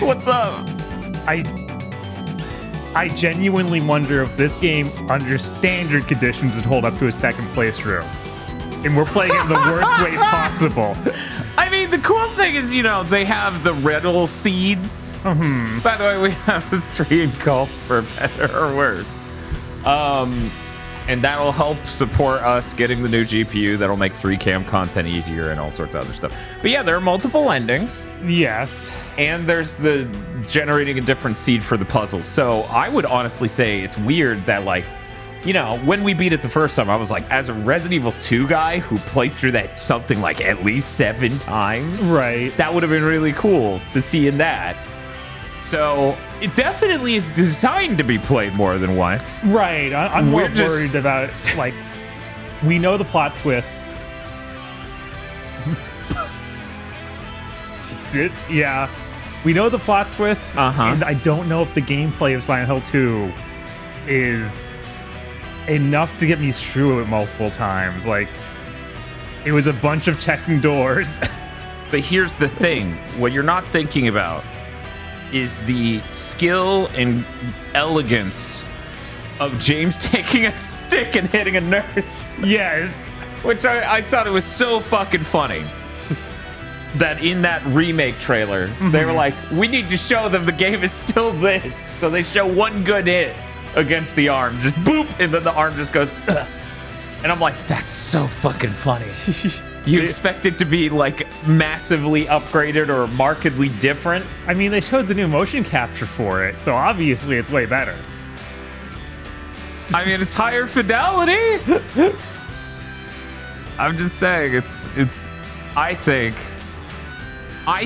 What's up? I genuinely wonder if this game, under standard conditions, would hold up to a second playthrough. And we're playing it in the worst way possible. I mean, the cool thing is, they have the riddle seeds. Mm-hmm. By the way, we have a stream called For Better or Worse. And that'll help support us getting the new GPU. That'll make 3cam content easier and all sorts of other stuff. But yeah, there are multiple endings. Yes. And there's the generating a different seed for the puzzles. So I would honestly say it's weird that, when we beat it the first time, I was like, as a Resident Evil 2 guy who played through that something like at least 7 times, right? That would have been really cool to see in that. So it definitely is designed to be played more than once. Right. I'm more worried about, we know the plot twists. Jesus. Yeah. We know the plot twists, and I don't know if the gameplay of Silent Hill 2 is enough to get me through it multiple times. It was a bunch of checking doors. But here's the thing. What you're not thinking about is the skill and elegance of James taking a stick and hitting a nurse. Yes. Which I thought it was so fucking funny. That in that remake trailer, they were like, we need to show them the game is still this. So they show one good hit against the arm. Just boop, and then the arm just goes, ugh. And I'm like, that's so fucking funny. You expect it to be, massively upgraded or markedly different? I mean, they showed the new motion capture for it, so obviously it's way better. I mean, it's higher fidelity. I'm just saying, I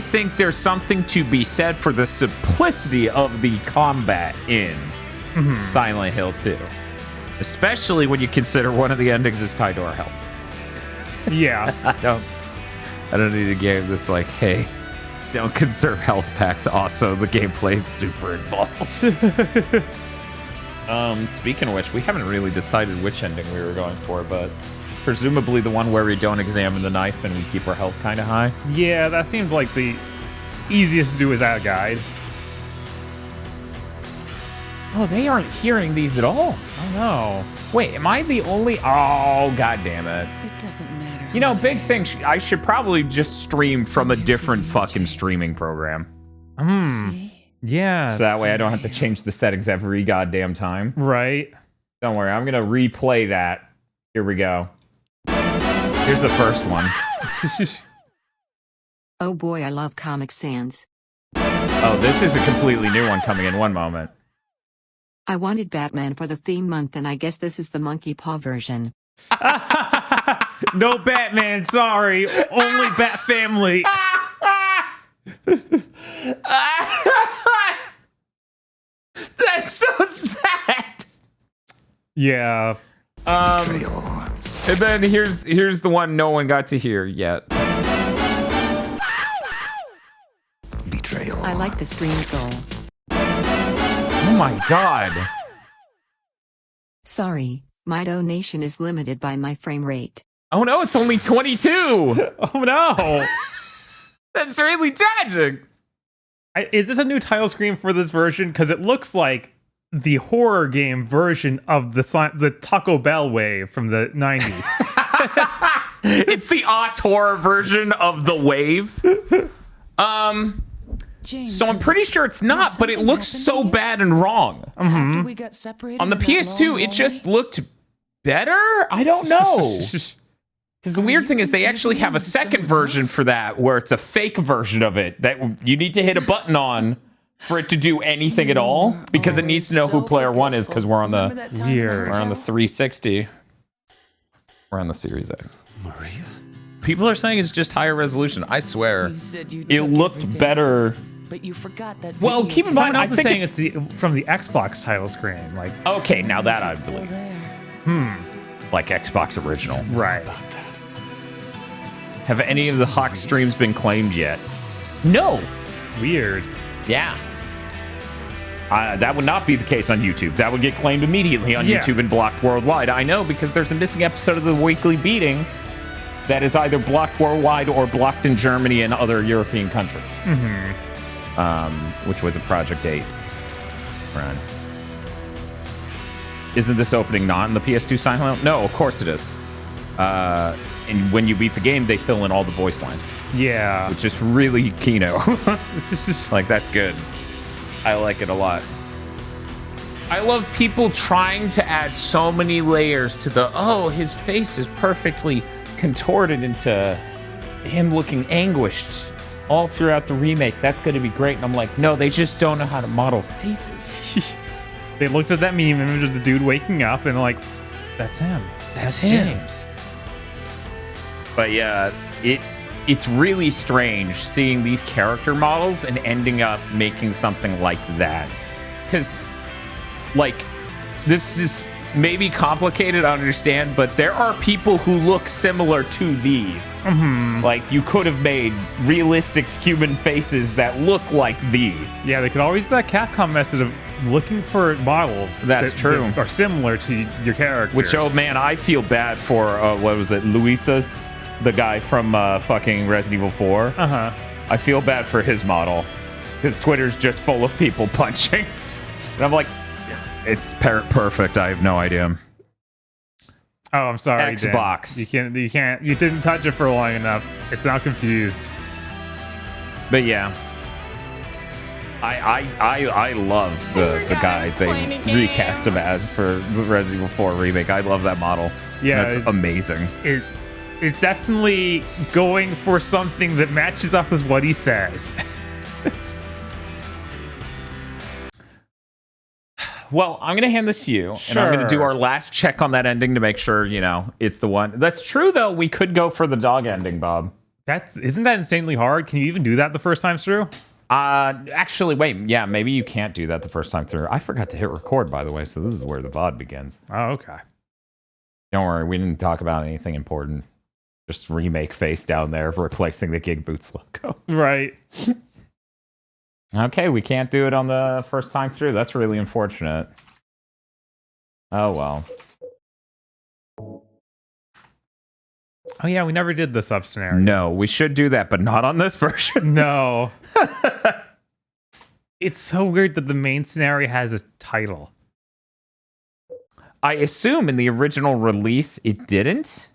think there's something to be said for the simplicity of the combat in Silent Hill 2. Especially when you consider one of the endings is tied to our health. Yeah. I don't need a game that's like, hey, don't conserve health packs. Also, the gameplay is super involved. Speaking of which, we haven't really decided which ending we were going for, but presumably the one where we don't examine the knife and we keep our health kind of high. Yeah, that seems like the easiest to do as a guide. Oh, they aren't hearing these at all. Oh, no. Wait, am I the only... Oh, god damn it. It doesn't matter. Big thing. I should probably just stream from a different fucking streaming program. Yeah. So that way I don't have to change the settings every goddamn time. Right. Don't worry, I'm gonna replay that. Here we go. Here's the first one. Oh boy, I love Comic Sans. Oh, this is a completely new one coming in one moment. I wanted Batman for the theme month, and I guess this is the Monkey Paw version. No Batman, sorry. Only Bat Family. That's so sad. Yeah. And then here's the one no one got to hear yet. Betrayal. I like the stream goal. Oh my god. Sorry, my donation is limited by my frame rate. Oh no, it's only 22. Oh no. That's really tragic. Is this a new title screen for this version? Because it looks like the horror game version of the Taco Bell wave from the 90s. It's the aughts horror version of the wave. James, So I'm pretty sure it's not, but it looks so bad and wrong. after we got separated On the in that PS2, long it just looked better? I don't know. Because the weird thing is they actually have a second version for that where it's a fake version of it that you need to hit a button on for it to do anything at all because it needs to know who player one is because we're on the Weird. we're on the 360. We're on the Series X. Maria? People are saying it's just higher resolution. I swear. You said you It took looked everything, better. but you forgot that. Well, video keep in tape mind, Someone I else is think saying it's from the Xbox title screen. Okay, now that I is still believe. there. Like Xbox original. Right. Have any of the Hawk streams been claimed yet? No. Weird. Yeah. That would not be the case on YouTube. That would get claimed immediately on Yeah. YouTube and blocked worldwide. I know because there's a missing episode of the Weekly Beating that is either blocked worldwide or blocked in Germany and other European countries. which was a Project 8 run. Isn't this opening not in the PS2 Silent Hill? No, of course it is. And when you beat the game, they fill in all the voice lines. Yeah. Which is really Kino. Like, that's good. I like it a lot. I love people trying to add so many layers to his face is perfectly contorted into him looking anguished all throughout the remake. That's going to be great. And I'm like, no, they just don't know how to model faces. They looked at that meme image of the dude waking up and like, that's him. That's him. James. But yeah, it's really strange seeing these character models and ending up making something like that. Because, like, this is maybe complicated, I understand, but there are people who look similar to these. Mm-hmm. Like, you could have made realistic human faces that look like these. Yeah, they could always use that Capcom method of looking for models That's true. that are similar to your characters. Which, oh man, I feel bad for, what was it, Luisas? The guy from fucking Resident Evil 4. Uh-huh. I feel bad for his model. Because Twitter's just full of people punching. And I'm like, it's perfect. I have no idea. Oh, I'm sorry, Xbox. Dan. You didn't touch it for long enough. It's now confused. But yeah. I love the guy they recast him as for the Resident Evil 4 remake. I love that model. Yeah. That's amazing. It's definitely going for something that matches up with what he says. Well, I'm going to hand this to you, and I'm going to do our last check on that ending to make sure, it's the one. That's true, though. We could go for the dog ending, Bob. Isn't that insanely hard? Can you even do that the first time through? Actually, wait. Yeah, maybe you can't do that the first time through. I forgot to hit record, by the way, so this is where the VOD begins. Oh, okay. Don't worry, we didn't talk about anything important. Just remake face down there replacing the Gig Boots logo. Right. Okay, we can't do it on the first time through. That's really unfortunate. Oh, well. Oh, yeah, we never did the sub scenario. No, we should do that, but not on this version. No. It's so weird that the main scenario has a title. I assume in the original release it didn't?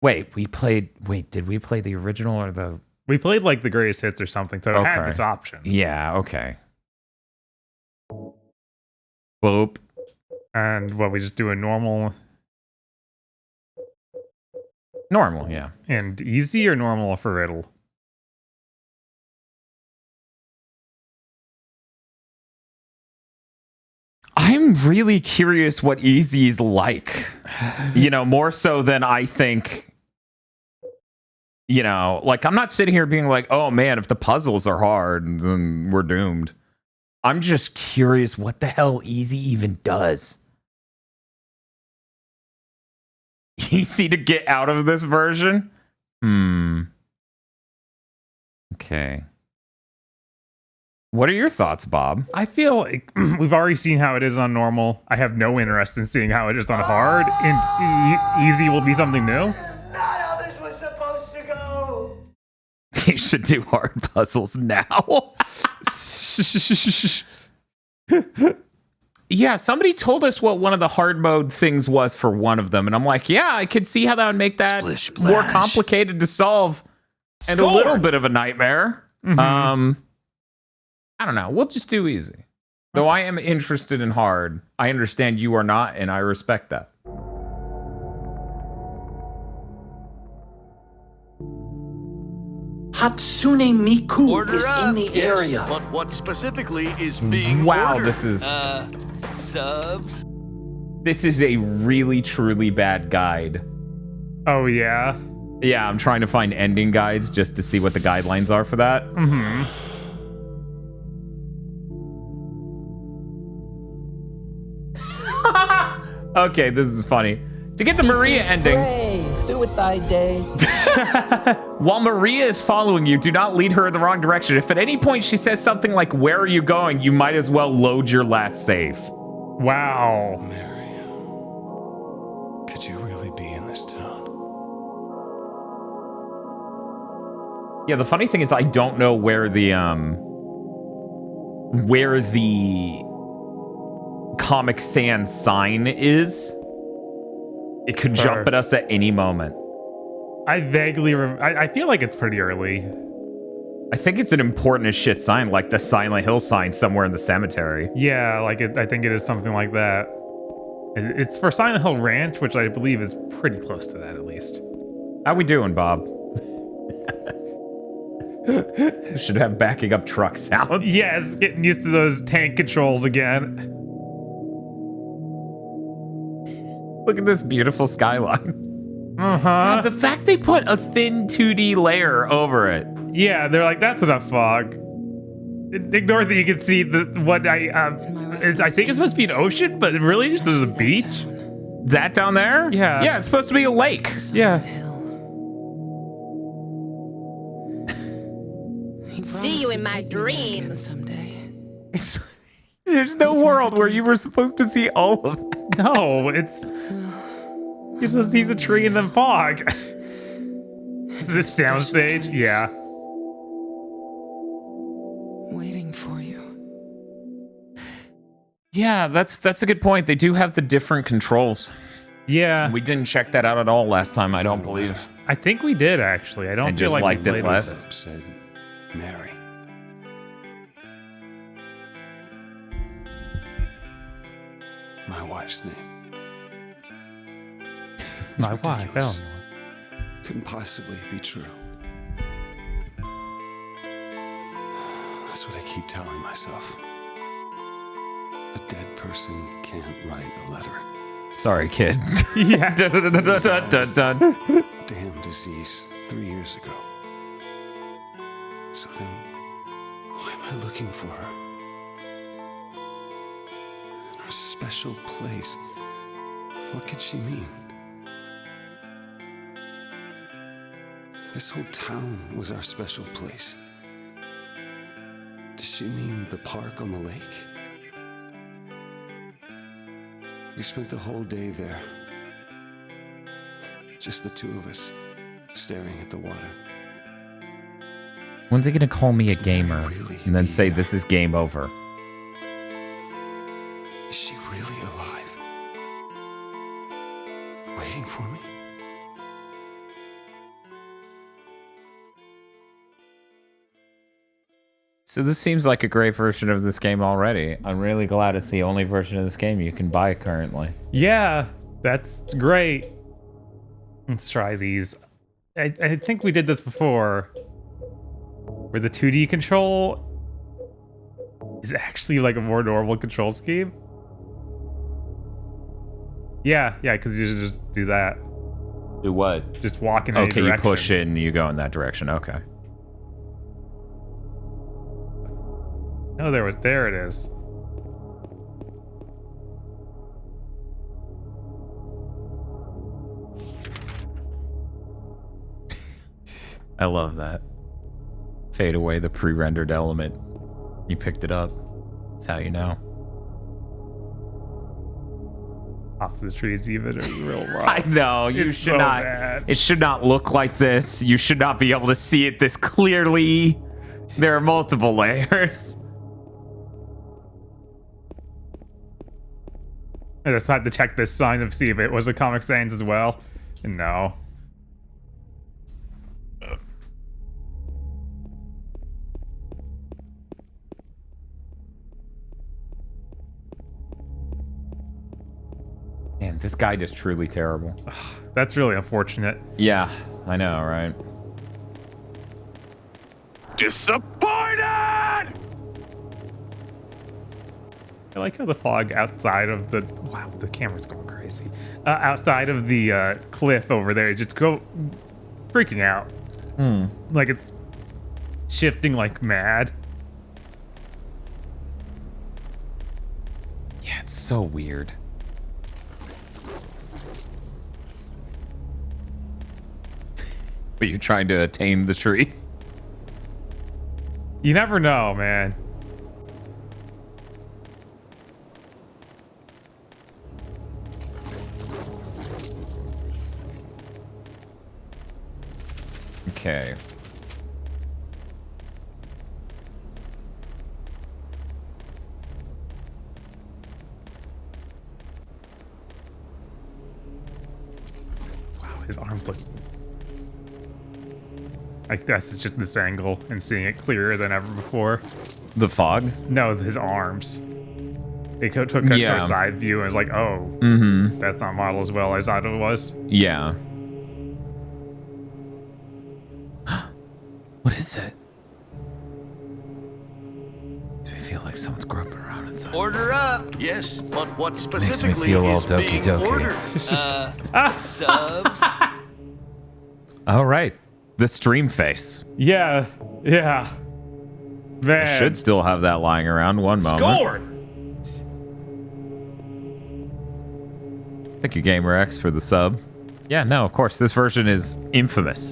Did we play the original or the... We played like the greatest hits or something, so it had this option. Yeah, okay. Boop. And we just do a normal... Normal, yeah. And easy or normal for riddle? I'm really curious what easy's like. More so than I think... like, I'm not sitting here being like, oh man, if the puzzles are hard, then we're doomed. I'm just curious what the hell easy even does. Easy to get out of this version? Okay. What are your thoughts, Bob? I feel like we've already seen how it is on normal. I have no interest in seeing how it is on hard, and easy will be something new. You should do hard puzzles now. Yeah, somebody told us what one of the hard mode things was for one of them, and I'm like, yeah, I could see how that would make that more complicated to solve and a little bit of a nightmare. Mm-hmm. I don't know. We'll just do easy. Though I am interested in hard. I understand you are not, and I respect that. Hatsune Miku is in the area. But what specifically is being ordered? This is... subs? This is a really, truly bad guide. Oh, yeah? Yeah, I'm trying to find ending guides just to see what the guidelines are for that. Mm-hmm. Okay, this is funny. To get the Maria ending... Suicide Day. While Maria is following you, do not lead her in the wrong direction. If at any point she says something like, where are you going? You might as well load your last save. Wow. Maria, could you really be in this town? Yeah, the funny thing is I don't know where the where the Comic Sans sign is. It could jump at us at any moment. I vaguely I feel like it's pretty early. I think it's an important as shit sign, like the Silent Hill sign somewhere in the cemetery. Yeah, like I think it is something like that. It's for Silent Hill Ranch, which I believe is pretty close to that at least. How we doing, Bob? Should have backing up truck sounds. Yes, getting used to those tank controls again. Look at this beautiful skyline. Uh-huh. God, the fact they put a thin 2D layer over it. Yeah, they're like, that's enough fog. Ignore that you can see what I think it's supposed to be an ocean, but it really just is a beach. That down there? Yeah. Yeah, it's supposed to be a lake. Yeah. See you in my dreams. Someday. There's no world where you were supposed to see all of that. No, you're supposed to see the tree and then fog. Is this soundstage? Yeah. Waiting for you. Yeah, that's a good point. They do have the different controls. Yeah. We didn't check that out at all last time, I don't believe. I think we did actually. I don't And feel just like liked we it played less. with Said Mary. My wife's name. My wife, ridiculous. Eleanor. Couldn't possibly be true. That's what I keep telling myself. A dead person can't write a letter. Sorry, kid. Yeah. Dun, dun, dun, dun, dun, dun. Damn disease 3 years ago. So then, why am I looking for her? Her special place. What could she mean? This whole town was our special place. Does she mean the park on the lake? We spent the whole day there. Just the two of us, staring at the water. When's he gonna call me a gamer Really and then be say there? this is game over? Is she really alive? Waiting for me? So this seems like a great version of this game already. I'm really glad it's the only version of this game you can buy currently. Yeah, that's great. Let's try these. I think we did this before. Where the 2D control is actually like a more normal control scheme. Yeah, because you just do that. Do what? Just walk in any Okay, direction. you push it and you go in that direction. Okay. Oh, there it is. I love that. Fade away the pre-rendered element. You picked it up. That's how you know. Off the trees even is real rough. I know, you It's should so not. bad. It should not look like this. You should not be able to see it this clearly. There are multiple layers. I just had to check this sign to see if it was a Comic Sans as well. And no. Man, this guide is truly terrible. That's really unfortunate. Yeah, I know, right? Disappointed! I like how the fog outside of the... Wow, the camera's going crazy. Outside of the cliff over there, just go freaking out. Like it's shifting like mad. Yeah, it's so weird. But you're trying to attain the tree? You never know, man. Okay. his arms look. I guess it's just this angle and seeing it clearer than ever before. The fog? No, his arms. They took a side view and was like, oh, that's not modeled as well as I thought it was. Yeah. What is it? Do we feel like someone's groping around inside? Order up. Yes, but what Makes specifically me feel all is being dokey-dokey. ordered? Subs. All right. The stream face. Yeah. Man. I should still have that lying around. One moment. Scored! Thank you, GamerX, for the sub. Yeah, no, of course. This version is infamous.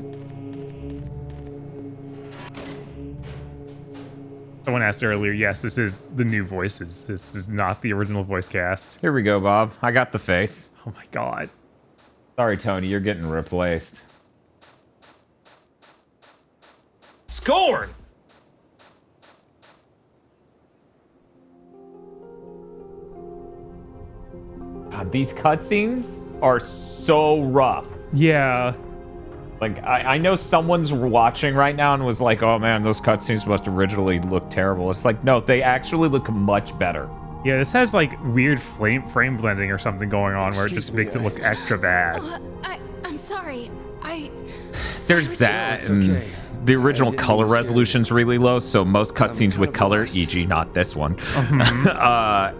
Someone asked earlier, yes, this is the new voices. This is not the original voice cast. Here we go, Bob. I got the face. Oh my god. Sorry, Tony, you're getting replaced. Scored! God, these cutscenes are so rough. Yeah. Like, I know someone's watching right now and was like, oh man, those cutscenes must originally look terrible. It's like, no, they actually look much better. Yeah, this has like weird frame blending or something going on where it just makes it look extra bad. I'm sorry. There's that, and the original color resolution's really low, so most cutscenes with color, e.g. not this one,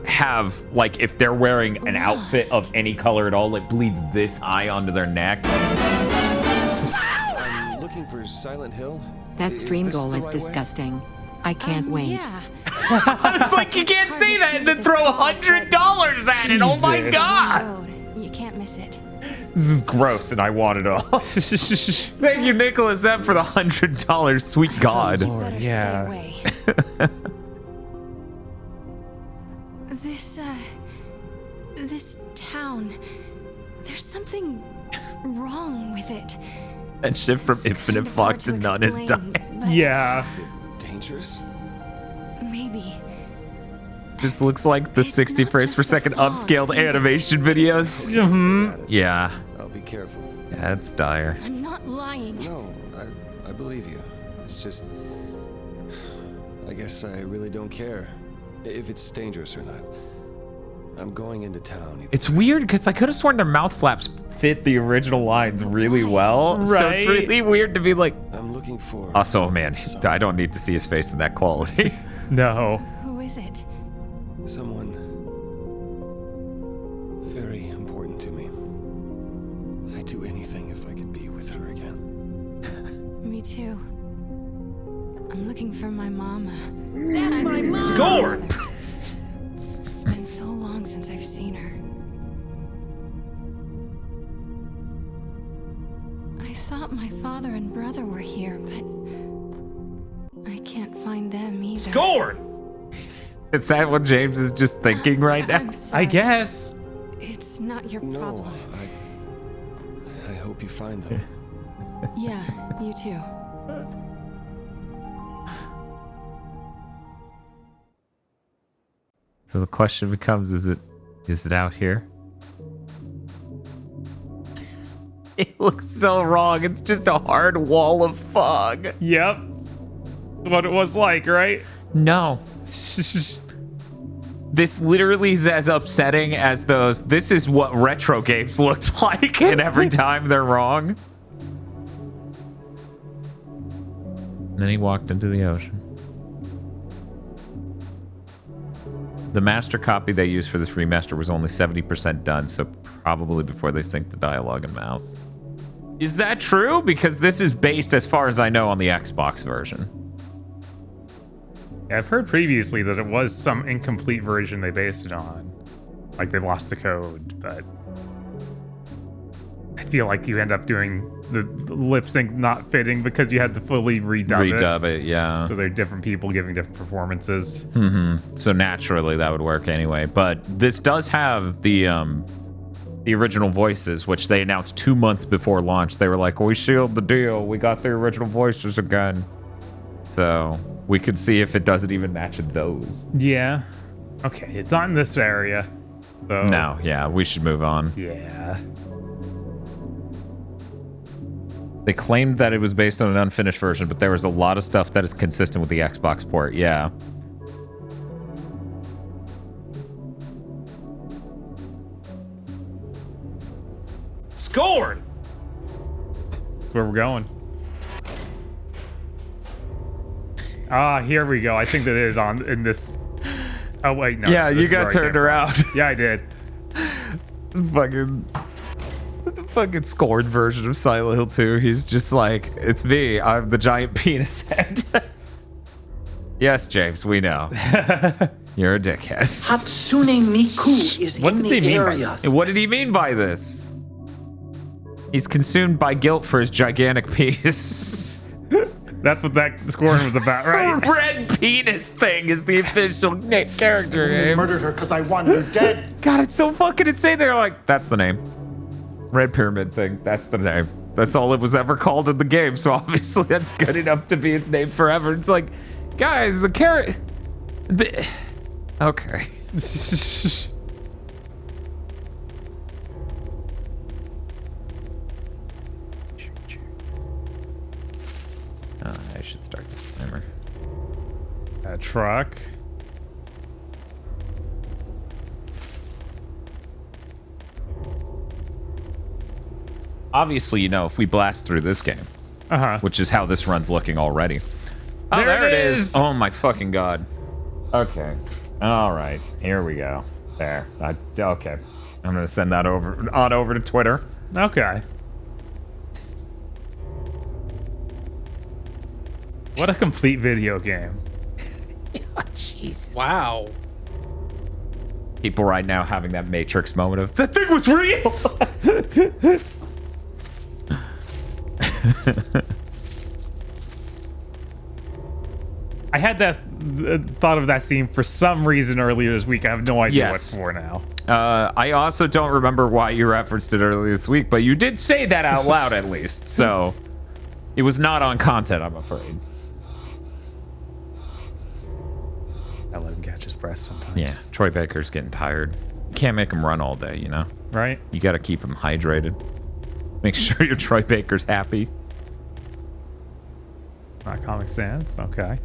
have, like, if they're wearing an outfit of any color at all, it bleeds this high onto their neck. I'm looking for Silent Hill. That stream this goal the is right way? disgusting. I can't wait. Yeah. It's like, you can't say that and then throw $100 at it. Oh my Jesus. god! Road. You can't miss it. This is gross, and I want it all. Thank you, Nicholas M, for the $100. Sweet God. Better yeah. stay away. This town, there's something wrong with it. That shit from It's Infinite kind of hard Fox to and None is explain, dying. but Yeah. Is it dangerous? Maybe. This looks like the It's 60 not frames just per the second fog upscaled either. animation videos. Got it. Yeah. I'll be careful. Yeah, it's dire. I'm not lying. No, I believe you. It's just, I guess I really don't care if it's dangerous or not. I'm going into town. Either It's way. weird because I could have sworn their mouth flaps fit the original lines really well. So it's Right. really weird to be like, I'm looking for. also, man, I don't need to see his face in that quality. No. Who is it? Someone very important to me. I'd do anything if I could be with her again. Me too. I'm looking for my mama. That's my mom! Scored! It's been so long since I've seen her. I thought my father and brother were here, but I can't find them either. Scored! Is that what James is just thinking right now? I'm sorry. I guess. It's not your No, problem. I hope you find them. Yeah, you too. So the question becomes, is it out here? It looks so wrong. It's just a hard wall of fog. Yep. What it was like, right? No. This literally is as upsetting as those. This is what retro games looks like, and every time they're wrong. And then he walked into the ocean. The master copy they used for this remaster was only 70% done, so probably before they sync the dialogue and mouse. Is that true? Because this is based, as far as I know, on the Xbox version. I've heard previously that it was some incomplete version they based it on. Like they lost the code, but I feel like you end up doing the lip sync not fitting because you had to fully redub it, yeah. So they're different people giving different performances. So naturally that would work anyway. But this does have the original voices, which they announced 2 months before launch. They were like, we sealed the deal. We got the original voices again. So we could see if it doesn't even match those. Yeah. Okay, it's not in this area. So No, yeah, we should move on. yeah. They claimed that it was based on an unfinished version, but there was a lot of stuff that is consistent with the Xbox port. Yeah. Scorn! That's where we're going. Ah, here we go. I think that is on in this. Oh, wait, no. Yeah, you got turned around. Yeah, I did. Fucking... It's a fucking scored version of Silent Hill 2. He's just like, it's me. I'm the giant penis head. Yes, James, we know. You're a dickhead. Hatsune Miku is What in did he the mean by area. this? What did he mean by this? He's consumed by guilt for his gigantic penis. That's what that scoring was about, right? Red penis thing is the official character name. Murdered her because I want her dead. God, it's so fucking insane. They're like, that's the name. Red Pyramid thing, that's the name. That's all it was ever called in the game, so obviously that's good enough to be its name forever. It's like, guys, the carrot... Okay. I should start this timer. A truck. Obviously, you know, if we blast through this game, which is how this run's looking already. Oh, there it is. Oh my fucking god. Okay. All right. Here we go. There. Okay. I'm gonna send that over to Twitter. Okay. What a complete video game. Oh, Jesus. Wow. People right now having that Matrix moment of, that thing was real! I had that thought of that scene for some reason earlier this week. I have no idea what for now. I also don't remember why you referenced it earlier this week, but you did say that out loud at least, so it was not on content, I'm afraid. I let him catch his breath sometimes. Yeah, Troy Baker's getting tired. You can't make him run all day, you know? Right? You gotta keep him hydrated. Make sure your Troy Baker's happy. Not Comic Sans, okay.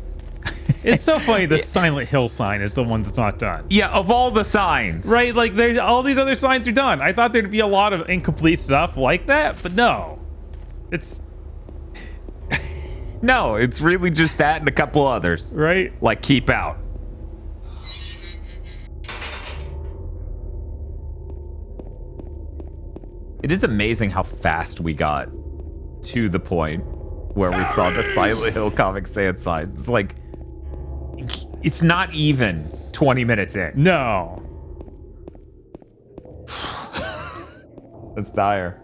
It's so funny the Silent Hill sign is the one that's not done. Yeah, of all the signs. Right, like there's all these other signs are done. I thought there'd be a lot of incomplete stuff like that, but no. It's... No, it's really just that and a couple others. Right? Like keep out. It is amazing how fast we got to the point where we saw the Silent Hill Comic Sans signs. It's like, it's not even 20 minutes in. No. That's dire.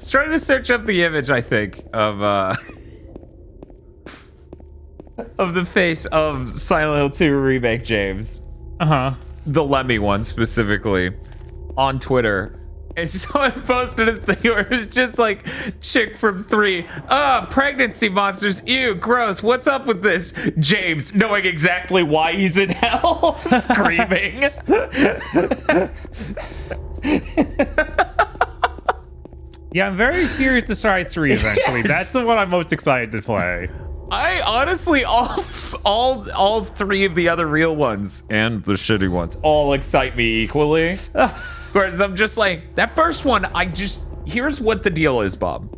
Trying to search up the image, I think, of the face of Silent Hill 2 Remake James. The Lemmy one specifically on Twitter. And someone posted a thing where it was just like chick from 3. Pregnancy monsters, ew, gross. What's up with this? James, knowing exactly why he's in hell, screaming. Yeah, I'm very curious to try 3 eventually. Yes. That's the one I'm most excited to play. I honestly, all 3 of the other real ones and the shitty ones all excite me equally. Whereas I'm just like, that first one, here's what the deal is, Bob.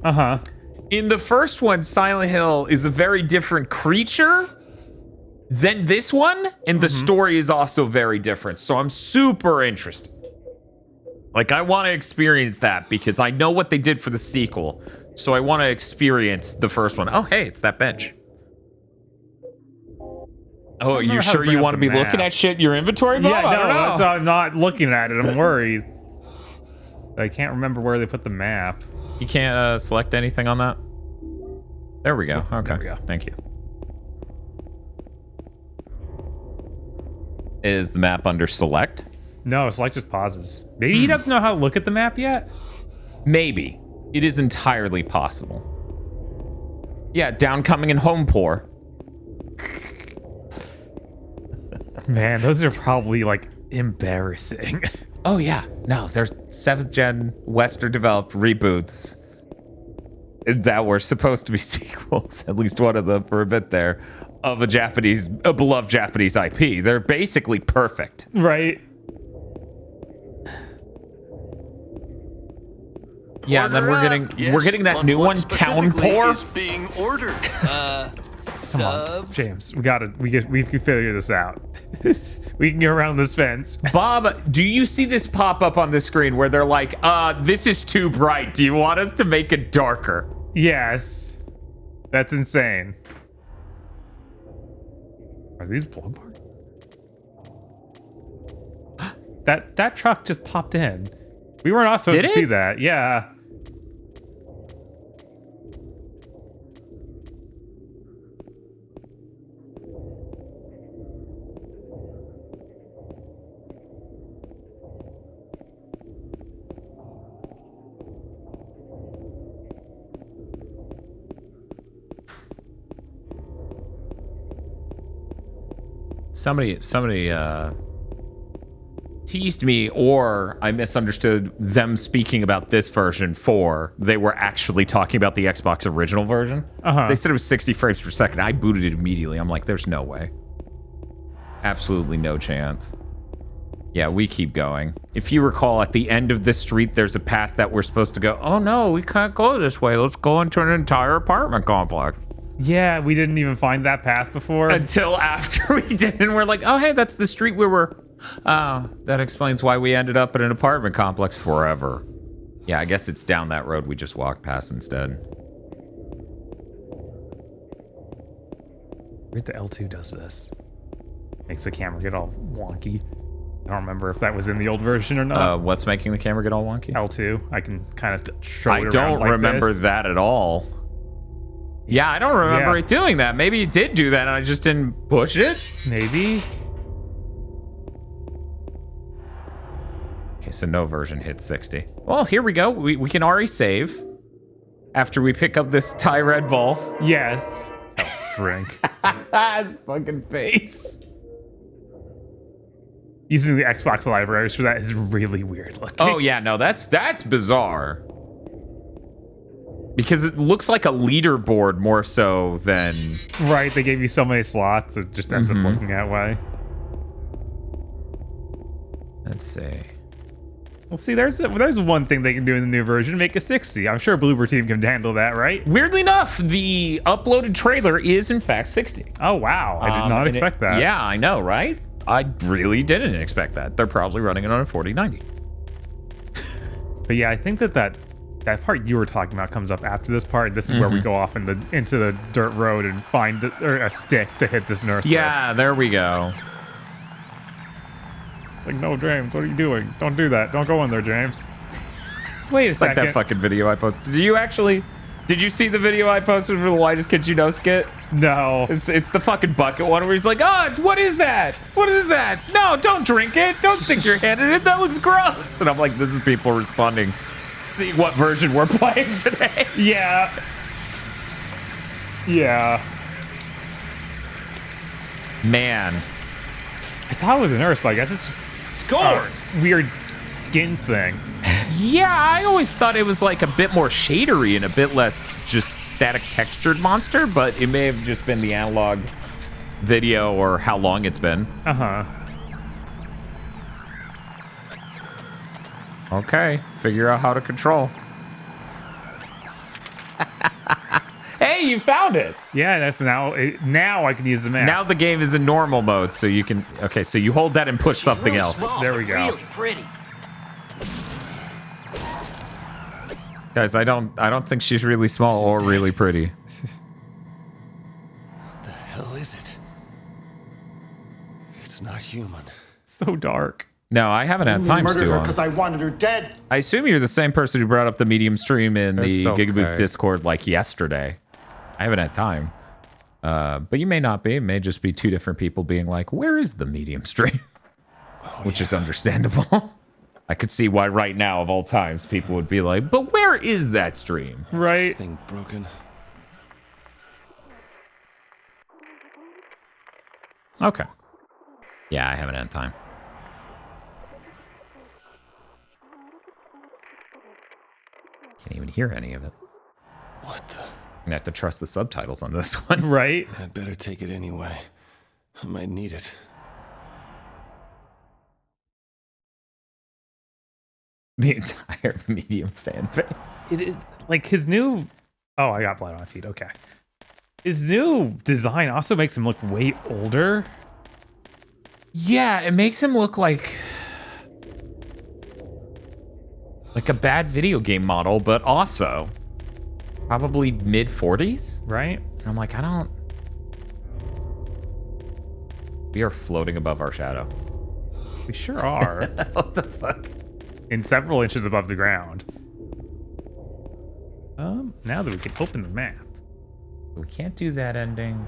In the first one, Silent Hill is a very different creature than this one, and the story is also very different. So I'm super interested. Like, I want to experience that because I know what they did for the sequel. So I want to experience the first one. Oh, hey, it's that bench. Oh, are you sure you want to be looking at shit in your inventory, Bob? Yeah, no, I don't know. that's why I'm not looking at it. I'm worried. I can't remember where they put the map. You can't select anything on that? There we go. Okay. There we go. Thank you. Is the map under select? No, Select just pauses. Maybe he doesn't know how to look at the map yet? Maybe. It is entirely possible. Yeah, downcoming and home poor. Man, those are probably like embarrassing. Oh yeah, no, there's 7th gen Western developed reboots that were supposed to be sequels, at least one of them for a bit there, of a beloved Japanese IP. They're basically perfect. Right. Yeah, and then we're getting that new one, Town Poor. Is being ordered. Come on, James. We can figure this out. We can go around this fence. Bob, do you see this pop up on the screen where they're like, this is too bright. Do you want us to make it darker? Yes. That's insane. Are these blow parts? That truck just popped in. We weren't all supposed to see that. Yeah. Somebody teased me, or I misunderstood them speaking about this version 4. They were actually talking about the Xbox original version. They said it was 60 frames per second. I booted it immediately. I'm like, there's no way. Absolutely no chance. Yeah, we keep going. If you recall, at the end of this street, there's a path that we're supposed to go, oh no, we can't go this way. Let's go into an entire apartment complex. Yeah, we didn't even find that path before. Until after we did, and we're like, oh, hey, that's the street we were... Oh, that explains why we ended up in an apartment complex forever. Yeah, I guess it's down that road we just walked past instead. Weird the L2 does this. Makes the camera get all wonky. I don't remember if that was in the old version or not. What's making the camera get all wonky? L2. I can kind of show it I don't like remember this. that at all. Yeah, I don't remember it doing that. Maybe it did do that and I just didn't push it? Maybe. Okay, so no version hits 60. Well, here we go. We can already save after we pick up this Thai Red Bull. Yes. Drink. His fucking face. Using the Xbox libraries for that is really weird looking. Oh yeah, no, that's bizarre. Because it looks like a leaderboard more so than... Right, they gave you so many slots, it just ends up looking that way. Let's see. Well, see, there's one thing they can do in the new version, make a 60. I'm sure Bloober Team can handle that, right? Weirdly enough, the uploaded trailer is in fact 60. Oh, wow. I did not expect that. Yeah, I know, right? I really didn't expect that. They're probably running it on a 4090. But yeah, I think that part you were talking about comes up after this part. This is where we go off into the dirt road and find a stick to hit this nurse. Yeah, there we go. It's like, no, James, what are you doing? Don't do that. Don't go in there, James. Wait a second. Like that fucking video I posted. Did you see the video I posted for the Whitest Kids You Know skit? No. It's the fucking bucket one where he's like, oh, what is that? What is that? No, don't drink it. Don't stick your hand in it. That looks gross. And I'm like, this is people responding. See what version we're playing today. Yeah. Yeah. Man. I thought it was a nurse, but I guess it's Scorn. Weird skin thing. Yeah, I always thought it was like a bit more shadery and a bit less just static textured monster, but it may have just been the analog video or how long it's been. Uh-huh. Okay, figure out how to control. Hey, you found it. Yeah, that's now I can use the map. Now the game is in normal mode, so you can. Okay, so you hold that and push something really else. Small, there we go. Really pretty. Guys, I don't think she's really small or really pretty. What the hell is it? It's not human. So dark. No, I haven't had time murdered to. her because I wanted her dead. I assume you're the same person who brought up the Medium stream in the It's okay. Gigaboost Discord like yesterday. I haven't had time. But you may not be. It may just be two different people being like, where is the medium stream? Which is understandable. I could see why right now, of all times, people would be like, but where is that stream? Is this thing broken? Okay. Yeah, I haven't had time. Can't even hear any of it. What the? I'm gonna have to trust the subtitles on this one. Right? I'd better take it anyway. I might need it. The entire medium fan base. Like his new... Oh, I got blood on my feet. Okay. His new design also makes him look way older. Yeah, it makes him look like a bad video game model, but also probably mid-40s, right? And I'm like, we are floating above our shadow. We sure are. What the fuck? In several inches above the ground. Now that we can open the map. We can't do that ending.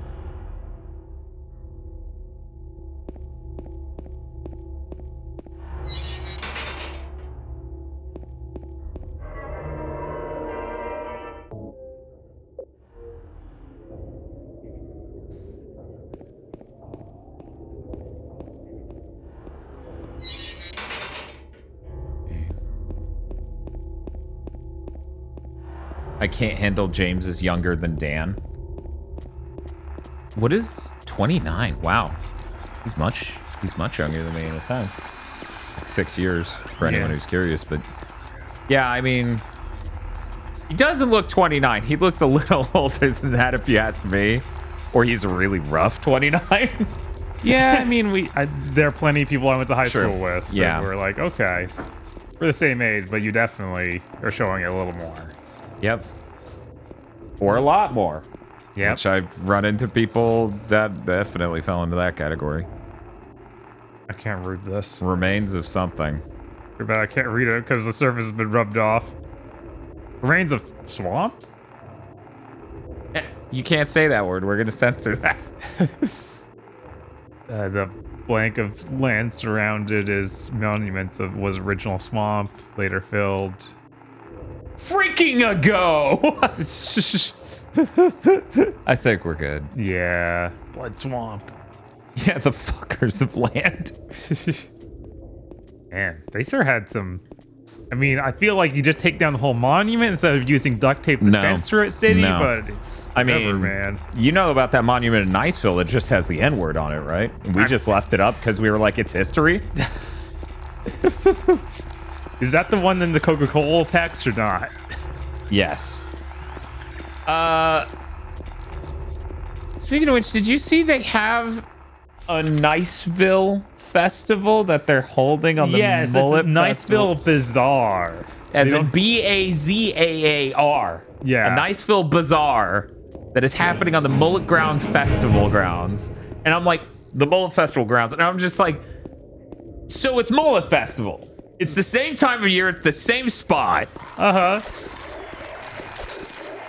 I can't handle James is younger than Dan. What is 29? Wow. He's much younger than me in a sense. Like 6 years for anyone who's curious, but yeah, I mean, he doesn't look 29. He looks a little older than that if you ask me. Or he's a really rough 29. Yeah, I mean, there are plenty of people I went to high Sure. school with. So Yeah. we're like, okay, we're the same age, but you definitely are showing it a little more. Yep. Or a lot more. Yeah. Which I've run into people that definitely fell into that category. I can't read this. Remains of something. Too bad I can't read it because the surface has been rubbed off. Remains of swamp? You can't say that word. We're going to censor that. The blank of land surrounded is monuments of was original swamp, later filled. Freaking ago! I think we're good. Yeah. Blood swamp. Yeah, the fuckers of land. Man, they sure had some... I mean, I feel like you just take down the whole monument instead of using duct tape to censor it, City, but... I mean, man. You know about that monument in Niceville, it just has the N-word on it, right? We just left it up because we were like, it's history. Is that the one in the Coca-Cola text or not? Yes. Speaking of which, did you see they have a Niceville festival that they're holding on the Mullet Festival? Niceville Bazaar. As in Bazaar. Yeah. A Niceville Bazaar that is happening on the Mullet Grounds Festival grounds. And I'm like, the Mullet Festival grounds. And I'm just like, so it's Mullet Festival. It's the same time of year. It's the same spot. Uh-huh.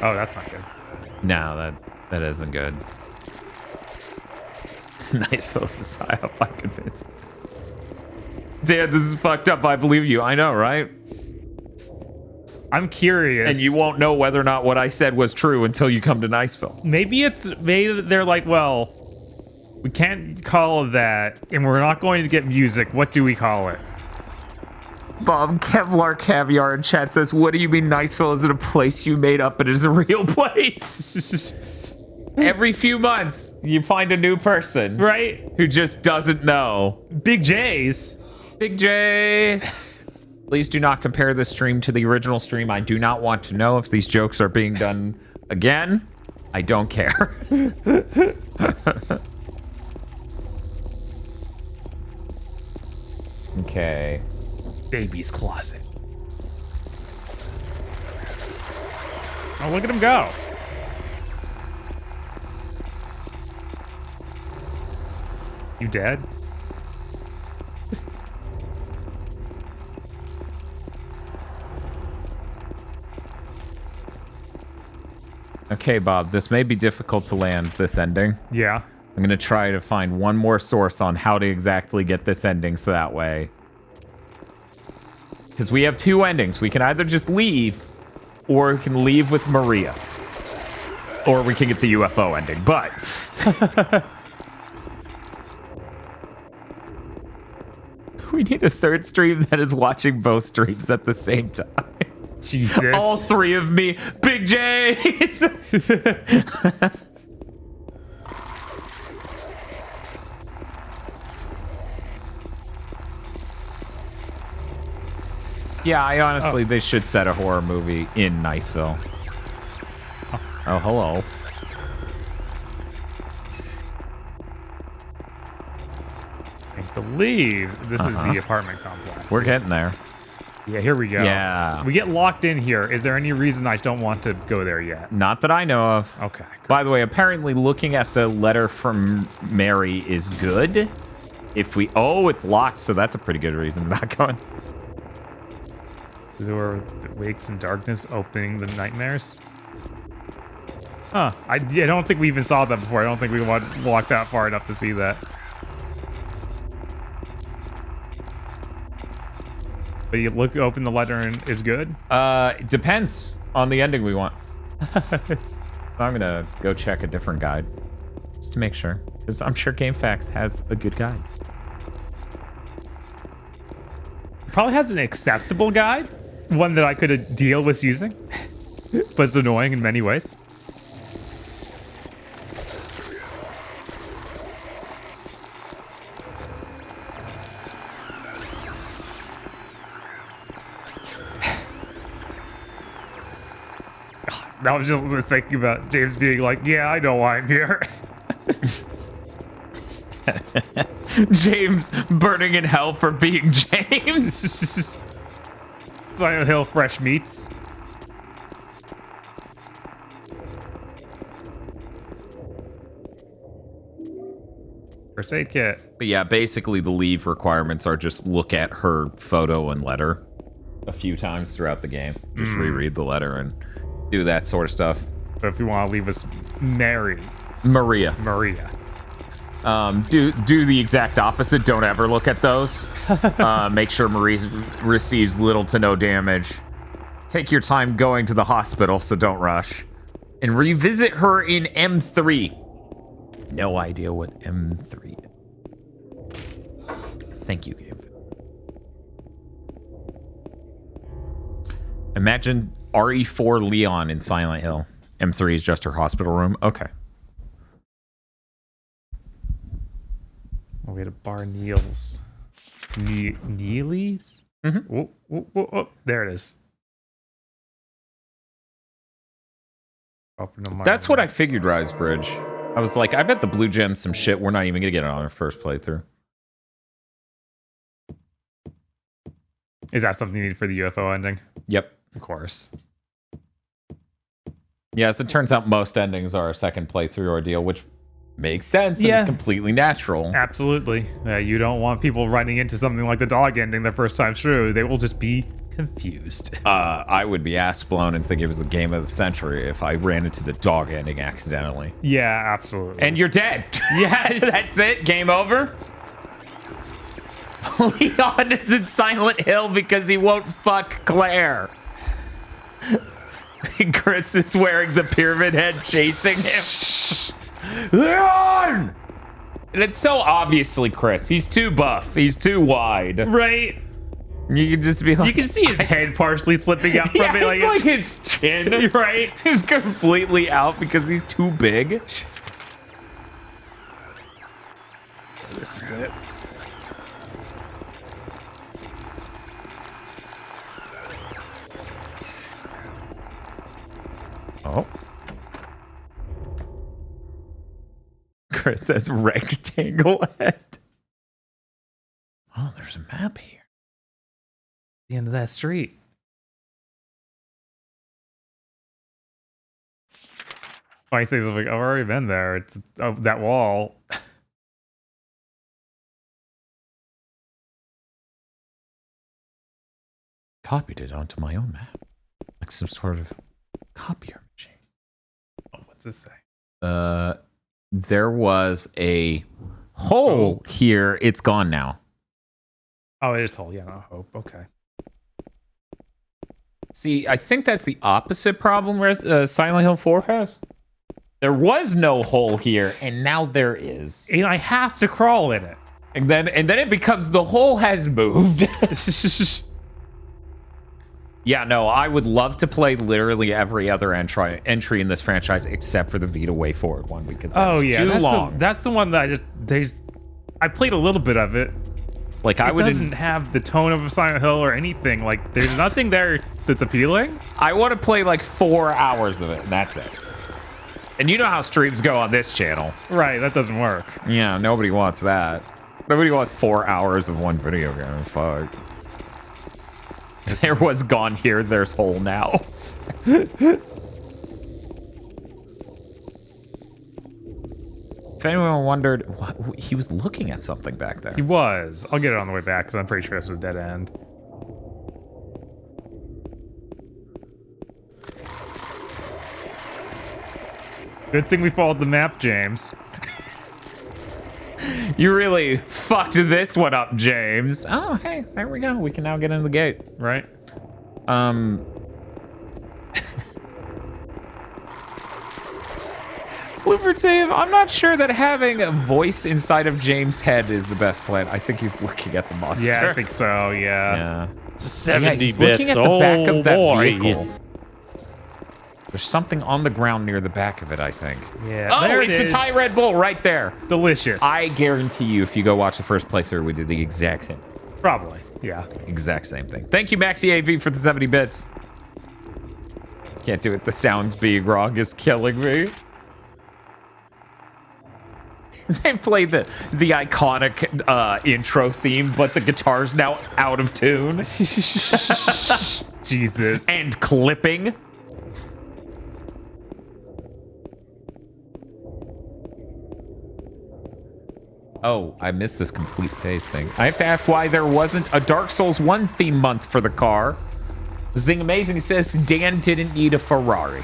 Oh, that's not good. No, that isn't good. Niceville is high up, I'm convinced. Dan, this is fucked up. I believe you. I know, right? I'm curious. And you won't know whether or not what I said was true until you come to Niceville. Maybe they're like, well, we can't call it that, and we're not going to get music. What do we call it? Bob Kevlar Caviar in chat says, what do you mean Niceville isn't a place you made up? It is a real place. Every few months, you find a new person. Right? Who just doesn't know. Big J's. Big J's. Please do not compare this stream to the original stream. I do not want to know if these jokes are being done again. I don't care. Okay. Baby's closet. Oh, look at him go. You dead? Okay, Bob, this may be difficult to land, this ending. Yeah. I'm going to try to find one more source on how to exactly get this ending so that way. Because we have two endings. We can either just leave, or we can leave with Maria. Or we can get the UFO ending, but... we need a third stream that is watching both streams at the same time. Jesus. All three of me. Big J's! Yeah, I honestly, they should set a horror movie in Niceville. Oh, hello. I believe this is the apartment complex. We're getting there. Yeah, here we go. Yeah. We get locked in here. Is there any reason I don't want to go there yet? Not that I know of. Okay. By the way, apparently looking at the letter from Mary is good. If we... Oh, it's locked, so that's a pretty good reason to not going. The door that wakes in darkness, opening the nightmares. Huh. I don't think we even saw that before. I don't think we walked that far enough to see that. But you open the letter and is good? It depends on the ending we want. I'm gonna go check a different guide. Just to make sure. Because I'm sure GameFAQs has a good guide. Probably has an acceptable guide. One that I could deal with using. But it's annoying in many ways. I was just thinking about James being like, yeah, I know why I'm here. James burning in hell for being James. Silent Hill Fresh Meats. First aid kit. But yeah, basically the leave requirements are just look at her photo and letter a few times throughout the game. Just reread the letter and do that sort of stuff. So if you want to leave us Maria. Do the exact opposite. Don't ever look at those. Make sure Marie receives little to no damage. Take your time going to the hospital, so don't rush. And revisit her in M3. No idea what M3 is. Thank you, game. Imagine RE4 Leon in Silent Hill. M3 is just her hospital room. Okay. Oh, we had a bar Neil's. Neely's? Mm-hmm. Oh, there it is. That's what I figured, Risebridge. I was like, I bet the Blue Gem's some shit we're not even gonna get on our first playthrough. Is that something you need for the UFO ending? Yep. Of course. Yes, it turns out most endings are a second playthrough ordeal, which makes sense and is completely natural. Absolutely. You don't want people running into something like the dog ending the first time through. They will just be confused. I would be ass blown and think it was the game of the century if I ran into the dog ending accidentally. Yeah, absolutely. And you're dead. Yes. That's it. Game over. Leon is in Silent Hill because he won't fuck Claire. Chris is wearing the pyramid head chasing him. Leon! And it's so obviously Chris. He's too buff. He's too wide. Right. You can just be like... You can see his head partially slipping out from it. It's like his chin. Right. Is completely out because he's too big. This is it. Oh. Chris says rectangle head. Oh, there's a map here. The end of that street. Funny things like, I've already been there. It's that wall. Copied it onto my own map. Like some sort of copier machine. What's this say? There was a hole here. It's gone now. Oh, it is hole. Yeah, no hope. Okay. See, I think that's the opposite problem Silent Hill 4 has. There was no hole here, and now there is. And I have to crawl in it. And then it becomes the hole has moved. Yeah, no, I would love to play literally every other entry in this franchise except for the Vita Way Forward one because that's too long. That's the one that I played a little bit of it. Like it doesn't have the tone of a Silent Hill or anything. Like there's nothing there that's appealing. I want to play like 4 hours of it, and that's it. And you know how streams go on this channel. Right, that doesn't work. Yeah, nobody wants that. Nobody wants 4 hours of one video game. Fuck. There was gone here, there's hole now. If anyone wondered, he was looking at something back there. He was. I'll get it on the way back because I'm pretty sure this was a dead end. Good thing we followed the map, James. You really fucked this one up, James. Oh, hey, there we go. We can now get into the gate. Right. Blooper Dave, I'm not sure that having a voice inside of James' head is the best plan. I think he's looking at the monster. Yeah, I think so, yeah. 70 he's bits. looking at the back of that boy. vehicle. There's something on the ground near the back of it, I think. Yeah. Oh, there it's a Thai Red Bull right there. Delicious. I guarantee you, if you go watch the first playthrough, we did the exact same. Probably, yeah. Exact same thing. Thank you, Maxi AV, for the 70 bits. Can't do it. The sounds being wrong is killing me. They played the iconic intro theme, but the guitar's now out of tune. Jesus. And clipping. Oh, I missed this complete phase thing. I have to ask why there wasn't a Dark Souls 1 theme month for the car. Zing Amazing says Dan didn't need a Ferrari.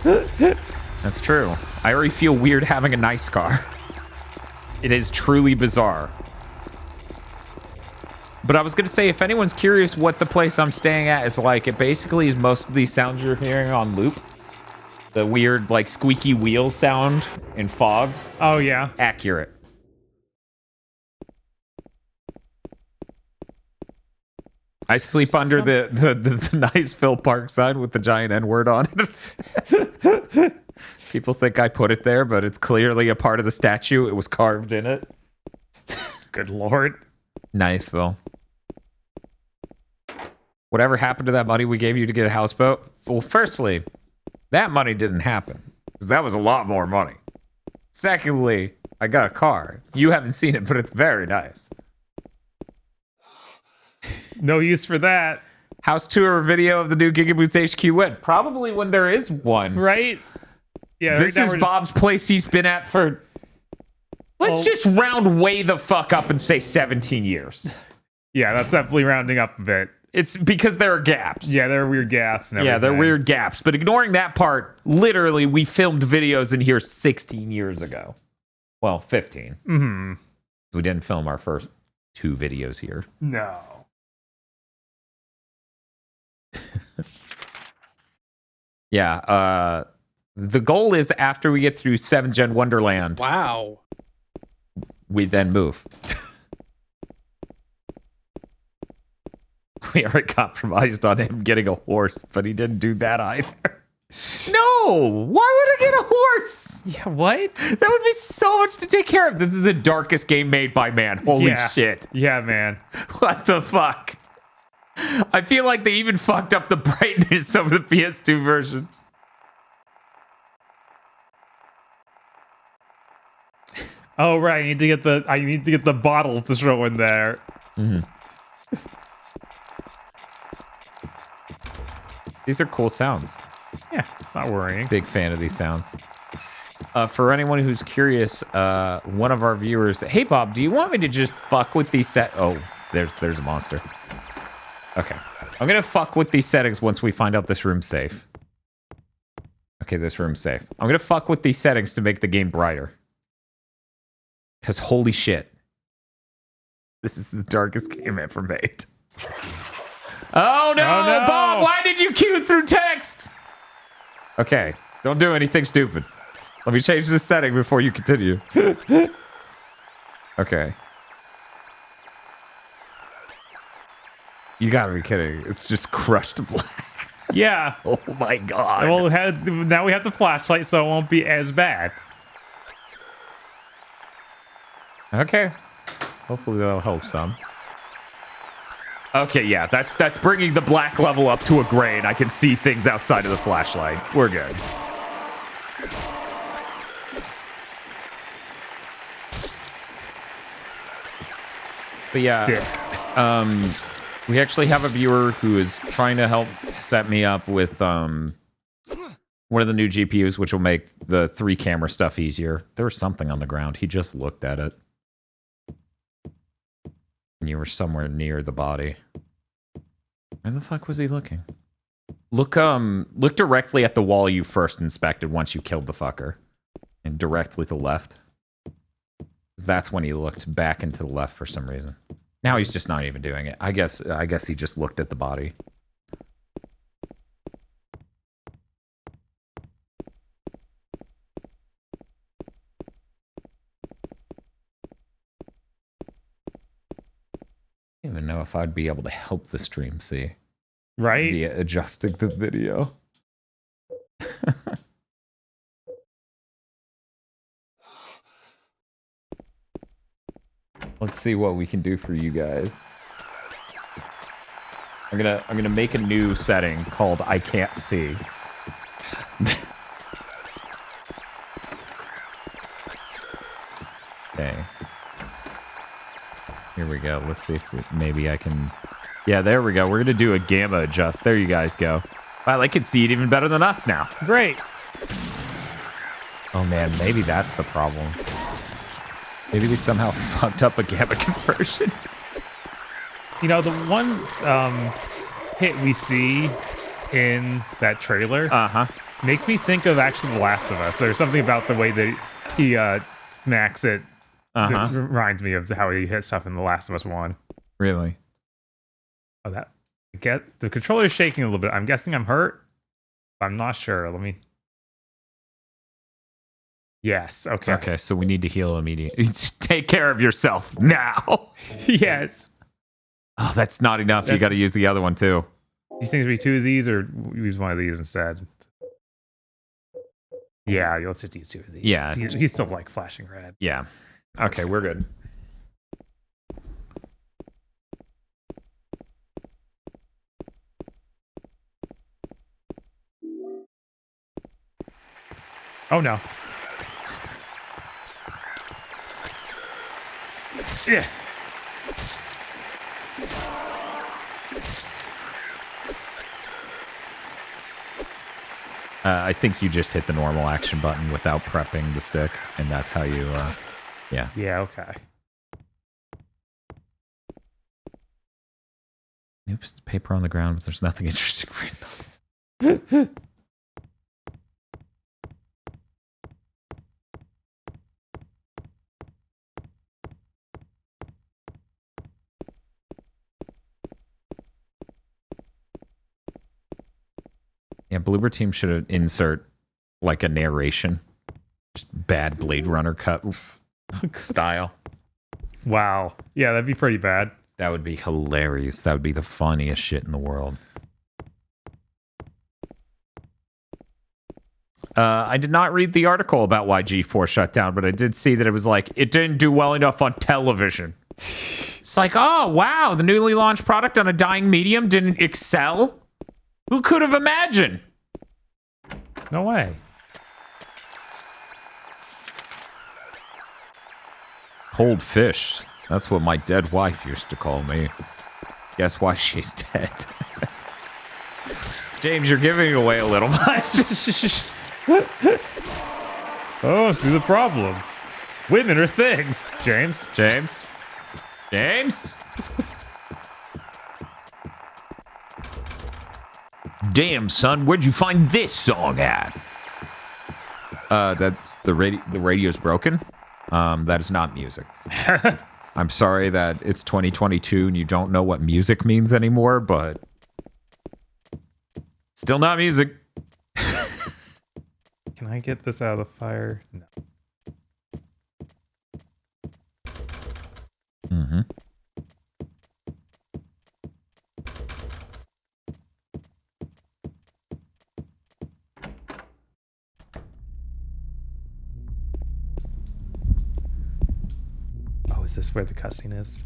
That's true. I already feel weird having a nice car. It is truly bizarre. But I was going to say, if anyone's curious what the place I'm staying at is like, it basically is most of these sounds you're hearing on loop. The weird, like, squeaky wheel sound in fog. Oh, yeah. Accurate. I sleep under the nice Phil Park sign with the giant N-word on it. People think I put it there, but it's clearly a part of the statue. It was carved in it. Good lord. Nice, Phil. Whatever happened to that money we gave you to get a houseboat? Well, firstly, that money didn't happen, because that was a lot more money. Secondly, I got a car. You haven't seen it, but it's very nice. No use for that. House tour video of the new Gigaboots HQ when? Probably when there is one. Right? Yeah. This is Bob's place he's been at for... Let's just round way the fuck up and say 17 years. Yeah, that's definitely rounding up a bit. It's because there are gaps. Yeah, there are weird gaps and everything. Yeah, there are weird gaps. But ignoring that part, literally, we filmed videos in here 16 years ago. Well, 15. Mm-hmm. We didn't film our first 2 videos here. No. Yeah, the goal is after we get through 7th Gen Wonderland. Wow. We then move. We already compromised on him getting a horse, but he didn't do that either. No! Why would I get a horse? Yeah, what? That would be so much to take care of. This is the darkest game made by man. Holy shit. Yeah, man. What the fuck? I feel like they even fucked up the brightness of the PS2 version. Oh right, I need to get the bottles to show in there. Mm-hmm. These are cool sounds. Yeah, not worrying. Big fan of these sounds. For anyone who's curious, one of our viewers, hey Bob, do you want me to just fuck with these Oh, there's a monster. Okay. I'm gonna fuck with these settings once we find out this room's safe. Okay, this room's safe. I'm gonna fuck with these settings to make the game brighter. Because holy shit. This is the darkest game ever made. Oh no, Bob, why did you cue through text? Okay, don't do anything stupid. Let me change this setting before you continue. Okay. You gotta be kidding. It's just crushed black. Yeah. Oh my god. Well, now we have the flashlight, so it won't be as bad. Okay. Hopefully that'll help some. Okay, yeah, that's bringing the black level up to a gray, and I can see things outside of the flashlight. We're good. But yeah, we actually have a viewer who is trying to help set me up with one of the new GPUs, which will make the 3-camera stuff easier. There was something on the ground. He just looked at it. And you were somewhere near the body. Where the fuck was he looking? Look directly at the wall you first inspected once you killed the fucker. And directly to the left. That's when he looked back into the left for some reason. Now he's just not even doing it. I guess he just looked at the body. I don't even know if I'd be able to help the stream see. Right? Via adjusting the video. Let's see what we can do for you guys. I'm gonna make a new setting called I Can't See. Okay. Here we go. Let's see if maybe I can... Yeah, there we go. We're gonna do a gamma adjust. There you guys go. Wow, they can see it even better than us now. Great. Oh man, maybe that's the problem. Maybe we somehow fucked up a gamma conversion. You know, the one hit we see in that trailer makes me think of actually The Last of Us. There's something about the way that he smacks it that reminds me of how he hit stuff in The Last of Us 1. Really? Oh, the controller's shaking a little bit. I'm guessing I'm hurt. I'm not sure. Let me... Yes, okay. Okay, so we need to heal immediately. Take care of yourself now. Yes. Oh, that's not enough. You got to use the other one too. These things be 2 of these, or use one of these instead? Yeah, let's just use 2 of these. Yeah. He's still like flashing red. Yeah. Okay, we're good. Oh no. Yeah. I think you just hit the normal action button without prepping the stick, and that's how you, yeah. Yeah, okay. Oops, it's paper on the ground, but there's nothing interesting right now. Yeah, Bloober Team should insert like a narration. Just bad Blade Runner cut style. Wow. Yeah, that'd be pretty bad. That would be hilarious. That would be the funniest shit in the world. I did not read the article about why G4 shut down, but I did see that it was like, it didn't do well enough on television. It's like, oh, wow, the newly launched product on a dying medium didn't excel? Who could have imagined? No way. Cold fish. That's what my dead wife used to call me. Guess why she's dead? James, you're giving away a little much. Oh, see the problem. Women are things, James. James? James? Damn, son, where'd you find this song at? That's the radio's broken. That is not music. I'm sorry that it's 2022 and you don't know what music means anymore, but still not music. Can I get this out of the fire? No. Mm-hmm. Oh, is this where the cutscene is?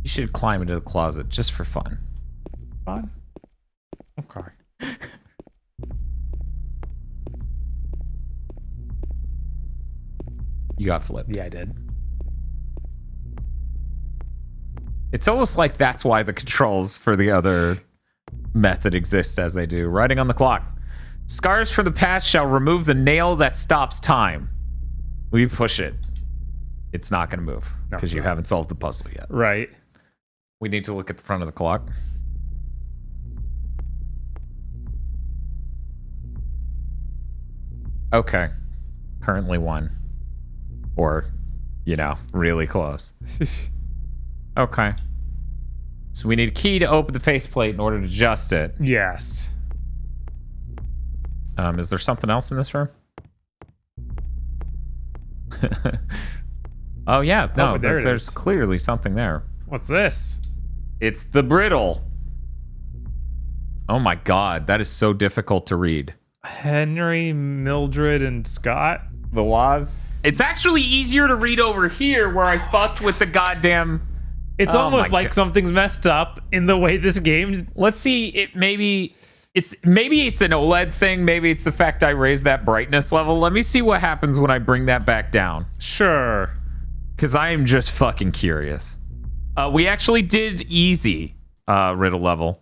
You should climb into the closet just for fun. Fun? Okay. You got flipped. Yeah, I did. It's almost like that's why the controls for the other method exist as they do. Writing on the clock. Scars from the past shall remove the nail that stops time. We push it. It's not going to move because you haven't solved the puzzle yet. Right. We need to look at the front of the clock. Okay. Currently 1. Or, you know, really close. Okay. So we need a key to open the faceplate in order to adjust it. Yes. Is there something else in this room? Oh, yeah. No, there's clearly something there. What's this? It's the brittle. Oh my god, that is so difficult to read. Henry, Mildred, and Scott? The Waz? It's actually easier to read over here where I fucked with the goddamn... It's almost like something's messed up in the way this game... Let's see, maybe it's an OLED thing. Maybe it's the fact I raised that brightness level. Let me see what happens when I bring that back down. Sure. Because I am just fucking curious. We actually did easy riddle level.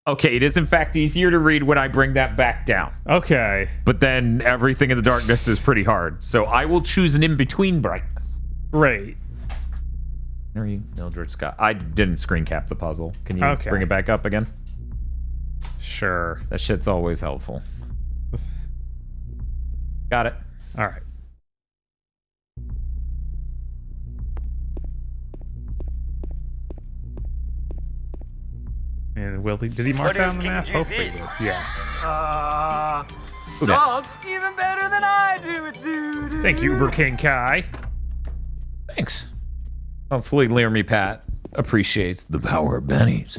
Okay, it is in fact easier to read when I bring that back down. Okay. But then everything in the darkness is pretty hard. So I will choose an in-between brightness. Great. Henry, Mildred, Scott. I didn't screen cap the puzzle. Can you bring it back up again? Sure. That shit's always helpful. Got it. All right. And did he mark down the map? Hopefully he did. Yes. Subs even better than I do it, dude. Thank you, Uber King Kai. Thanks. Hopefully Laramie Pat appreciates the power of bennies.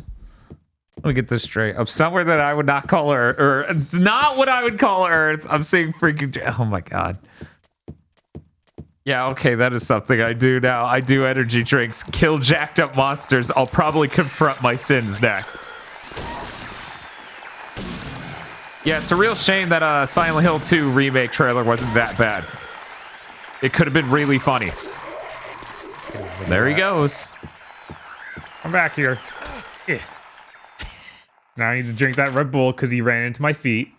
Let me get this straight. Of somewhere that I would not call Earth, or not what I would call Earth. I'm saying freaking... Oh my god. Yeah, okay, that is something I do now. I do energy drinks, kill jacked up monsters. I'll probably confront my sins next. Yeah, it's a real shame that Silent Hill 2 remake trailer wasn't that bad. It could have been really funny. There he goes. I'm back here. Yeah. Now I need to drink that Red Bull because he ran into my feet.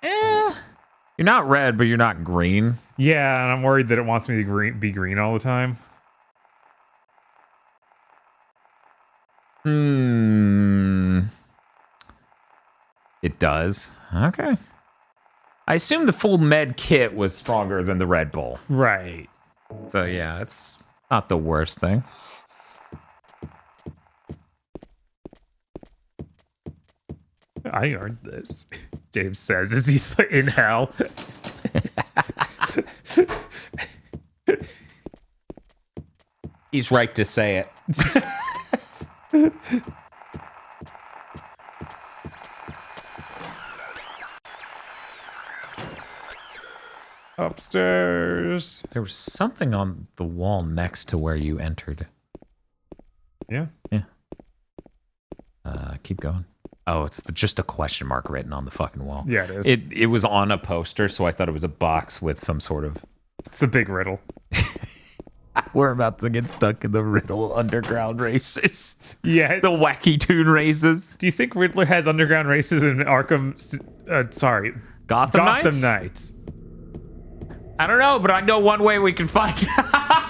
You're not red, but you're not green. Yeah, and I'm worried that it wants me to be green all the time. It does. Okay. I assume the full med kit was stronger than the Red Bull. Right. So yeah, it's not the worst thing. I earned this, James says as he's in hell. He's right to say it. Upstairs. There was something on the wall next to where you entered. Yeah. Yeah. Keep going. Oh, it's just a question mark written on the fucking wall. Yeah, it is. It was on a poster, so I thought it was a box with some sort of... It's a big riddle. We're about to get stuck in the Riddle underground races. Yeah. The wacky tune races. Do you think Riddler has underground races in Arkham... Gotham Knights? Knights. I don't know, but I know one way we can find out.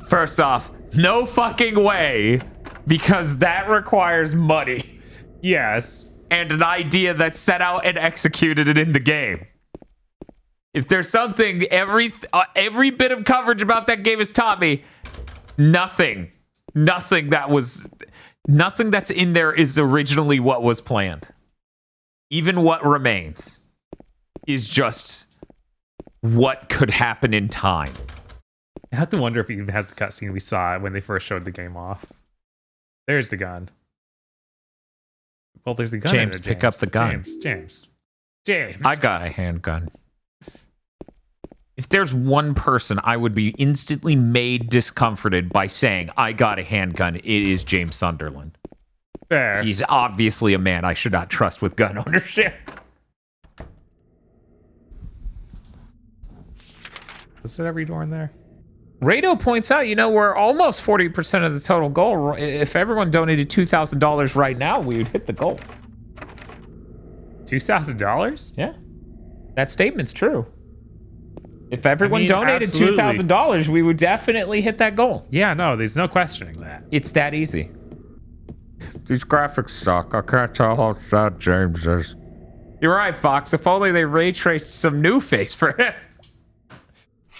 First off, no fucking way, because that requires money. Yes. And an idea that's set out and executed it in the game. If there's something every bit of coverage about that game has taught me, nothing that's in there is originally what was planned. Even what remains is just what could happen in time. I have to wonder if he even has the cutscene we saw when they first showed the game off. There's the gun. Well, there's the gun. James, pick up the gun. James. I got a handgun. If there's one person I would be instantly made discomforted by saying, I got a handgun, it is James Sunderland. Fair. He's obviously a man I should not trust with gun ownership. Is there every door in there? Rado points out, we're almost 40% of the total goal. If everyone donated $2,000 right now, we would hit the goal. $2,000? Yeah. That statement's true. If everyone donated $2,000, we would definitely hit that goal. Yeah, no, there's no questioning that. It's that easy. These graphics suck. I can't tell how sad James is. You're right, Fox. If only they ray traced some new face for him.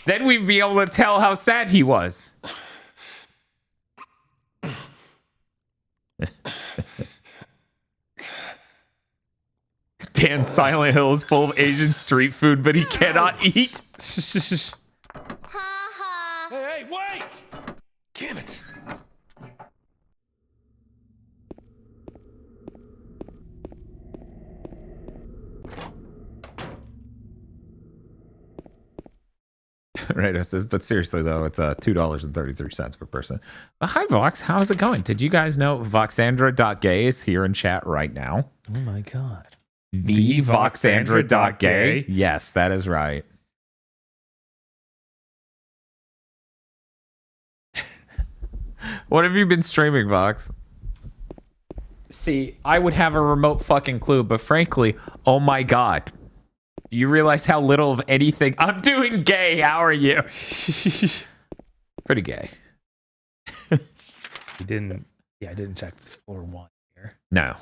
Then we'd be able to tell how sad he was. Dan's Silent Hill is full of Asian street food, but he cannot eat. Hey, wait! Damn it. Right, says, but seriously though, it's $2.33 per person. Hi Vox, how's it going? Did you guys know Voxandra.gay is here in chat right now? Oh my god. The Voxandra.gay? Yes, that is right. What have you been streaming, Vox? See, I would have a remote fucking clue, but frankly, oh my god. Do you realize how little of anything I'm doing? Gay, how are you? Pretty gay. I didn't check floor 1 here. No.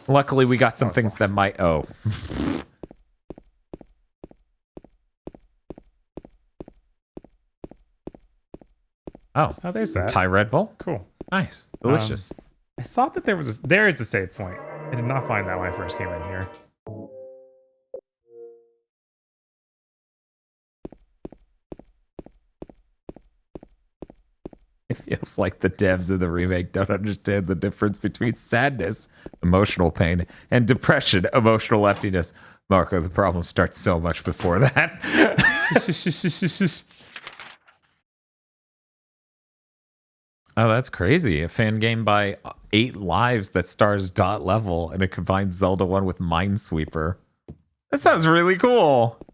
Luckily, we got some things that might. Oh, there's that. Thai Red Bull. Cool. Nice, delicious. I thought that there is a save point. I did not find that when I first came in here. It feels like the devs of the remake don't understand the difference between sadness, emotional pain, and depression, emotional emptiness. Marco, the problem starts so much before that. Oh, that's crazy. A fan game by 8 Lives that stars Dot Level, and it combines Zelda 1 with Minesweeper. That sounds really cool.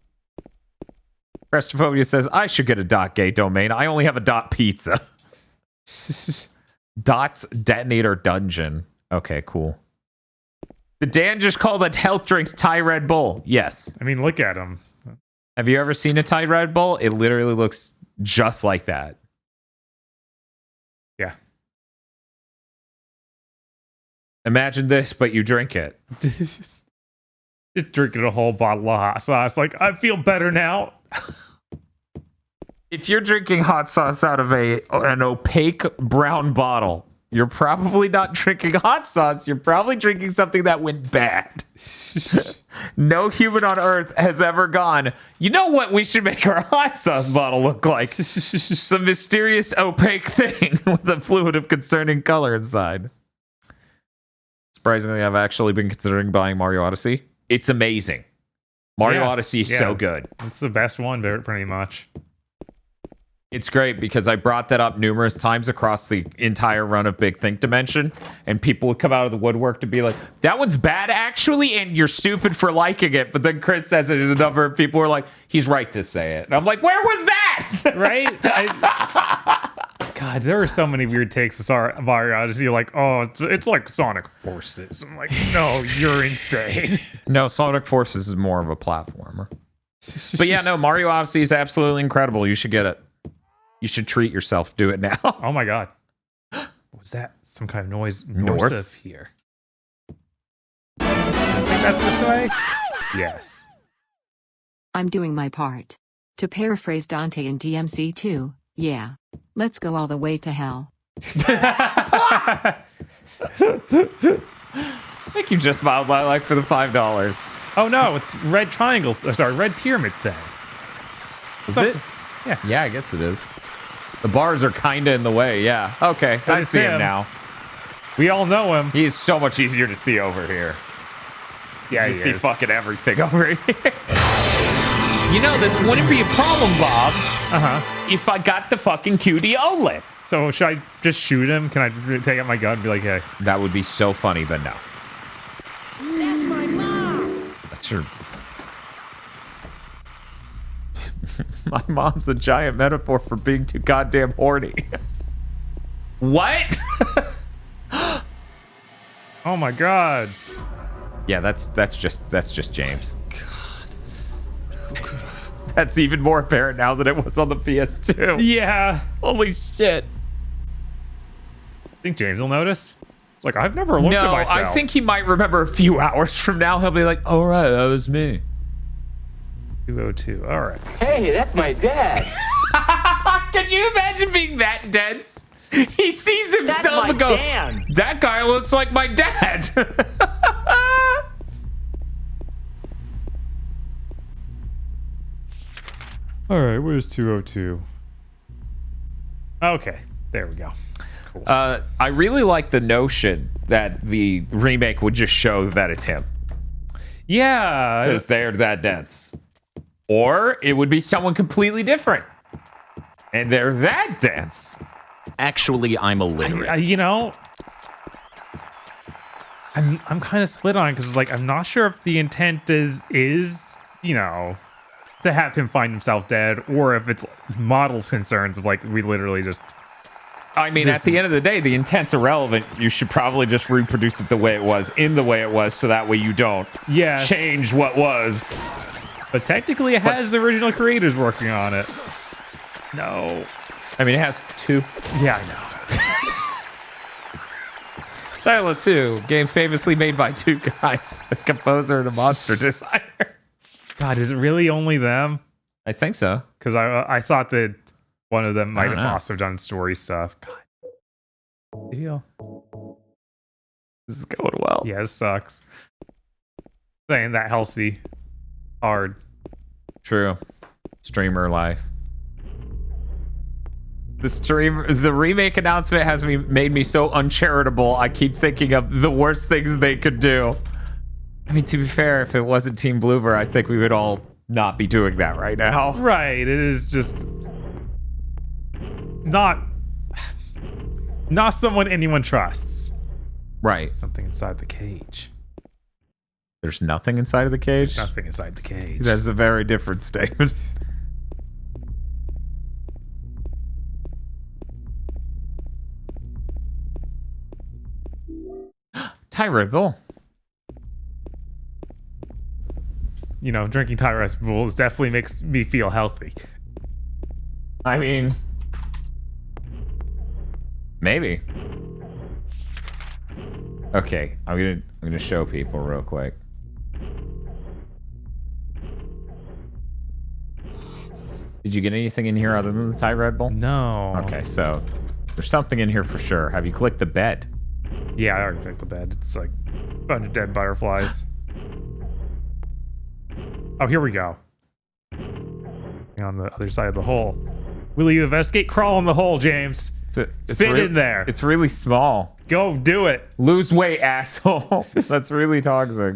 Restophobia says, I should get a .gay domain. I only have a .pizza. Dots Detonator Dungeon. Okay, cool. Did Dan just call the health drinks Thai Red Bull? Yes. I mean, look at them. Have you ever seen a Thai Red Bull? It literally looks just like that. Yeah. Imagine this, but you drink it. Just drinking a whole bottle of hot sauce. Like, I feel better now. If you're drinking hot sauce out of an opaque brown bottle, you're probably not drinking hot sauce. You're probably drinking something that went bad. No human on Earth has ever gone, you know what we should make our hot sauce bottle look like? Some mysterious opaque thing with a fluid of concerning color inside. Surprisingly, I've actually been considering buying Mario Odyssey. It's amazing. Mario Odyssey is so good. It's the best one, pretty much. It's great because I brought that up numerous times across the entire run of Big Think Dimension, and people would come out of the woodwork to be like, that one's bad actually, and you're stupid for liking it. But then Chris says it, and a number of people were like, he's right to say it. And I'm like, where was that? Right? God, there were so many weird takes of Mario Odyssey. Like, oh, it's like Sonic Forces. I'm like, no, you're insane. No, Sonic Forces is more of a platformer. But yeah, no, Mario Odyssey is absolutely incredible. You should get it. You should treat yourself. Do it now. Oh my god. What was that? Some kind of noise north North? of here. I think that's this way? Yes. I'm doing my part. To paraphrase Dante in DMC 2, yeah. Let's go all the way to hell. Thank you, Just Mild Lilac, for the $5. Oh no, it's red triangle. Sorry, red pyramid thing. Is it? Yeah. Yeah, I guess it is. The bars are kind of in the way, yeah. Okay, I it's see him him. now. We all know him. He is so much easier to see over here. Yeah, You he see is. fucking everything over here. You know, this wouldn't be a problem, Bob, if I got the fucking QD OLED. So should I just shoot him? Can I take out my gun and be like, hey? That would be so funny, but no. That's my mom. That's your... My mom's a giant metaphor for being too goddamn horny. What? Oh my god. Yeah, that's just James. That's even more apparent now than it was on the PS2. Yeah. Holy shit. Think James will notice? It's like, I've never looked at No, myself. I think he might remember a few hours from now. He'll be like, all right, that was me. 202. All right. Hey, that's my dad. Could you imagine being that dense? He sees himself and goes, that guy looks like my dad. All right, where's 202? Okay, there we go. Cool. I really like the notion that the remake would just show that it's him. Yeah. Because they're that dense. Or it would be someone completely different. And they're that dense. Actually, I'm illiterate. You know, I'm kind of split on it because it's like I'm not sure if the intent is you know, to have him find himself dead, or if it's models concerns of like we literally just. I mean, at the end of the day, the intent's irrelevant. You should probably just reproduce it the way it was, in the way it was, so that way you don't change what was. But technically, it has the original creators working on it. No. I mean, it has two. Yeah, I know. Silent 2, game famously made by two guys, a composer and a monster designer. God, is it really only them? I think so. Because I thought that one of them might don't have know. also done story stuff. God. Deal. This is going well. Yeah, this sucks. Saying that healthy. Hard. True. Streamer life. The remake announcement has made me so uncharitable. I keep thinking of the worst things they could do. I mean, to be fair, if it wasn't Team Bloober, I think we would all not be doing that right now. Right. It is just not someone anyone trusts. Right. Something inside the cage. There's nothing inside of the cage? Nothing inside the cage. That's a very different statement. Thai Red Bull. You know, drinking Thai Red Bulls definitely makes me feel healthy. I mean, maybe. Okay, I'm gonna show people real quick. Did you get anything in here other than the Thai Red Bull? No. Okay, so there's something in here for sure. Have you clicked the bed? Yeah, I already clicked the bed. It's like a bunch of dead butterflies. Oh, here we go. On the other side of the hole. Will you investigate? Crawl in the hole, James. It's Fit in there. It's really small. Go do it. Lose weight, asshole. That's really toxic.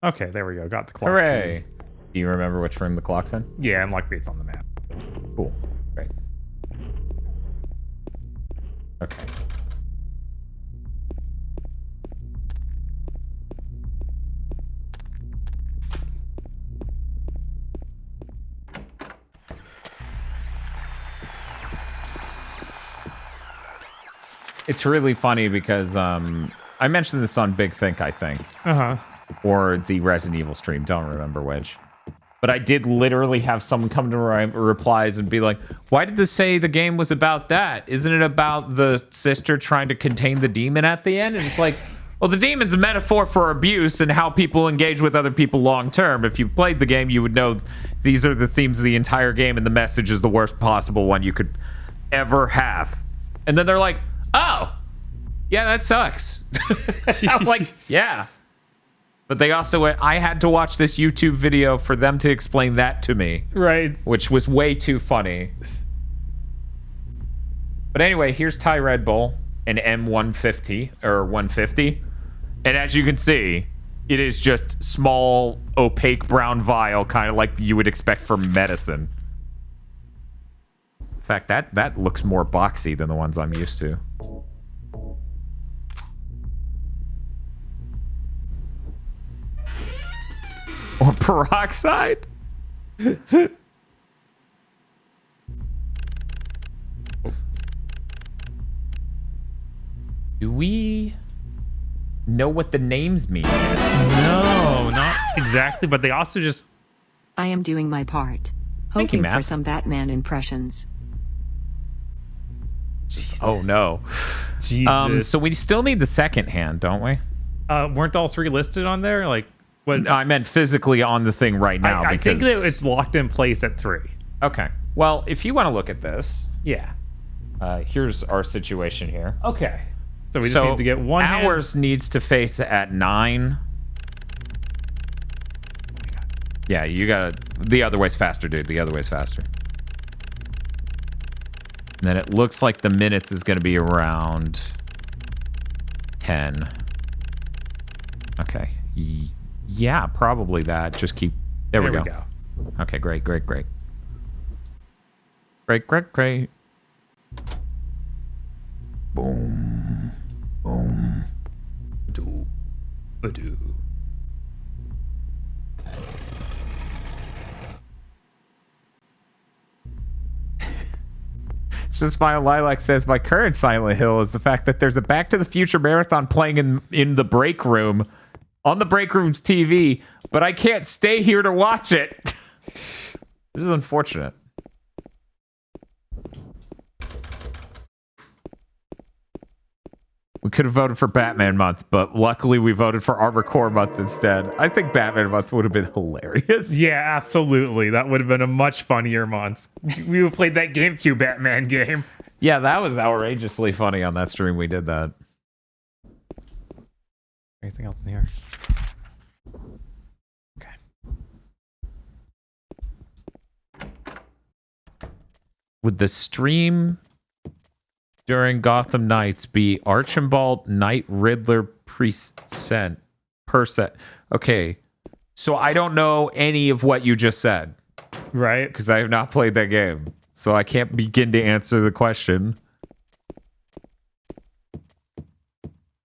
Okay, there we go. Got the clock. Hooray. key. Do you remember which room the clock's in? Yeah, and luckily it's on the map. Cool. Great. Okay. It's really funny because I mentioned this on Big Think, I think. Uh-huh. Or the Resident Evil stream, don't remember which. But I did literally have someone come to my replies and be like, why did this say the game was about that? Isn't it about the sister trying to contain the demon at the end? And it's like, well, the demon's a metaphor for abuse and how people engage with other people long term. If you played the game, you would know these are the themes of the entire game, and the message is the worst possible one you could ever have. And then they're like, oh, yeah, that sucks. I'm like, yeah. But they also, I had to watch this YouTube video for them to explain that to me. Right. Which was way too funny. But anyway, here's Thai Red Bull, an M150, or 150. And as you can see, it is just small, opaque brown vial, kind of like you would expect for medicine. In fact, that looks more boxy than the ones I'm used to. Or peroxide? Do we know what the names mean? No, not exactly, but they also just... I am doing my part. Thank you, Hoping Matt. for some Batman impressions. Jesus. Oh, no. Jesus. So we still need the second hand, don't we? Weren't all three listed on there? Like, what? I meant physically on the thing right now. I think because... that it's locked in place at 3. Okay. Well, if you want to look at this, Yeah. here's our situation here. Okay. So we just need to get one hand. Ours needs to face at 9. Yeah, you gotta... The other way's faster, dude. The other way's faster. And then it looks like the minutes is going to be around 10. Okay. Yeah, probably that. Just keep... There we go. Okay, great. Great. Boom. Boom. Badoo. Just my Lilac says my current Silent Hill is the fact that there's a Back to the Future marathon playing in the break room on the break room's TV, but I can't stay here to watch it. This is unfortunate. We could have voted for Batman Month, but luckily we voted for Armor Core Month instead. I think Batman Month would have been hilarious. Yeah, absolutely. That would have been a much funnier month. We would have played that GameCube Batman game. Yeah, that was outrageously funny on that stream. We did that. Anything else in here? Okay. Would the stream during Gotham Knights be Archibald Knight Riddler percent? Okay, so I don't know any of what you just said, right? Because I have not played that game, so I can't begin to answer the question.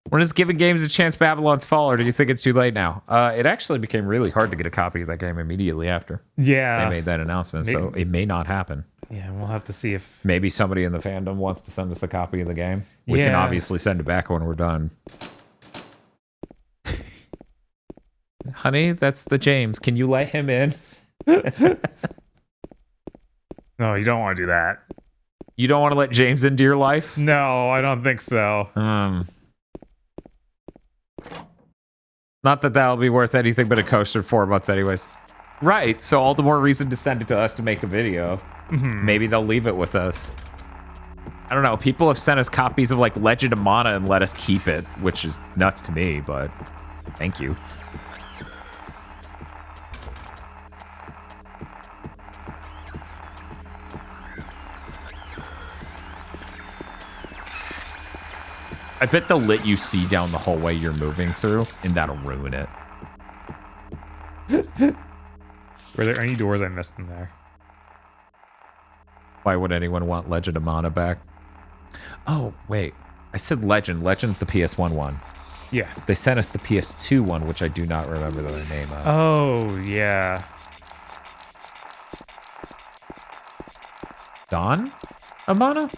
When is giving games a chance Babylon's Fall, or do you think it's too late now? It actually became really hard to get a copy of that game immediately after they made that announcement, so it may not happen. Yeah, we'll have to see if... Maybe somebody in the fandom wants to send us a copy of the game. We can obviously send it back when we're done. Honey, that's the James. Can you let him in? No, you don't want to do that. You don't want to let James into your life? No, I don't think so. Not that that'll be worth anything but a coaster 4 months anyways. Right, so all the more reason to send it to us to make a video. Maybe they'll leave it with us. I don't know. People have sent us copies of like Legend of Mana and let us keep it, which is nuts to me, but thank you. I bet they'll let you see down the hallway you're moving through, and that'll ruin it. Were there any doors I missed in there? Why would anyone want Legend of Mana back? Oh, wait. I said Legend. Legend's the PS1 one. Yeah. They sent us the PS2 one, which I do not remember the name of. Oh, yeah. Dawn? Amana?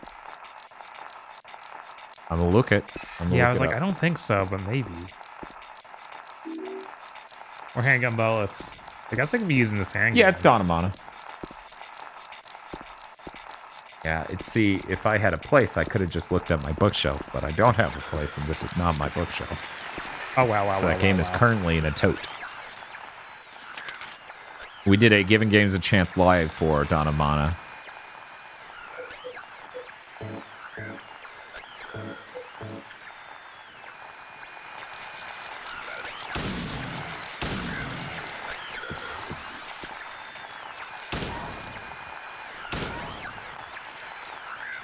I'm gonna look it. Yeah, I was like, I don't think so, but maybe. Or handgun bullets. I guess I could be using this handgun. Yeah, it's Dawn of Mana. Yeah, see, if I had a place, I could have just looked at my bookshelf, but I don't have a place, and this is not my bookshelf. Oh, wow. So that game is currently in a tote. We did a Giving Games a Chance live for Dawn of Mana.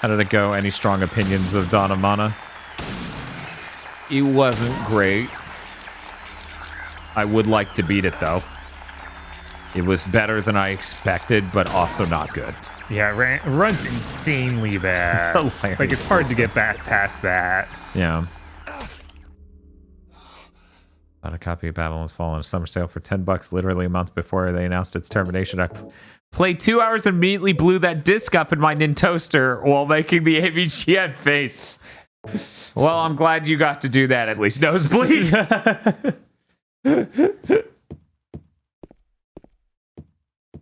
How did it go? Any strong opinions of Dawn of Mana? It wasn't great. I would like to beat it, though. It was better than I expected, but also not good. Yeah, it runs insanely bad. Like, it's hard to get back past that. Yeah. Bought a copy of Babylon's Fall on a summer sale for $10, literally a month before they announced its termination. I played 2 hours and immediately blew that disc up in my Nintoaster while making the AVGN face. Well, I'm glad you got to do that at least. Nosebleed.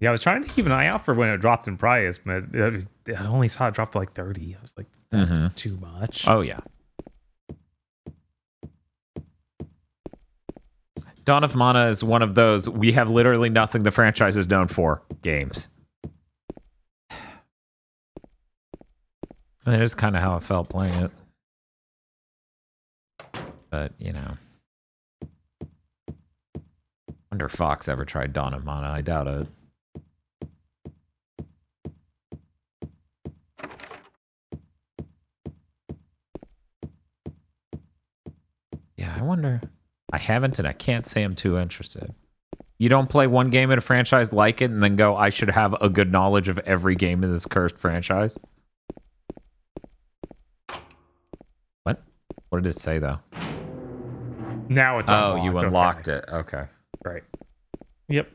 Yeah, I was trying to keep an eye out for when it dropped in price, but I only saw it drop to like 30. I was like, that's too much. Oh, yeah. Dawn of Mana is one of those, we have literally nothing the franchise is known for games. That is kind of how I felt playing it. But, you know. Wonder if Fox ever tried Dawn of Mana. I doubt it. Yeah, I wonder. I haven't, and I can't say I'm too interested. You don't play one game in a franchise, like it, and then go, I should have a good knowledge of every game in this cursed franchise? What? What did it say, though? Now it's unlocked. Oh, you unlocked it. Okay. Right. Yep.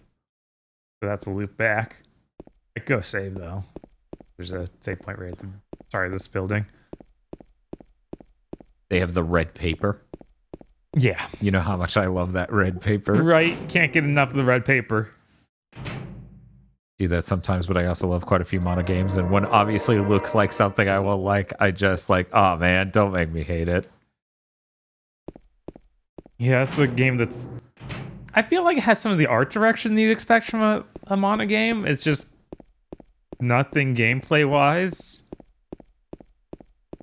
So that's a loop back. Go save, though. There's a save point right at this building. They have the red paper. Yeah. You know how much I love that red paper. Right. Can't get enough of the red paper. Do that sometimes, but I also love quite a few Mana games, and when obviously looks like something I will like, I just like, oh man, don't make me hate it. Yeah, that's the game that's... I feel like it has some of the art direction that you'd expect from a Mana game. It's just nothing gameplay-wise.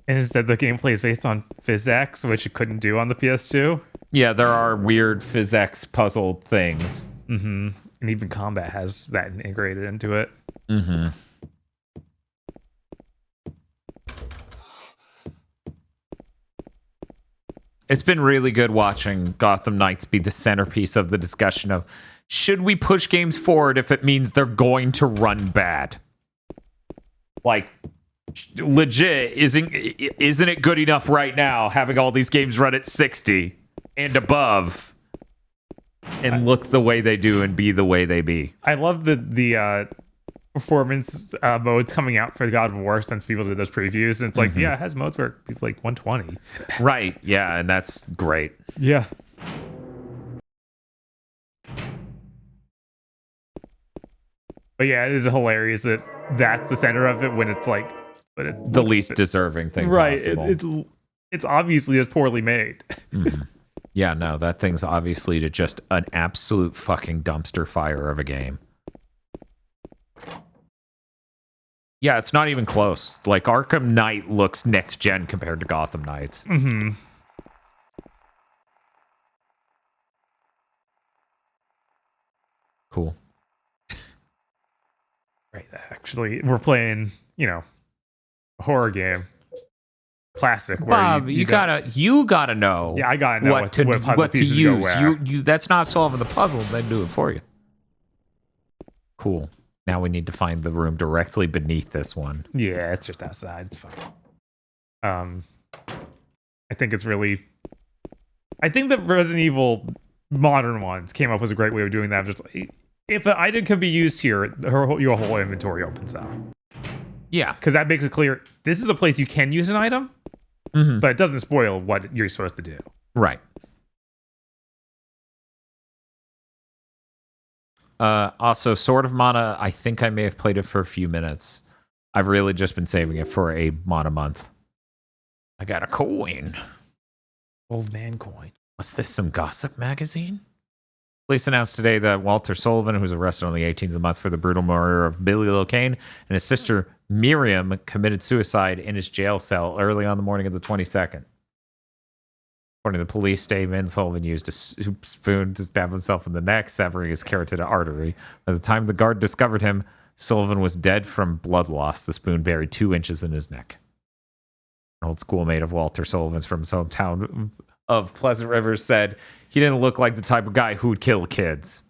And instead, the gameplay is based on physics, which you couldn't do on the PS2. Yeah, there are weird physics puzzle things. Mm-hmm. And even combat has that integrated into it. Mm-hmm. It's been really good watching Gotham Knights be the centerpiece of the discussion of, should we push games forward if it means they're going to run bad? Like, legit, isn't it good enough right now having all these games run at 60 and above and look the way they do and be the way they be? I love the performance modes coming out for God of War since people did those previews. And it's like, yeah, it has modes where it's like 120. Right. Yeah, and that's great. Yeah. But yeah, it is hilarious that that's the center of it when it's like... But it the least deserving thing possible. It's obviously just poorly made. Mm-hmm. Yeah, no, that thing's obviously just an absolute fucking dumpster fire of a game. Yeah, it's not even close. Like, Arkham Knight looks next gen compared to Gotham Knights. Mm-hmm. Cool. Right, actually, we're playing, a horror game. Classic. Where Bob, you gotta know. Yeah, I gotta know what to use. You that's not solving the puzzle. They do it for you. Cool. Now we need to find the room directly beneath this one. Yeah, it's just outside. It's fine. I think it's really. I think the Resident Evil modern ones came up with a great way of doing that. Just if an item can be used here, your whole inventory opens up. Yeah, because that makes it clear this is a place you can use an item. but it doesn't spoil what you're supposed to do. Right. Also, Sword of Mana, I think I may have played it for a few minutes. I've really just been saving it for a Mana month. I got a coin. Old man coin. What's this, some gossip magazine? Police announced today that Walter Sullivan, who was arrested on the 18th of the month for the brutal murder of Billy Locane, and his sister Miriam committed suicide in his jail cell early on the morning of the 22nd. According to the police statement, Sullivan used a soup spoon to stab himself in the neck, severing his carotid artery. By the time the guard discovered him, Sullivan was dead from blood loss, the spoon buried 2 inches in his neck. An old schoolmate of Walter Sullivan's from his hometown of Pleasant River said he didn't look like the type of guy who would kill kids.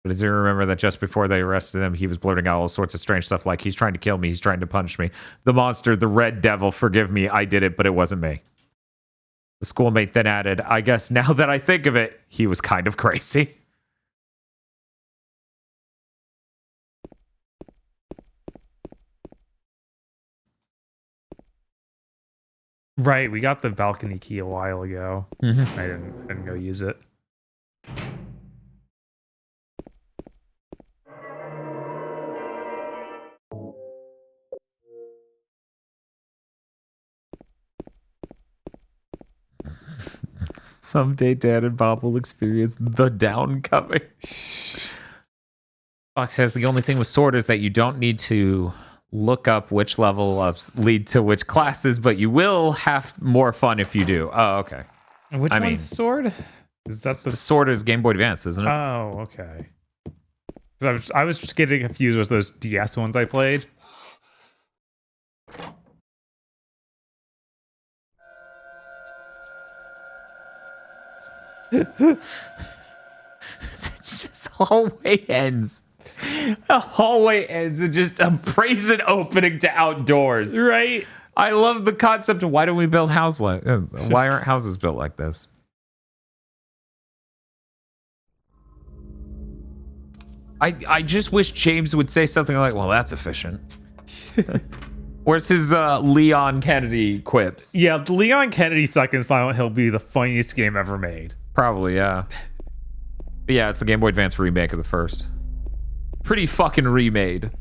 But I do remember that just before they arrested him, he was blurting out all sorts of strange stuff like, he's trying to kill me, he's trying to punish me. The monster, the red devil, forgive me, I did it, but it wasn't me. The schoolmate then added, I guess now that I think of it, he was kind of crazy. Right, we got the balcony key a while ago. Mm-hmm. I didn't go use it. Someday Dad and Bob will experience the downcoming. Fox says the only thing with Sword is that you don't need to look up which level ups lead to which classes, but you will have more fun if you do. Oh, okay. And which one's Sword? Is that the Sword is Game Boy Advance, isn't it? Oh, okay. I was just getting confused with those DS ones I played. It's just hallway ends. A hallway ends and just a brazen opening to outdoors. Right. I love the concept of why don't we build why aren't houses built like this? I just wish James would say something like, well, that's efficient. Where's his Leon Kennedy quips? Yeah, the Leon Kennedy stuck in Silent Hill be the funniest game ever made. Probably, yeah. But yeah, it's the Game Boy Advance remake of the first. Pretty fucking remade.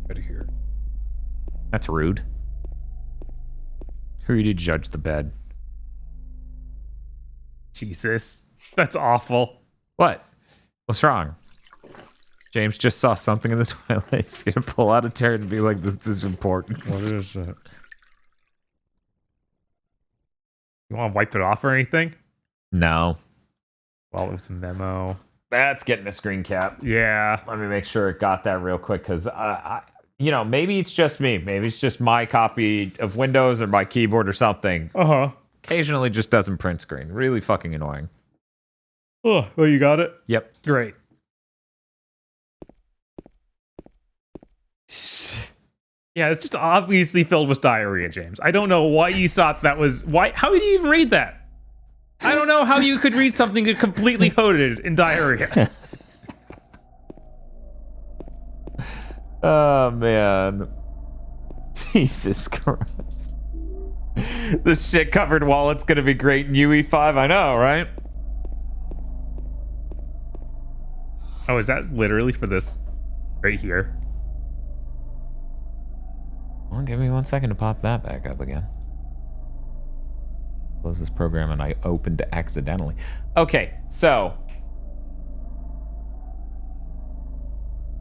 Better hear. That's rude. Who are you to judge the bed? Jesus. That's awful. What? What's wrong? James just saw something in the toilet. He's gonna pull out a turd and be like, this is important. What is it? You want to wipe it off or anything? No. Well, it was a memo. That's getting a screen cap. Yeah. Let me make sure it got that real quick, because maybe it's just me. Maybe it's just my copy of Windows or my keyboard or something. Uh-huh. Occasionally just doesn't print screen. Really fucking annoying. Oh, well, you got it? Yep. Great. Yeah, it's just obviously filled with diarrhea, James. I don't know why you thought that was... How did you even read that? I don't know how you could read something completely coated in diarrhea. Oh, man. Jesus Christ. The shit-covered wallet's gonna be great in UE5, I know, right? Oh, is that literally for this right here? Well, give me 1 second to pop that back up again. Close this program and I opened it accidentally. Okay, so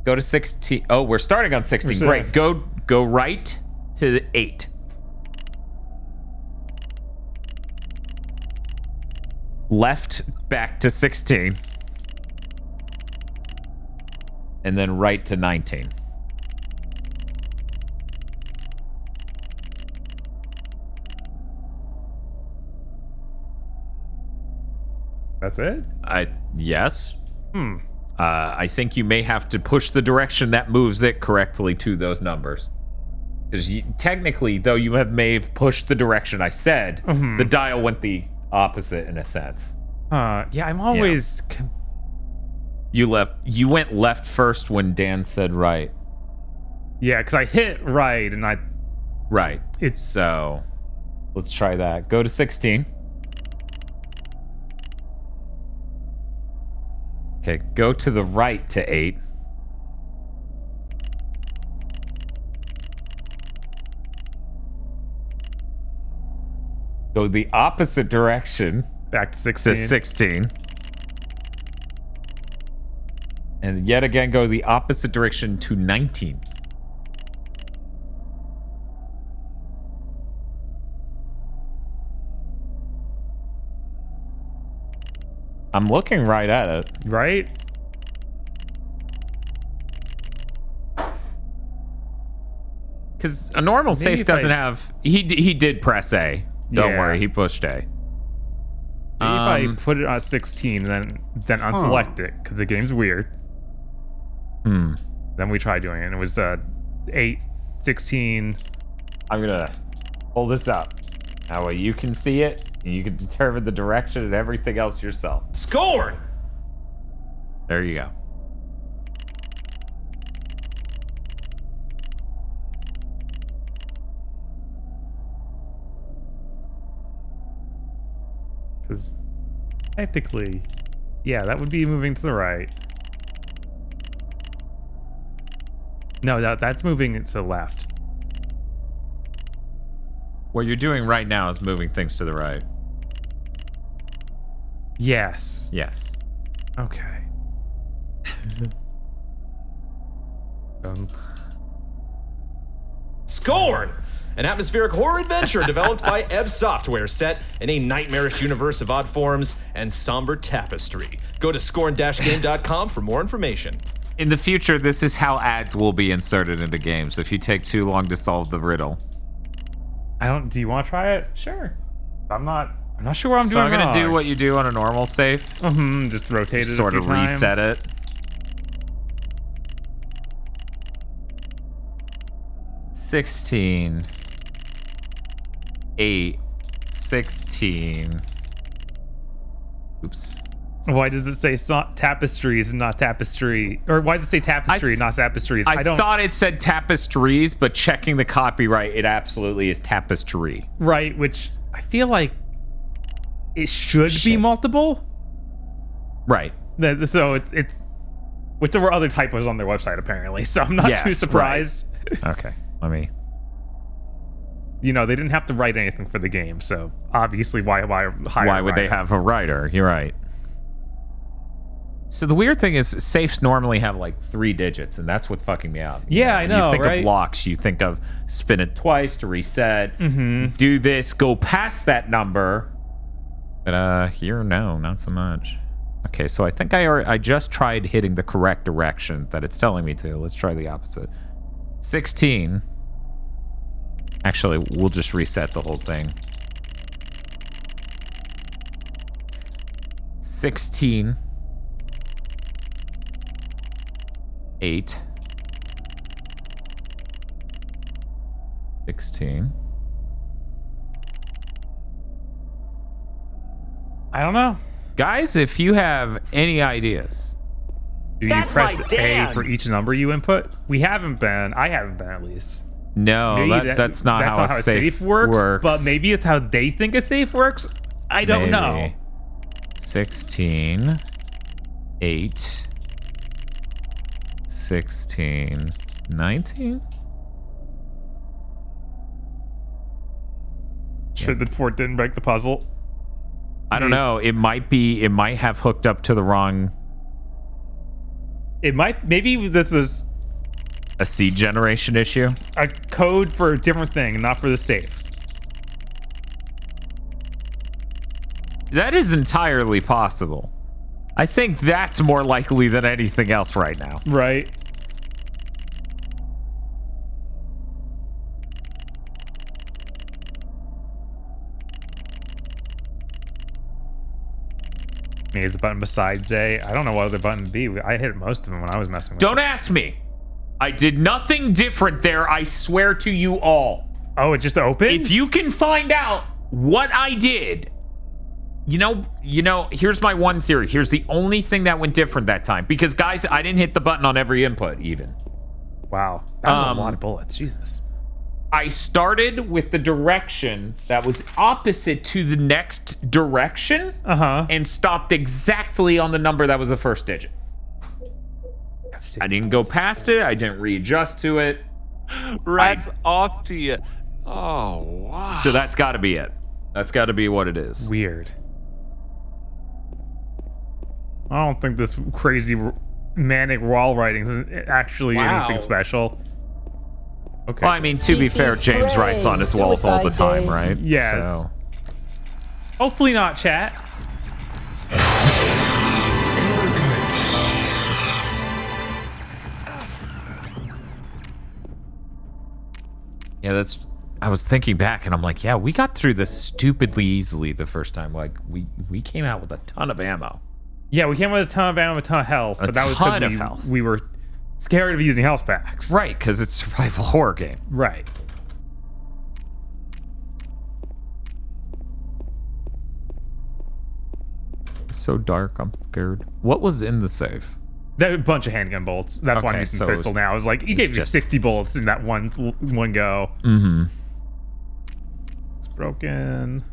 go to 16. Oh, we're starting on 16. Great. Go right to the 8. Left back to 16. And then right to 19. That's it? Yes. I think you may have to push the direction that moves it correctly to those numbers. Because technically, though you may have pushed the direction I said, the dial went the opposite in a sense. Yeah, I'm always... You went left first when Dan said right. Yeah, because I hit right and Right. So let's try that. Go to 16. Okay, go to the right to 8. Go the opposite direction. Back to 16. To 16. And yet again, go the opposite direction to 19. I'm looking right at it. Right? Because a normal safe doesn't have... He did press A. Don't Yeah. worry, he pushed A. Maybe if I put it on 16 and then unselect it, because the game's weird. Then we tried doing it, and it was 8, 16. I'm gonna pull this up. That way you can see it, and you can determine the direction and everything else yourself. Scored! There you go. Because technically, yeah, that would be moving to the right. No, that's moving to the left. What you're doing right now is moving things to the right. Yes. Yes. Okay. Scorn! An atmospheric horror adventure developed by Ebb Software set in a nightmarish universe of odd forms and somber tapestry. Go to scorn-game.com for more information. In the future, this is how ads will be inserted into games if you take too long to solve the riddle. Do you want to try it? Sure. I'm not sure what I'm doing. So I'm gonna wrong. do what you do on a normal safe. Just rotate it. Sort of reset it. $16. 8. 16. Oops. Why does it say tapestries and not tapestry? Or why does it say tapestry, not tapestries? I thought it said tapestries, but checking the copyright, it absolutely is tapestry. Right, which I feel like it should be multiple. Right. So it's which there were other typos on their website apparently. So I'm not too surprised. Right. Okay, let me. They didn't have to write anything for the game, so obviously why would they have a writer? You're right. So the weird thing is safes normally have like 3 digits, and that's what's fucking me out. Yeah, I know, You think right? of locks, you think of spin it twice to reset, do this, go past that number. But here, no, not so much. Okay, so I think I just tried hitting the correct direction that it's telling me to. Let's try the opposite. 16. Actually, we'll just reset the whole thing. 16. 8. 16. I don't know. Guys, if you have any ideas. Do you press A for each number you input? I haven't been at least. No, that's not how a safe works. But maybe it's how they think a safe works. I don't know. 16. 8. 16. 19? Sure, the port didn't break the puzzle. I don't know. It might have hooked up to the wrong. Maybe this is a seed generation issue. A code for a different thing, not for the safe. That is entirely possible. I think that's more likely than anything else right now. Right. Maybe it's a button besides A. I don't know what other button would be. I hit most of them when I was messing with Don't ask me. I did nothing different there, I swear to you all. Oh, it just opened? If you can find out what I did, you know, here's my one theory. Here's the only thing that went different that time. Because, guys, I didn't hit the button on every input, even. Wow. That was a lot of bullets. Jesus. I started with the direction that was opposite to the next direction and stopped exactly on the number that was the first digit. I didn't go past it. I didn't readjust to it. Rats off to you. Oh, wow. So that's got to be it. That's got to be what it is. Weird. I don't think this crazy manic wall writing is actually anything special. Okay. Well, I mean, to be fair, James writes on his walls all the time, right? Yes. So. Hopefully not, chat. Yeah, that's... I was thinking back, and I'm like, yeah, we got through this stupidly easily the first time. Like, we came out with a ton of ammo. Yeah, we came with a ton of ammo, a ton of health, but that was because we were scared of using health packs. Right, because it's a survival horror game. Right. It's so dark, I'm scared. What was in the safe? That a bunch of handgun bolts. That's why I'm using pistol now. It was like, you gave me 60 bullets in that one go. Mm-hmm. It's broken.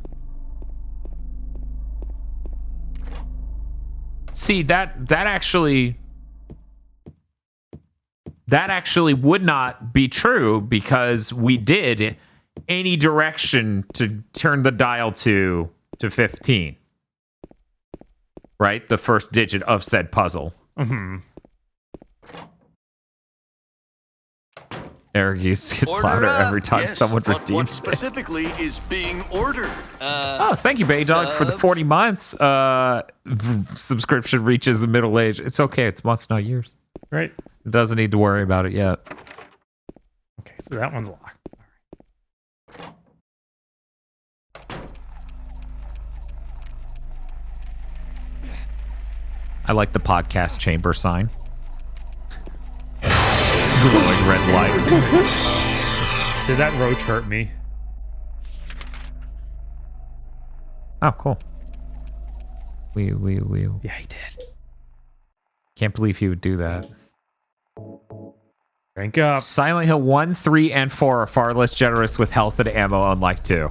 See, that actually would not be true because we did any direction to turn the dial to 15. Right? The first digit of said puzzle. Mm-hmm. Eric gets louder every time someone redeems what specifically is being ordered? Oh, thank you, Baydog, for the 40 months. Subscription reaches the middle age. It's okay. It's months, not years. Right. It doesn't need to worry about it yet. Okay, so that one's locked. I like the podcast chamber sign. Glowing red light. Did that roach hurt me? Oh, cool. We. Yeah, he did. Can't believe he would do that. Rank up. Silent Hill 1, 3, and 4 are far less generous with health and ammo, unlike 2.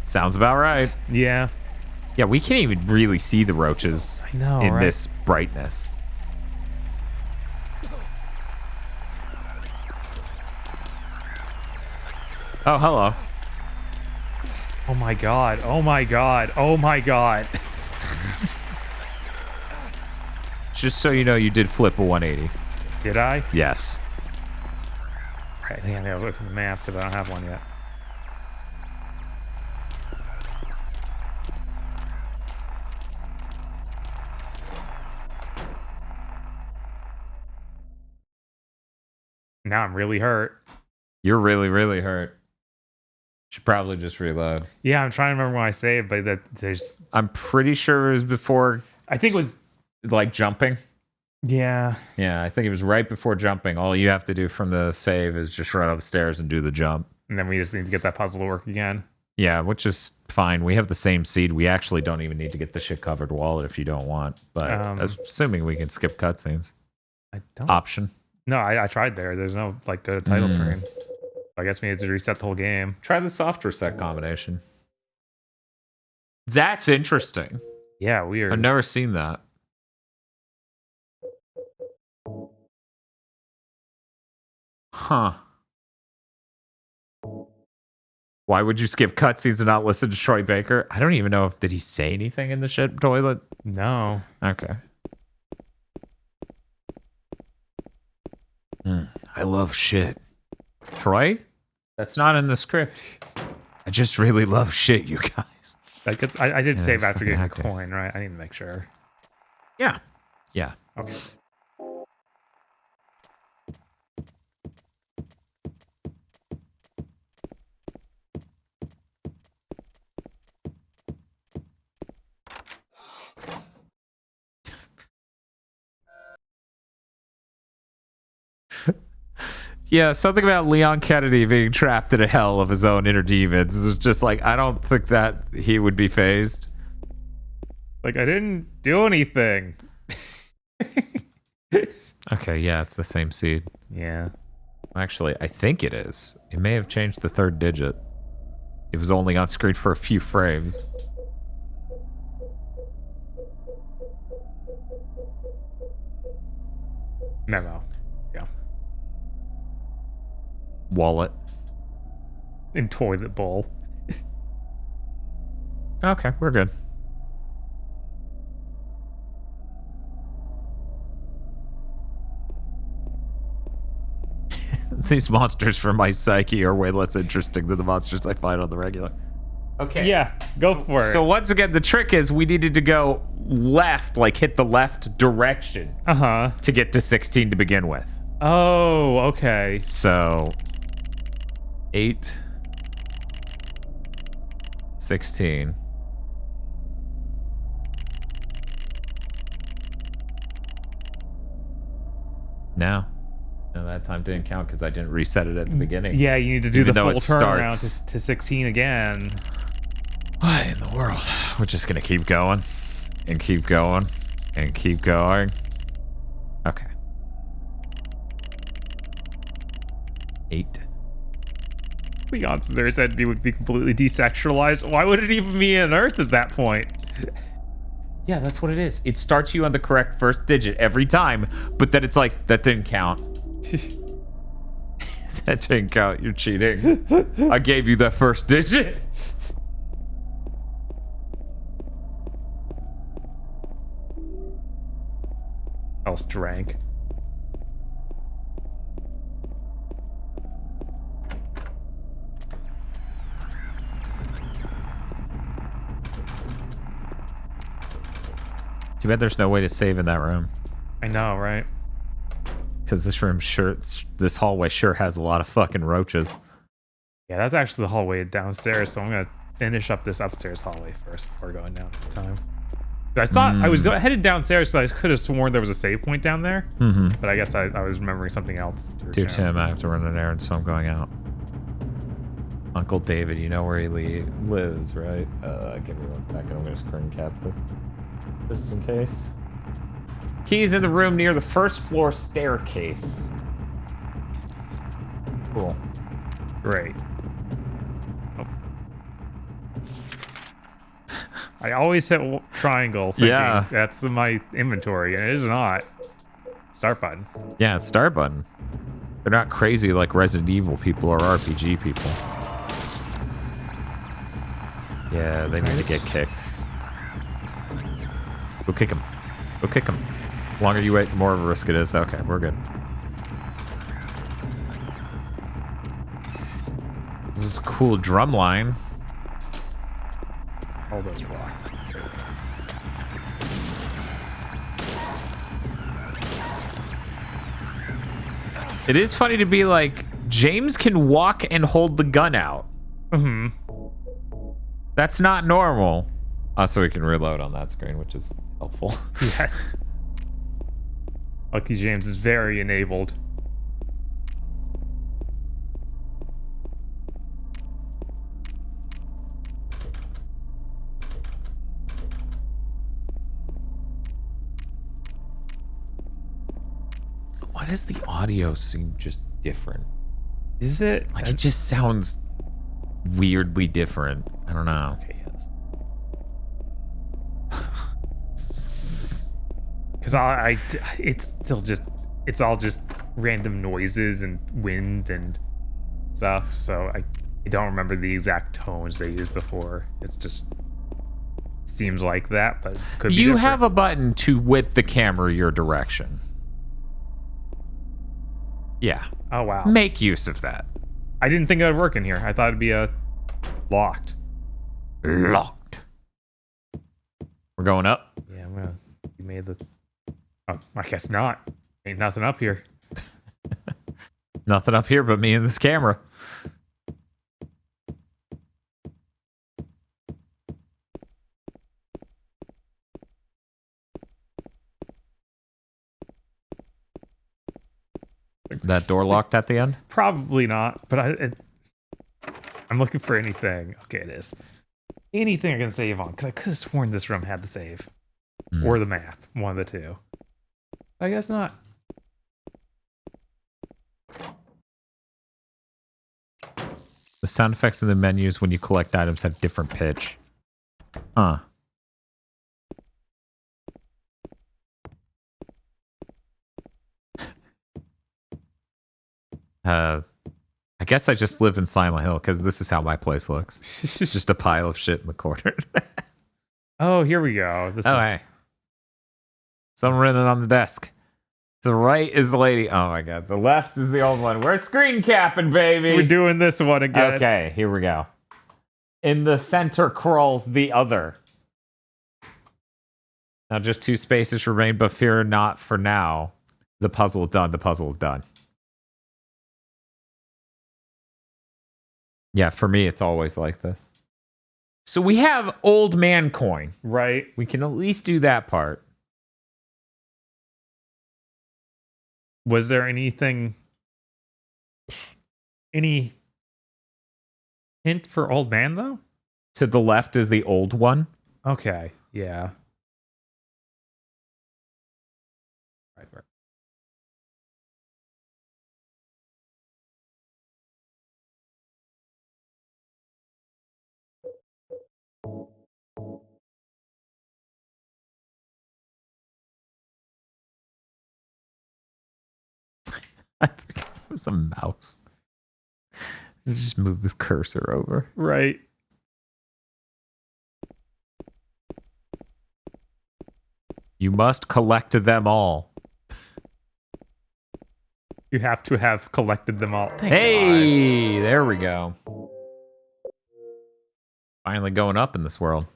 Sounds about right. Yeah. Yeah, we can't even really see the roaches in this brightness. Oh, hello. Oh my god. Oh my god. Oh my god. Just so you know, you did flip a 180. Did I? Yes. Right, I gotta look at the map because I don't have one yet. Now I'm really hurt. You're really, really hurt. Should probably just reload. Yeah, I'm trying to remember when I saved, but I'm pretty sure it was before. I think it was like jumping. Yeah. Yeah, I think it was right before jumping. All you have to do from the save is just run upstairs and do the jump. And then we just need to get that puzzle to work again. Yeah, which is fine. We have the same seed. We actually don't even need to get the shit covered wallet if you don't want. But assuming we can skip cutscenes. I don't. Option. No, I tried there. There's no like go to title screen. I guess we need to reset the whole game. Try the soft reset combination. That's interesting. Yeah, weird. I've never seen that. Huh. Why would you skip cutscenes and not listen to Troy Baker? I don't even know did he say anything in the shit toilet? No. Okay. I love shit. Troy? That's not in the script. I just really love shit, you guys. I did save after getting a coin, right? I need to make sure. Yeah. Yeah. Okay. Yeah, something about Leon Kennedy being trapped in a hell of his own inner demons is just like, I don't think that he would be phased. Like, I didn't do anything. Okay, yeah, it's the same seed. Yeah. Actually, I think it is. It may have changed the third digit. It was only on screen for a few frames. Memo. Yeah. Wallet. In toilet bowl. Okay, we're good. These monsters from my psyche are way less interesting than the monsters I find on the regular. Okay. Yeah, go for it. So once again, the trick is we needed to go left, like hit the left direction. To get to 16 to begin with. Oh, okay. So 8, 16. No, that time didn't count because I didn't reset it at the beginning. Yeah, you need to do Even the though full it turnaround starts- to 16 again. What in the world? We're just gonna keep going and keep going and keep going. Okay. 8. Beyonce said it would be completely desexualized. Why would it even be an Earth at that point? Yeah, that's what it is. It starts you on the correct first digit every time, but then it's like, that didn't count. That didn't count. You're cheating. I gave you the first digit. Else drank. Too bad there's no way to save in that room. I know, right? Because this hallway sure has a lot of fucking roaches. Yeah, that's actually the hallway downstairs, so I'm gonna finish up this upstairs hallway first before going down this time. I thought I was headed downstairs, so I could have sworn there was a save point down there. But I guess I was remembering something else. Dude, Tim, I have to run an errand, so I'm going out. Uncle David, you know where he lives, right? Give me 1 second. I'm gonna screen cap this. Just in case. Key's in the room near the first floor staircase. Cool. Great. Oh. I always hit triangle thinking that's my inventory, and it is not. Start button. Yeah, it's start button. They're not crazy like Resident Evil people or RPG people. Yeah, they need to get kicked. Go kick him. Go kick him. The longer you wait, the more of a risk it is. Okay, we're good. This is a cool drum line. All those rock. It is funny to be like, James can walk and hold the gun out. That's not normal. Also, we can reload on that screen, which is helpful. Yes. Lucky James is very enabled. Why does the audio seem just different? Is it? Like, it just sounds weirdly different. I don't know. Okay, because it's still just, it's all just random noises and wind and stuff, so I don't remember the exact tones they used before. It's just seems like that, but it could be different. have a button to whip the camera your direction. Yeah. Oh wow. Make use of that. I didn't think it would work in here. I thought it'd be locked. Locked. We're going up. Yeah, I'm gonna. You made the. Oh, I guess not. Ain't nothing up here. Nothing up here but me and this camera. That door locked at the end? Probably not, but I'm looking for anything. Okay, it is. Anything I can save on, because I could have sworn this room had the save. Or the map. One of the two. I guess not. The sound effects in the menus when you collect items have different pitch. Huh. I guess I just live in Silent Hill because this is how my place looks. It's just a pile of shit in the corner. Oh, here we go. Hey. Someone written on the desk. To the right is the lady. Oh my god. The left is the old one. We're screen capping, baby. We're doing this one again. Okay, here we go. In the center crawls the other. Now just 2 spaces remain, but fear not, for now. The puzzle is done. The puzzle is done. Yeah, for me, it's always like this. So we have old man coin. Right. We can at least do that part. Was there anything... Any hint for old man, though? To the left is the old one. Okay, yeah. Right. I forgot it was a mouse. Just move this cursor over. Right. You must collect them all. You have to have collected them all. Thank Hey, God. There we go. Finally going up in this world.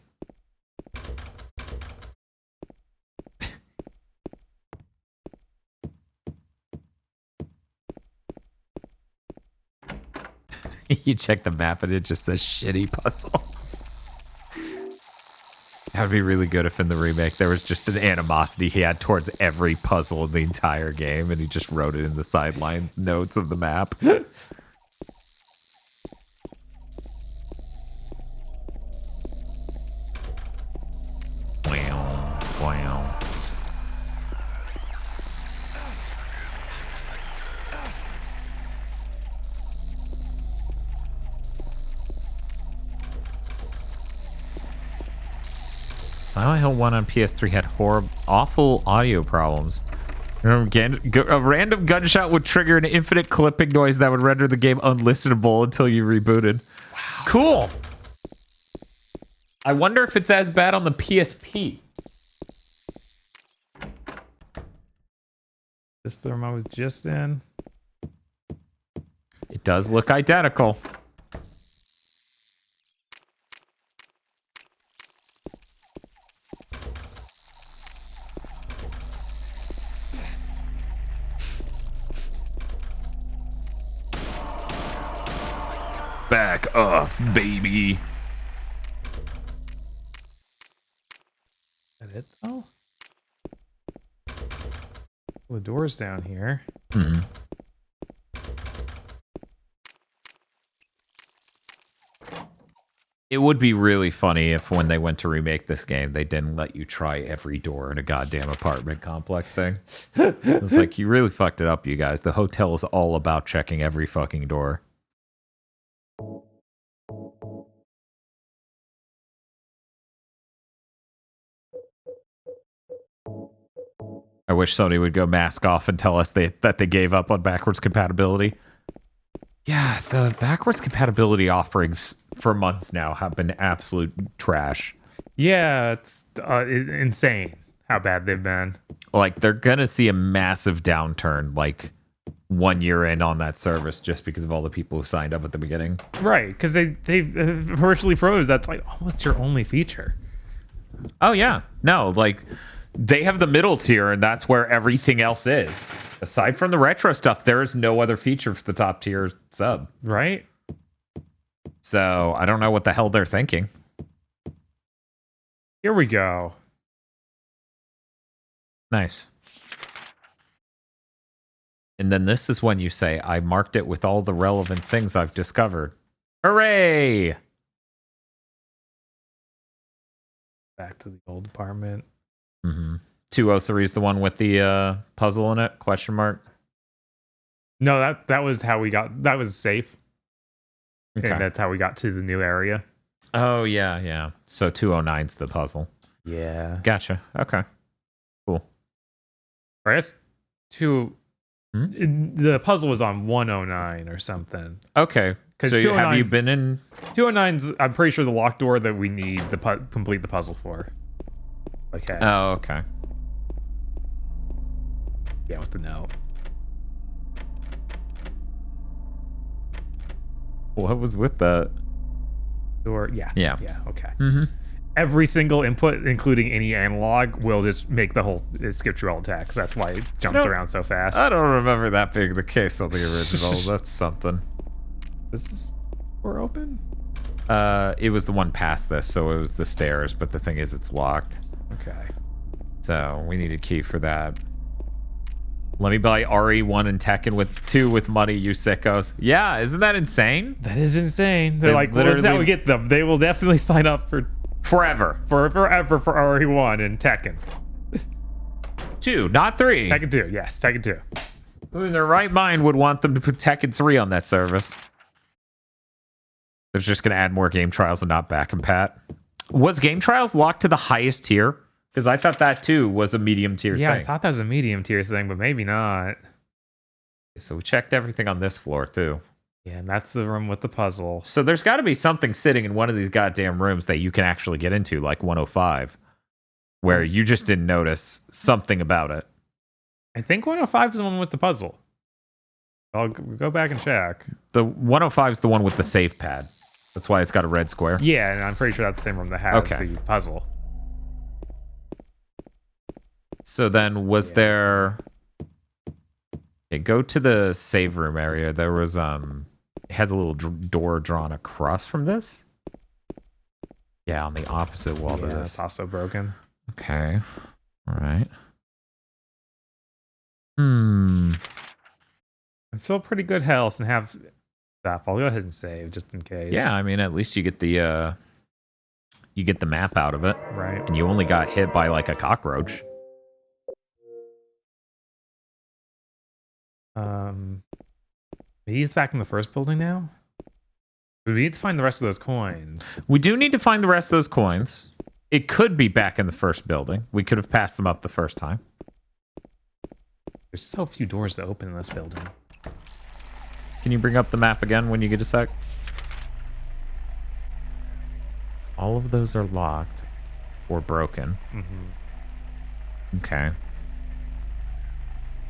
You check the map and it just says shitty puzzle. That would be really good if in the remake there was just an animosity he had towards every puzzle in the entire game and he just wrote it in the sideline notes of the map. Wow. Silent Hill 1 on PS3 had awful audio problems. Again, a random gunshot would trigger an infinite clipping noise that would render the game unlistenable until you rebooted. Wow. Cool. I wonder if it's as bad on the PSP. This the room I was just in. It does look identical. Back off, baby. Is that it, though? Well, the door's down here. Mm-hmm. It would be really funny if when they went to remake this game, they didn't let you try every door in a goddamn apartment complex thing. It's like, you really fucked it up, you guys. The hotel is all about checking every fucking door. I wish Sony would go mask off and tell us that they gave up on backwards compatibility. Yeah, the backwards compatibility offerings for months now have been absolute trash. Yeah, it's insane how bad they've been. Like, they're gonna see a massive downturn, like 1 year in on that service, just because of all the people who signed up at the beginning. Right, because they virtually froze. That's like almost your only feature. Oh yeah, no, like they have the middle tier, and that's where everything else is. Aside from the retro stuff, there is no other feature for the top tier sub. Right. So I don't know what the hell they're thinking. Here we go. Nice. And then this is when you say, I marked it with all the relevant things I've discovered. Hooray! Back to the old apartment. Mm-hmm. 203 is the one with the puzzle in it? Question mark. No, that was how we got. That was safe. Okay. And that's how we got to the new area. Oh, yeah. So 209's the puzzle. Yeah. Gotcha. Okay. Cool. I guess the puzzle was on 109 or something. Okay. So have you been in 209's? I'm pretty sure the locked door that we need to complete the puzzle for. Okay. Oh, okay. Yeah, with the note. What was with that? Door. Yeah. Yeah. Okay. Mm-hmm. Every single input, including any analog, will just make the whole skip through all attacks. That's why it jumps around so fast. I don't remember that being the case on the original. That's something. Is this door open? It was the one past this, so it was the stairs. But the thing is, it's locked. Okay. So we need a key for that. Let me buy RE1 and Tekken with 2 with money, you sickos. Yeah, isn't that insane? That is insane. They're like, well, that's how we get them. They will definitely sign up for forever for RE1 and Tekken. 2, not 3. Tekken 2, yes, Tekken 2. Who in their right mind would want them to put Tekken 3 on that service? They're just going to add more game trials and not back and pat. Was game trials locked to the highest tier? Because I thought that too was a medium tier thing. Yeah, I thought that was a medium tier thing, but maybe not. So we checked everything on this floor too. Yeah, and that's the room with the puzzle. So there's got to be something sitting in one of these goddamn rooms that you can actually get into, like 105, where you just didn't notice something about it. I think 105 is the one with the puzzle. I'll go back and check. The 105 is the one with the save pad. That's why it's got a red square. Yeah, and I'm pretty sure that's the same room that has the puzzle. So then was there... Okay, go to the save room area. There was, it has a little door drawn across from this. Yeah, on the opposite wall to this. It's also broken. Okay. All right. I'm still pretty good health and have stuff. I'll go ahead and save just in case. Yeah, I mean, at least you get the map out of it. Right. And you only got hit by like a cockroach. Maybe it's back in the first building now? We need to find the rest of those coins. We do need to find the rest of those coins. It could be back in the first building. We could have passed them up the first time. There's so few doors to open in this building. Can you bring up the map again when you get a sec? All of those are locked or broken. Okay.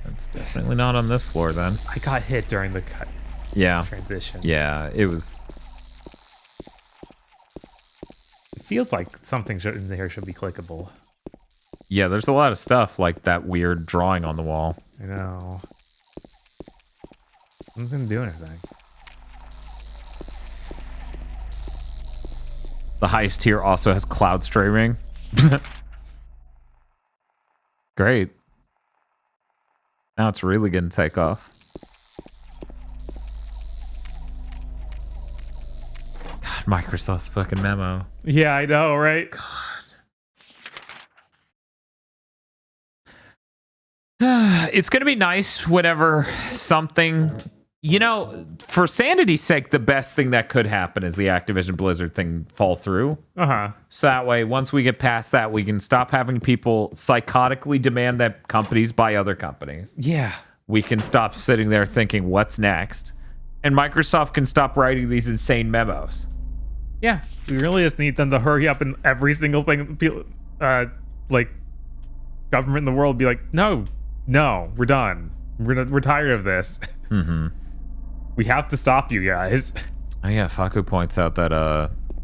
That's definitely not on this floor then. I got hit during the cut. Yeah. Transition. Yeah, it was... It feels like something in there should be clickable. Yeah, there's a lot of stuff like that weird drawing on the wall. I know. Nothing's gonna do anything. The highest tier also has cloud streaming. Great. Now it's really gonna take off. God, Microsoft's fucking memo. Yeah, I know, right? God. It's gonna be nice whenever something, you know, for sanity's sake, the best thing that could happen is the Activision Blizzard thing fall through. So that way, once we get past that, we can stop having people psychotically demand that companies buy other companies. Yeah. We can stop sitting there thinking, what's next? And Microsoft can stop writing these insane memos. Yeah, we really just need them to hurry up and every single thing, like, government in the world be like, no, we're done. We're tired of this. We have to stop you guys. Oh yeah, Faku points out that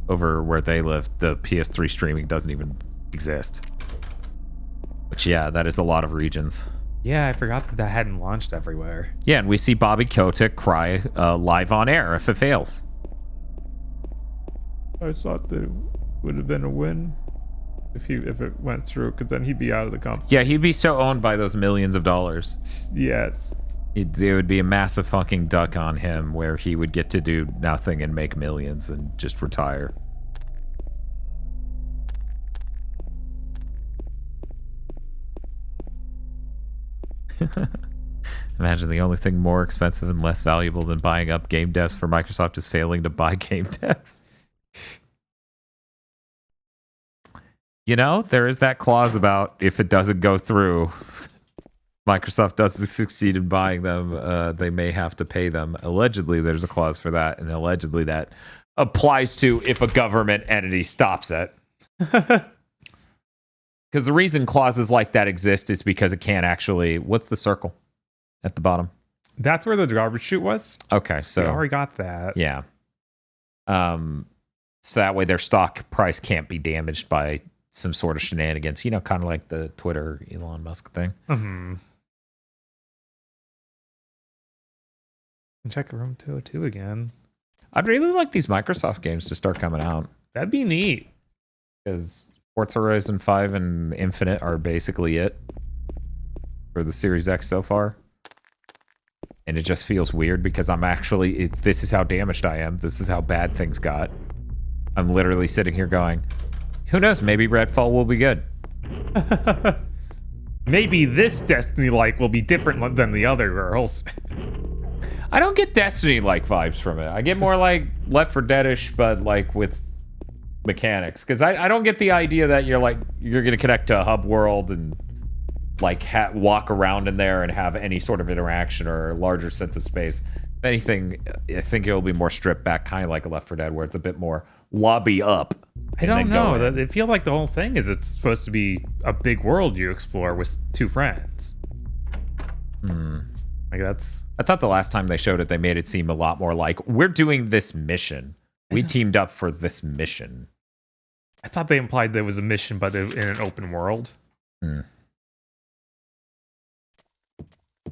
over where they live, the PS3 streaming doesn't even exist. Which, yeah, that is a lot of regions. Yeah, I forgot that hadn't launched everywhere. Yeah, and we see Bobby Kotick cry live on air if it fails. I thought that it would have been a win if it went through, because then he'd be out of the company. Yeah, he'd be so owned by those millions of dollars. Yes. It would be a massive fucking duck on him where he would get to do nothing and make millions and just retire. Imagine the only thing more expensive and less valuable than buying up game devs for Microsoft is failing to buy game devs. You know, there is that clause about if it doesn't go through, Microsoft doesn't succeed in buying them, they may have to pay them. Allegedly, there's a clause for that, and allegedly that applies to if a government entity stops it. Because the reason clauses like that exist is because it can't actually... What's the circle at the bottom? That's where the garbage chute was? Okay, so... We already got that. Yeah. So that way their stock price can't be damaged by some sort of shenanigans. You know, kind of like the Twitter Elon Musk thing. Mm-hmm. Check Room 202 again. I'd really like these Microsoft games to start coming out. That'd be neat. Because Forza Horizon 5 and Infinite are basically it for the Series X so far. And it just feels weird because I'm actually... this is how damaged I am. This is how bad things got. I'm literally sitting here going, who knows, maybe Redfall will be good. Maybe this Destiny-like will be different than the other girls. I don't get Destiny-like vibes from it. I get more like Left 4 Dead-ish, but like with mechanics. Because I don't get the idea that you're going to connect to a hub world and like walk around in there and have any sort of interaction or a larger sense of space. If anything, I think it'll be more stripped back, kind of like a Left 4 Dead, where it's a bit more lobby up. I don't know. It feels like the whole thing is it's supposed to be a big world you explore with two friends. Like I thought the last time they showed it, they made it seem a lot more like, we're doing this mission. We teamed up for this mission. I thought they implied there was a mission, but in an open world.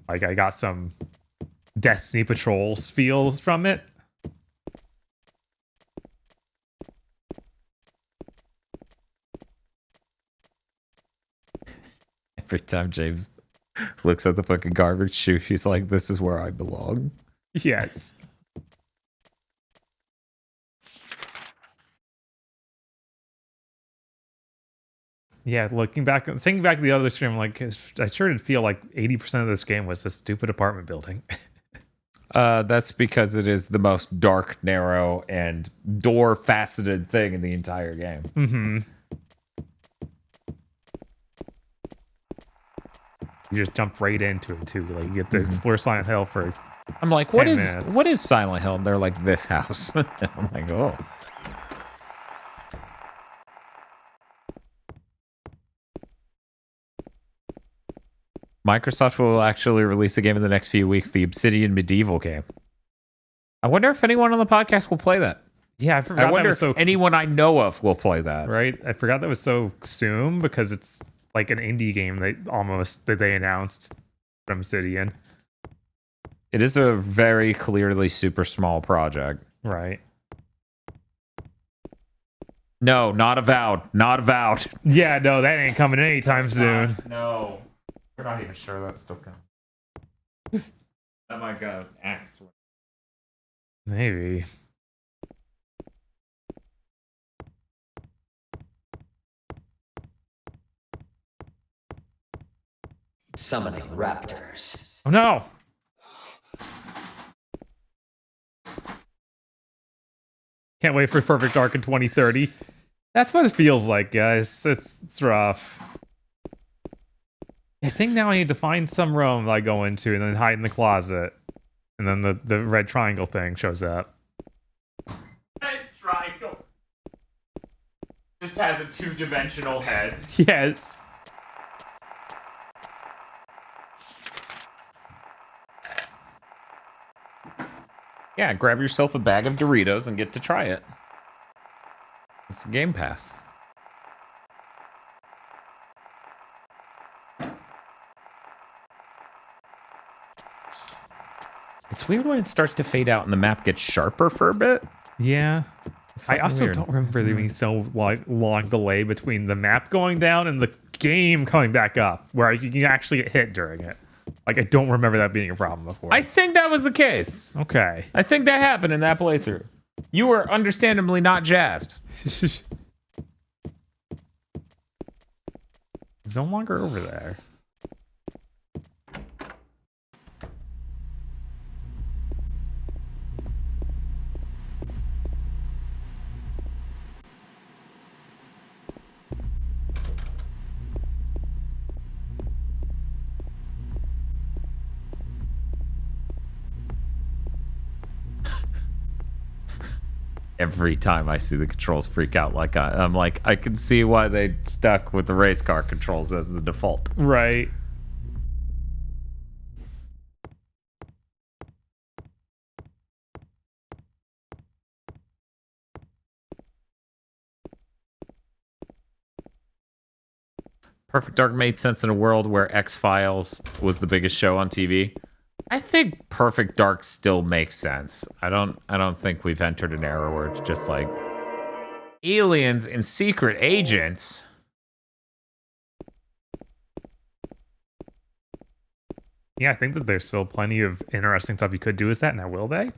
Like I got some Destiny Patrols feels from it. Every time James looks at the fucking garbage chute, he's like, this is where I belong. Yes. Yeah, thinking back to the other stream, like I sure did feel like 80% of this game was this stupid apartment building. That's because it is the most dark, narrow, and door-faceted thing in the entire game. Mm-hmm. You just jump right into it too. Like you get to explore Silent Hill for. I'm like, what is Silent Hill? And they're like, this house. I'm like, oh. Microsoft will actually release a game in the next few weeks, the Obsidian Medieval game. I wonder if anyone on the podcast will play that. Yeah, I forgot. I wonder if anyone I know of will play that. Right? I forgot that was so soon because it's like an indie game that they announced from Obsidian. It is a very clearly super small project. Right. No, not Avowed. Not Avowed. Yeah, no, that ain't coming anytime soon. No. We're not even sure that's still coming. That might go axe. Maybe. Summoning raptors. Oh no! Can't wait for Perfect Dark in 2030. That's what it feels like, guys. It's rough. I think now I need to find some room that I go into and then hide in the closet. And then the red triangle thing shows up. Red triangle. Just has a two-dimensional head. Yes. Yeah, grab yourself a bag of Doritos and get to try it. It's the Game Pass. It's weird when it starts to fade out and the map gets sharper for a bit. Yeah. I also weird. don't remember there being so long delay between the map going down and the game coming back up, where you can actually get hit during it. Like, I don't remember that being a problem before. I think that was the case. Okay. I think that happened in that playthrough. You were understandably not jazzed. It's no longer over there. Every time I see the controls freak out, like I'm like, I can see why they stuck with the race car controls as the default. Right. Perfect Dark made sense in a world where X-Files was the biggest show on TV. I think Perfect Dark still makes sense. I don't think we've entered an era where it's just like aliens and secret agents. Yeah, I think that there's still plenty of interesting stuff you could do with that. Now, will they?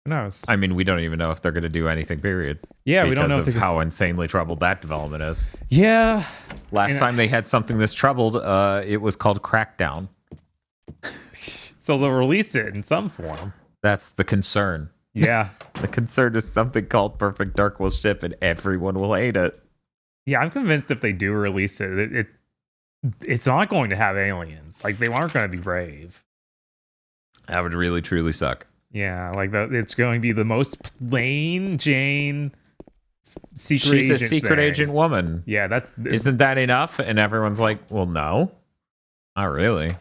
Who knows? I mean, we don't even know if they're going to do anything, period. Yeah, we don't know because of how insanely troubled that development is. Yeah. Last time they had something this troubled, it was called Crackdown. So they'll release it in some form. That's the concern. Yeah. The concern is something called Perfect Dark will ship and everyone will hate it. Yeah, I'm convinced if they do release it, it's not going to have aliens. Like, they aren't going to be brave. That would really, truly suck. Yeah, like it's going to be the most plain Jane secret She's agent a secret thing. agent woman. Yeah, isn't that enough? And everyone's like, well, no, not really.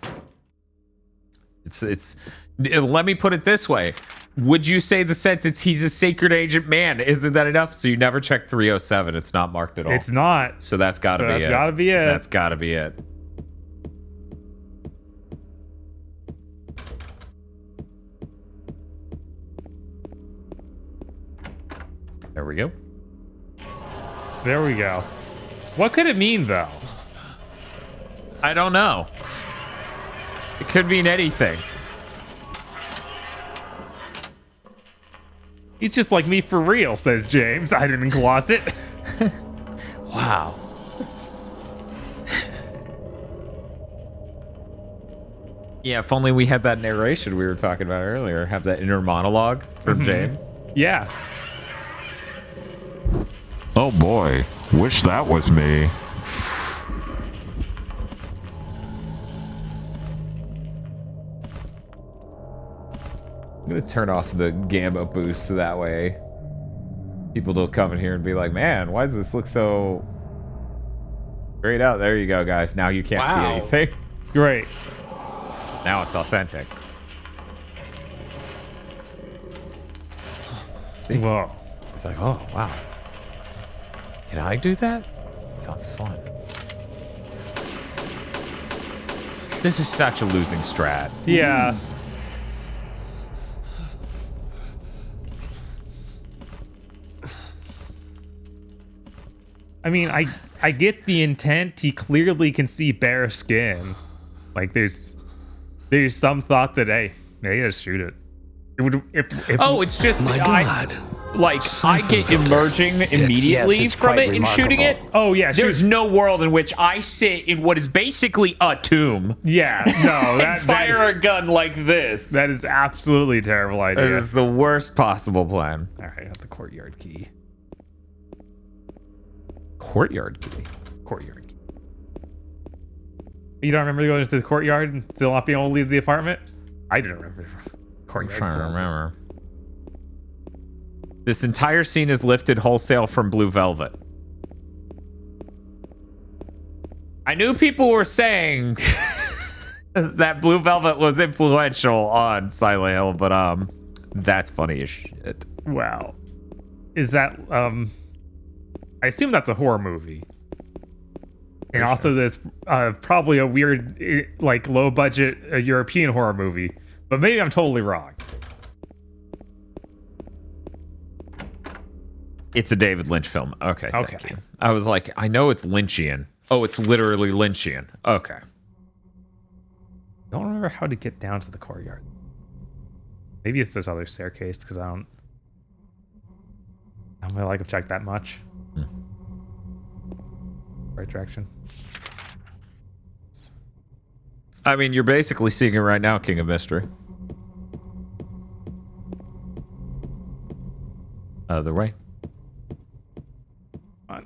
It's. Let me put it this way: would you say the sentence "he's a secret agent man"? Isn't that enough? So you never check 307. It's not marked at all. It's not. So that's got to be it. That's got to be it. That's got to be it. There we go. There we go. What could it mean, though? I don't know. It could mean anything. He's just like me for real, says James. I didn't gloss it. Wow. Yeah, if only we had that narration we were talking about earlier. Have that inner monologue from James. Yeah. Oh boy, wish that was me. I'm gonna turn off the gamma boost so that way people don't come in here and be like, man, why does this look so straight out? There you go, guys. Now you can't see anything. Great. Now it's authentic. See? Whoa. It's like, oh, wow. Can I do that? Sounds fun. This is such a losing strat. Yeah. I mean, I get the intent. He clearly can see bare skin. Like there's some thought that hey, just shoot it. It would if oh, it's just I get emerging immediately from it and shooting it. Oh yeah, there's no world in which I sit in what is basically a tomb. Yeah, no, and fire a gun like this. That is absolutely a terrible idea. That is the worst possible plan. All right, I got the courtyard key. Courtyard key. Courtyard key. You don't remember going to the courtyard and still not being able to leave the apartment? I didn't remember. I'm trying to remember. This entire scene is lifted wholesale from Blue Velvet. I knew people were saying that Blue Velvet was influential on Silent Hill, but that's funny as shit. Wow. Is that I assume that's a horror movie. And also that's probably a weird, like, low-budget European horror movie. But maybe I'm totally wrong. It's a David Lynch film. Okay, thank you. I was like, I know it's Lynchian. Oh, it's literally Lynchian. Okay. Don't remember how to get down to the courtyard. Maybe it's this other staircase, because I don't really like to check that much. Right direction. I mean, you're basically seeing it right now, King of Mystery. Other way. On.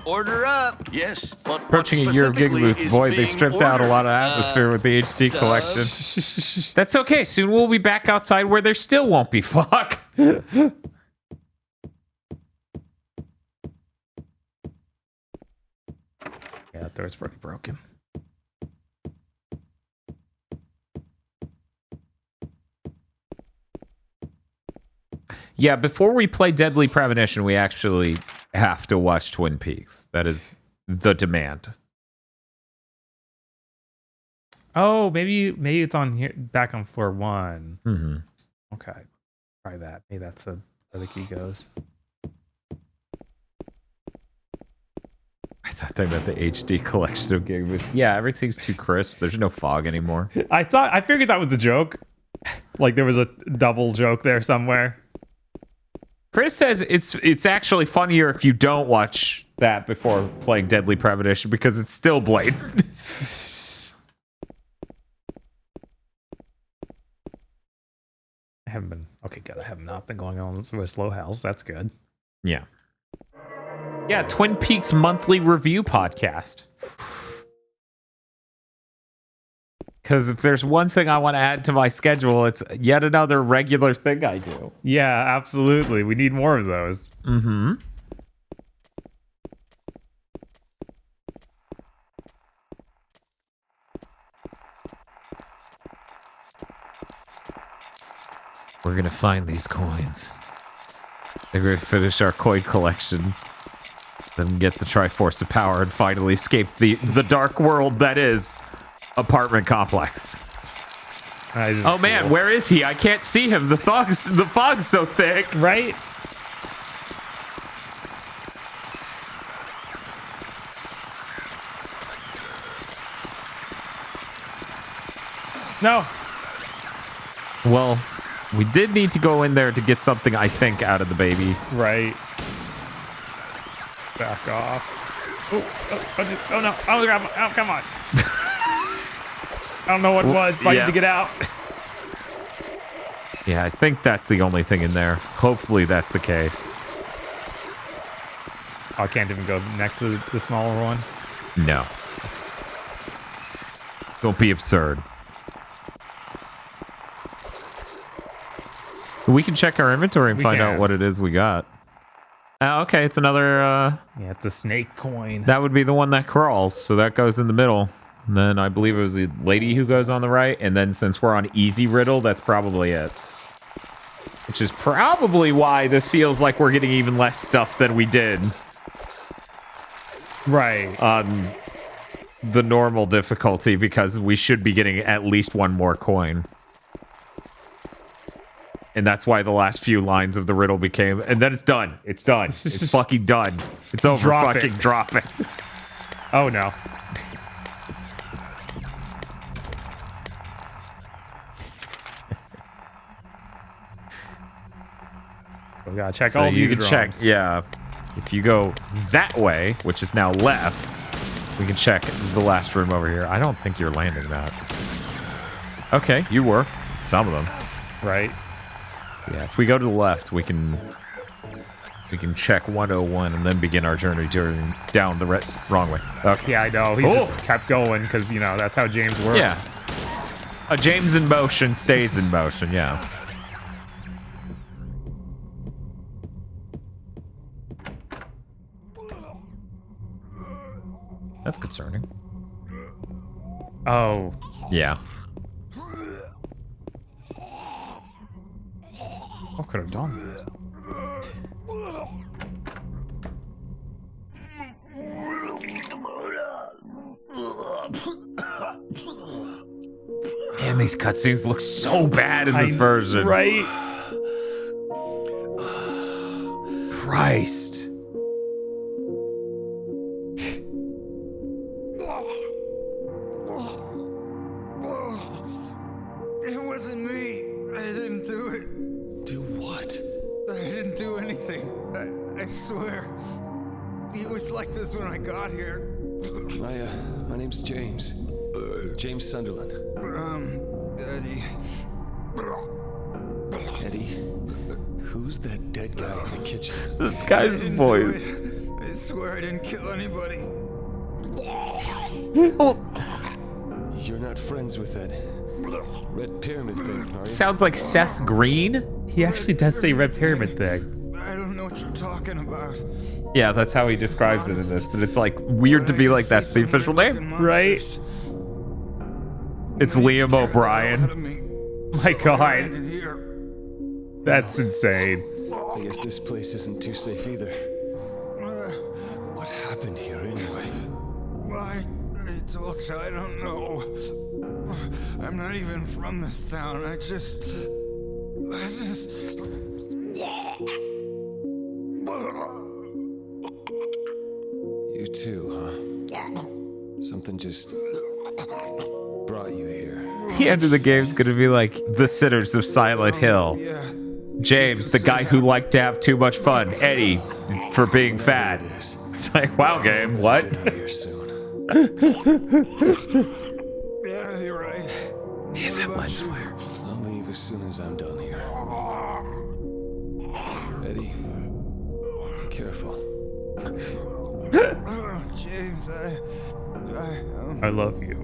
Order up. Yes, but Approaching a year of Gigaboots, boy, they stripped out a lot of atmosphere with the HD collection. That's okay. Soon we'll be back outside where there still won't be fuck. Yeah, that door's pretty broken. Yeah, before we play Deadly Premonition, we actually have to watch Twin Peaks. That is the demand. Oh, maybe it's on here, back on floor 1. Mm-hmm. Okay, try that. Maybe that's where the key goes. I thought they meant the HD collection of Gigaboots. Yeah, everything's too crisp. There's no fog anymore. I figured that was the joke. Like there was a double joke there somewhere. Chris says it's actually funnier if you don't watch that before playing Deadly Premonition because it's still blatant. I haven't been okay. Good. I have not been going on with Slow House. That's good. Yeah. Yeah, Twin Peaks monthly review podcast. Because if there's one thing I want to add to my schedule, it's yet another regular thing I do. Yeah, absolutely. We need more of those. Mm-hmm. We're going to find these coins. We're going to finish our coin collection. Then get the Triforce of Power and finally escape the dark world that is apartment complex. Oh man, cool. Where is he? I can't see him. The fog's so thick. Right? No. Well, we did need to go in there to get something, I think, out of the baby. Right. Back off. Oh no. Oh, grab him. Oh, come on. I don't know what it was, but I need to get out. Yeah, I think that's the only thing in there. Hopefully that's the case. Oh, I can't even go next to the smaller one? No. Don't be absurd. We can check our inventory and find out what it is we got. Okay, it's another... yeah, it's a snake coin. That would be the one that crawls, so that goes in the middle. And then I believe it was the lady who goes on the right, and then since we're on easy riddle, that's probably it. Which is probably why this feels like we're getting even less stuff than we did. Right. On the normal difficulty, because we should be getting at least one more coin. And that's why the last few lines of the riddle became, and then it's done. It's done. It's fucking done. It's over. Drop it. Oh no. We gotta check all these drums. Check, yeah. If you go that way, which is now left, we can check the last room over here. I don't think you're landing that. Okay, you were. Some of them. Right. Yeah, if we go to the left, we can check 101 and then begin our journey down the wrong way. Okay. Yeah, I know. He just kept going because, you know, that's how James works. Yeah. A James in motion stays in motion, yeah. That's concerning. Oh. Yeah. What could have done this? Man, these cutscenes look so bad in this version. Right? Christ. It wasn't me. I didn't do it. Do what? I didn't do anything. I swear. He was like this when I got here. My name's James. James Sunderland. Eddie. Eddie? Who's that dead guy in the kitchen? This guy's voice. I swear I didn't kill anybody. You're not friends with that Red Pyramid thing, are you? Sounds like Seth Green. He actually does say Red Pyramid thing. I don't know what you're talking about. Yeah, that's how he describes it in this, but it's like weird to be like that's the official name, right? It's Liam O'Brien. My God. That's insane. I guess this place isn't too safe either. What happened here anyway? Why? I told you I don't know. I'm not even from this town. I just... You too, huh? Something just brought you here. The end of the game's gonna be like the sinners of Silent Hill. James, the guy who liked to have too much fun. Eddie, for being fat. It's like, wow, game, what? Here soon. Yeah, you're right. Yeah, that lens flare. I'll leave as soon as I'm done here. Eddie, be careful. James, I love you.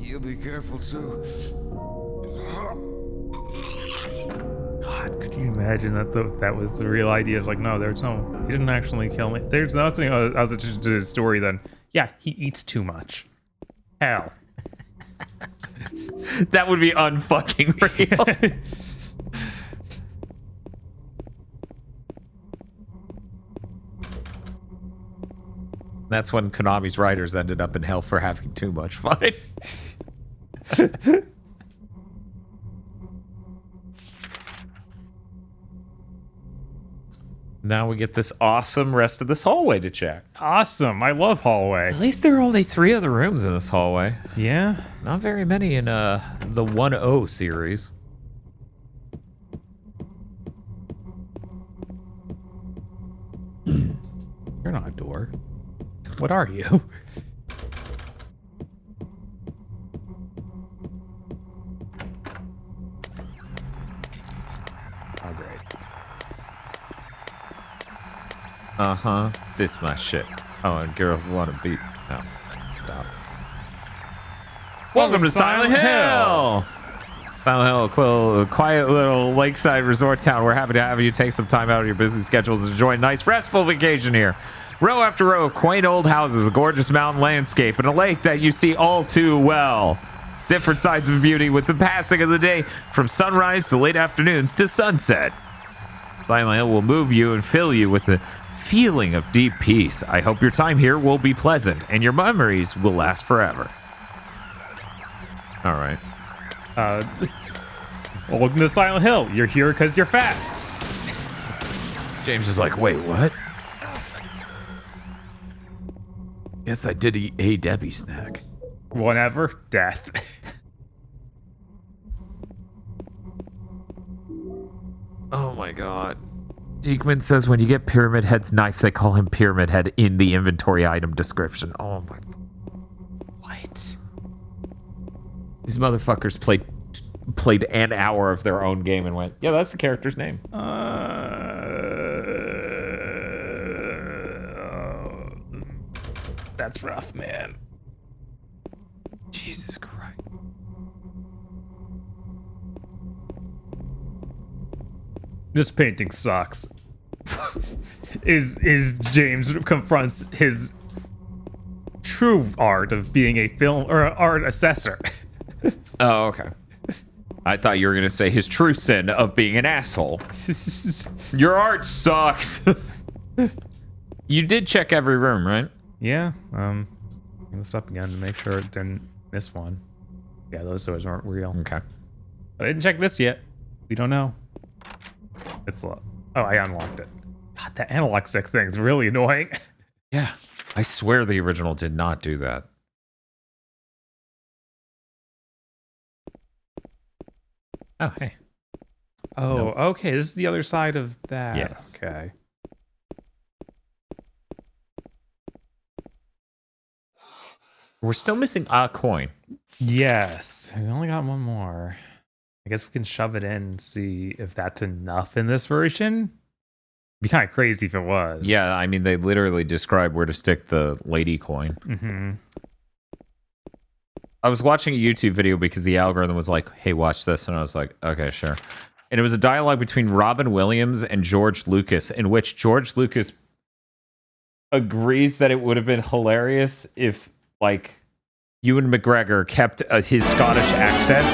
You be careful too. God, could you imagine that was the real idea? Of like, no, he didn't actually kill me. There's nothing other to his story than, yeah, he eats too much. Hell. That would be unfucking real. That's when Konami's writers ended up in hell for having too much fun. Now we get this awesome rest of this hallway to check. Awesome. I love hallway. At least there are only 3 other rooms in this hallway. Yeah. Not very many in the 1-0 series. You're not a door. What are you? Oh, great. Uh-huh. This my shit. Oh, and girls want to beat. No. Stop. Welcome to Silent Hill! Silent Hill, a quiet little lakeside resort town. We're happy to have you take some time out of your busy schedule to enjoy a nice, restful vacation here. Row after row of quaint old houses, a gorgeous mountain landscape, and a lake that you see all too well. Different sides of beauty with the passing of the day, from sunrise to late afternoons to sunset. Silent Hill will move you and fill you with a feeling of deep peace. I hope your time here will be pleasant, and your memories will last forever. All right. Welcome to Silent Hill. You're here because you're fat. James is like, wait, what? Guess I did eat a Debbie snack. Whatever. Death. Oh my god. Diekman says when you get Pyramid Head's knife, they call him Pyramid Head in the inventory item description. Oh my... What? These motherfuckers played an hour of their own game and went, yeah, that's the character's name. That's rough, man. Jesus Christ. This painting sucks. is James confronts his true art of being a film or art assessor. Oh, okay. I thought you were gonna say his true sin of being an asshole. Your art sucks. You did check every room, right? Yeah. Bring this up again to make sure it didn't miss one. Yeah, those doors aren't real. Okay. But I didn't check this yet. We don't know. It's low. Oh, I unlocked it. God, that analog stick thing's really annoying. Yeah. I swear the original did not do that. Oh, hey. Oh, Nope. okay. This is the other side of that. Yes. Okay. We're still missing a coin. Yes. We only got one more. I guess we can shove it in and see if that's enough in this version. Be kind of crazy if it was. Yeah, I mean, they literally describe where to stick the lady coin. Mm-hmm. I was watching a YouTube video because the algorithm was like, hey, watch this. And I was like, okay, sure. And it was a dialogue between Robin Williams and George Lucas, in which George Lucas agrees that it would have been hilarious if, like, Ewan McGregor kept his Scottish accent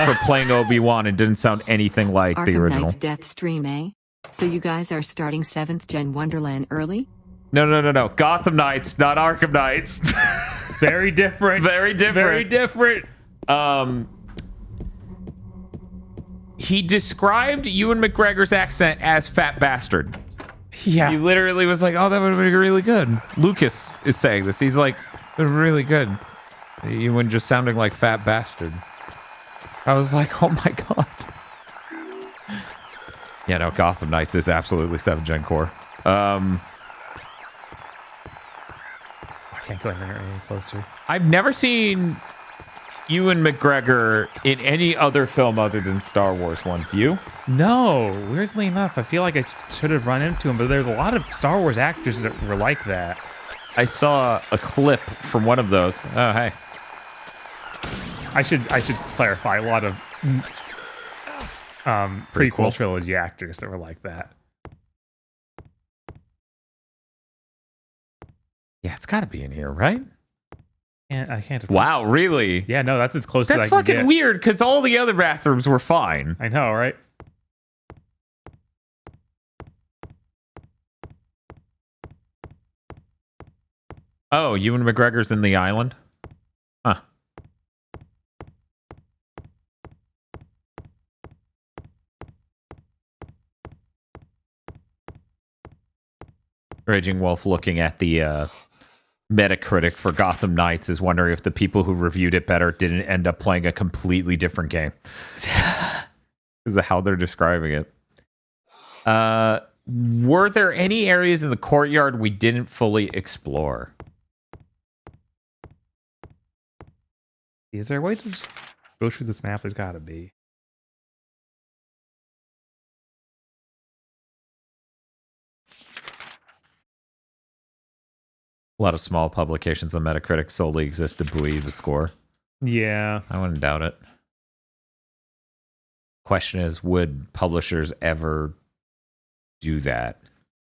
for playing Obi-Wan and didn't sound anything like Arkham the original. Knight's Death Stream, eh? So you guys are starting 7th Gen Wonderland early? No. Gotham Knights, not Arkham Knights. Very different. Very different. Very different. He described Ewan McGregor's accent as fat bastard. Yeah. He literally was like, oh, that would be really good. Lucas is saying this. He's like, really good. Ewan just sounding like fat bastard. I was like, oh my god. Yeah, no, Gotham Knights is absolutely 7th Gen core. I can't go any closer. I've never seen Ewan McGregor in any other film other than Star Wars ones. You? No, weirdly enough, I feel like I should have run into him, but there's a lot of Star Wars actors that were like that. I saw a clip from one of those. Oh, hey. I should clarify, a lot of prequel trilogy actors that were like that. Yeah, it's got to be in here, right? I can't. Wow, really? Yeah, no, that's as close as I That's can fucking get. weird, because all the other bathrooms were fine. I know, right? Oh, Ewan McGregor's in The Island? Huh. Raging Wolf looking at the Metacritic for Gotham Knights is wondering if the people who reviewed it better didn't end up playing a completely different game. This is how they're describing it. Were there any areas in the courtyard we didn't fully explore? Is there a way to just go through this map? There's got to be. A lot of small publications on Metacritic solely exist to buoy the score. Yeah. I wouldn't doubt it. Question is, would publishers ever do that?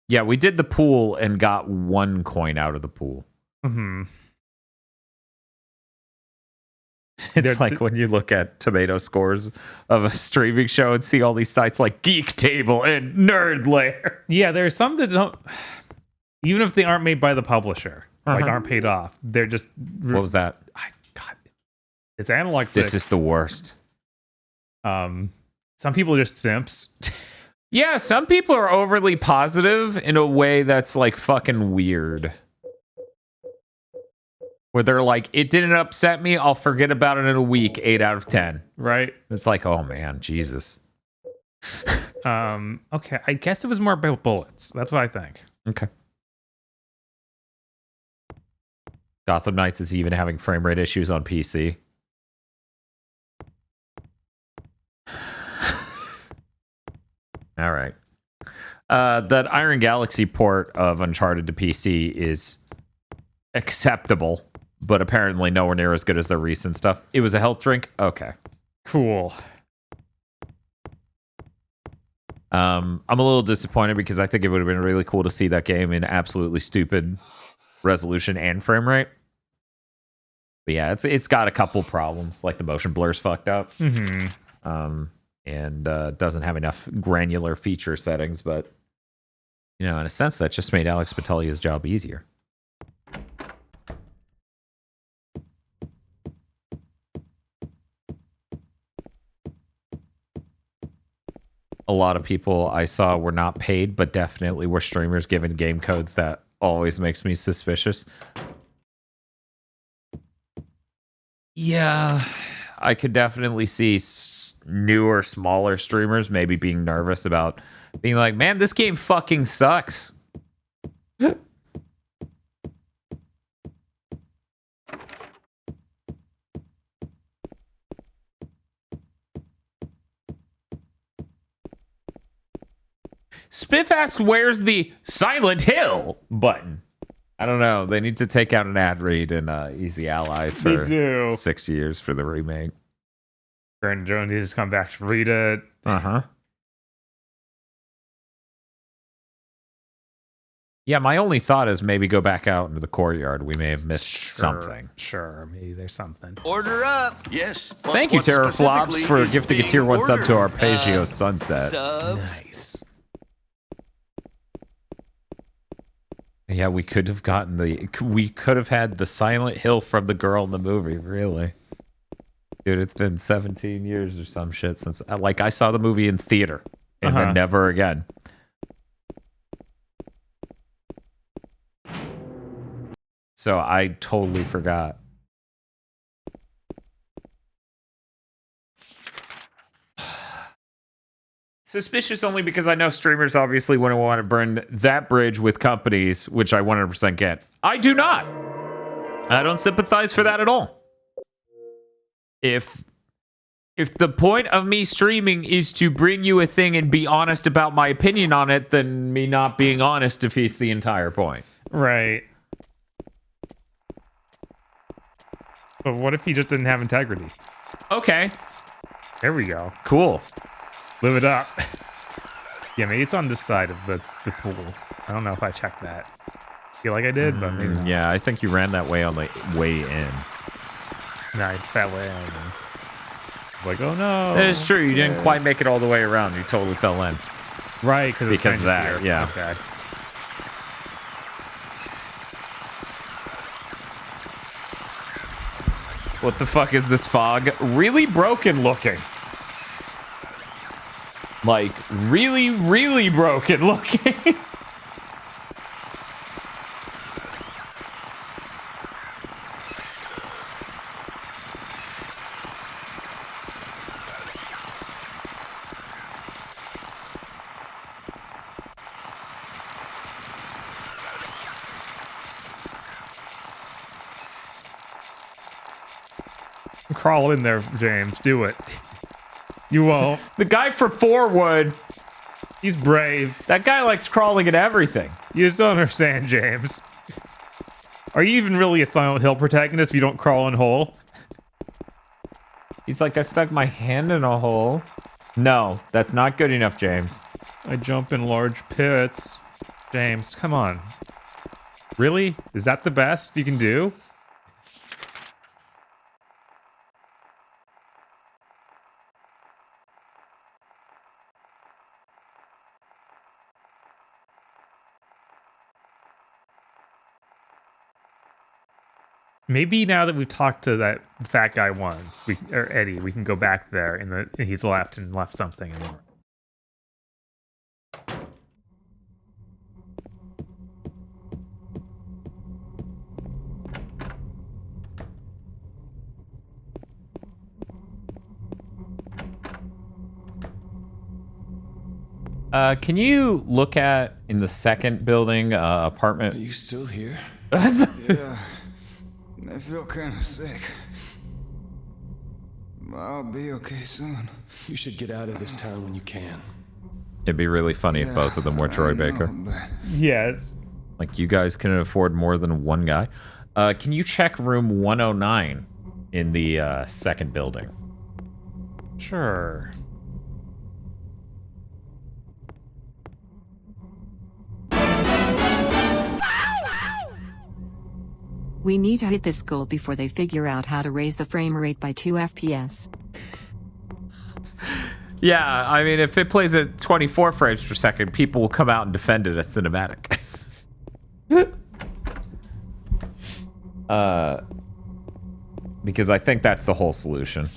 Yeah, we did the pool and got 1 coin out of the pool. Mm-hmm. It's like when you look at tomato scores of a streaming show and see all these sites like Geek Table and Nerd Lair. Yeah, there are some that don't, even if they aren't made by the publisher, like aren't paid off, they're just. What was that? God, it's Analog 6. This is the worst. Some people are just simps. Yeah, some people are overly positive in a way that's like fucking weird. Where they're like, it didn't upset me, I'll forget about it in a week, 8 out of 10. Right. It's like, oh man, Jesus. Okay, I guess it was more about bullets. That's what I think. Okay. Gotham Knights is even having frame rate issues on PC. All right. That Iron Galaxy port of Uncharted to PC is acceptable, but apparently nowhere near as good as the recent stuff. It was a health drink? Okay. Cool. I'm a little disappointed because I think it would have been really cool to see that game in absolutely stupid resolution and frame rate. But yeah, it's got a couple problems, like the motion blur's fucked up. Mm-hmm. And doesn't have enough granular feature settings, but you know, in a sense, that just made Alex Battaglia's job easier. A lot of people I saw were not paid, but definitely were streamers given game codes. That always makes me suspicious. Yeah, I could definitely see newer, smaller streamers maybe being nervous about being like, man, this game fucking sucks. Spiff asks, where's the Silent Hill button? I don't know. They need to take out an ad read in Easy Allies for 6 years for the remake. Brandon Jones needs to come back to read it. Uh-huh. Yeah, my only thought is maybe go back out into the courtyard. We may have missed something. Sure, maybe there's something. Order up. Yes. Thank you, Terraflops, for gifting a tier 1 sub to Arpeggio Sunset. Subs. Nice. Yeah, we could have gotten we could have had the Silent Hill from the girl in the movie, really. Dude, it's been 17 years or some shit since, like, I saw the movie in theater and then never again. So I totally forgot. Suspicious only because I know streamers obviously wouldn't want to burn that bridge with companies, which I 100% get. I do not. I don't sympathize for that at all. If the point of me streaming is to bring you a thing and be honest about my opinion on it, then me not being honest defeats the entire point. Right. But what if he just didn't have integrity? Okay. There we go. Cool. Live it up. Yeah, maybe it's on this side of the pool. I don't know if I checked that. Feel like I did, but maybe not. Yeah, I think you ran that way on the way in. No, I fell in. Like, oh no. That is true. You didn't quite make it all the way around. You totally fell in. Right, because of that. Here. Yeah. Okay. What the fuck is this fog? Really broken looking. Like, really, really broken looking. Crawl in there, James. Do it. You won't. The guy for 4 would. He's brave. That guy likes crawling at everything. You just don't understand, James. Are you even really a Silent Hill protagonist if you don't crawl in hole? He's like, I stuck my hand in a hole. No, that's not good enough, James. I jump in large pits. James, come on. Really? Is that the best you can do? Maybe now that we've talked to that fat guy once, or Eddie, we can go back there and he's left something in there. Can you look at in the second building apartment? Are you still here? Yeah. I feel kind of sick. I'll be okay soon. You should get out of this town when you can. It'd be really funny if both of them were Troy Baker. Yes. Like, you guys can afford more than one guy. Can you check room 109 in the second building? Sure. We need to hit this goal before they figure out how to raise the frame rate by 2 FPS. Yeah, I mean, if it plays at 24 frames per second, people will come out and defend it as cinematic. Because I think that's the whole solution.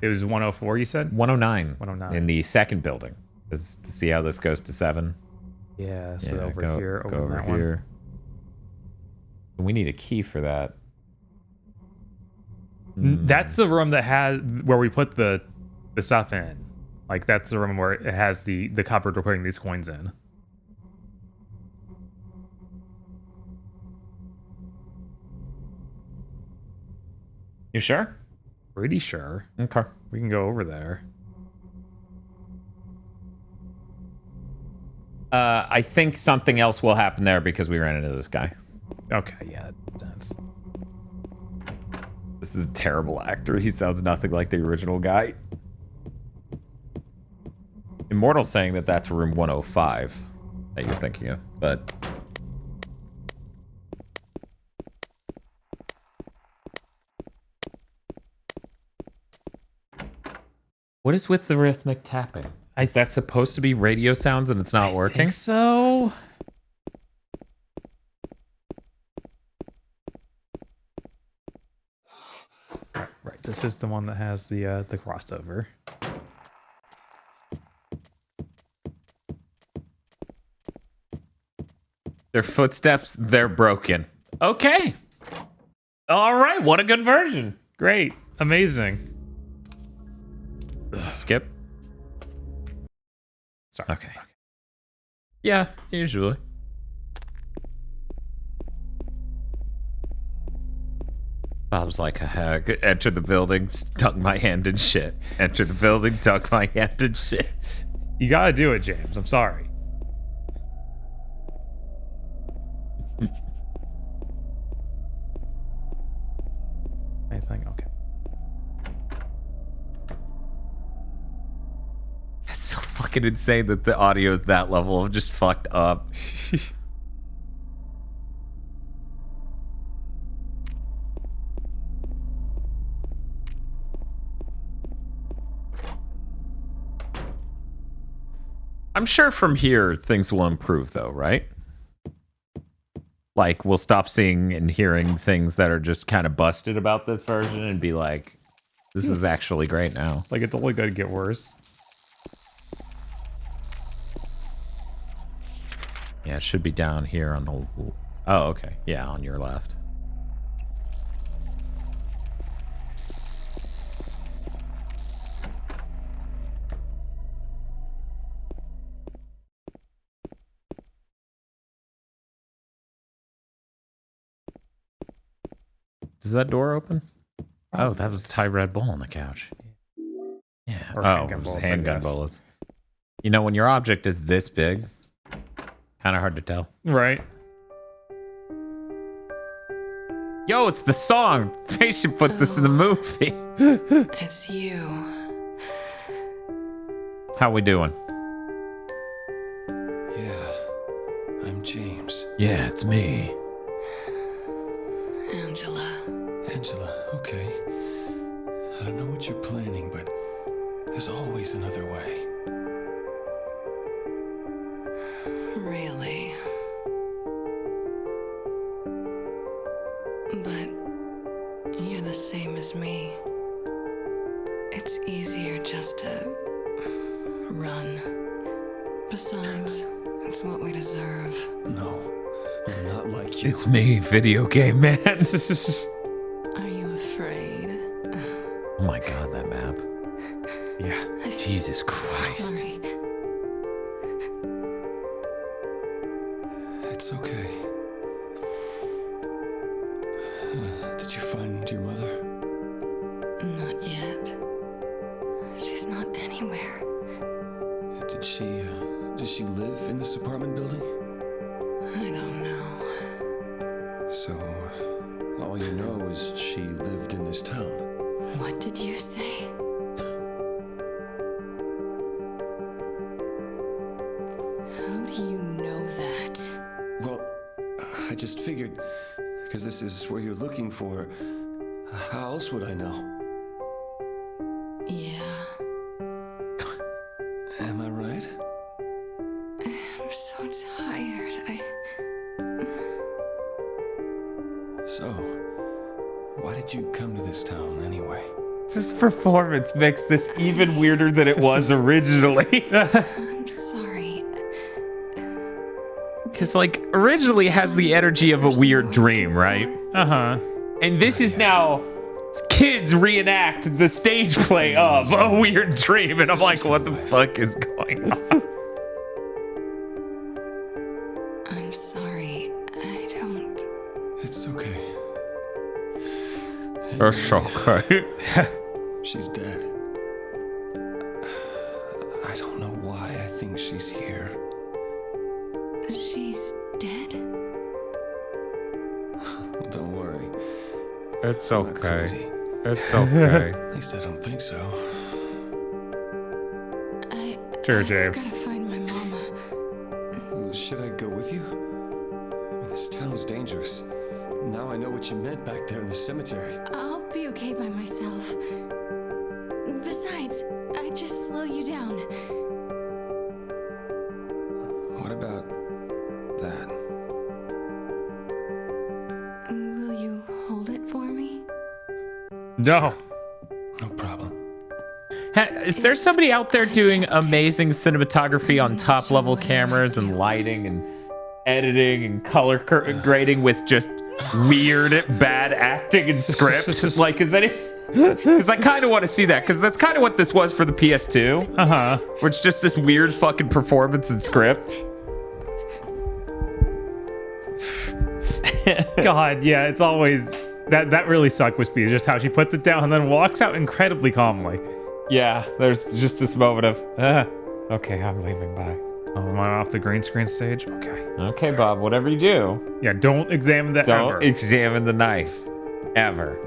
It was 104, you said? 109. 109. In the second building. To see how this goes to 7. Yeah, so Yeah, over go, here. Go over here. We need a key for that. That's the room that has where we put the stuff in. Like, that's the room where it has the cupboard we're putting these coins in. You sure? Pretty sure. Okay. We can go over there. I think something else will happen there because we ran into this guy. Okay, yeah, that makes sense. This is a terrible actor. He sounds nothing like the original guy. Immortal's saying that that's room 105 that you're thinking of, but... What is with the rhythmic tapping? Is that supposed to be radio sounds and it's not working? I think so. Right. This is the one that has the crossover. Their footsteps, they're broken. Okay. All right. What a good version. Great. Amazing. Skip. Sorry. Okay. Yeah, usually. Bob's like, enter the building, tuck my hand in shit. Enter the building, tuck my hand in shit. You gotta do it, James. I'm sorry. Anything? Okay. That's so fucking insane that the audio is that level of just fucked up. I'm sure from here things will improve though, right? Like we'll stop seeing and hearing things that are just kind of busted about this version and be like, this is actually great now. Like it's only going to get worse. Yeah, it should be down here on the... Oh, okay. Yeah, on your left. Does that door open? Oh, that was Thai Red Bull on the couch. Yeah. Oh, it was handgun bullets. You know, when your object is this big, kind of hard to tell. Right. Yo, it's the song. They should put this in the movie. It's you. How we doing? Yeah, I'm James. Yeah, it's me. Angela. Angela, okay. I don't know what you're planning, but there's always another way. Really? But you're the same as me. It's easier just to run. Besides, it's what we deserve. No, I'm not like you. It's me, video game man. Are you afraid? Oh my god, that map. Yeah. Jesus Christ. Sorry. It's okay. Did you find your mother? Not yet. She's not anywhere. Does she live in this apartment building? I don't know. So, all you know is she lived in this town. What did you say? How do you know that? Well, I just figured, because this is where you're looking for, how else would I know? Yeah. Am I right? I'm so tired. So, why did you come to this town anyway? This performance makes this even weirder than it was originally. I'm sorry. Because, like, originally it has the energy of a weird dream, right? Uh-huh. And this is now kids reenact the stage play of a weird dream. And I'm like, what the fuck is going on? I'm sorry. I don't... It's okay. It's okay. She's dead. I don't know why I think she's here. It's I'm not okay. crazy. It's okay. At least I don't think so. Sure, James. Gotta find my mama. Should I go with you? I mean, this town's dangerous. Now I know what you meant back there in the cemetery. I'll be okay by myself. Besides, I just slow you down. What about that? Will you hold it for me? No. No problem. Is there somebody out there doing amazing cinematography on top level cameras and lighting and editing and color grading with just weird bad acting and script? Like, is any? Because I kind of want to see that, because that's kind of what this was for the PS2. Where it's just this weird fucking performance and script. God, yeah, it's always that really sucked with Speed, just how she puts it down and then walks out incredibly calmly. Yeah, there's just this moment of, okay, I'm leaving, bye. Oh, am I off the green screen stage? Okay. Okay, Bob, whatever you do. Yeah, don't examine that Don't ever. examine the knife. Ever.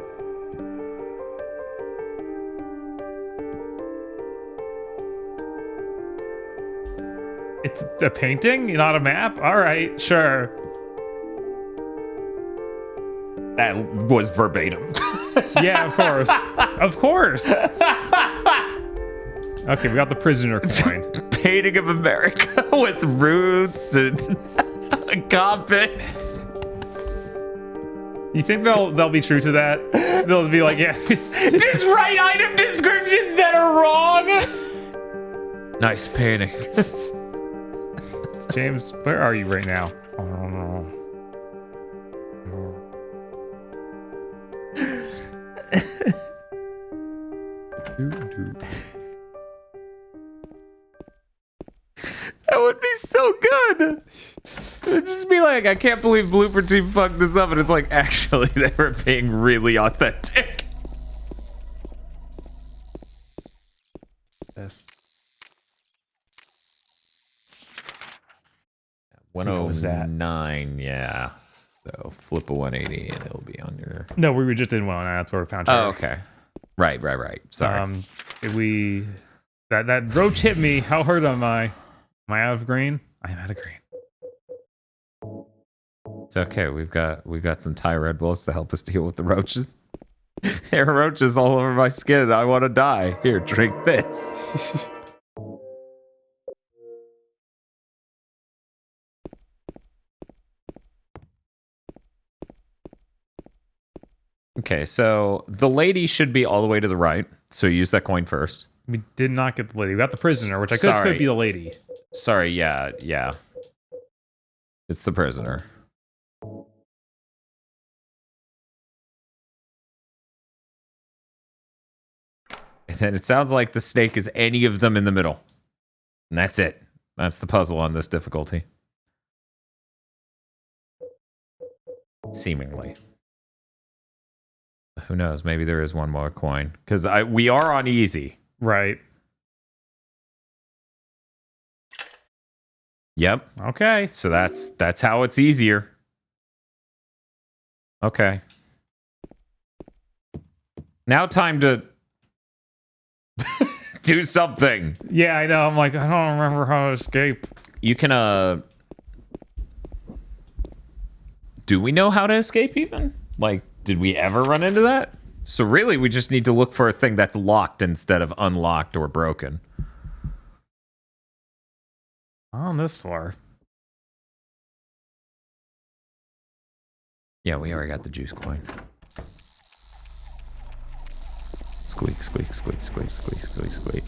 It's a painting, not a map? All right, sure. That was verbatim. Yeah, of course. Of course. Okay, we got the prisoner coin. Painting of America with roots and compass. You think they'll be true to that? They'll be like, yeah. Just write item descriptions that are wrong. Nice painting. James, where are you right now? Oh, no. That would be so good. It'd just be like, I can't believe Blooper Team fucked this up, and it's like, actually, they were being really authentic. Yes. 109, yeah. So flip a 180 and it'll be on your... No, we were just in one. That's where we found Oh, okay. Right. Sorry. That roach hit me. How hurt am I? Am I out of green? I am out of green. It's okay. We've got some Thai Red Bulls to help us deal with the roaches. There are roaches all over my skin. I want to die. Here, drink this. Okay, so the lady should be all the way to the right. So use that coin first. We did not get the lady. We got the prisoner, which I guess could be the lady. Sorry, yeah. It's the prisoner. And then it sounds like the snake is any of them in the middle. And that's it. That's the puzzle on this difficulty. Seemingly. Who knows? Maybe there is one more coin. Because we are on easy. Right. Yep. Okay. So that's how it's easier. Okay. Now time to do something. Yeah, I know. I'm like, I don't remember how to escape. You can do we know how to escape even? Like, did we ever run into that? So really, we just need to look for a thing that's locked instead of unlocked or broken. On this floor. Yeah, we already got the juice coin. Squeak, squeak, squeak, squeak, squeak, squeak, squeak.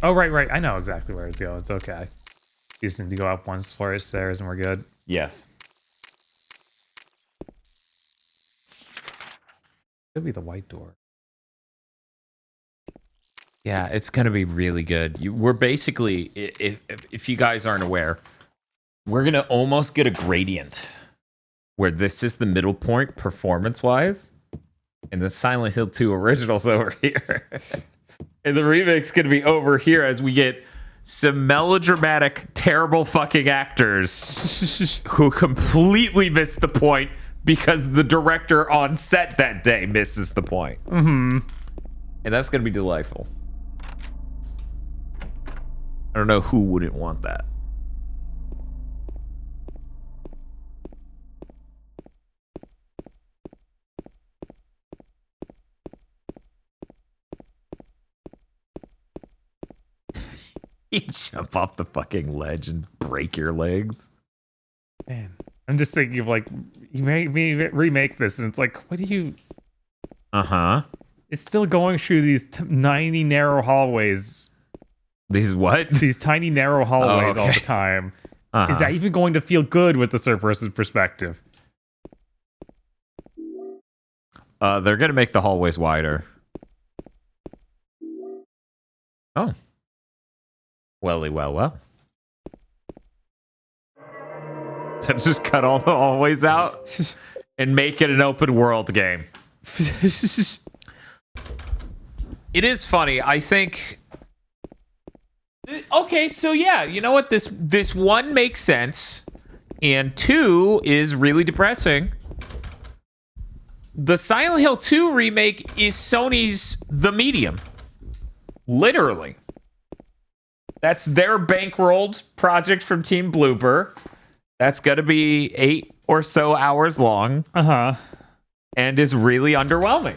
Oh, right. I know exactly where it's going. It's okay. You just need to go up one floor of stairs and we're good. Yes. Could be the white door. Yeah, it's going to be really good. We're basically, if you guys aren't aware, we're going to almost get a gradient where this is the middle point performance-wise, and the Silent Hill 2 original's over here. And the remake's going to be over here as we get some melodramatic, terrible fucking actors who completely missed the point because the director on set that day misses the point. Mm-hmm. And that's going to be delightful. I don't know who wouldn't want that. You jump off the fucking ledge and break your legs. Man, I'm just thinking of like, you made me remake this, and it's like, what do you? It's still going through these 90 narrow hallways. These what? These tiny narrow hallways all the time. Is that even going to feel good with the third person's perspective? They're gonna make the hallways wider. Oh. Well. Let's just cut all the hallways out and make it an open world game. It is funny. I think. Okay, so yeah, you know what? This one makes sense, and 2 is really depressing. The Silent Hill 2 remake is Sony's The Medium. Literally. That's their bankrolled project from Team Blooper. That's going to be 8 or so hours long. And is really underwhelming.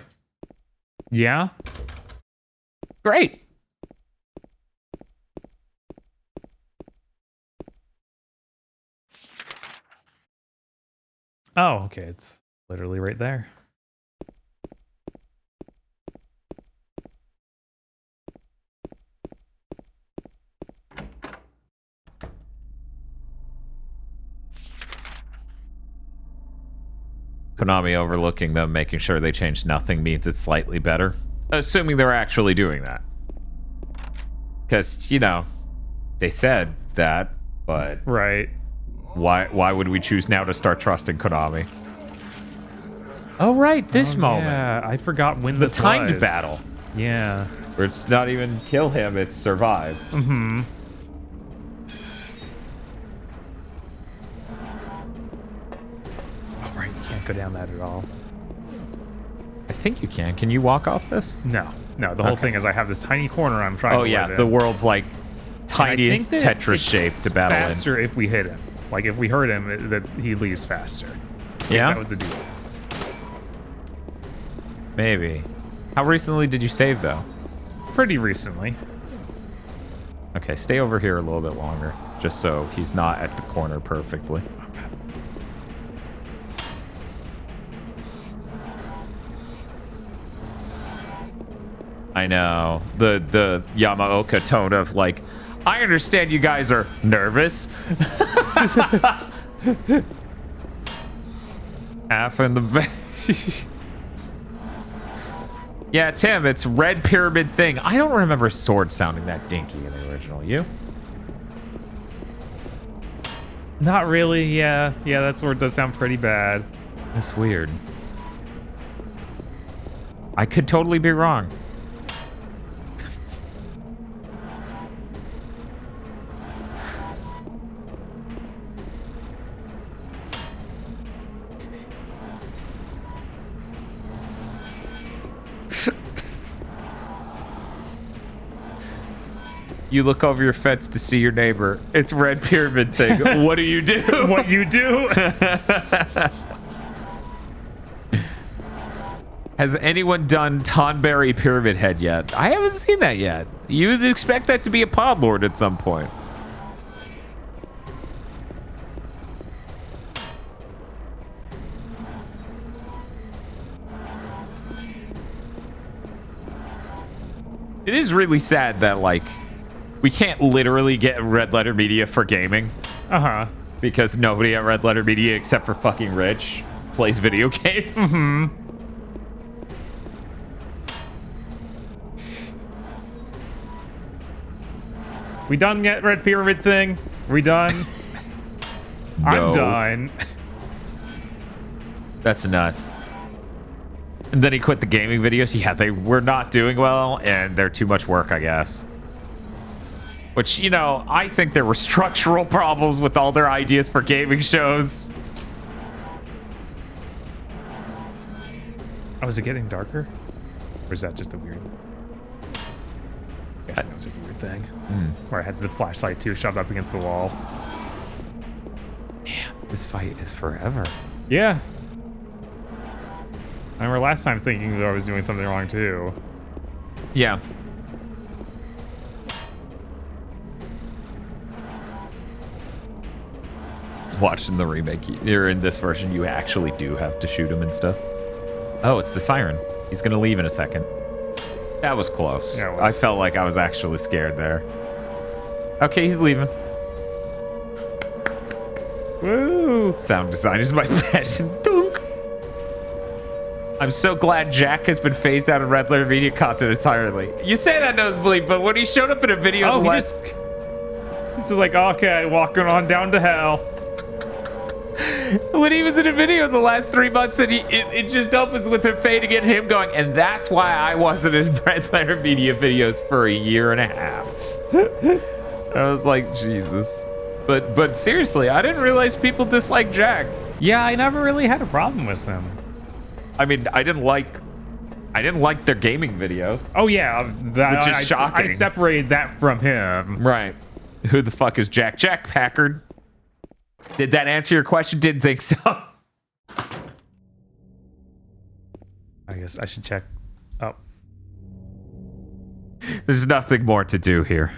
Yeah? Great. Oh, okay. It's literally right there. Konami overlooking them, making sure they change nothing means it's slightly better. Assuming they're actually doing that. Because, you know, they said that, but... Right. Why would we choose now to start trusting Konami? Oh, right, this moment. Yeah, I forgot when the this timed was. battle. Yeah. Where it's not even kill him, it's survive. Mm-hmm. Oh, right, you can't go down that at all. I think you can. Can you walk off this? No. No, the whole thing is I have this tiny corner I'm trying to Oh, yeah, live the in. world's like tiniest Tetris shape to battle in. Faster if we hit him. Like if we hurt him, that he leaves faster. Yeah? That was the deal. Maybe. How recently did you save, though? Pretty recently. Okay, stay over here a little bit longer, just so he's not at the corner perfectly. I know. The Yamaoka tone of like, I understand you guys are nervous. Half in the back. Yeah, it's him. It's Red Pyramid Thing. I don't remember Sword sounding that dinky in the original. You? Not really, yeah. Yeah, that sword does sound pretty bad. That's weird. I could totally be wrong. You look over your fence to see your neighbor. It's Red Pyramid Thing. What do you do? What you do? Has anyone done Tonberry Pyramid Head yet? I haven't seen that yet. You'd expect that to be a pod lord at some point. It is really sad that, like, we can't literally get Red Letter Media for gaming. Uh-huh. Because nobody at Red Letter Media, except for fucking Rich, plays video games. Mm-hmm. We done yet, Red Pyramid Thing? We done? No. I'm done. That's nuts. And then he quit the gaming videos. Yeah, they were not doing well, and they're too much work, I guess. Which, you know, I think there were structural problems with all their ideas for gaming shows. Oh, is it getting darker? Or is that just a weird... Yeah, I know it's just a weird thing. Where I had the flashlight too shoved up against the wall. Man, this fight is forever. Yeah. I remember last time thinking that I was doing something wrong too. Yeah. Watching the remake, or in this version, you actually do have to shoot him and stuff. Oh, it's the siren. He's gonna leave in a second. That was close. Yeah, it was. I felt like I was actually scared there. Okay, he's leaving. Woo! Sound design is my passion. Dunk. I'm so glad Jack has been phased out of Red Letter Media content entirely. You say that, Nosebleed, but when he showed up in a video, it's just like, okay, walking on down to hell. When he was in a video the last 3 months, and it just opens with him fading in, him going, and that's why I wasn't in Red Letter Media videos for a year and a half. I was like, Jesus. But seriously, I didn't realize people dislike Jack. Yeah, I never really had a problem with him. I mean, I didn't like their gaming videos. Oh yeah, which is shocking. I separated that from him. Right. Who the fuck is Jack? Jack Packard. Did that answer your question? Didn't think so. I guess I should check. Oh. There's nothing more to do here.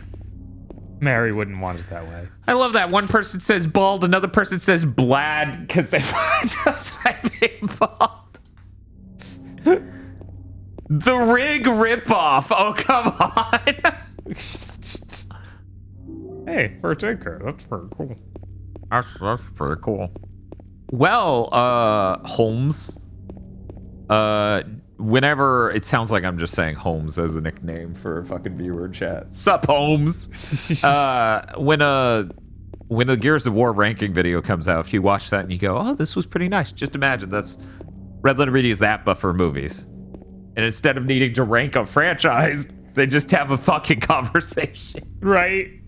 Mary wouldn't want it that way. I love that. One person says bald, another person says blad, because they find outside being bald. The Rig ripoff. Oh, come on. Hey, first aid kit. That's pretty cool. That's pretty cool. Well, Holmes. Whenever it sounds like I'm just saying Holmes as a nickname for a fucking viewer in chat. Sup, Holmes? When the Gears of War ranking video comes out, if you watch that and you go, oh, this was pretty nice. Just imagine that's Red Letter Media is that, but for movies. And instead of needing to rank a franchise, they just have a fucking conversation. Right.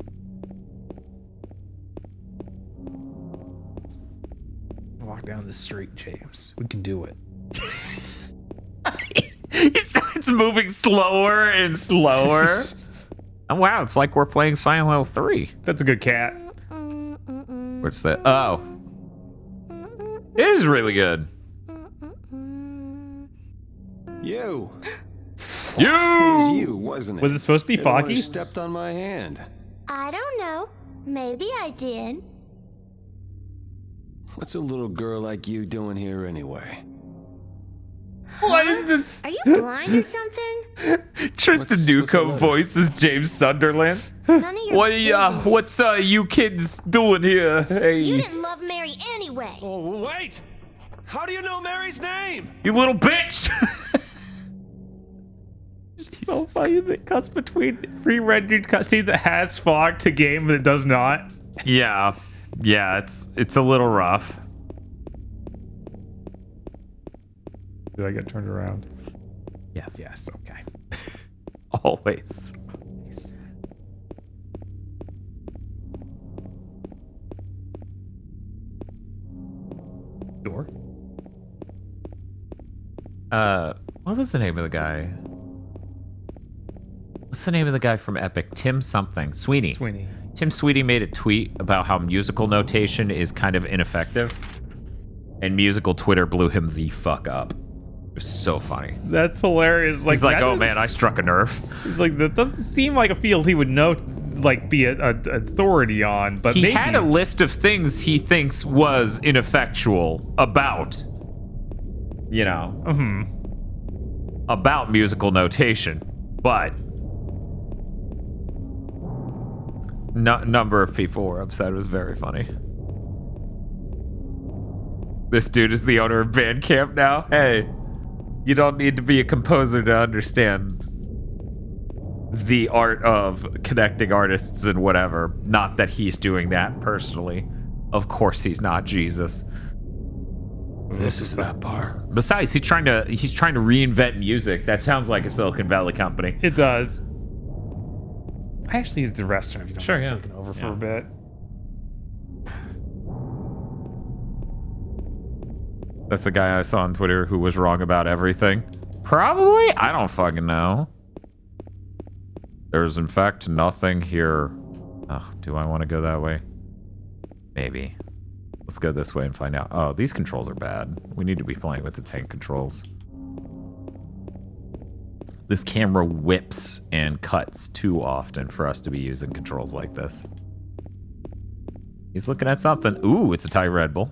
Walk down the street, James. We can do it. He starts moving slower and slower. Oh, wow. It's like we're playing Silent Hill 3. That's a good cat. What's that? Oh. It is really good. You. You. It was you, wasn't it? Was it supposed to be You're the one who Foggy? stepped on my hand. I don't know. Maybe I did. What's a little girl like you doing here anyway? What is this? Are you blind or something? Tristan Newcomb voices James Sunderland. None of your business. What's you kids doing here? Hey. You didn't love Mary anyway. Oh, wait! How do you know Mary's name? You little bitch! So funny the cuts between pre-rendered cutscene that has fog to game that does not. Yeah, it's a little rough. Did I get turned around? Yes. Yes. Okay. Always. Door. What was the name of the guy? What's the name of the guy from Epic? Tim something. Sweeney. Tim Sweeney made a tweet about how musical notation is kind of ineffective. And musical Twitter blew him the fuck up. It was so funny. That's hilarious. He's like, oh man, I struck a nerve. He's like, that doesn't seem like a field he would know, like, be an authority on, but he maybe. had a list of things he thinks was ineffectual about, you know, about musical notation, but number of people were upset. It was very funny. This dude is the owner of Bandcamp now. Hey, you don't need to be a composer to understand the art of connecting artists and whatever. Not that he's doing that personally. Of course he's not Jesus. This is that bar. Besides, he's trying to reinvent music. That sounds like a Silicon Valley company. It does. I actually used the restroom if you don't Sure, mind yeah. taking over for a bit. That's the guy I saw on Twitter who was wrong about everything. Probably? I don't fucking know. There's in fact nothing here. Oh, do I want to go that way? Maybe. Let's go this way and find out. Oh, these controls are bad. We need to be playing with the tank controls. This camera whips and cuts too often for us to be using controls like this. He's looking at something. Ooh, it's a Thai Red Bull.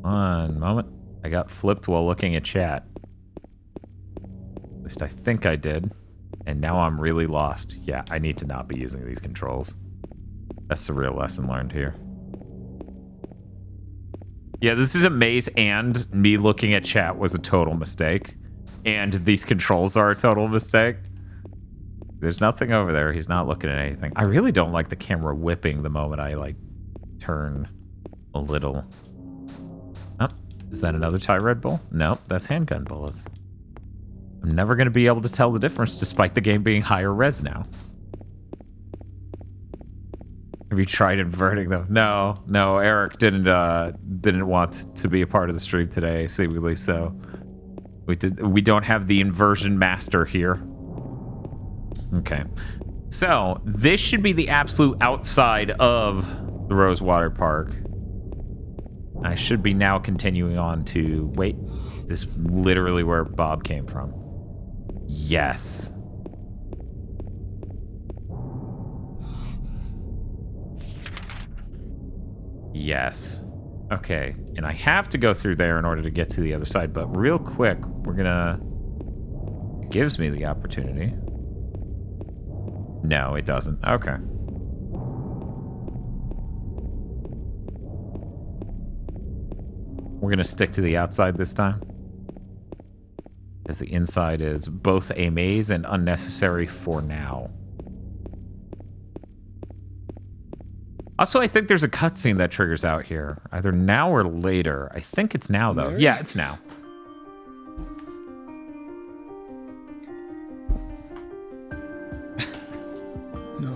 One moment. I got flipped while looking at chat. At least I think I did. And now I'm really lost. Yeah, I need to not be using these controls. That's the real lesson learned here. Yeah, this is a maze, and me looking at chat was a total mistake. And these controls are a total mistake. There's nothing over there. He's not looking at anything. I really don't like the camera whipping the moment I, like, turn a little. Oh, is that another Thai Red Bull? Nope, that's handgun bullets. I'm never going to be able to tell the difference despite the game being higher res now. Have you tried inverting them? No, Eric didn't want to be a part of the stream today, seemingly, so we don't have the inversion master here. Okay. So, this should be the absolute outside of the Rosewater Park. I should be now continuing on to... Wait, this is literally where Bob came from. Yes. Yes. Okay, and I have to go through there in order to get to the other side, but real quick, we're gonna... It gives me the opportunity. No, it doesn't. Okay. We're gonna stick to the outside this time. Because the inside is both a maze and unnecessary for now. Also, I think there's a cutscene that triggers out here. Either now or later. I think it's now, though. Yeah, it's now. No,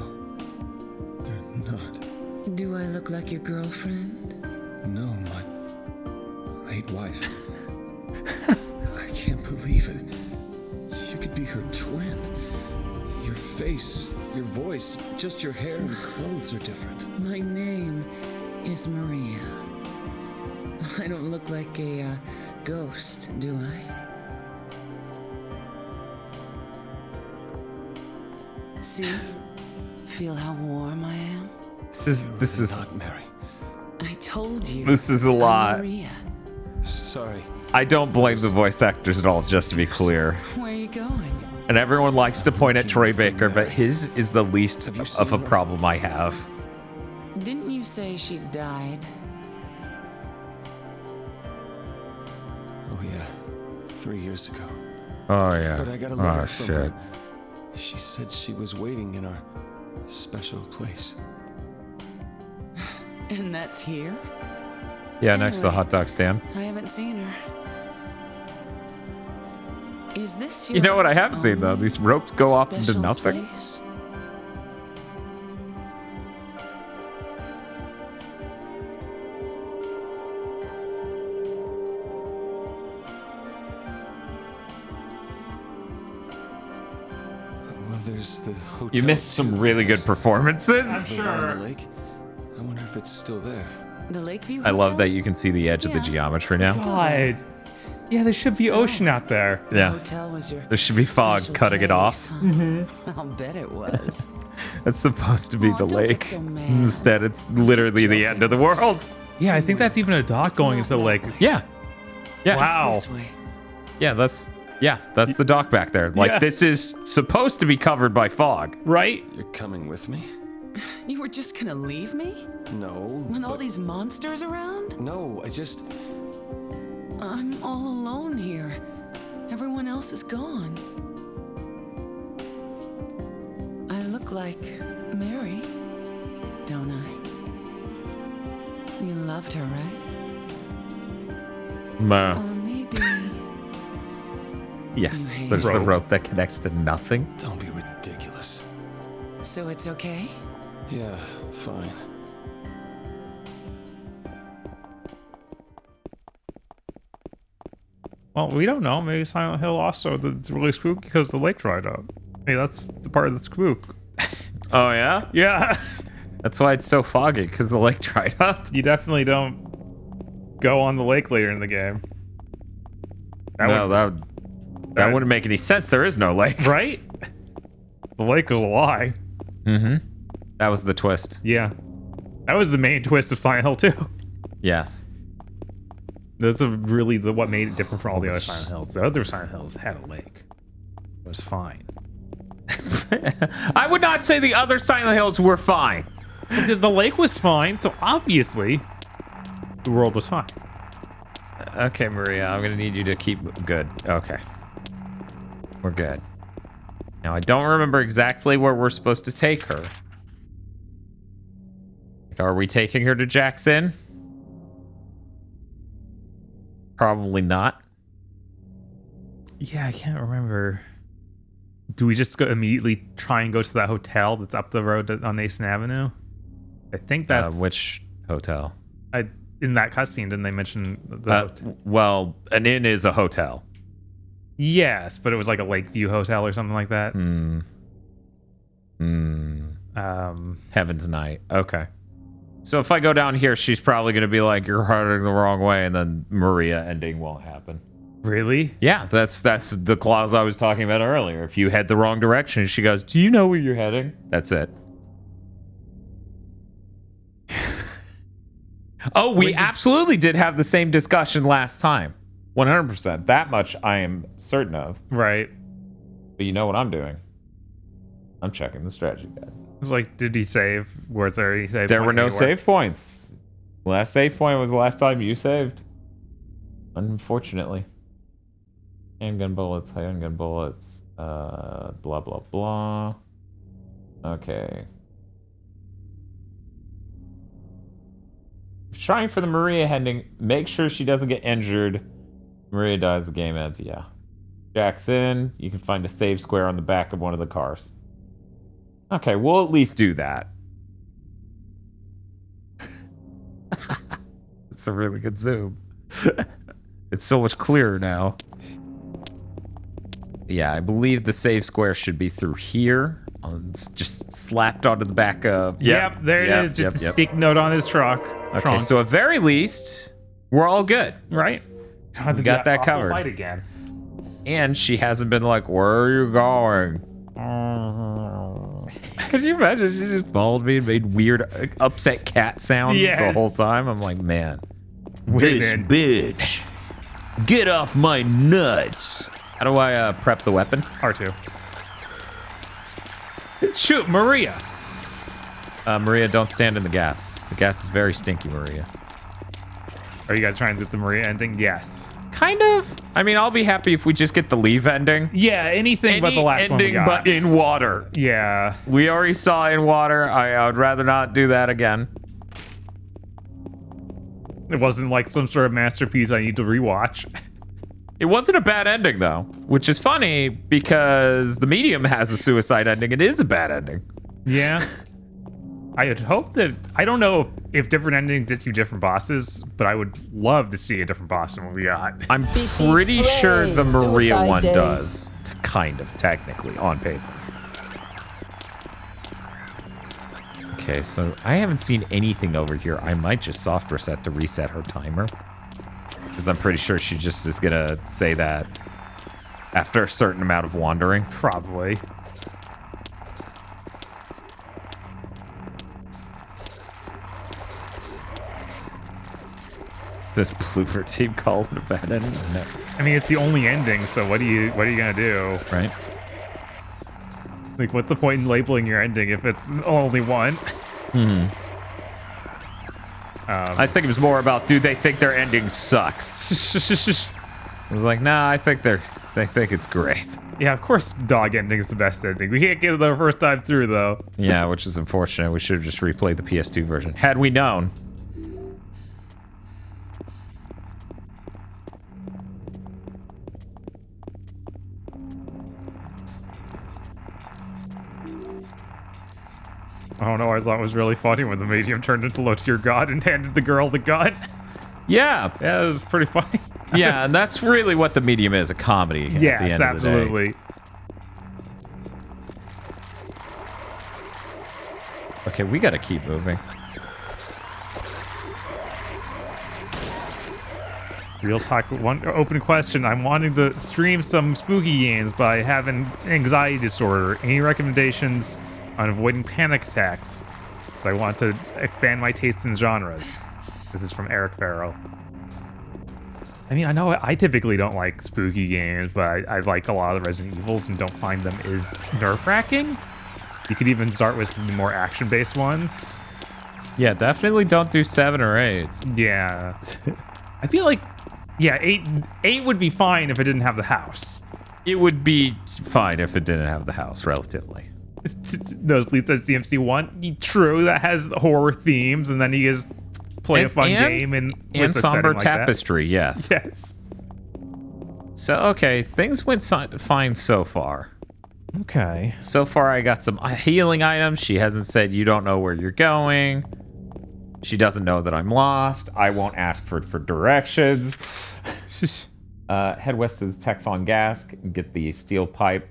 you're not. Do I look like your girlfriend? No, my late wife. I can't believe it. You could be her twin. Your face, your voice, just your hair and clothes are different. My name is Maria. I don't look like a ghost, do I? See? Feel how warm I am? This is not Mary. I told you. This is a lot. Maria. Sorry. I don't blame the voice actors at all, just to be clear. Where are you going? And everyone likes to point at Troy Baker, but his is the least of a problem I have. Didn't you say she died? Oh yeah, 3 years ago. Oh yeah. But I got a letter from shit. her. She said she was waiting in our special place. And that's here? Yeah, next to the hot dog stand. I haven't seen her. Is this your You know what I have seen, though? These ropes go off into special nothing. place? Well, there's the hotel. You missed some really good performances. The lake. I wonder if it's still there. The Lakeview I love Hotel? that you can see the edge of the geometry now. God. Yeah, there should be ocean out there. Yeah. Hotel was your There should be fog special cutting it off. place, huh? Mm-hmm. I'll bet it was. It's supposed to be the don't get lake. so mad. Instead, it's literally the end of the world. Yeah, I think that's even a dock going into the lake. Yeah. Yeah. Wow. This way. Yeah, that's the dock back there. Like, Yeah. this is supposed to be covered by fog. Right? You're coming with me? You were just gonna leave me? No. When all but- these monsters around? No, I just... I'm all alone here. Everyone else is gone. I look like Mary, don't I? You loved her, right? Or maybe Yeah. You hate There's the rope. rope that connects to nothing. Don't be ridiculous. so it's okay? Yeah, fine. Well, we don't know. Maybe Silent Hill also it's really spooky because the lake dried up. Hey, that's the part of the spook. Oh yeah? Yeah. That's why it's so foggy, because the lake dried up. You definitely don't go on the lake later in the game. That wouldn't make any sense. There is no lake. Right? The lake is a lie. Mm-hmm. That was the twist. Yeah. That was the main twist of Silent Hill 2. Yes. That's really what made it different from all the other Silent Hills. The other Silent Hills had a lake. It was fine. I would not say the other Silent Hills were fine. The lake was fine, so obviously the world was fine. Okay, Maria, I'm gonna need you to keep good. Okay. We're good. Now, I don't remember exactly where we're supposed to take her. Are we taking her to Jackson? Probably not. Yeah, I can't remember. Do we just immediately try and go to that hotel that's up the road on Nason Avenue? I think that's... which hotel? In that cutscene, didn't they mention the well, an inn is a hotel. Yes, but it was like a Lakeview hotel or something like that. Heaven's Night. Okay. So if I go down here, she's probably going to be like, you're heading the wrong way, and then Maria ending won't happen. Really? Yeah, that's the clause I was talking about earlier. If you head the wrong direction, she goes, do you know where you're heading? That's it. Oh, we absolutely did have the same discussion last time. 100%. That much I am certain of. Right. But you know what I'm doing? I'm checking the strategy guide. It was like, did he save? Was there any save? There were no save points. Last save point was the last time you saved. Unfortunately. Handgun bullets, handgun bullets, blah, blah, blah. Okay. Trying for the Maria ending. Make sure she doesn't get injured. Maria dies, the game ends. Yeah. Jackson, you can find a save square on the back of one of the cars. Okay, we'll at least do that. It's a really good zoom. It's so much clearer now. Yeah, I believe the save square should be through here. It's just slapped onto the back of... Yep, there it is. Just a stick note on his truck. Okay, so at very least, we're all good. Right? We got that covered. Fight again. And she hasn't been like, where are you going? Could you imagine? She just followed me and made weird upset cat sounds the whole time. I'm like, man. This bitch. Get off my nuts. How do I prep the weapon? R2. Shoot, Maria. Maria, don't stand in the gas. The gas is very stinky, Maria. Are you guys trying to get the Maria ending? Yes. Kind of. I mean, I'll be happy if we just get the leave ending. Yeah, anything but the last one we got. But in water. Yeah. We already saw in water. I would rather not do that again. It wasn't like some sort of masterpiece I need to rewatch. It wasn't a bad ending, though, which is funny because the Medium has a suicide ending. It is a bad ending. Yeah. I would hope that... I don't know if different endings get you different bosses, but I would love to see a different boss than what we got. I'm pretty sure the Maria one does, kind of, technically, on paper. Okay, so I haven't seen anything over here. I might just soft reset to reset her timer. Because I'm pretty sure she just is going to say that after a certain amount of wandering. Probably. This Blooper team called it a bad ending? No. I mean, it's the only ending, so what are you going to do? Right. Like, what's the point in labeling your ending if it's only one? I think it was more about, do they think their ending sucks? I was like, nah, I think they think it's great. Yeah, of course dog ending is the best ending. We can't get it the first time through, though. Yeah, which is unfortunate. We should have just replayed the PS2 version. Had we known. I don't know, I thought it was really funny when the Medium turned into Low Tier God and handed the girl the gun. Yeah. Yeah, it was pretty funny. Yeah, and that's really what the medium is, a comedy. At the end of the day. Absolutely. Okay, we gotta keep moving. Real talk, one open question. I'm wanting to stream some spooky games, but I have an anxiety disorder. Any recommendations on avoiding panic attacks? Because I want to expand my tastes in genres. This is from Eric Farrell. I mean, I know I typically don't like spooky games, but I like a lot of the Resident Evils and don't find them as nerve-wracking. You could even start with some more action-based ones. Yeah, definitely don't do 7 or 8. Yeah. I feel like, yeah, 8 would be fine if it didn't have the house. It would be fine if it didn't have the house, relatively. Nosebleed says DMC 1. True, that has horror themes, and then you just play a fun game and Somber like Tapestry, yes. Yes. So, okay, things went fine so far. Okay. So far, I got some healing items. She hasn't said you don't know where you're going. She doesn't know that I'm lost. I won't ask for directions. Head west to the Texon gas and get the steel pipe.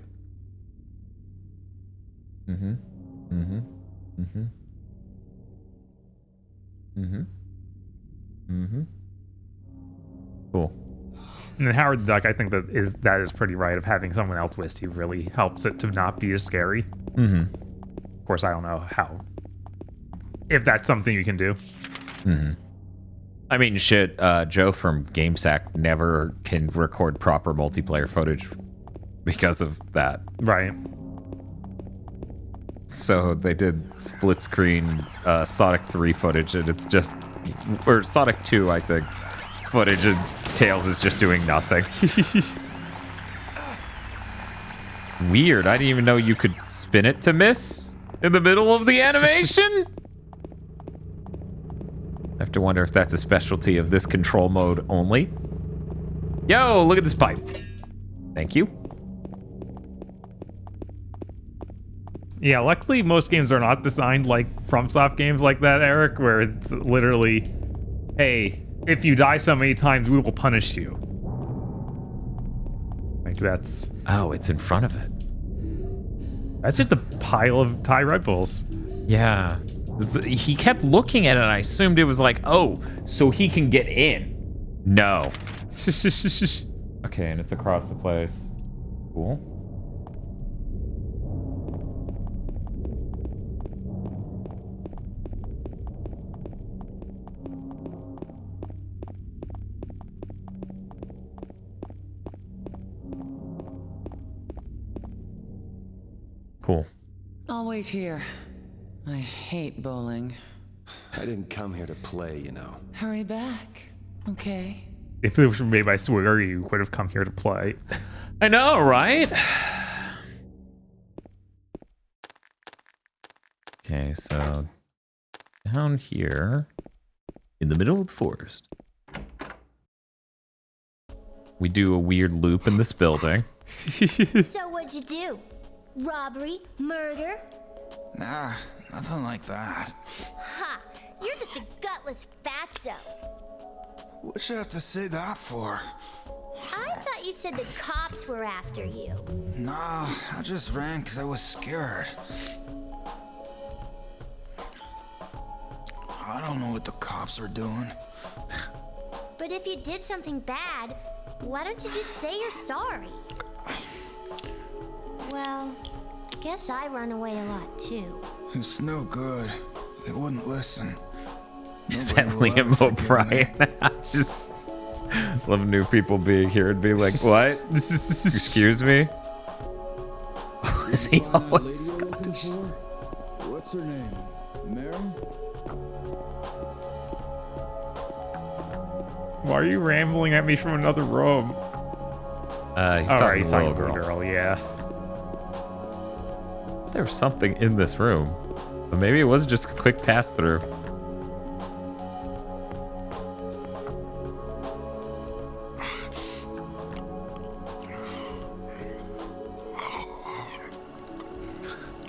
Cool. And then Howard the Duck, I think that is pretty right, of having someone else with you really helps it to not be as scary. Of course, I don't know how, if that's something you can do. I mean, shit, Joe from GameSack never can record proper multiplayer footage because of that. Right. So they did split screen Sonic 3 footage, and it's just, or Sonic 2, I think, footage, and Tails is just doing nothing. Weird. I didn't even know you could spin it to miss in the middle of the animation. I have to wonder if that's a specialty of this control mode only. Yo, look at this pipe. Thank you. Yeah, luckily most games are not designed like FromSoft games like that, Eric, where it's literally, hey, if you die so many times, we will punish you. Like that's... Oh, it's in front of it. That's just a pile of Thai Red Bulls. Yeah. He kept looking at it, and I assumed it was like, oh, so he can get in. No. Okay, and it's across the place. Cool. Cool. I'll wait here. I hate bowling. I didn't come here to play, you know. Hurry back, okay? If it was made by Swigger, you would have come here to play. I know, right? Okay, so down here in the middle of the forest, we do a weird loop in this building. So what'd you do? Robbery? Murder? Nah, nothing like that. Ha! You're just a gutless fatso. What'd you have to say that for? I thought you said the cops were after you. Nah, I just ran because I was scared. I don't know what the cops are doing. But if you did something bad, why don't you just say you're sorry? Well, I guess I run away a lot too. It's no good. They wouldn't listen. Is that Liam O'Brien? I just love new people being here and being like, what? Excuse me? Is he always Scottish? What's her name? Mary? Why are you rambling at me from another room? He's talking to the little girl, yeah. There was something in this room. But maybe it was just a quick pass through.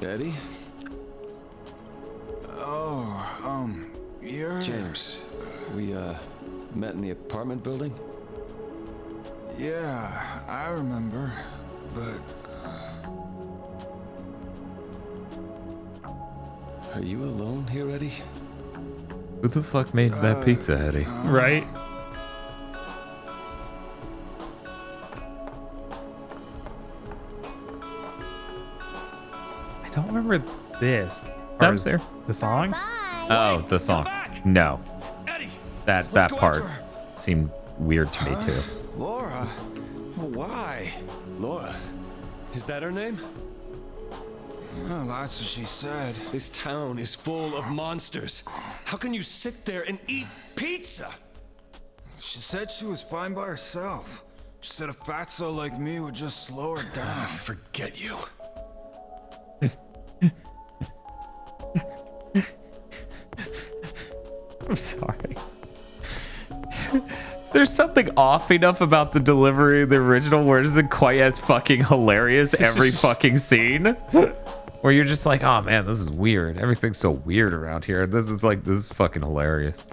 Eddie? Oh, you're... James, we, met in the apartment building? Yeah, I remember, but... Are you alone here, Eddie? Who the fuck made that pizza, Eddie? Right? I don't remember this. That there. The song? Oh, the song. No. That part seemed weird to me too. Laura? Why? Laura? Is that her name? Well, that's what she said. This town is full of monsters. How can you sit there and eat pizza? She said she was fine by herself. She said a fatso like me would just slow her down. Forget you. I'm sorry. There's something off enough about the delivery of the original where it isn't quite as fucking hilarious every fucking scene. Where you're just like, oh man, this is weird. Everything's so weird around here. This is fucking hilarious.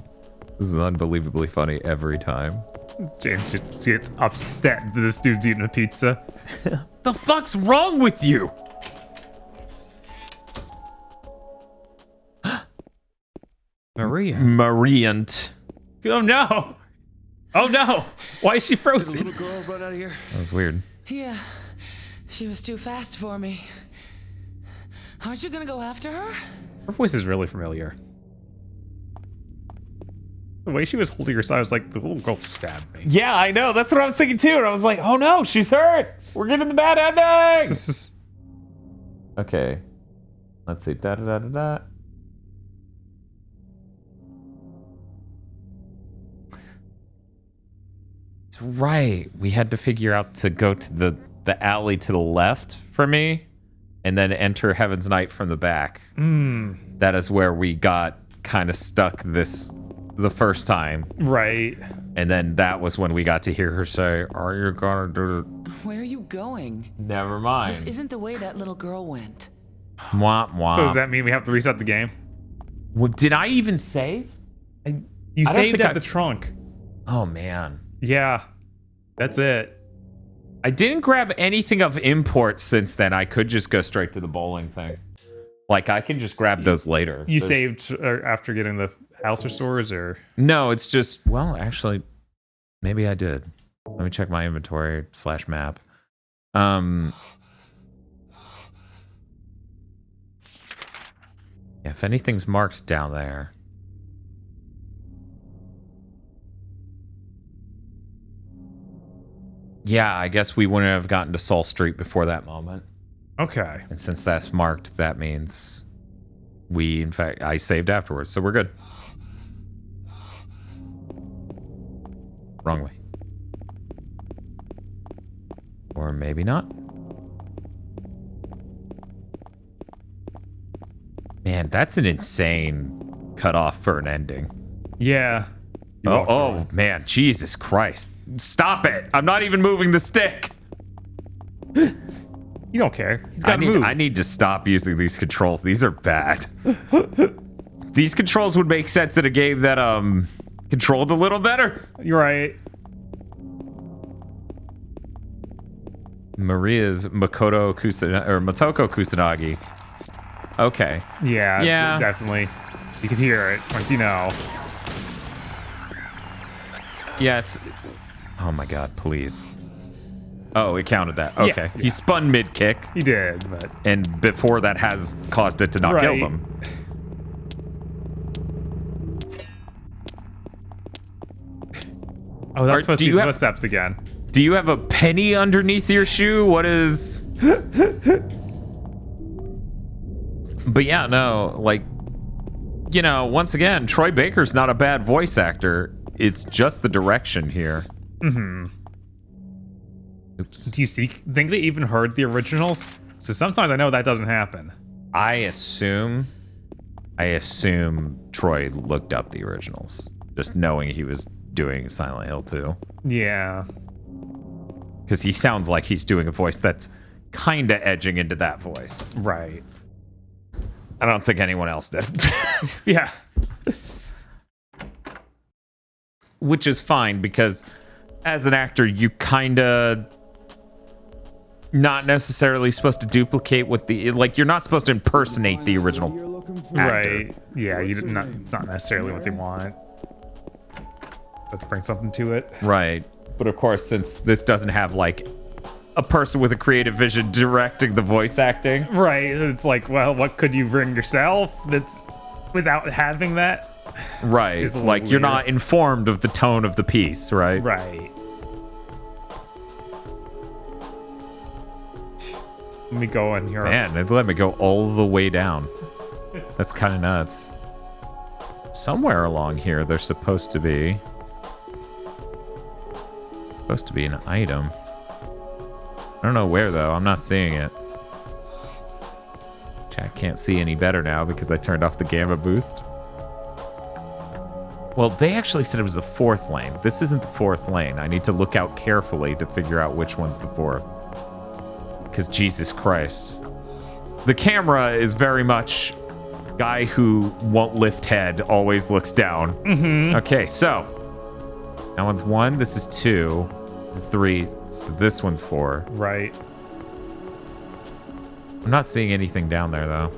This is unbelievably funny every time. James just gets upset that this dude's eating a pizza. The fuck's wrong with you? Maria. Mariant. Oh no. Oh no. Why is she frozen? Did the little girl run out of here? That was weird. Yeah, she was too fast for me. Aren't you gonna go after her? Her voice is really familiar. The way she was holding her side, I was like, the little girl stabbed me. Yeah, I know. That's what I was thinking too. And I was like, oh no, she's hurt. We're getting the bad ending. Okay. Let's see. Da da da da da. That's right. We had to figure out to go to the alley to the left for me, and then enter Heaven's Night from the back. That is where we got kind of stuck the first time. Right. And then that was when we got to hear her say, are you gonna do it? Where are you going? Never mind. This isn't the way that little girl went. Womp womp. So does that mean we have to reset the game? Well, did I even save? You saved at the trunk. Oh man. Yeah. That's it. I didn't grab anything of import since then. I could just go straight to the bowling thing. Like, I can just grab those later. You saved after getting the house restores, or? No, it's just, well, actually, maybe I did. Let me check my inventory / map. Yeah, if anything's marked down there. Yeah, I guess we wouldn't have gotten to Saul Street before that moment. Okay. And since that's marked, that means I saved afterwards, so we're good. Wrong way. Or maybe not. Man, that's an insane cutoff for an ending. Yeah. Oh man, Jesus Christ. Stop it! I'm not even moving the stick! You don't care. He's got to move. I need to stop using these controls. These are bad. These controls would make sense in a game that controlled a little better. You're right. Maria's Motoko Kusanagi. Okay. Yeah. Definitely. You can hear it once you know. Yeah, it's... Oh my god, please. Oh, it counted that. Okay. Yeah. He spun mid-kick. He did, but... And before that has caused it to not kill them. Oh, that's supposed to be footsteps again. Do you have a penny underneath your shoe? What is... But yeah, no, like... You know, once again, Troy Baker's not a bad voice actor. It's just the direction here. Mm-hmm. Oops. Do you think they even heard the originals? So sometimes I know that doesn't happen. I assume Troy looked up the originals, just knowing he was doing Silent Hill 2. Yeah. Because he sounds like he's doing a voice that's kind of edging into that voice. Right. I don't think anyone else did. Yeah. Which is fine, because as an actor, you kind of not necessarily supposed to duplicate what the like. You're not supposed to impersonate the original actor. Right? Yeah, it's not necessarily what they want. Let's bring something to it. Right. But of course, since this doesn't have like a person with a creative vision directing the voice acting, right? It's like, well, what could you bring yourself that's without having that? Right. Like you're not informed of the tone of the piece, right? Right. Let me go in here. Man, they let me go all the way down. That's kind of nuts. Somewhere along here, there's supposed to be an item. I don't know where though. I'm not seeing it. I can't see any better now because I turned off the gamma boost. Well, they actually said it was the 4th lane. This isn't the 4th lane. I need to look out carefully to figure out which one's the 4th. Because Jesus Christ. The camera is very much guy who won't lift head, always looks down. Mm-hmm. Okay, so that one's 1. This is 2. This is 3. So this one's 4. Right. I'm not seeing anything down there, though.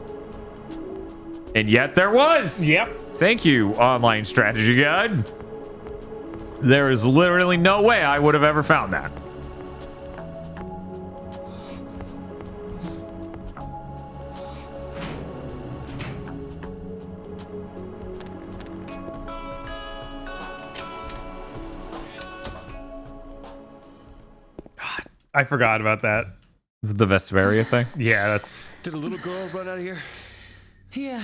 And yet there was! Yep. Thank you, Online Strategy Guide. There is literally no way I would have ever found that. I forgot about that. The Vesperia thing? Yeah, that's... Did a little girl run out of here? Yeah,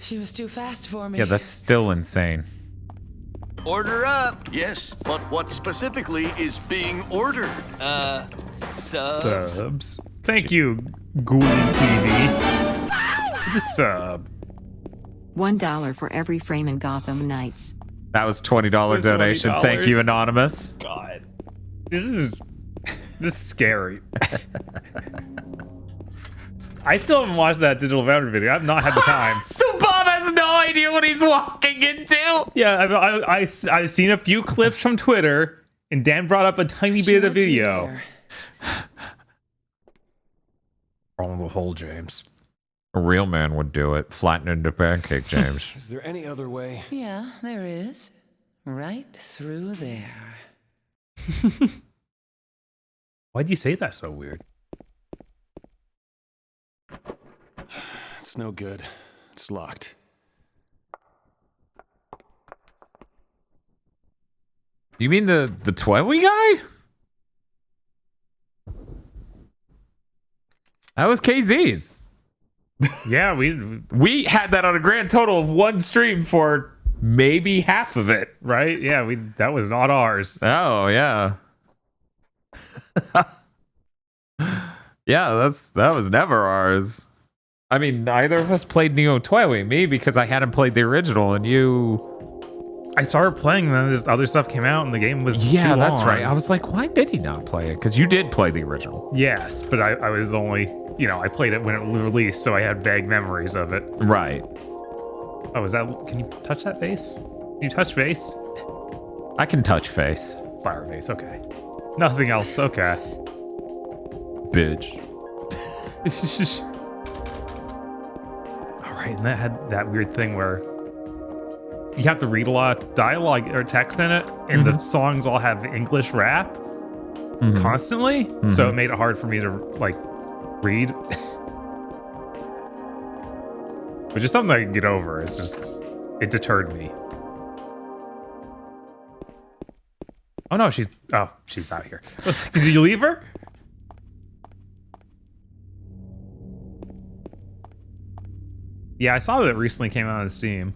she was too fast for me. Yeah, that's still insane. Order up. Yes, but what specifically is being ordered? Subs. Thank you, Ghoulie TV. The sub. $1 for every frame in Gotham Knights. That was $20 donation. $20. Thank you, Anonymous. God. This is scary. I still haven't watched that Digital Foundry video. I've not had the time. So Bob has no idea what he's walking into. Yeah, I've seen a few clips from Twitter, and Dan brought up a tiny bit of the video. On the whole, James. A real man would do it. Flatten into pancake, James. Is there any other way? Yeah, there is. Right through there. Why'd you say that so weird? It's no good. It's locked. You mean the Twiwi guy? That was KZ's. Yeah, we had that on a grand total of 1 stream for maybe half of it. Right? Yeah, that was not ours. Oh, yeah. Yeah, that was never ours. I mean, neither of us played Neo Twiwi. Me, because I hadn't played the original, and you... I started playing, and then just other stuff came out, and the game was Yeah, too that's long. right. I was like, why did he not play it? Because you did play the original. Yes, but I was only... I played it when it released, so I had vague memories of it. Right. Oh, is that... Can you touch that face? Can you touch face? I can touch face. Flower face, okay. Nothing else, okay. Bitch. Alright, and that had that weird thing where you have to read a lot of dialogue or text in it, and the songs all have English rap constantly, so it made it hard for me to, read. Which is something I can get over. It's just... It deterred me. Oh no, she's out here. I was like, did you leave her? Yeah, I saw that it recently came out on Steam.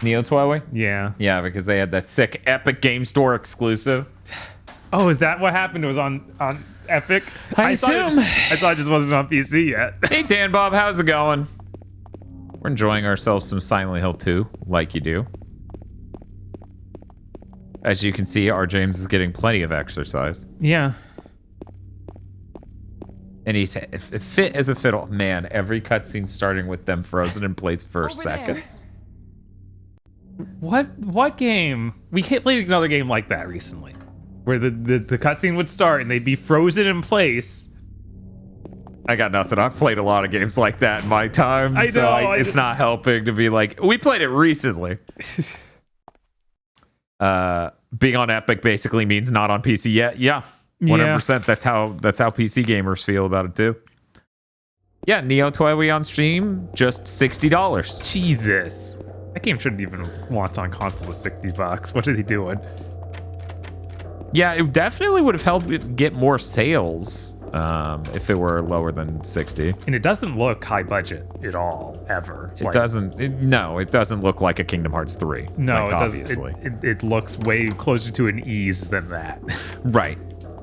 Neo Twiwi? Yeah. Yeah, because they had that sick Epic Game Store exclusive. Oh, is that what happened? It was on Epic? I assume. I thought it just wasn't on PC yet. Hey, Dan Bob, how's it going? We're enjoying ourselves some Silent Hill 2, like you do. As you can see, our James is getting plenty of exercise. Yeah. And he's fit as a fiddle. Man, every cutscene starting with them frozen in place for seconds. What game? We played another game like that recently, where the cutscene would start and they'd be frozen in place. I got nothing. I've played a lot of games like that in my time, I know, it's not helping to be like, we played it recently. Being on Epic basically means not on PC yet. Yeah, 100%. That's how PC gamers feel about it too. Yeah, Neo Twoy on stream, just $60. Jesus, that game shouldn't even launch on console with $60. What are they doing? Yeah, it definitely would have helped it get more sales if it were lower than 60. And it doesn't look high budget at all, ever. It doesn't. It doesn't look like a Kingdom Hearts 3. No, like, it obviously. doesn't. It looks way closer to an ease than that. Right.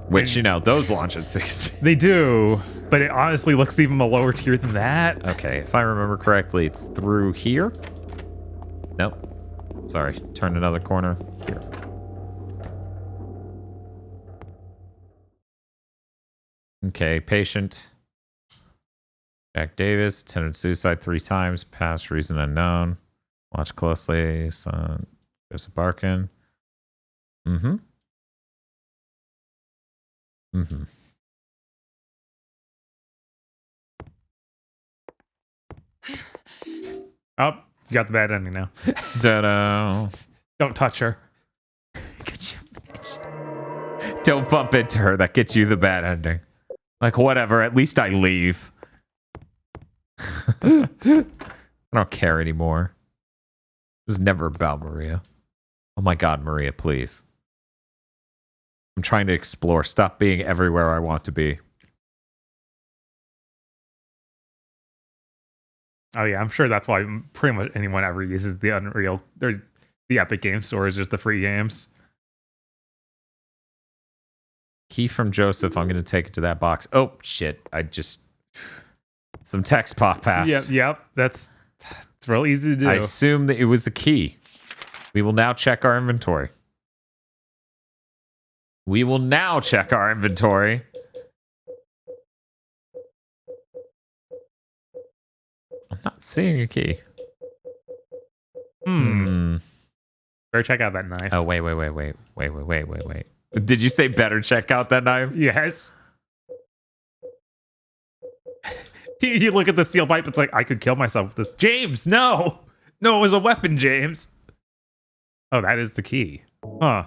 Which, those launch at 60. They do, but it honestly looks even a lower tier than that. Okay, if I remember correctly, it's through here. Nope. Sorry, turn another corner. Here. Okay, patient. Jack Davis attempted suicide 3 times. Past reason unknown. Watch closely. Son Joseph Barkin. Mm-hmm. Mm-hmm. Oh, you got the bad ending now. Da-da. Don't touch her. Don't bump into her. That gets you the bad ending. Like, whatever. At least I leave. I don't care anymore. It was never about Maria. Oh my God, Maria, please. I'm trying to explore. Stop being everywhere I want to be. Oh yeah, I'm sure that's why pretty much anyone ever uses the Unreal or the Epic Game Store is just the free games. Key from Joseph. I'm going to take it to that box. Oh, shit. Some text pop pass. Yep. It's real easy to do. I assume that it was a key. We will now check our inventory. I'm not seeing a key. Better check out that knife. Oh, wait. Did you say better check out that knife? Yes. You look at the steel pipe, it's like, I could kill myself with this. James, no! No, it was a weapon, James. Oh, that is the key. Huh.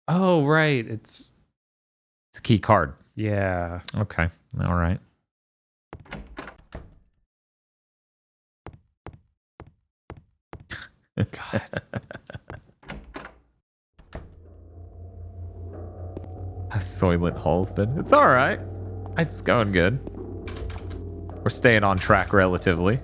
Oh, right. It's a key card. Yeah. Okay. All right. God. A Soylent Halston. It's all right. It's going good. We're staying on track relatively.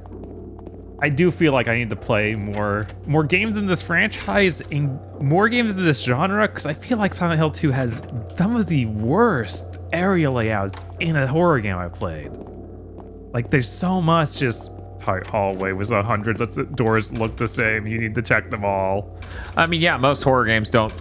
I do feel like I need to play more games in this franchise and more games in this genre, because I feel like Silent Hill 2 has some of the worst area layouts in a horror game I played. Like, there's so much just hallway was 100. The doors look the same. You need to check them all. I mean, yeah, most horror games don't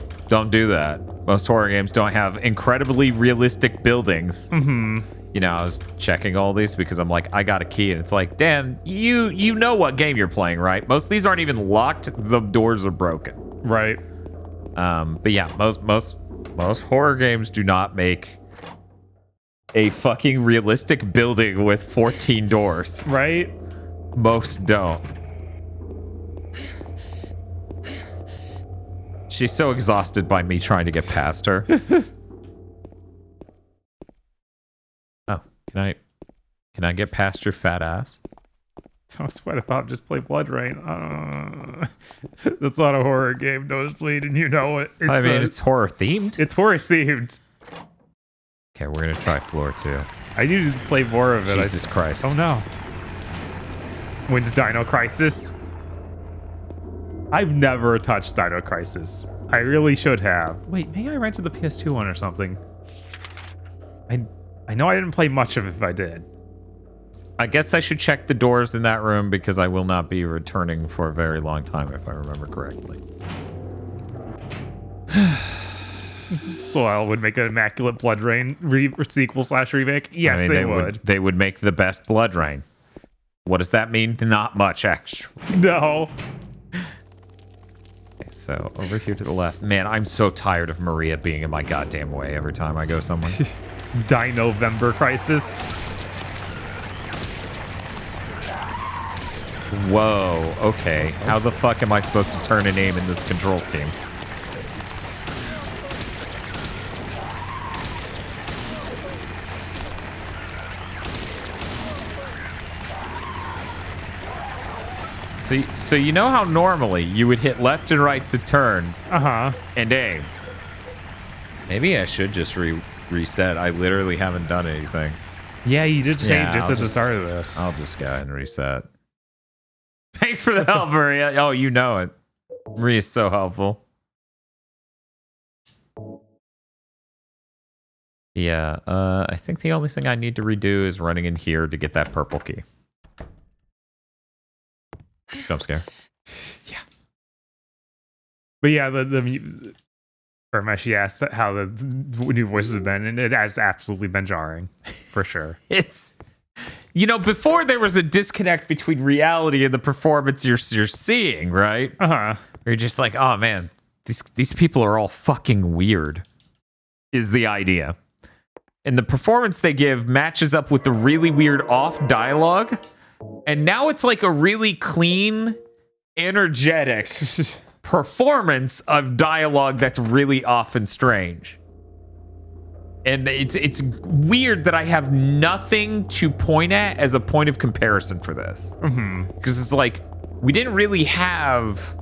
do that. Most horror games don't have incredibly realistic buildings. Mm-hmm. I was checking all these because I'm like, I got a key, and it's like, Dan, you know what game you're playing, right? Most of these aren't even locked. The doors are broken. Right. But yeah, most horror games do not make a fucking realistic building with 14 doors. Right. Most don't. She's so exhausted by me trying to get past her. Oh, can I get past your fat ass? Don't sweat about, just play Blood Rain. That's not a horror game, Nosebleed, and you know it. It's horror themed. It's horror themed. Okay, we're gonna try floor 2. I need to play more of it. Jesus Christ. Oh no. When's Dino Crisis? I've never touched Dino Crisis. I really should have. Wait, maybe I rented the PS2 one or something. I know I didn't play much of it if I did. I guess I should check the doors in that room because I will not be returning for a very long time if I remember correctly. Soil would make an immaculate Blood Rain sequel/remake. Yes, they would. They would make the best Blood Rain. What does that mean? Not much, actually. No. so over here to the left. Man, I'm so tired of Maria being in my goddamn way every time I go somewhere. Dino-Vember crisis. Whoa, okay. How the fuck am I supposed to turn and aim in this control scheme? So you know how normally you would hit left and right to turn and aim? Maybe I should just reset. I literally haven't done anything. Yeah, you did just aim just at the start of this. I'll just go ahead and reset. Thanks for the help, Maria. Oh, you know it. Maria's so helpful. Yeah, I think the only thing I need to redo is running in here to get that purple key. Jump scare. Yeah. But yeah, the Ramesh asked how the new voices have been, and it has absolutely been jarring, for sure. It's, you know, before there was a disconnect between reality and the performance you're seeing, right? You're just like, oh man, these people are all fucking weird, is the idea. And the performance they give matches up with the really weird off dialogue. And now it's like a really clean, energetic performance of dialogue that's really off and strange. And it's weird that I have nothing to point at as a point of comparison for this. Because it's like, we didn't really have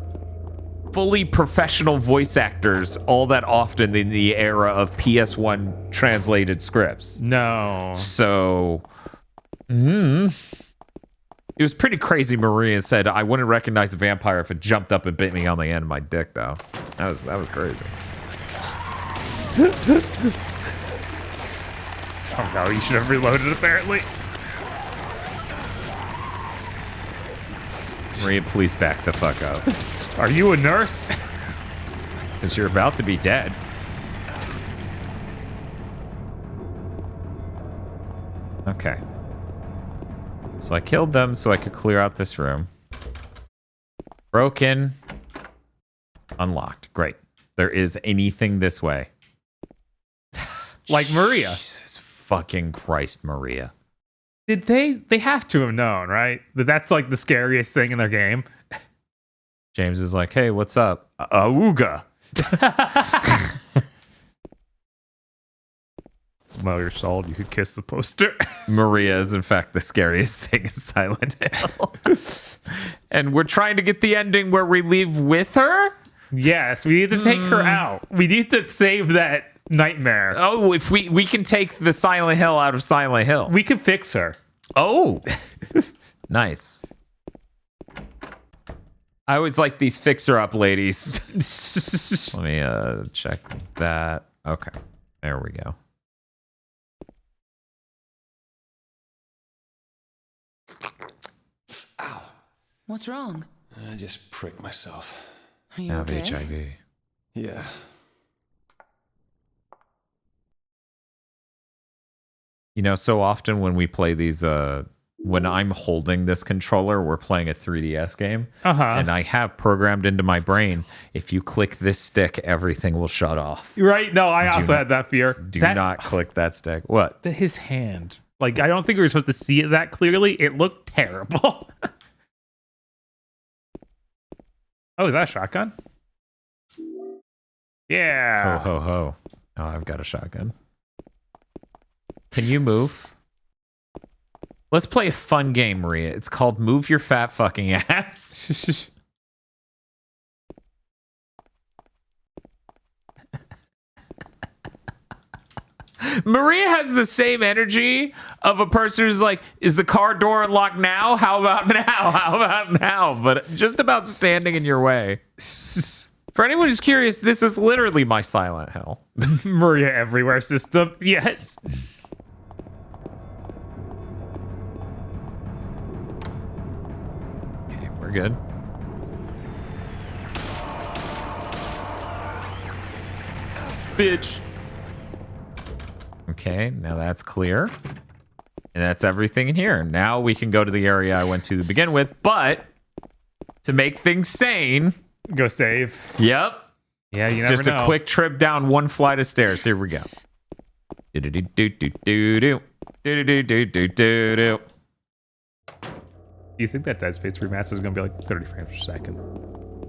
fully professional voice actors all that often in the era of PS1 translated scripts. No. So, it was pretty crazy. Maria said, I wouldn't recognize a vampire if it jumped up and bit me on the end of my dick, though. That was crazy. Oh no, you should have reloaded, apparently. Maria, please back the fuck up. Are you a nurse? Because you're about to be dead. Okay. So I killed them so I could clear out this room. Broken. Unlocked. Great. There is anything this way. Like Maria. Jesus fucking Christ, Maria. Did they have to have known, right? That's like the scariest thing in their game. James is like, hey, what's up? Auga. Smell your salt, you could kiss the poster. Maria is, in fact, the scariest thing in Silent Hill. And we're trying to get the ending where we leave with her? Yes, we need to take her out. We need to save that nightmare. Oh, if we can take the Silent Hill out of Silent Hill. We can fix her. Oh, nice. I always like these fixer-up ladies. Let me check that. Okay, there we go. Ow. What's wrong? I just pricked myself. Are you I have okay? HIV. Yeah. You know, so often when we play these, when I'm holding this controller, we're playing a 3DS game, and I have programmed into my brain, if you click this stick, everything will shut off. Right? No, I also had that fear. Do not click that stick. What? His hand. Like, I don't think we were supposed to see it that clearly. It looked terrible. Oh, is that a shotgun? Yeah. Ho, ho, ho. Oh, I've got a shotgun. Can you move? Let's play a fun game, Maria. It's called Move Your Fat Fucking Ass. Maria has the same energy of a person who's like, is the car door unlocked now? How about now? How about now? But just about standing in your way. For anyone who's curious, this is literally my Silent Hill. Maria Everywhere system. Yes. Okay, we're good. Bitch. Okay, now that's clear. And that's everything in here. Now we can go to the area I went to begin with, but to make things sane, Go save. Yep. Yeah, you It's never just know. a quick trip down one flight of stairs. Here we go. Do-do-do-do-do-do. Do-do-do-do-do-do. Do you think that Dead Space remaster is going to be like 30 frames per second?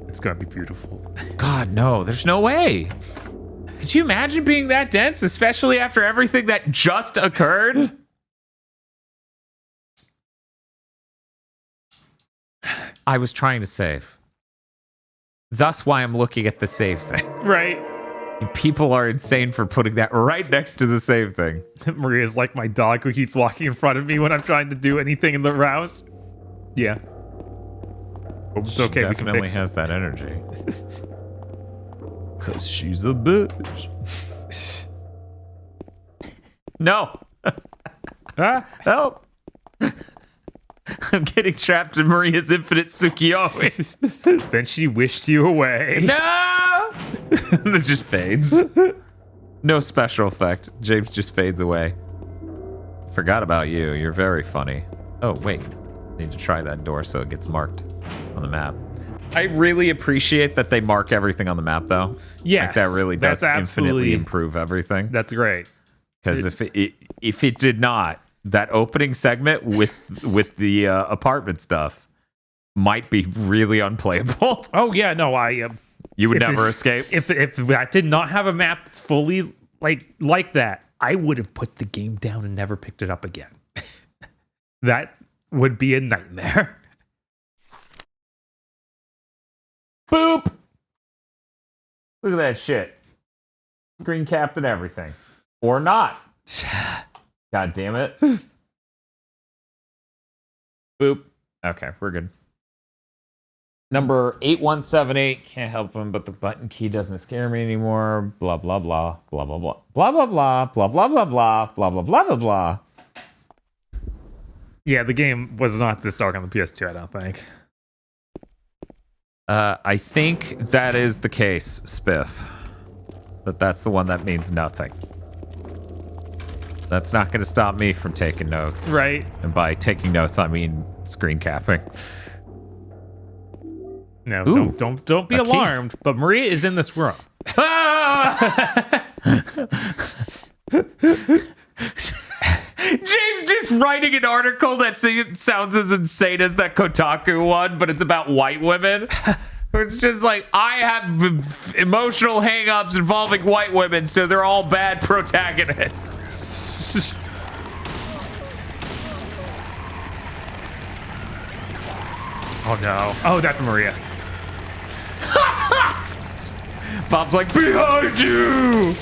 It's going to be beautiful. God, no. There's no way. Could you imagine being that dense, especially after everything that just occurred? I was trying to save. Thus why I'm looking at the save thing. Right. People are insane for putting that right next to the save thing. Maria's like my dog who keeps walking in front of me when I'm trying to do anything in the house. Yeah. It's okay. She We can definitely fix it. has that energy. Because she's a bitch. No. Help. I'm getting trapped in Maria's infinite Tsukiyomi. Then she wished you away. No! It just fades. No special effect. James just fades away. Forgot about you. You're very funny. Oh, wait. Need to try that door so it gets marked on the map. I really appreciate that they mark everything on the map, though. Yes, Like, that really does that's infinitely absolutely- improve everything. That's great. Because if it did not, that opening segment with the apartment stuff might be really unplayable. Oh yeah, no, you would if never it- escape. If that did not have a map that's fully like that, I would have put the game down and never picked it up again. That would be a nightmare. Boop! Look at that shit. Screen capped and everything. Or not. God damn it. Boop. Okay, we're good. Number 8178. Can't help him, but the button key doesn't scare me anymore. Blah, blah, blah. Blah, blah, blah. Blah, blah, blah. Blah, blah, blah, blah. Blah, blah, blah, blah, blah. Yeah, the game was not this dark on the PS2, I don't think. I think that is the case, Spiff. But that's the one that means nothing. That's not going to stop me from taking notes. Right. And by taking notes, I mean screen capping. No, Ooh, don't be a key. alarmed. But Maria is in this room. James just writing an article that sounds as insane as that Kotaku one, but it's about white women. It's just like, I have emotional hang-ups involving white women, so they're all bad protagonists. Oh no. Oh, that's Maria. Bob's like, behind you!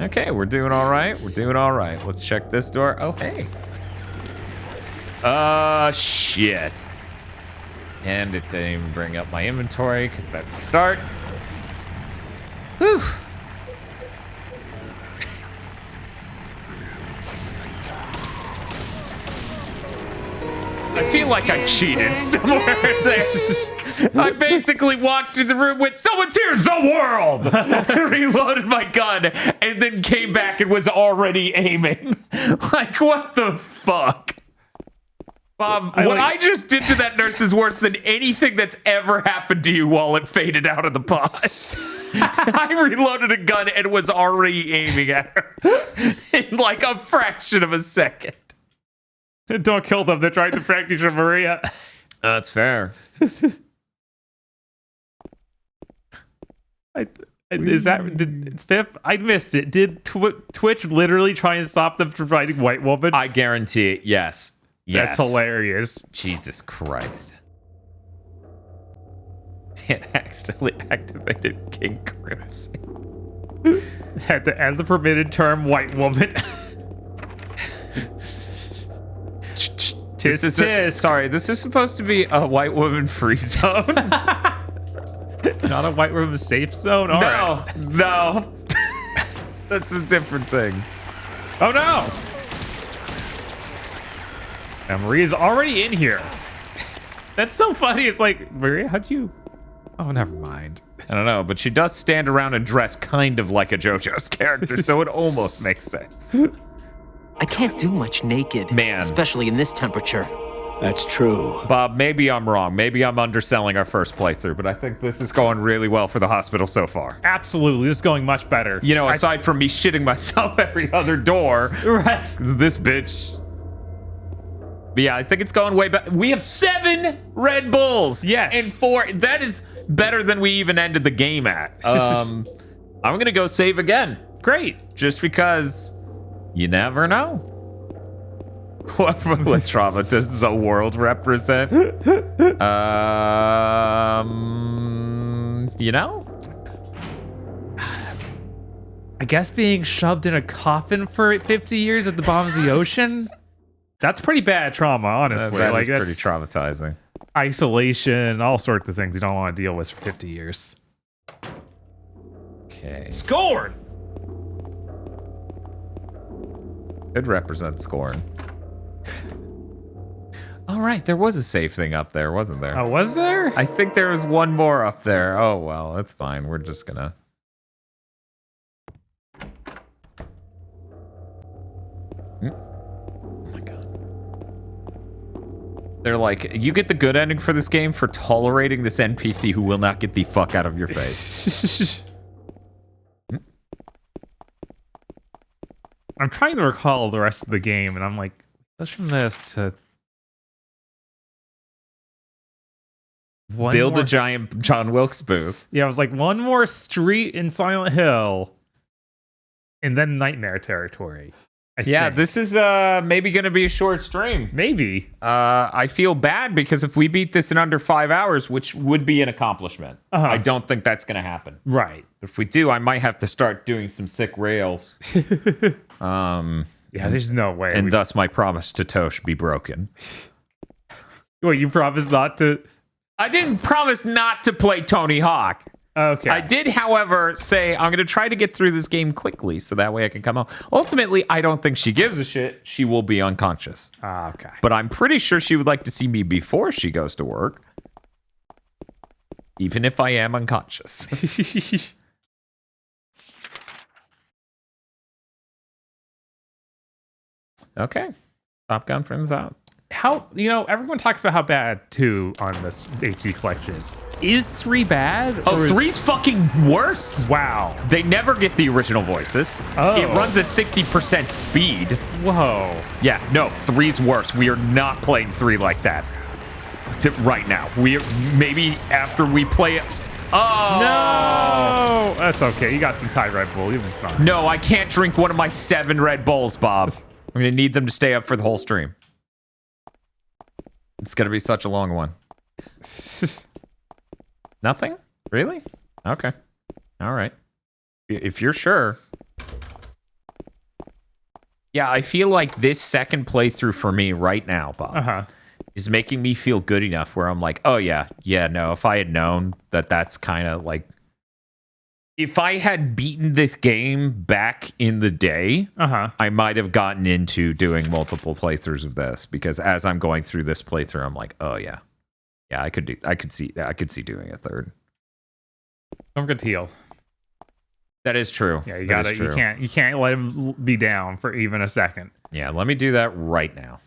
Okay, we're doing all right. We're doing all right. Let's check this door. Oh, hey. Shit. And it didn't even bring up my inventory because that's start. Whew. I feel like I cheated somewhere there. I basically walked in the room with "Someone's here's the world," reloaded my gun, and then came back and was already aiming. Like, what the fuck? Bob, what I just did to that nurse is worse than anything that's ever happened to you while it faded out of the pod. I reloaded a gun and was already aiming at her in like a fraction of a second. Don't kill them. They're trying to fracture Maria. That's fair. Is that Spiff? I missed it. Did Twitch literally try and stop them from fighting White Woman? I guarantee it. Yes. That's hilarious. Jesus Christ. It accidentally activated King Crimson. At the end of the permitted term, White Woman. This is sorry, this is supposed to be a white woman free zone. Not a white woman safe zone? All right. No. That's a different thing. Oh no! Now Maria's already in here. That's so funny. It's like, Maria, how'd you... Oh, never mind. I don't know, but she does stand around and dress kind of like a JoJo's character, so it almost makes sense. I can't do much naked. Man. Especially in this temperature. That's true. Bob, maybe I'm wrong. Maybe I'm underselling our first playthrough, but I think this is going really well for the hospital so far. Absolutely. This is going much better. You know, aside from me shitting myself every other door. Right. This bitch. But yeah, I think it's going way better. We have 7 Red Bulls. Yes. And 4. That is better than we even ended the game at. I'm going to go save again. Great. Just because you never know. What trauma does the world represent? You know? I guess being shoved in a coffin for 50 years at the bottom of the ocean? That's pretty bad trauma, honestly. That is pretty traumatizing. Isolation, all sorts of things you don't want to deal with for 50 years. Okay. Scorn! Could represent Scorn. All right, there was a safe thing up there, wasn't there? Oh, was there? I think there was one more up there. Oh, well, that's fine. We're just gonna... Oh my god. They're like, you get the good ending for this game for tolerating this NPC who will not get the fuck out of your face. I'm trying to recall the rest of the game, and I'm like, what's from this to... Build a giant John Wilkes Booth. Yeah, I was like, one more street in Silent Hill, and then Nightmare territory. I think. This is maybe going to be a short stream. Maybe. I feel bad because if we beat this in under 5 hours, which would be an accomplishment, I don't think that's going to happen. Right. If we do, I might have to start doing some sick rails. Yeah, there's no way. And thus my promise to Tosh be broken. Wait, you promised not to... I didn't promise not to play Tony Hawk. Okay. I did, however, say I'm going to try to get through this game quickly so that way I can come home. Ultimately, I don't think she gives a shit. She will be unconscious. Okay. But I'm pretty sure she would like to see me before she goes to work. Even if I am unconscious. Okay. Top Gun friends out. How, everyone talks about how bad 2 on this HD collection is. Is 3 bad? Oh, 3's fucking worse. Wow. They never get the original voices. Oh. It runs at 60% speed. Whoa. Yeah, no, 3's worse. We are not playing 3 like that right now. We maybe after we play it. Oh no, that's okay. You got some Thai Red Bull. You'll be fine. No, I can't drink one of my 7 Red Bulls, Bob. I'm gonna need them to stay up for the whole stream. It's gonna be such a long one. Nothing? Really? Okay. All right. If you're sure. Yeah, I feel like this second playthrough for me right now, Bob, is making me feel good enough where I'm like, oh yeah, no, if I had known that that's kind of like... If I had beaten this game back in the day, I might have gotten into doing multiple playthroughs of this, because as I'm going through this playthrough, I'm like, oh yeah, I could see doing a third. Don't forget to heal. That is true. Yeah, you can't let him be down for even a second. Yeah, let me do that right now.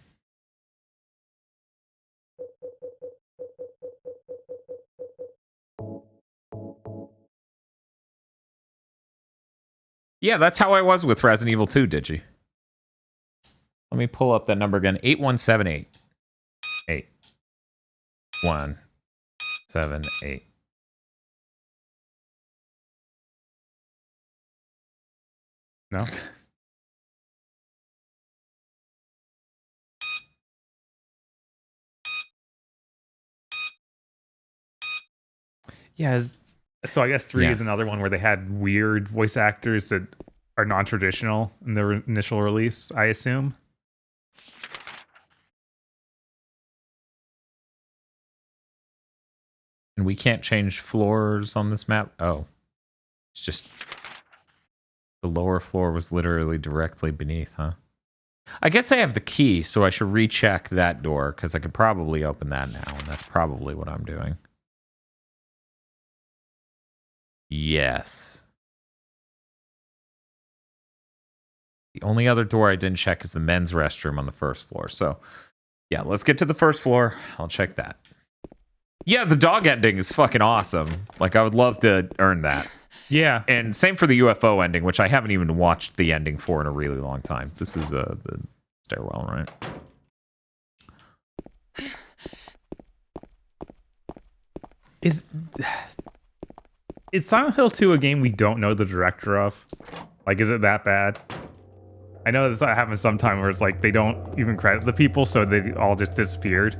Yeah, that's how I was with Resident Evil 2, Digi. Let me pull up that number again. 8178. 8178. No? Yeah, so I guess 3 is another one where they had weird voice actors that are non-traditional in their initial release, I assume. And we can't change floors on this map? Oh. It's just... The lower floor was literally directly beneath, huh? I guess I have the key, so I should recheck that door, because I could probably open that now, and that's probably what I'm doing. Yes. The only other door I didn't check is the men's restroom on the first floor. So Yeah, let's get to the first floor. I'll check that. Yeah, the dog ending is fucking awesome. Like, I would love to earn that. Yeah. And same for the UFO ending, which I haven't even watched the ending for in a really long time. This is the stairwell, right? Is Silent Hill 2 a game we don't know the director of? Like, is it that bad? I know that happens sometime where it's like they don't even credit the people, so they all just disappeared.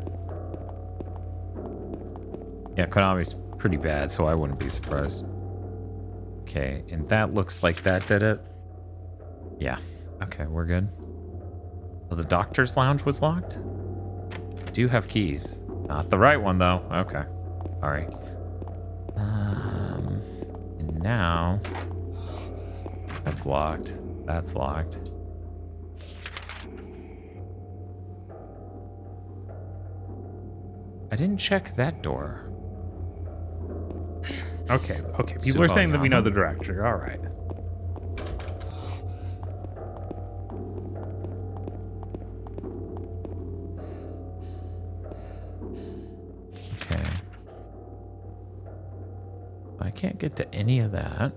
Yeah, Konami's pretty bad, so I wouldn't be surprised. Okay, and that looks like that did it. Yeah, okay, we're good. Oh, the doctor's lounge was locked? I do have keys. Not the right one, though. Okay. All right. And now... That's locked. That's locked. I didn't check that door. Okay. People are saying that we know the director. All right. Okay. I can't get to any of that.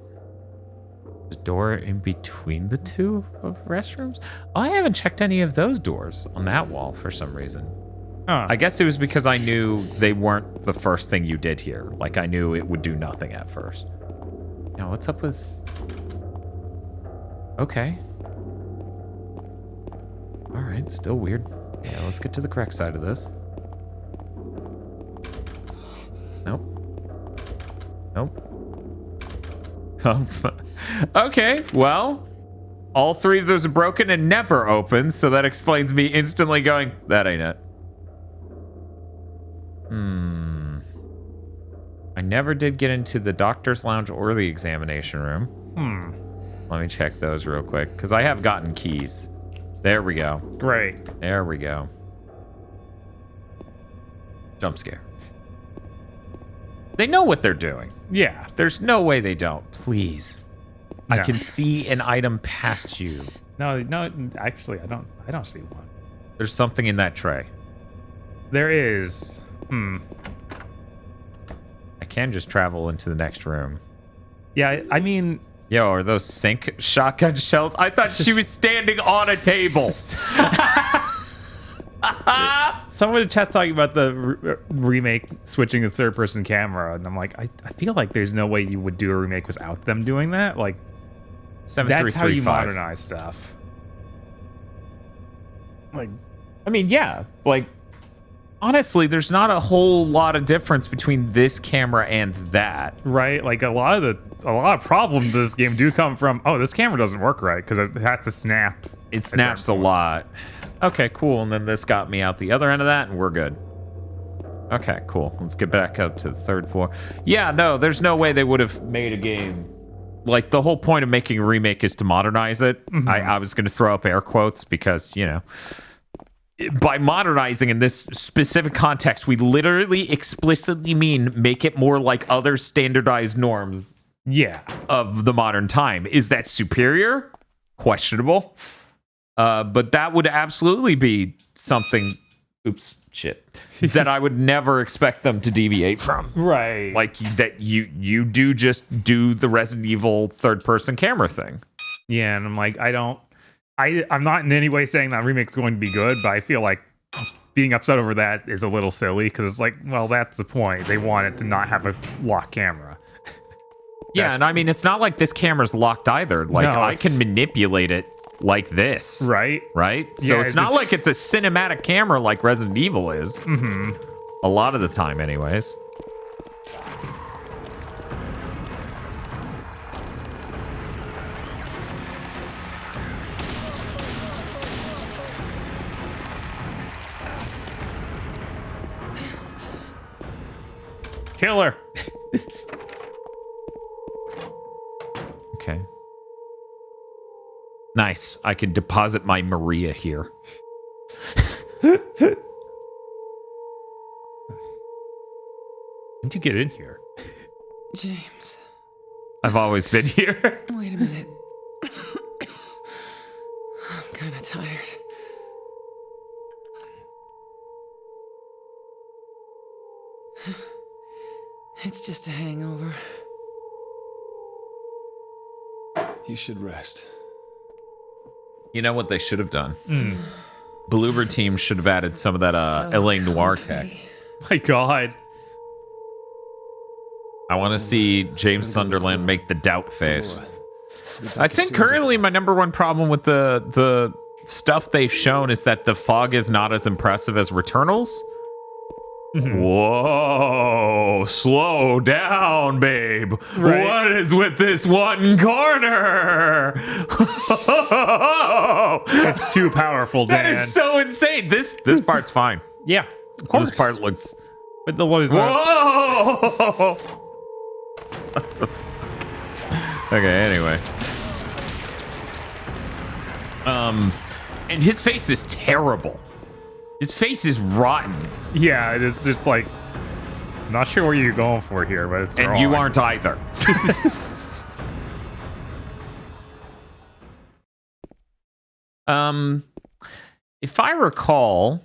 The door in between the two of restrooms? I haven't checked any of those doors on that wall for some reason. I guess it was because I knew they weren't the first thing you did here. Like, I knew it would do nothing at first. Now, what's up with... Okay. Alright, still weird. Yeah, let's get to the correct side of this. Nope. Okay, well... All three of those are broken and never opened, so that explains me instantly going, that ain't it. I never did get into the doctor's lounge or the examination room. Let me check those real quick, because I have gotten keys. There we go. Great. There we go. Jump scare. They know what they're doing. Yeah. There's no way they don't. Please. No. I can see an item past you. No, actually, I don't see one. There's something in that tray. There is. I can just travel into the next room. Yeah, I mean... Yo, are those sink shotgun shells? I thought she was standing on a table. Someone in chat talking about the remake switching to third-person camera, and I'm like, I feel like there's no way you would do a remake without them doing that. Like, that's how you modernize stuff. Like, I mean, yeah, like, honestly, there's not a whole lot of difference between this camera and that. Right? Like, a lot of problems in this game do come from, oh, this camera doesn't work right because it has to snap. It snaps a lot. Okay, cool. And then this got me out the other end of that, and we're good. Okay, cool. Let's get back up to the third floor. Yeah, no, there's no way they would have made a game. Like, the whole point of making a remake is to modernize it. I was going to throw up air quotes because, you know, by modernizing in this specific context, we literally explicitly mean make it more like other standardized norms of the modern time. Is that superior? Questionable. But that would absolutely be something, that I would never expect them to deviate from. Right. Like, that you do just do the Resident Evil third-person camera thing. Yeah, and I'm like, I'm not in any way saying that remake's going to be good, but I feel like being upset over that is a little silly, because it's like, well, that's the point. They want it to not have a locked camera. Yeah, and I mean, it's not like this camera's locked either. Like, no, I can manipulate it like this. Right? So yeah, it's not like it's a cinematic camera like Resident Evil is. A lot of the time, anyways. Killer. Okay. Nice. I can deposit my Maria here. How'd you get in here? James. I've always been here. Wait a minute. I'm kind of tired. just a hangover. You should rest. You know what they should have done? Bloober Team should have added some of that LA Noir tech. My God. I want to see James Sunderland make the doubt face. I think currently my number one problem with the stuff they've shown is that the fog is not as impressive as Returnals. Whoa, slow down, babe. Right. What is with this one corner? It's too powerful, Dan. That is so insane. This part's fine. Yeah, of course. This part looks... But the was Whoa! Okay, anyway. And his face is terrible. His face is rotten. Yeah, it's just like, I'm not sure what you're going for here, but it's And wrong. you aren't either. If I recall,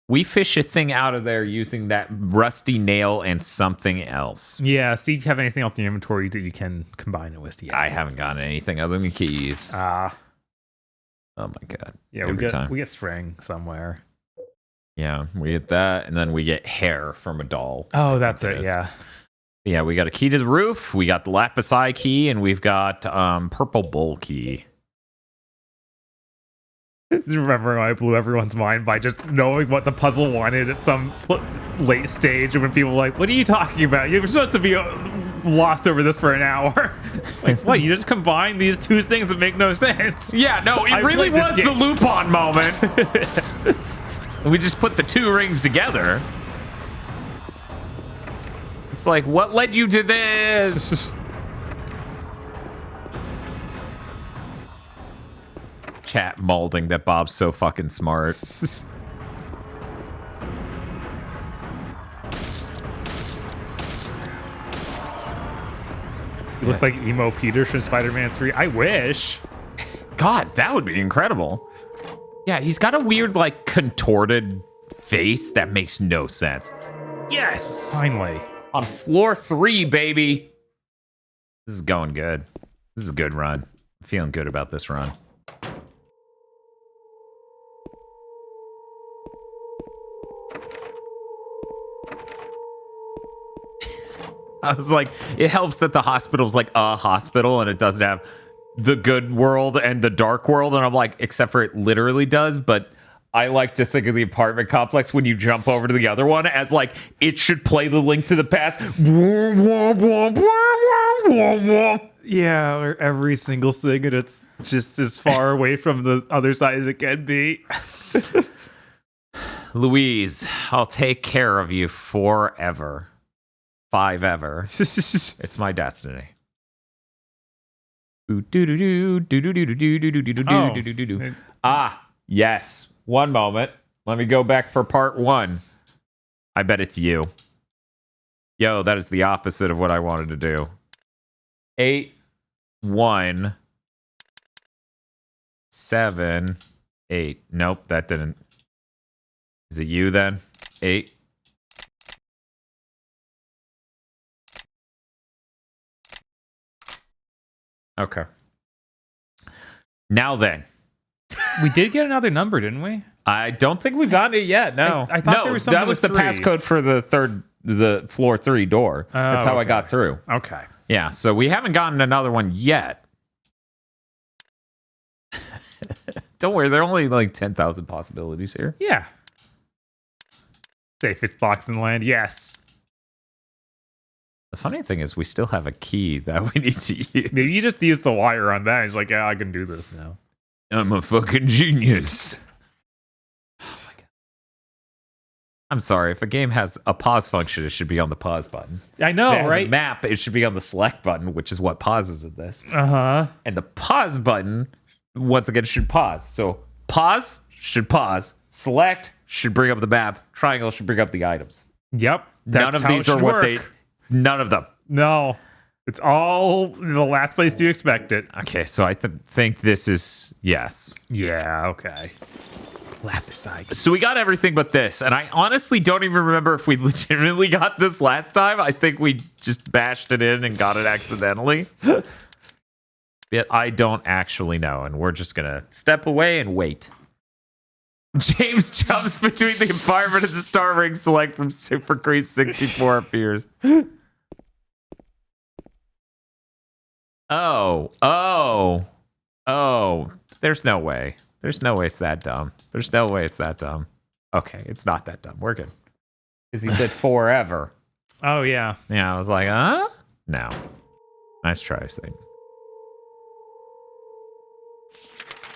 we fish a thing out of there using that rusty nail and something else. Yeah, see if you have anything else in the inventory that you can combine it with. Yeah. I haven't gotten anything other than keys. Ah. Oh my God. Yeah, Every we time. get string somewhere. Yeah, we get that, and then we get hair from a doll. Oh, that's it it, yeah. Yeah, we got a key to the roof, we got the lapis eye key, and we've got purple bull key. Remember how I blew everyone's mind by just knowing what the puzzle wanted at some late stage, and when people were like, what are you talking about? You were supposed to be lost over this for an hour. It's like, what? You just combine these two things that make no sense. Yeah, no, it really was the Lupin moment. We just put the two rings together. It's like, what led you to this? Chat molding that Bob's so fucking smart. He looks like Emo Peter from Spider-Man 3. I wish. God, that would be incredible. Yeah, he's got a weird, like, contorted face that makes no sense. Yes! Finally. On floor 3, baby. This is going good. This is a good run. I'm feeling good about this run. I was like, it helps that the hospital's like a hospital and it doesn't have the good world and the dark world. And I'm like, except for it literally does, but I like to think of the apartment complex when you jump over to the other one as like, it should play the Link to the Past. Yeah, or every single thing, and it's just as far away from the other side as it can be. Louise, I'll take care of you forever. 5 ever. It's my destiny. Ah, yes. One moment. Let me go back for part 1. I bet it's you. Yo, that is the opposite of what I wanted to do. 8, 1, 7, 8. Nope, that didn't. Is it you then? 8. Okay. Now then. We did get another number, didn't we? I don't think we've gotten it yet. No. I thought there was something that was the with 3. passcode for the floor 3 door. That's how I got through. Okay. Yeah, so we haven't gotten another one yet. Don't worry, there are only like 10,000 possibilities here. Yeah. Safest box in the land, yes. The funny thing is we still have a key that we need to use. Maybe you just use the wire on that. He's like, yeah, I can do this now. I'm a fucking genius. Oh my God. I'm sorry, if a game has a pause function, it should be on the pause button. I know, if it has right? a map, it should be on the select button, which is what pauses in this. Uh-huh. And the pause button, once again, should pause. So pause should pause. Select should bring up the map. Triangle should bring up the items. Yep. None of these are what they... None of them. No. It's all the last place you expect it. Okay, so I think this is... Yes. Yeah, okay. Lapicite. So we got everything but this, and I honestly don't even remember if we legitimately got this last time. I think we just bashed it in and got it accidentally. Yet I don't actually know, and we're just gonna step away and wait. James jumps between the environment and the star ring select from Super Creep 64 appears. Oh. There's no way. There's no way it's that dumb. There's no way it's that dumb. Okay, it's not that dumb. We're good. Because he said forever. Oh, yeah. Yeah, I was like, huh? No. Nice try, Satan.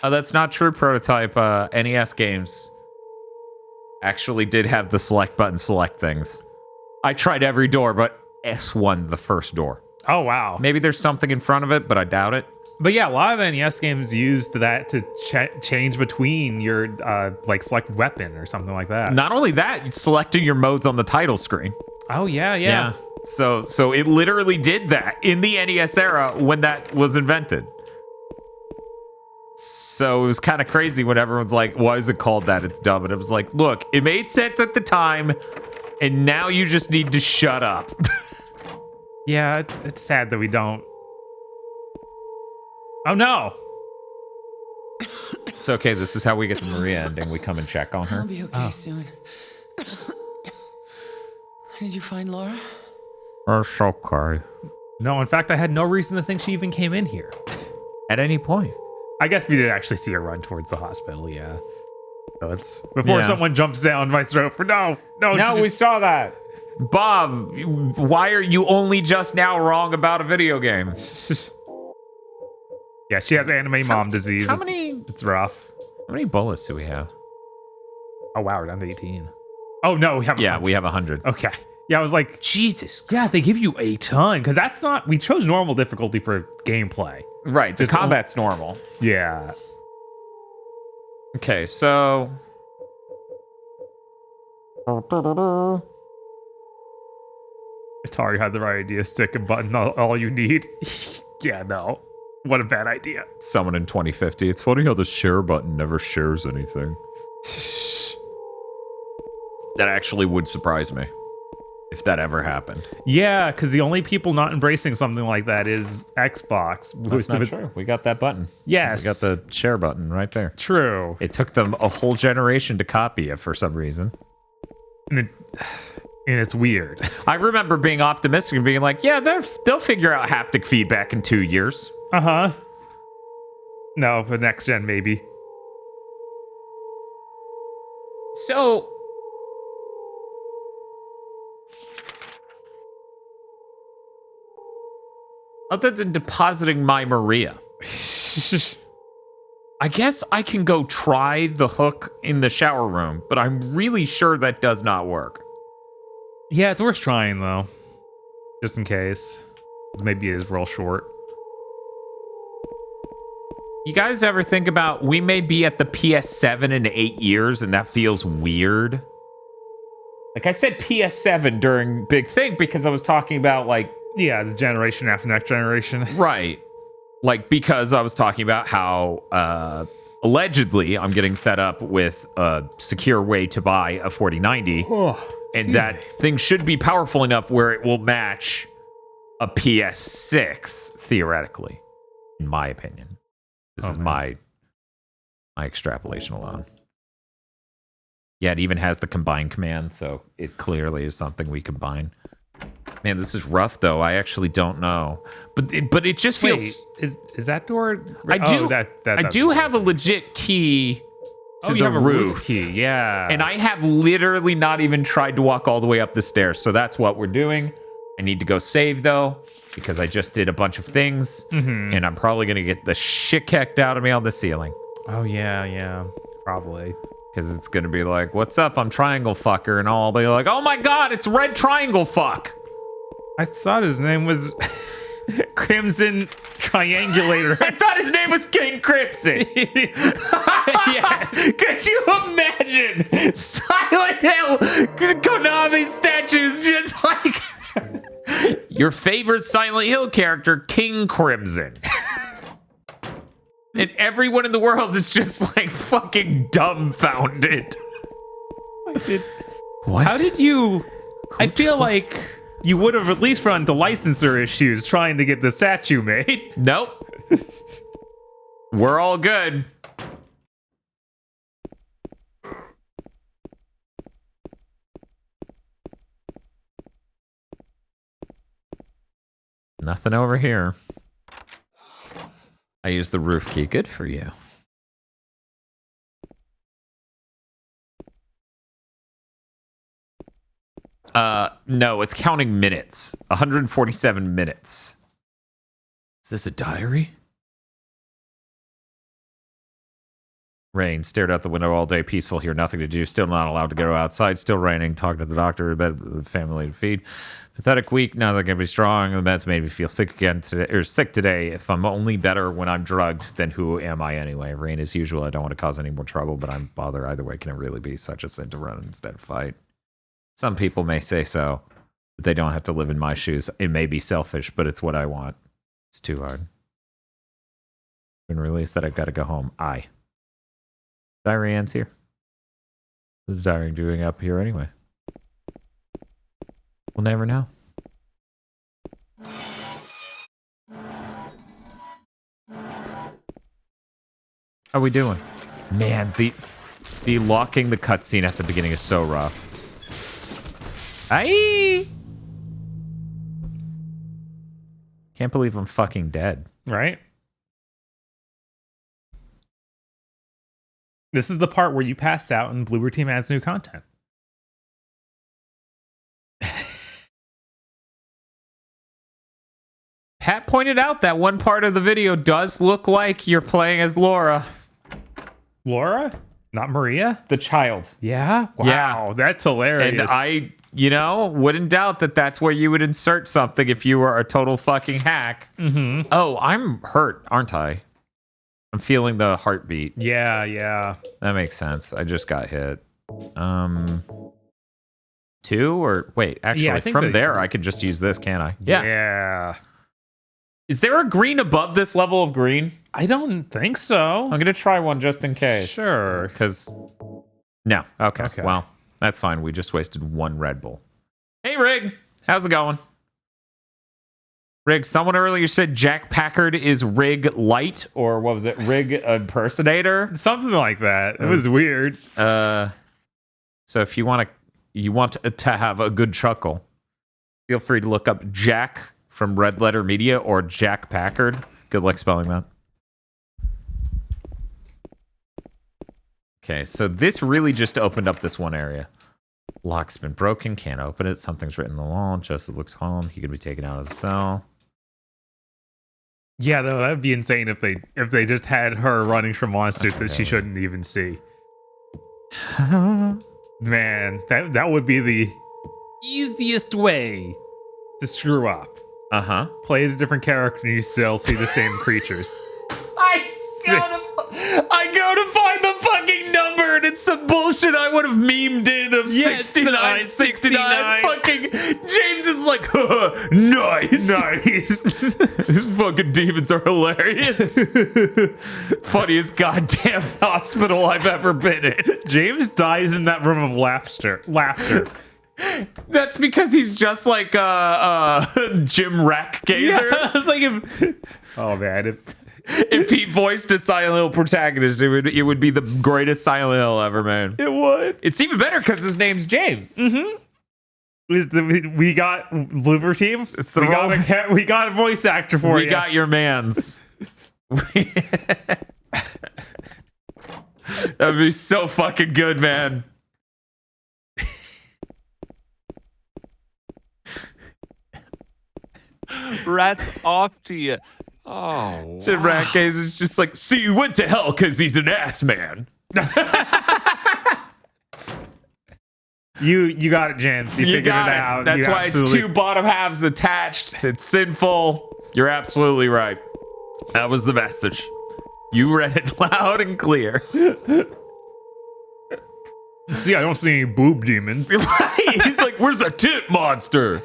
Oh, that's not true, Prototype. NES games actually did have the select button select things. I tried every door, but S1 the first door. Oh, wow. Maybe there's something in front of it, but I doubt it. But yeah, a lot of NES games used that to change between your like select weapon or something like that. Not only that, selecting your modes on the title screen. Oh yeah. So it literally did that in the NES era when that was invented. So it was kind of crazy when everyone's like, why is it called that? It's dumb. And it was like, look, it made sense at the time, and now you just need to shut up. Yeah, it's sad that we don't. Oh no! It's okay. This is how we get the Maria ending. We come and check on her. I'll be okay soon. Did you find Laura? It's okay. No, in fact, I had no reason to think she even came in here. At any point. I guess we did actually see her run towards the hospital, yeah. So it's before someone jumps down my throat for no, we saw that. Bob, why are you only just now wrong about a video game? Yeah, she has anime mom disease. How many? It's rough. How many bullets do we have? Oh wow, we're down to 18. Oh no, we have. Yeah, we have 100. Okay. Yeah, I was like, Jesus. Yeah, they give you a ton because that's not. We chose normal difficulty for gameplay. Right. The combat's normal. Yeah. Okay, so. Atari had the right idea. Stick and button all you need. Yeah, no. What a bad idea. Someone in 2050. It's funny how the share button never shares anything. That actually would surprise me if that ever happened. Yeah, because the only people not embracing something like that is Xbox. That's not true. We got that button. Yes. We got the share button right there. True. It took them a whole generation to copy it for some reason. And it's weird. I remember being optimistic and being like, yeah, they'll figure out haptic feedback in 2 years. Uh-huh. No, for next gen, maybe. So... other than depositing my Maria, I guess I can go try the hook in the shower room, but I'm really sure that does not work. Yeah, it's worth trying, though. Just in case. Maybe it is real short. You guys ever think about, we may be at the PS7 in 8 years, and that feels weird? Like, I said PS7 during Big Thing because I was talking about, like... yeah, the generation after next generation. Right. Like, because I was talking about how, allegedly, I'm getting set up with a secure way to buy a 4090. And that thing should be powerful enough where it will match a PS6, theoretically, in my opinion. This is my extrapolation alone. Yeah, it even has the combine command, so it clearly is something we combine. Man, this is rough, though. I actually don't know, but it just feels. Wait, is that door? I do. I do have a legit key to the roof key. Yeah, and I have literally not even tried to walk all the way up the stairs. So that's what we're doing. I need to go save though, because I just did a bunch of things, and I'm probably gonna get the shit kicked out of me on the ceiling. Oh yeah, probably. Because it's gonna be like, "What's up? I'm Triangle Fucker," and I'll be like, "Oh my god, it's Red Triangle Fuck." I thought his name was Crimson Triangulator. I thought his name was King Crimson. Yeah. Could you imagine Silent Hill Konami statues just like your favorite Silent Hill character, King Crimson? And everyone in the world is just like fucking dumbfounded. What? How did you... I feel like you would have at least run into licensor issues trying to get the statue made. Nope. We're all good. Nothing over here. I used the roof key. Good for you. No, it's counting minutes. 147 minutes. Is this a diary? Rain. Stared out the window all day. Peaceful here. Nothing to do. Still not allowed to go outside. Still raining. Talking to the doctor. Bed with the family to feed. Pathetic week. Now they're going to be strong. The meds made me feel sick again today. Or sick today. If I'm only better when I'm drugged, then who am I anyway? Rain as usual. I don't want to cause any more trouble, but I'm bothered either way. Can it really be such a sin to run instead of fight? Some people may say so, but they don't have to live in my shoes. It may be selfish, but it's what I want. It's too hard. Been released that I gotta go home. Diary ends here. What's diary doing up here anyway? We'll never know. How we doing? Man, the locking the cutscene at the beginning is so rough. Aye. Can't believe I'm fucking dead. Right? This is the part where you pass out and Bloober Team adds new content. Pat pointed out that one part of the video does look like you're playing as Laura. Laura? Not Maria? The child. Yeah? Wow, yeah. That's hilarious. And I, wouldn't doubt that that's where you would insert something if you were a total fucking hack. Mm-hmm. Oh, I'm hurt, aren't I? I'm feeling the heartbeat. Yeah. That makes sense. I just got hit. 2 or... Wait, actually, I think from there, I could just use this, can't I? Yeah. Is there a green above this level of green? I don't think so. I'm going to try one just in case. Sure. Because... No. Okay. Well, that's fine. We just wasted one Red Bull. Hey, Rig. How's it going? Rig, someone earlier said Jack Packard is Rig Light, or what was it? Rig Impersonator? Something like that. It was weird. So if you want to have a good chuckle, feel free to look up Jack from Red Letter Media or Jack Packard. Good luck spelling that. Okay, so this really just opened up this one area. Lock's been broken, can't open it. Something's written on the wall. Joseph looks calm. He could be taken out of the cell. Yeah, though, that would be insane if they just had her running from monsters that she shouldn't even see. Man, that would be the easiest way to screw up. Uh-huh. Play as a different character and you still see the same creatures. I go to find the fucking number and it's some bullshit I would have memed in of 69. Fucking James is like, nice. These fucking demons are hilarious. Funniest goddamn hospital I've ever been in. James dies in that room of laughter. That's because he's just like Jim Rackgazer. Yeah, it's like oh man. If he voiced a Silent Hill protagonist, it would be the greatest Silent Hill ever, man. It would. It's even better because his name's James. Mm-hmm. We got Bloober Team. We got a voice actor for you. We got your mans. That'd be so fucking good, man. Rats off to you. Oh, Jim Rackgazer is just like, see, you went to hell because he's an ass man. You got it, James. You figured it out. That's why it's two bottom halves attached. It's sinful. You're absolutely right. That was the message. You read it loud and clear. See, I don't see any boob demons. Right? He's like, where's the tit monster?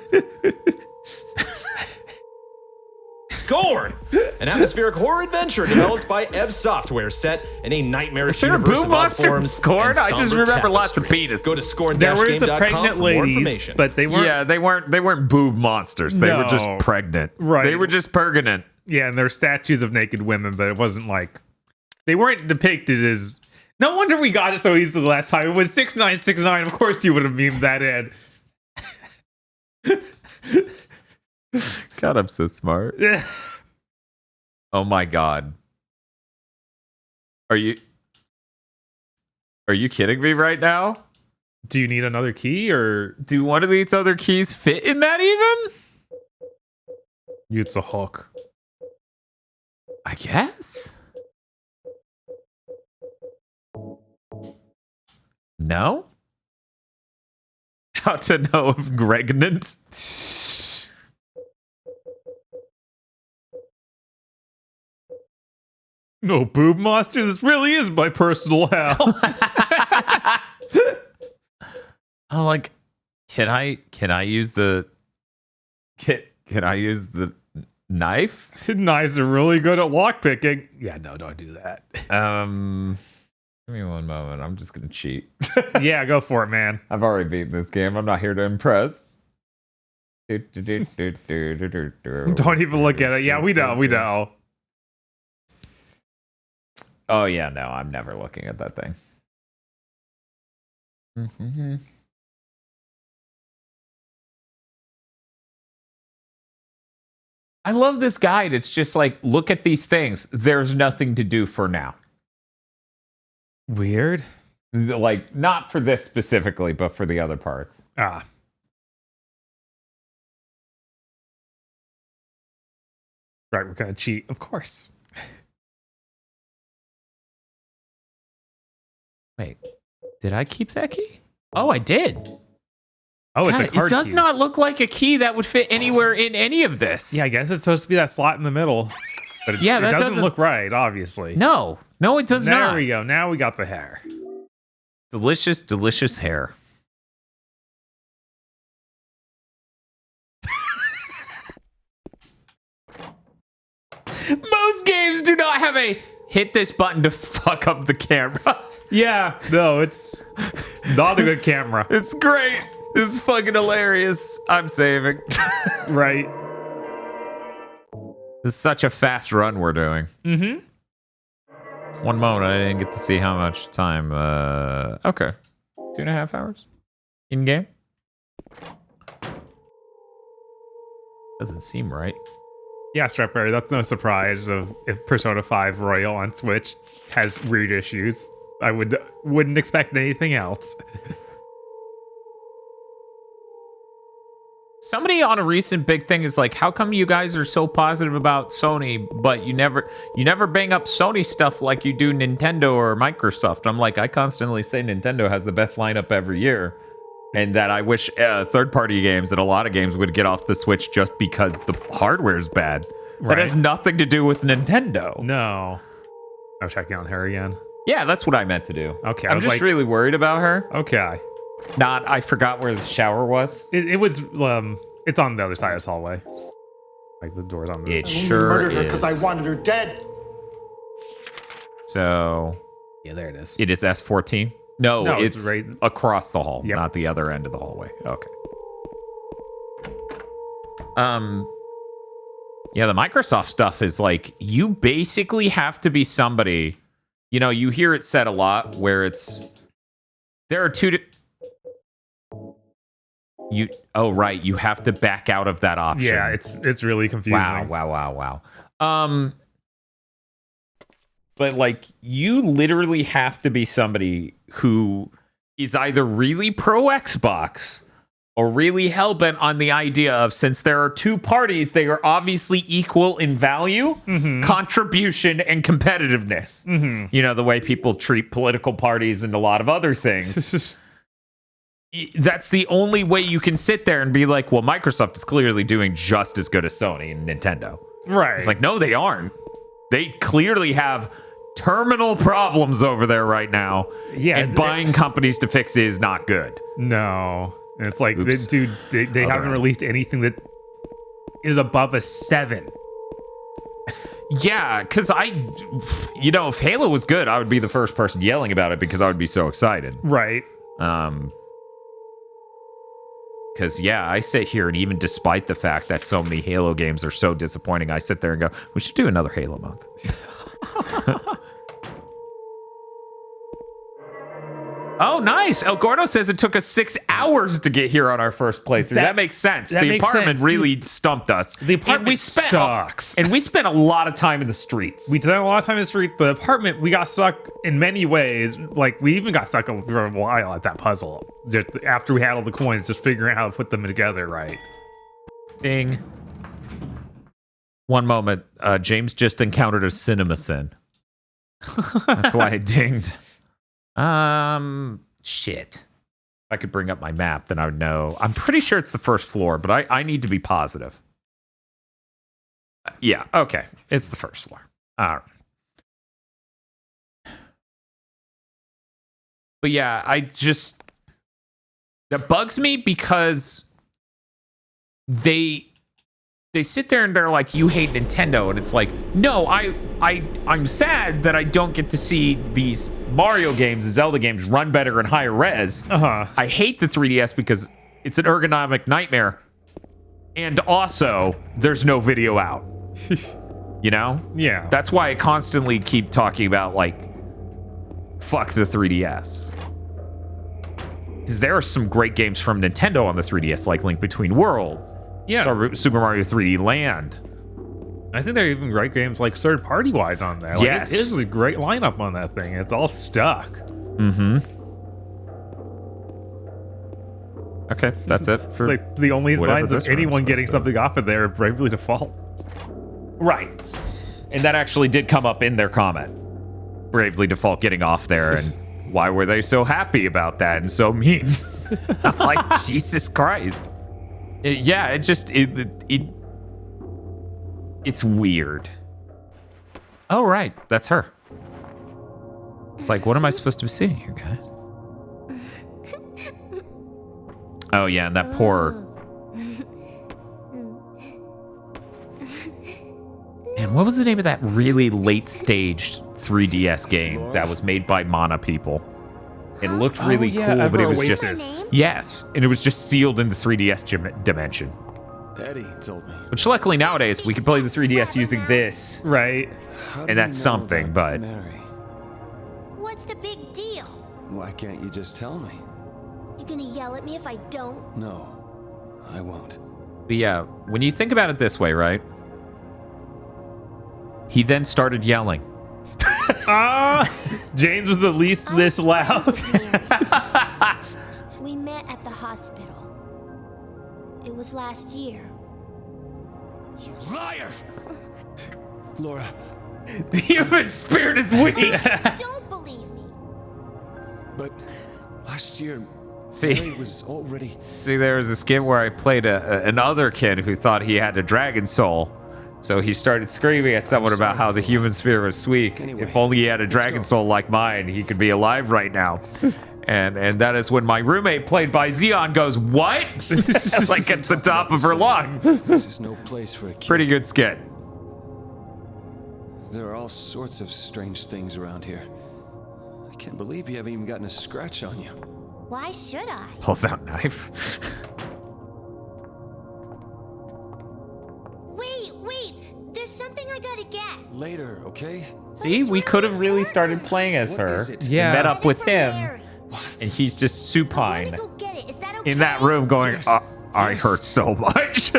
Scorn, an atmospheric horror adventure developed by Ebb Software set in a nightmarish universe of odd forms. Scorn? and I just somber remember lots of tapestry. penis. Go to There were the scorn-game.com pregnant for more ladies, information. but they weren't. Yeah, they weren't boob monsters. They were just No. pregnant. Right. They were just pregnant. Yeah, and there were statues of naked women, but it wasn't like they weren't depicted as. No wonder we got it so easily the last time. It was 6969. Of course, you would have memed that in. God, I'm so smart. Yeah. Oh my God. Are you kidding me right now? Do you need another key, or do one of these other keys fit in that even? It's a hook. I guess. No? How to know if pregnant? No boob monsters. This really is my personal hell. Oh, like, can I use the can I use the knife? Knives are really good at lockpicking. Yeah, no, don't do that. Give me one moment. I'm just gonna cheat. Yeah, go for it, man. I've already beaten this game. I'm not here to impress. Don't even look at it. Yeah, we know. Oh yeah, no, I'm never looking at that thing. Mm-hmm. I love this guide. It's just like, look at these things. There's nothing to do for now. Weird. Like, not for this specifically, but for the other parts. Ah. Right, we're gonna cheat, of course. Wait, did I keep that key? Oh, I did. Oh, God, it's a card it does key. not look like a key that would fit anywhere in any of this. Yeah, I guess it's supposed to be that slot in the middle. But it, Yeah, it that doesn't doesn't- look right, obviously. No, it does there not. we go. Now we got the hair. Delicious, delicious hair. Most games do not have a hit this button to fuck up the camera. Yeah, no, it's not a good camera. It's great. It's fucking hilarious. I'm saving. Right. This is such a fast run we're doing. Mm-hmm. One moment, I didn't get to see how much time. Okay. 2.5 hours? In game? Doesn't seem right. Yeah, Strapberry, that's no surprise of if Persona 5 Royal on Switch has weird issues. I wouldn't expect anything else. Somebody on a recent big thing is like, how come you guys are so positive about Sony, but you never bang up Sony stuff like you do Nintendo or Microsoft? I'm like, I constantly say Nintendo has the best lineup every year, and that I wish third-party games and a lot of games would get off the Switch just because the hardware's bad. Right. That has nothing to do with Nintendo. No. I'm checking on her again. Yeah, that's what I meant to do. Okay, I I'm was just like- really worried about her. Okay. I forgot where the shower was. It was, it's on the other side of this hallway. Like the door's on the... It sure murdered her is. because I wanted her dead. So... Yeah, there it is. It is S14? No, No, it's it's right- across the hall, Yep. not the other end of the hallway. Okay. Yeah, the Microsoft stuff is like, you basically have to be somebody, you hear it said a lot where it's, there are two, right, you have to back out of that option. Yeah, it's really confusing. Wow. But like, you literally have to be somebody who is either really pro Xbox or really hell-bent on the idea of, since there are two parties, they are obviously equal in value, contribution, and competitiveness. The way people treat political parties and a lot of other things. That's the only way you can sit there and be like, well, Microsoft is clearly doing just as good as Sony and Nintendo. Right. It's like, no, they aren't. They clearly have terminal problems over there right now. Yeah, and buying companies to fix it is not good. No. And it's like, Oops. they haven't released anything that is above a 7 Yeah, because if Halo was good, I would be the first person yelling about it because I would be so excited. Right. Because, I sit here and even despite the fact that so many Halo games are so disappointing, I sit there and go, we should do another Halo month. Oh, nice. El Gordo says it took us 6 hours to get here on our first playthrough. That makes sense. The apartment really stumped us. The apartment sucks. And we spent a lot of time in the streets. We spent a lot of time in the street. The apartment, we got stuck in many ways. Like, we even got stuck for a while at that puzzle. Just after we had all the coins, just figuring out how to put them together right. Ding. One moment. James just encountered a CinemaSin. That's why I dinged. Shit. If I could bring up my map, then I would know. I'm pretty sure it's the first floor, but I need to be positive. Yeah, okay. It's the first floor. All right. But yeah, that bugs me because they sit there and they're like, you hate Nintendo, and it's like, no, I'm sad that I don't get to see these Mario games and Zelda games run better in higher res. I hate the 3DS because it's an ergonomic nightmare, and also there's no video out. You know? Yeah. That's why I constantly keep talking about, like, fuck the 3DS. Because there are some great games from Nintendo on the 3DS, like Link Between Worlds. Yeah. Super Mario 3D Land. I think there are even great games like third-party wise on there. Like, yes. It is a great lineup on that thing. It's all stuck. Mm-hmm. Okay, that's it. For like the only signs of anyone getting something off of there are Bravely Default. Right. And that actually did come up in their comment. Bravely Default getting off there, and why were they so happy about that and so mean? I'm like, Jesus Christ. It's weird. Oh, right. That's her. It's like, what am I supposed to be seeing here, guys? Oh, yeah, and that poor... And what was the name of that really late-staged 3DS game that was made by Mana people? It looked really cool, but it was just... Yes, and it was just sealed in the 3DS dimension. Eddie told me. Which luckily nowadays, we can play the 3DS using this. Right. And that's something, but... Mary? What's the big deal? Why can't you just tell me? You gonna yell at me if I don't? No, I won't. But yeah, when you think about it this way, right? He then started yelling. James was at least this loud. We met at the hospital. It was last year. You liar! Laura. The human spirit is weak. Don't believe me. But last year, See, Mary was already... See, there was a skit where I played another kid who thought he had a dragon soul. So he started screaming at someone about how the human spirit was weak. Anyway, if only he had a dragon soul like mine, he could be alive right now. And that is when my roommate, played by Xeon, goes, what? Like at the top of her lungs. This is no place for a kid. Pretty good skit. There are all sorts of strange things around here. I can't believe you haven't even gotten a scratch on you. Why should I? Pulls out knife. Wait. There's something I gotta get. Later, okay? See, we could have really started playing as her. Yeah. Met up with him. And he's just supine in that room going, I hurt so much.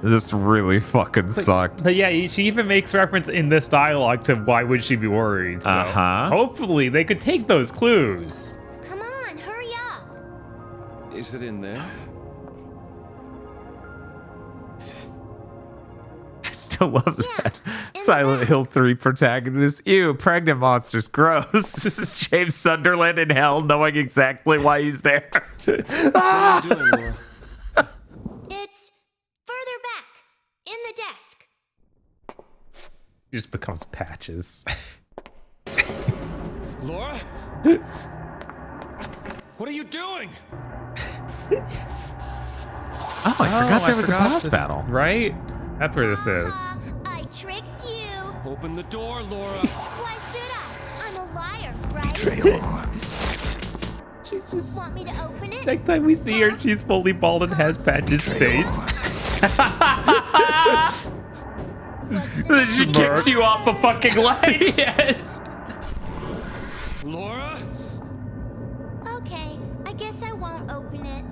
This really fucking sucked. But yeah, she even makes reference in this dialogue to why would she be worried. So hopefully they could take those clues. Come on, hurry up. Is it in there? I still love that. Silent Hill 3 protagonist. Ew, pregnant monsters. Gross. This is James Sunderland in hell, knowing exactly why he's there. What are you doing, Laura? It's further back, in the desk. He just becomes Patches. Laura? What are you doing? Oh, I forgot there was a boss battle. Right? That's where this is. I Open the door, Laura. Why should I? I'm a liar, right? Betrayal. Jesus. Want me to open it? Next time we see her, she's fully bald and has Patch's face. She kicks you off a fucking ledge. Yes. Laura? Okay, I guess I won't open it.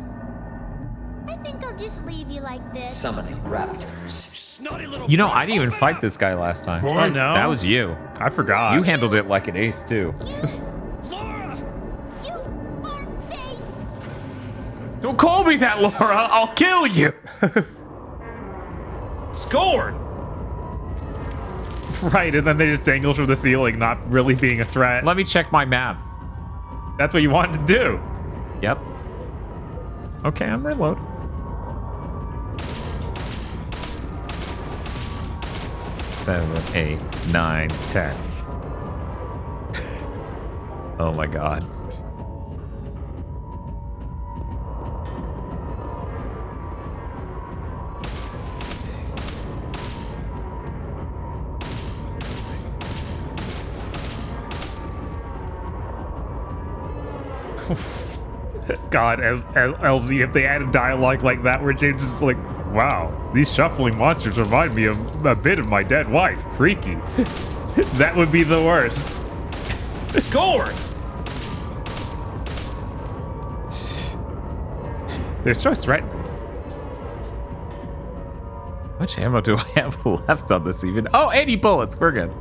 I think I'll just leave you like this. Summoning raptors. Snotty little. You know, I didn't even fight this guy last time. Oh, no? That was you. I forgot. You handled it like an ace, too. Laura! You fart face! Don't call me that, Laura. I'll kill you. Scorn! Right, and then they just dangle from the ceiling, not really being a threat. Let me check my map. That's what you wanted to do. Yep. Okay, I'm reloading. 7, 8, 9, 10. Oh my god. God, as LZ, if they added dialogue like that where James is like, wow, these shuffling monsters remind me of a bit of my dead wife. Freaky. That would be the worst. Scorn! They're so threatening. How much ammo do I have left on this even? Oh, 80 bullets. We're good.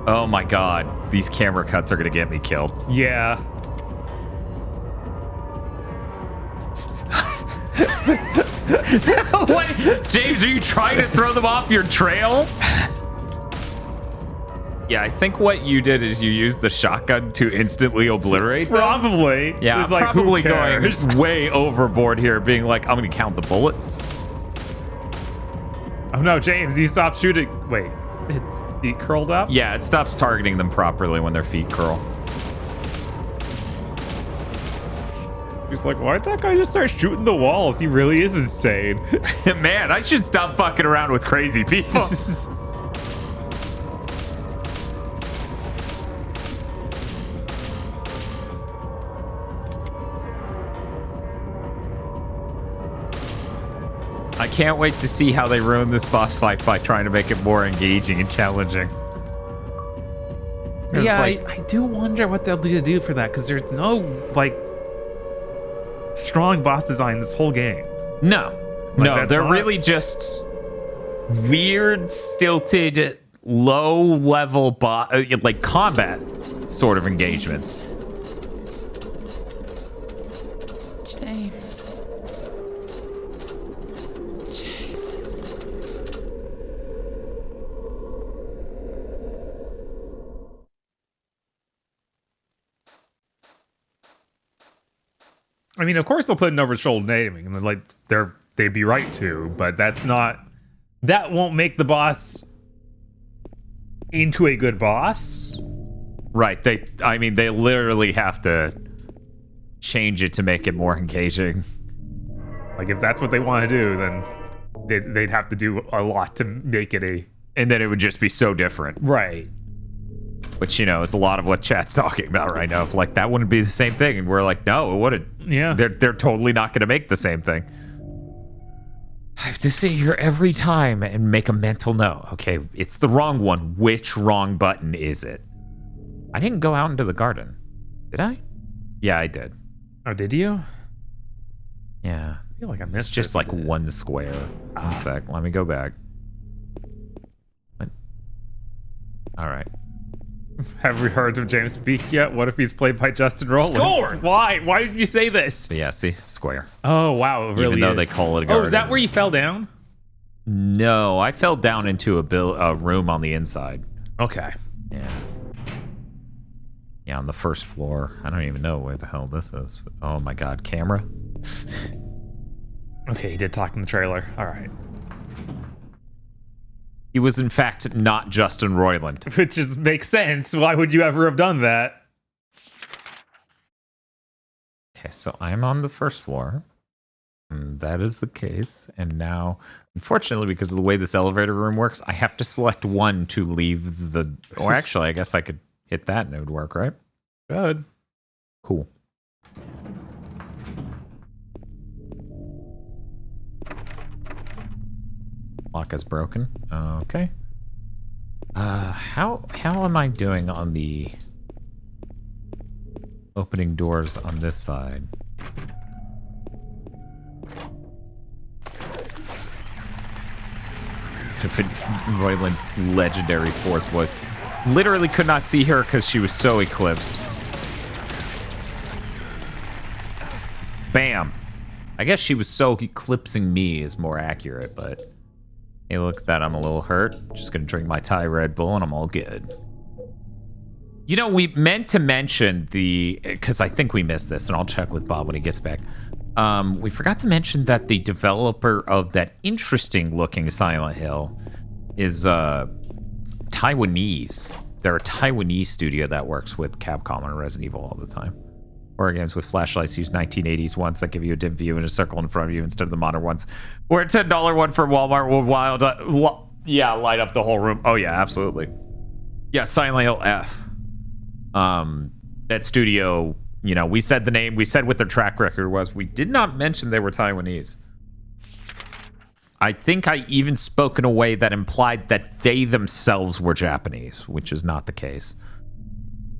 Oh my god. These camera cuts are gonna get me killed. Yeah. What? James, are you trying to throw them off your trail? Yeah, I think what you did is you used the shotgun to instantly obliterate them. Probably. Yeah, It's like, probably who cares? going way overboard here, being like, I'm gonna count the bullets. Oh no, James, you stopped shooting. Wait, it's feet curled up? Yeah, it stops targeting them properly when their feet curl. He's like, why'd that guy just start shooting the walls? He really is insane. Man, I should stop fucking around with crazy people. I can't wait to see how they ruin this boss fight by trying to make it more engaging and challenging. Yeah, like, I do wonder what they'll do for that, because there's no, like, strong boss design in this whole game. No. Like, No, they're not- really just weird, stilted, low-level like combat sort of engagements. James. I mean, of course they'll put an over-shoulder naming, and like they'd be right to, but that won't make the boss into a good boss. Right. They literally have to change it to make it more engaging. Like, if that's what they want to do, then they'd have to do a lot to make it a... And then it would just be so different. Right. Which, you know, is a lot of what chat's talking about right now. If, like, that wouldn't be the same thing. And we're like, no, it wouldn't. Yeah. They're totally not going to make the same thing. I have to sit here every time and make a mental note. Okay, it's the wrong one. Which wrong button is it? I didn't go out into the garden. Did I? Yeah, I did. Oh, did you? Yeah. I feel like I missed It's just like one square. One sec. Let me go back. What? All right. Have we heard of James speak yet? What if he's played by Justin Roiland? Scorn! Why? Why did you say this? Yeah, see? Square. Oh, wow. It really Even though is. they call it a garden. Oh, is that where you fell down? No, I fell down into a room on the inside. Okay. Yeah. Yeah, on the first floor. I don't even know where the hell this is. Oh my god, camera? Okay, he did talk in the trailer. All right. He was, in fact, not Justin Roiland. Which makes sense. Why would you ever have done that? Okay, so I'm on the first floor. And that is the case. And now, unfortunately, because of the way this elevator room works, I have to select one to leave the... Or actually, I guess I could hit that and it would work, right? Good. Cool. Lock is broken. Okay. How am I doing on the opening doors on this side? Royland's legendary fourth voice. Literally could not see her because she was so eclipsed. Bam. I guess she was so eclipsing me is more accurate, but hey, look at that. I'm a little hurt. Just gonna drink my Thai Red Bull and I'm all good. You know, we meant to mention because I think we missed this, and I'll check with Bob when he gets back. We forgot to mention that the developer of that interesting looking Silent Hill is Taiwanese. They're a Taiwanese studio that works with Capcom and Resident Evil all the time. Horror games with flashlights use 1980s ones that give you a dim view and a circle in front of you instead of the modern ones. Or a $10 one from Walmart will light up the whole room. Oh yeah, absolutely. Yeah, Silent Hill F. That studio, you know, we said the name, we said what their track record was. We did not mention they were Taiwanese. I think I even spoke in a way that implied that they themselves were Japanese, which is not the case.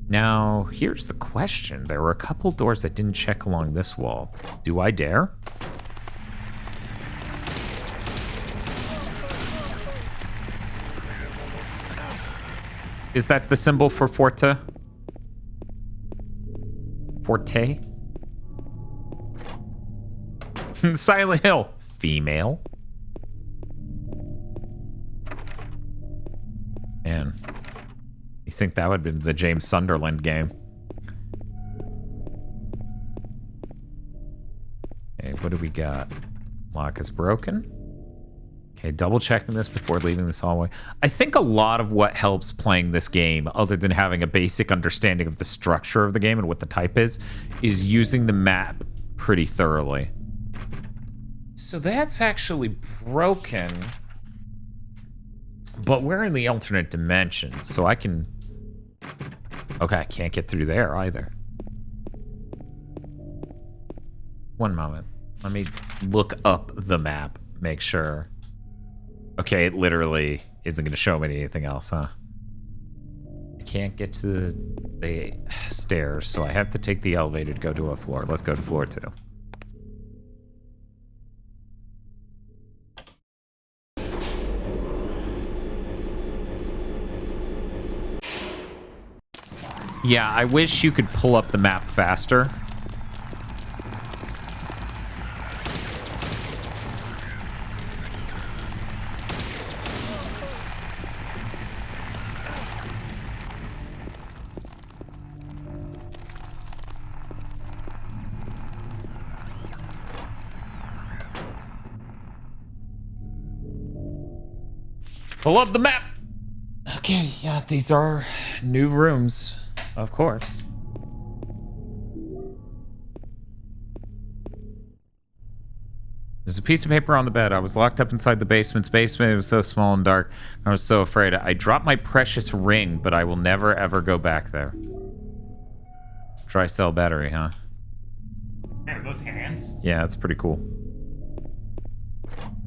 Now, here's the question. There were a couple doors that didn't check along this wall. Do I dare? Is that the symbol for Forte? Forte? Silent Hill. Female. Man. You think that would have been the James Sunderland game. Okay, what do we got? Lock is broken. Okay, double checking this before leaving this hallway. I think a lot of what helps playing this game, other than having a basic understanding of the structure of the game and what the type is using the map pretty thoroughly. So that's actually broken. But we're in the alternate dimension, so I can... Okay, I can't get through there either. One moment. Let me look up the map, make sure. Okay, it literally isn't going to show me anything else, huh? I can't get to the stairs, so I have to take the elevator to go to a floor. Let's go to floor 2. Yeah, I wish you could pull up the map faster. Pull up the map! Okay, yeah, these are new rooms. Of course. There's a piece of paper on the bed. I was locked up inside the basement's basement. It was so small and dark. I was so afraid. I dropped my precious ring, but I will never, ever go back there. Try cell battery, huh? Man, those hands? Yeah, that's pretty cool.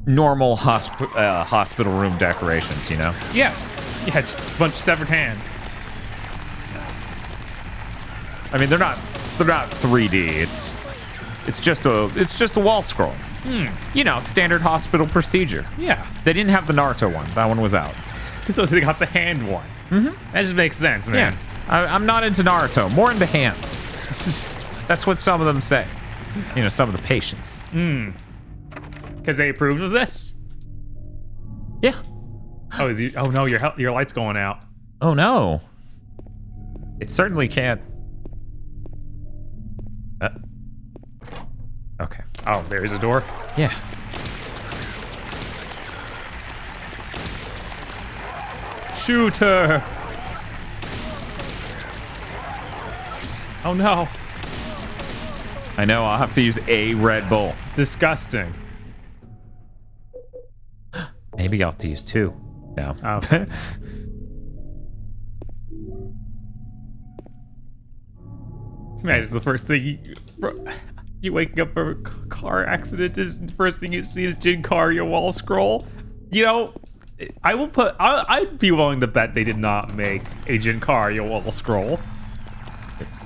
Normal hospital room decorations, you know? Yeah. Yeah, just a bunch of severed hands. I mean, they're not 3D. It's just a wall scroll. You know, standard hospital procedure. Yeah. They didn't have the Naruto one. That one was out. So they got the hand one. That just makes sense, man. Yeah. I'm not into Naruto. More into hands. That's what some of them say. You know, some of the patients. Because they approved of this? Yeah. Oh, oh no, your light's going out. Oh no. It certainly can't. Okay. Oh, there's a door? Yeah. Shoot her! Oh no. I know. I'll have to use a Red Bull. Disgusting. Maybe I'll have to use 2. No. Okay. Man, the first thing you waking up from a car accident is the first thing you see is Jinkaria wall scroll. You know, I'd be willing to bet they did not make a Jinkaria wall scroll.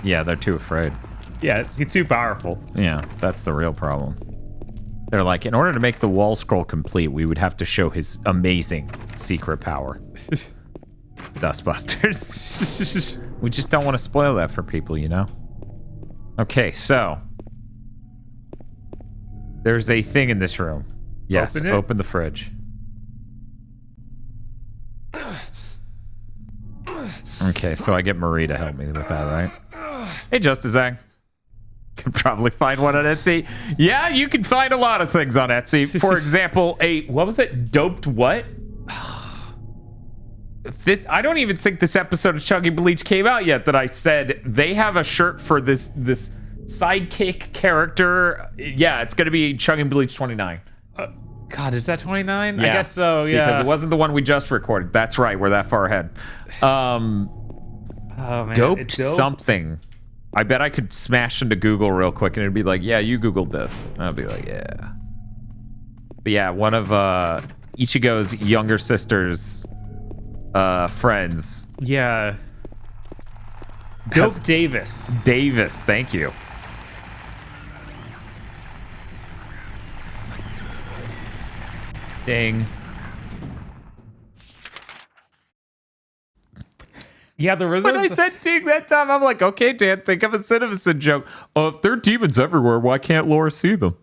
Yeah, they're too afraid. Yeah, it's too powerful. Yeah, that's the real problem. They're like, in order to make the wall scroll complete, we would have to show his amazing secret power. Dustbusters. We just don't want to spoil that for people, you know? Okay, so there's a thing in this room. Yes, open the fridge. Okay, so I get Marie to help me with that, right? Hey, Justice Zang. Can probably find one on Etsy. Yeah, you can find a lot of things on Etsy. For example, what was it? Doped what? I don't even think this episode of Chugging Bleach came out yet that I said they have a shirt for this sidekick character. Yeah, it's going to be Chugging Bleach 29. God, is that 29? Yeah, I guess so, yeah. Because it wasn't the one we just recorded. That's right, we're that far ahead. Oh, man. Doped something. I bet I could smash into Google real quick and it'd be like, yeah, you Googled this. And I'd be like, yeah. But yeah, one of Ichigo's younger sister's friends. Yeah. Dope Davis. Davis, thank you. Ding. Yeah, the When I said ding that time, I'm like, okay, Dan, think of a Cinnamon joke. Oh, if there are demons everywhere, why can't Laura see them?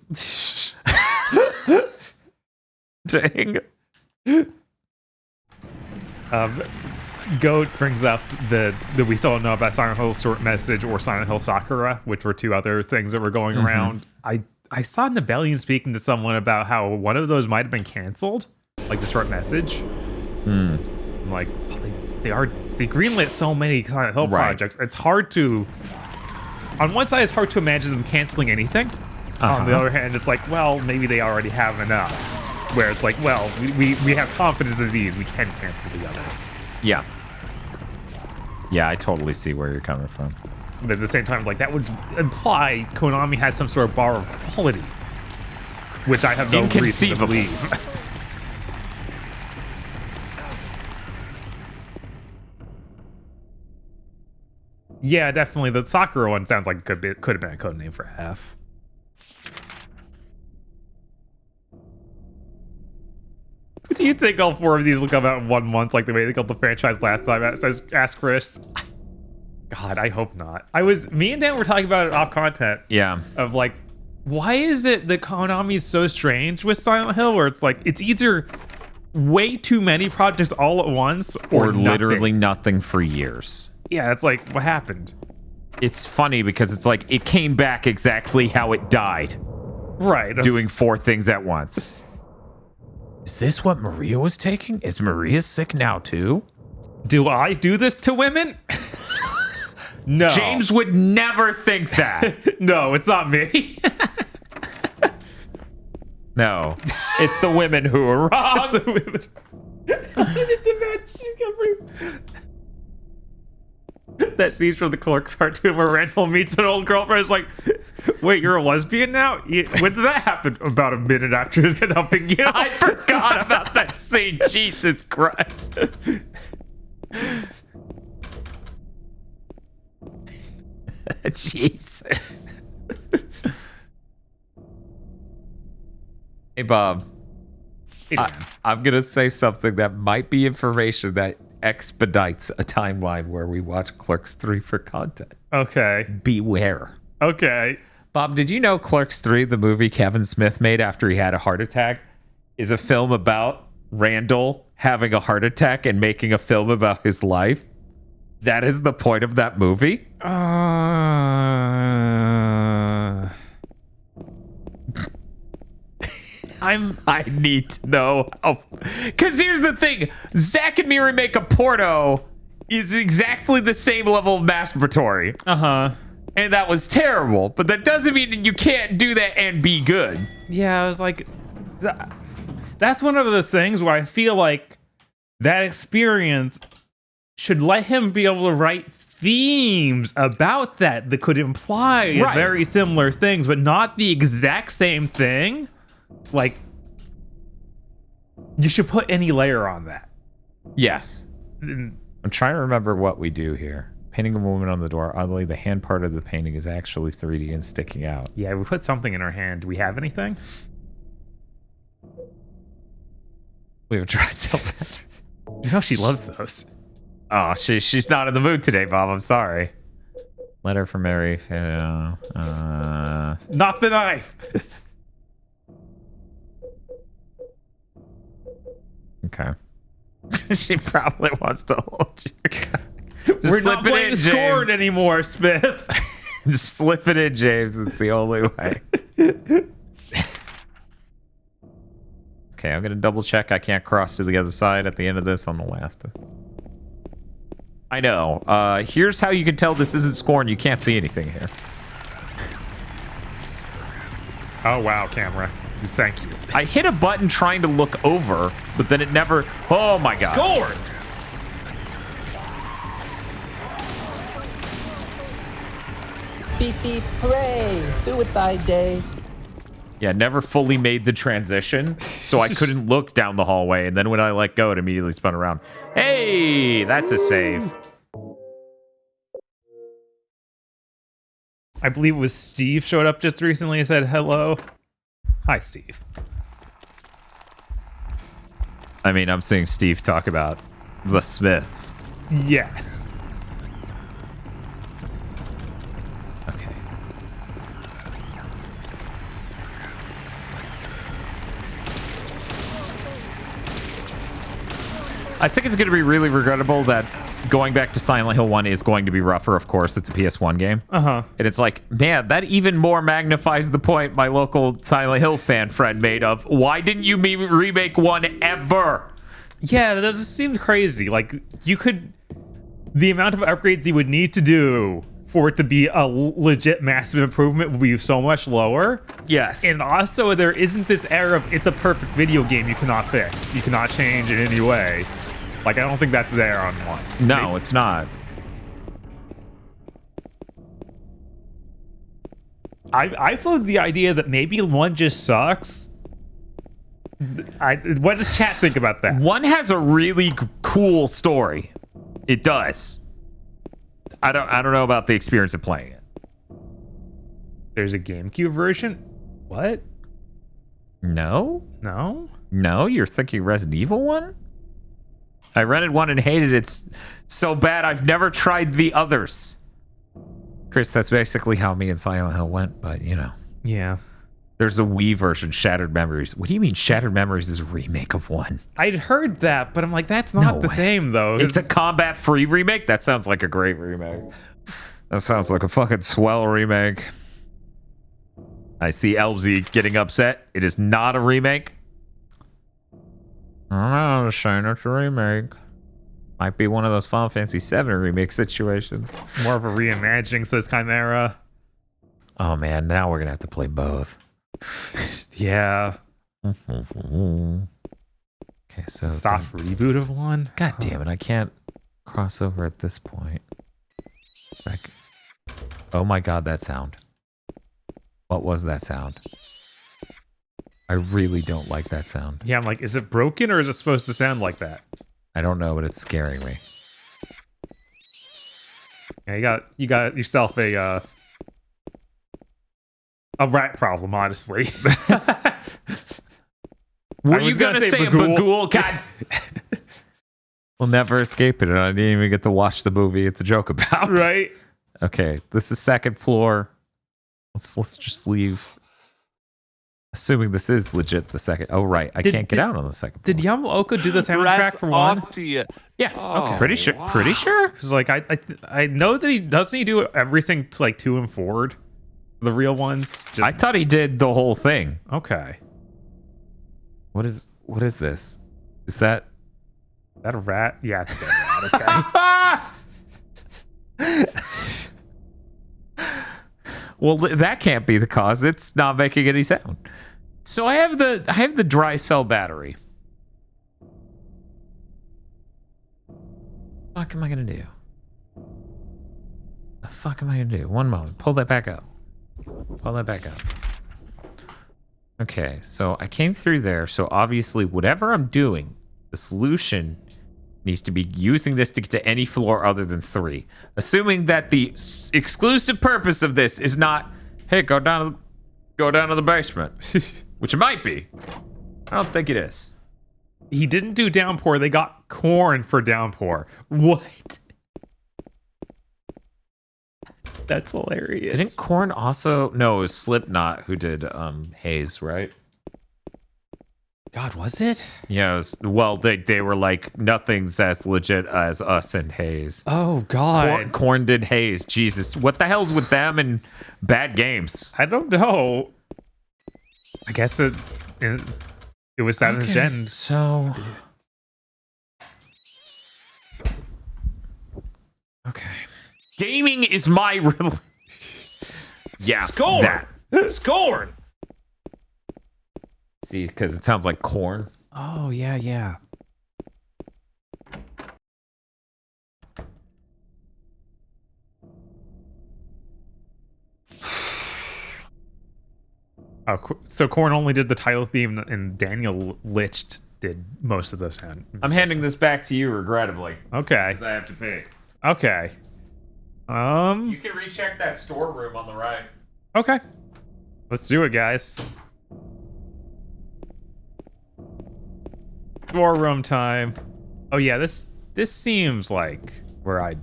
Dang. Goat brings up that we still don't know about Silent Hill Short Message or Silent Hill Sakura, which were 2 other things that were going around. I saw Nebellion speaking to someone about how one of those might have been canceled, like the Short Message. I'm like, they greenlit so many Silent Hill projects. It's hard to, on one side, it's hard to imagine them canceling anything. On the other hand, it's like, well, maybe they already have enough. Where it's like, well, we have confidence in these, we can cancel the others. Yeah. Yeah, I totally see where you're coming from. But at the same time, like, that would imply Konami has some sort of bar of quality, which I have no reason to believe. Yeah, definitely. The Sakura one sounds like could have been a code name for F. Do you think all 4 of these will come out in 1 month like the way they called the franchise last time? Ask Chris. God, I hope not. Me and Dan were talking about it off content. Yeah. Of like, why is it that Konami is so strange with Silent Hill where it's like, it's either way too many projects all at once or literally nothing for years. Yeah, it's like, what happened? It's funny because it's like, it came back exactly how it died. Right. Doing 4 things at once. Is this what Maria was taking? Is Maria sick now too? Do I do this to women? No. James would never think that. No, it's not me. No. It's the women who are wrong. It's the women. Just imagine that scene from the Clerks cartoon where Randall meets an old girlfriend. It's like, wait, you're a lesbian now? When did that happen? About a minute after helping you. I forgot about that scene. Jesus Christ. Jesus. Hey, Bob. Hey, I'm going to say something that might be information that expedites a timeline where we watch Clerks 3 for content. Okay. Beware. Okay. Bob, did you know Clerks 3, the movie Kevin Smith made after he had a heart attack, is a film about Randall having a heart attack and making a film about his life? That is the point of that movie? I need to know how, because here's the thing, Zack and Miri Make a Porno is exactly the same level of masturbatory. and that was terrible. But that doesn't mean that you can't do that and be good. Yeah, I was like, that's one of the things where I feel like that experience should let him be able to write themes about that could imply very similar things, but not the exact same thing. Like, you should put any layer on that. Yes. I'm trying to remember what we do here. Painting a woman on the door. Oddly, the hand part of the painting is actually 3D and sticking out. Yeah, we put something in her hand. Do we have anything? We have a dry salamander. You know she loves those. Oh, she's not in the mood today, Bob. I'm sorry. Letter from Mary. Not the knife. Okay. She probably wants to hold you. We're not playing Scorn anymore, Smith. Just slip it in, James. It's the only way. Okay, I'm gonna double check. I can't cross to the other side at the end of this on the left. I know. Here's how you can tell this isn't Scorn. You can't see anything here. Oh, wow, camera. Thank you. I hit a button trying to look over, but then it never... Oh, my God. Scorn! Beep, beep, hooray! Suicide Day. Yeah, never fully made the transition, so I couldn't look down the hallway, and then when I let go, it immediately spun around. Hey, that's a save. I believe it was Steve showed up just recently and said hello. Hi, Steve. I mean, I'm seeing Steve talk about the Smiths. Yes. Okay. I think it's going to be really regrettable that going back to Silent Hill 1 is going to be rougher. Of course, it's a PS1 game. Uh-huh. And it's like, man, that even more magnifies the point my local Silent Hill fan friend made of, why didn't you remake 1 ever? Yeah, that just seemed crazy. Like, you could... The amount of upgrades you would need to do for it to be a legit massive improvement would be so much lower. Yes. And also, there isn't this air of it's a perfect video game you cannot fix. You cannot change in any way. Like, I don't think that's there on 1. No, it's not. I floated the idea that maybe 1 just sucks. What does chat think about that? 1 has a really cool story. It does. I don't know about the experience of playing it. There's a GameCube version? What? No? No? No? You're thinking Resident Evil 1? I rented 1 and hated it so bad I've never tried the others. Chris, that's basically how me and Silent Hill went, but you know. Yeah. There's a Wii version, Shattered Memories. What do you mean Shattered Memories is a remake of 1? I'd heard that, but I'm like, that's not the same, though. It's a combat-free remake? That sounds like a great remake. That sounds like a fucking swell remake. I see Elvsy getting upset. It is not a remake. I don't know, Shane, it's a remake. Might be one of those Final Fantasy VII remake situations. More of a reimagining, says Chimera. Oh man, now we're gonna have to play both. Yeah. Okay, so soft reboot of 1. God damn it, I can't cross over at this point. Oh my god, that sound. What was that sound? I really don't like that sound. Yeah, I'm like, is it broken or is it supposed to sound like that? I don't know, but it's scaring me. Yeah, you got yourself a rat problem, honestly. Were you gonna say a Bagul? God. We'll never escape it, and I didn't even get to watch the movie it's a joke about. Right? Okay, this is 2nd floor. Let's just leave. Assuming this is legit the second. Oh, right. I can't get out on the 2nd floor. Did Yamaoka do the soundtrack for 1? Yeah. Okay. Pretty sure. Wow. Pretty sure. Because like I know that he doesn't do everything to like 2 and forward, the real ones. I thought he did the whole thing. Okay. What is this? Is that a rat? Yeah, it's a dead rat. Okay. Well, that can't be the cause. It's not making any sound. So I have the dry cell battery. What the fuck am I gonna do? The fuck am I gonna do? One moment. Pull that back up. Pull that back up. Okay, so I came through there. So obviously, whatever I'm doing, the solution needs to be using this to get to any floor other than 3. Assuming that the exclusive purpose of this is not, hey, go down to the basement, which it might be. I don't think it is. He didn't do downpour. They got corn for downpour. What? That's hilarious. Didn't Korn also? No, it was Slipknot who did Haze, right? God, was it? Yeah, it was, well, they were like, nothing's as legit as us and Haze. Oh, God. Korn did Haze. Jesus. What the hell's with them and bad games? I don't know. I guess it was 7th gen. So... Okay. Gaming is my real... Yeah. Scorn! Scorn! See, because it sounds like corn. Oh, yeah, yeah. Oh, so Korn only did the title theme, and Daniel Lich did most of those. I'm handing this back to you, regrettably. Okay. Because I have to pay. Okay. You can recheck that storeroom on the right. Okay. Let's do it, guys. Storeroom time. Oh yeah, this seems like where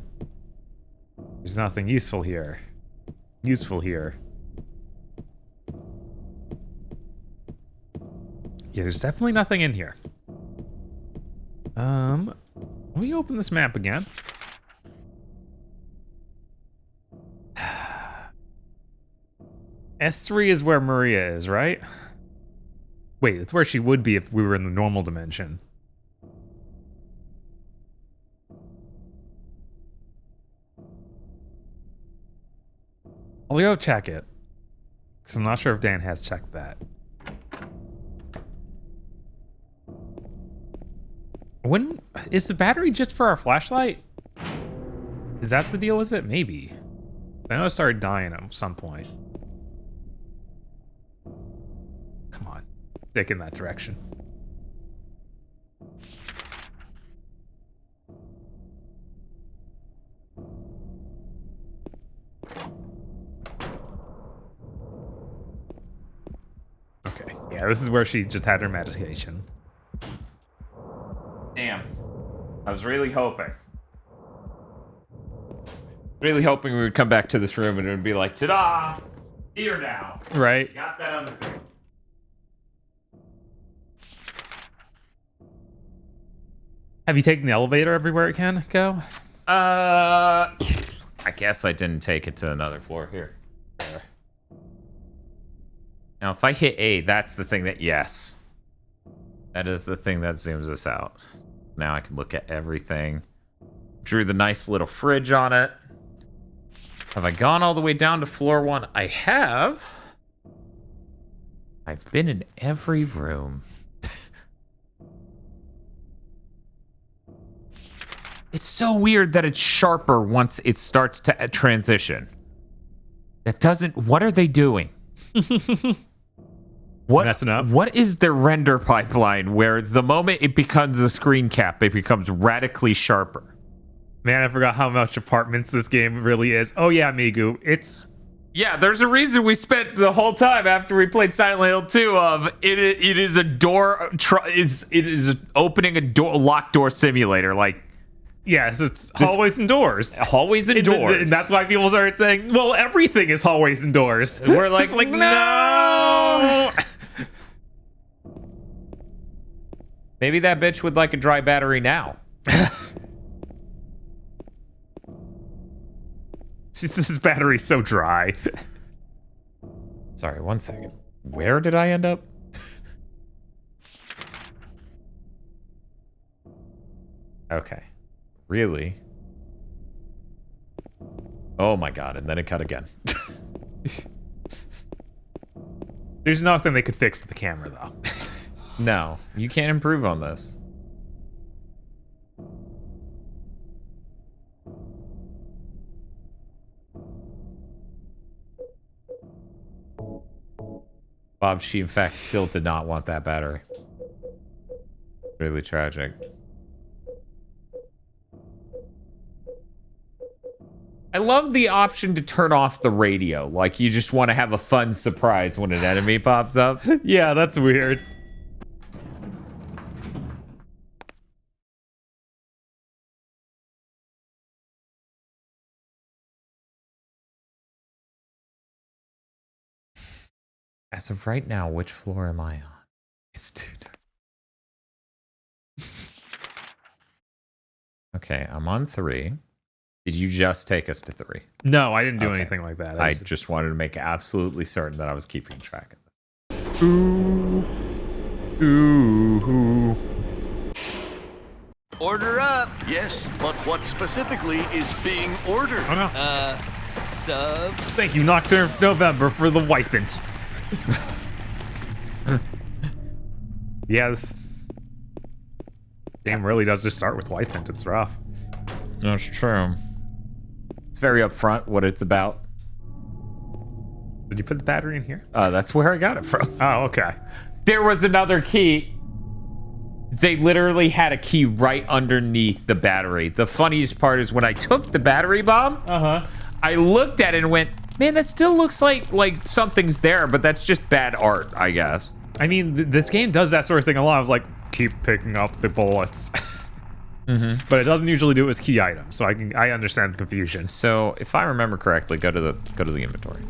there's nothing useful here. Yeah, there's definitely nothing in here. Let me open this map again. S3 is where Maria is, right? Wait, it's where she would be if we were in the normal dimension. I'll go check it. Because I'm not sure if Dan has checked that. When is the battery just for our flashlight? Is that the deal with it? Maybe. I know it started dying at some point. Come on. Stick in that direction. Okay. Yeah, this is where she just had her medication. Damn. I was really hoping. Really hoping we would come back to this room and it would be like, ta-da! Here now. Right. Got that on the thing. Have you taken the elevator everywhere it can go? I guess I didn't take it to another floor here. Now, if I hit A, that's the thing that, yes. That is the thing that zooms us out. Now I can look at everything. Drew the nice little fridge on it. Have I gone all the way down to floor 1? I have. I've been in every room. It's so weird that it's sharper once it starts to transition. That doesn't... What are they doing? Messing up. What is their render pipeline where the moment it becomes a screen cap, it becomes radically sharper? Man, I forgot how much apartments this game really is. Oh yeah, Migu. It's... Yeah, there's a reason we spent the whole time after we played Silent Hill 2 of it is a door... it is opening a door, locked door simulator, like... Yes, it's hallways and doors. Hallways and doors. And that's why people started saying, well, everything is hallways and doors. And we're like, no! Maybe that bitch would like a dry battery now. This battery's so dry. Sorry, 1 second. Where did I end up? Okay. Really? Oh my god, and then it cut again. There's nothing they could fix with the camera, though. No, you can't improve on this. Bob, she in fact still did not want that battery. Really tragic. I love the option to turn off the radio. Like, you just want to have a fun surprise when an enemy pops up. Yeah, that's weird. As of right now, which floor am I on? It's too dark. Okay, I'm on 3. Did you just take us to 3? No, I didn't do anything like that. I just wanted to make absolutely certain that I was keeping track of this. Ooh. Ooh. Order up. Yes, but what specifically is being ordered? Oh, no. Sub. Thank you, Nocturne November, for the Wyphant. Yeah, this game really does just start with Wyphant. It's rough. That's true. It's very upfront what it's about. Did you put the battery in here? That's where I got it from. Oh, okay. There was another key. They literally had a key right underneath the battery. The funniest part is when I took the battery bomb, I looked at it and went, man, that still looks like something's there, but that's just bad art, I guess. I mean, this game does that sort of thing a lot. Of like, keep picking up the bullets. But it doesn't usually do it as key items, so I understand the confusion. So if I remember correctly, go to the inventory.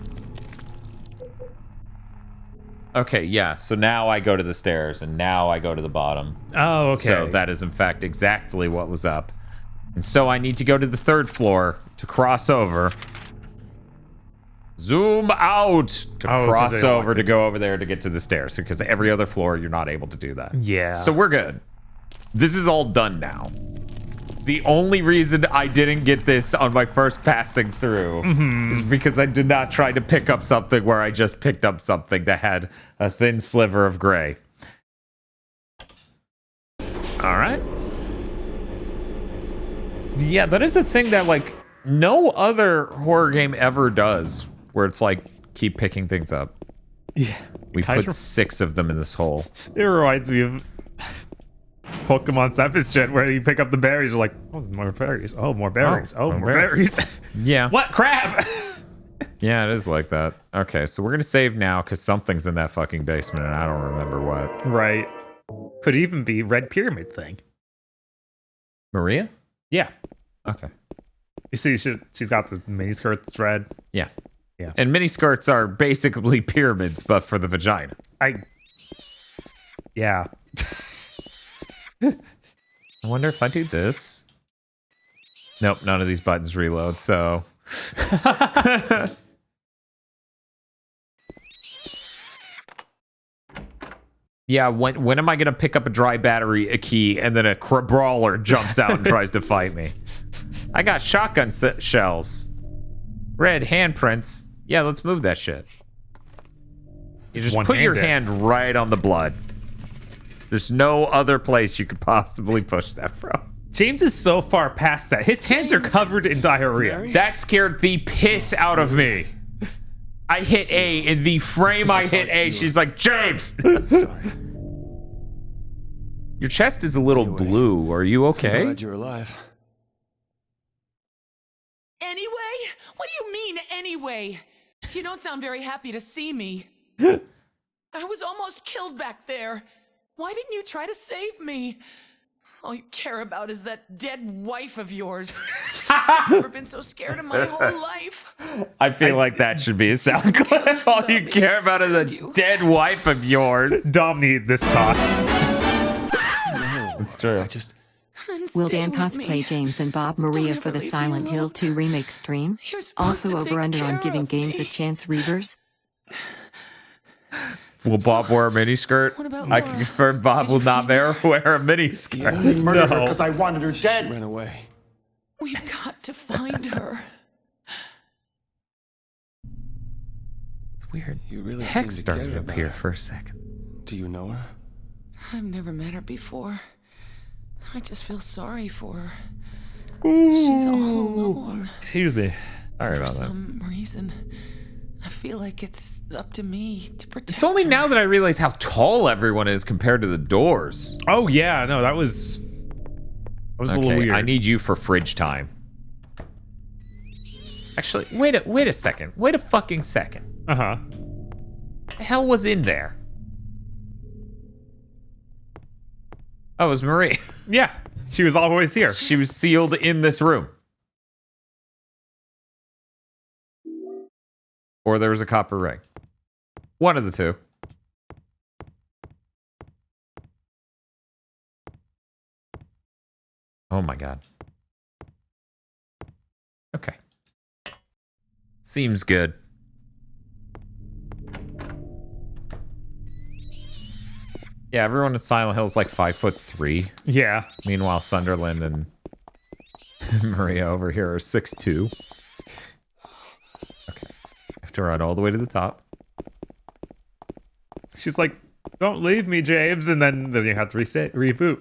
Okay, yeah. So now I go to the stairs, and now I go to the bottom. Oh, okay. So that is in fact exactly what was up. And so I need to go to the 3rd floor to cross over. Zoom out to cross over to go over there to get to the stairs, because every other floor you're not able to do that. Yeah. So we're good. This is all done now. The only reason I didn't get this on my first passing through is because I did not try to pick up something where I just picked up something that had a thin sliver of gray. All right. Yeah, that is a thing that like no other horror game ever does, where it's like keep picking things up. Yeah. We put 6 of them in this hole. It reminds me of Pokemon Sephiroth, where you pick up the berries, you're like, oh, more berries. Oh, more berries. Oh, more berries. Yeah. What crap? Yeah, it is like that. Okay, so we're gonna save now because something's in that fucking basement and I don't remember what. Right. Could even be Red Pyramid thing. Maria? Yeah. Okay. You see, she's got the miniskirt thread. Yeah. Yeah. And miniskirts are basically pyramids, but for the vagina. Yeah. I wonder if I do this. Nope, none of these buttons reload, so. Yeah, when am I gonna pick up a dry battery, a key, and then a brawler jumps out and tries to fight me? I got shotgun shells. Red handprints. Yeah, let's move that shit. You just put your hand right on the blood. There's no other place you could possibly push that from. James is so far past that. His hands are covered in diarrhea. That scared the piss out of me. I hit A. In the frame I hit A, she's like, James! Sorry. Your chest is a little blue. Are you okay? Glad you're alive. Anyway? What do you mean, anyway? You don't sound very happy to see me. I was almost killed back there. Why didn't you try to save me? All you care about is that dead wife of yours. I've never been so scared in my whole life. I feel like that should be a sound clip. All you care about is a dead wife of yours. Dom need this talk. It's true. Will Dan cosplay James and Bob Maria for the Silent Hill 2 remake stream? Also over under on giving games a chance readers? Will Bob wear a miniskirt? I can confirm Bob will not wear a miniskirt. I murdered her because I wanted her dead. She ran away. We've got to find her. weird You really text seem to started care up about here her. for a second. Do you know her? I've never met her before. I just feel sorry for her. She's all alone. Excuse me. Sorry For about that. some reason, I feel like it's up to me to protect It's only her. now that I realize how tall everyone is compared to the doors. Oh yeah, no, that was a little weird. I need you for fridge time. Actually, wait a second. Wait a fucking second. Uh-huh. The hell was in there? Oh, it was Marie. Yeah, she was always here. She was sealed in this room. Or there was a copper ring. One of the two. Oh my god. Okay. Seems good. Yeah, everyone at Silent Hill is like 5'3". Yeah. Meanwhile, Sunderland and Maria over here are 6'2". Okay. I have to run all the way to the top. She's like, "Don't leave me, James," and then you have to reboot.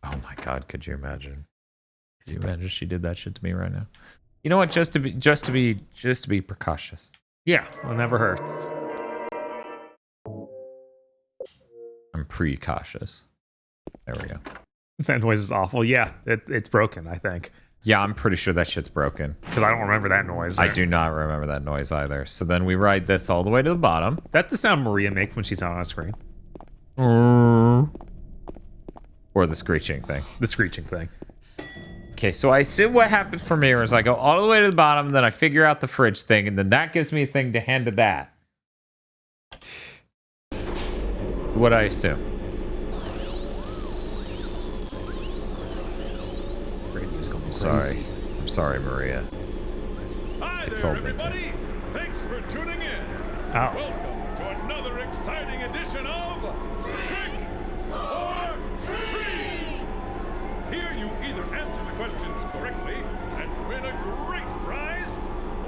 Oh my god, could you imagine? Could you imagine if she did that shit to me right now? You know what? Just to be precautious. Yeah, well, it never hurts. I'm precautious. There we go. That noise is awful. Yeah, it's broken, I think. Yeah, I'm pretty sure that shit's broken. Because I don't remember that noise. I do not remember that noise either. So then we ride this all the way to the bottom. That's the sound Maria makes when she's on screen. Or the screeching thing. The screeching thing. Okay, so I assume what happens from here is I go all the way to the bottom, then I figure out the fridge thing, and then that gives me a thing to hand to that. What I assume. I'm sorry, Maria. Hi there, told me to. everybody. Thanks for tuning in. Oh. Welcome to another exciting edition of Trick or Treat. Here you either answer the questions correctly and win a great prize,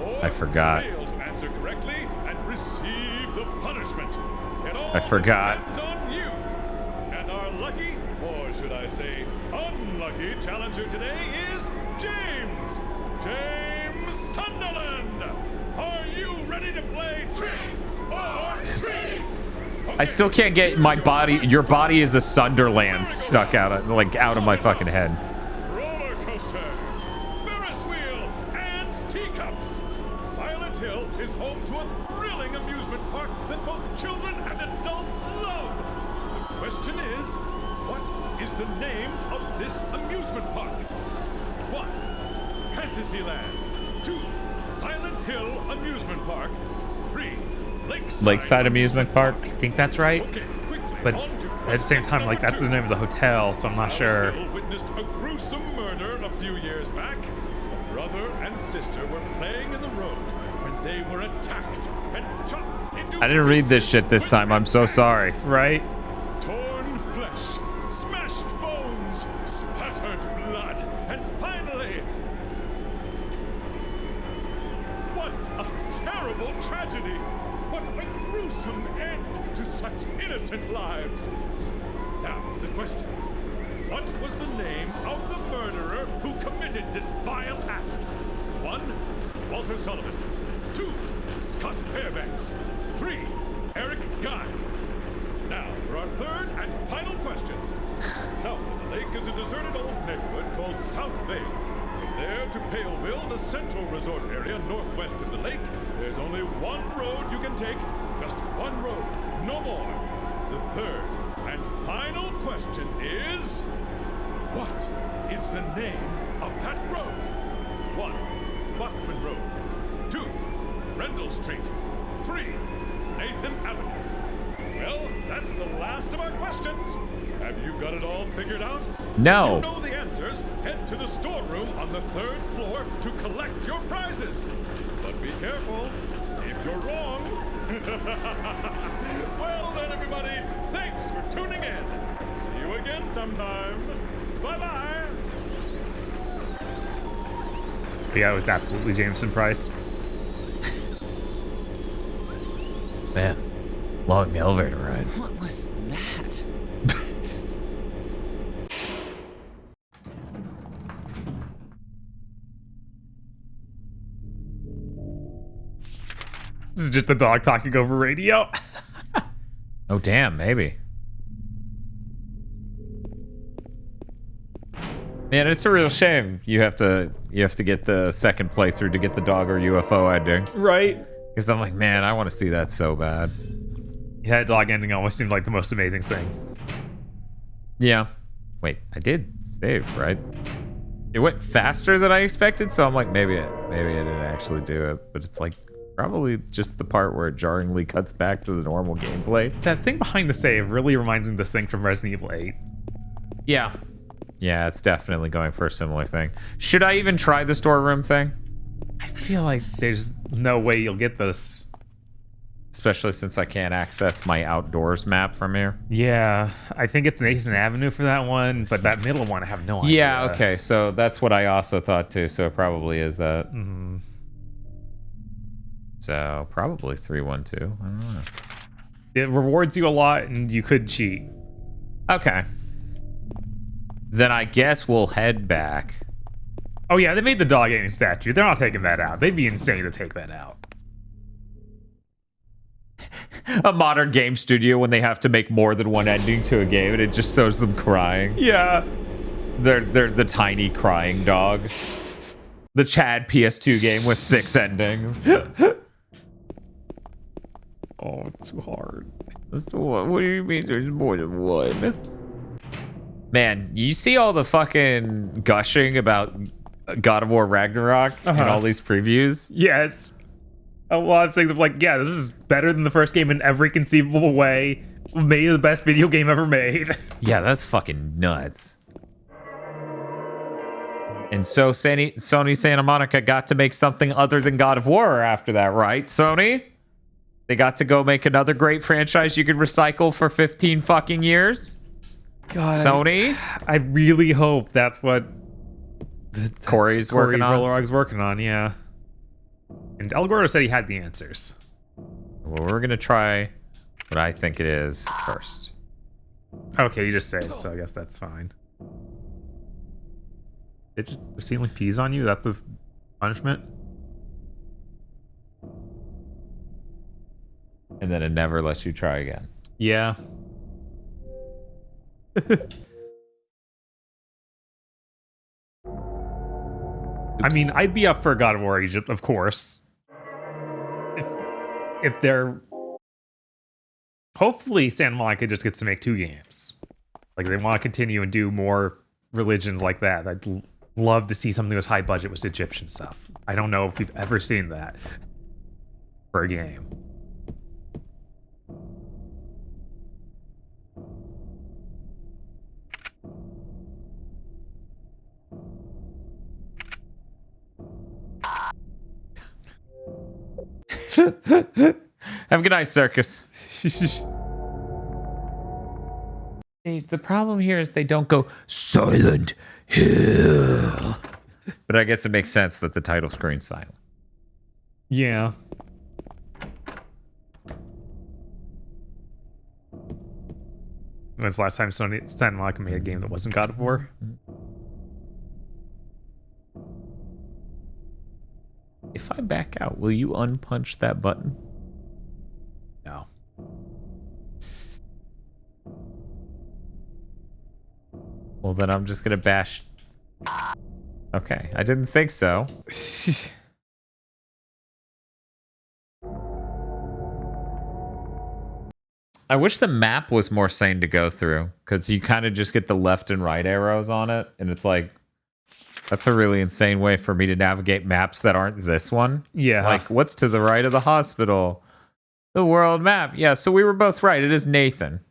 or I forgot. fail to answer correctly and receive the punishment. It all I forgot. depends on you. And our lucky, or should I say unlucky, challenger today is James. James Sunderland. Are you ready to play Trick or Treat? I still can't get my body. Your body is a Sunderland stuck out of my fucking head. Roller coaster, Ferris wheel, and teacups. Silent Hill is home to a thrilling amusement park that both children and adults love. The question is, what is the name of this amusement park? 1. Fantasyland. 2. Silent Hill Amusement Park. 3. Lakeside Amusement Park. I think that's right. Okay, quickly, But on to at the same time, like, that's the name of the hotel, so I'm not sure. Hill witnessed a gruesome murder a few years back. A brother and sister were playing in the road when they were attacked and chopped into I didn't read this shit this time. I'm so sorry. Right? torn flesh, smashed bones, spattered blood, and finally... What a terrible tragedy! What a gruesome end to such innocent lives! Now, the question. What was the name of the murderer who committed this vile act? 1. Walter Sullivan. 2. Scott Fairbanks. 3. Eric Guy. Now, for our third and final question. South of the lake is a deserted old neighborhood called South Bay. From there to Paleville, the central resort area northwest of the lake, there's only one road you can take. Just one road, no more. The third and final question is... what is the name of that road? 1. Bachman Road. 2. Rendell Street. 3. Nathan Avenue. Well, that's the last of our questions. Have you got it all figured out? No. If you know the answers, head to the storeroom on the 3rd floor to collect your prizes. But be careful. If you're wrong... well then, everybody, thanks for tuning in. See you again sometime. Bye-bye. Yeah, it was absolutely Jameson Price. Man, long elevator ride. What was that? This is just the dog talking over radio. Oh damn, maybe. Man, it's a real shame you have to get the second playthrough to get the dog or UFO ending. Right. Because I'm like, man, I want to see that so bad. Yeah, that dog ending almost seemed like the most amazing thing. Yeah. Wait, I did save, right? It went faster than I expected, so I'm like, maybe I didn't actually do it. But it's like probably just the part where it jarringly cuts back to the normal gameplay. That thing behind the save really reminds me of the thing from Resident Evil 8. Yeah. Yeah, it's definitely going for a similar thing. Should I even try the storeroom thing? I feel like there's no way you'll get this. Especially since I can't access my outdoors map from here. Yeah, I think it's Nathan Avenue for that one, but that middle one I have no idea. Yeah, okay, so that's what I also thought too, so it probably is that. Mm-hmm. So, probably 312. I don't know. It rewards you a lot, and you could cheat. Okay. Then I guess we'll head back. Oh yeah, they made the dog eating statue. They're not taking that out. They'd be insane to take that out. A modern game studio when they have to make more than one ending to a game and it just shows them crying. Yeah. They're the tiny crying dog. The Chad PS2 game with 6 endings. Oh, it's too hard. What do you mean there's more than one? Man, you see all the fucking gushing about God of War Ragnarok and all these previews? Yes. A lot of things of like, yeah, this is better than the first game in every conceivable way. Maybe the best video game ever made. Yeah, that's fucking nuts. And so Sony Santa Monica got to make something other than God of War after that, right, Sony? They got to go make another great franchise you could recycle for 15 fucking years? God, Sony? I really hope that's what Corey's working on. Rollerog's working on, yeah. And El Gordo said he had the answers. Well, we're gonna try what I think it is first. Okay, you just say it, so I guess that's fine. It just the ceiling pees on you? That's the punishment? And then it never lets you try again. Yeah. I mean, I'd be up for God of War Egypt, of course. If they're... Hopefully Santa Monica just gets to make 2 games. Like, they want to continue and do more religions like that. I'd love to see something as high budget with Egyptian stuff. I don't know if we've ever seen that for a game. Have a good night, Circus. The problem here is they don't go Silent Hill. But I guess it makes sense that the title screen's silent. Yeah. When's the last time Santa Monica made a game that wasn't God of War? If I back out, will you unpunch that button? No. Well, then I'm just gonna bash. Okay, I didn't think so. I wish the map was more sane to go through, because you kind of just get the left and right arrows on it, and it's like, that's a really insane way for me to navigate maps that aren't this one. Yeah. Like, what's to the right of the hospital? The world map. Yeah, so we were both right. It is Nathan.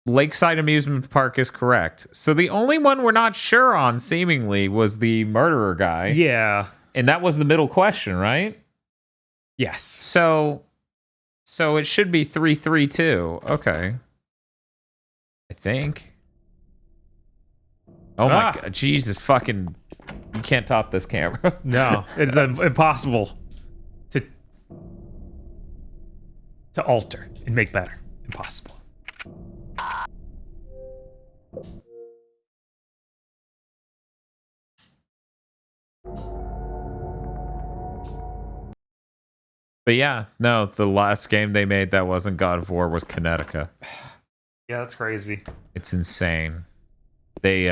Lakeside Amusement Park is correct. So the only one we're not sure on, seemingly, was the murderer guy. Yeah. And that was the middle question, right? Yes. So it should be 332. Okay. I think. Oh my god, Jesus fucking... You can't top this camera. No, it's impossible. to alter and make better. Impossible. But yeah, no, the last game they made that wasn't God of War was Kinetica. Yeah, that's crazy. It's insane. They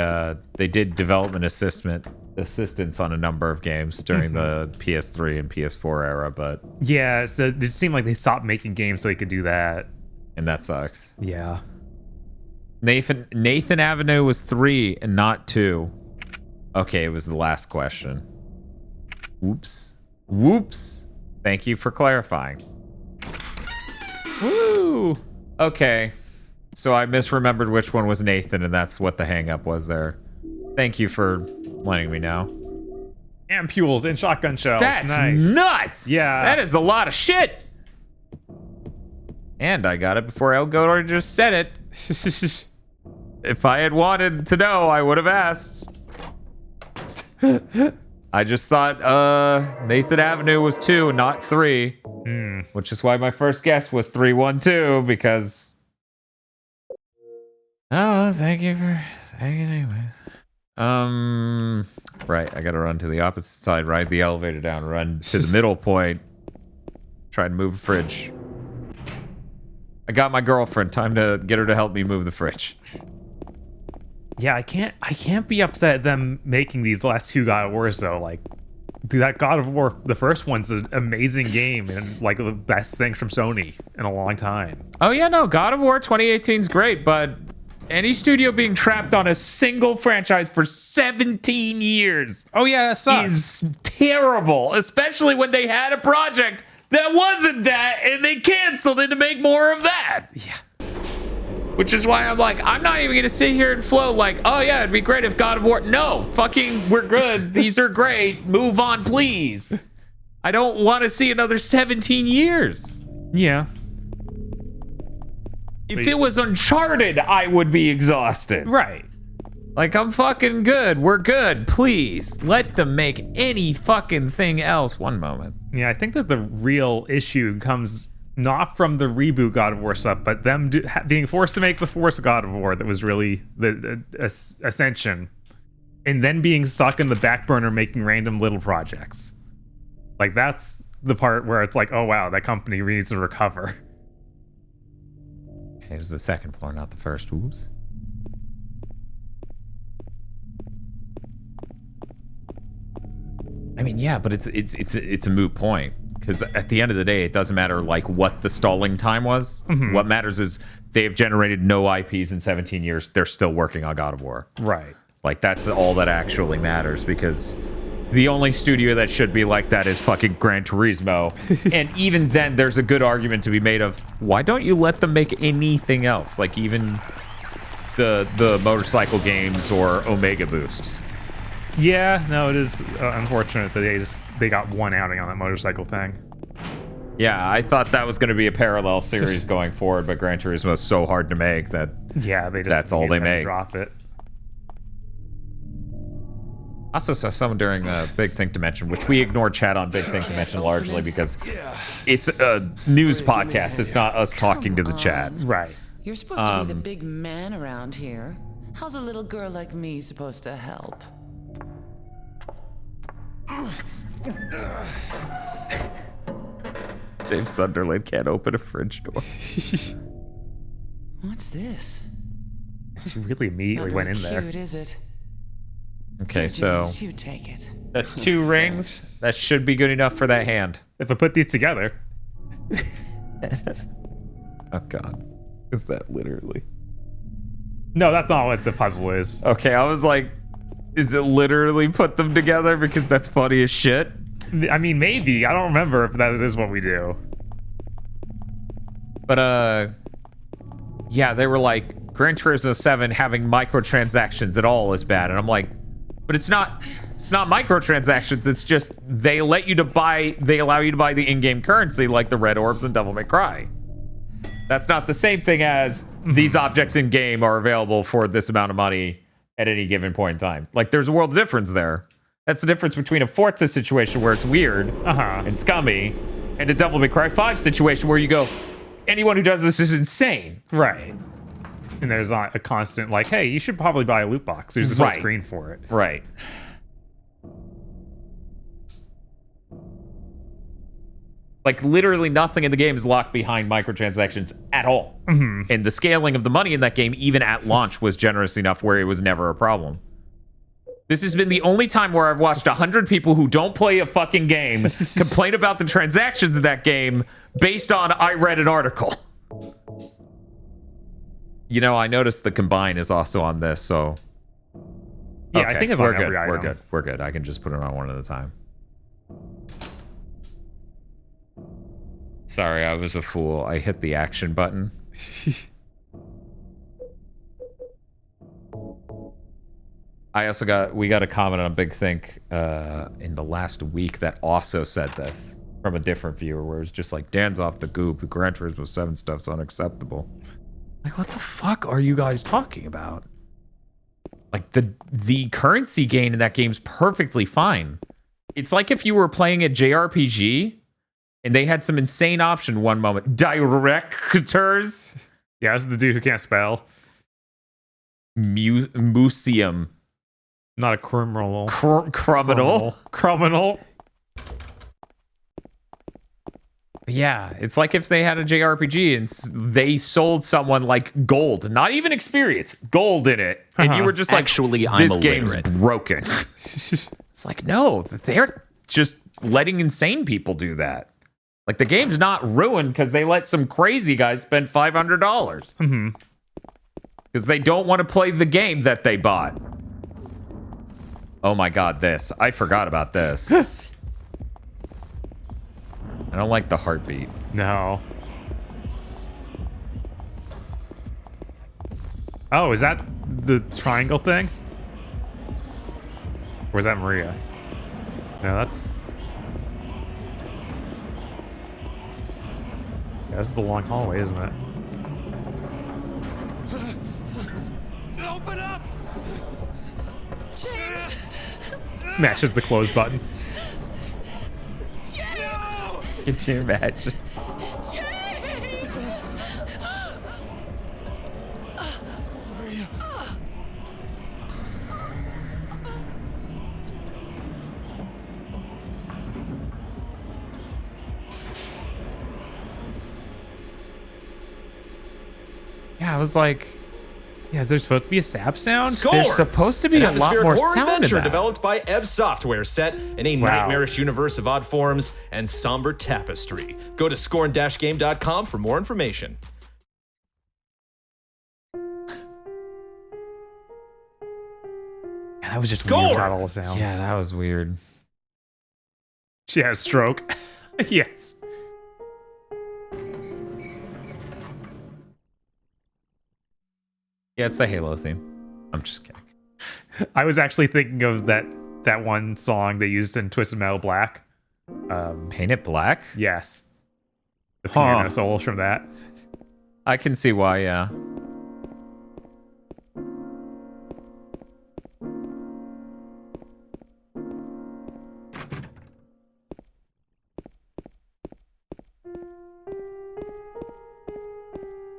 did development assistance on a number of games during the PS3 and PS4 era, but yeah, it seemed like they stopped making games so they could do that, and that sucks. Yeah. Nathan Avenue was 3 and not 2. Okay, it was the last question. Whoops. Thank you for clarifying. Woo! Okay. So I misremembered which one was Nathan, and that's what the hang-up was there. Thank you for letting me know. Ampules and shotgun shells. That's nice. Nuts! Yeah. That is a lot of shit! And I got it before Elgodor just said it. If I had wanted to know, I would have asked. I just thought Nathan Avenue was 2 and not 3. Which is why my first guess was 312, because... Oh, thank you for saying it anyways. Right, I gotta run to the opposite side, ride the elevator down, run to the middle point, try to move a fridge. I got my girlfriend, time to get her to help me move the fridge. Yeah, I can't be upset at them making these last 2 God of Wars though. Like, dude, that God of War, the first one's an amazing game and like the best thing from Sony in a long time. Oh yeah, no, God of War 2018 is great, but any studio being trapped on a single franchise for 17 years, oh yeah, that sucks. Is terrible, especially when they had a project that wasn't that and they canceled it to make more of that. Yeah. Which is why I'm like, I'm not even gonna sit here and flow like, oh yeah, it'd be great if God of War. No, fucking, we're good. These are great. Move on, please. I don't want to see another 17 years. Yeah. If it was Uncharted, I would be exhausted. Right. Like, I'm fucking good. We're good. Please, let them make any fucking thing else. One moment. Yeah, I think that the real issue comes not from the reboot God of War stuff, but them being forced to make the fourth God of War that was really the Ascension, and then being stuck in the back burner making random little projects. Like, that's the part where it's like, oh wow, that company needs to recover. Okay, it was the second floor, not the first. Oops. I mean, yeah, but it's a moot point. Because at the end of the day, it doesn't matter like what the stalling time was. Mm-hmm. What matters is they've generated no IPs in 17 years. They're still working on God of War. Right. Like, that's all that actually matters, because the only studio that should be like that is fucking Gran Turismo. And even then, there's a good argument to be made of, why don't you let them make anything else? Like, even the motorcycle games or Omega Boost. Yeah, no, it is unfortunate that they got one outing on that motorcycle thing. Yeah, I thought that was going to be a parallel series going forward, but Gran Turismo is so hard to make that that's all they make. Drop it. Also saw someone during Big Think Dimension, which we ignored chat on Big Think Dimension largely because it's a news podcast. It's not us talking to the chat. Right. You're supposed to be the big man around here. How's a little girl like me supposed to help? James Sunderland can't open a fridge door. What's this? She really immediately went in there. Cute, is it? Okay, Here, so James, you take it. that's 2 rings. That should be good enough for that hand. If I put these together. Oh god. Is that literally? No, that's not what the puzzle is. Okay, I was like, is it literally put them together? Because that's funny as shit. I mean, maybe. I don't remember if that is what we do. But, yeah, they were like, Gran Turismo 7 having microtransactions at all is bad. And I'm like, but it's not microtransactions. It's just they allow you to buy the in-game currency like the red orbs in Devil May Cry. That's not the same thing as these objects in game are available for this amount of money at any given point in time. Like, there's a world of difference there. That's the difference between a Forza situation where it's weird and scummy, and a Devil May Cry 5 situation where you go, anyone who does this is insane. Right. And there's not a constant like, hey, you should probably buy a loot box. There's just no screen for it. Right. Like, literally nothing in the game is locked behind microtransactions at all. Mm-hmm. And the scaling of the money in that game, even at launch, was generous enough where it was never a problem. This has been the only time where I've watched 100 people who don't play a fucking game complain about the transactions in that game based on I read an article. You know, I noticed the combine is also on this, so... Yeah, I think it's on every item. We're good. We're good. I can just put it on one at a time. Sorry, I was a fool. I hit the action button. We got a comment on Big Think in the last week that also said this from a different viewer, where it was just like, Dan's off the goop. The Gran Turismo 7 stuff's unacceptable. Like, what the fuck are you guys talking about? Like, the currency gain in that game's perfectly fine. It's like if you were playing a JRPG and they had some insane option one moment. Directors. Yeah, this is the dude who can't spell. Museum. Not a criminal. Criminal. Criminal. Yeah, it's like if they had a JRPG and they sold someone like gold, not even experience, gold in it, and you were just like, actually, this I'm game's illiterate. broken. It's like, no, they're just letting insane people do that. Like, the game's not ruined because they let some crazy guys spend $500. Mm-hmm. Because they don't want to play the game that they bought. Oh my god, this. I forgot about this. I don't like the heartbeat. No. Oh, is that the triangle thing? Or is that Maria? No, that's... Yeah, this is the long hallway, isn't it? Open up! James! Matches the close button. Can you imagine? Yeah, I was like, yeah, there's supposed to be a sap sound? Score! There's supposed to be a lot more horror sound in adventure that. developed by Ebb Software, set in a nightmarish universe of odd forms and somber tapestry. Go to scorn-game.com for more information. Yeah, that was just Score! weird without all the sounds. Yeah, that was weird. She had a stroke. Yes. Yeah, it's the Halo theme. I'm just kidding. I was actually thinking of that one song they used in Twisted Metal Black. Paint It Black? Yes. The piano solos from that. I can see why, yeah.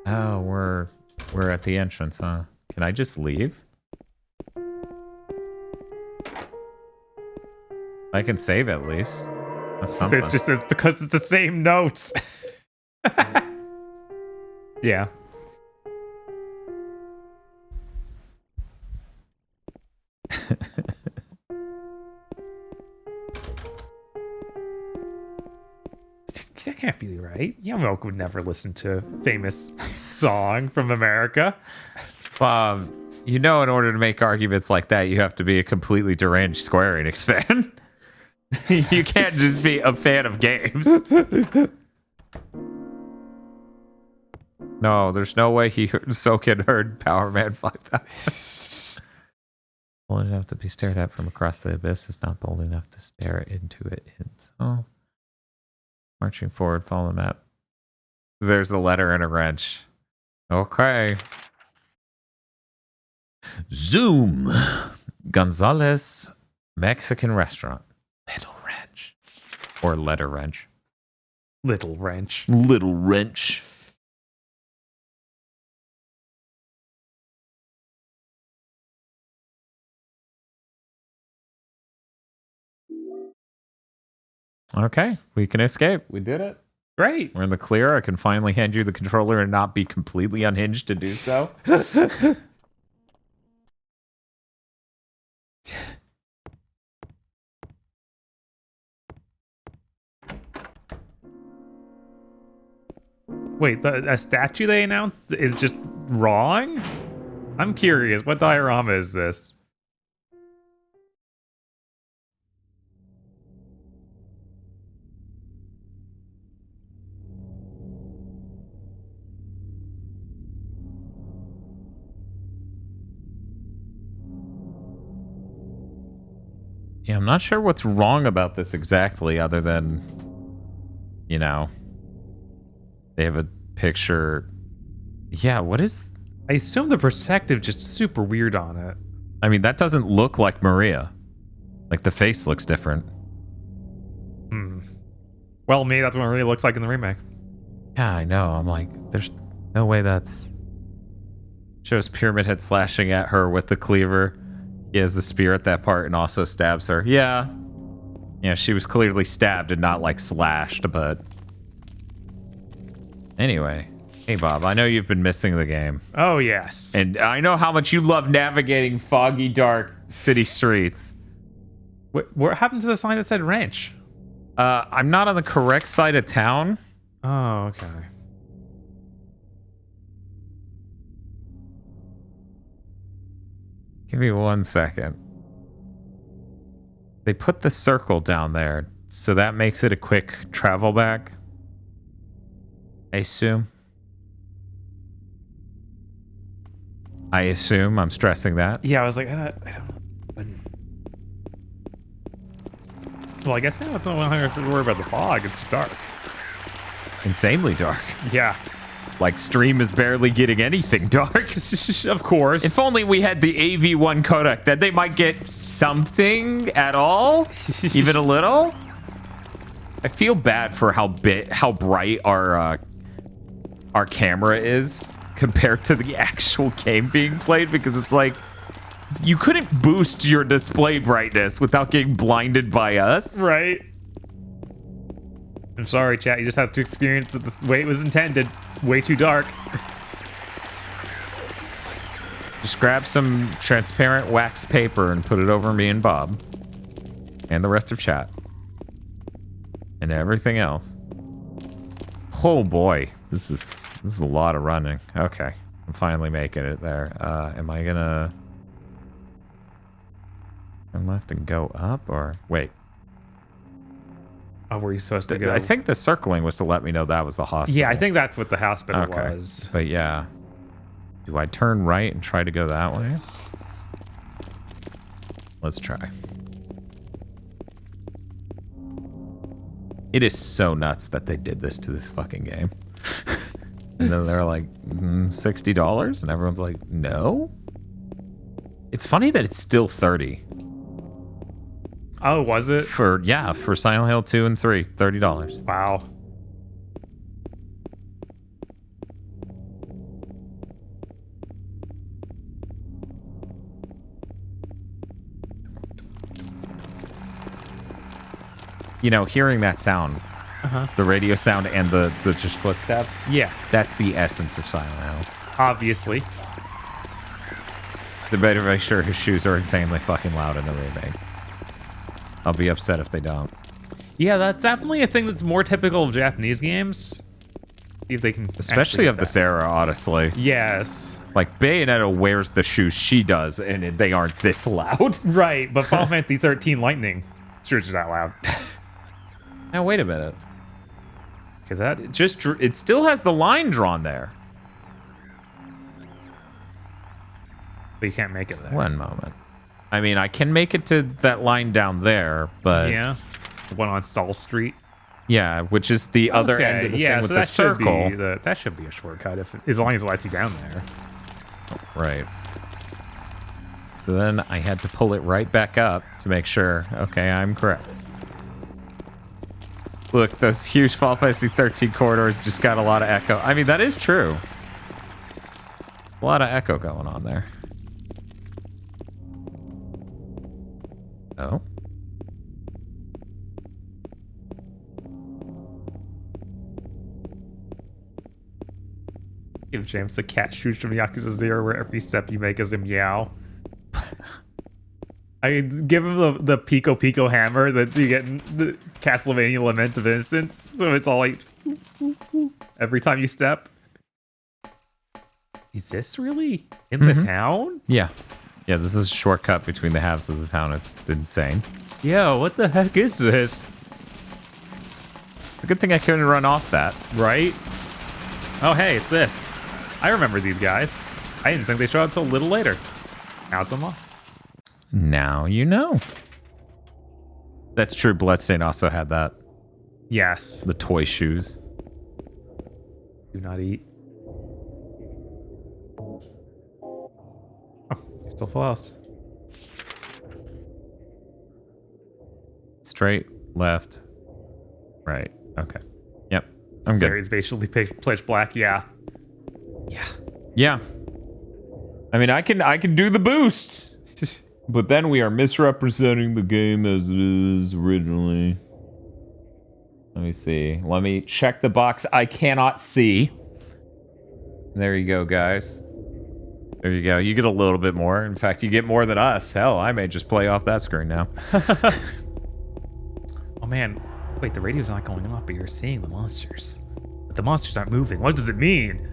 Oh, we're at the entrance, huh? Can I just leave? I can save at least. That's something. It just says because it's the same notes. Yeah. That can't be right. Yamaoka would never listen to a famous song from America. You know, in order to make arguments like that, you have to be a completely deranged Square Enix fan. You can't just be a fan of games. No, there's no way Soken heard Power Man 5000. Bold enough to be stared at from across the abyss is not bold enough to stare into it. Oh. Marching forward, follow the map. There's a letter and a wrench. Okay. Zoom. Gonzalez Mexican restaurant. Little wrench. Or letter wrench. Little wrench. Little wrench. Okay, we can escape. We did it. Great. We're in the clear. I can finally hand you the controller and not be completely unhinged to do so. Wait, a statue they announced is just wrong? I'm curious. What diorama is this? Yeah, I'm not sure what's wrong about this exactly, other than, you know, they have a picture. Yeah, what is... I assume the perspective just super weird on it. I mean, that doesn't look like Maria. Like, the face looks different. Well, maybe that's what Maria looks like in the remake. Yeah, I know. I'm like, there's no way that's... Shows Pyramid Head slashing at her with the cleaver. He has the spear at that part and also stabs her. Yeah. Yeah, she was clearly stabbed and not, like, slashed, but... Anyway. Hey, Bob, I know you've been missing the game. Oh, yes. And I know how much you love navigating foggy, dark city streets. What happened to the sign that said ranch? I'm not on the correct side of town. Oh, okay. Give me 1 second. They put the circle down there, so that makes it a quick travel back. I assume. I'm stressing that. Yeah, I was like, I don't... Well, I guess now it's not 100 to worry about the fog. It's dark. Insanely dark. Yeah. Like, Stream is barely getting anything dark. Of course. If only we had the AV1 codec, then they might get something at all. Even a little. I feel bad for how bright our camera is compared to the actual game being played, because it's like, you couldn't boost your display brightness without getting blinded by us. Right. I'm sorry, chat. You just have to experience it the way it was intended. Way too dark. Just grab some transparent wax paper and put it over me and Bob. And the rest of chat. And everything else. Oh boy. This is a lot of running. Okay. I'm finally making it there. Am I gonna... I'm gonna have to go up or... Wait. Oh, were you supposed to go? I think the circling was to let me know that was the hospital. Yeah, I think that's what the hospital was. But yeah. Do I turn right and try to go that way? Let's try. It is so nuts that they did this to this fucking game. And then they're like, $60? And everyone's like, no? It's funny that it's still $30. Oh, was it? For Silent Hill 2 and 3, $30. Wow. You know, hearing that sound, the radio sound and the just footsteps. Yeah. That's the essence of Silent Hill. Obviously. They better make sure his shoes are insanely fucking loud in the remake. I'll be upset if they don't. Yeah, that's definitely a thing that's more typical of Japanese games. See if they can... Especially of this era, honestly. Yes. Like, Bayonetta wears the shoes she does, and they aren't this loud. Right, but Final Fantasy 13 Lightning sure is that loud. Now, wait a minute. Because that... It still has the line drawn there. But you can't make it there. One moment. I mean, I can make it to that line down there, but... Yeah. The one on Saul Street. Yeah, which is the other end of the thing with the circle. That should be a shortcut, as long as it lets you down there. Right. So then I had to pull it right back up to make sure, okay, I'm correct. Look, those huge Final Fantasy 13 corridors just got a lot of echo. I mean, that is true. A lot of echo going on there. Oh. Give James the cat shoes from Yakuza 0 where every step you make is a meow. I give him the Pico Pico hammer that you get in the Castlevania Lament of Innocence. So it's all like every time you step. Is this really in the town? Yeah. Yeah, this is a shortcut between the halves of the town. It's insane. Yo, what the heck is this? It's a good thing I couldn't run off that. Right? Oh, hey, it's this. I remember these guys. I didn't think they showed up until a little later. Now it's unlocked. Now you know. That's true. Bloodstain also had that. Yes. The toy shoes. Do not eat. Oh, you're still full house. Straight, left, right. Okay. Yep. I'm good. Series basically pitch black. Yeah. Yeah. Yeah. I mean, I can do the boost. But then we are misrepresenting the game as it is originally. Let me see. Let me check the box I cannot see. There you go, guys. There you go. You get a little bit more. In fact, you get more than us. Hell, I may just play off that screen now. Oh, man. Wait, the radio's not going off, but you're seeing the monsters. But the monsters aren't moving. What does it mean?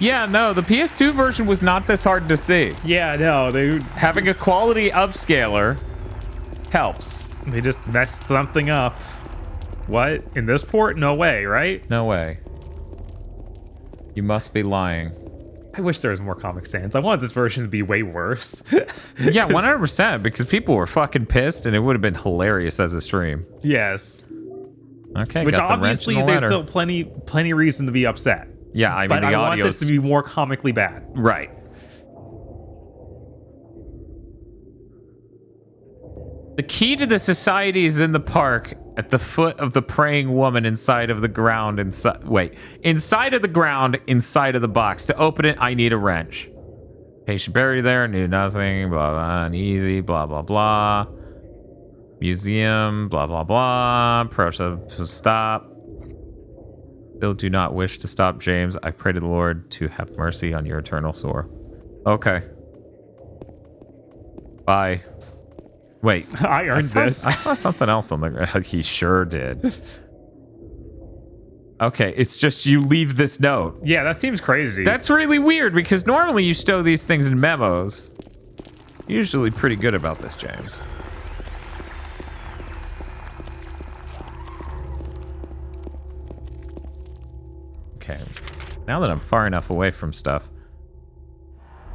Yeah, no, the PS2 version was not this hard to see. Yeah, no, having a quality upscaler helps. They just messed something up. What? In this port? No way, right? No way. You must be lying. I wish there was more Comic Sans. I wanted this version to be way worse. Yeah, 100%, because people were fucking pissed and it would have been hilarious as a stream. Yes. Okay, which got obviously the there's still plenty reason to be upset. Yeah, I mean, but the I audio want this to be more comically bad. Right. The key to the society is in the park at the foot of the praying woman inside of the ground. Inside of the ground, inside of the box. To open it, I need a wrench. Patient buried there, knew nothing, blah, blah, uneasy, blah, blah, blah. Museum, blah, blah, blah. Approach to stop. Still do not wish to stop, James. I pray to the Lord to have mercy on your eternal soul. Okay. Bye. Wait. I earned this. I saw something else on the... He sure did. Okay, it's just you leave this note. Yeah, that seems crazy. That's really weird, because normally you stow these things in memos. Usually pretty good about this, James. Okay, now that I'm far enough away from stuff.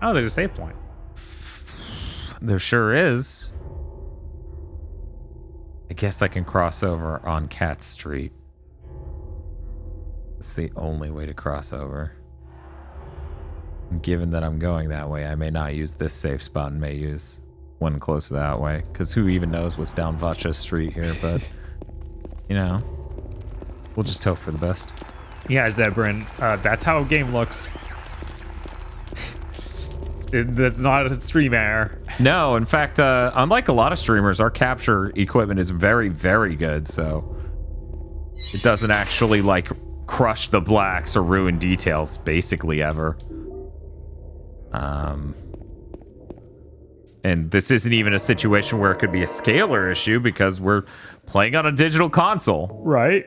Oh, there's a save point. There sure is. I guess I can cross over on Cat Street. It's the only way to cross over. Given that I'm going that way, I may not use this safe spot and may use one closer that way. Because who even knows what's down Vacha Street here, but, you know, we'll just hope for the best. Yeah, Zebrin, that's how a game looks. That's not a stream error. No, in fact, unlike a lot of streamers, our capture equipment is very, very good, so it doesn't actually, like, crush the blacks or ruin details, basically, ever. And this isn't even a situation where it could be a scaler issue, because we're playing on a digital console. Right.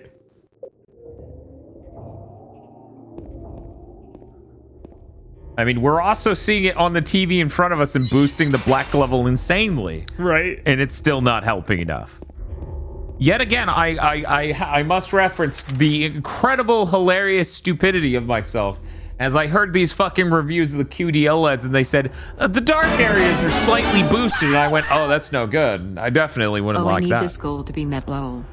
I mean, we're also seeing it on the TV in front of us and boosting the black level insanely. Right. And it's still not helping enough. Yet again, I must reference the incredible, hilarious stupidity of myself as I heard these fucking reviews of the QD LEDs and they said, the dark areas are slightly boosted. And I went, oh, that's no good. I definitely wouldn't like that. I need this goal to be met, lol.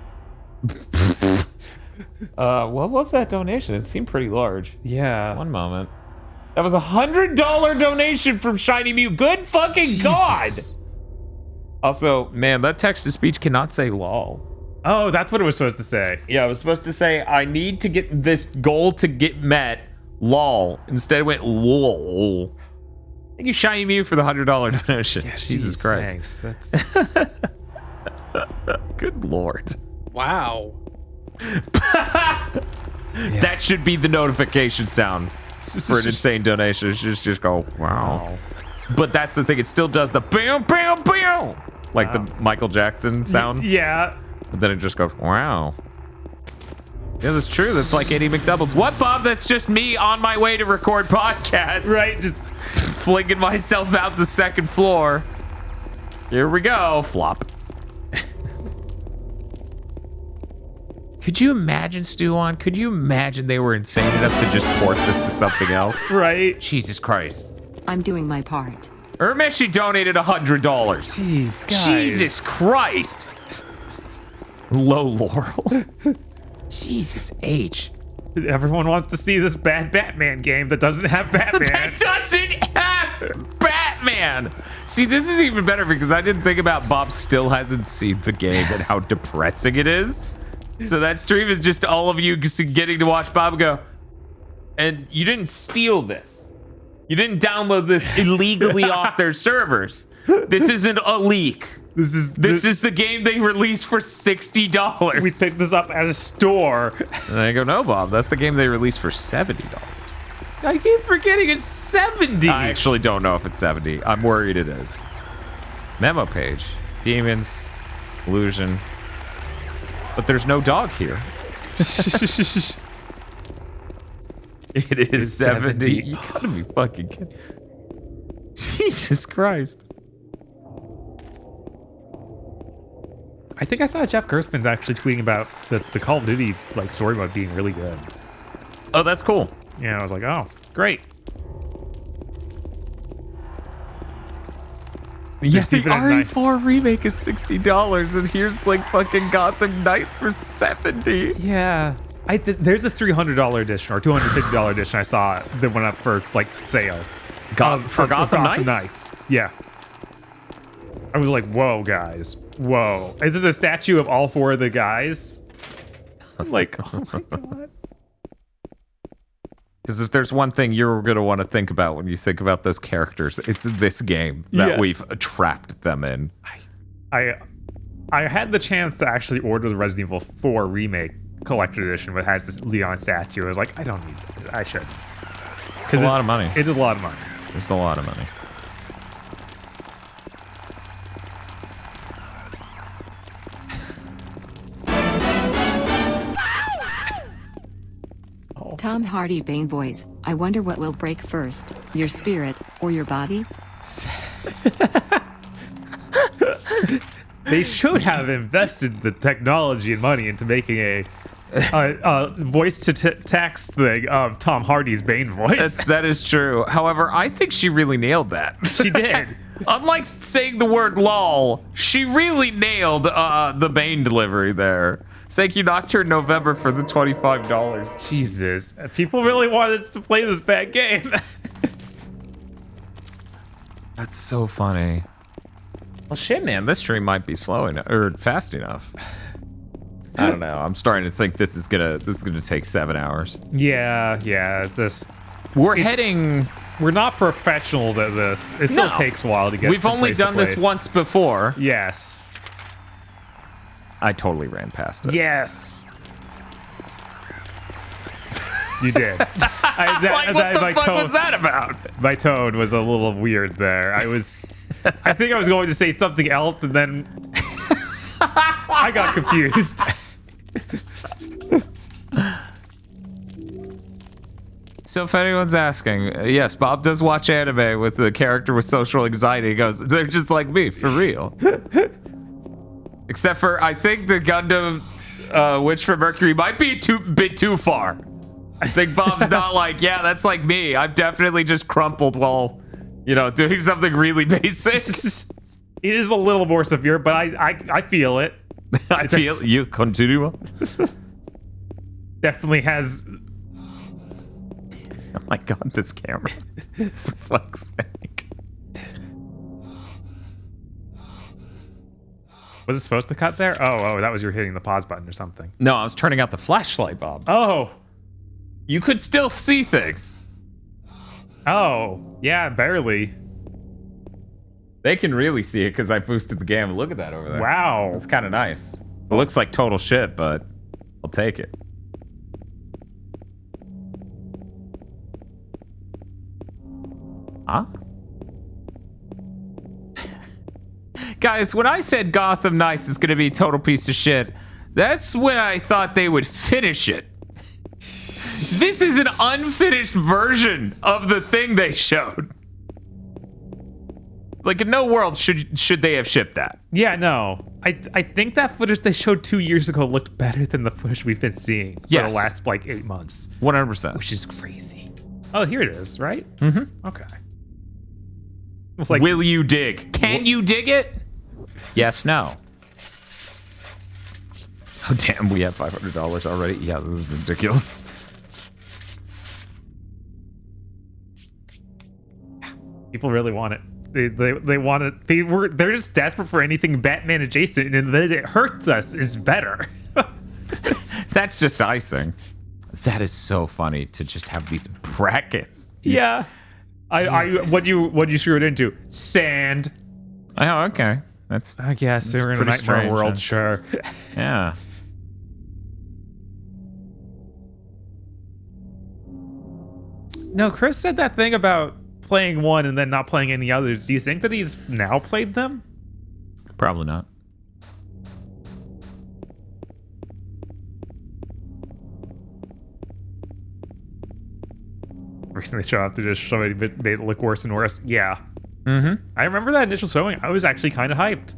What was that donation? It seemed pretty large. Yeah. One moment. That was $100 donation from Shiny Mew. Good fucking God. Also, man, that text-to-speech cannot say lol. Oh, that's what it was supposed to say. Yeah, it was supposed to say, I need to get this goal to get met. Lol. Instead, it went lol. Thank you, Shiny Mew, for the $100 donation. Yeah, Jesus Christ. Thanks. Good Lord. Wow. That should be the notification sound for an insane donation. It should just go, wow. But that's the thing. It still does the bam, bam, bam. Like the Michael Jackson sound. Yeah. But then it just goes, wow. Yeah, that's true. That's like Andy McDoubles. What, Bob? That's just me on my way to record podcast. Right, just flinging myself out the second floor. Here we go. Flop. Could you imagine, Stu-On? Could you imagine they were insane enough to just port this to something else? Right. Jesus Christ. I'm doing my part. Urmeshi donated $100. Jeez, guys. Jesus Christ. Low Laurel. Jesus H. Everyone wants to see this bad Batman game that doesn't have Batman. That doesn't have Batman. See, this is even better because I didn't think about Bob still hasn't seen the game and how depressing it is. So that stream is just all of you getting to watch Bob go, and you didn't steal this. You didn't download this illegally off their servers. This isn't a leak. This is the game they released for $60. We picked this up at a store. And I go, no, Bob, that's the game they released for $70. I keep forgetting it's 70. I actually don't know if it's 70. I'm worried it is. Memo page. Demons. Illusion. But there's no dog here. It is 70. You gotta be fucking kidding. Jesus Christ. I think I saw Jeff Gerstmann actually tweeting about the Call of Duty like story mode being really good. Oh, that's cool. Yeah, I was like, oh, great. Yes, the RE4 remake is $60, and here's like fucking Gotham Knights for $70. Yeah. There's a $300 edition or $250 edition I saw that went up for like sale. For Gotham Knights? Yeah. I was like, whoa, guys. Whoa. Is this a statue of all four of the guys? I'm like, oh my God. Because if there's one thing you're going to want to think about when you think about those characters, it's this game that we've trapped them in. I had the chance to actually order the Resident Evil 4 remake collector edition, but has this Leon statue. I was like, I don't need that. I should. It's a lot of money. It is a lot of money. It's a lot of money. Tom Hardy Bane voice. I wonder what will break first, your spirit or your body? They should have invested the technology and money into making a voice to text thing of Tom Hardy's Bane voice. That is true. However, I think she really nailed that. She did. Unlike saying the word lol, she really nailed the Bane delivery there. Thank you, Nocturne November, for the $25. Jesus. People really wanted us to play this bad game. That's so funny. Well, shit, man. This stream might be slow enough or fast enough. I don't know. I'm starting to think this is gonna take 7 hours. Yeah. We're not professionals at this. It still takes a while to get. We've only done this once before. Yes. I totally ran past it. Yes. You did. What the fuck was that about? My tone was a little weird there. I think I was going to say something else, and then I got confused. So if anyone's asking, yes, Bob does watch anime with the character with social anxiety. He goes, they're just like me, for real. Except for, I think the Gundam Witch from Mercury might be a bit too far. I think Bob's not like, yeah, that's like me. I've definitely just crumpled while, doing something really basic. It is a little more severe, but I feel it. I feel you continue. Definitely has. Oh my God, this camera! For fuck's sake! Was it supposed to cut there? Oh, that was you hitting the pause button or something. No, I was turning out the flashlight, Bob. Oh. You could still see things. Oh, yeah, barely. They can really see it because I boosted the game. Look at that over there. Wow. It's kind of nice. It looks like total shit, but I'll take it. Huh? Guys, when I said Gotham Knights is going to be a total piece of shit, that's when I thought they would finish it. This is an unfinished version of the thing they showed. Like, in no world should they have shipped that. Yeah, no. I think that footage they showed 2 years ago looked better than the footage we've been seeing for the last, 8 months. 100%. Which is crazy. Oh, here it is, right? Mm-hmm. Okay. It's like, will you dig? Can you dig it? Yes, no. Oh, damn, we have $500 already? Yeah, this is ridiculous. People really want it. They want it. They're just desperate for anything Batman adjacent, and that it hurts us is better. That's just icing. That is so funny to just have these brackets. Yeah. What you screw it into? Sand. Oh, okay. That's, I guess they're in a nightmare strange, world, huh? sure. Yeah. No, Chris said that thing about playing one and then not playing any others. Do you think that he's now played them? Probably not. Recently showed up to just show it made it look worse and worse. Yeah. Mm-hmm. I remember that initial showing. I was actually kind of hyped.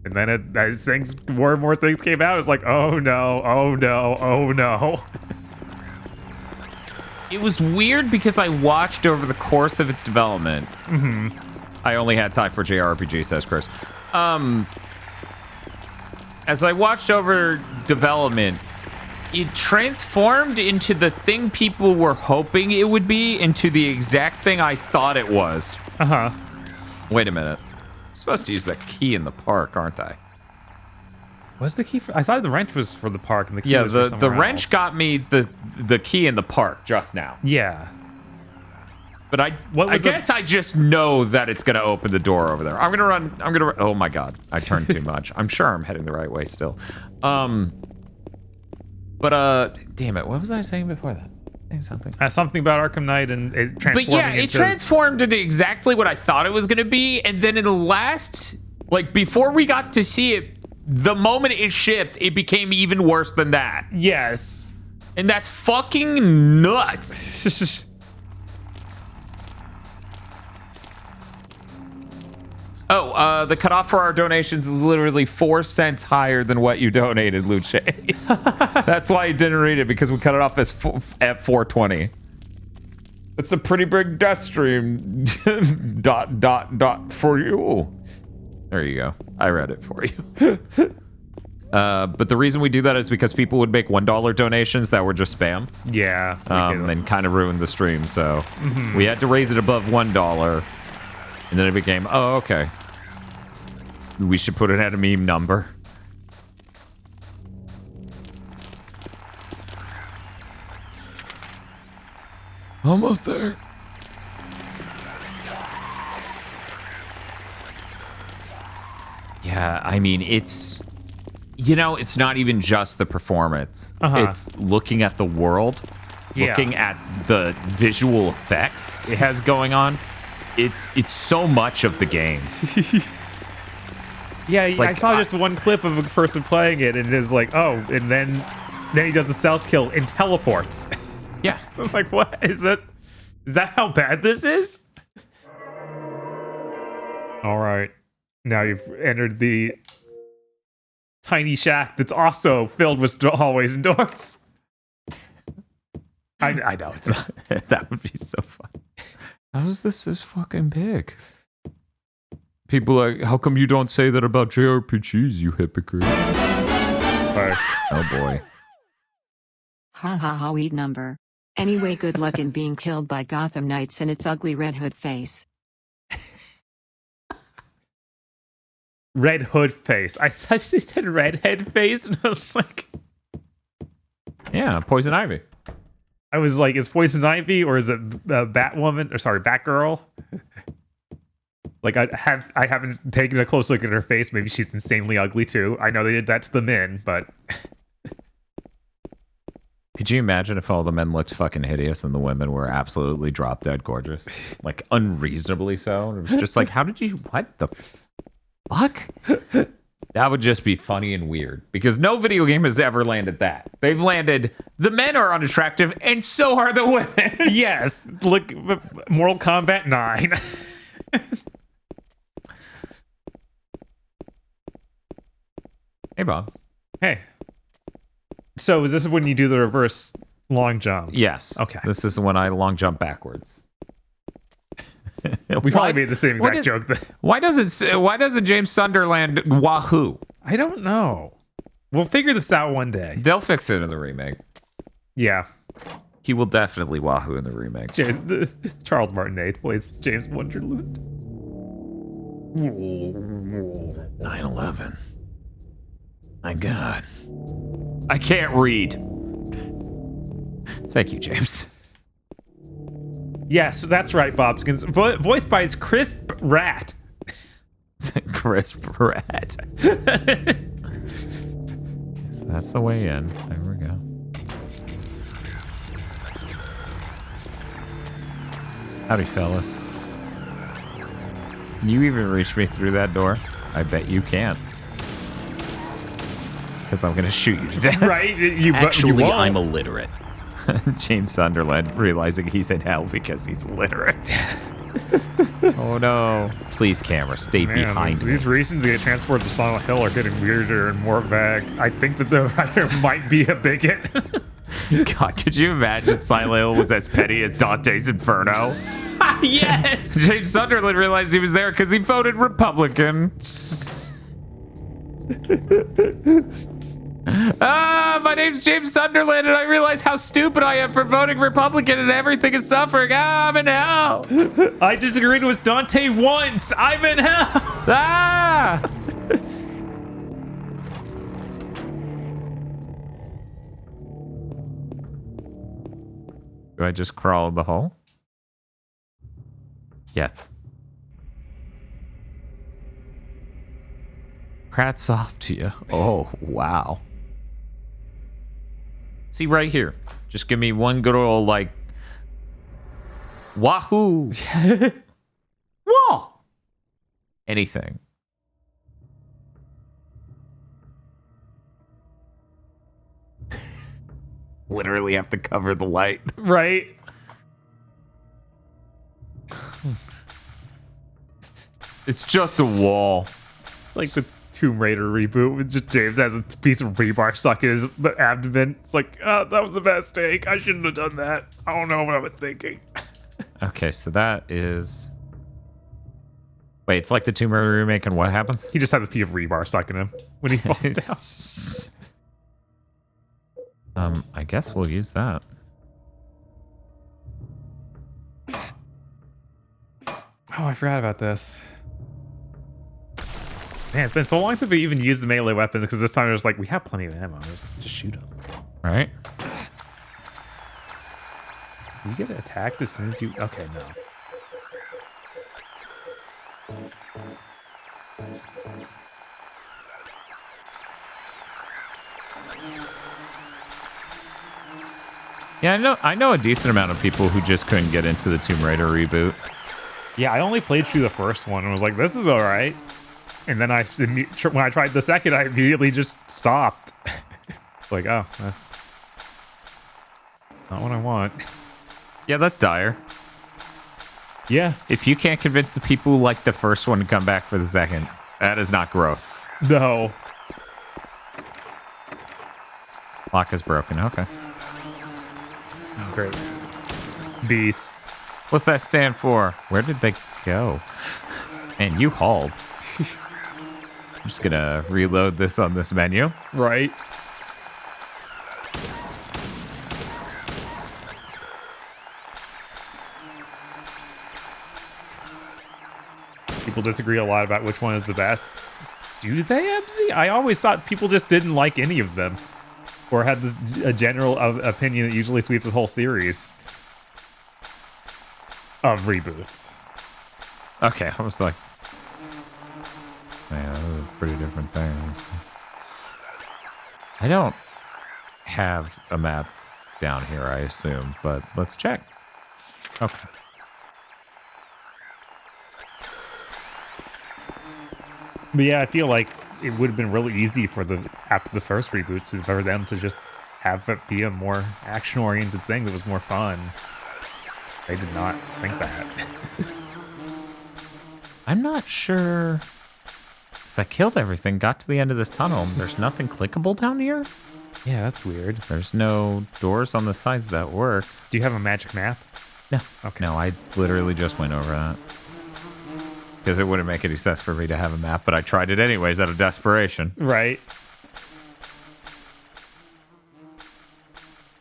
And then as more and more things came out, I was like, oh no, oh no, oh no. It was weird because I watched over the course of its development. Mm-hmm. I only had time for JRPG, says Chris. As I watched over development, it transformed into the thing people were hoping it would be, into the exact thing I thought it was. Uh-huh. Wait a minute. I'm supposed to use that key in the park, aren't I? What's the key for? I thought the wrench was for the park and the key Yeah, was for somewhere the wrench else. got me the key in the park just now. Yeah. But I guess I just know that it's going to open the door over there. I'm going to oh my god. I turned too much. I'm sure I'm heading the right way still. But damn it. What was I saying before that? Something. Something about Arkham Knight and it transforming. But yeah, it transformed into exactly what I thought it was going to be, and then in the last, like, before we got to see it, the moment it shipped, it became even worse than that. Yes. And that's fucking nuts. Oh, the cutoff for our donations is literally 4 cents higher than what you donated, Luce. That's why I didn't read it, because we cut it off as at 420. It's a pretty big death stream. ... for you. There you go. I read it for you. But the reason we do that is because people would make $1 donations that were just spam. Yeah. And kind of ruin the stream. So we had to raise it above $1. And then it became, oh, okay. We should put it at a meme number. Almost there. Yeah, I mean, it's... You know, it's not even just the performance. It's looking at the world. Looking at the visual effects it has going on. It's so much of the game. Yeah, Like, I saw just one clip of a person playing it, and it was like, oh, and then he does the stealth kill and teleports. Yeah. I'm like, what is this? Is that how bad this is? All right. Now you've entered the tiny shack that's also filled with hallways and doors. I know. It's not. That would be so fun. How is this fucking big? People are like, how come you don't say that about JRPGs, you hypocrite? Oh boy. Ha ha ha, weed number. Anyway, good luck in being killed by Gotham Knights and its ugly Red Hood face. Red Hood face. I actually said redhead face, and I was like, yeah, Poison Ivy. I was like, is Poison Ivy or is it Batwoman? Or sorry, Batgirl? Like I haven't taken a close look at her face. Maybe she's insanely ugly too. I know they did that to the men, but could you imagine if all the men looked fucking hideous and the women were absolutely drop dead gorgeous, like unreasonably so? And it was just like, how did you? What the fuck? That would just be funny and weird because no video game has ever landed that. They've landed the men are unattractive and so are the women. Yes, look, Mortal Kombat 9. Hey, Bob. Hey. So is this when you do the reverse long jump? Yes. Okay. This is when I long jump backwards. We probably made the same exact joke. Why doesn't James Sunderland wahoo? I don't know. We'll figure this out one day. They'll fix it in the remake. Yeah. He will definitely wahoo in the remake. Charles Martinet plays James Wonderland. 9/11. My God. I can't read. Thank you, James. Yes, that's right, Bobskins. Voiced by Crisp Rat. Crisp Rat. So that's the way in. There we go. Howdy, fellas. Can you even reach me through that door? I bet you can't. Because I'm going to shoot you to death. Right? Actually, I'm illiterate. James Sunderland realizing he's in hell because he's literate. Oh no. Please, camera, stay behind me. These reasons to get transported to Silent Hill are getting weirder and more vague. I think that the writer might be a bigot. God, could you imagine Silent Hill was as petty as Dante's Inferno? Yes! James Sunderland realized he was there because he voted Republican. My name's James Sunderland, and I realize how stupid I am for voting Republican, and everything is suffering. I'm in hell. I disagreed with Dante once. I'm in hell. Ah! Do I just crawl in the hole? Yes. Hats off to you. Oh, wow. See, right here. Just give me one good old, like, wahoo. Wah! Anything. Literally have to cover the light. Right? It's just a wall. Like the Tomb Raider reboot with just James has a piece of rebar stuck in his abdomen. It's like, oh, that was a mistake. I shouldn't have done that. I don't know what I was thinking. Okay, so that is... Wait, it's like the Tomb Raider remake, and what happens? He just has a piece of rebar stuck in him when he falls down. I guess we'll use that. Oh, I forgot about this. Man, it's been so long since we even used the melee weapons because this time it was like, we have plenty of ammo. Just shoot them. Right? You get attacked as soon as you... Okay, no. Yeah, I know a decent amount of people who just couldn't get into the Tomb Raider reboot. Yeah, I only played through the first one and was like, this is all right. And then when I tried the second, I immediately just stopped. Like, oh, that's not what I want. Yeah, that's dire. Yeah. If you can't convince the people who like the first one to come back for the second, that is not growth. No. Lock is broken. Okay. Oh, great. Beast. What's that stand for? Where did they go? And you hauled. I'm just gonna reload this on this menu. Right. People disagree a lot about which one is the best. Do they, Ebzy? I always thought people just didn't like any of them. Or had a general opinion that usually sweeps the whole series of reboots. Okay, I was like, man, those are pretty different things. I don't have a map down here, I assume, but let's check. Okay. But yeah, I feel like it would have been really easy after the first reboot for them to just have it be a more action-oriented thing that was more fun. They did not think that. I'm not sure. Because I killed everything, got to the end of this tunnel, and there's nothing clickable down here? Yeah, that's weird. There's no doors on the sides that work. Do you have a magic map? No. Okay. No, I literally just went over that. Because it wouldn't make any sense for me to have a map, but I tried it anyways out of desperation. Right.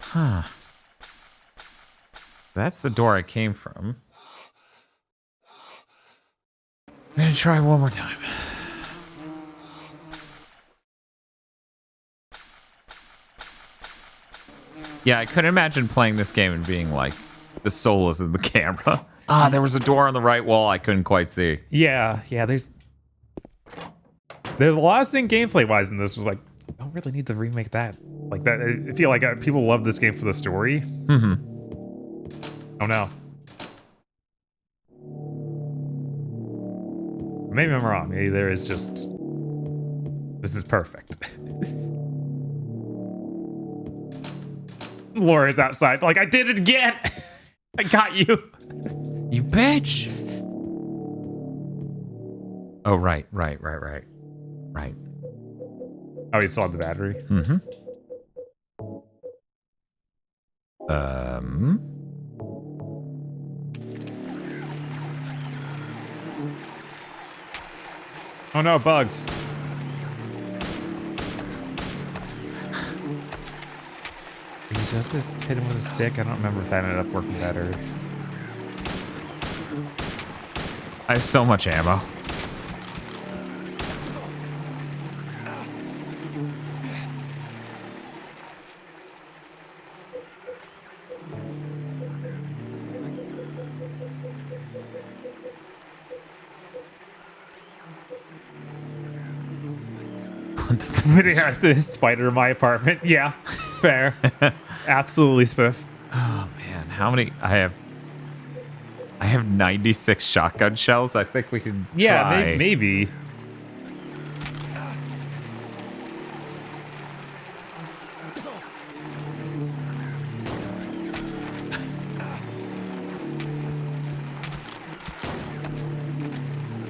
Huh. That's the door I came from. I'm gonna try one more time. Yeah, I couldn't imagine playing this game and being like, the soul is in the camera. Ah, there was a door on the right wall I couldn't quite see. Yeah, there's a lot of things gameplay-wise in this was like, you don't really need to remake that. Like that, I feel like people love this game for the story. Mm-hmm. Oh no. Maybe I'm wrong. Maybe there is just... This is perfect. Laura's outside. Like, I did it again! I got you! You bitch! Oh, right. Right. Oh, you still have the battery? Mm-hmm. Oh no, bugs. You just hit him with a stick? I don't remember if that ended up working better. I have so much ammo. Yeah, the spider in my apartment. Yeah, fair. Absolutely, Spiff. Oh man, how many? I have 96 shotgun shells. I think we can try. Yeah, maybe.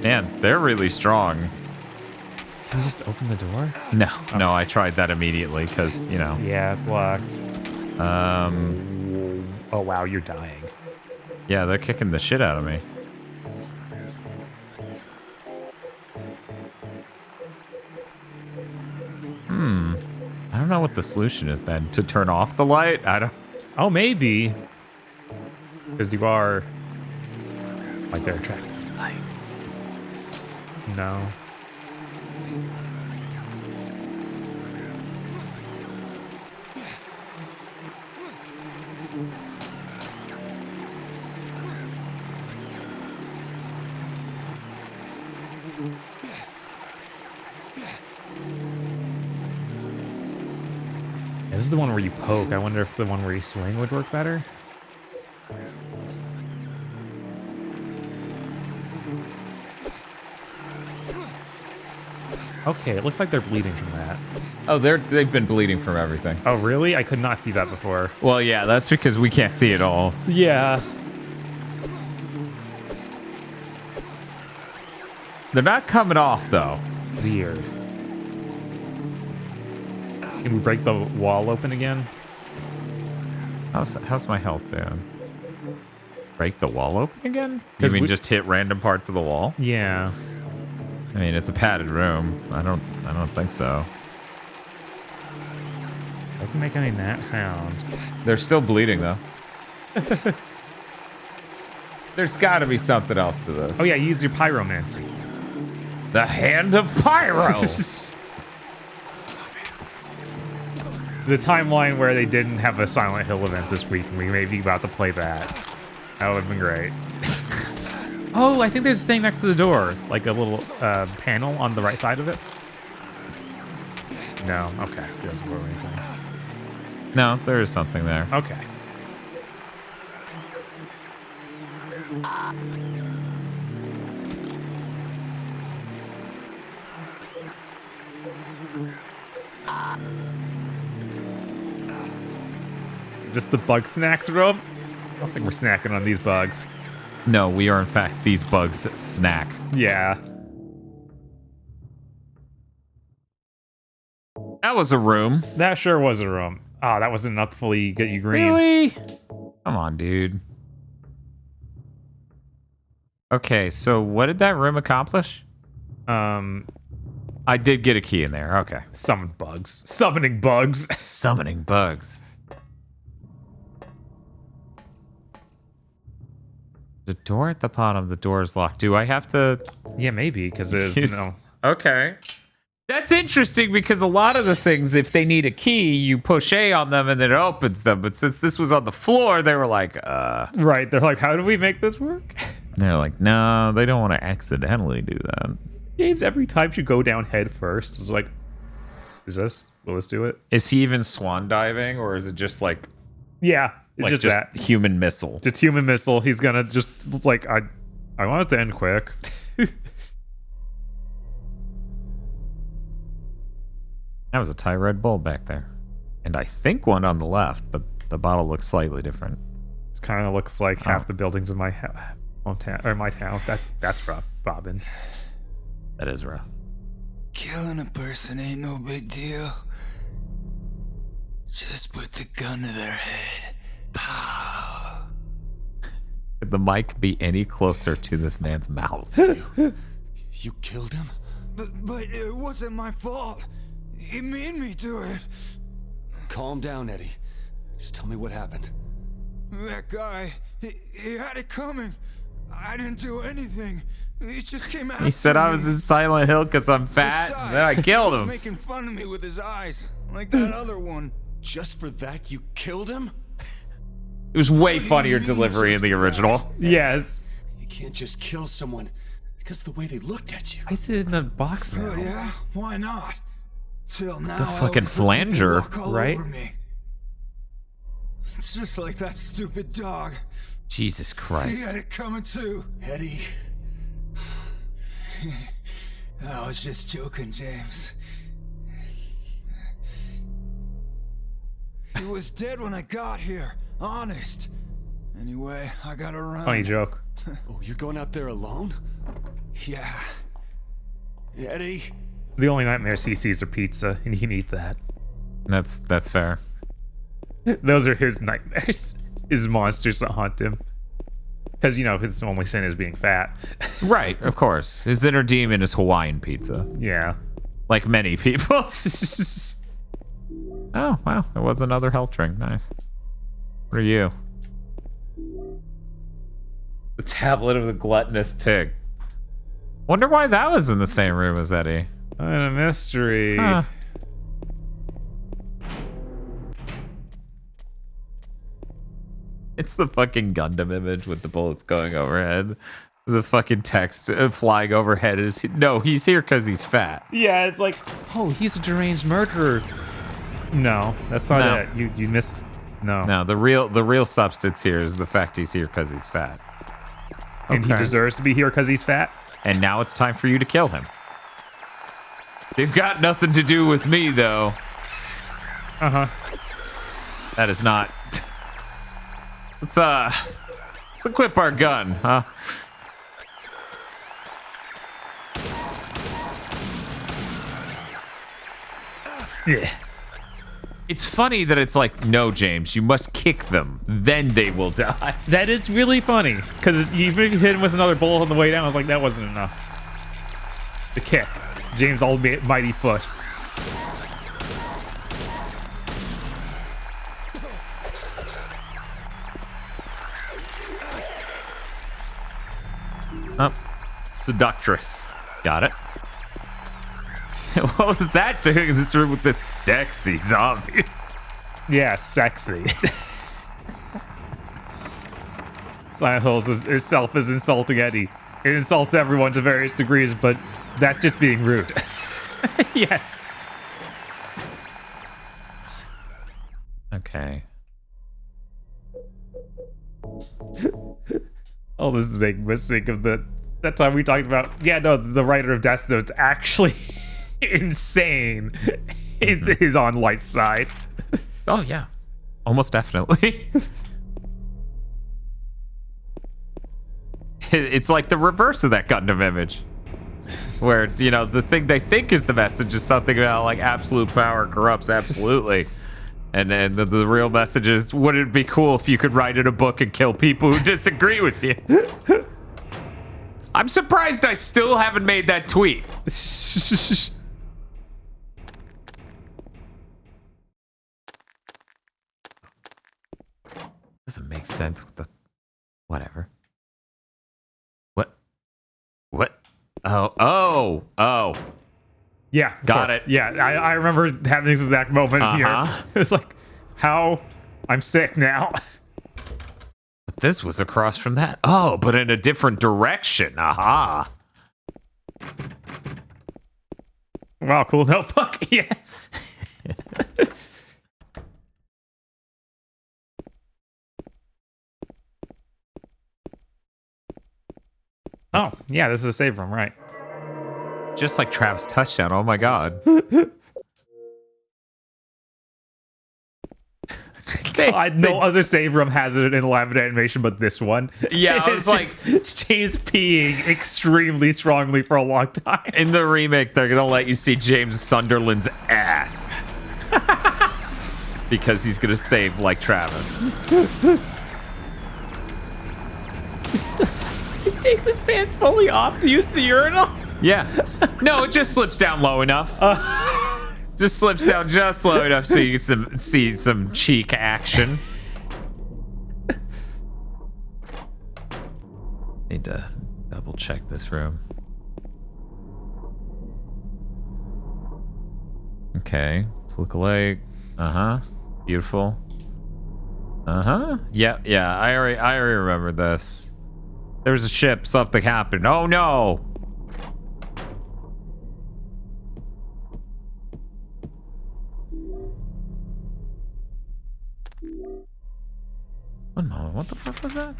Man, they're really strong. Can you just open the door? No, no, I tried that immediately because, you know. Yeah, it's locked. Oh wow, you're dying. Yeah, they're kicking the shit out of me. I don't know what the solution is then. To turn off the light? I don't... Oh, maybe. Because you are... Like, they're attracted to the light. No. This is the one where you poke. I wonder if the one where you swing would work better. Okay, it looks like they're bleeding from that. Oh, they've been bleeding from everything. Oh, really? I could not see that before. Well, yeah, that's because we can't see it all. Yeah. They're not coming off, though. Weird. Can we break the wall open again? How's my health down? Break the wall open again? You mean just hit random parts of the wall? Yeah. I mean, it's a padded room. I don't think so. Doesn't make any sound. They're still bleeding though. There's got to be something else to this. Oh yeah, use your pyromancy. The Hand of Pyro. The timeline where they didn't have a Silent Hill event this week, and we may be about to play that. That would have been great. Oh, I think there's a thing next to the door, like a little panel on the right side of it. No, okay, it doesn't blow anything. No, there is something there. Okay. Is this the bug snacks room? I don't think we're snacking on these bugs. No, we are in fact these bugs snack. Yeah. That was a room. That sure was a room. Oh, that wasn't enough to fully get you green. Really? Come on, dude. Okay, so what did that room accomplish? I did get a key in there. Okay. Summon bugs. Summoning bugs. Summoning bugs. The door at the bottom, the door is locked. Do I have to? Yeah, maybe, because there's no. Okay. That's interesting because a lot of the things, if they need a key, you push A on them and then it opens them. But since this was on the floor, they were like, Right, they're like, how do we make this work? They're like, no, they don't want to accidentally do that. James, every time you go down head first, is like, will this do it? Is he even swan diving or is it just like... Yeah, it's like just that. Human missile. Just human missile. He's gonna just like, I want it to end quick. That was a Thai Red Bull back there. And I think one on the left, but the bottle looks slightly different. It kind of looks like half the buildings in my hometown, or my town. That's rough, Bobbins. That is rough. Killing a person ain't no big deal. Just put the gun to their head. Pow. Could the mic be any closer to this man's mouth? You killed him? But it wasn't my fault. He made me do it. Calm down, Eddie. Just tell me what happened. That guy, he had it coming. I didn't do anything. He just came out. He said I was in Silent Hill because I'm fat. Besides, Then I killed him. He was making fun of me with his eyes, like that other one. Just for that, you killed him? It was way funnier delivery in the original. Yes. You can't just kill someone because of the way they looked at you. I sit in a box now. Oh, yeah? Why not? Till now, The fucking flanger, right? It's just like that stupid dog. Jesus He Christ. had it coming too. Eddie. I was just joking, James. He was dead when I got here. Honest. Anyway, I gotta run. Funny joke. Oh, you're going out there alone? Yeah. Eddie. The only nightmares he sees are pizza, and he can eat that. That's fair. Those are his nightmares. His monsters that haunt him. Because, his only sin is being fat. Right, of course. His inner demon is Hawaiian pizza. Yeah. Like many people. Oh, wow. There was another health drink. Nice. What are you? The tablet of the gluttonous pig. Wonder why that was in the same room as Eddie. And a mystery. Huh. It's the fucking Gundam image with the bullets going overhead. The fucking text flying overhead is, no, he's here because he's fat. Yeah, it's like, oh, he's a deranged murderer. No, that's not it. You miss. No. No, the real substance here is the fact he's here because he's fat. And he deserves to be here because he's fat. And now it's time for you to kill him. They've got nothing to do with me, though. Uh-huh. That is not... Let's equip our gun, huh? Yeah. It's funny that it's like, no, James, you must kick them. Then they will die. That is really funny. Because even if you hit him with another bullet on the way down, I was like, that wasn't enough. The kick. James' almighty foot. Oh, seductress. Got it. What was that doing in this room with this sexy zombie? Yeah, sexy. Silent Hills itself is insulting Eddie. It insults everyone to various degrees, but that's just being rude. Yes. Okay. Oh, this is making me think of that time we talked about. Yeah, no, the writer of Death Note's actually insane. It is on Light's side. Oh yeah, almost definitely. It's like the reverse of that Gundam image, where the thing they think is the message is something about like absolute power corrupts absolutely. And the real message is, wouldn't it be cool if you could write in a book and kill people who disagree with you? I'm surprised I still haven't made that tweet. Doesn't make sense with the... Whatever. What? Oh. Yeah. Got it. Yeah, I remember having this exact moment here. It's like, how? I'm sick now. But this was across from that. Oh, but in a different direction. Aha. Wow, cool notebook. Yes. Oh, yeah, this is a save room, right? Just like Travis' touchdown. Oh my god. No other save room has it in live animation but this one. Yeah, I was like, James peeing extremely strongly for a long time. In the remake, they're gonna let you see James Sunderland's ass. Because he's gonna save like Travis. He takes his pants fully off to use the urinal. Yeah. No, it just slips down low enough. Just slips down just low enough so you can see some cheek action. Need to double check this room. Okay. Fluke Lake. Beautiful. Yeah. I already remember this. There was a ship. Something happened. Oh no. One moment, what the fuck was that?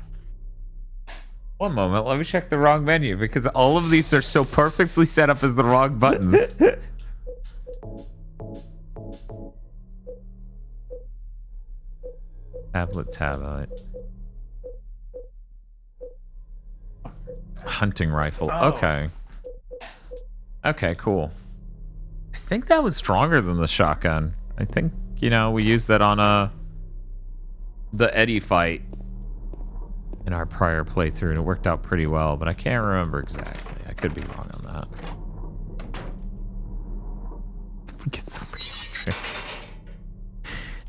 One moment, let me check the wrong menu because all of these are so perfectly set up as the wrong buttons. Tablet. Hunting rifle. Oh. Okay, cool. I think that was stronger than the shotgun. I think, we used that on the Eddie fight in our prior playthrough, and it worked out pretty well, but I can't remember exactly. I could be wrong on that. Get somebody else tricked.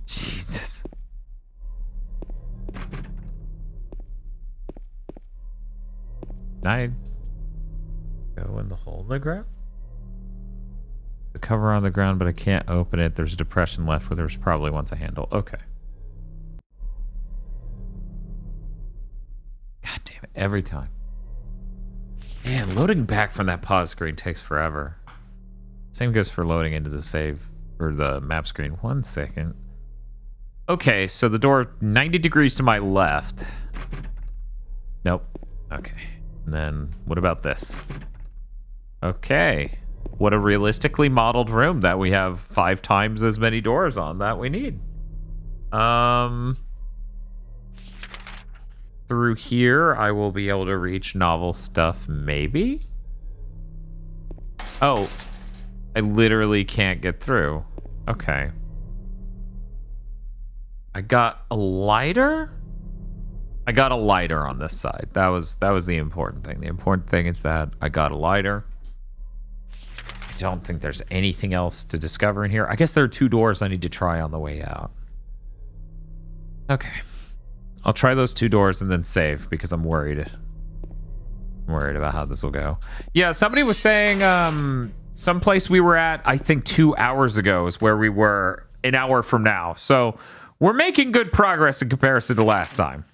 Jesus. Can I go in the hole in the ground? The cover on the ground, but I can't open it. There's a depression left where there's probably once a handle. Okay. God damn it, every time. Man, loading back from that pause screen takes forever. Same goes for loading into the save, or the map screen. 1 second. Okay, so the door 90 degrees to my left. Nope. Okay. And then, what about this? Okay. What a realistically modeled room that we have 5 times as many doors on that we need. Through here, I will be able to reach novel stuff, maybe? Oh, I literally can't get through. Okay. I got a lighter? I got a lighter on this side. That was the important thing. The important thing is that I got a lighter. I don't think there's anything else to discover in here. I guess there are 2 doors I need to try on the way out. Okay. I'll try those 2 doors and then save because I'm worried. I'm worried about how this will go. Yeah, somebody was saying someplace we were at, I think 2 hours ago is where we were an hour from now. So we're making good progress in comparison to last time.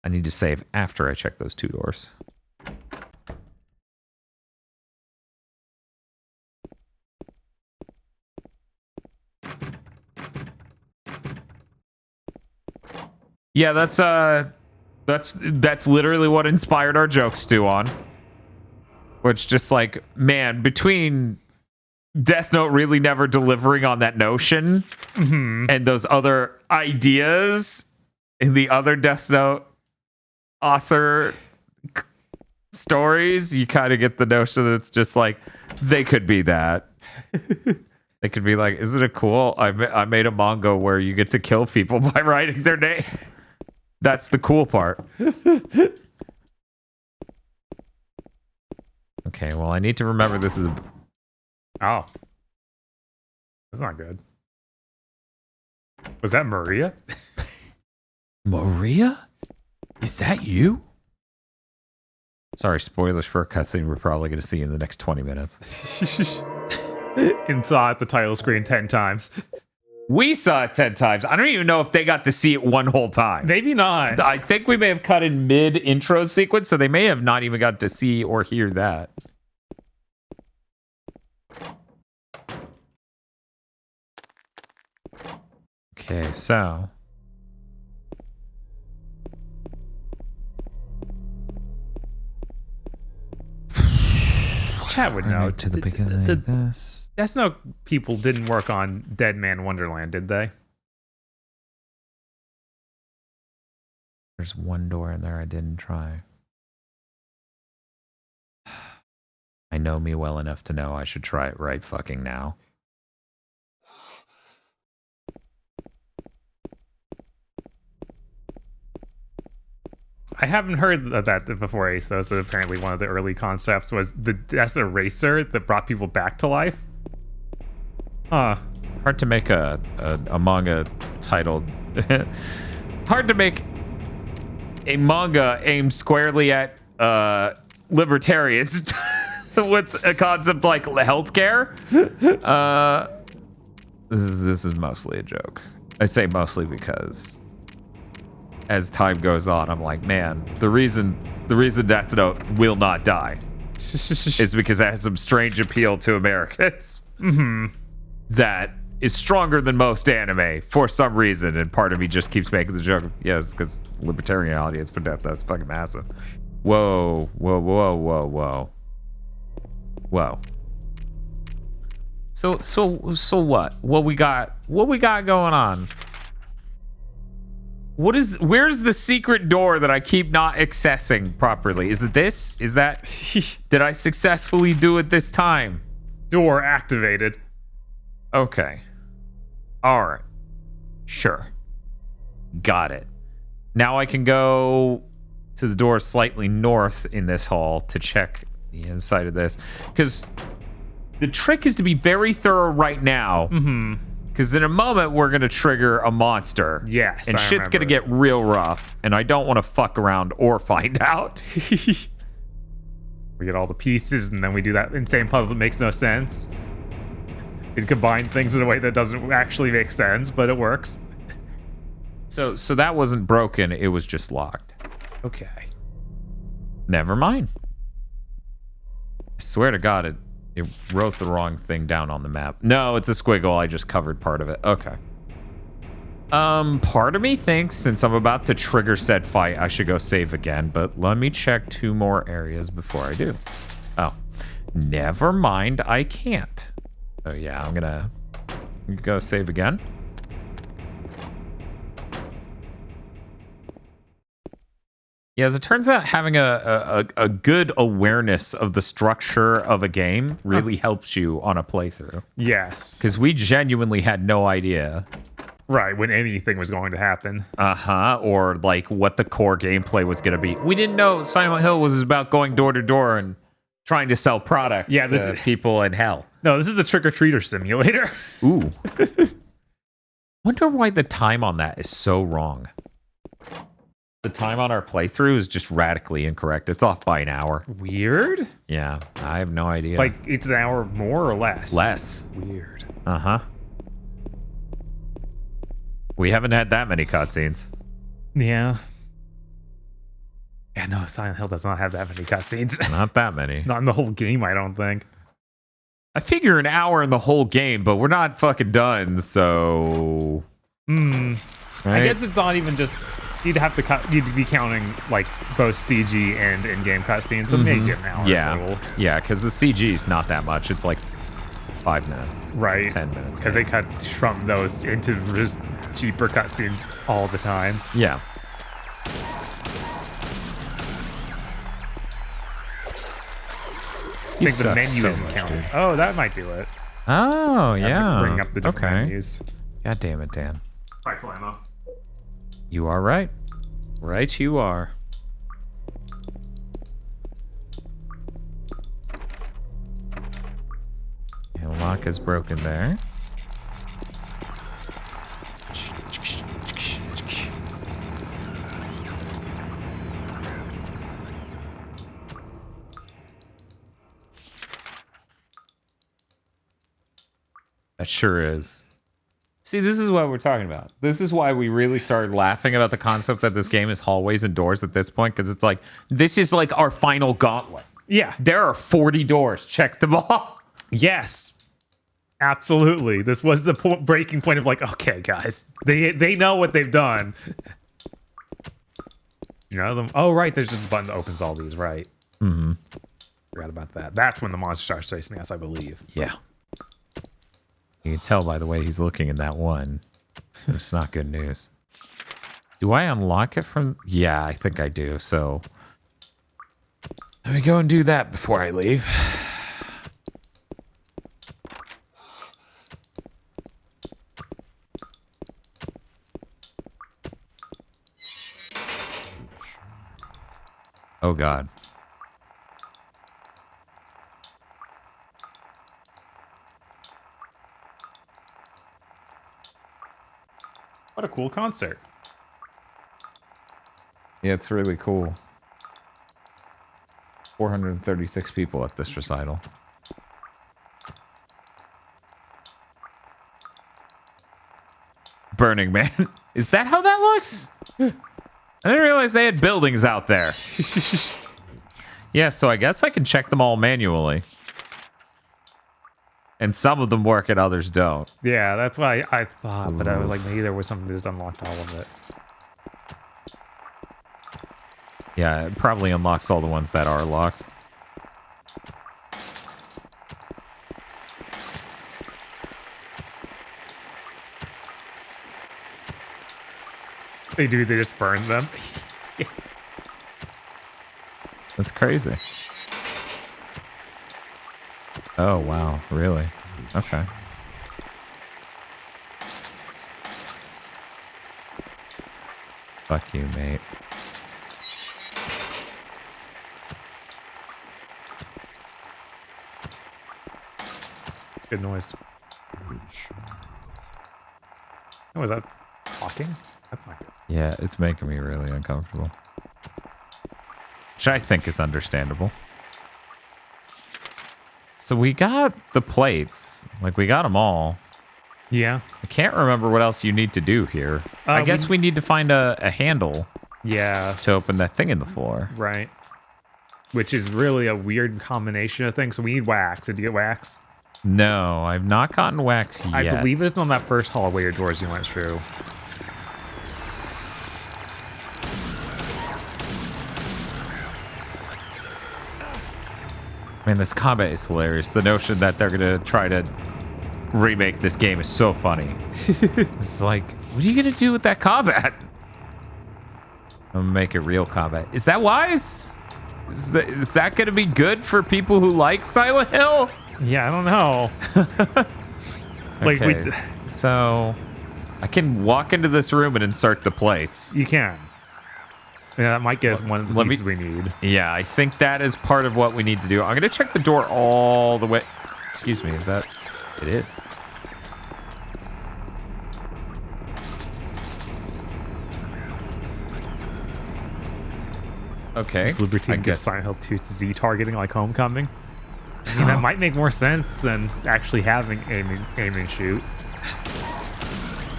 I need to save after I check those 2 doors. Yeah, that's literally what inspired our jokes stew on. Which just like, man, between Death Note really never delivering on that notion and those other ideas in the other Death Note author stories, you kind of get the notion that it's just like, they could be that. They could be like, isn't it cool? I made a manga where you get to kill people by writing their name. That's the cool part. Okay, well, I need to remember this is a... Oh. That's not good. Was that Maria? Maria? Is that you? Sorry, spoilers for a cutscene we're probably going to see in the next 20 minutes. And saw it the title screen 10 times. We saw it 10 times. I don't even know if they got to see it one whole time. Maybe not. I think we may have cut in mid-intro sequence, so they may have not even got to see or hear that. Okay, so... Chat would know. To the beginning of this. Death Note people didn't work on Dead Man Wonderland, did they? There's one door in there I didn't try. I know me well enough to know I should try it right fucking now. I haven't heard of that before, Ace. That was apparently one of the early concepts, was the Death Eraser that brought people back to life. Hard to make a manga titled... Hard to make a manga aimed squarely at libertarians with a concept like healthcare. This is mostly a joke. I say mostly because as time goes on, I'm like, man, the reason Death Note will not die is because it has some strange appeal to Americans. That is stronger than most anime for some reason, and part of me just keeps making the joke. Yes, because libertarian audience for Death Note's fucking massive. Whoa. So what? What we got going on? Where's the secret door that I keep not accessing properly? Is it this? Is that... Did I successfully do it this time? Door activated. Okay. Alright. Sure. Got it. Now I can go to the door slightly north in this hall to check the inside of this. Because the trick is to be very thorough right now. Because in a moment, we're going to trigger a monster. Yes, and shit's going to get real rough. And I don't want to fuck around or find out. We get all the pieces, and then we do that insane puzzle that makes no sense. We combine things in a way that doesn't actually make sense, but it works. So that wasn't broken. It was just locked. Okay. Never mind. I swear to God, it wrote the wrong thing down on the map. No, it's a squiggle. I just covered part of it. Okay. Part of me thinks since I'm about to trigger said fight, I should go save again, but let me check 2 more areas before I do. Oh, never mind. I can't. Oh yeah, I'm gonna go save again. Yeah, as it turns out, having a good awareness of the structure of a game really helps you on a playthrough. Yes. Because we genuinely had no idea. Right, when anything was going to happen. Or like what the core gameplay was going to be. We didn't know Silent Hill was about going door to door and trying to sell products to people in hell. No, this is the trick-or-treater simulator. Ooh. Wonder why the time on that is so wrong. The time on our playthrough is just radically incorrect. It's off by an hour. Weird? Yeah, I have no idea. Like, it's an hour more or less? Less. Weird. Uh-huh. We haven't had that many cutscenes. Yeah. Yeah, no, Silent Hill does not have that many cutscenes. Not that many. Not in the whole game, I don't think. I figure an hour in the whole game, but we're not fucking done, so... Right? I guess it's not even just... You'd be counting, like, both CG and in-game cutscenes, so maybe an hour. Yeah, because the CG is not that much. It's like 5 minutes. Right. 10 minutes. Because they cut from those into just cheaper cutscenes all the time. Yeah. I think the menu isn't counted. Oh, that might do it. Oh, yeah. Bring up the different menus. God damn it, Dan. Rifle ammo. You are right. Right, you are. The lock is broken there. That sure is. See, this is what we're talking about. This is why we really started laughing about the concept that this game is hallways and doors at this point, because it's like, this is like our final gauntlet. Yeah. There are 40 doors. Check them all. Yes. Absolutely. This was the breaking point of like, okay, guys, they know what they've done. You know them. Oh, right. There's just a button that opens all these, right? Mm-hmm. Forgot about that. That's when the monster starts chasing us, I believe. Yeah. You can tell by the way he's looking in that one. It's not good news. Do I unlock it from... Yeah, I think I do, so... Let me go and do that before I leave. Oh, God. What a cool concert. Yeah, it's really cool. 436 people at this recital. Burning Man. Is that how that looks? I didn't realize they had buildings out there. Yeah, so I guess I can check them all manually. And some of them work and others don't. Yeah, that's why I thought, but I was like, maybe there was something that just unlocked all of it. Yeah, it probably unlocks all the ones that are locked. They just burn them. That's crazy. Oh, wow. Really? Okay. Fuck you, mate. Good noise. Oh, is that talking? That's not good. Yeah, it's making me really uncomfortable. Which I think is understandable. So we got the plates. Like, we got them all. Yeah. I can't remember what else you need to do here. I guess we need to find a handle. Yeah. To open that thing in the floor. Right. Which is really a weird combination of things. So we need wax. Did you get wax? No, I've not gotten wax yet. I believe it's on that first hallway or doors you went through. Man, this combat is hilarious. The notion that they're going to try to remake this game is so funny. It's like, what are you going to do with that combat? I'm going to make it real combat. Is that wise? Is that going to be good for people who like Silent Hill? Yeah, I don't know. Like, okay, so I can walk into this room and insert the plates. You can. Yeah, that might get us one of the pieces we need. Yeah, I think that is part of what we need to do. I'm going to check the door all the way. Excuse me, is that... It is. Okay. Liberty gives Silent Hill 2 to Z targeting like Homecoming. I mean, that might make more sense than actually having aim and shoot.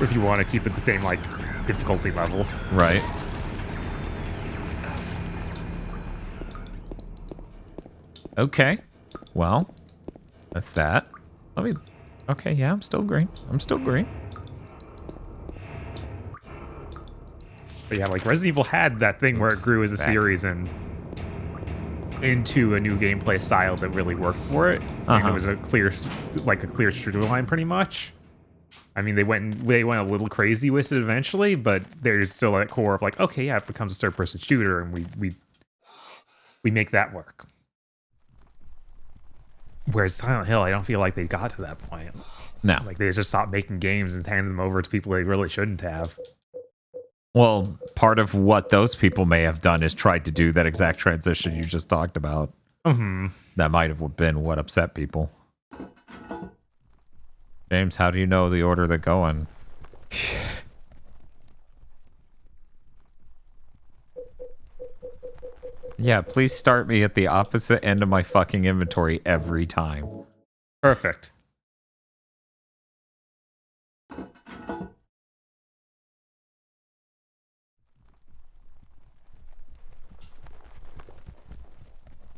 If you want to keep it the same like difficulty level. Right. Okay. Well, that's that. Let me. Okay, yeah, I'm still green. I'm still green. But yeah, like Resident Evil had that thing where it grew as a series and into a new gameplay style that really worked for it. And it was a clear storyline pretty much. I mean, they went a little crazy with it eventually, but there's still that core of like, okay, yeah, it becomes a third-person shooter, and we make that work. Whereas Silent Hill, I don't feel like they got to that point. No. Like, they just stopped making games and handed them over to people they really shouldn't have. Well, part of what those people may have done is tried to do that exact transition you just talked about. Mm-hmm. That might have been what upset people. James, how do you know the order they're going? Yeah, please start me at the opposite end of my fucking inventory every time. Perfect.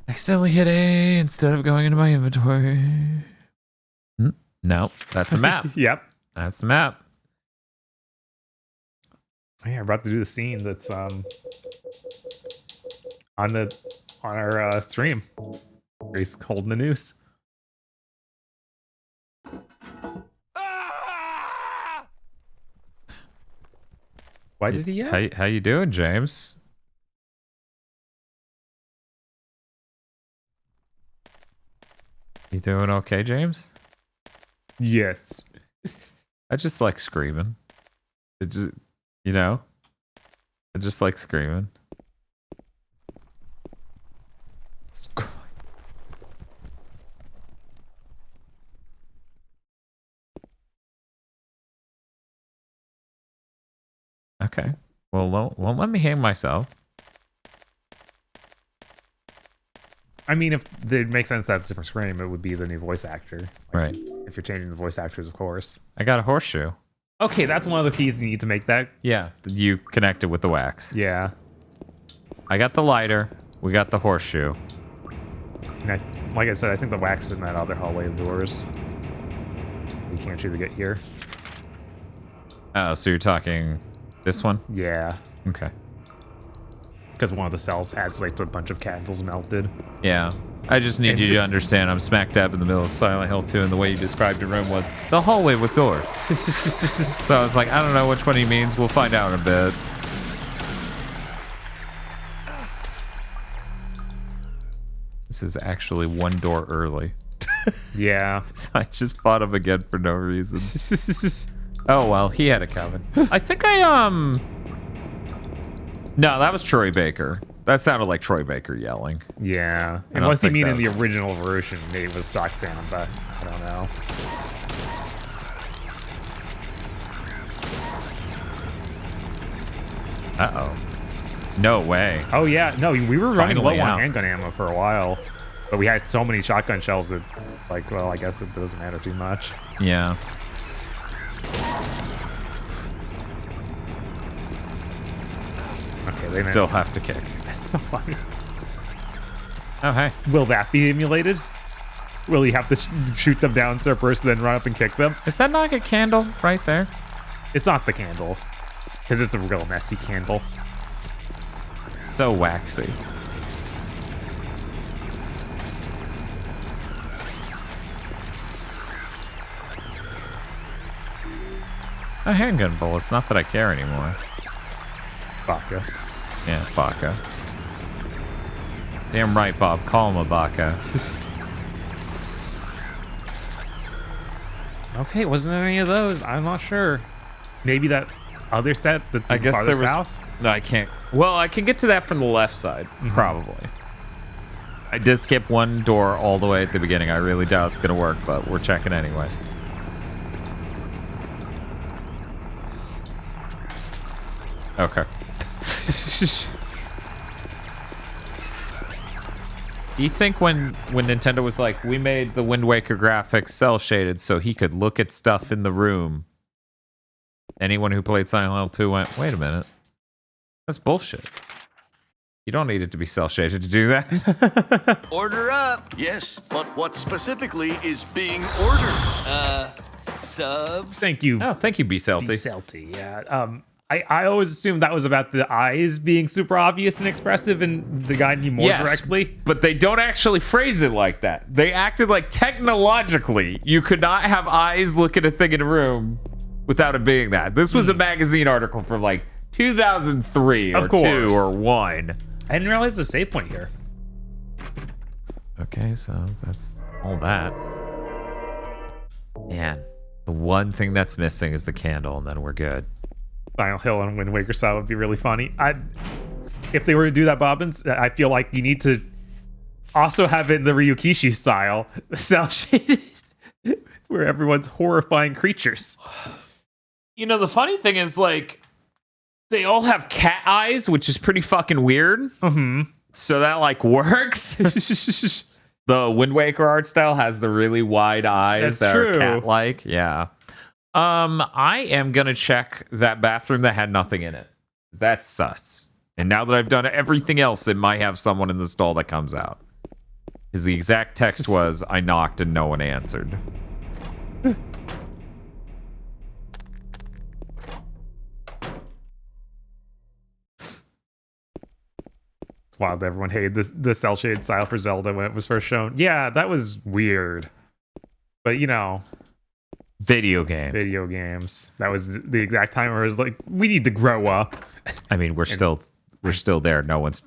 Accidentally hit A instead of going into my inventory. No, that's the map. Yep. That's the map. Oh, yeah, I'm about to do the scene that's on our stream. He's holding the noose. Why did he yell? How you doing, James? You doing okay, James? Yes. I just like screaming. It just, you know, I just like screaming. Okay. Well, won't let me hang myself. I mean, if it makes sense that's a different scream, it would be the new voice actor. Like, right. If you're changing the voice actors, of course. I got a horseshoe. Okay, that's one of the keys you need to make that. Yeah, you connect it with the wax. Yeah. I got the lighter. We got the horseshoe. And like I said, I think the wax is in that other hallway of doors. You can't shoot to get here. Oh, so you're talking this one? Yeah. Okay. Because one of the cells has like a bunch of candles melted. Yeah. I just need you to understand I'm smack dab in the middle of Silent Hill 2, and the way you described the room was the hallway with doors. So I was like, I don't know which one he means. We'll find out in a bit. This is actually one door early. Yeah. So I just fought him again for no reason. Oh, well, he had it coming. I think No, that was Troy Baker. That sounded like Troy Baker yelling. Yeah. Unless you mean in the original version, maybe it was stock sound, but I don't know. Uh-oh. No way. Oh, yeah. No, we were running Finally low on out. handgun ammo for a while. But we had so many shotgun shells that, like, well, I guess it doesn't matter too much. Yeah. Okay, they still have to kick. That's so funny. Oh, hey. Will that be emulated? Will you have to shoot them down third person, then run up and kick them? Is that not a candle right there? It's not the candle. Because it's a real messy candle. So waxy. A handgun bullets, not that I care anymore. Baka. Yeah, Baka. Damn right, Bob. Call him a Baka. Okay, wasn't any of those. I'm not sure. Maybe that other set that's I in guess there farthest was. house? No, I can't. Well, I can get to that from the left side, probably. I did skip one door all the way at the beginning. I really doubt it's gonna work, but we're checking anyways. Okay. Do you think when Nintendo was like, we made the Wind Waker graphics cell shaded so he could look at stuff in the room, anyone who played Silent Hill 2 went, wait a minute, that's bullshit. You don't need it to be cell shaded to do that. Order up. Yes, but what specifically is being ordered? Subs. Thank you. Oh, thank you, B Celty. B-Celty, yeah. I always assumed that was about the eyes being super obvious and expressive and the guy need more directly. But they don't actually phrase it like that. They acted like technologically you could not have eyes look at a thing in a room without it being that. This was a magazine article from like 2003 or 2 or 1. I didn't realize the save point here. Okay, so that's all that. Man, the one thing that's missing is the candle, and then we're good. Silent Hill and Wind Waker style would be really funny. If they were to do that, Bobbins, I feel like you need to also have it in the Ryukishi style, cell shaded, where everyone's horrifying creatures. You know, the funny thing is, like, they all have cat eyes, which is pretty fucking weird. Mm-hmm. So that, like, works. The Wind Waker art style has the really wide eyes that are cat-like. Yeah. I am gonna check that bathroom that had nothing in it. That's sus. And now that I've done everything else, it might have someone in the stall that comes out. Because the exact text was, I knocked and no one answered. It's wild. Everyone hated the cell shade style for Zelda when it was first shown. Yeah, that was weird. But you know, Video games. That was the exact time where it was like, we need to grow up. I mean, we're still there. No one's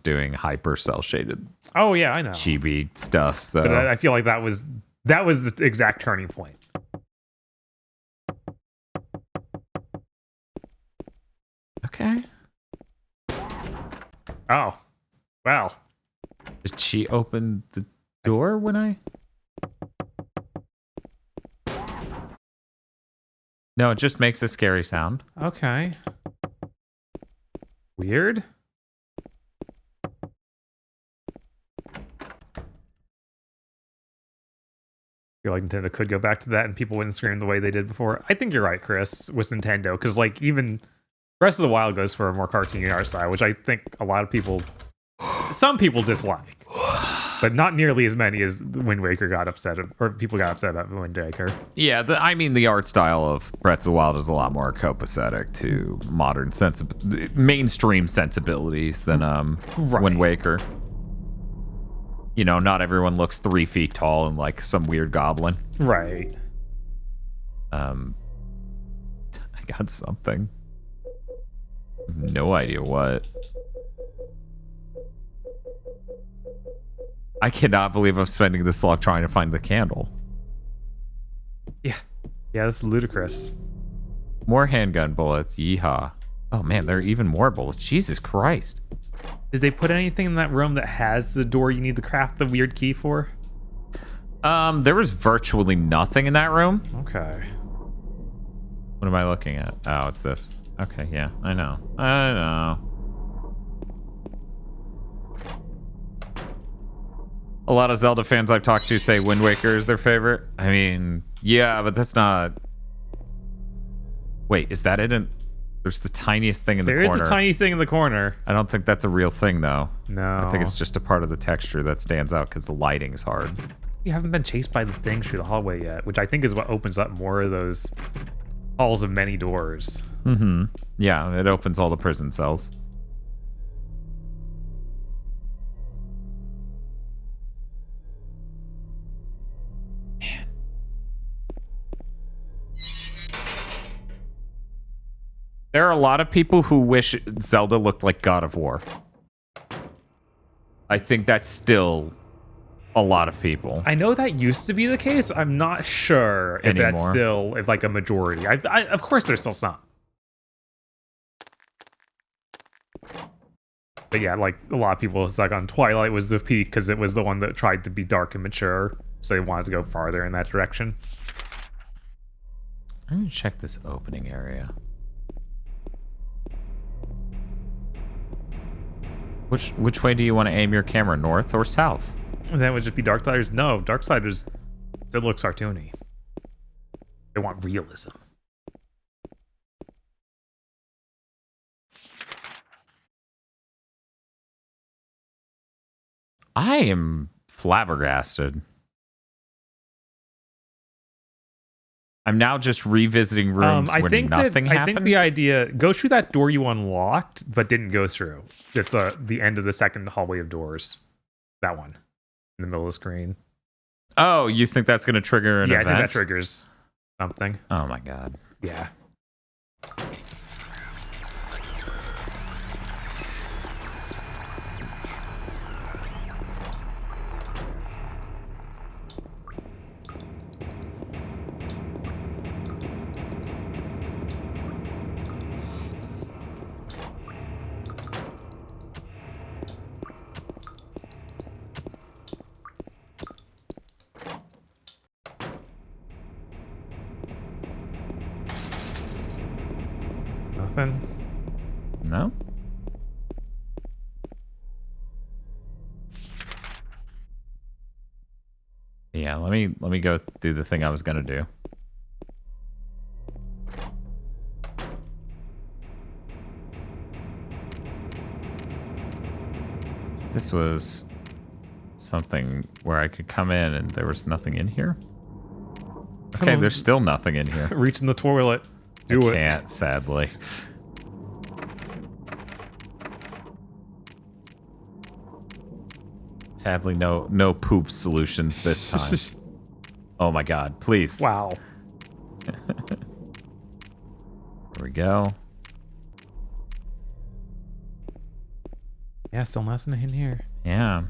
doing hyper cell shaded. Oh yeah, I know. Chibi stuff. So but I feel like that was the exact turning point. Okay. Oh, well. Did she open the door when I? No, it just makes a scary sound. Okay. Weird. I feel like Nintendo could go back to that and people wouldn't scream the way they did before. I think you're right, Chris, with Nintendo, because like even Breath of the Wild goes for a more cartoony art style, which I think a lot of people, some people dislike. But not nearly as many as Wind Waker got upset, or people got upset about Wind Waker. Yeah, I mean, the art style of Breath of the Wild is a lot more copacetic to modern mainstream sensibilities than Wind Waker. You know, not everyone looks 3 feet tall and like some weird goblin. Right. I got something. No idea what. I cannot believe I'm spending this long trying to find the candle. Yeah, that's ludicrous. More handgun bullets. Yeehaw. Oh man, there are even more bullets. Jesus Christ. Did they put anything in that room that has the door you need to craft the weird key for? There was virtually nothing in that room. Okay. What am I looking at? Oh, it's this. Okay, yeah, I know. A lot of Zelda fans I've talked to say Wind Waker is their favorite. I mean, yeah, but that's not... Wait, is that it? There's the tiniest thing in the corner. There is the tiniest thing in the corner. I don't think that's a real thing, though. No. I think it's just a part of the texture that stands out because the lighting's hard. You haven't been chased by the thing through the hallway yet, which I think is what opens up more of those halls of many doors. Mm-hmm. Yeah, it opens all the prison cells. There are a lot of people who wish Zelda looked like God of War. I think that's still a lot of people. I know that used to be the case. I'm not sure if Anymore. That's still like a majority. Of course, there's still some. But yeah, like a lot of people, it's like on Twilight was the peak because it was the one that tried to be dark and mature. So they wanted to go farther in that direction. I'm gonna check this opening area. Which way do you want to aim your camera, north or south? And that would just be Darksiders. No, Darksiders still looks cartoony. They want realism. I am flabbergasted. I'm now just revisiting rooms where nothing happened. I think the idea, go through that door you unlocked but didn't go through. It's the end of the second hallway of doors. That one in the middle of the screen. Oh, you think that's going to trigger an event? I think that triggers something. Oh my god. Yeah. Nothing? No? Yeah, let me go do the thing I was gonna do. This was something where I could come in and there was nothing in here. Okay, there's still nothing in here. Reach in the toilet. I can't, sadly. Sadly, no poop solutions this time. Oh my god, please. Wow. There we go. Yeah, still nothing in here. Yeah.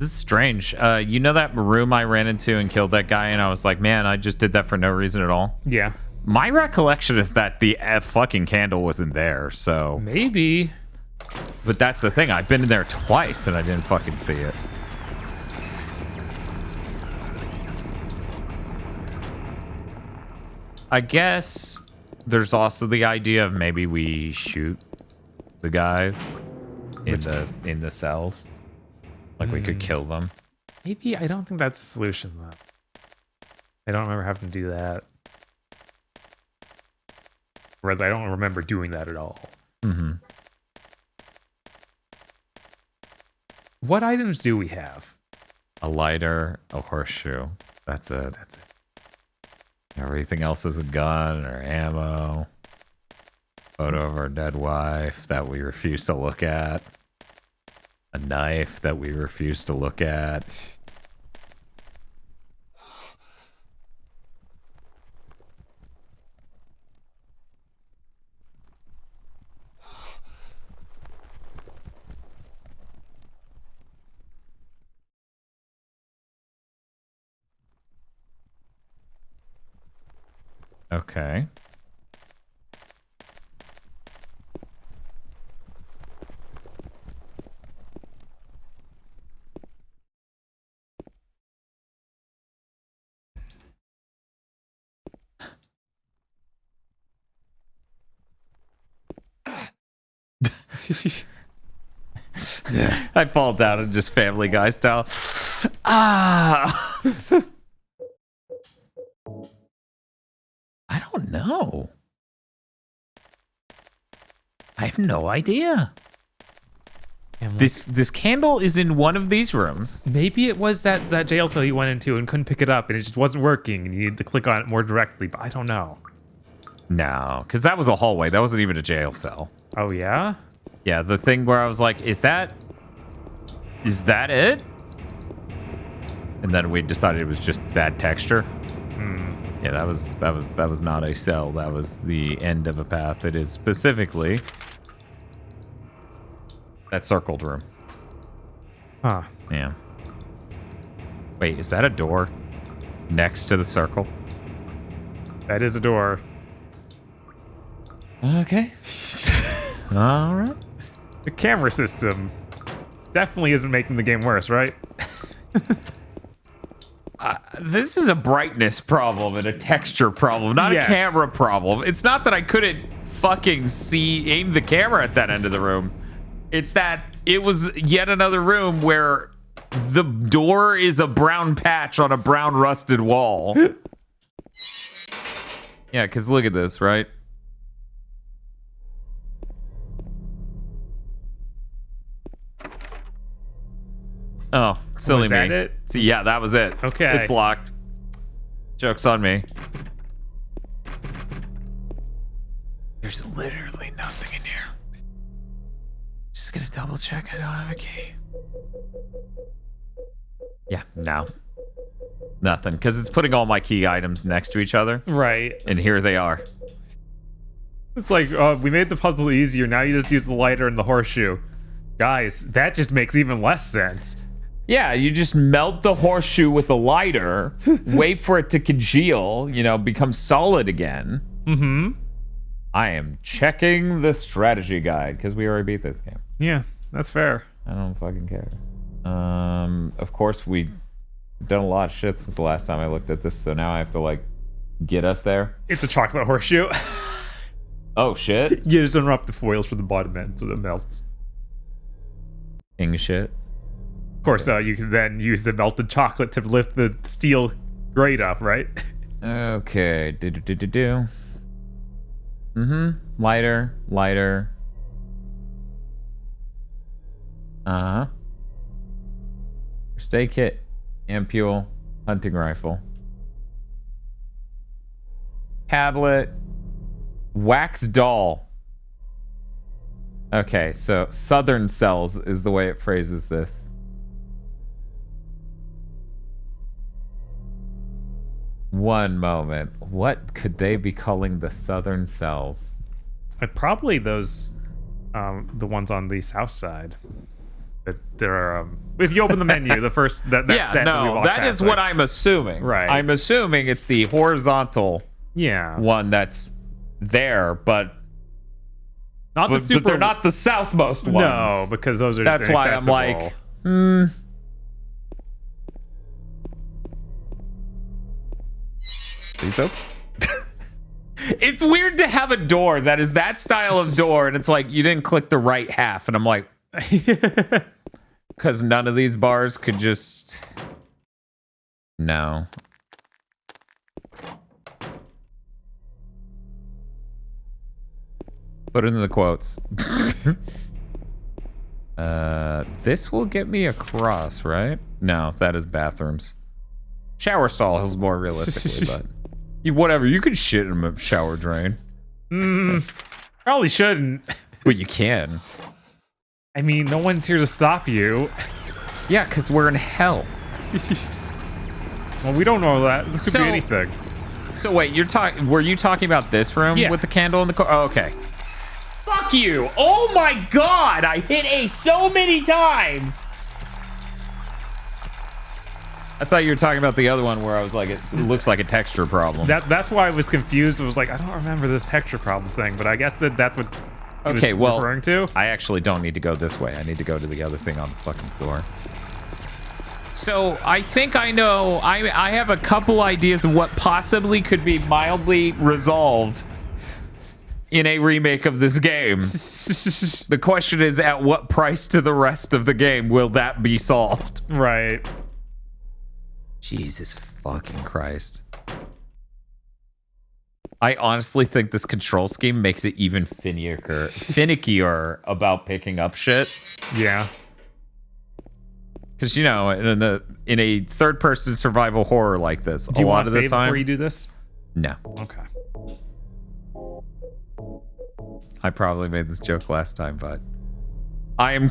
This is strange. You know that room I ran into and killed that guy and I was like, man, I just did that for no reason at all? Yeah. My recollection is that the fucking candle wasn't there, so... Maybe. But that's the thing. I've been in there twice and I didn't fucking see it. I guess there's also the idea of maybe we shoot the guys in the cells. Like we could kill them. Maybe. I don't think that's a solution, though. I don't remember having to do that. Whereas I don't remember doing that at all. Mm-hmm. What items do we have? A lighter, a horseshoe. That's it. That's it. Everything else is a gun or ammo. Photo of our dead wife that we refuse to look at. A knife that we refuse to look at. Okay. Yeah. I fall down and just Family Guy style. Ah. I don't know. I have no idea. This candle is in one of these rooms. Maybe it was that jail cell you went into and couldn't pick it up and it just wasn't working and you needed to click on it more directly, but I don't know. No, because that was a hallway. That wasn't even a jail cell. Oh, yeah? Yeah, the thing where I was like, is that it? And then we decided it was just bad texture. Yeah, that was not a cell. That was the end of a path. It is specifically that circled room. Huh. Yeah. Wait, is that a door next to the circle? That is a door. Okay. All right. The camera system definitely isn't making the game worse, right? This is a brightness problem and a texture problem, not a camera problem. It's not that I couldn't fucking aim the camera at that end of the room. It's that it was yet another room where the door is a brown patch on a brown rusted wall. Yeah, because look at this, right? Oh, silly Was me. that it? See, yeah, that was it. Okay. It's locked. Joke's on me. There's literally nothing in here. Just gonna double check I don't have a key. Yeah, no. Nothing, because it's putting all my key items next to each other. Right. And here they are. It's like, we made the puzzle easier. Now you just use the lighter and the horseshoe. Guys, that just makes even less sense. Yeah, you just melt the horseshoe with the lighter, wait for it to congeal, become solid again. Mm-hmm. I am checking the strategy guide, because we already beat this game. Yeah, that's fair. I don't fucking care. Of course, we've done a lot of shit since the last time I looked at this, so now I have to, get us there. It's a chocolate horseshoe. Oh, shit. You just unwrap the foils for the bottom end so it melts. King shit. Of course, you can then use the melted chocolate to lift the steel grate up, right? Okay. Lighter. First aid kit, ampule, hunting rifle. Tablet, wax doll. Okay, so Southern Cells is the way it phrases this. One moment. What could they be calling the Southern Cells? Probably those, the ones on the south side. There are, if you open the menu, the first that yeah, set no, that is what I'm assuming. Right. I'm assuming it's the horizontal one that's there, but not the super. But they're not the southmost ones. No, because those are. That's just why I'm like, Please open. It's weird to have a door that is that style of door, and it's like you didn't click the right half, and I'm like, because none of these bars could just. No. Put it in the quotes. This will get me across, right? No, that is bathrooms. Shower stall is more realistically, but whatever. You could shit in a shower drain. Probably shouldn't. But you can. I mean, no one's here to stop you. Yeah, because we're in hell. Well, we don't know that. This could be anything. So wait, were you talking about this room with the candle in the car? Oh, okay. Fuck you! Oh my god! I hit A so many times! I thought you were talking about the other one where I was like, it looks like a texture problem. That's why I was confused. I was like, I don't remember this texture problem thing, but I guess that's what he was referring to. I actually don't need to go this way. I need to go to the other thing on the fucking floor. So I think I know. I have a couple ideas of what possibly could be mildly resolved in a remake of this game. The question is, at what price to the rest of the game will that be solved? Right. Jesus fucking Christ. I honestly think this control scheme makes it even finickier about picking up shit. Yeah. Because, in a third-person survival horror like this, do you a lot want of to the save time... before you do this? No. Okay. I probably made this joke last time, but I am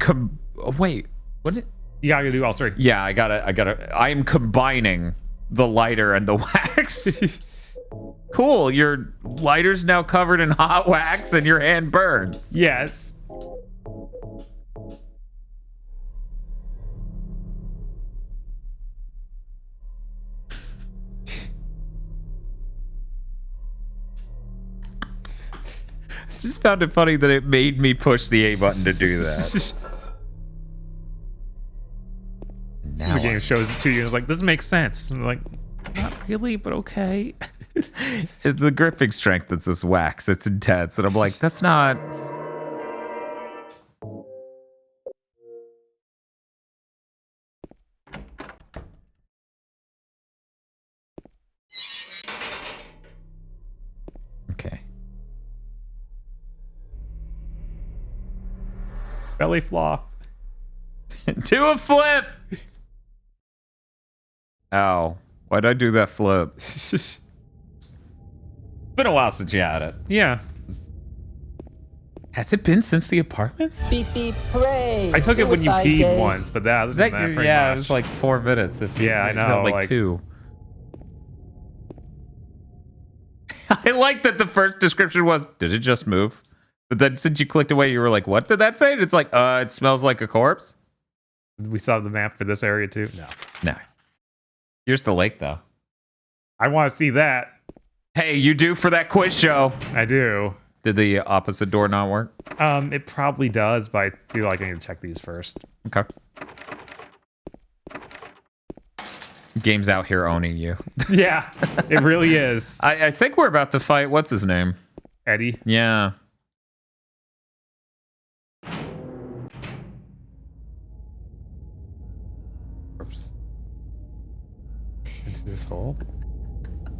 wait, what did you gotta do all three? Yeah, I am combining the lighter and the wax. Cool, your lighter's now covered in hot wax and your hand burns. Yes. Just found it funny that it made me push the A button to do that. The game shows it to you and it's like, this makes sense. And I'm like, not really, but okay. The gripping strength that's this wax, it's intense. And I'm like, that's not... Belly flop. Do a flip. Ow. Why'd I do that flip? It's been a while since you had it. Yeah. Has it been since the apartments? Beep beep hooray! I took it when you Suicide peed day. once, but that was pretty Yeah, much. it was like 4 minutes. If Yeah, I know, no, like like- 2. I like that the first description was, did it just move? But then since you clicked away, you were like, what did that say? And it's like, it smells like a corpse. We saw the map for this area too. No. No. Here's the lake, though. I want to see that. Hey, you do for that quiz show. I do. Did the opposite door not work? It probably does, but I feel like I need to check these first. Okay. Game's out here owning you. Yeah, it really is. I think we're about to fight, what's his name? Eddie? Yeah. Oops. Into this hole?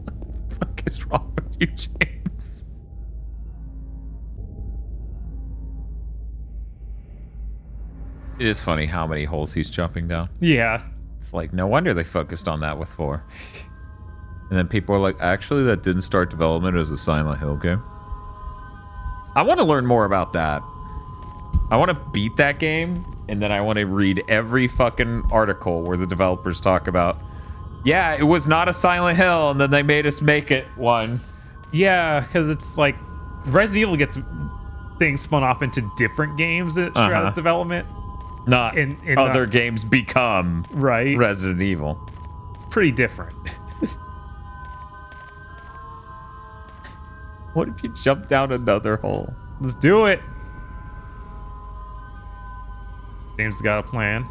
What the fuck is wrong with you, James? It is funny how many holes he's jumping down. Yeah. It's like, no wonder they focused on that with 4. And then people are like, actually, that didn't start development as a Silent Hill game. I want to learn more about that. I want to beat that game, and then I want to read every fucking article where the developers talk about, yeah, it was not a Silent Hill, and then they made us make it one. Yeah, because it's like Resident Evil gets things spun off into different games throughout its development. Not in other games become right Resident Evil. It's pretty different. What if you jump down another hole? Let's do it. James got a plan.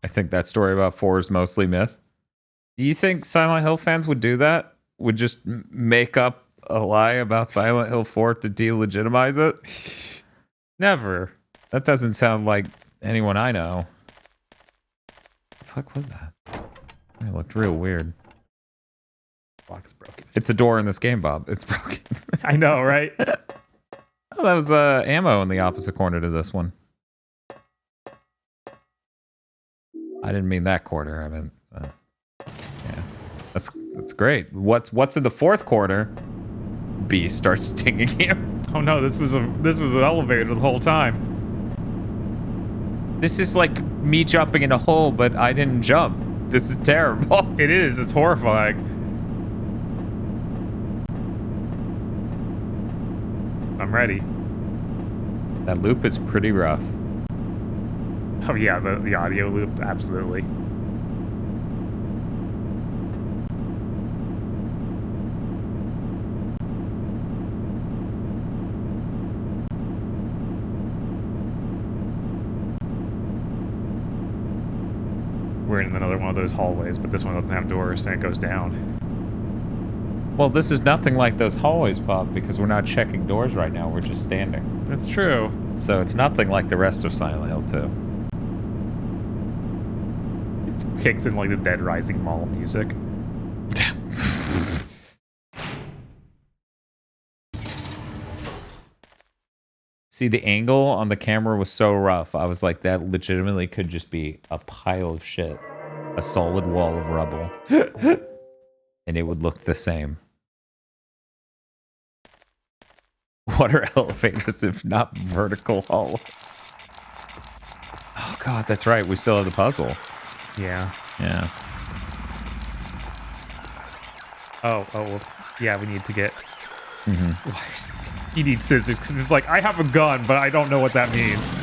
I think that story about 4 is mostly myth. Do you think Silent Hill fans would do that? Would just make up a lie about Silent Hill 4 to delegitimize it? Never. That doesn't sound like anyone I know. The fuck was that? It looked real weird. Block is broken. It's a door in this game, Bob. It's broken. I know, right? Oh, that was ammo in the opposite corner to this one. I didn't mean that quarter. I meant, yeah, that's great. What's in the 4th quarter? B starts stinging you. Oh no, this was an elevator the whole time. This is like me jumping in a hole, but I didn't jump. This is terrible. It is. It's horrifying. I'm ready. That loop is pretty rough. Oh yeah, the audio loop, absolutely. We're in another one of those hallways, but this one doesn't have doors and it goes down. Well, this is nothing like those hallways, Bob, because we're not checking doors right now. We're just standing. That's true. So it's nothing like the rest of Silent Hill 2. Kicks in like the Dead Rising Mall music. See, the angle on the camera was so rough. I was like, that legitimately could just be a pile of shit. A solid wall of rubble. And it would look the same. What are elevators if not vertical hallways? Oh god, that's right. We still have the puzzle. Yeah. Yeah. Oh, whoops. Yeah, we need to get Mm-hmm. wires. You need scissors because it's like, I have a gun, but I don't know what that means.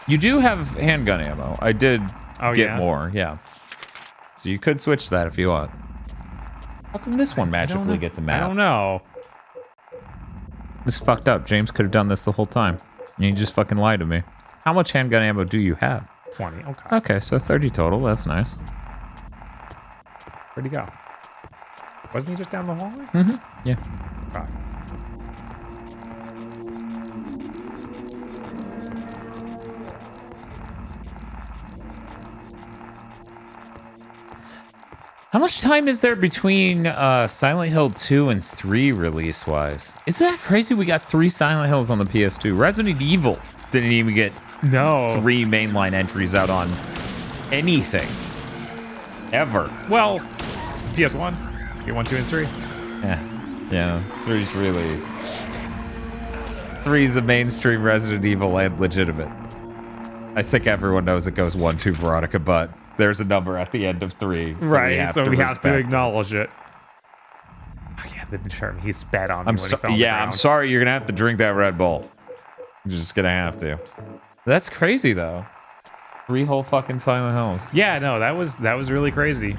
You do have handgun ammo. I did get yeah? more, yeah. So you could switch that if you want. How come this one magically gets a map? I don't know. This is fucked up. James could have done this the whole time. And you just fucking lied to me. How much handgun ammo do you have? 20, okay. Okay, so 30 total. That's nice. Where'd he go? Wasn't he just down the hallway? Mm-hmm. Yeah. Right. How much time is there between Silent Hill 2 and 3 release-wise? Isn't that crazy? We got 3 Silent Hills on the PS2. Resident Evil didn't even get 3 mainline entries out on anything. Ever. Well, PS1. You 1, 2, and 3. Yeah. 3's really... 3's a mainstream Resident Evil and legitimate. I think everyone knows it goes 1, 2, Veronica, but there's a number at the end of 3. So right, we have to acknowledge it. Oh, yeah, the term he spat on me when he fell on the ground. I'm sorry. You're going to have to drink that Red Bull. You're just going to have to. That's crazy, though. 3 whole fucking Silent Hills. Yeah, no, that was really crazy.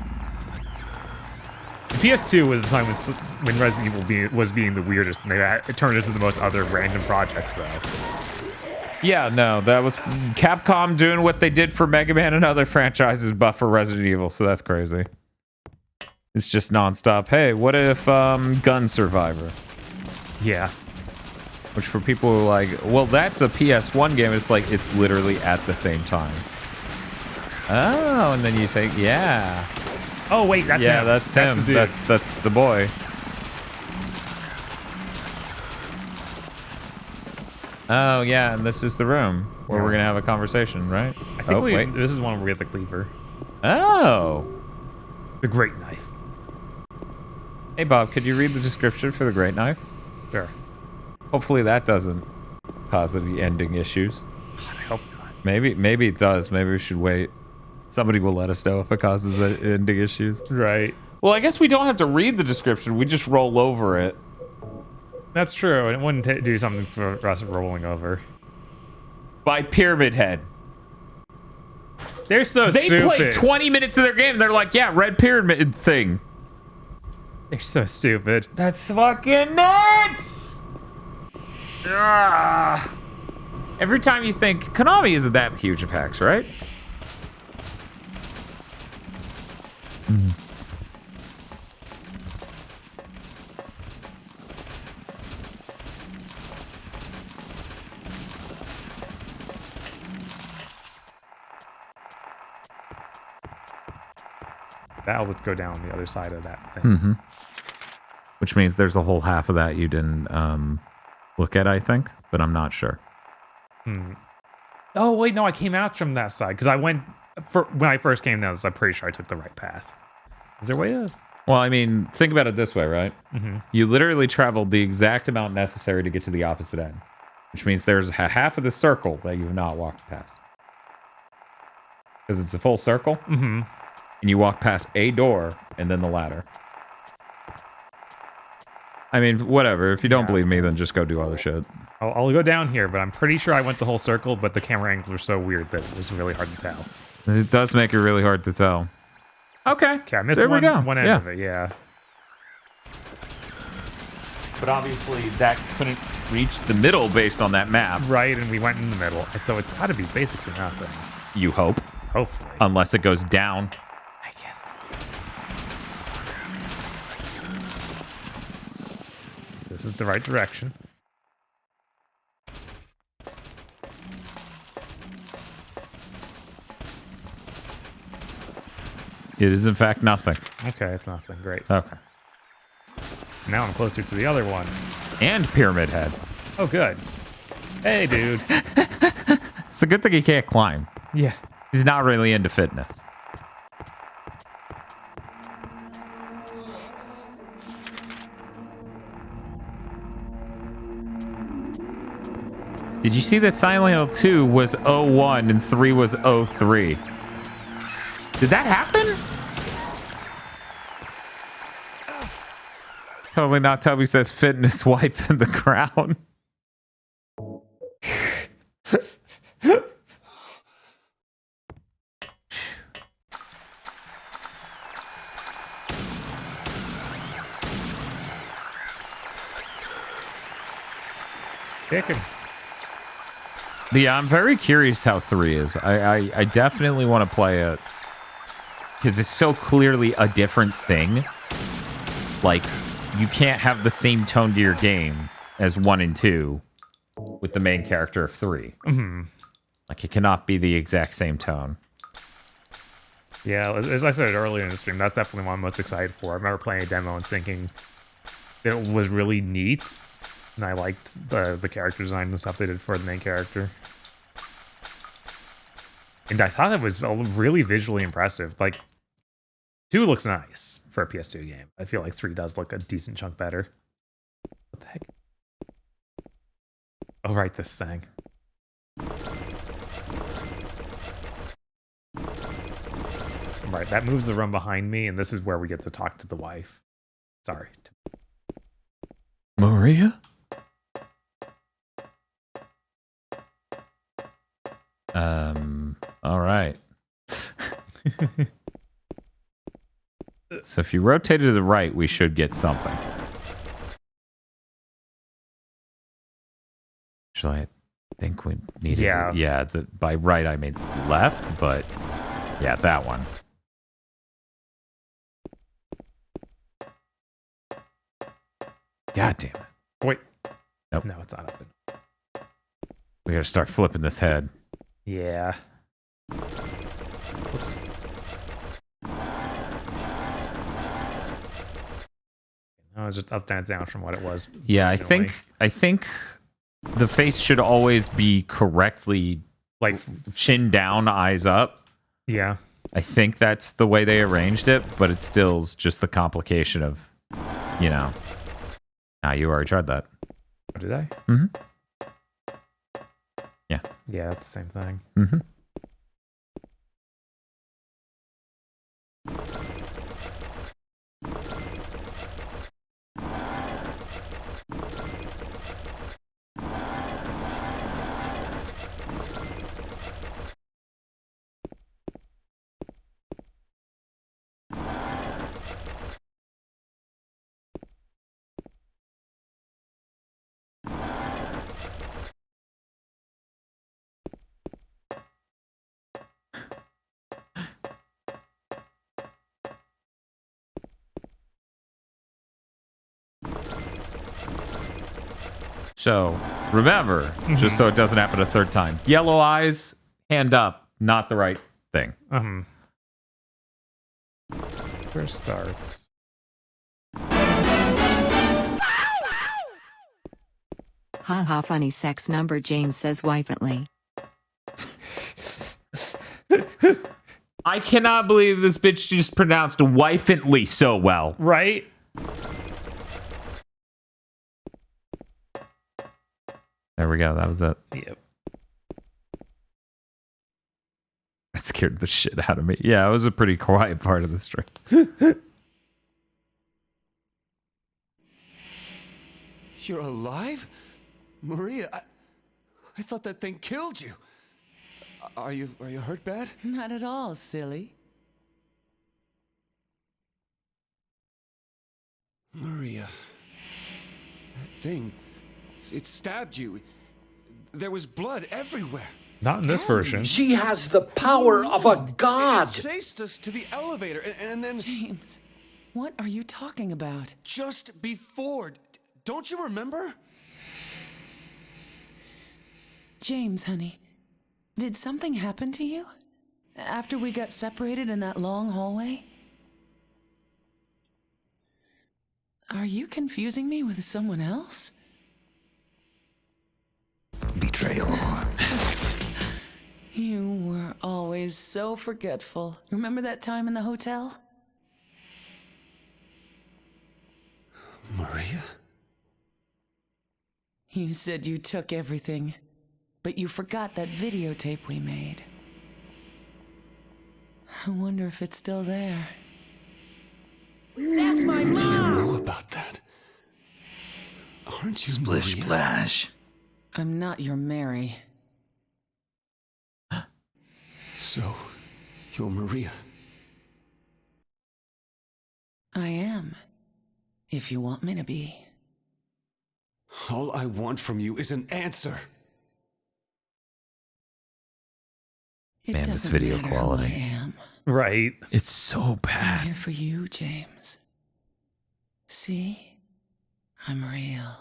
The PS2 was the time when Resident Evil was being the weirdest, and it turned into the most other random projects, though. Yeah, no, that was Capcom doing what they did for Mega Man and other franchises, but for Resident Evil, so that's crazy. It's just nonstop. Hey, what if Gun Survivor? Yeah. Which for people who are like, well, that's a PS1 game. It's like, it's literally at the same time. Oh, and then you say, yeah. Oh, wait, that's him. Yeah, that's him. That's the boy. Oh, yeah, and this is the room where we're going to have a conversation, right? I think this is one where we get the cleaver. Oh. The Great Knife. Hey, Bob, could you read the description for the Great Knife? Sure. Hopefully that doesn't cause any ending issues. God, I hope not. Maybe it does. Maybe we should wait. Somebody will let us know if it causes ending issues. Right. Well, I guess we don't have to read the description. We just roll over it. That's true. It wouldn't do something for us rolling over. By Pyramid Head. They're so stupid. They played 20 minutes of their game. They're like, yeah, red pyramid thing. They're so stupid. That's fucking nuts! Every time you think, Konami isn't that huge of hacks, right? That'll go down the other side of that thing. Which means there's a whole half of that you didn't look at, I think, but I'm not sure. Oh, wait, no, I came out from that side, because when I first came down, I'm pretty sure I took the right path. Is there a way to... Well, I mean, think about it this way, right? You literally traveled the exact amount necessary to get to the opposite end, which means there's half of the circle that you have not walked past. Because it's a full circle, and you walk past a door and then the ladder. I mean, whatever. If you don't believe me, then just go do other shit. I'll go down here, but I'm pretty sure I went the whole circle, but the camera angles were so weird that it was really hard to tell. It does make it really hard to tell. Okay, I missed there we go. One end of it, yeah. But obviously, that couldn't reach the middle based on that map. Right, and we went in the middle. So it's got to be basically nothing. You hope. Hopefully. Unless it goes down. I guess. This is the right direction. It is, in fact, nothing. Okay, it's nothing. Great. Okay. Now I'm closer to the other one. And Pyramid Head. Oh, good. Hey, dude. It's a good thing he can't climb. Yeah. He's not really into fitness. Did you see that Silent Hill 2 was 01 and 3 was 03? Did that happen? Totally not. Toby says fitness wipe in the crown. Kicking. Yeah, I'm very curious how 3 is. I definitely want to play it because it's so clearly a different thing. Like, you can't have the same tone to your game as 1 and 2 with the main character of 3. Like, it cannot be the exact same tone. Yeah, as I said earlier in the stream, that's definitely one I'm most excited for. I remember playing a demo and thinking it was really neat, and I liked the character design and stuff they did for the main character. And I thought it was really visually impressive. Like, 2 looks nice for a PS2 game. I feel like 3 does look a decent chunk better. What the heck? Oh, right, this thing. Right, that moves the room behind me, and this is where we get to talk to the wife. Sorry. Maria? All right. So if you rotate to the right, we should get something. Actually, I think we needed Yeah. by right I made left, but yeah, that one. God damn it. Wait. Nope. No, it's not open. We gotta start flipping this head. Yeah. I was just up, down from what it was. Yeah, originally. I think the face should always be correctly like chin down, eyes up. Yeah. I think that's the way they arranged it, but it still's just the complication of, you know. You already tried that. Oh, did I? Mm-hmm. Yeah. Yeah, that's the same thing. Mm-hmm. So, remember, just so it doesn't happen a third time. Yellow eyes, hand up, not the right thing. Where starts? Haha, funny sex number, James says wifently. I cannot believe this bitch just pronounced wifently so well. Right? There we go. That was it. Yep. That scared the shit out of me. Yeah, it was a pretty quiet part of the stream. You're alive? Maria, I thought that thing killed you. Are you hurt bad? Not at all, silly. Maria, that thing, it stabbed you. There was blood everywhere. Not in this version. She has the power of a god. It chased us to the elevator, and then... James, what are you talking about? Just before. Don't you remember? James, honey, did something happen to you? After we got separated in that long hallway? Are you confusing me with someone else? Betrayal. You were always so forgetful. Remember that time in the hotel? Maria? You said you took everything, but you forgot that videotape we made. I wonder if it's still there. That's my mom! You know about that. Aren't you Splish Maria? splash. I'm not your Mary. So, you're Maria. I am. If you want me to be. All I want from you is an answer. It Man, this doesn't video matter quality. Who I am. Right. It's so I'm bad. here for you, James. See? I'm real.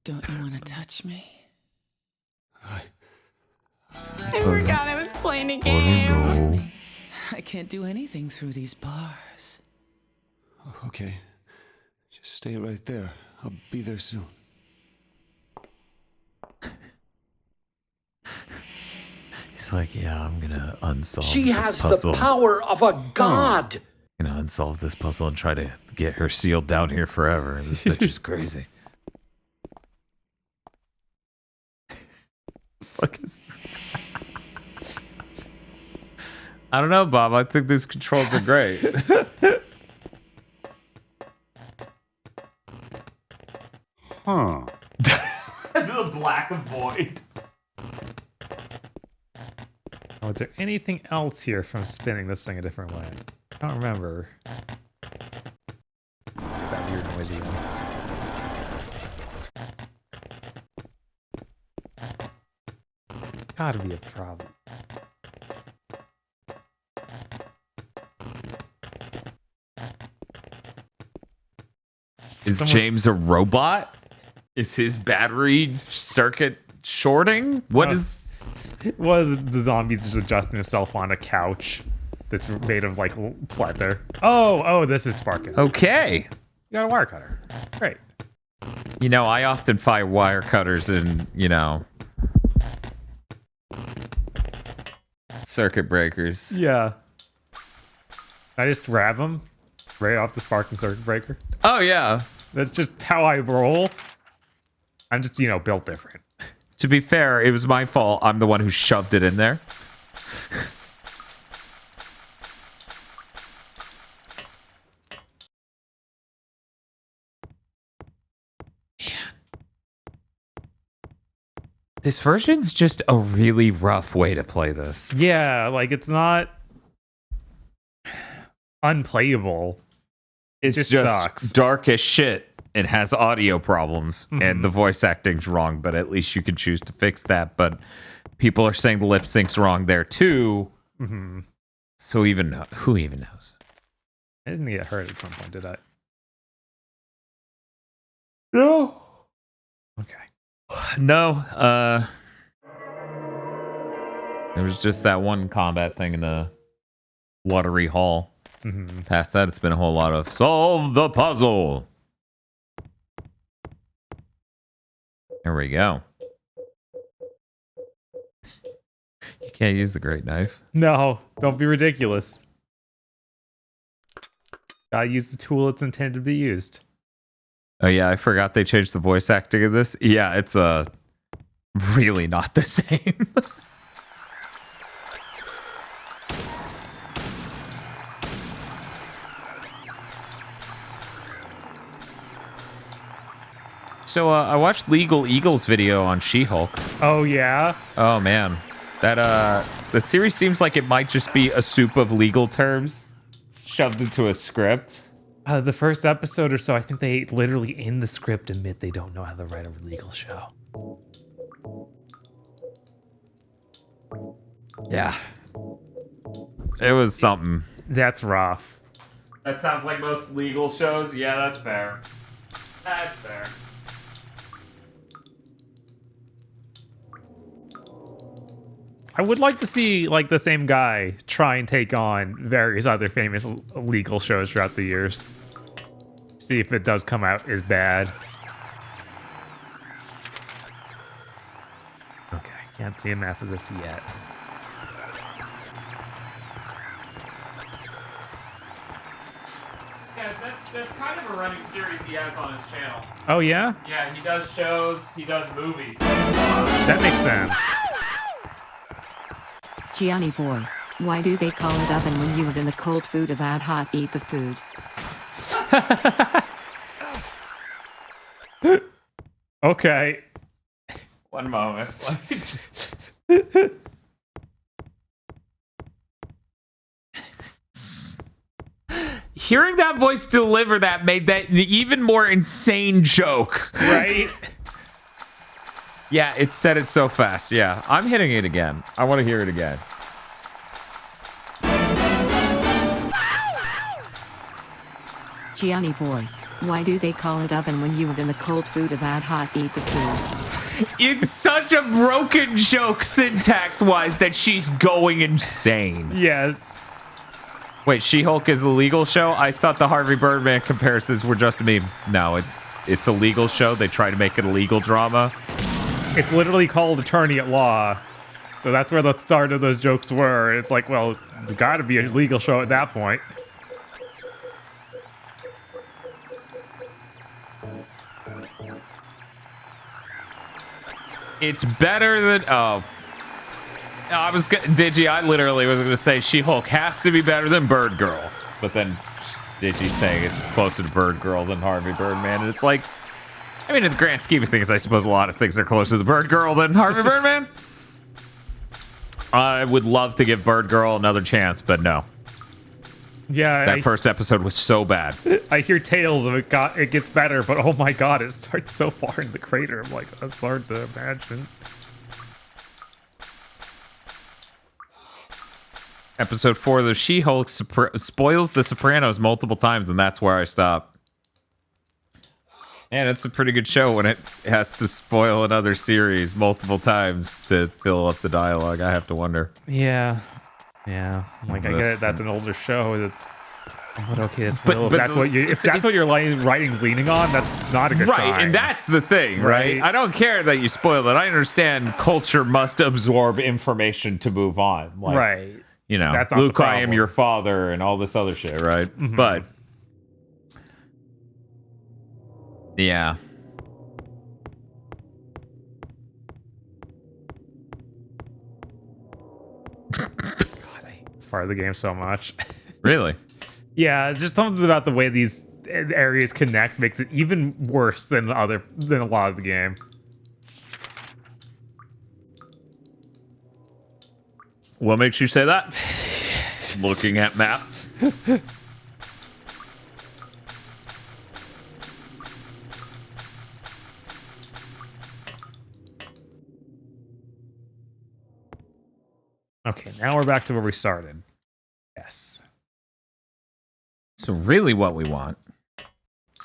Don't you want to touch me? I forgot I was playing a game. I can't do anything through these bars. Okay. Just stay right there. I'll be there soon. He's like, yeah, I'm gonna unsolve She this has puzzle. the power of a god. I'm gonna unsolve this puzzle and try to get her sealed down here forever. This bitch is crazy. Fuck is I don't know, Bob. I think these controls are great. Huh. The black void. Oh, is there anything else here from spinning this thing a different way? I don't remember. That weird noise again. Gotta be a problem. Is James a robot? Is his battery circuit shorting? What is? Well, the zombies is adjusting himself on a couch that's made of like pleather. Oh, this is sparking. Okay. You got a wire cutter. Great. You know, I often find wire cutters in, circuit breakers. Yeah. I just grab them right off the sparking circuit breaker. Oh, yeah. That's just how I roll. I'm just, built different. To be fair, it was my fault. I'm the one who shoved it in there. This version's just a really rough way to play this. Yeah, like it's not unplayable. It's just sucks. dark as shit and has audio problems, and the voice acting's wrong, but at least you can choose to fix that. But people are saying the lip sync's wrong there too. Mm-hmm. So who even knows? I didn't get hurt at some point, did I? No. Okay. No. There was just that one combat thing in the watery hall. Mm-hmm. Past that, it's been a whole lot of solve the puzzle. There we go. You can't use the great knife. No, don't be ridiculous. Gotta use the tool it's intended to be used. Oh yeah, I forgot they changed the voice acting of this. Yeah, it's really not the same. So I watched Legal Eagles video on She-Hulk. Oh yeah? Oh man. That the series seems like it might just be a soup of legal terms shoved into a script. The first episode or so, I think they literally in the script admit they don't know how to write a legal show. Yeah. It was something. That's rough. That sounds like most legal shows. Yeah, that's fair. That's fair. I would like to see like the same guy try and take on various other famous legal shows throughout the years. See if it does come out as bad. Okay, can't see him after this yet. Yeah, that's kind of a running series he has on his channel. Oh yeah? Yeah, he does shows, he does movies. That makes sense. Gianni voice. Why do they call it oven when you have in the cold food of out hot eat the food? Okay. One moment. Hearing that voice deliver that made that an even more insane joke. Right? Yeah, it said it so fast. Yeah, I'm hitting it again. I want to hear it again. Gianni voice. Why do they call it oven when you would in the cold food of add hot eat the food? It's such a broken joke syntax-wise that she's going insane. Yes. Wait, She-Hulk is a legal show? I thought the Harvey Birdman comparisons were just a meme. No, it's a legal show. They try to make it a legal drama. It's literally called Attorney at Law. So that's where the start of those jokes were. It's like, well, it's got to be a legal show at that point. It's better than... Oh. I literally was going to say She-Hulk has to be better than Bird Girl. But then Digi saying it's closer to Bird Girl than Harvey Birdman. And it's like... I mean, in the grand scheme of things, I suppose a lot of things are closer to Bird Girl than Harvey Birdman. I would love to give Bird Girl another chance, but no. Yeah, that first episode was so bad. I hear tales of it gets better, but oh my god, it starts so far in the crater. I'm like, that's hard to imagine. Episode 4, the She-Hulk spoils The Sopranos multiple times, and that's where I stop. And it's a pretty good show when it has to spoil another series multiple times to fill up the dialogue. I have to wonder. Yeah. Like, I get it, that's an older show. That's okay. If that's what your writing's leaning on, that's not a good sign. Right, and that's the thing, right? I don't care that you spoil it. I understand culture must absorb information to move on. Like, right. You know, that's not Luke, the I am your father, and all this other shit, right? Mm-hmm. But yeah. God, I hate this part of the game so much. Really? Yeah, it's just something about the way these areas connect makes it even worse than a lot of the game. What makes you say that? Looking at map. Okay, now we're back to where we started. Yes. So really what we want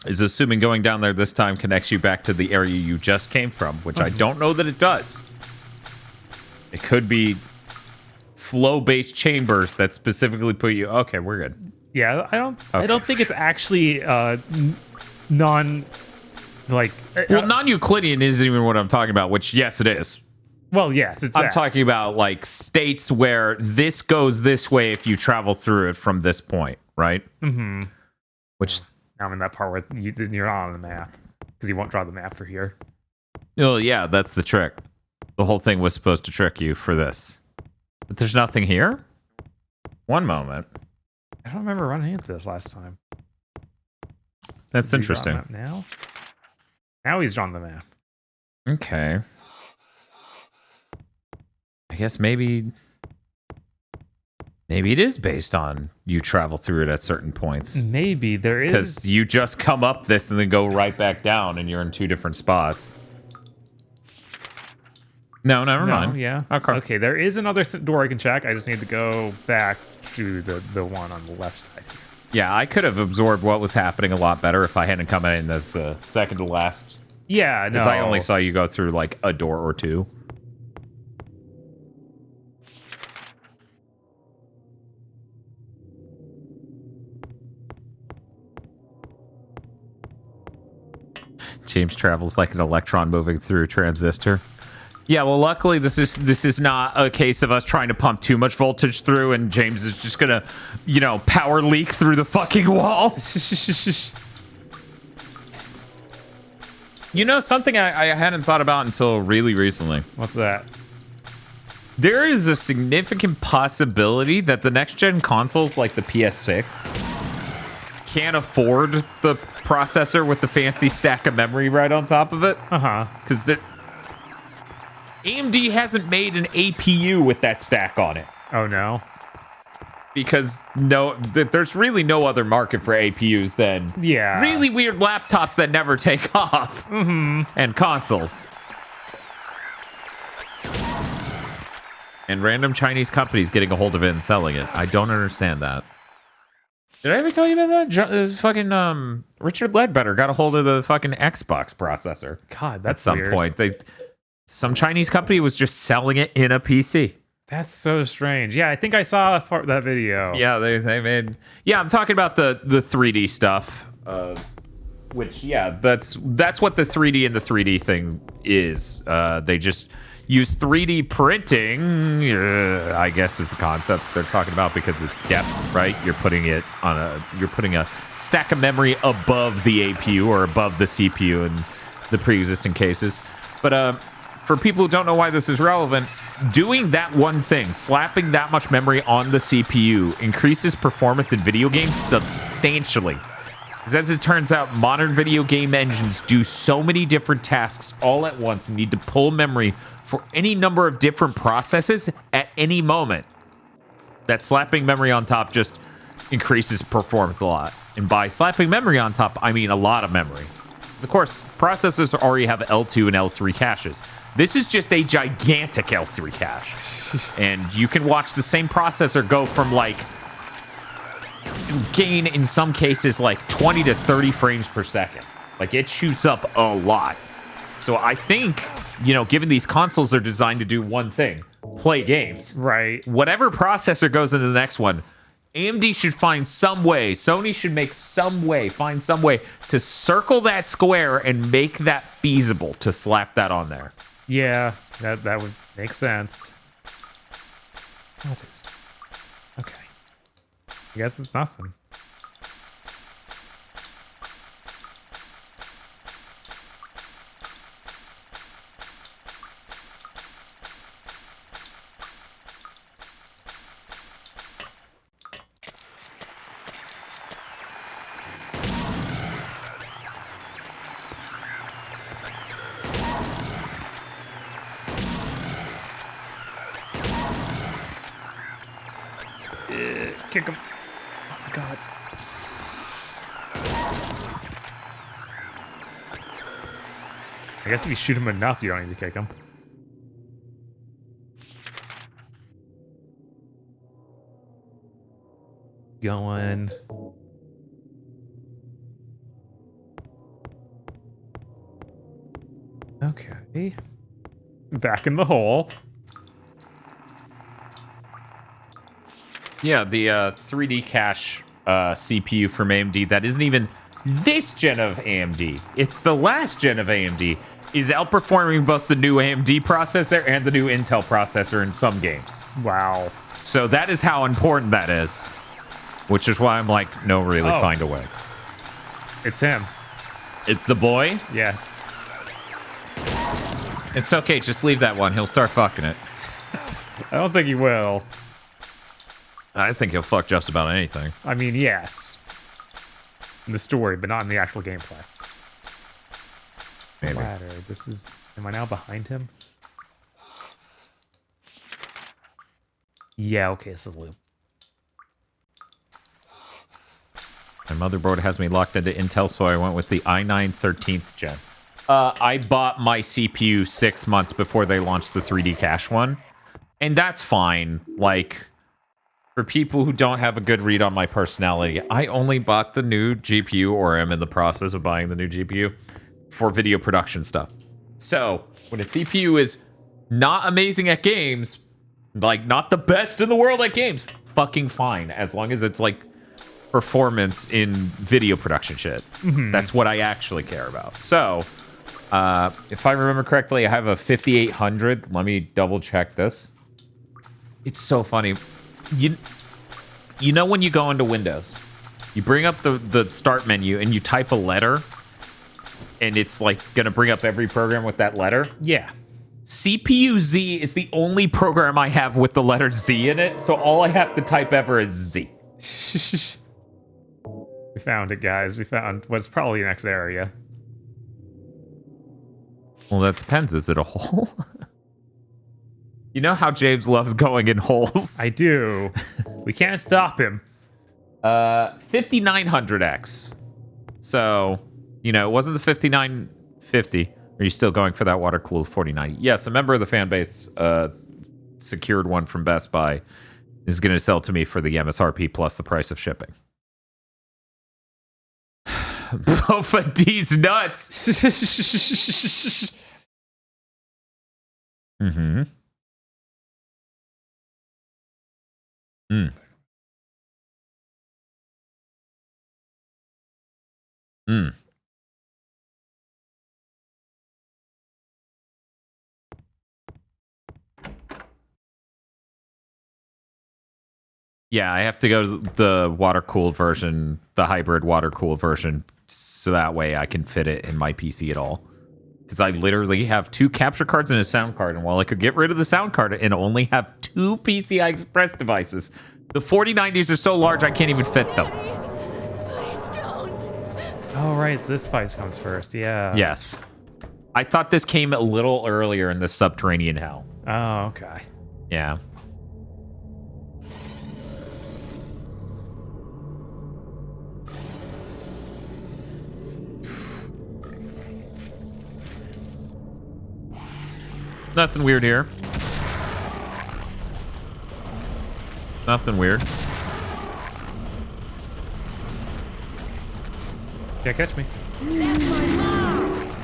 is, assuming going down there this time connects you back to the area you just came from, which I don't know that it does. It could be flow-based chambers that specifically put you... Okay, we're good. Yeah, I don't think it's actually non... Like... Well, non-Euclidean isn't even what I'm talking about, which, yes, it is. Well, yes, it's I'm talking about, like, states where this goes this way if you travel through it from this point, right? Mm-hmm. Which... Now I'm in that part where you're not on the map, because you won't draw the map for here. Oh, yeah, that's the trick. The whole thing was supposed to trick you for this. But there's nothing here? One moment. I don't remember running into this last time. That's interesting. Now? Now he's drawn the map. Okay. I guess maybe it is based on you travel through it at certain points. Maybe there is. Because you just come up this and then go right back down and you're in two different spots. No, never mind. Yeah. Okay, there is another door I can check. I just need to go back to the one on the left side here. Yeah, I could have absorbed what was happening a lot better if I hadn't come in as the second to last. Yeah, no. Because I only saw you go through like a door or two. James travels like an electron moving through a transistor. Yeah, well, luckily this is not a case of us trying to pump too much voltage through, and James is just gonna, you know, power leak through the fucking wall. You know, something I hadn't thought about until really recently. What's that? There is a significant possibility that the next-gen consoles, like the PS6, can't afford the processor with the fancy stack of memory right on top of it. Because AMD hasn't made an APU with that stack on it. Oh, no? Because there's really no other market for APUs than really weird laptops that never take off. And consoles. And random Chinese companies getting a hold of it and selling it. I don't understand that. Did I ever tell you about that? Fucking Richard Ledbetter got a hold of the fucking Xbox processor. God, that's at some weird. point. Some Chinese company was just selling it in a PC. That's so strange. Yeah, I think I saw part of that video. Yeah, they made. Yeah, I'm talking about the 3D stuff. Which that's what the 3D and the 3D thing is. They just use 3D printing. I guess is the concept they're talking about because it's depth, right? You're putting a stack of memory above the APU or above the CPU in the pre-existing cases. But for people who don't know why this is relevant, doing that one thing, slapping that much memory on the CPU, increases performance in video games substantially. Because as it turns out, modern video game engines do so many different tasks all at once and need to pull memory for any number of different processes at any moment. That slapping memory on top just increases performance a lot. And by slapping memory on top, I mean a lot of memory. Because of course, processors already have L2 and L3 caches. This is just a gigantic L3 cache. And you can watch the same processor go from gain in some cases 20 to 30 frames per second. It shoots up a lot. So I think, given these consoles are designed to do one thing, play games. Right. Whatever processor goes into the next one, AMD should find some way, Sony should find some way to circle that square and make that feasible to slap that on there. Yeah, that would make sense. Okay. I guess it's nothing. Kick him. Oh my god. I guess if you shoot him enough, you don't need to kick him. Going. Okay. Back in the hole. Yeah, the 3D cache CPU from AMD that isn't even this gen of AMD. It's the last gen of AMD is outperforming both the new AMD processor and the new Intel processor in some games. Wow. So that is how important that is. Which is why I'm find a way. It's him. It's the boy? Yes. It's okay, just leave that one. He'll start fucking it. I don't think he will. I think he'll fuck just about anything. I mean, yes. In the story, but not in the actual gameplay. Maybe. Ladder. Am I now behind him? Yeah, okay, it's a loop. My motherboard has me locked into Intel, so I went with the i9 13th gen. I bought my CPU 6 months before they launched the 3D cache one. And that's fine. For people who don't have a good read on my personality, I only bought the new GPU, or am in the process of buying the new GPU, for video production stuff. So, when a CPU is not amazing at games, not the best in the world at games, fucking fine, as long as it's, performance in video production shit. Mm-hmm. That's what I actually care about. So, if I remember correctly, I have a 5800. Let me double check this. It's so funny. You know when you go into Windows, you bring up the start menu and you type a letter, and it's gonna bring up every program with that letter? Yeah. CPU Z is the only program I have with the letter Z in it, so all I have to type ever is Z. We found it, guys. We found what's probably the next area. Well, that depends. Is it a hole? You know how James loves going in holes. I do. We can't stop him. 5900X. So, it wasn't the 5950. Are you still going for that water-cooled 4090? Yes, a member of the fan base secured one from Best Buy. Is going to sell to me for the MSRP plus the price of shipping. Bofa D's nuts. Mm-hmm. Mm. Mm. Yeah, I have to go to the water-cooled version, the hybrid water-cooled version, so that way I can fit it in my PC at all. Because I literally have 2 capture cards and a sound card, and while I could get rid of the sound card and only have 2 PCI Express devices, the 4090s are so large I can't even fit them. Please don't. Oh, right. This fight comes first. Yeah. Yes. I thought this came a little earlier in the subterranean hell. Oh, okay. Yeah. Nothing weird here. Nothing weird. Can't catch me. That's my mom.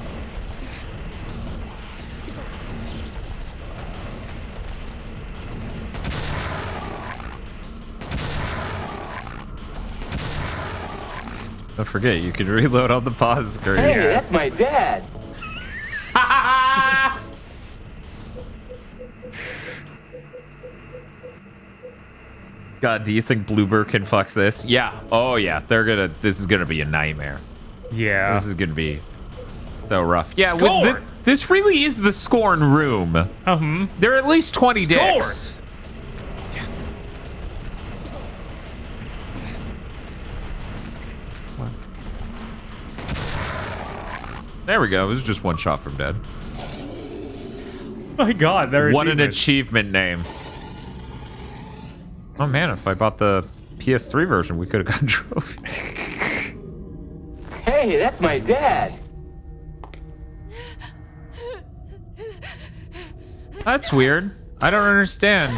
Don't forget, you can reload on the pause screen. Hey, that's my dad. God, do you think Bloober can flex this? Yeah. Oh yeah. This is gonna be a nightmare. Yeah. This is gonna be so rough. Yeah. This really is the Scorn room. There are at least 20 dicks. There we go. It was just one shot from dead. My God, what an achievement name. Oh man, if I bought the PS3 version, we could have gotten trophy. Hey, that's my dad. That's weird. I don't understand.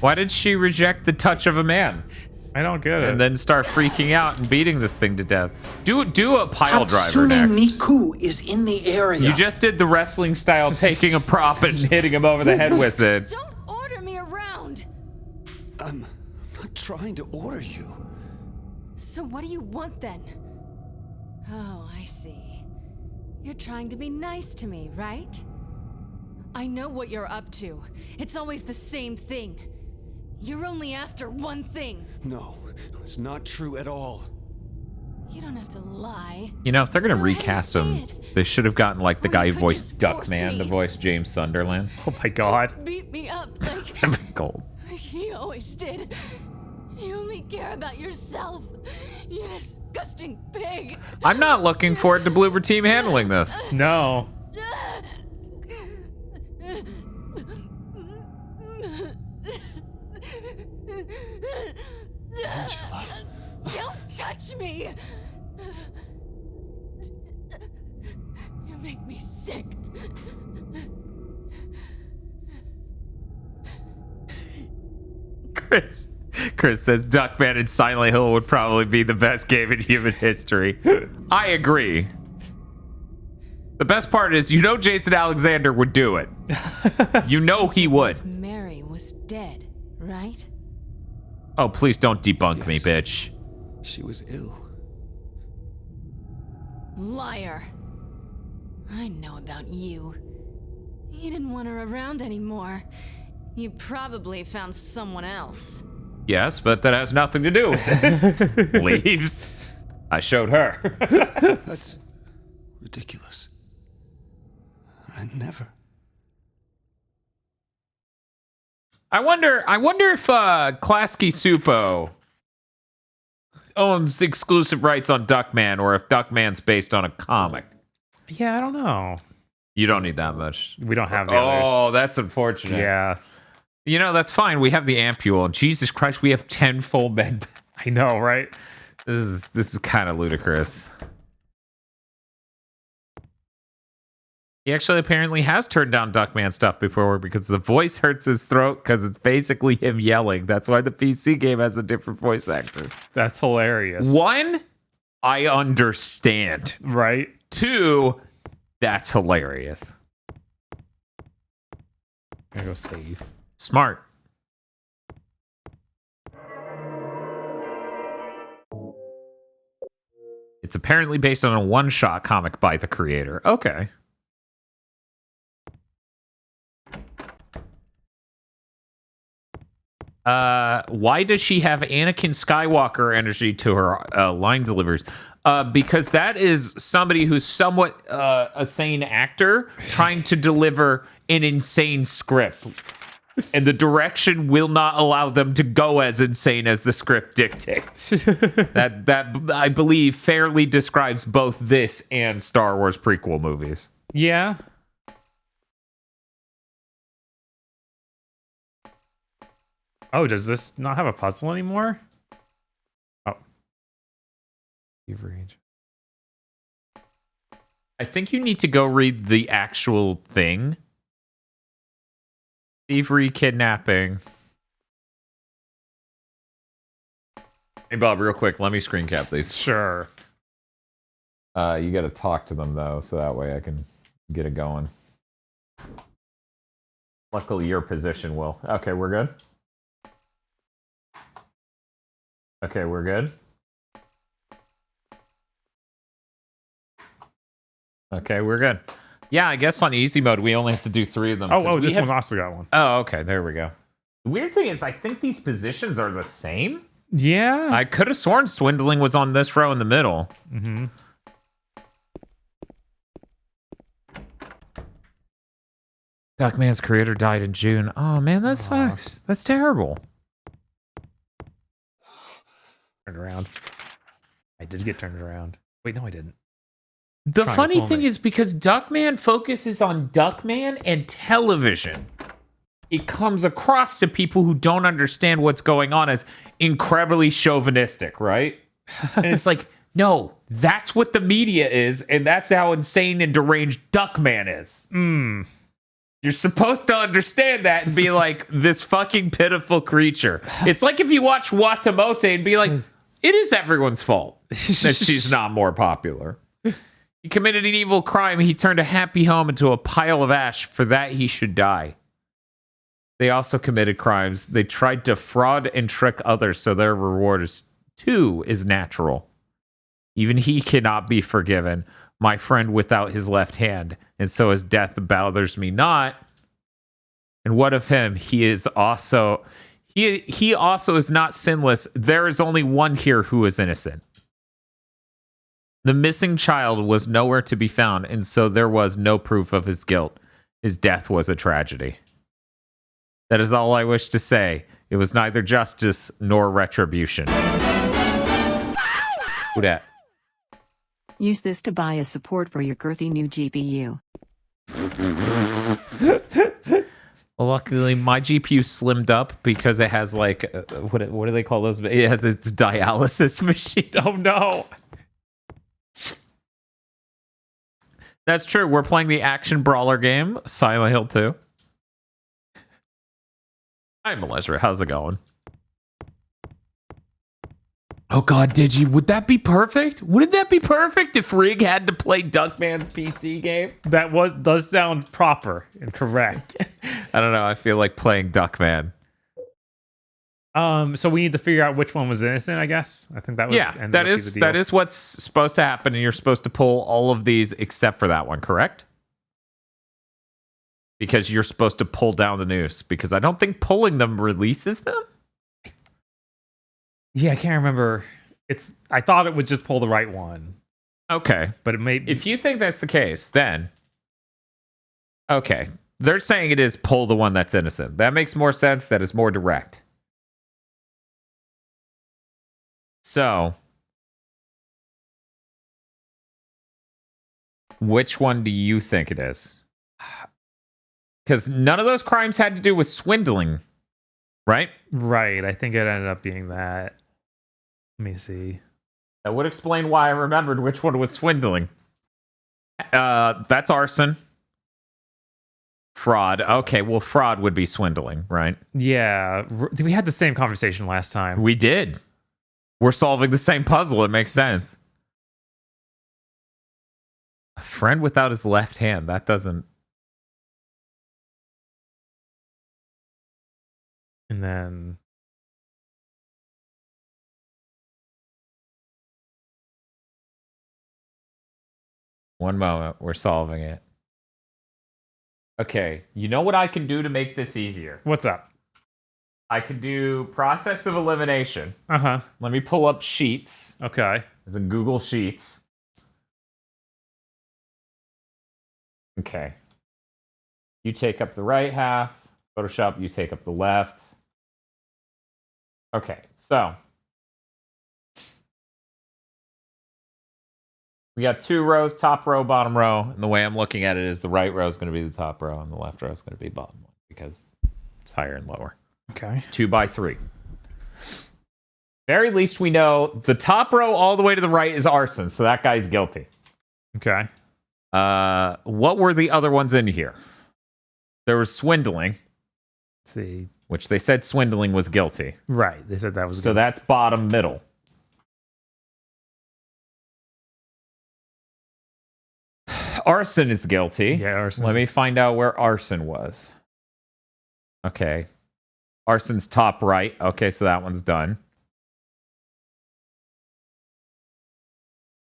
Why did she reject the touch of a man? I don't get it. And then start freaking out and beating this thing to death. Do a pile driver Hatsune next. Miku is in the area. You just did the wrestling style, taking a prop and hitting him over the head with it. Don't order me around. I'm not trying to order you. So what do you want then? Oh, I see. You're trying to be nice to me, right? I know what you're up to. It's always the same thing. You're only after one thing. No, it's not true at all. You don't have to lie. You know, if they're gonna recast him, they should have gotten like the guy who voiced Duckman to voice James Sunderland. Oh my God. Beat me up like Gold. he always did. You only care about yourself. You disgusting pig. I'm not looking forward to Bloober Team handling this. No. Angela. Don't touch me! You make me sick. Chris says Duckman and Silent Hill would probably be the best game in human history. I agree. The best part is, you know, Jason Alexander would do it. You know he would. Mary was dead, right? Oh, please don't debunk me, bitch. She was ill. Liar. I know about you. You didn't want her around anymore. You probably found someone else. Yes, but that has nothing to do with this. Leaves. I showed her. That's ridiculous. I never. I wonder if Klasky Supo owns exclusive rights on Duckman, or if Duckman's based on a comic. Yeah, I don't know. You don't need that much. We don't have the others. Oh, that's unfortunate. Yeah. You know, that's fine. We have the Ampule, and Jesus Christ, we have 10 full bed. I know, right? This is kind of ludicrous. He actually apparently has turned down Duckman stuff before because the voice hurts his throat because it's basically him yelling. That's why the PC game has a different voice actor. That's hilarious. One, I understand. Right. 2, that's hilarious. I'm gonna go save. Smart. It's apparently based on a one-shot comic by the creator. Okay. Why does she have Anakin Skywalker energy to her line deliveries? Because that is somebody who's somewhat a sane actor trying to deliver an insane script. And the direction will not allow them to go as insane as the script dictates. that I believe fairly describes both this and Star Wars prequel movies. Yeah. Oh, does this not have a puzzle anymore? Oh. I think you need to go read the actual thing. Thievery, kidnapping. Hey, Bob, real quick, let me screen cap these. Sure. You got to talk to them, though, so that way I can get it going. Luckily, your position will. Okay, we're good? Okay, we're good? Okay, we're good. Yeah, I guess on easy mode, we only have to do 3 of them. Oh, this one also got one. Oh, okay, there we go. The weird thing is, I think these positions are the same. Yeah. I could have sworn swindling was on this row in the middle. Mm-hmm. Duckman's creator died in June. Oh, man, that sucks. That's terrible. Turned around. I did get turned around. Wait, no, I didn't. The funny thing is, because Duckman focuses on Duckman and television, it comes across to people who don't understand what's going on as incredibly chauvinistic, right? And it's like, no, that's what the media is, and that's how insane and deranged Duckman is. You're supposed to understand that and be like, this fucking pitiful creature. It's like if you watch Watamote and be like, it is everyone's fault that she's not more popular. He committed an evil crime. He turned a happy home into a pile of ash. For that, he should die. They also committed crimes. They tried to fraud and trick others, so their reward is natural. Even he cannot be forgiven. My friend without his left hand, and so his death bothers me not. And what of him? He also is not sinless. There is only one here who is innocent. The missing child was nowhere to be found, and so there was no proof of his guilt. His death was a tragedy. That is all I wish to say. It was neither justice nor retribution. Who dat? Use this to buy a support for your girthy new GPU. Well, luckily, my GPU slimmed up because it has like, what do they call those? It has its dialysis machine. Oh no. That's true. We're playing the action brawler game, Silent Hill 2. Hi, Melezra. How's it going? Oh god, Digi, would that be perfect? Wouldn't that be perfect if Rig had to play Duckman's PC game? That does sound proper and correct. I don't know. I feel like playing Duckman. So we need to figure out which one was innocent, I guess. I think that was that is what's supposed to happen, and you're supposed to pull all of these except for that one, correct? Because you're supposed to pull down the noose, because I don't think pulling them releases them. Yeah, I can't remember. I thought it would just pull the right one. Okay. But it may if you think that's the case, then okay. They're saying it is pull the one that's innocent. That makes more sense. That is more direct. So, which one do you think it is? Because none of those crimes had to do with swindling, right? Right. I think it ended up being that. Let me see. That would explain why I remembered which one was swindling. That's arson. Fraud. Okay, well, fraud would be swindling, right? Yeah. We had the same conversation last time. We did. We're solving the same puzzle. It makes sense. A friend without his left hand. That doesn't... And then... One moment. We're solving it. Okay. You know what I can do to make this easier? What's up? I could do process of elimination. Uh-huh. Let me pull up Sheets. Okay. As in Google Sheets. Okay. You take up the right half. Photoshop, you take up the left. Okay, so. We got 2 rows, top row, bottom row. And the way I'm looking at it is the right row is going to be the top row and the left row is going to be bottom one because it's higher and lower. Okay. It's 2 by 3. Very least we know the top row all the way to the right is arson, so that guy's guilty. Okay. What were the other ones in here? There was swindling. Let's see. Which they said swindling was guilty. Right. They said that was so guilty. That's bottom middle. Arson is guilty. Yeah, arson. Let me find out where arson was. Okay. Arson's top right. Okay, so that one's done.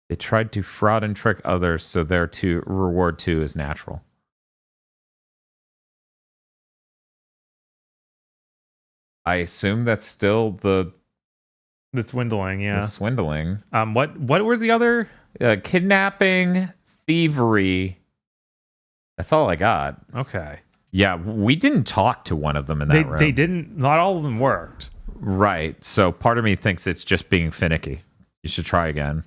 They tried to fraud and trick others, so their reward 2 is natural. I assume that's still the swindling, yeah. The swindling. What were the other? Kidnapping, thievery. That's all I got. Okay. Yeah, we didn't talk to one of them in that room. They didn't. Not all of them worked. Right. So part of me thinks it's just being finicky. You should try again.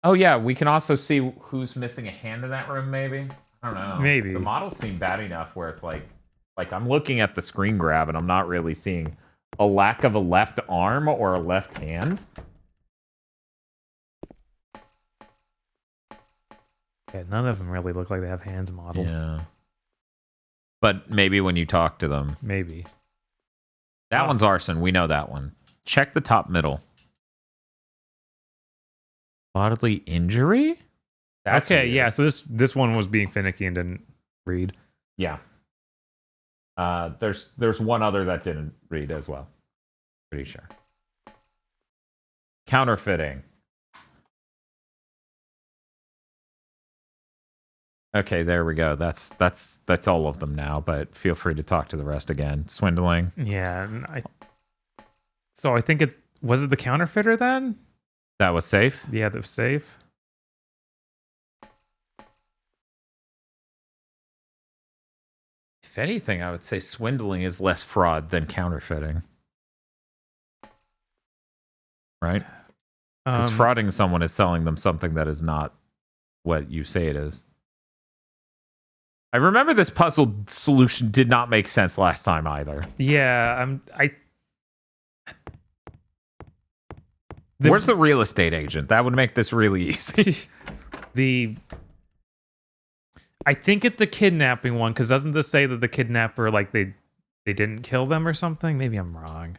Oh yeah, we can also see who's missing a hand in that room. Maybe. I don't know. Maybe the models seem bad enough where it's like I'm looking at the screen grab and I'm not really seeing a lack of a left arm or a left hand. Yeah, none of them really look like they have hands modeled. Yeah. But maybe when you talk to them. Maybe. That one's arson. We know that one. Check the top middle. Bodily injury? That's okay, weird. Yeah, so this one was being finicky and didn't read. Yeah. There's one other that didn't read as well. Pretty sure. Counterfeiting. Okay, there we go. That's all of them now, but feel free to talk to the rest again. Swindling. Yeah, so I think it was the counterfeiter then? That was safe? Yeah, that was safe. If anything, I would say swindling is less fraud than counterfeiting. Right? Because frauding someone is selling them something that is not what you say it is. I remember this puzzle solution did not make sense last time either. Yeah, Where's the real estate agent? That would make this really easy. I think it's the kidnapping one, because doesn't this say that the kidnapper, like, they didn't kill them or something? Maybe I'm wrong.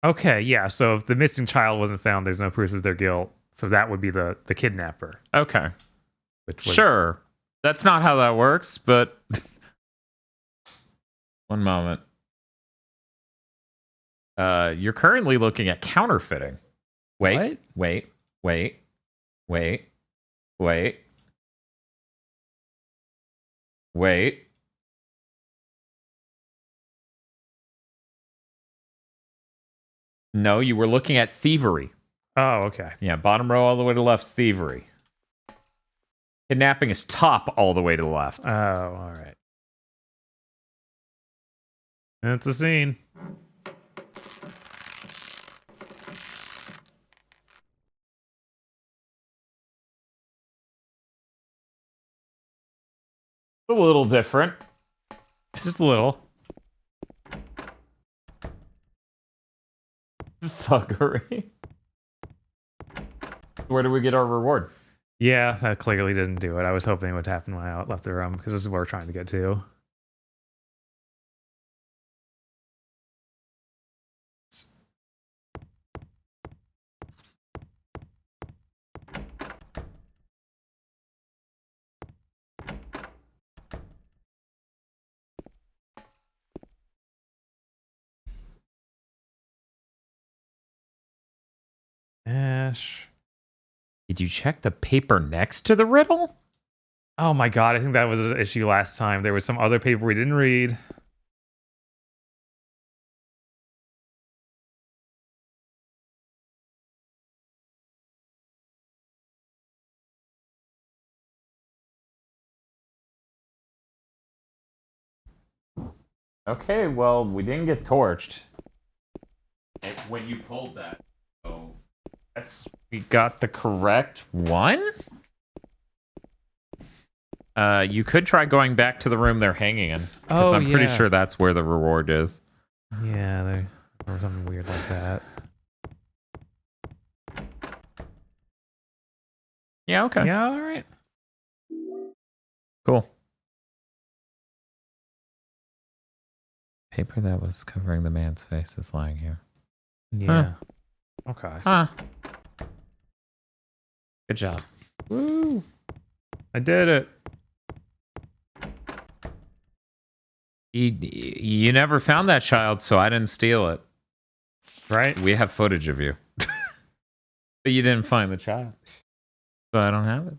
Okay, yeah, so if the missing child wasn't found, there's no proof of their guilt. So that would be the kidnapper. Okay. Sure. That's not how that works, but... One moment. You're currently looking at counterfeiting. Wait. No, you were looking at thievery. Oh, okay. Yeah, bottom row all the way to the left's thievery. Kidnapping is top all the way to the left. Oh, all right. That's a scene. A little different. Just a little. Thuggery. Where do we get our reward? Yeah, that clearly didn't do it. I was hoping it would happen when I left the room, because this is where we're trying to get to. Ash. Did you check the paper next to the riddle? Oh my god, I think that was an issue last time. There was some other paper we didn't read. Okay, well, we didn't get torched when you pulled that. So, yes, we got the correct one. You could try going back to the room they're hanging in, because I'm pretty sure that's where the reward is. Yeah, there was something weird like that. Yeah, okay. Yeah, all right. Cool. Paper that was covering the man's face is lying here. Yeah. Huh. Okay. Huh. Good job. Woo! I did it. You never found that child, so I didn't steal it. Right? We have footage of you. But you didn't find the child. So I don't have it.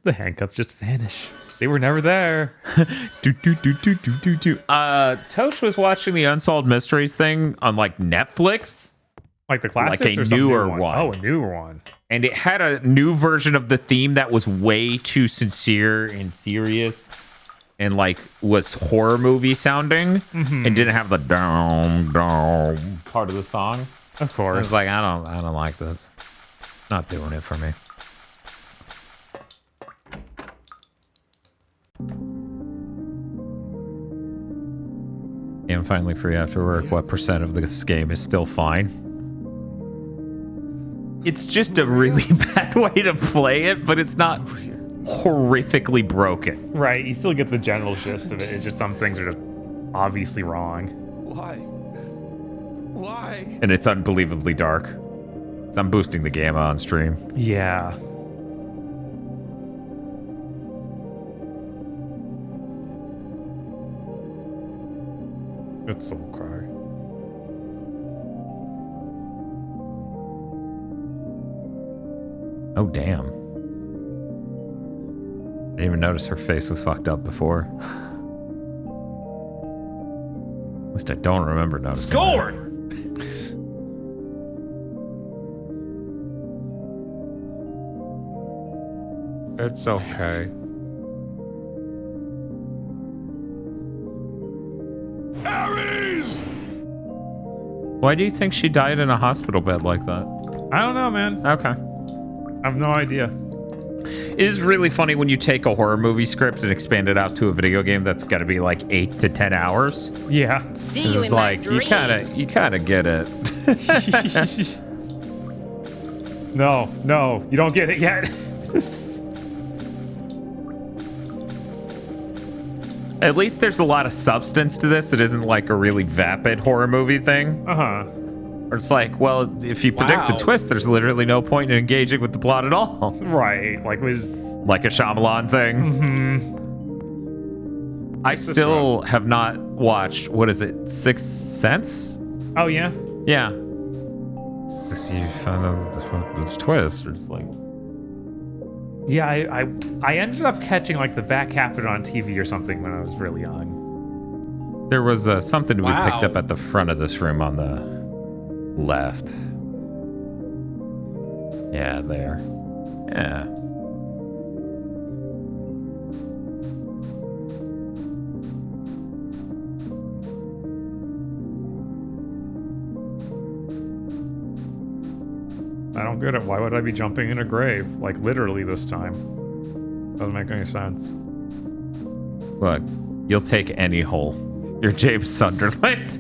The handcuffs just vanish. They were never there. Tosh was watching the Unsolved Mysteries thing on like Netflix. Like the classics, like a or some newer new one. Oh, a newer one. And it had a new version of the theme that was way too sincere and serious, and like was horror movie sounding, and didn't have the down part of the song. Of course. I was like, I don't like this. Not doing it for me. I'm finally free after work. What % of this game is still fine? It's just a really bad way to play it, but it's not horrifically broken. Right, you still get the general gist of it. It's just some things are just obviously wrong. Why? Why? And it's unbelievably dark. So I'm boosting the gamma on stream. Yeah. Good soul cry. Oh, damn. I didn't even notice her face was fucked up before. At least I don't remember noticing. Scored! It's okay. Ares! Why do you think she died in a hospital bed like that? I don't know, man. Okay. I have no idea. It is really funny when you take a horror movie script and expand it out to a video game that's got to be like 8 to 10 hours. Yeah. See you in like my dreams. you kind of get it. No, you don't get it yet. At least there's a lot of substance to this. It isn't like a really vapid horror movie thing. Uh-huh. Or it's like, well, if you predict the twist, there's literally no point in engaging with the plot at all. Right. Like a Shyamalan thing. Mm-hmm. I still have not watched, what is it, Sixth Sense? Oh, yeah? Yeah. You found out this twist. Or it's like... Yeah, I ended up catching like the back half of it on TV or something when I was really young. There was something we picked up at the front of this room on the left. Yeah, there. Yeah. I don't get it. Why would I be jumping in a grave? Like, literally this time. Doesn't make any sense. Look, you'll take any hole. You're James Sunderland.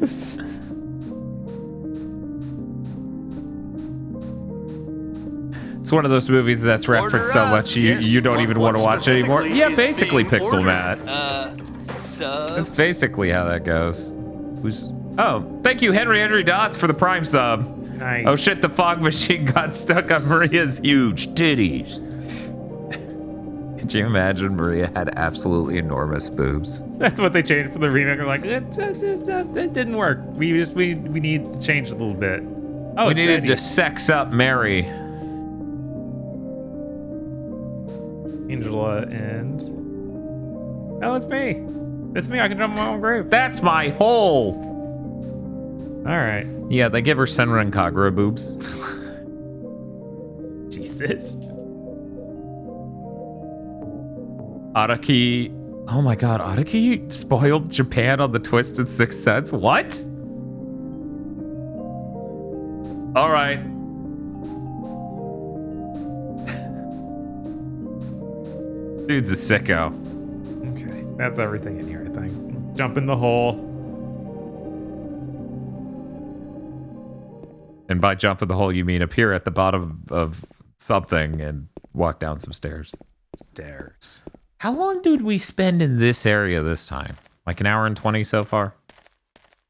It's one of those movies that's referenced so much you don't even want to watch it anymore. Yeah, basically Pixel Matt. That's basically how that goes. Oh, thank you, Henry Dots, for the Prime sub. Nice. Oh shit, the fog machine got stuck on Maria's huge titties. Could you imagine Maria had absolutely enormous boobs? That's what they changed for the remake. They're like, it didn't work. We need to change a little bit. Oh, we needed to sex up Mary. Angela and... Oh, it's me. It's me. I can jump in my own grave. That's my hole. All right. Yeah, they give her Senran Kagura boobs. Jesus. Araki. Oh my god, Araki spoiled Japan on the Twisted Sixth Sense? What? Alright. Dude's a sicko. Okay, that's everything in here, I think. Jump in the hole. And by jump in the hole, you mean appear at the bottom of something and walk down some stairs. Stairs. How long did we spend in this area this time? Like an hour and 20 so far?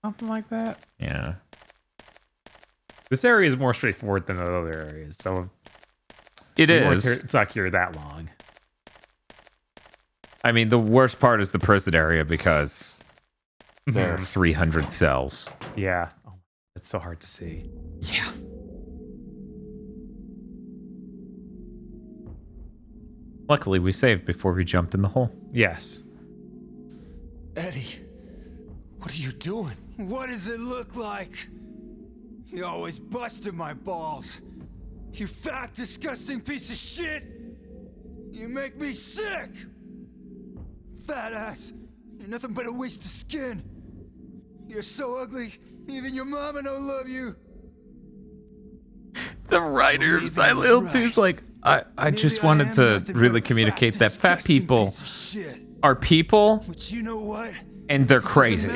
Something like that. Yeah. This area is more straightforward than the other areas, so... It is. It's not here that long. I mean, the worst part is the prison area because there are 300 cells. Yeah. Oh, it's so hard to see. Yeah. Luckily, we saved before we jumped in the hole. Yes. Eddie, what are you doing? What does it look like? You always busted my balls. You fat, disgusting piece of shit. You make me sick. Fat ass. You're nothing but a waste of skin. You're so ugly, even your mama don't love you. The writer of Silent Hill 2 is like, I just wanted to really communicate that fat people are people, But you know what? and they're crazy,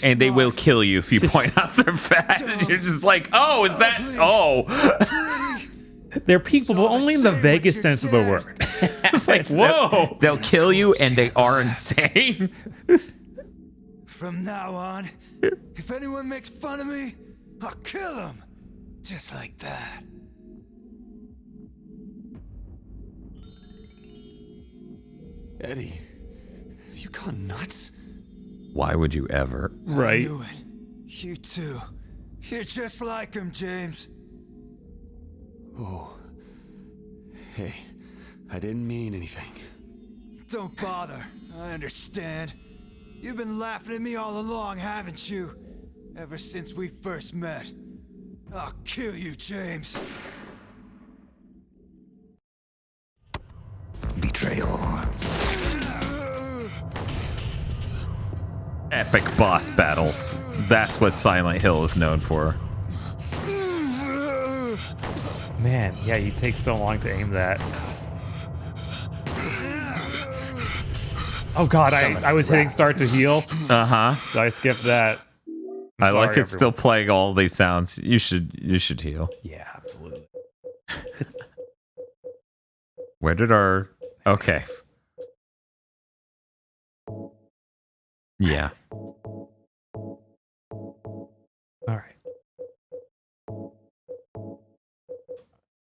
and they will kill you if you point out they're fat. And you're just like, oh, is that? Oh, they're people, but only in the vaguest sense of the word. It's like, whoa, they'll kill you, and they are insane. From now on, if anyone makes fun of me, I'll kill them. Just like that. Eddie, have you gone nuts? Why would you ever? Right. I knew it. You too. You're just like him, James. Oh. Hey, I didn't mean anything. Don't bother. I understand. You've been laughing at me all along, haven't you? Ever since we first met. I'll kill you, James. Betrayal. Epic boss battles. That's what Silent Hill is known for. Man, yeah, you take so long to aim that. Oh god, I was hitting start to heal. Uh-huh. So I skipped that. I like it's still playing all these sounds. You should heal. Yeah, absolutely. Where did our... Okay. Yeah. Alright.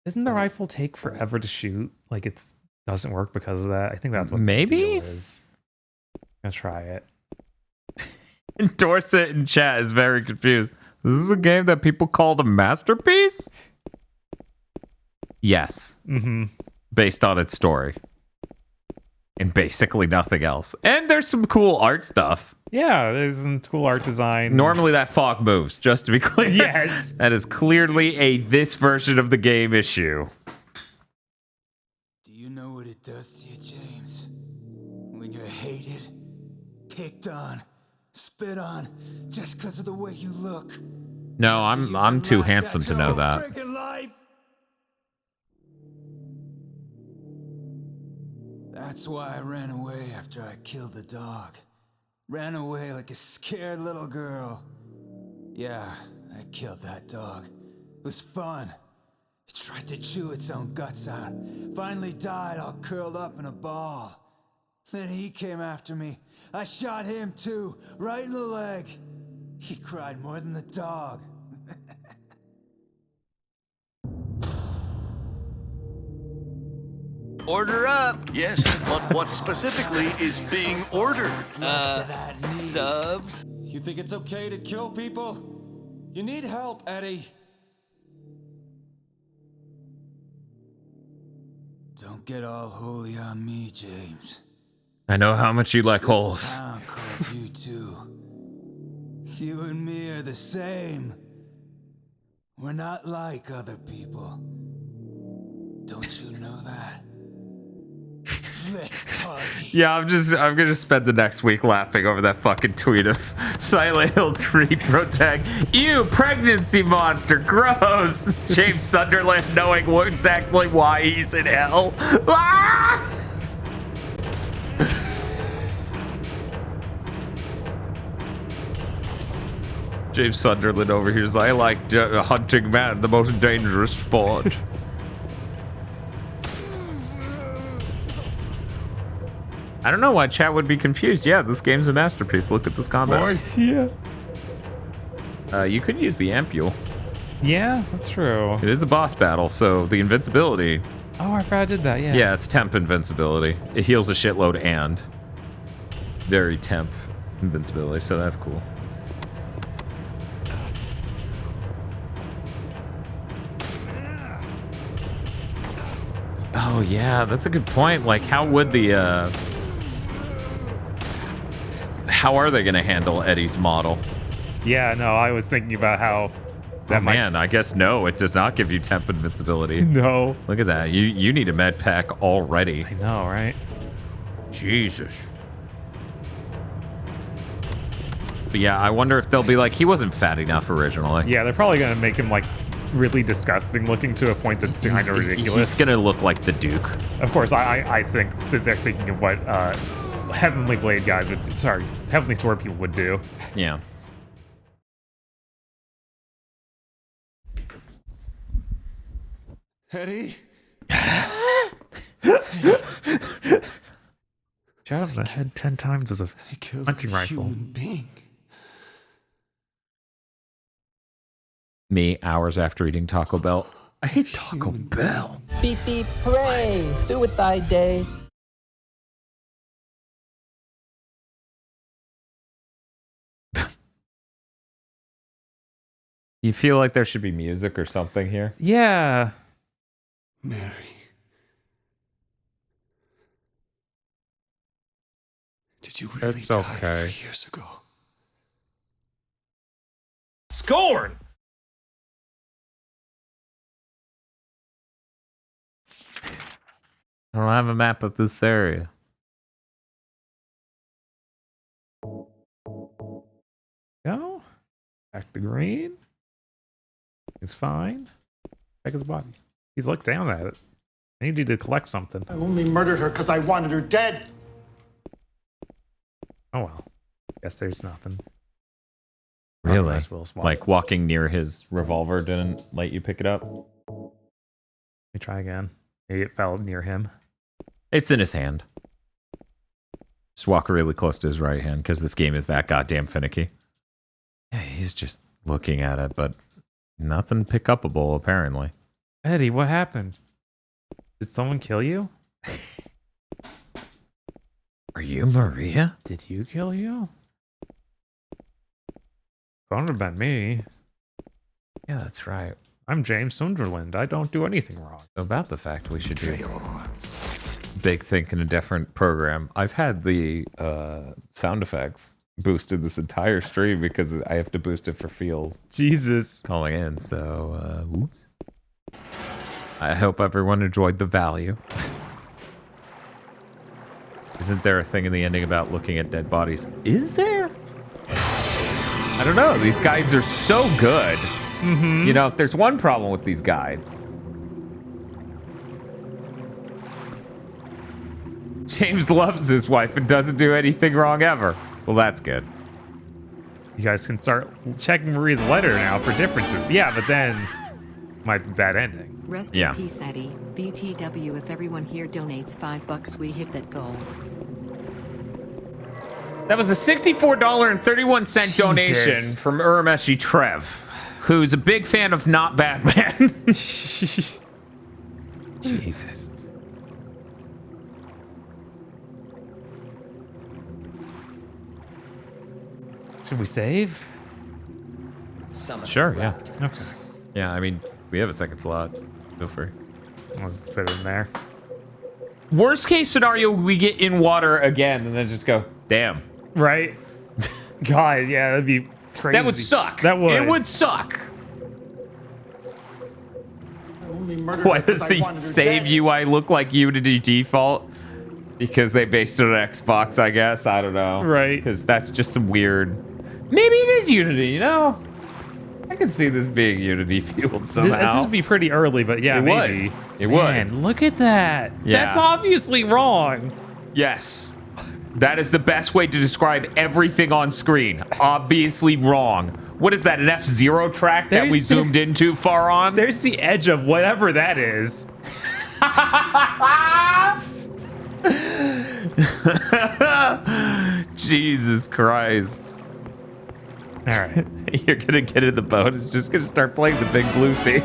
Doesn't the rifle take forever to shoot? Like it doesn't work because of that? I think that's what maybe the deal is. I'm gonna try it. Dorset in chat is very confused. This is a game that people called a masterpiece? Yes. Mm-hmm. Based on its story. And basically nothing else. And there's some cool art stuff. Yeah, there's some cool art design. Normally that fog moves, just to be clear. Yes. That is clearly a this version of the game issue. Do you know what it does to you, James? When you're hated, picked on, spit on, just because of the way you look. No, I'm too handsome to know that. That's why I ran away after I killed the dog. Ran away like a scared little girl. Yeah, I killed that dog. It was fun. It tried to chew its own guts out. Finally died all curled up in a ball. Then he came after me. I shot him too, right in the leg. He cried more than the dog. Order up. Yes, but what specifically is being ordered? Subs? You think it's okay to kill people? You need help, Eddie. Don't get all holy on me, James. I know how much you like holes. This town called you too. You and me are the same. We're not like other people. Don't you know that? Let's party. Yeah, I'm gonna spend the next week laughing over that fucking tweet of Silent Hill 3 protag. Ew, pregnancy monster, gross. James Sunderland knowing exactly why he's in hell. Ah! James Sunderland over here is I like hunting man, the most dangerous sport. I don't know why chat would be confused. Yeah, this game's a masterpiece. Look at this combat. Boys. Yeah. You could use the ampule. Yeah, that's true. It is a boss battle, so the invincibility. Oh, I forgot I did that. Yeah. Yeah, it's temp invincibility. It heals a shitload and very temp invincibility, so that's cool. Oh yeah, that's a good point. Like, how would the how are they gonna handle Eddie's model? Yeah, no, I was thinking about how that man, I guess no, it does not give you temp invincibility. No. Look at that. You need a med pack already. I know, right? Jesus. But yeah, I wonder if they'll be like, he wasn't fat enough originally. Yeah, they're probably gonna make him like really disgusting looking to a point that's kind of ridiculous. He's gonna look like the Duke. Of course, I think that they're thinking of what Heavenly Blade guys would, sorry, Heavenly Sword people would do. Yeah. Eddie? Shot him in the head 10 times with a hunting rifle. Human being. Me, hours after eating Taco Bell. I hate Taco Bell. Beep beep, hooray! Suicide Day. You feel like there should be music or something here? Yeah. Mary. Did you really die 3 years ago? Scorn! I don't have a map of this area. Go. Back to green. It's fine. Check his body. He's looked down at it. I needed to collect something. I only murdered her because I wanted her dead. Oh well. Guess there's nothing. Really? Like walking near his revolver didn't let you pick it up? Let me try again. Maybe it fell near him. It's in his hand. Just walk really close to his right hand because this game is that goddamn finicky. Yeah, he's just looking at it, but nothing pick upable apparently. Eddie, what happened? Did someone kill you? Are you Maria? Did you kill you? Couldn't have been me. Yeah, that's right. I'm James Sunderland. I don't do anything wrong. About the fact we should do Big Think in a different program. I've had the sound effects boosted this entire stream because I have to boost it for feels. Jesus. Calling in, so whoops. I hope everyone enjoyed the value. Isn't there a thing in the ending about looking at dead bodies? Is there? I don't know. These guides are so good. Mm-hmm. You know, if there's one problem with these guides, James loves his wife and doesn't do anything wrong ever. Well, that's good. You guys can start checking Maria's letter now for differences. Yeah, but then might be bad ending. Rest in peace, Eddie. BTW, if everyone here donates $5, we hit that goal. That was a $64.31 donation from Urmeshi Trev, who's a big fan of Not Batman. Jesus. Should we save? Sure, yeah. Okay. Yeah, I mean, we have a second slot. Feel free. Let's put it in there. Worst case scenario, we get in water again and then just go, damn. Right? God, yeah, that'd be crazy. That would suck. That would. It would suck. Only murdered Why her 'cause does I the wanted her save dead. UI look like Unity default? Because they based it on Xbox, I guess. I don't know. Right. Because that's just some weird... Maybe it is Unity, you know? I can see this being Unity fueled somehow. This would be pretty early, but yeah, It maybe. would. It would. Man, look at that. Yeah. That's obviously wrong. Yes. That is the best way to describe everything on screen. Obviously wrong. What is that, an F-Zero track that we zoomed in too far on? There's the edge of whatever that is. Jesus Christ. All right. You're going to get in the boat. It's just going to start playing the Big Blue theme.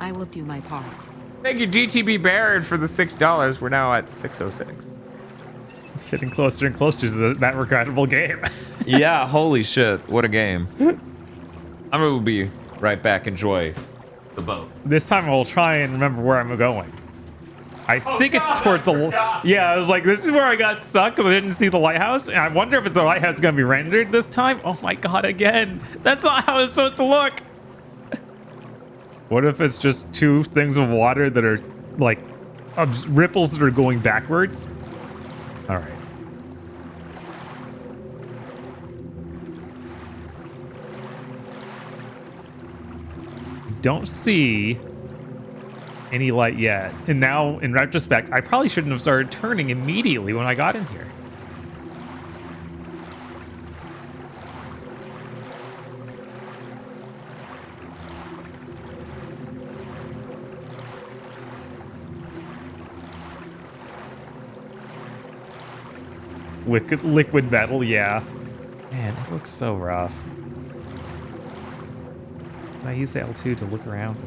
I will do my part. Thank you, DTB Barrett, for the $6. We're now at 606. Getting closer and closer to that regrettable game. Yeah, holy shit. What a game. I'm going to be right back. Enjoy the boat. This time I'll try and remember where I'm going. I think it's towards the... Yeah, I was like, this is where I got stuck because I didn't see the lighthouse. And I wonder if the lighthouse is going to be rendered this time. Oh my god, again. That's not how it's supposed to look. What if it's just two things of water that are like ripples that are going backwards? All right. Don't see any light yet. And now, in retrospect, I probably shouldn't have started turning immediately when I got in here. Liquid metal, yeah. Man, it looks so rough. Can I use the L2 to look around?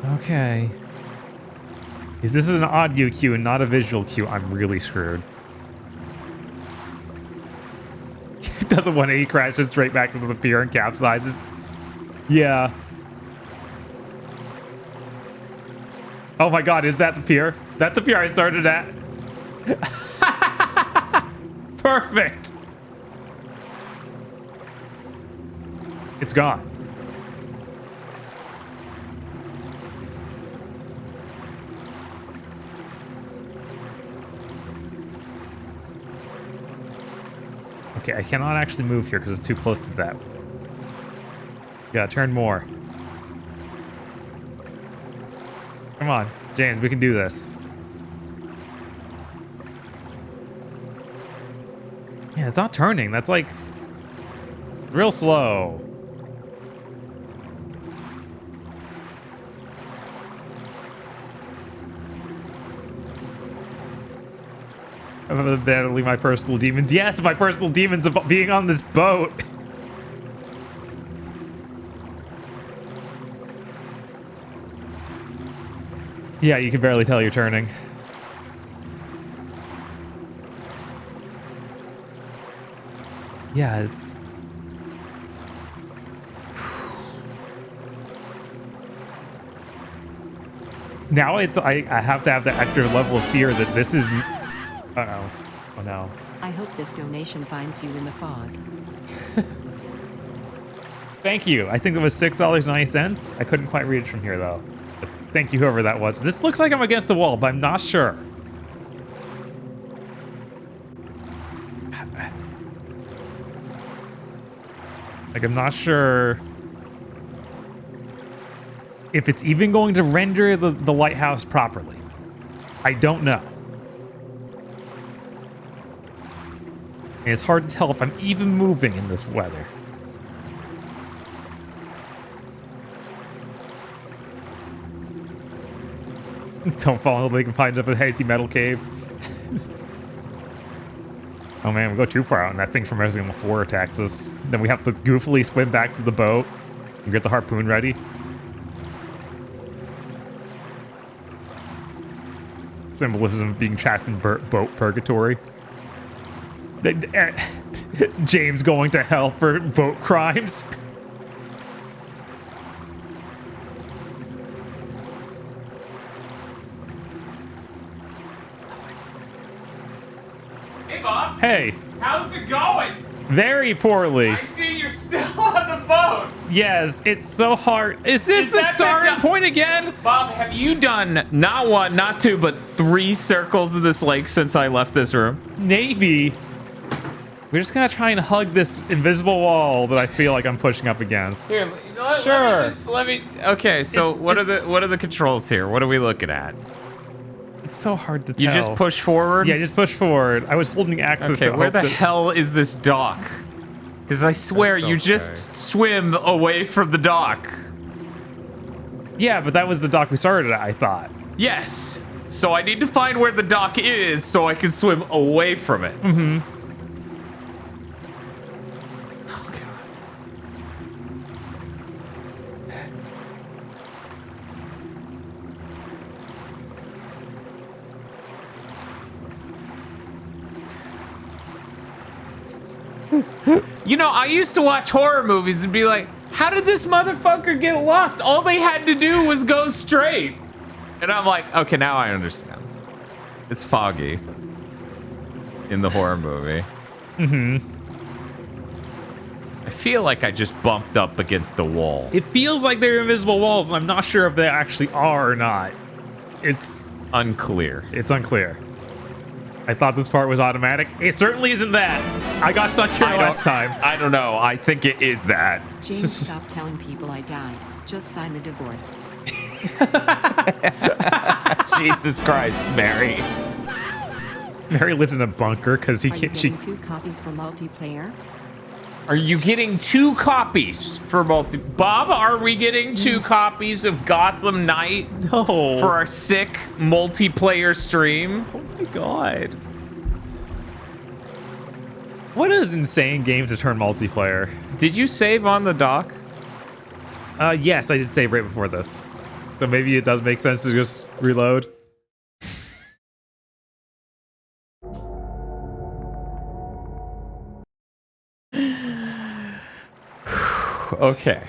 No. Okay. If this is an audio cue and not a visual cue, I'm really screwed. It does a 180 crashes straight back into the pier and capsizes. Yeah. Oh my god, is that the pier? That's the pier I started at. Perfect. It's gone. Okay, I cannot actually move here because it's too close to that. Yeah, turn more. Come on, James, we can do this. Yeah, it's not turning. That's like real slow. I'm battling my personal demons. Yes, my personal demons of being on this boat. Yeah, you can barely tell you're turning. Yeah, it's... Now it's... I have to have the extra level of fear that this is... Uh-oh. Oh, no. I hope this donation finds you in the fog. Thank you. I think it was $6.90. I couldn't quite read it from here, though. But thank you, whoever that was. This looks like I'm against the wall, but I'm not sure. Like, I'm not sure. if it's even going to render the lighthouse properly. I don't know. And it's hard to tell if I'm even moving in this weather. Don't fall until they can find up a hazy metal cave. Oh man, we go too far out and that thing from Resident Evil 4 attacks us. Then we have to goofily swim back to the boat and get the harpoon ready. Symbolism of being trapped in boat purgatory. James going to hell for boat crimes. Hey, Bob. Hey. How's it going? Very poorly. I see you're still on the boat. Yes, it's so hard. Is this the starting point again? Bob, have you done not one, not two, but 3 circles of this lake since I left this room? Maybe. We're just gonna try and hug this invisible wall that I feel like I'm pushing up against. Here, Sure. Let me. Okay, so what are the controls here? What are we looking at? It's so hard to tell. You just push forward? Yeah, just push forward. I was holding access to Okay, where the hope that- hell is this dock? Because I swear you just swim away from the dock. Yeah, but that was the dock we started at, I thought. Yes. So I need to find where the dock is so I can swim away from it. Mm-hmm. You know, I used to watch horror movies and be like, how did this motherfucker get lost? All they had to do was go straight. And I'm like, okay, now I understand. It's foggy in the horror movie. Mm-hmm. I feel like I just bumped up against the wall. It feels like they're invisible walls, and I'm not sure if they actually are or not. It's unclear. It's unclear. I thought this part was automatic. It certainly isn't that. I got stuck here last time. I don't know. I think it is that. James, stop telling people I died. Just sign the divorce. Jesus Christ, Mary. Mary lives in a bunker because Are you getting 2 copies for multiplayer? Are you getting 2 copies for Bob, are we getting 2 copies of Gotham Knight? No. For our sick multiplayer stream? Oh my god. What an insane game to turn multiplayer. Did you save on the dock? Yes, I did save right before this. So maybe it does make sense to just reload. Okay.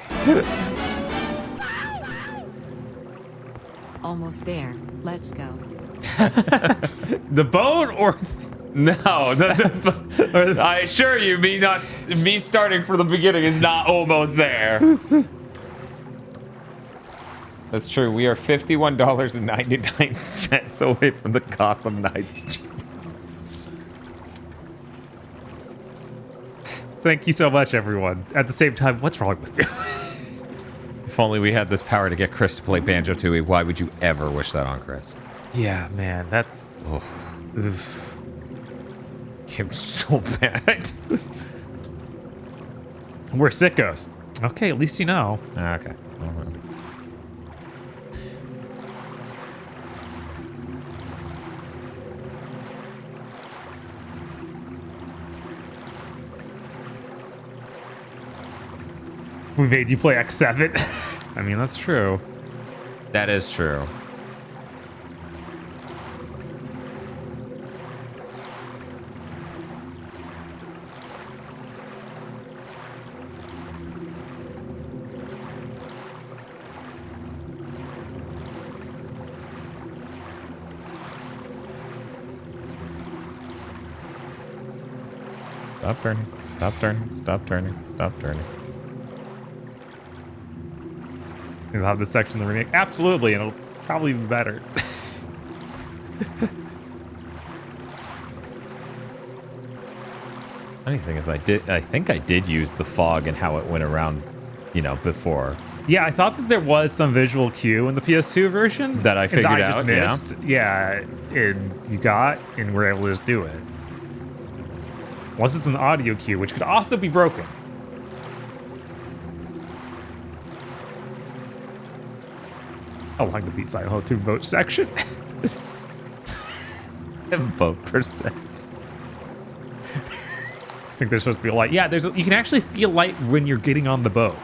Almost there. Let's go. The boat or no? I assure you, me starting from the beginning is not almost there. That's true. We are $51.99 away from the Gotham Knights. Thank you so much, everyone. At the same time, what's wrong with you? If only we had this power to get Chris to play Banjo-Tooie, why would you ever wish that on Chris? Yeah, man, that's... Game's so bad. We're sickos. Okay, at least you know. Okay. We made you play X7. I mean, that's true. That is true. Stop turning. Stop turning. Stop turning. Stop turning. You'll have this section of the remake. Absolutely, and it'll probably be better. Funny thing is, I think I did use the fog and how it went around, you know, before. Yeah, I thought that there was some visual cue in the PS2 version that I figured and I out. just missed. Yeah, and you got and were able to just do it. Wasn't an audio cue, which could also be broken. How long to beat Silent Hill 2 vote section? Vote percent. I think there's supposed to be a light. Yeah, you can actually see a light when you're getting on the boat.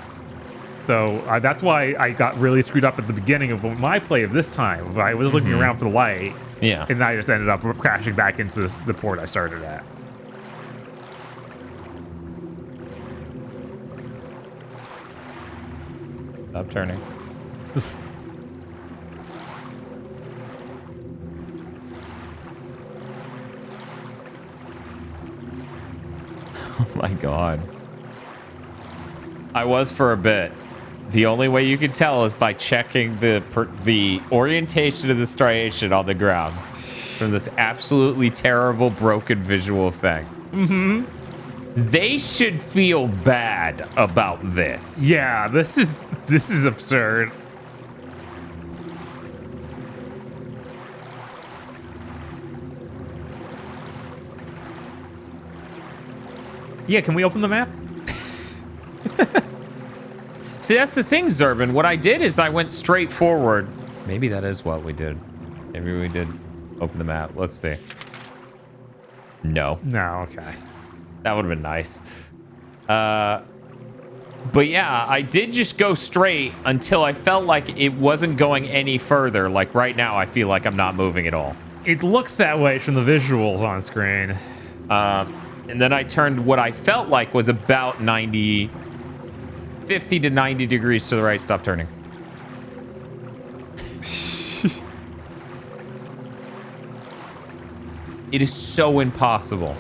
So that's why I got really screwed up at the beginning of my play of this time. I was looking around for the light. Yeah. And I just ended up crashing back into the port I started at. Stop turning. Oh my god. I was for a bit. The only way you can tell is by checking the orientation of the striation on the ground from this absolutely terrible broken visual effect. Mm-hmm. They should feel bad about this. Yeah, this is absurd. Yeah, can we open the map? See, that's the thing, Zurban. What I did is I went straight forward. Maybe that is what we did. Maybe we did open the map. Let's see. No. No, okay. That would have been nice. But yeah, I did just go straight until I felt like it wasn't going any further. Like right now, I feel like I'm not moving at all. It looks that way from the visuals on screen. And then I turned what I felt like was about 50 to 90 degrees to the right. Stop turning. It is so impossible.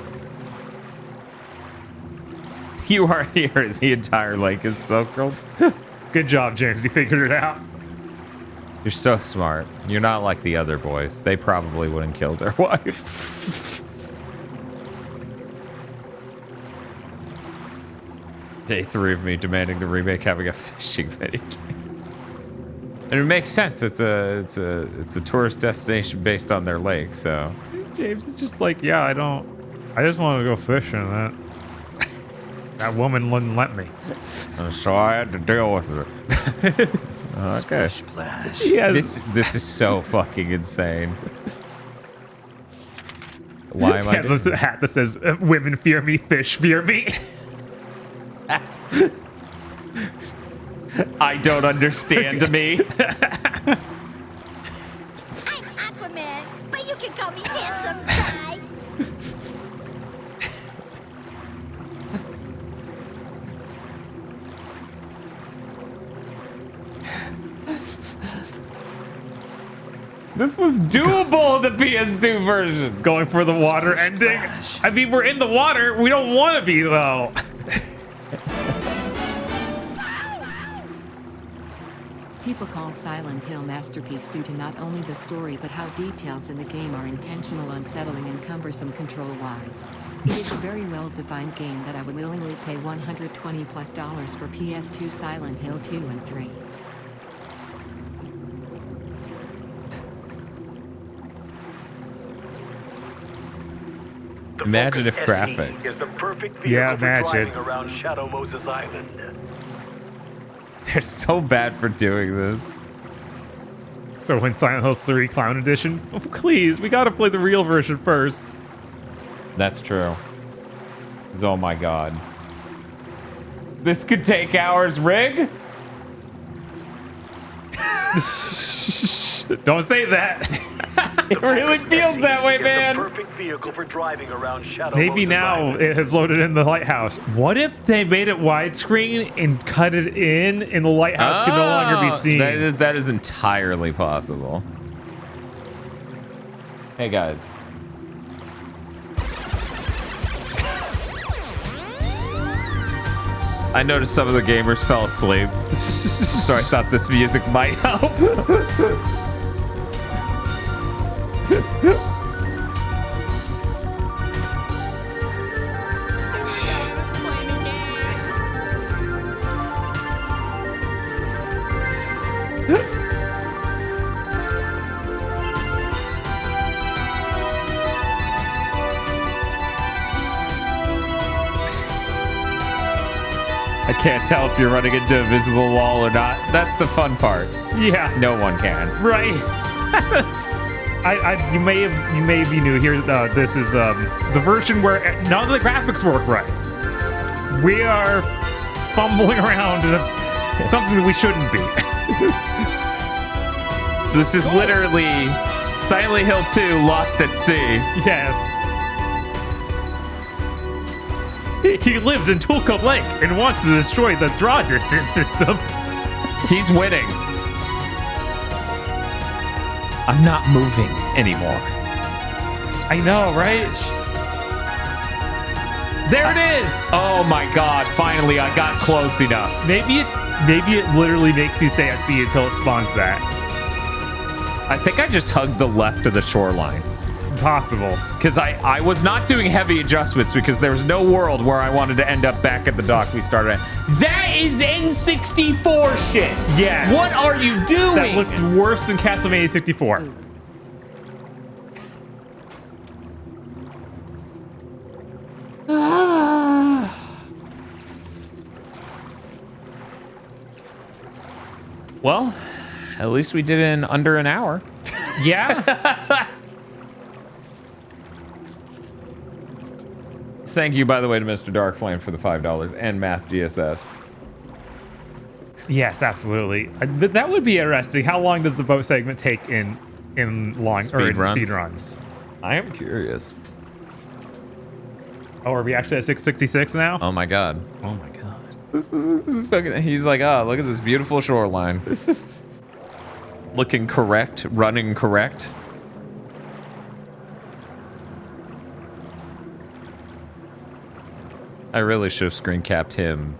You are here. The entire lake is circled. Good job, James. You figured it out. You're so smart. You're not like the other boys. They probably wouldn't kill their wife. Day 3 of me demanding the remake having a fishing video game. And it makes sense. It's a tourist destination based on their lake, so. James is just like, yeah, I just want to go fishing. That woman wouldn't let me. So I had to deal with it. Okay. Splash. Yes. This is so fucking insane. Why am I? Has a hat that says "Women fear me, fish fear me." I don't understand me. I'm Aquaman, but you can call me Handsome Guy. This was doable, the PS2 version. Going for the water ending. I mean, we're in the water. We don't want to be, though. People call Silent Hill masterpiece due to not only the story but how details in the game are intentional, unsettling, and cumbersome control-wise. It is a very well-defined game that I would willingly pay $120+ for PS2 Silent Hill 2 and 3. Imaginative Focus graphics. SE is the perfect vehicle Yeah, for imagine. driving around Shadow Moses Island. They're so bad for doing this. So when Silent Hill 3 Clown Edition, oh, please, we gotta play the real version first. That's true. 'Cause, oh my god. This could take hours, Rig? Don't say that. It really feels that way, man. The perfect vehicle for driving around Shadow Maybe Moses now Island. it has loaded in the lighthouse. What if they made it widescreen and cut it in, and the lighthouse could no longer be seen? That is entirely possible. Hey guys. I noticed some of the gamers fell asleep, so I thought this music might help. can't tell if you're running into a visible wall or not. That's the fun part. Yeah. No one can. Right. You may be new here. This is the version where none of the graphics work right. We are fumbling around in something that we shouldn't be. This is literally Silent Hill 2 Lost at Sea. Yes. He lives in Tulka Lake and wants to destroy the draw distance system. He's winning. I'm not moving anymore. I know, right? There it is! Oh my god, finally I got close enough. Maybe it literally makes you stay at sea until it spawns that. I think I just hugged the left of the shoreline. Possible. Because I was not doing heavy adjustments because there was no world where I wanted to end up back at the dock we started at. That is N64 shit! Yes. What are you doing? That looks worse than Castlevania 64. Well, at least we did it in under an hour. Yeah. Thank you, by the way, to Mr. Darkflame for the $5 and Math GSS. Yes, absolutely. That would be interesting. How long does the boat segment take in long speed runs? I am curious. Oh, are we actually at 666 now? Oh my god. Oh my god. This is fucking. He's like, oh, look at this beautiful shoreline. Looking correct, running correct. I really should have screen capped him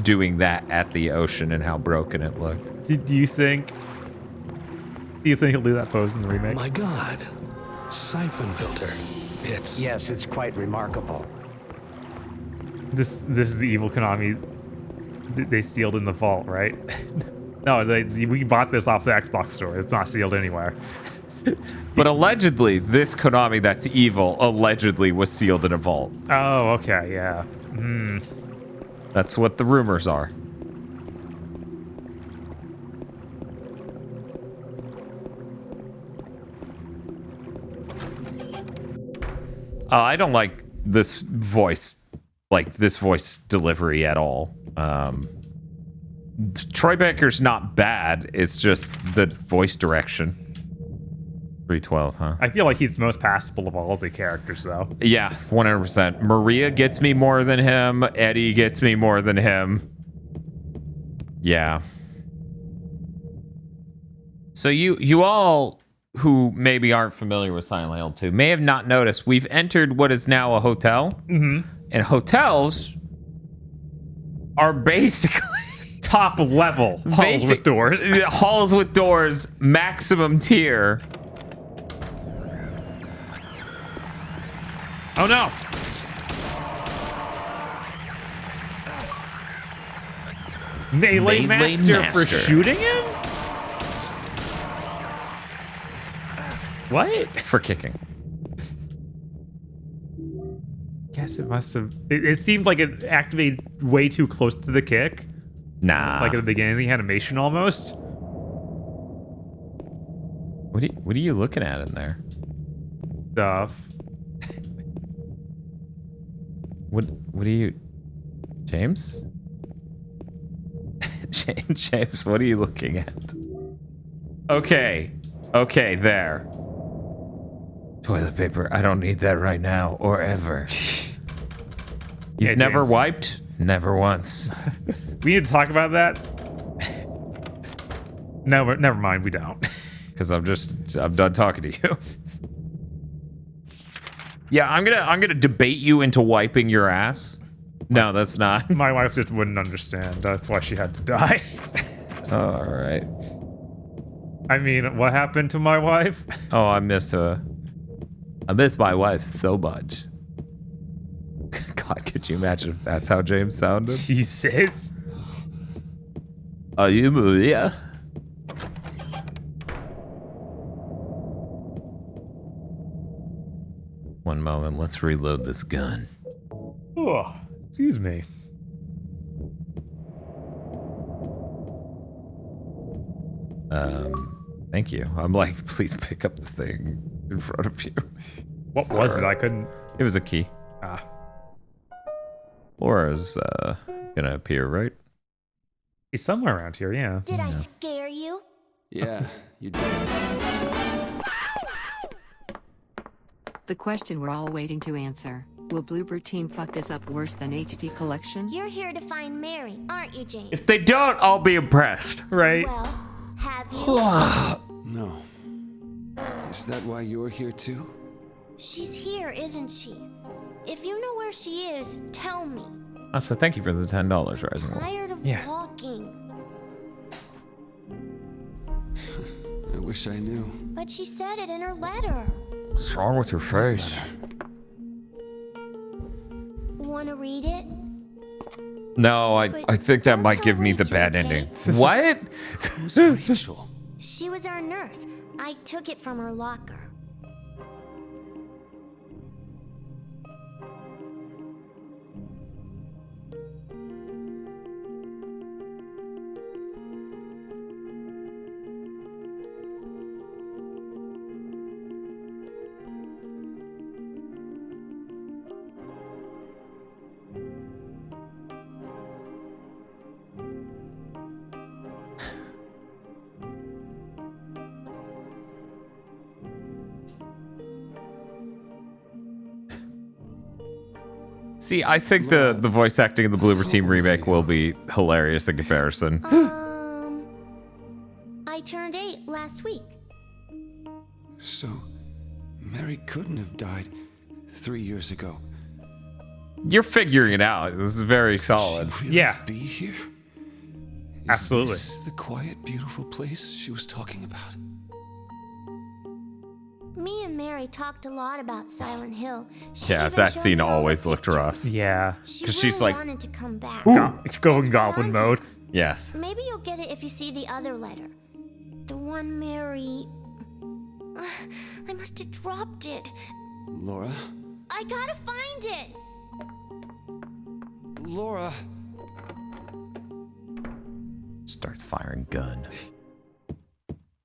doing that at the ocean and how broken it looked. Do you think he'll do that pose in the remake? My god. Siphon filter. Yes, it's quite remarkable. This is the evil Konami they sealed in the vault, right? No, we bought this off the Xbox store. It's not sealed anywhere. But allegedly, this Konami that's evil allegedly was sealed in a vault. Oh, okay, yeah. That's what the rumors are. I don't like this voice delivery at all. Troy Baker's not bad. It's just the voice direction. 312, huh? I feel like he's the most passable of all of the characters, though. Yeah, 100%. Maria gets me more than him. Eddie gets me more than him. Yeah. So you all who maybe aren't familiar with Silent Hill 2 may have not noticed we've entered what is now a hotel. Mm-hmm. And hotels are basically top level halls with doors. Halls with doors, maximum tier. Oh no! Melee Master for shooting him? What? For kicking. Guess it must have. It seemed like it activated way too close to the kick. Nah. Like at the beginning of the animation almost. What are you looking at in there? Stuff. What are you, James? James, what are you looking at? Okay, there. Toilet paper. I don't need that right now or ever. You've never wiped? Never once. We need to talk about that. No, never mind. We don't. Because I'm done talking to you. Yeah, I'm gonna debate you into wiping your ass. No, that's not. My wife just wouldn't understand. That's why she had to die. All right. I mean, what happened to my wife? Oh, I miss her. I miss my wife so much. God, could you imagine if that's how James sounded? Jesus. Are you Maria? One moment, let's reload this gun. Oh, excuse me. Thank you. I'm like, please pick up the thing in front of you. What was it? I couldn't. It was a key. Ah. Laura's gonna appear, right? He's somewhere around here, yeah. Did I scare you? Yeah, you did. The question we're all waiting to answer. Will Bloober Team fuck this up worse than HD Collection? You're here to find Mary, aren't you, James? If they don't, I'll be impressed. Right. Well, have you? No. Is that why you're here too? She's here, isn't she? If you know where she is, tell me. So thank you for the $10, Rising Wolf. Tired of walking. I wish I knew. But she said it in her letter. What's wrong with your face? Want to read it? No, I think that might give me the bad ending. What? Who's Rachel? She was our nurse. I took it from her locker. See, I think the voice acting in the Bloober Team remake will be hilarious in comparison. I turned 8 last week. So, Mary couldn't have died 3 years ago. You're figuring it out. This is very solid. Really Yeah. Be here? Absolutely. Is this the quiet, beautiful place she was talking about? Me and Mary talked a lot about Silent Hill. She Yeah, even that showed scene me all the always looked pictures. rough. Yeah. She 'Cause really she's like, wanted to come back. It's going goblin mode. Yes. Maybe you'll get it if you see the other letter. The one Mary... I must have dropped it. Laura? I gotta find it! Laura! Starts firing gun.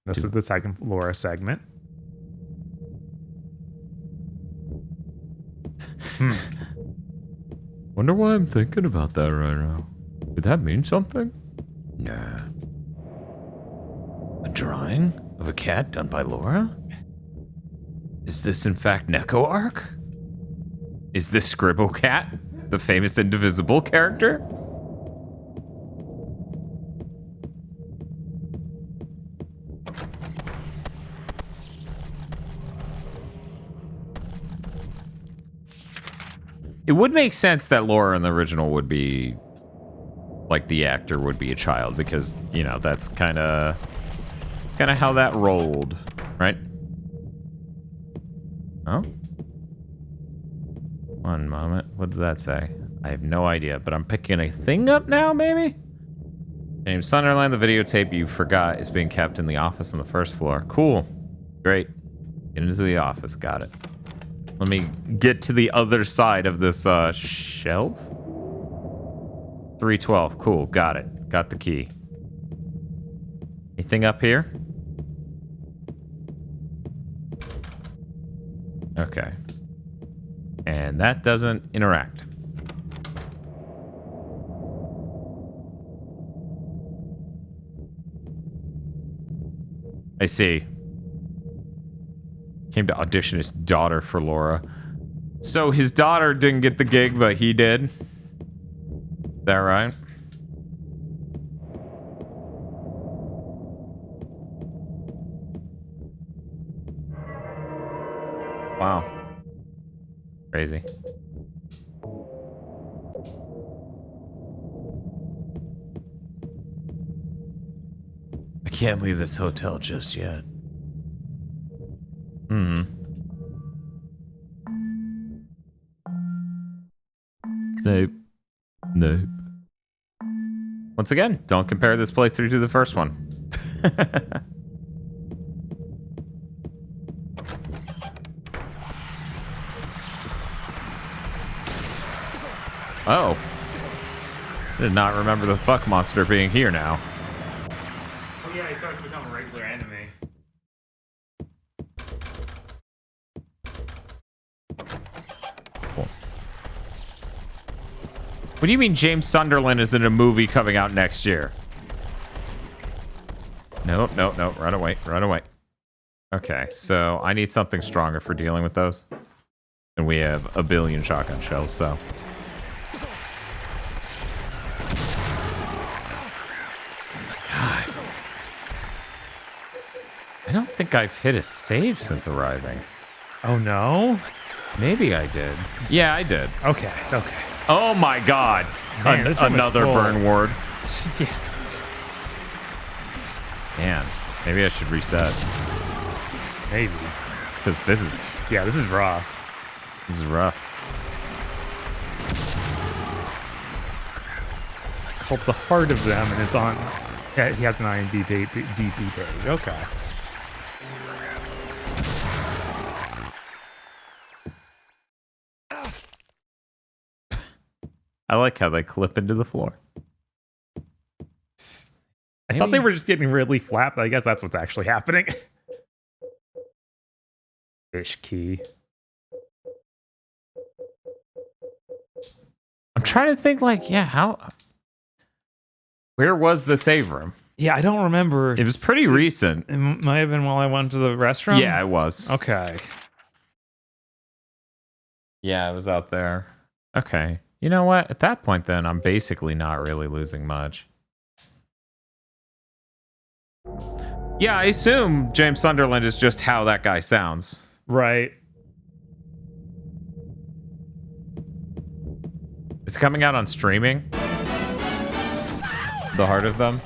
This is the second Laura segment. Wonder why I'm thinking about that right now. Did that mean something? Nah. A drawing of a cat done by Laura? Is this in fact Neko Arc? Is this Scribble Cat, the famous Indivisible character? It would make sense that Laura in the original would be, like, the actor would be a child, because, you know, that's kind of how that rolled, right? Oh? One moment. What did that say? I have no idea, but I'm picking a thing up now, maybe? James Sunderland, the videotape you forgot is being kept in the office on the first floor. Cool. Great. Get into the office. Got it. Let me get to the other side of this shelf. 312. Cool. Got it. Got the key. Anything up here? Okay. And that doesn't interact. I see. Came to audition his daughter for Laura. So his daughter didn't get the gig, but he did. Is that right? Wow. Crazy. I can't leave this hotel just yet. Nope. Nope. Once again, don't compare this playthrough to the first one. Oh. Did not remember the fuck monster being here now. Oh yeah, he starts to become a regular enemy. Cool. What do you mean James Sunderland is in a movie coming out next year? Nope, nope, nope. Run away, run away. Okay, so I need something stronger for dealing with those. And we have a billion shotgun shells, so. God. I don't think I've hit a save since arriving. Oh no? Maybe I did. Yeah, I did. Okay, okay. Oh my god. Man, this room is Another full. burn ward. Yeah. Man, maybe I should reset. Maybe. Because this is... Yeah, this is rough. This is rough. Called The Heart of Them, and it's on... Yeah, he has an IMDb page. Okay. I like how they clip into the floor. I thought they were just getting really flat, but I guess that's what's actually happening. Fish key. I'm trying to think, like, yeah, how... Where was the save room? Yeah, I don't remember. It was pretty recent. It might have been while I went to the restroom? Yeah, it was. Okay. Yeah, it was out there. Okay. You know what? At that point, then, I'm basically not really losing much. Yeah, I assume James Sunderland is just how that guy sounds. Right. It's coming out on streaming. The Heart of Them.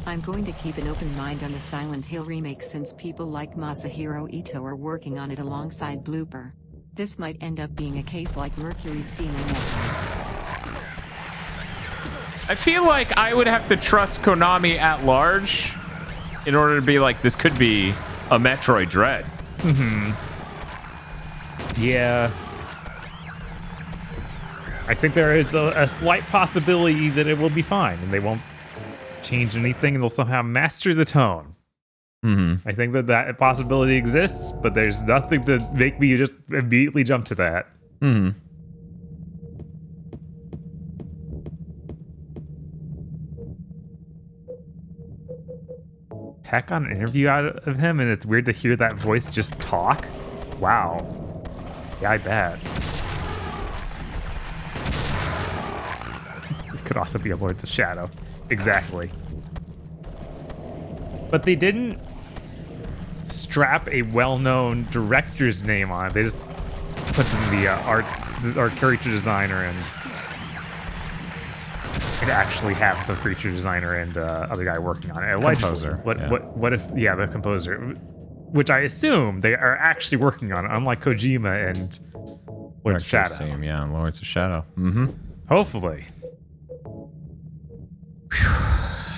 I'm going to keep an open mind on the Silent Hill remake since people like Masahiro Ito are working on it alongside Blooper. This might end up being a case like Mercury Steam and Metroid. I feel like I would have to trust Konami at large in order to be like, this could be a Metroid Dread. Mm-hmm. Yeah. I think there is a slight possibility that it will be fine and they won't change anything and they'll somehow master the tone. Mm-hmm. I think that possibility exists, but there's nothing to make me just immediately jump to that. Mm-hmm. Heck, on an interview out of him, and it's weird to hear that voice just talk. Wow. Yeah, I bet. It could also be a Lords of Shadow. Exactly. But they didn't strap a well-known director's name on it. They just put in the art character designer and actually have the creature designer and other guy working on it. Composer. What if the composer, which I assume they are actually working on it, unlike Kojima and Lords of Shadow. Same, yeah, Lords of Shadow. Mm-hmm. Hopefully.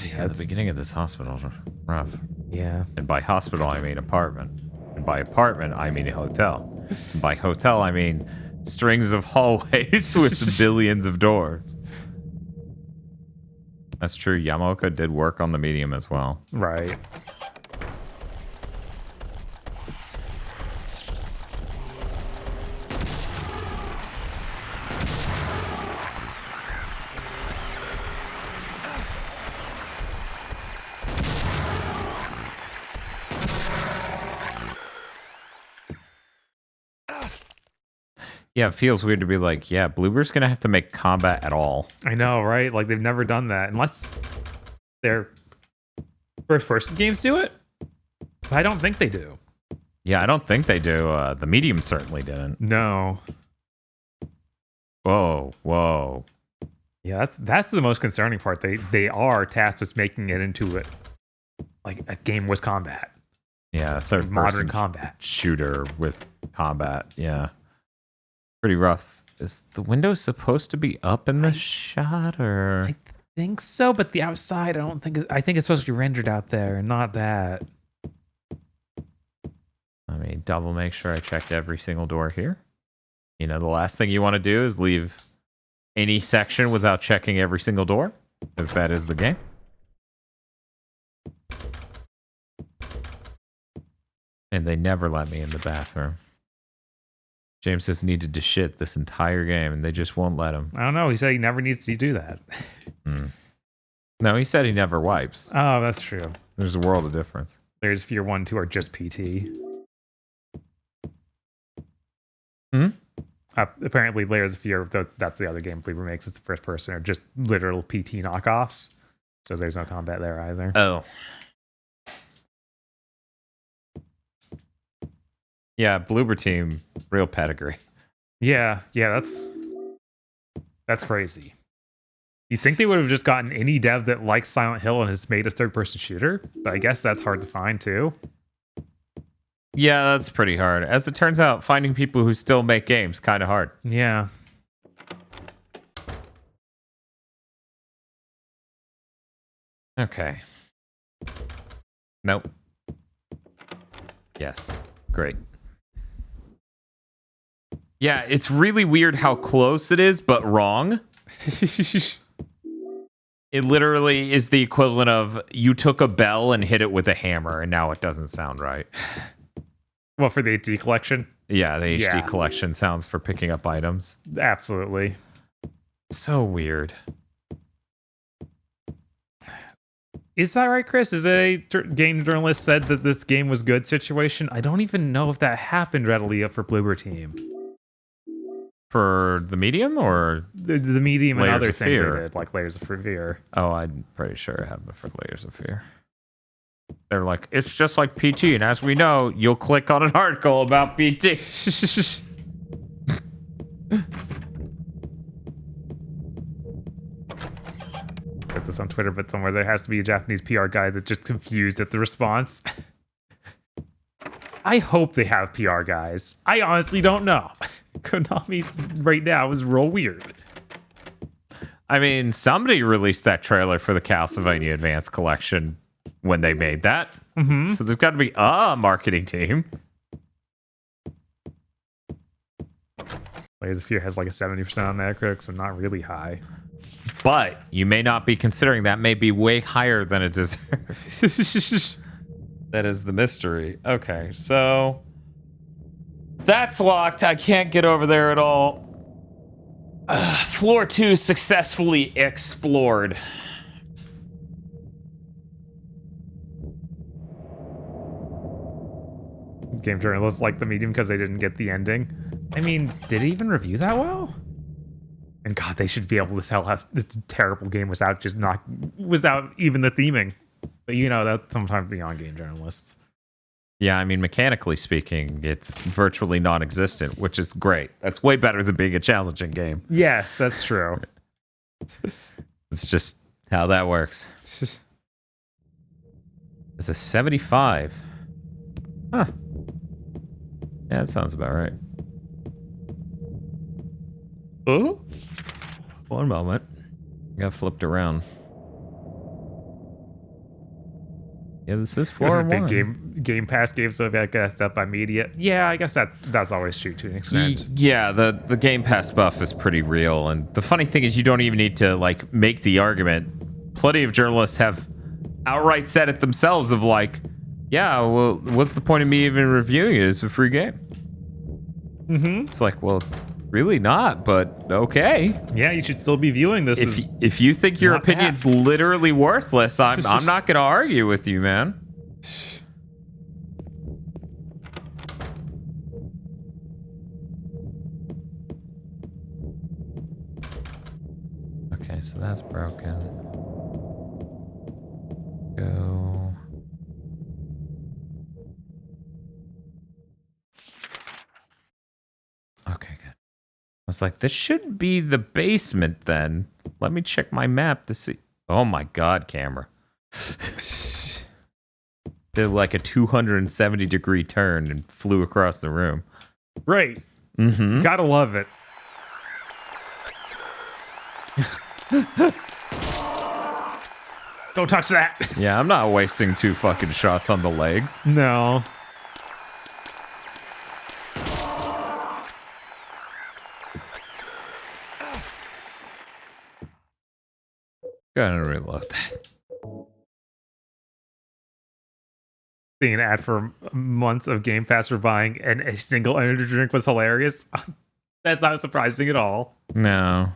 Yeah, the beginning of this hospital is rough. Yeah. And by hospital, I mean apartment. And by apartment, I mean hotel. And by hotel, I mean strings of hallways with billions of doors. That's true. Yamaoka did work on the medium as well. Right. Yeah, it feels weird to be like, yeah, Bloober's gonna have to make combat at all. I know, right? Like, they've never done that. Unless their first games do it. But I don't think they do. Yeah, I don't think they do. The medium certainly didn't. No. Whoa, whoa. Yeah, that's the most concerning part. They are tasked with making it into a game with combat. Yeah, third modern combat shooter with combat. Yeah. Pretty rough. Is the window supposed to be up in the shot, or? I think so, but the outside, I think it's supposed to be rendered out there, and not that. Let me double make sure I checked every single door here. You know, the last thing you want to do is leave any section without checking every single door, because that is the game. And they never let me in the bathroom. James has needed to shit this entire game, and they just won't let him. I don't know. He said he never needs to do that. No, he said he never wipes. Oh, that's true. There's a world of difference. Layers of Fear 1 and 2 are just PT. Apparently, Layers of Fear, that's the other game Fleet makes. It's the first person, are just literal PT knockoffs. So there's no combat there either. Oh. Yeah, Bloober Team, real pedigree. Yeah, that's crazy. You'd think they would have just gotten any dev that likes Silent Hill and has made a third-person shooter, but I guess that's hard to find too. Yeah, that's pretty hard. As it turns out, finding people who still make games kind of hard. Yeah. Okay. Nope. Yes. Great. Yeah, it's really weird how close it is, but wrong. It literally is the equivalent of you took a bell and hit it with a hammer, and now it doesn't sound right. Well, for the HD collection? Yeah, the HD collection sounds for picking up items. Absolutely. So weird. Is that right, Chris? Is it a game journalist said that this game was good situation? I don't even know if that happened readily for Bloober Team. For the Medium or the Medium and Layers other of things Fear? they did, like Layers of Fear. Oh, I'm pretty sure it happened for Layers of Fear. They're like, it's just like PT, and as we know, you'll click on an article about PT. Put this on Twitter, but somewhere there has to be a Japanese PR guy that's just confused at the response. I hope they have PR guys. I honestly don't know. Konami right now is real weird. I mean, somebody released that trailer for the Castlevania Advanced Collection when they made that. Mm-hmm. So there's got to be a marketing team. Layers of Fear has like a 70% on Metacritic, so not really high. But you may not be considering that may be way higher than it deserves. That is the mystery. Okay, so that's locked. I can't get over there at all. Floor 2 successfully explored. Game journalists like the Medium because they didn't get the ending. I mean, did it even review that well? And God, they should be able to tell how this terrible game without even the theming. But you know, that's sometimes beyond game journalists. Yeah, I mean, mechanically speaking, it's virtually non-existent, which is great. That's way better than being a challenging game. Yes, that's true. It's just how that works. It's a 75. Huh. Yeah, that sounds about right. Oh? One moment. Got flipped around. Yeah, this is floor 1. Big Game Pass game, so I guess up by media. Yeah, I guess that's always true to an extent. Yeah, the Game Pass buff is pretty real, and the funny thing is you don't even need to like make the argument. Plenty of journalists have outright said it themselves of like, yeah, well, what's the point of me even reviewing it? It's a free game. Mm-hmm. It's like, well, it's really not, but okay. Yeah, you should still be viewing this. If you think your opinion's literally worthless, I'm not gonna argue with you, man. Okay, so that's broken. Go. Okay, good. I was like, this should be the basement then. Let me check my map to see. Oh my God, camera. Did like a 270-degree turn and flew across the room. Right. Mm-hmm. Gotta love it. Don't touch that. Yeah, I'm not wasting 2 fucking shots on the legs. No. Gotta reload that. seeing an ad for months of Game Pass for buying, and a single energy drink was hilarious. That's not surprising at all. No.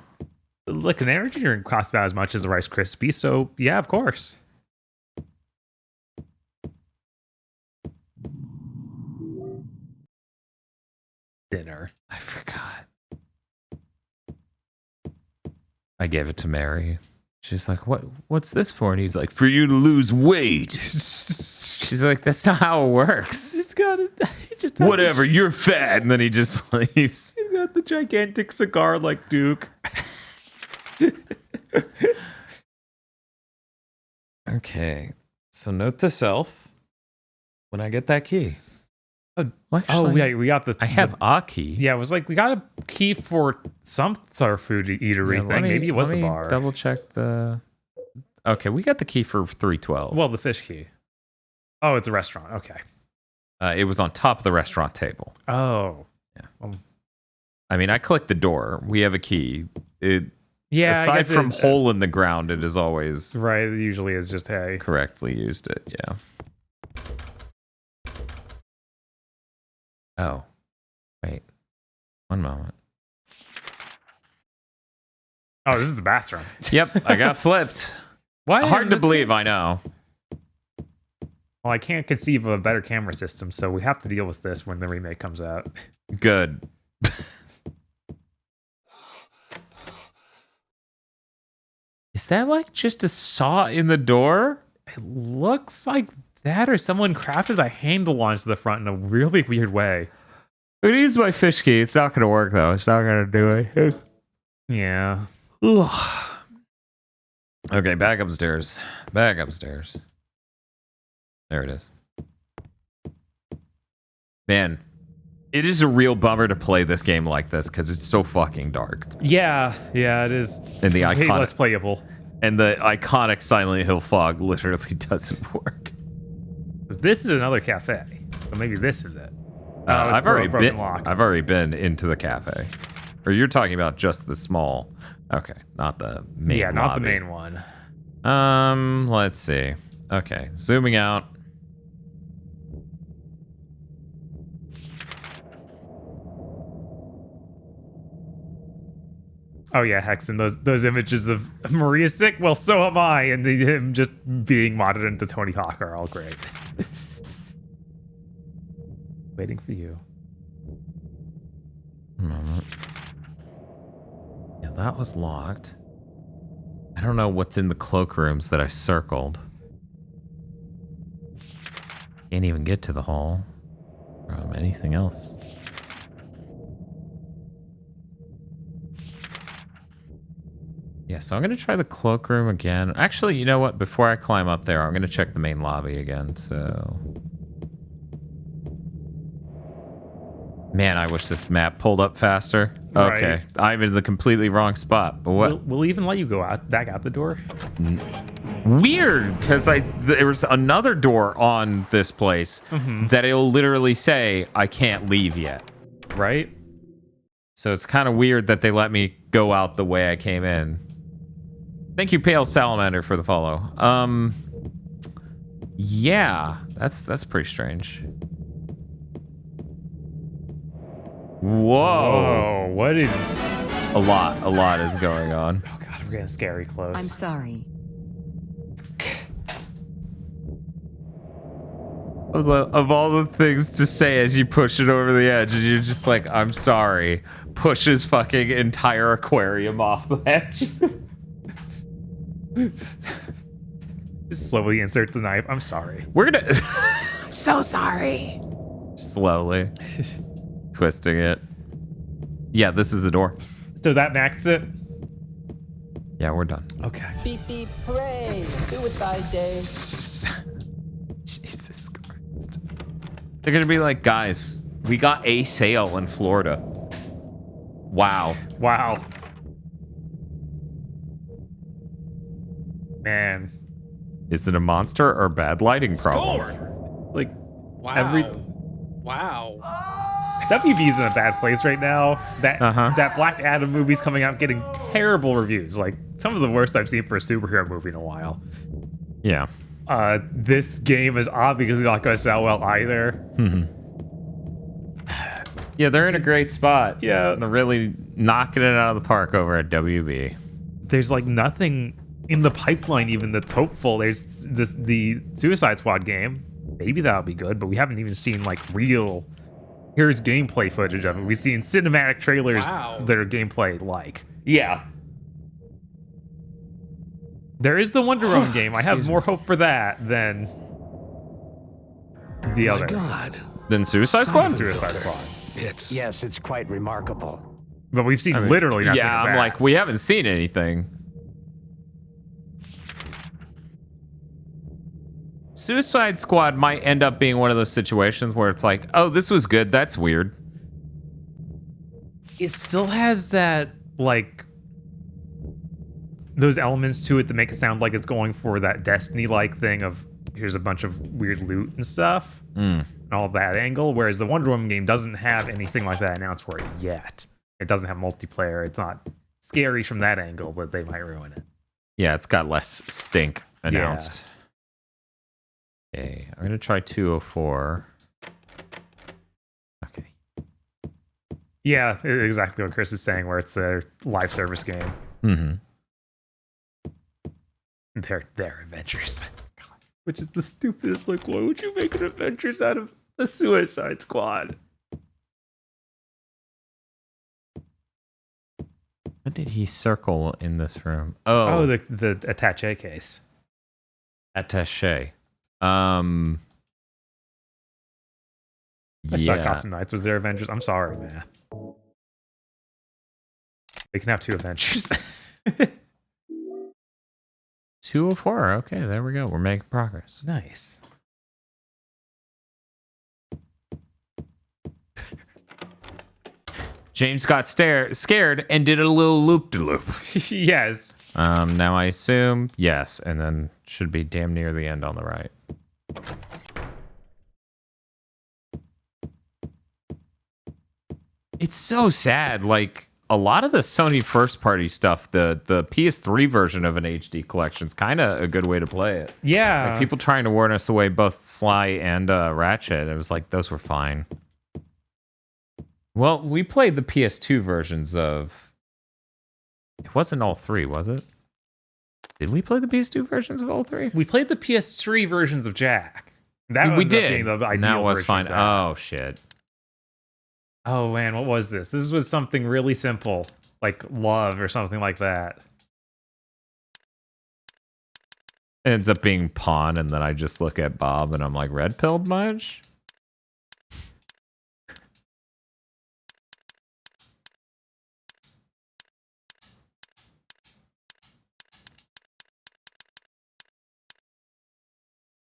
Look, an energy drink costs about as much as a Rice Krispie, so yeah, of course. Dinner. I forgot. I gave it to Mary. She's like, what's this for? And he's like, for you to lose weight. She's like, that's not how it works. He's got it. Whatever, you're fat. And then he just leaves. He's got the gigantic cigar like Duke. Okay. So note to self, when I get that key. We got the. I have a key. Yeah, it was like we got a key for some sort of food eatery thing. Maybe it was the bar. Double check the. Okay, we got the key for 312. Well, the fish key. Oh, it's a restaurant. Okay. It was on top of the restaurant table. Oh. Yeah. I mean, I clicked the door. We have a key. Aside from hole in the ground, it is always right. It usually is just hay. Correctly used it. Yeah. Oh, wait. One moment. Oh, this is the bathroom. Yep, I got flipped. Why? Hard to believe, I know. Well, I can't conceive of a better camera system, so we have to deal with this when the remake comes out. Good. Is that like just a saw in the door? It looks like that, or someone crafted a handle onto the front in a really weird way. I'm gonna use my fish key. It's not gonna work though. It's not gonna do it. Yeah. Ugh. Okay, back upstairs. Back upstairs. There it is. Man, it is a real bummer to play this game like this because it's so fucking dark. Yeah, it is. And the way iconic, less playable. And the iconic Silent Hill fog literally doesn't work. This is another cafe, so maybe this is it. I've already been. Lock. I've already been into the cafe. Or you're talking about just the small. Okay, not the main. Yeah, not lobby. the main one. Let's see. Okay, zooming out. Oh yeah, Hexen, those images of Maria sick. Well, so am I, and him just being modded into Tony Hawk are all great. Waiting for you. Yeah, that was locked. I don't know what's in the cloakrooms that I circled. Can't even get to the hall from anything else. Yeah, so I'm going to try the cloakroom again. Actually, you know what? Before I climb up there, I'm going to check the main lobby again, so... Man, I wish this map pulled up faster. Right. Okay, I'm in the completely wrong spot. But what? We'll even let you go back out the door. Weird, because there was another door on this place that it'll literally say, I can't leave yet. Right? So it's kind of weird that they let me go out the way I came in. Thank you, Pale Salamander, for the follow. Yeah, that's pretty strange. Whoa. What is... A lot is going on. Oh god, we're getting scary close. I'm sorry. Of all the things to say as you push it over the edge, and you're just like, I'm sorry. Pushes fucking entire aquarium off the edge. Just slowly insert the knife. I'm sorry. We're gonna... I'm so sorry. Slowly. Twisting it. Yeah, this is the door. So that maxed it? Yeah, we're done. Okay. Beep beep, hooray! Suicide day. Jesus Christ. They're gonna be like, guys, we got a sale in Florida. Wow. Wow. Man. Is it a monster or bad lighting problems? Like, wow. Wow. WB's in a bad place right now. That Black Adam movie's coming out getting terrible reviews. Like, some of the worst I've seen for a superhero movie in a while. Yeah. this game is obviously not going to sell well either. Yeah, they're in a great spot. Yeah. They're really knocking it out of the park over at WB. There's like nothing in the pipeline even that's hopeful. There's the Suicide Squad game. Maybe that'll be good, but we haven't even seen like real... Here's gameplay footage of it. We've seen cinematic trailers that are gameplay like. Yeah. There is the Wonder Woman game. I have more hope for that than the other. God. Than Suicide Squad? Suicide Squad. Yes, it's quite remarkable. But we've seen literally nothing. Yeah, of I'm that. like, we haven't seen anything. Suicide Squad might end up being one of those situations where it's like, oh, this was good. That's weird. It still has that, like, those elements to it that make it sound like it's going for that Destiny-like thing of here's a bunch of weird loot and stuff. And all that angle, whereas the Wonder Woman game doesn't have anything like that announced for it yet. It doesn't have multiplayer. It's not scary from that angle, but they might ruin it. Yeah, it's got less stink announced. Okay, I'm going to try 204. Okay. Yeah, exactly what Chris is saying, where it's a live service game. Mm-hmm. They're adventures. God, which is the stupidest. Like, why would you make an adventures out of the Suicide Squad? What did he circle in this room? Oh, the attaché case. Attaché. I thought Yeah. Gotham Knights was their Avengers. I'm sorry, man. They can have two Avengers. 204. Okay, there we go. We're making progress. Nice. James got scared and did a little loop-de-loop. Yes. Now I assume yes, and then should be damn near the end on the right. It's so sad. Like, a lot of the Sony first-party stuff, the PS3 version of an HD collection is kind of a good way to play it. Yeah. Like, people trying to warn us away both Sly and Ratchet, it was like, those were fine. Well, we played the PS2 versions of... It wasn't all three, was it? Did we play the PS2 versions of all three? We played the PS3 versions of Jack. That we ended up did. being the And ideal that was version fine. of that. Oh, shit. Oh, man, what was this? This was something really simple, like love or something like that. It ends up being Pawn, and then I just look at Bob, and I'm like, red-pilled much?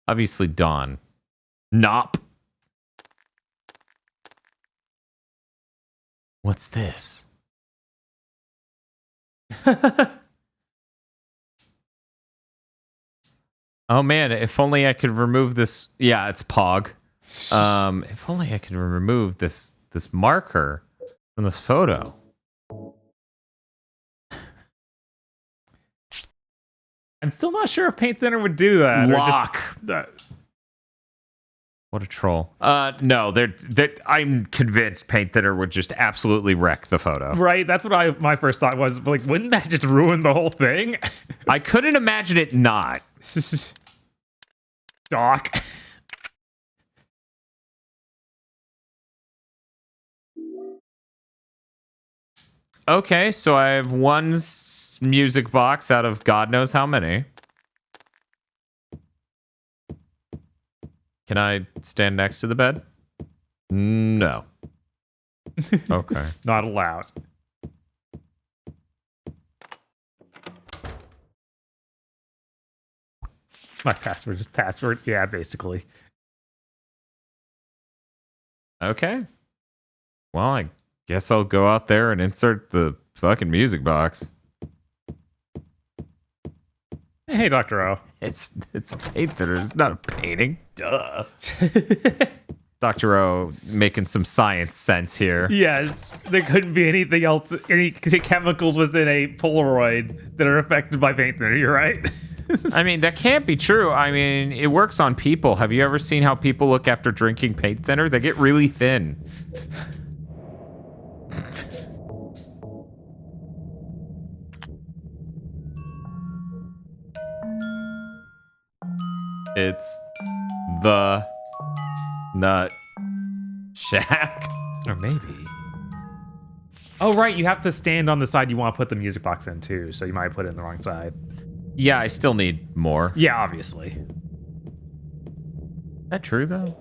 Obviously, Dawn. Nop. What's this? Oh man, if only I could remove this. Yeah, it's Pog. If only I could remove this marker from this photo. I'm still not sure if Paint Thinner would do that. Lock. Or just, What a troll. No, I'm convinced Paint Thinner would just absolutely wreck the photo. right? That's what my first thought was. Like, wouldn't that just ruin the whole thing? I couldn't imagine it not. Doc. Okay, so I have one music box out of God knows how many. Can I stand next to the bed? No. Okay. Not allowed. My password is password. Yeah, basically. Okay. Well, I guess I'll go out there and insert the fucking music box. Hey, Dr. O. It's a paint thinner. It's not a painting. Duh. Dr. O making some science sense here. Yes, there couldn't be anything else, any chemicals within a Polaroid that are affected by paint thinner. You're right. I mean, that can't be true. I mean, it works on people. Have you ever seen how people look after drinking paint thinner? They get really thin. It's the Nut Shack. Or maybe. Oh, right. You have to stand on the side you want to put the music box in, too. So you might put it in the wrong side. Yeah, I still need more. Yeah, obviously. Is that true, though?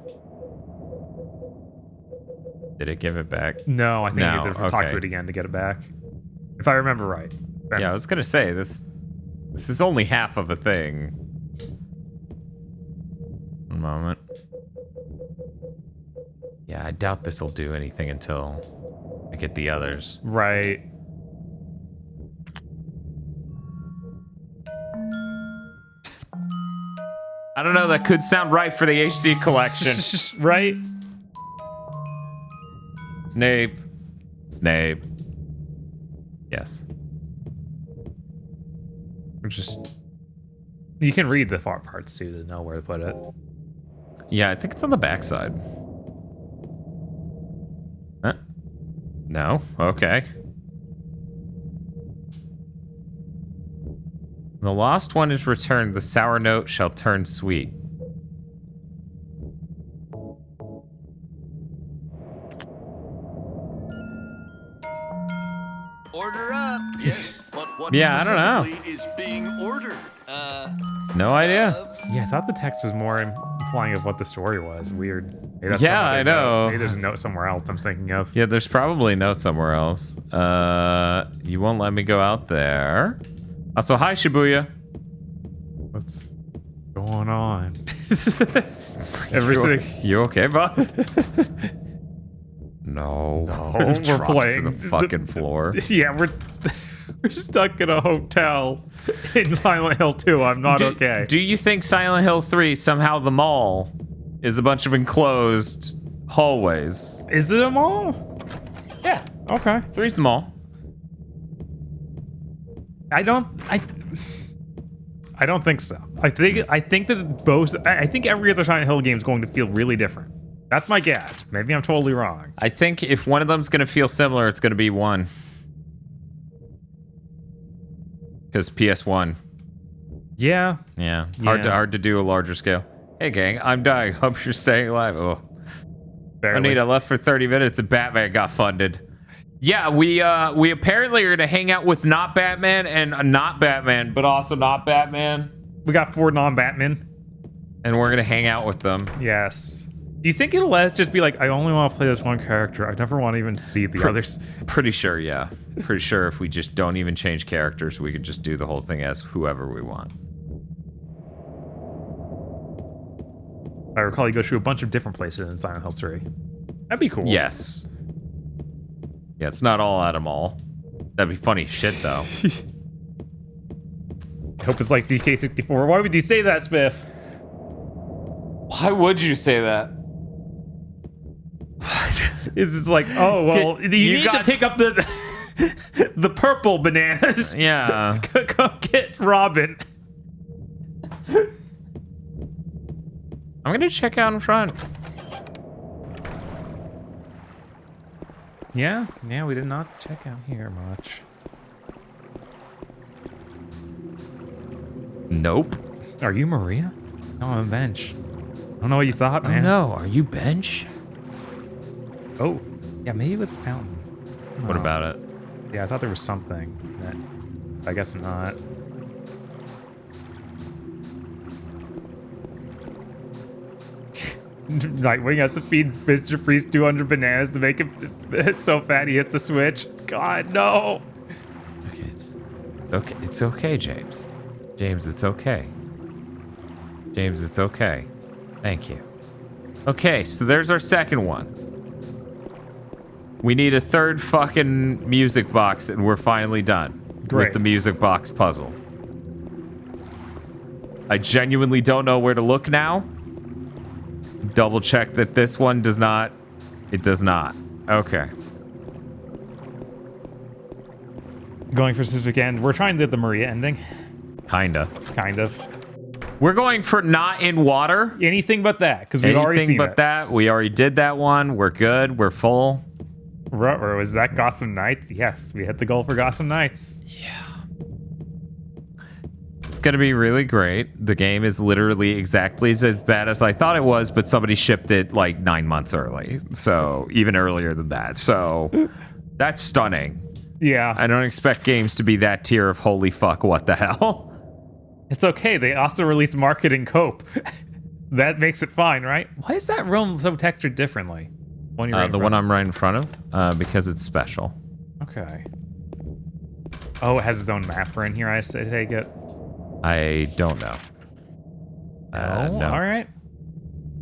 Did it give it back? No, I think you have to talk to it again to get it back. If I remember right. Yeah, I was going to say, this is only half of a thing. One moment. Yeah, I doubt this will do anything until I get the others. Right. I don't know, that could sound right for the HD collection. Right? Snape. Snape. Yes. Just... You can read the far parts, too, to know where to put it. Yeah, I think it's on the backside. Huh? No? Okay. The lost one is returned. The sour note shall turn sweet. Order up. Yes, but what Yeah, I don't know. specifically is being ordered? No idea. Yeah, I thought the text was more implying of what the story was. Weird. Maybe that's Yeah, something I know. Maybe there's a note somewhere else I'm thinking of. Yeah, there's probably a note somewhere else. You won't let me go out there. Also, hi, Shibuya. What's going on? You okay, bud? No. We're Drops playing to the fucking floor. Yeah, we're stuck in a hotel in Silent Hill 2. I'm not okay. Do you think Silent Hill 3 somehow the mall is a bunch of enclosed hallways? Is it a mall? Yeah. Okay. 3's the mall. I don't think so. I think that both. I think every other Silent Hill game is going to feel really different. That's my guess. Maybe I'm totally wrong. I think if one of them's going to feel similar, it's going to be 1. Because PS1. Yeah. Yeah. Hard to do a larger scale. Hey, gang, I'm dying. Hope you're staying alive. Oh. Barely. Anita left for 30 minutes and Batman got funded. Yeah, we apparently are going to hang out with not Batman and not Batman, but also not Batman. We got 4 non-Batman. And we're going to hang out with them. Yes. Do you think it'll let us just be like, I only want to play this one character. I never want to even see the others. Pretty sure, yeah. Pretty sure if we just don't even change characters, we could just do the whole thing as whoever we want. I recall you go through a bunch of different places in Silent Hill 3. That'd be cool. Yes. Yeah, it's not all at a mall. That'd be funny shit, though. I hope it's like DK64. Why would you say that, Spiff? Why would you say that? Is this like, oh, well, you need to pick up the the purple bananas. Yeah. Go get Robin. I'm going to check out in front. Yeah, we did not check out here much. Nope. Are you Maria? No, I'm Bench. I don't know what you thought, man. Oh, no. Are you Bench? Oh, yeah, maybe it was a fountain. What about it? Yeah, I thought there was something. That, I guess not. Nightwing has to feed Mr. Freeze 200 bananas to make him so fat he hits the switch. God, no. Okay, it's okay, James. James, it's okay. James, it's okay. Thank you. Okay, so there's our second one. We need a third fucking music box, and we're finally done with the music box puzzle. I genuinely don't know where to look now. Double check that this one does not. It does not. Okay. Going for specific end. We're trying to get the Maria ending. Kind of. We're going for not in water. Anything but that, because we've already seen Anything but that. We already did that one. We're good. We're full. Or was that Gotham Knights? Yes, we hit the goal for Gotham Knights. It's going to be really great. The game is literally exactly as bad as I thought it was, but somebody shipped it like 9 months early. So even earlier than that. So that's stunning. Yeah. I don't expect games to be that tier of holy fuck, what the hell? It's okay. They also released Marketing Cope. That makes it fine, right? Why is that room so textured differently? The one I'm right in front of, because it's special. Okay. Oh, it has its own mapper in here, I take it? I don't know. No. All right.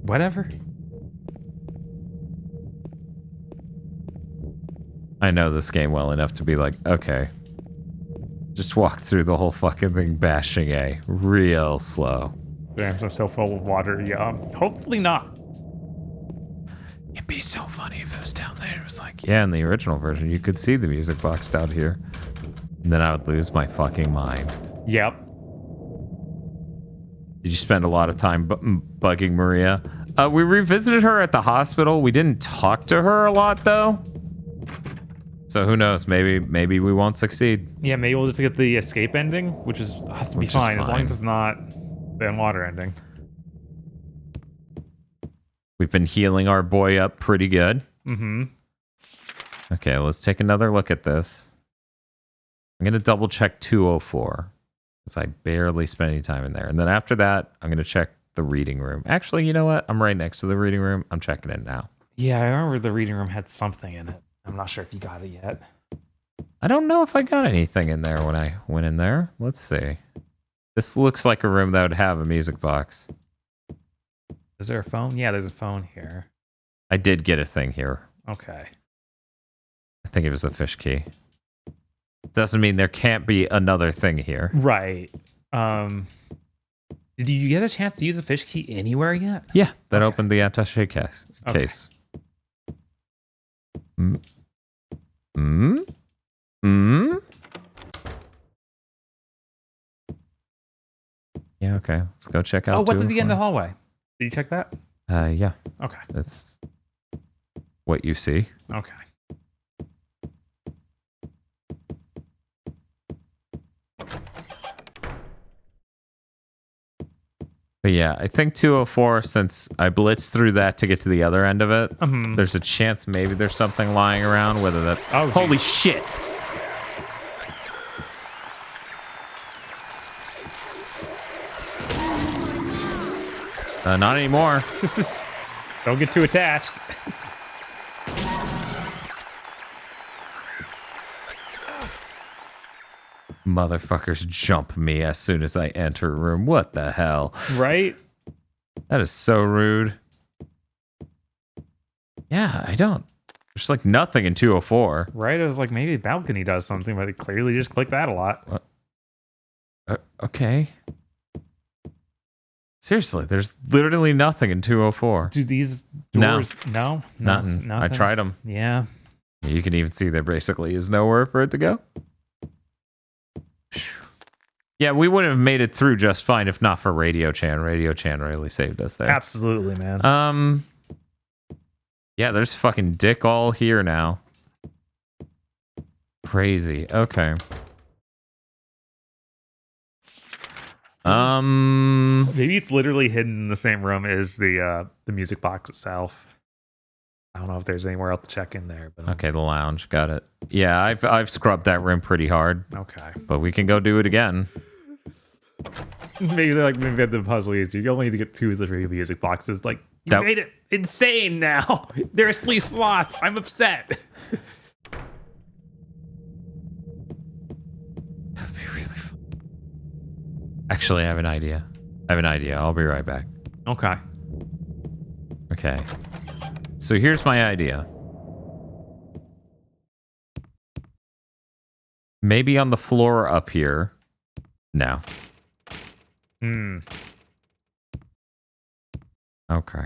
Whatever. I know this game well enough to be like, okay. Just walk through the whole fucking thing bashing A. Real slow. Damn, I'm so full of water. Yeah, hopefully not. It'd be so funny if it was down there. It was like, yeah, in the original version, you could see the music box down here. And then I would lose my fucking mind. Yep. Did you spend a lot of time bugging Maria? We revisited her at the hospital. We didn't talk to her a lot, though. So who knows? Maybe we won't succeed. Yeah, maybe we'll just get the escape ending, which has to be fine, as long as it's not the water ending. We've been healing our boy up pretty good. Mm-hmm. Okay, let's take another look at this. I'm going to double check 204, because I barely spent any time in there. And then after that, I'm going to check the reading room. Actually, you know what? I'm right next to the reading room. I'm checking it now. Yeah, I remember the reading room had something in it. I'm not sure if you got it yet. I don't know if I got anything in there when I went in there. Let's see. This looks like a room that would have a music box. Is there a phone? Yeah, there's a phone here. I did get a thing here. Okay. I think it was a fish key. Doesn't mean there can't be another thing here. Right. Did you get a chance to use a fish key anywhere yet? Yeah, that opened the attaché case. Okay. Yeah, okay. Let's go check out. Oh, what's at the end of the hallway? Did you check that? Yeah. Okay. That's what you see. Okay. But yeah, I think 204, since I blitzed through that to get to the other end of it, there's a chance maybe there's something lying around, whether that's... Oh, holy shit! Not anymore. Don't get too attached. Motherfuckers jump me as soon as I enter a room. What the hell? Right? That is so rude. Yeah, I don't. There's like nothing in 204. Right? I was like, maybe balcony does something, but it clearly just clicked that a lot. What? Okay. Seriously, there's literally nothing in 204. Do these doors... No? Nothing. I tried them. Yeah. You can even see there basically is nowhere for it to go. Yeah, we would have made it through just fine if not for Radio Chan. Radio Chan really saved us there. Absolutely, man. Yeah, there's fucking dick all here now. Crazy. Okay. Maybe it's literally hidden in the same room as the music box itself. I don't know if there's anywhere else to check in there. But okay, the lounge. Got it. Yeah, I've scrubbed that room pretty hard. Okay. But we can go do it again. Maybe the puzzle is you only need to get 2 of the 3 music boxes. Like, you made it insane now. There's 3 slots. I'm upset. That'd be really fun. Actually, I have an idea. I'll be right back. Okay. Okay. So here's my idea. Maybe on the floor up here. No. Okay.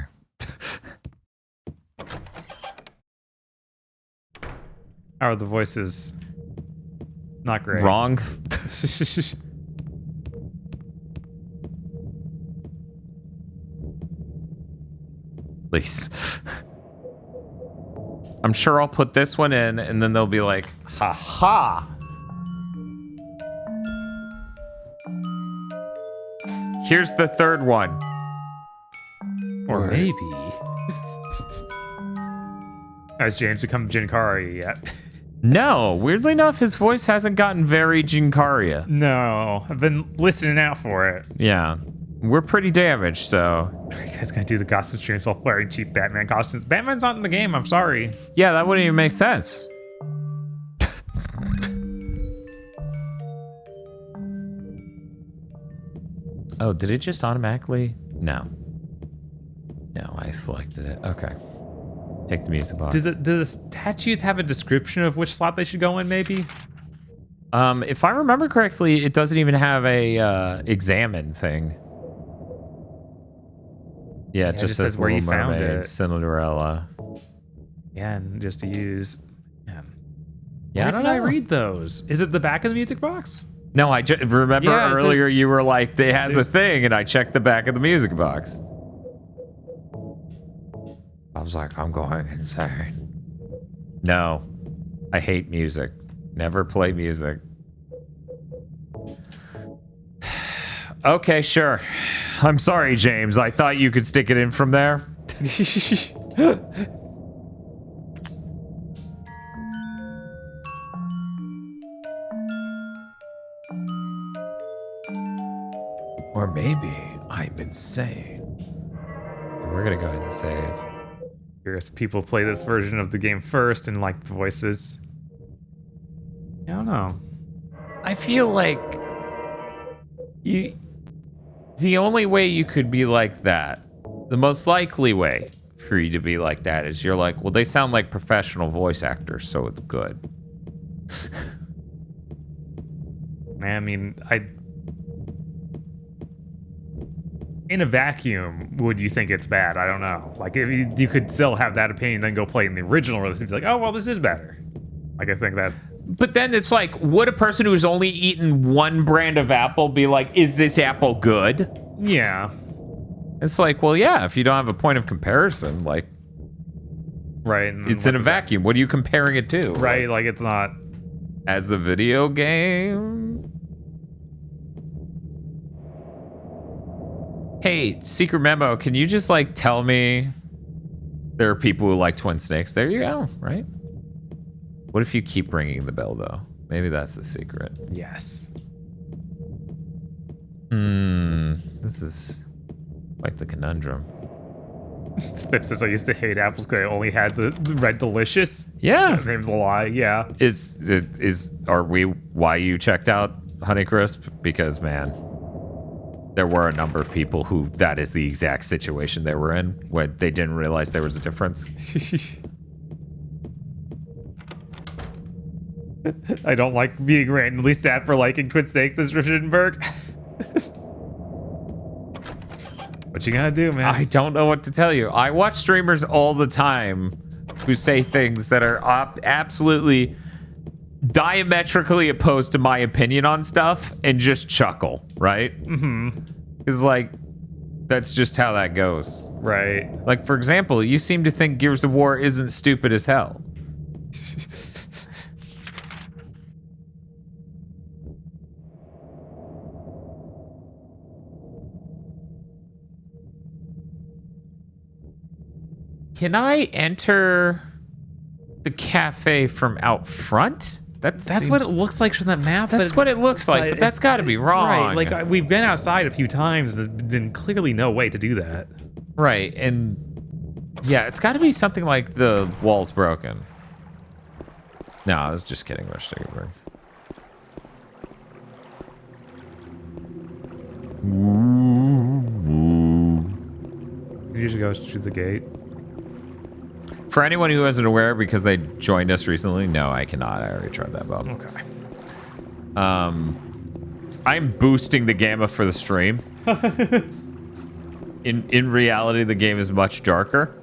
How are the voices? Not great. Wrong. Please. I'm sure I'll put this one in, and then they'll be like, ha ha. Here's the third one. Or maybe. Has James become Jinkaria yet? No, weirdly enough, his voice hasn't gotten very Jinkaria. No, I've been listening out for it. Yeah, we're pretty damaged, so. Are you guys gonna do the costume streams while wearing cheap Batman costumes? Batman's not in the game, I'm sorry. Yeah, that wouldn't even make sense. Oh, did it just automatically? No. No, I selected it. Okay. Take the music box. Do the statues have a description of which slot they should go in, maybe? If I remember correctly, it doesn't even have a examine thing. Yeah, it just says where you Little found Mermaid, it. Cinderella. Yeah, and just to use. Yeah, Where I don't did I know. read those? Is it the back of the music box? No, I remember Yeah, it earlier says- you were like, it has a thing, and I checked the back of the music box. I was like, I'm going insane. No, I hate music. Never play music. Okay, sure. I'm sorry, James. I thought you could stick it in from there. Or maybe I'm insane. We're gonna go ahead and save. Curious, people play this version of the game first and like the voices. I don't know. I feel like the only way you could be like that, the most likely way for you to be like that is you're like, well, they sound like professional voice actors, so it's good. I mean, in a vacuum, would you think it's bad? I don't know. Like, if you could still have that opinion, then go play in the original release and be like, oh, well, this is better. Like, I think that. But then it's like, would a person who's only eaten one brand of apple be like, is this apple good? Yeah. It's like, well, yeah, if you don't have a point of comparison, like, right, it's in a vacuum. What are you comparing it to? Right, like it's not. As a video game? Hey, secret memo, can you just like tell me there are people who like Twin Snakes? There you go, right? What if you keep ringing the bell though? Maybe that's the secret. Yes. This is like the conundrum. Spiff says I used to hate apples because I only had the Red Delicious. Yeah. That name's a lie, yeah. Are we why you checked out Honeycrisp? Because man, there were a number of people who that is the exact situation they were in when they didn't realize there was a difference. I don't like being randomly sad for liking Twin Snakes as Richenberg. What you gonna do, man? I don't know what to tell you. I watch streamers all the time who say things that are absolutely diametrically opposed to my opinion on stuff and just chuckle, right? Mm-hmm. It's like, that's just how that goes. Right. Like, for example, you seem to think Gears of War isn't stupid as hell. Can I enter the cafe from out front? That's what it looks like from that map. That's what it looks like, but that's got to be wrong. Right, like we've been outside a few times. There's been clearly no way to do that. Right, and yeah, it's got to be something like the wall's broken. No, I was just kidding, Rush Ticketberg. You usually go through the gate. For anyone who isn't aware, because they joined us recently, no, I cannot. I already tried that, Bob. Okay. I'm boosting the gamma for the stream. In reality, the game is much darker.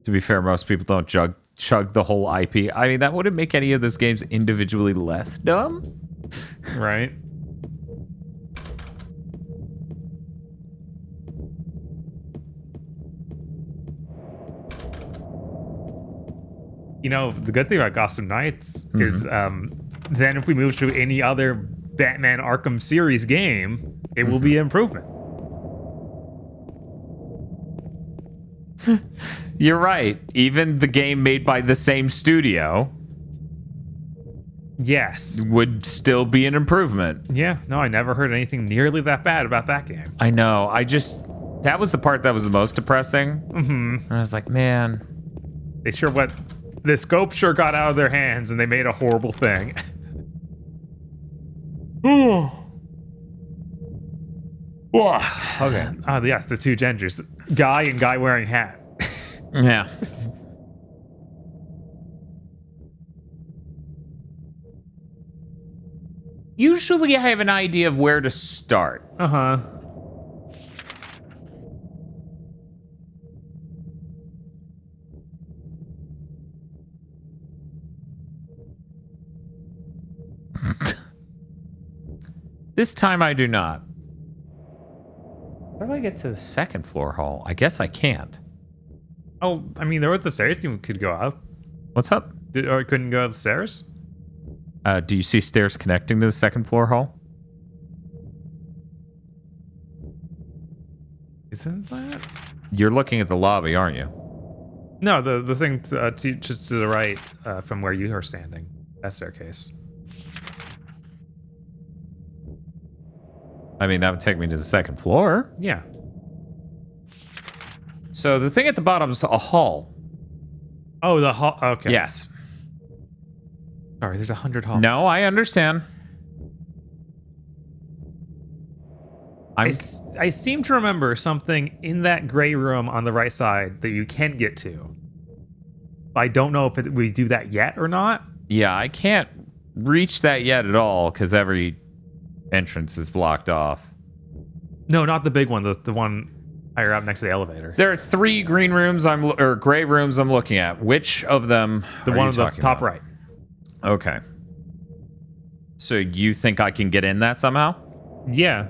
To be fair, most people don't chug the whole IP. I mean, that wouldn't make any of those games individually less dumb. Right. You know, the good thing about Gotham Knights is then if we move to any other Batman Arkham series game, it will be an improvement. You're right. Even the game made by the same studio, yes, would still be an improvement. Yeah, no, I never heard anything nearly that bad about that game. I know. That was the part that was the most depressing. Mm-hmm. I was like, man, the scope sure got out of their hands and they made a horrible thing. Okay. Yes, the two genders. Guy and guy wearing hat. Yeah. Usually I have an idea of where to start. Uh-huh. This time I do not. How do I get to the second floor hall? I guess I can't. Oh, I mean, there was the stairs you could go up. What's up? Or couldn't go up the stairs? Do you see stairs connecting to the second floor hall? Isn't that? You're looking at the lobby, aren't you? No, the thing just to the right from where you are standing. That staircase. I mean, that would take me to the second floor. Yeah. So the thing at the bottom is a hall. Oh, the hall. Okay. Yes. Sorry, there's 100 halls. No, I understand. I seem to remember something in that gray room on the right side that you can get to. I don't know if we do that yet or not. Yeah, I can't reach that yet at all because every entrance is blocked off. No, not the big one. The one higher up next to the elevator. There are 3 green rooms or gray rooms I'm looking at. Which of them? The one on the top right. Okay. So you think I can get in that somehow? Yeah.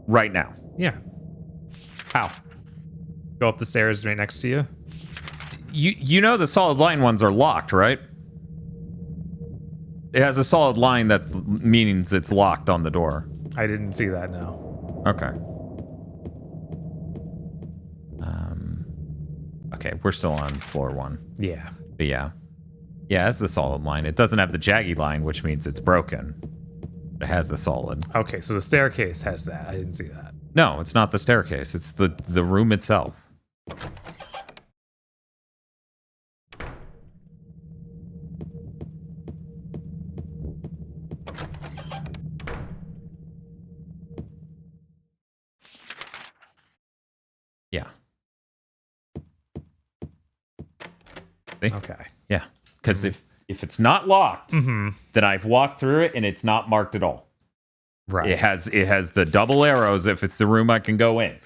Right now? Yeah. How? Go up the stairs right next to you? You know the solid line ones are locked, right? It has a solid line that means it's locked on the door. I didn't see that, no. Okay. Okay, we're still on floor 1. Yeah. But yeah. Yeah, it has the solid line. It doesn't have the jaggy line, which means it's broken. It has the solid. Okay, so the staircase has that. I didn't see that. No, it's not the staircase. It's the room itself. Yeah. See? Okay. Yeah. Because if it's not locked, then I've walked through it and it's not marked at all. Right. It has the double arrows if it's the room I can go in.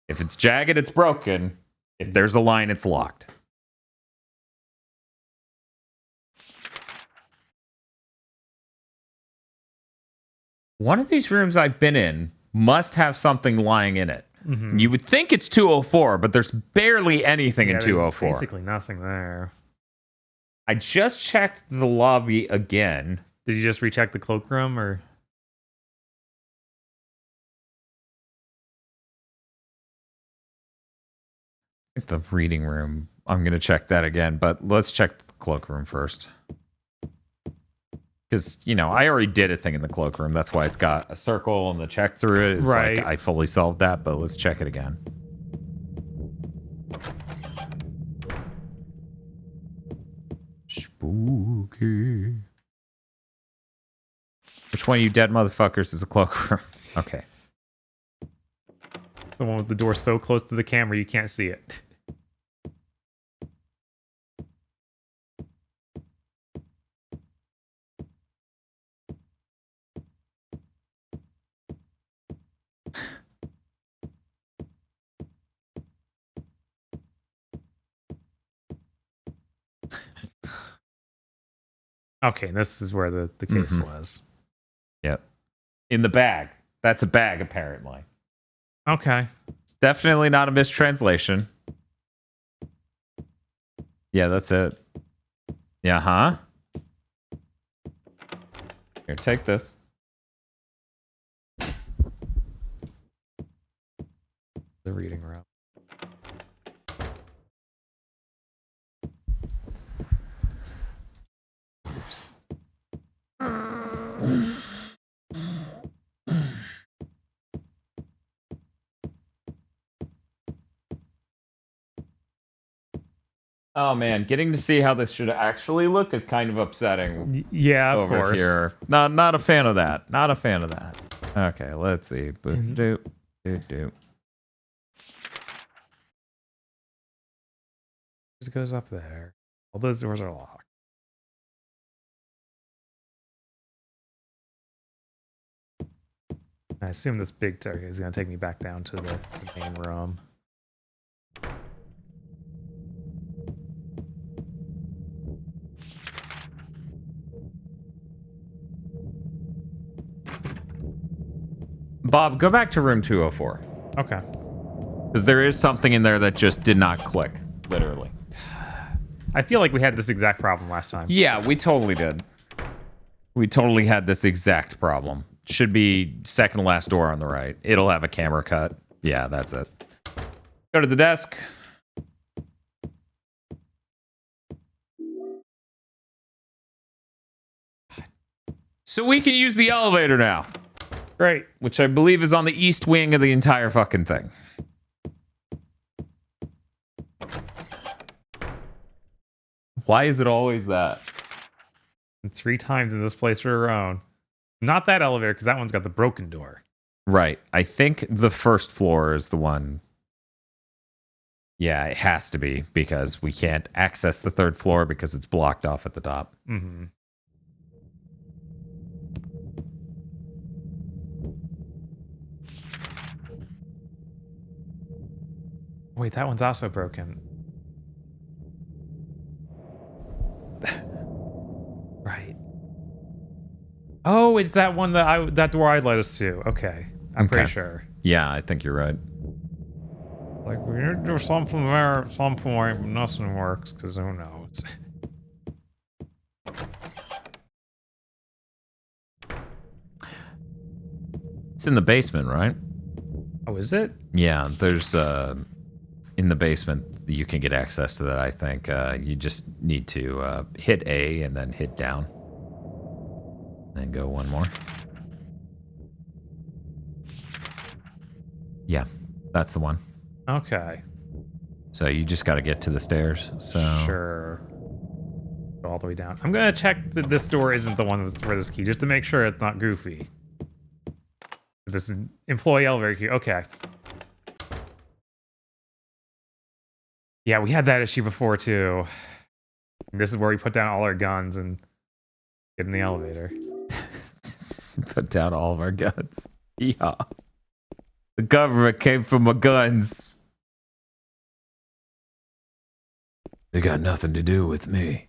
If it's jagged, it's broken. If there's a line, it's locked. One of these rooms I've been in must have something lying in it. You would think it's 204, but there's barely anything in 204. Basically nothing there. I just checked the lobby again. Did you just recheck the cloakroom or? The reading room. I'm going to check that again, but let's check the cloakroom first. Because, I already did a thing in the cloakroom. That's why it's got a circle and the check through it. It's right. Like I fully solved that, but let's check it again. Spooky. Which one of you dead motherfuckers is a cloakroom? Okay. The one with the door so close to the camera you can't see it. Okay, this is where the case was. Yep. In the bag. That's a bag, apparently. Okay. Definitely not a mistranslation. Yeah, that's it. Yeah, huh? Here, take this. The reading room. Oh man, getting to see how this should actually look is kind of upsetting. Yeah, of over course. here. Not a fan of that. Not a fan of that. Okay, let's see. Doop. It goes up there. All those doors are locked. I assume this big turkey is going to take me back down to the main room. Bob, go back to room 204. Okay. Because there is something in there that just did not click, literally. I feel like we had this exact problem last time. Yeah, we totally did. We totally had this exact problem. Should be second to last door on the right. It'll have a camera cut. Yeah, that's it. Go to the desk. So we can use the elevator now. Great. Which I believe is on the east wing of the entire fucking thing. Why is it always that? 3 times in this place for our own. Not that elevator, because that one's got the broken door. Right. I think the first floor is the one. Yeah, it has to be, because we can't access the 3rd floor because it's blocked off at the top. Mm-hmm. Wait, that one's also broken. Right. Oh, it's that one that door I led us to. Okay. I'm pretty sure. Yeah, I think you're right. Like, we need to do something there at some point, but nothing works, because who knows? It's in the basement, right? Oh, is it? Yeah, there's in the basement you can get access to that, I think. You just need to hit A and then hit down. And go one more. Yeah, that's the one. Okay. So you just got to get to the stairs. So Sure. Go all the way down. I'm going to check that this door isn't the one for this key, just to make sure it's not goofy. This is employee elevator key. Okay. Yeah, we had that issue before, too. This is where we put down all our guns and get in the elevator. put down all of our guns. Yeah. The government came for my guns. They got nothing to do with me.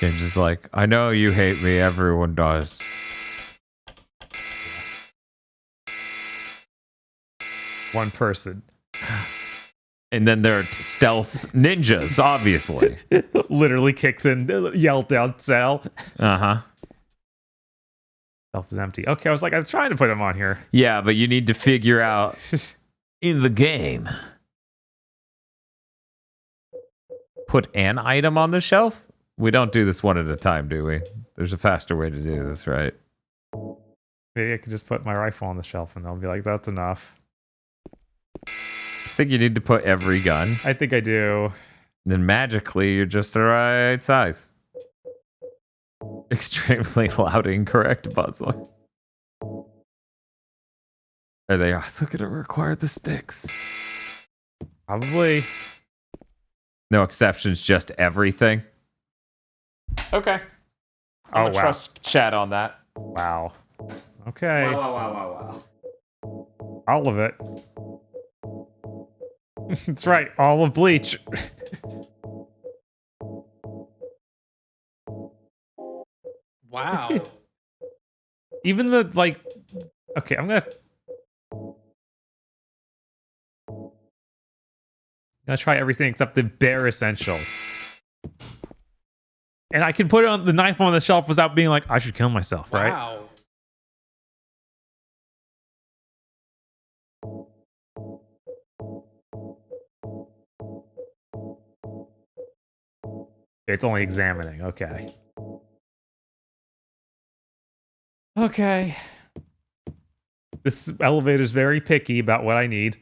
James is like, I know you hate me, everyone does. One person. And then there are stealth ninjas, obviously. Literally kicks in, yelled out, cell. Uh-huh. Self is empty. Okay, I was like, I'm trying to put him on here. Yeah, but you need to figure out in the game. Put an item on the shelf? We don't do this one at a time, do we? There's a faster way to do this, right? Maybe I could just put my rifle on the shelf and they'll be like, that's enough. I think you need to put every gun. I think I do. Then magically, you're just the right size. Extremely loud, incorrect puzzle. Are they also going to require the sticks? Probably. No exceptions, just everything? Okay. I'm gonna trust chat on that. Wow. Okay. Wow. All of it. That's right, all of Bleach. Wow. Even the, like... Okay, I'm gonna... gonna try everything except the bare essentials. And I can put it on the knife on the shelf without being like, I should kill myself, right? Wow. It's only examining. Okay. Okay. This elevator's very picky about what I need.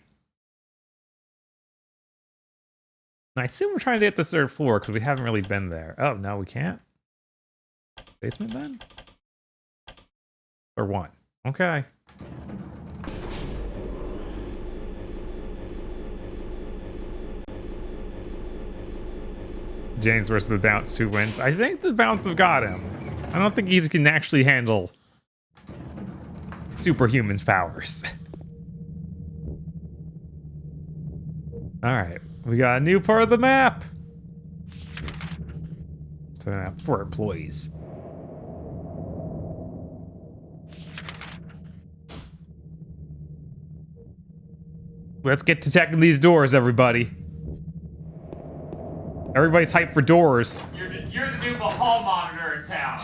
And I assume we're trying to get the 3rd floor because we haven't really been there. Oh, no, we can't? Basement then? Or 1? Okay. James versus the bounce. Who wins? I think the bounce have got him. I don't think he can actually handle superhuman's powers. Alright. We got a new part of the map. It's a map for employees. Let's get to checking these doors, everybody. Everybody's hyped for doors. You're the new hall monitor in town.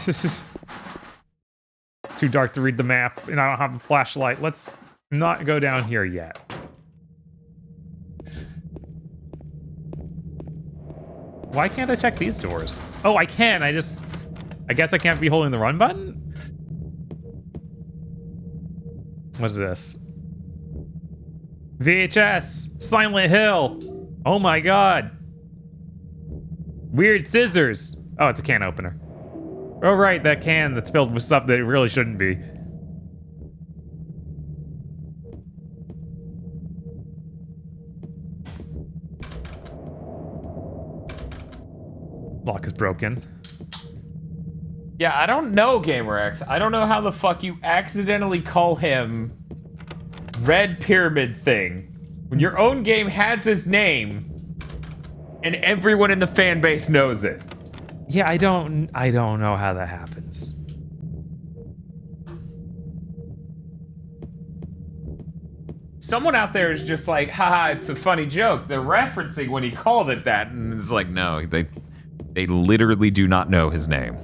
Too dark to read the map, and I don't have the flashlight. Let's not go down here yet. Why can't I check these doors? Oh, I can. I guess I can't be holding the run button? What's this? VHS! Silent Hill! Oh my god! Weird scissors! Oh, it's a can opener. Oh right, that can that's filled with stuff that it really shouldn't be. Lock is broken. Yeah, I don't know, GamerX. I don't know how the fuck you accidentally call him Red Pyramid Thing when your own game has his name and everyone in the fan base knows it. Yeah, I don't know how that happens. Someone out there is just like, haha, it's a funny joke. They're referencing when he called it that, and it's like, no, they literally do not know his name.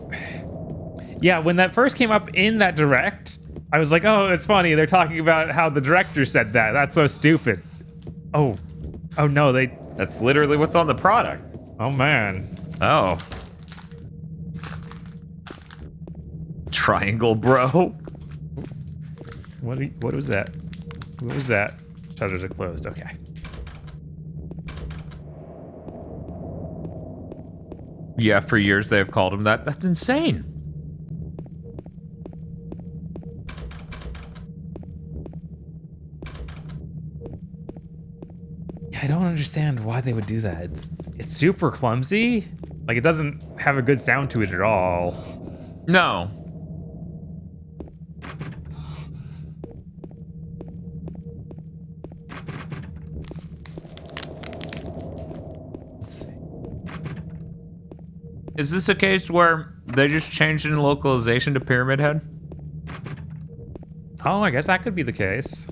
Yeah, when that first came up in that direct, I was like, oh, it's funny. They're talking about how the director said that. That's so stupid. Oh no, that's literally what's on the product. Oh man. Oh. Triangle, bro. What was that? What was that? Shutters are closed. Okay. Yeah, for years they have called him that. That's insane. I don't understand why they would do that. It's super clumsy. Like, it doesn't have a good sound to it at all. No. Let's see. Is this a case where they just changed in localization to Pyramid Head? Oh, I guess that could be the case.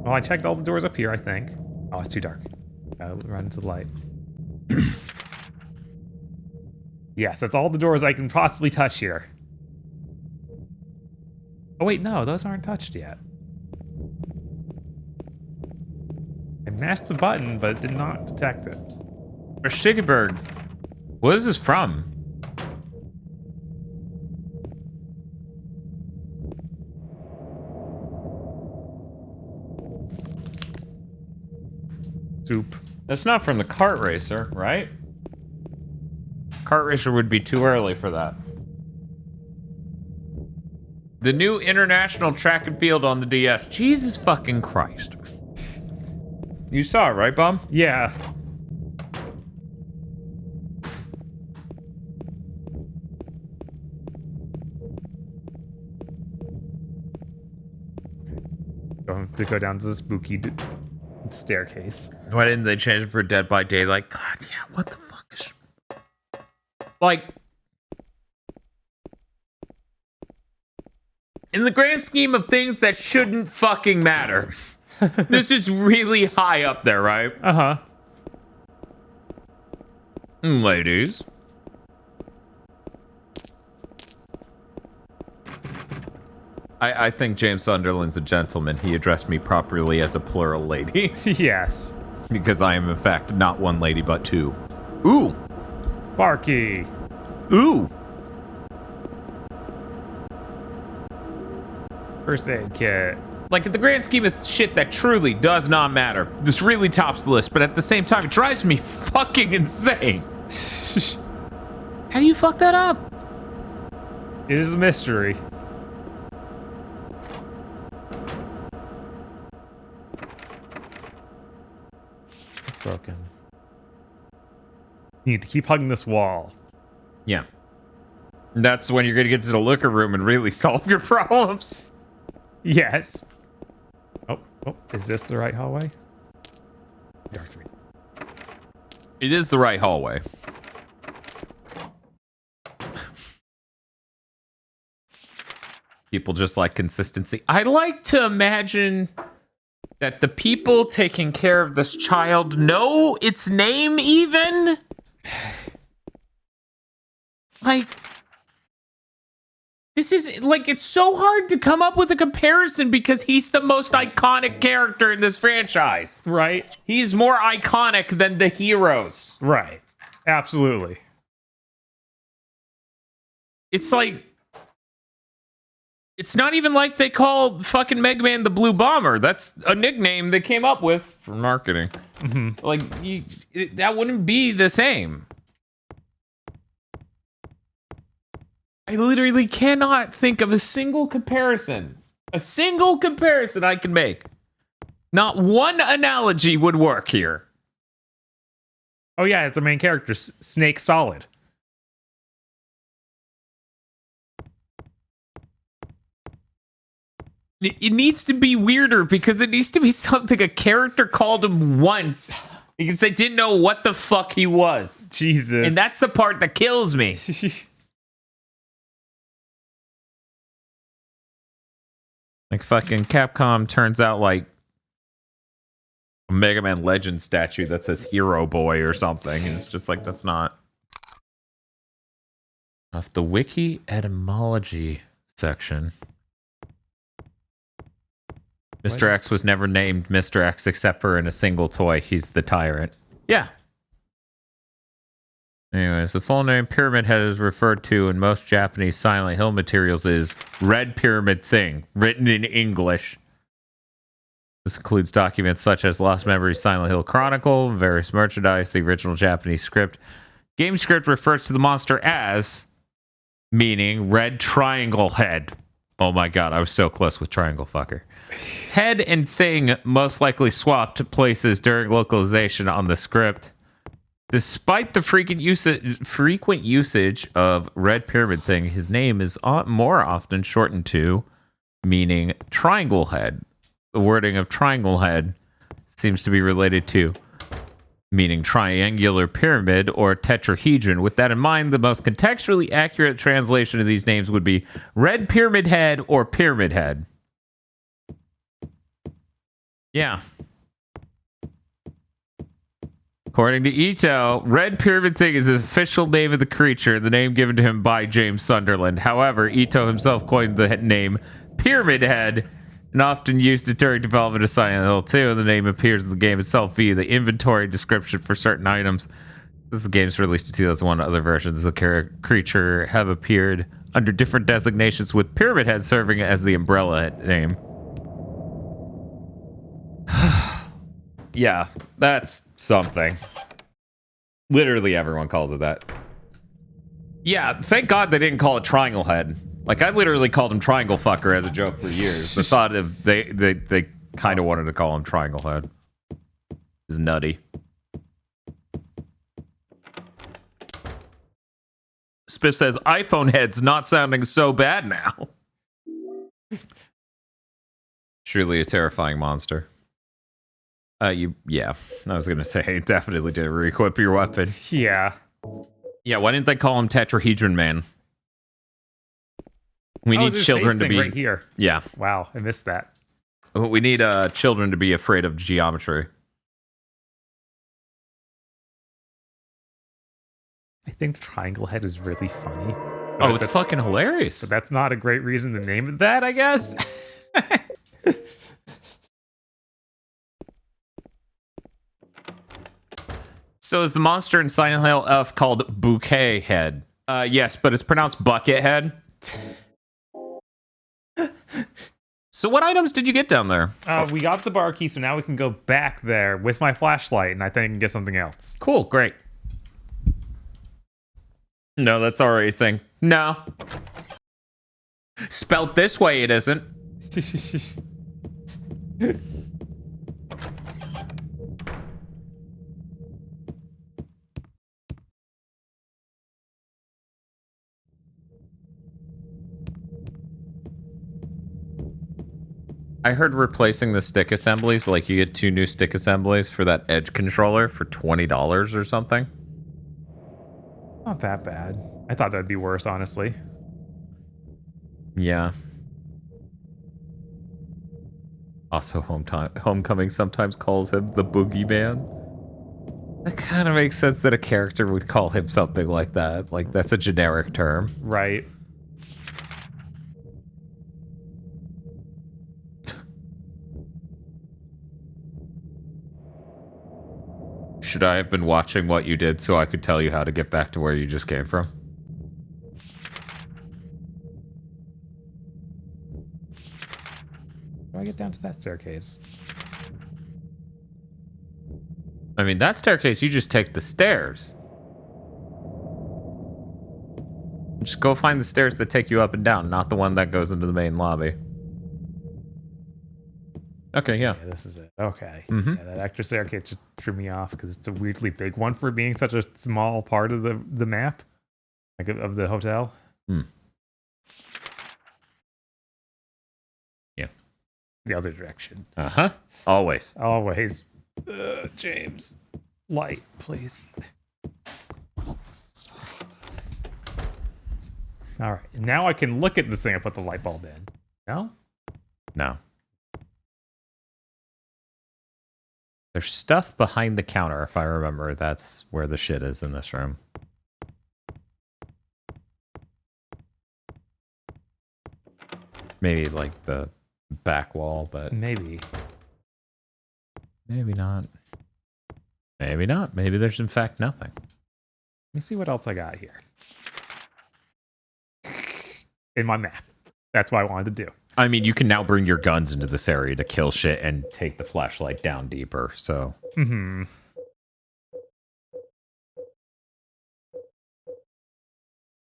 Well, I checked all the doors up here, I think. Oh, it's too dark. Gotta run into the light. Yes, that's all the doors I can possibly touch here. Oh wait, no, those aren't touched yet. I mashed the button, but it did not detect it. Shiggyberg. What is this from? Soup. That's not from the Kart Racer, right? Kart Racer would be too early for that. The new international track and field on the DS. Jesus fucking Christ. You saw it, right, Bob? Yeah. Going to go down to the spooky staircase. Why didn't they change it for Dead by Daylight? God, yeah, what the fuck is... Like... In the grand scheme of things that shouldn't fucking matter, this is really high up there, right? Uh-huh. Ladies. I think James Sunderland's a gentleman. He addressed me properly as a plural lady. Yes. Because I am, in fact, not one lady, but two. Ooh. Barky. Ooh. First aid kit. Like, in the grand scheme of shit that truly does not matter, this really tops the list, but at the same time, it drives me fucking insane. How do you fuck that up? It is a mystery. Broken. You need to keep hugging this wall. Yeah. That's when you're gonna get to the liquor room and really solve your problems. Yes. Oh, is this the right hallway? It is the right hallway. People just like consistency. I like to imagine that the people taking care of this child know its name even. Like, this is, like, it's so hard to come up with a comparison because he's the most iconic character in this franchise. Right. He's more iconic than the heroes. Right. Absolutely. It's like, it's not even like they call fucking Mega Man the Blue Bomber. That's a nickname they came up with for marketing. Mm-hmm. Like, that wouldn't be the same. I literally cannot think of a single comparison. A single comparison I can make. Not one analogy would work here. Oh yeah, it's a main character, Snake Solid. It needs to be weirder because it needs to be something a character called him once because they didn't know what the fuck he was. Jesus. And that's the part that kills me. Like fucking Capcom turns out like a Mega Man Legends statue that says Hero Boy or something. And it's just like, that's not. Off the wiki etymology section. Mr. X was never named Mr. X except for in a single toy. He's the tyrant. Yeah. Anyways, the full name Pyramid Head is referred to in most Japanese Silent Hill materials is Red Pyramid Thing, written in English. This includes documents such as Lost Memories Silent Hill Chronicle, various merchandise, the original Japanese script. Game script refers to the monster as, meaning Red Triangle Head. Oh my god, I was so close with Triangle Fucker. Head and thing most likely swapped places during localization on the script. Despite the frequent usage of Red Pyramid Thing, his name is more often shortened to meaning Triangle Head. The wording of Triangle Head seems to be related to meaning triangular pyramid or tetrahedron. With that in mind, the most contextually accurate translation of these names would be Red Pyramid Head or Pyramid Head. Yeah. According to Ito, Red Pyramid Thing is the official name of the creature, the name given to him by James Sunderland. However, Ito himself coined the name Pyramid Head and often used it during development of Silent Hill 2. The name appears in the game itself via the inventory description for certain items. This game's released in 2001. Other versions of the creature have appeared under different designations, with Pyramid Head serving as the umbrella name. Yeah, that's something. Literally everyone calls it that. Yeah, thank God they didn't call it Triangle Head. Like, I literally called him Triangle Fucker as a joke for years. The thought of they kind of wanted to call him Triangle Head is nutty. Spiff says, iPhone Head's not sounding so bad now. Truly a terrifying monster. Yeah, I was gonna say, definitely didn't re-equip your weapon. Yeah. Yeah, why didn't they call him Tetrahedron Man? We need there's a children save to thing be right here. Yeah. Wow, I missed that. We need children to be afraid of geometry. I think the triangle head is really funny. Oh, it's fucking hilarious. But that's not a great reason to name it that, I guess. So is the monster in Silent Hill F called Bouquet Head? Yes, but it's pronounced Bucket Head. So what items did you get down there? We got the bar key, so now we can go back there with my flashlight, and I think I can get something else. Cool, great. No, that's already a thing. No. Spelt this way, it isn't. I heard replacing the stick assemblies, like you get 2 new stick assemblies for that Edge controller for $20 or something. Not that bad. I thought that'd be worse, honestly. Yeah. Also, Homecoming sometimes calls him the Boogeyman. That kind of makes sense that a character would call him something like that. Like, that's a generic term. Right. Should I have been watching what you did so I could tell you how to get back to where you just came from? How do I get down to that staircase? I mean, that staircase, you just take the stairs. Just go find the stairs that take you up and down, not the one that goes into the main lobby. Okay, yeah. This is it. Okay. Mhm. Yeah, that extra staircase just threw me off because it's a weirdly big one for being such a small part of the map, like of the hotel. Yeah. The other direction. Uh-huh. Always. Always. James. Light, please. All right. Now I can look at the thing I put the light bulb in. No? No. There's stuff behind the counter, if I remember. That's where the shit is in this room. Maybe like the back wall, but maybe. Maybe not. Maybe not. Maybe there's in fact nothing. Let me see what else I got here. In my map. That's what I wanted to do. I mean, you can now bring your guns into this area to kill shit and take the flashlight down deeper, so... Mm-hmm.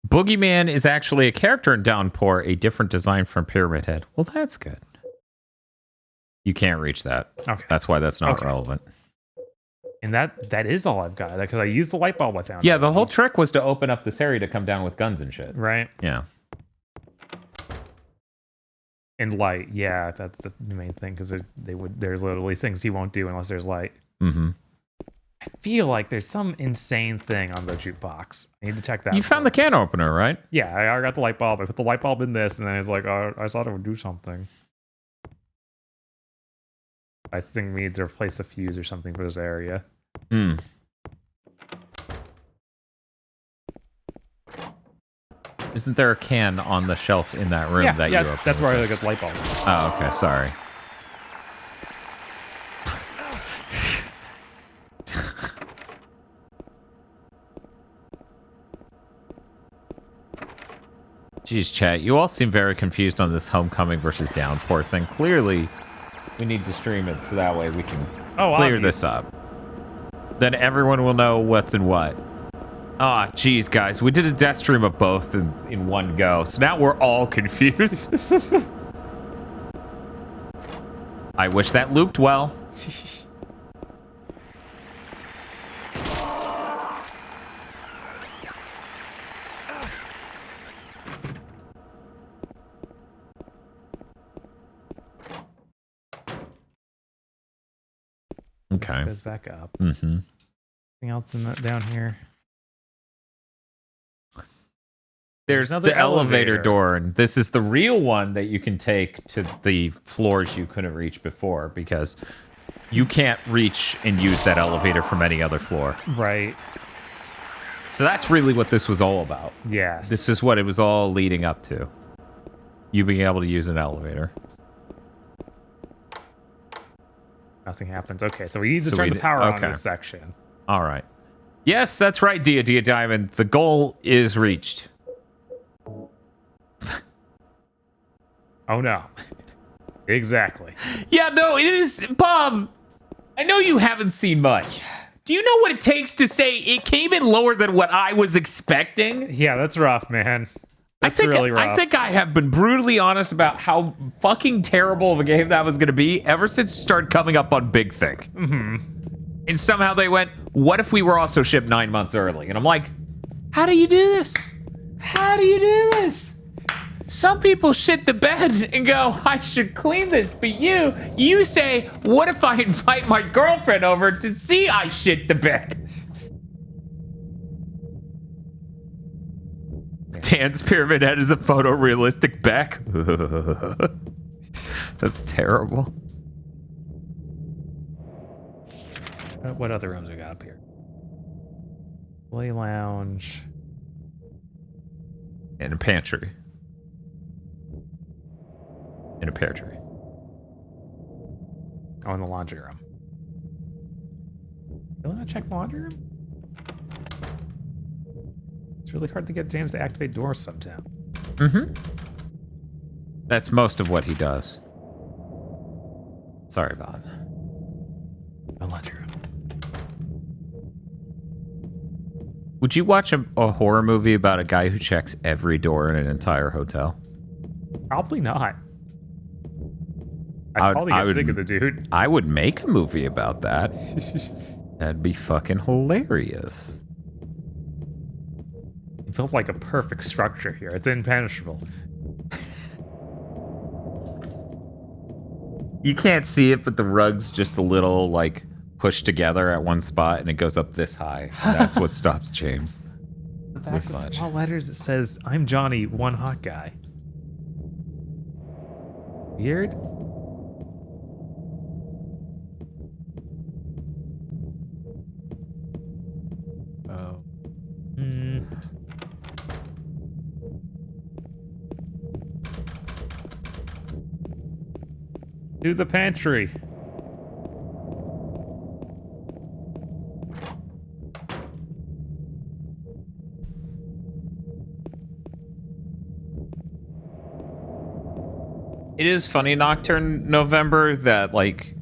Boogeyman is actually a character in Downpour, a different design from Pyramid Head. Well, that's good. You can't reach that. Okay. That's why that's not relevant. And that is all I've got, because I used the light bulb I found. Yeah, the whole trick was to open up this area to come down with guns and shit. Right. Yeah. And light, yeah, that's the main thing, because there's literally things he won't do unless there's light. Mm-hmm. I feel like there's some insane thing on the jukebox. I need to check that. You found the can opener, right? Yeah, I got the light bulb. I put the light bulb in this, and then it's like, oh, I thought it would do something. I think we need to replace a fuse or something for this area. Hmm. Isn't there a can on the shelf in that room that you opened? That's where I got the light bulb. Oh, okay, sorry. Jeez, chat, you all seem very confused on this Homecoming versus Downpour thing. Clearly, we need to stream it so that way we can clear this up. Then everyone will know what's in what. Ah, geez, guys, we did a death stream of both in one go, so now we're all confused. I wish that looped well. Okay. Goes back up. Mm-hmm. Anything else in that down here? There's another the elevator door, and this is the real one that you can take to the floors you couldn't reach before, because you can't reach and use that elevator from any other floor. Right. So that's really what this was all about. Yes. This is what it was all leading up to. You being able to use an elevator. Nothing happens. Okay, so we need to turn the power on in this section. All right. Yes, that's right, Dia Diamond. The goal is reached. Oh no. Exactly. Yeah, no, it is. Bob, I know you haven't seen much. Do you know what it takes to say it came in lower than what I was expecting? Yeah, that's rough, man. That's really rough. I think I have been brutally honest about how fucking terrible of a game that was going to be ever since it started coming up on Big Think. Mm-hmm. And somehow they went, what if we were also shipped 9 months early? And I'm like, how do you do this? How do you do this? Some people shit the bed and go, I should clean this, but you say, what if I invite my girlfriend over to see I shit the bed? Dan's Pyramid Head is a photorealistic Beck. That's terrible. What other rooms we got up here? Play lounge. And a pantry. And a pear tree. Oh, in the laundry room. You want to check the laundry room? It's really hard to get James to activate doors sometimes. Mm-hmm. That's most of what he does. Sorry, Bob. No laundry room. Would you watch a horror movie about a guy who checks every door in an entire hotel? Probably not. I'd probably get sick of the dude. I would make a movie about that. That'd be fucking hilarious. It built like a perfect structure here. It's impenetrable. You can't see it, but the rug's just a little like pushed together at one spot, and it goes up this high. That's what stops James. The back of small letters, it says, "I'm Johnny, one hot guy." Weird. Oh. To the pantry. It is funny, Nocturne November, that like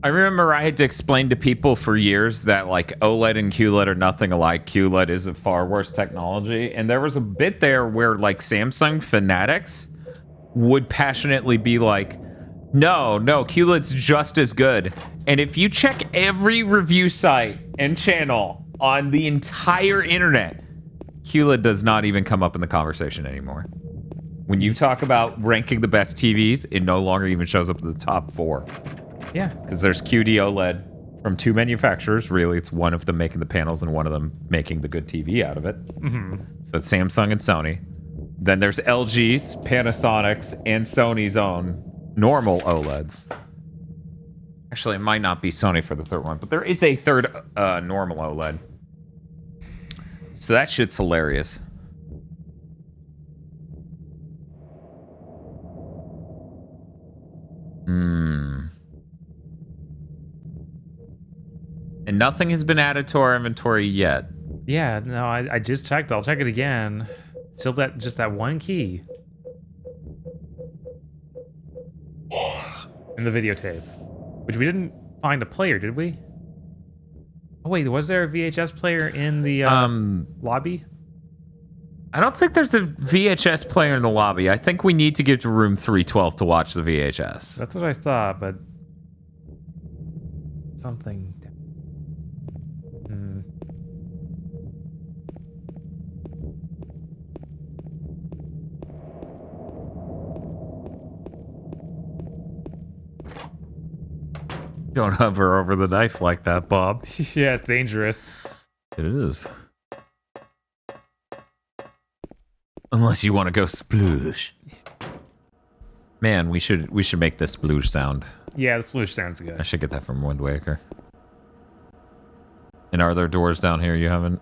I remember I had to explain to people for years that like OLED and QLED are nothing alike. QLED is a far worse technology, and there was a bit there where like Samsung fanatics would passionately be like, no, QLED's just as good. And if you check every review site and channel on the entire internet, QLED does not even come up in the conversation anymore. When you talk about ranking the best TVs, it no longer even shows up in the top 4. Yeah. Because there's QD OLED from 2 manufacturers. Really, it's one of them making the panels and one of them making the good TV out of it. Mm-hmm. So it's Samsung and Sony. Then there's LG's, Panasonic's, and Sony's own normal OLEDs. Actually, it might not be Sony for the third one, but there is a third normal OLED. So that shit's hilarious. And nothing has been added to our inventory yet. Yeah, no, I just checked. I'll check it again. Still just that one key. In the videotape. Which we didn't find a player, did we? Oh wait, was there a VHS player in the lobby? I don't think there's a VHS player in the lobby. I think we need to get to room 312 to watch the VHS. That's what I thought, but something. Don't hover over the knife like that, Bob. Yeah, it's dangerous. It is. Unless you want to go sploosh. Man, we should make this sploosh sound. Yeah, the sploosh sounds good. I should get that from Wind Waker. And are there doors down here you haven't?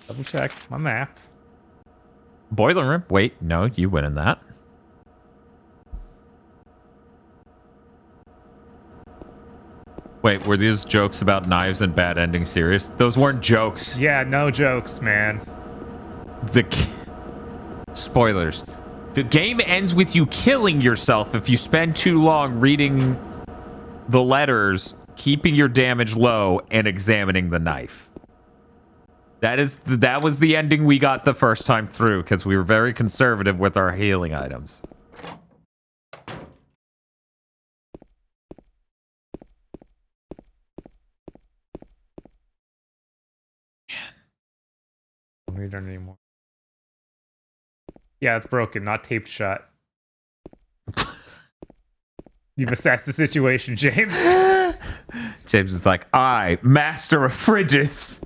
Double check my map. Boiler room. Wait, no, you went in that. Wait, were these jokes about knives and bad endings serious? Those weren't jokes. Yeah, no jokes, man. Spoilers. The game ends with you killing yourself if you spend too long reading the letters, keeping your damage low, and examining the knife. That was the ending we got the first time through because we were very conservative with our healing items. Don't read it anymore. Yeah, it's broken, not taped shut. You've assessed the situation, James. James is like, I, master of fridges.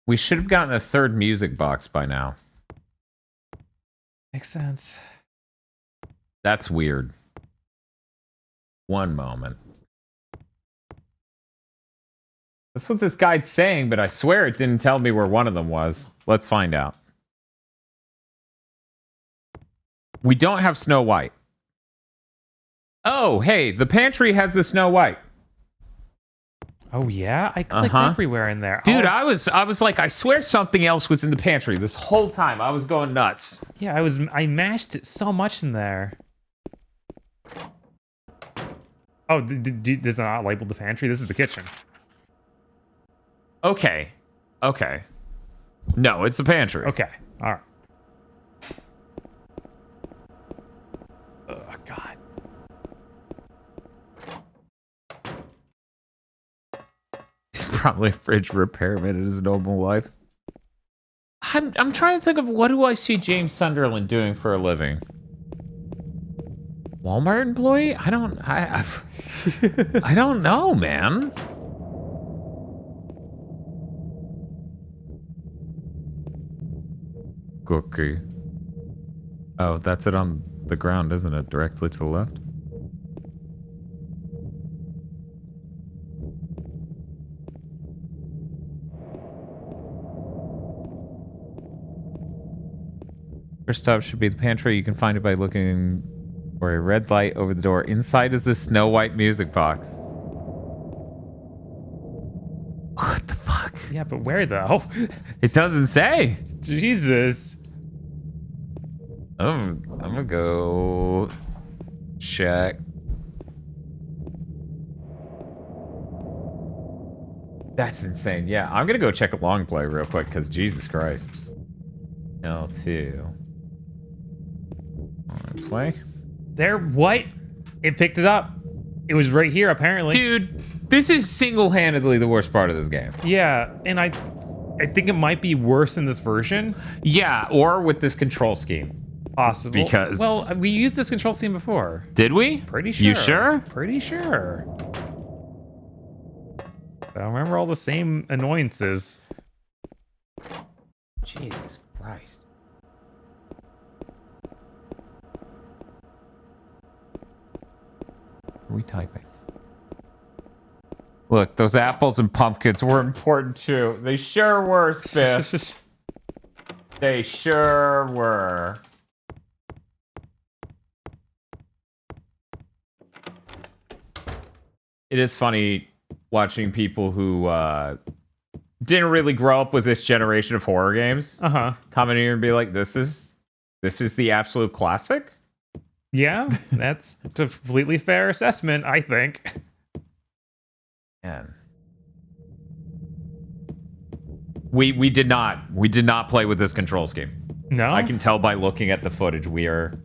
We should have gotten a third music box by now. Makes sense. That's weird. One moment. That's what this guide's saying, but I swear it didn't tell me where one of them was. Let's find out. We don't have Snow White. Oh, hey, the pantry has the Snow White. Oh yeah, I clicked everywhere in there. Dude, I was like, I swear something else was in the pantry this whole time. I was going nuts. Yeah, I mashed it so much in there. Oh, does it not label the pantry? This is the kitchen. Okay. No, it's the pantry. Okay. All right. Oh God. Probably a fridge repairman in his normal life. I'm trying to think of what do I see James Sunderland doing for a living? Walmart employee? I don't know, man. Cookie. Oh, that's it on the ground, isn't it? Directly to the left? First stop should be the pantry. You can find it by looking for a red light over the door. Inside is the Snow White music box. What the fuck? Yeah, but where though? It doesn't say. Jesus. I'm gonna go check. That's insane. Yeah, I'm gonna go check a long play real quick because Jesus Christ. L2. Play. There, what? It picked it up. It was right here, apparently. Dude, this is single-handedly the worst part of this game. Yeah, and I think it might be worse in this version. Yeah, or with this control scheme. Possible. Because... Well, we used this control scheme before. Did we? Pretty sure. You sure? Pretty sure. I remember all the same annoyances. Jesus Christ. What are we typing? Look, those apples and pumpkins were important too. They sure were, Spiff. They sure were. It is funny watching people who didn't really grow up with this generation of horror games come in here and be like, this is the absolute classic. Yeah, that's a completely fair assessment, I think. Man. We did not play with this control scheme. No? I can tell by looking at the footage we are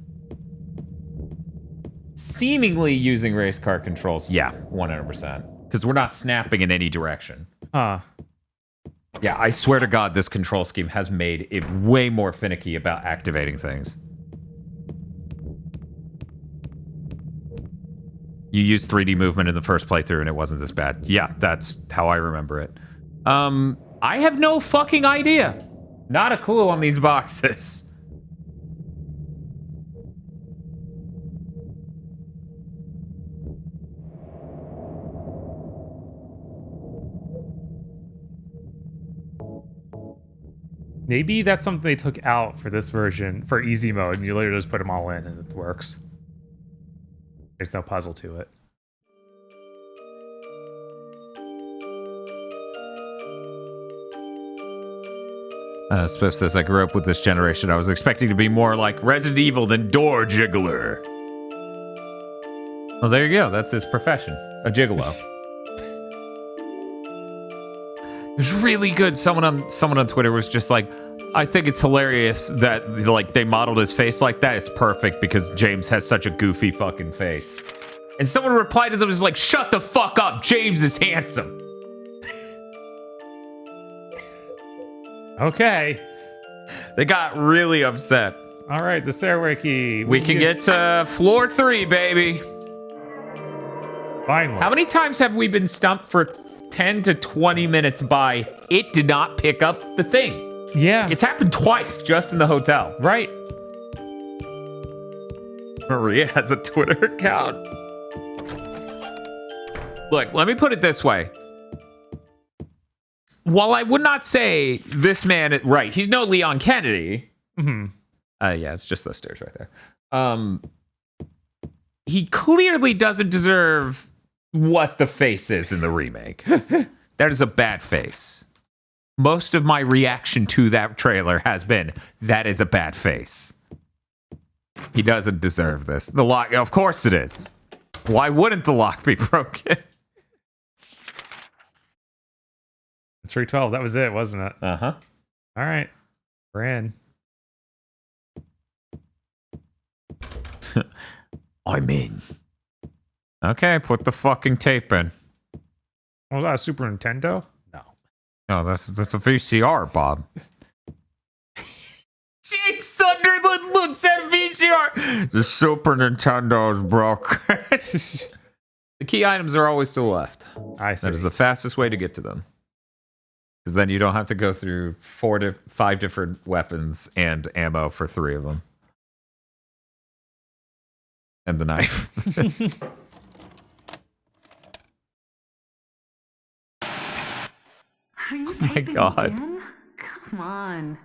seemingly using race car controls. Yeah, 100%. because we're not snapping in any direction. Huh. Yeah, I swear to God, this control scheme has made it way more finicky about activating things. You used 3D movement in the first playthrough and it wasn't this bad. Yeah, that's how I remember it. I have no fucking idea. Not a clue on these boxes. Maybe that's something they took out for this version, for easy mode, and you literally just put them all in and it works. There's no puzzle to it. Spiff says, I grew up with this generation. I was expecting to be more like Resident Evil than Door Jiggler. Well, there you go. That's his profession. A gigolo. It was really good. Someone on Twitter was just like, I think it's hilarious that like they modeled his face like that. It's perfect because James has such a goofy fucking face. And someone replied to them was like, shut the fuck up. James is handsome. Okay. They got really upset. All right, the stairway key. We can get to floor 3, baby. Finally. How many times have we been stumped for 10 to 20 minutes by it did not pick up the thing? Yeah. It's happened twice just in the hotel. Right. Maria has a Twitter account. Look, let me put it this way. While I would not say this man, right, he's no Leon Kennedy. Mm-hmm. Yeah, it's just those stairs right there. He clearly doesn't deserve what the face is in the remake. That is a bad face. Most of my reaction to that trailer has been, that is a bad face. He doesn't deserve this. The lock, of course it is. Why wouldn't the lock be broken? It's 312. That was it, wasn't it? Uh-huh. All right. We're in. I'm in. Okay, put the fucking tape in. Was that a Super Nintendo? No. No, that's a VCR, Bob. James Sunderland looks at VCR. The Super Nintendo is broke. The key items are always to the left. I see. That is the fastest way to get to them. Because then you don't have to go through 5 different weapons and ammo for 3 of them. And the knife. Oh my God. Again? Come on.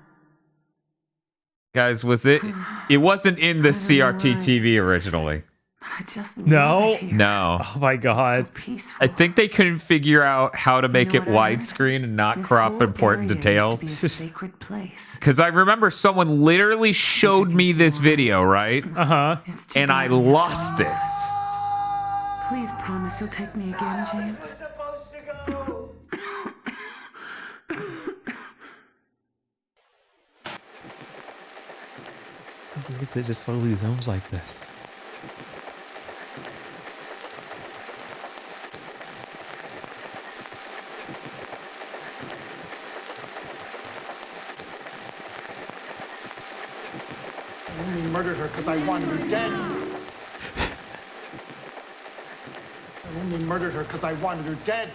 Guys, it wasn't in the CRT TV originally. I just No? No. Oh my God. I think they couldn't figure out how to make it widescreen and not crop important details. Because I remember someone literally showed me this video, right? Uh-huh. And I lost it. Please promise you'll take me again, James. It's so weird that it just slowly zooms like this. I only murdered her because I wanted her dead. I only murdered her because I wanted her dead.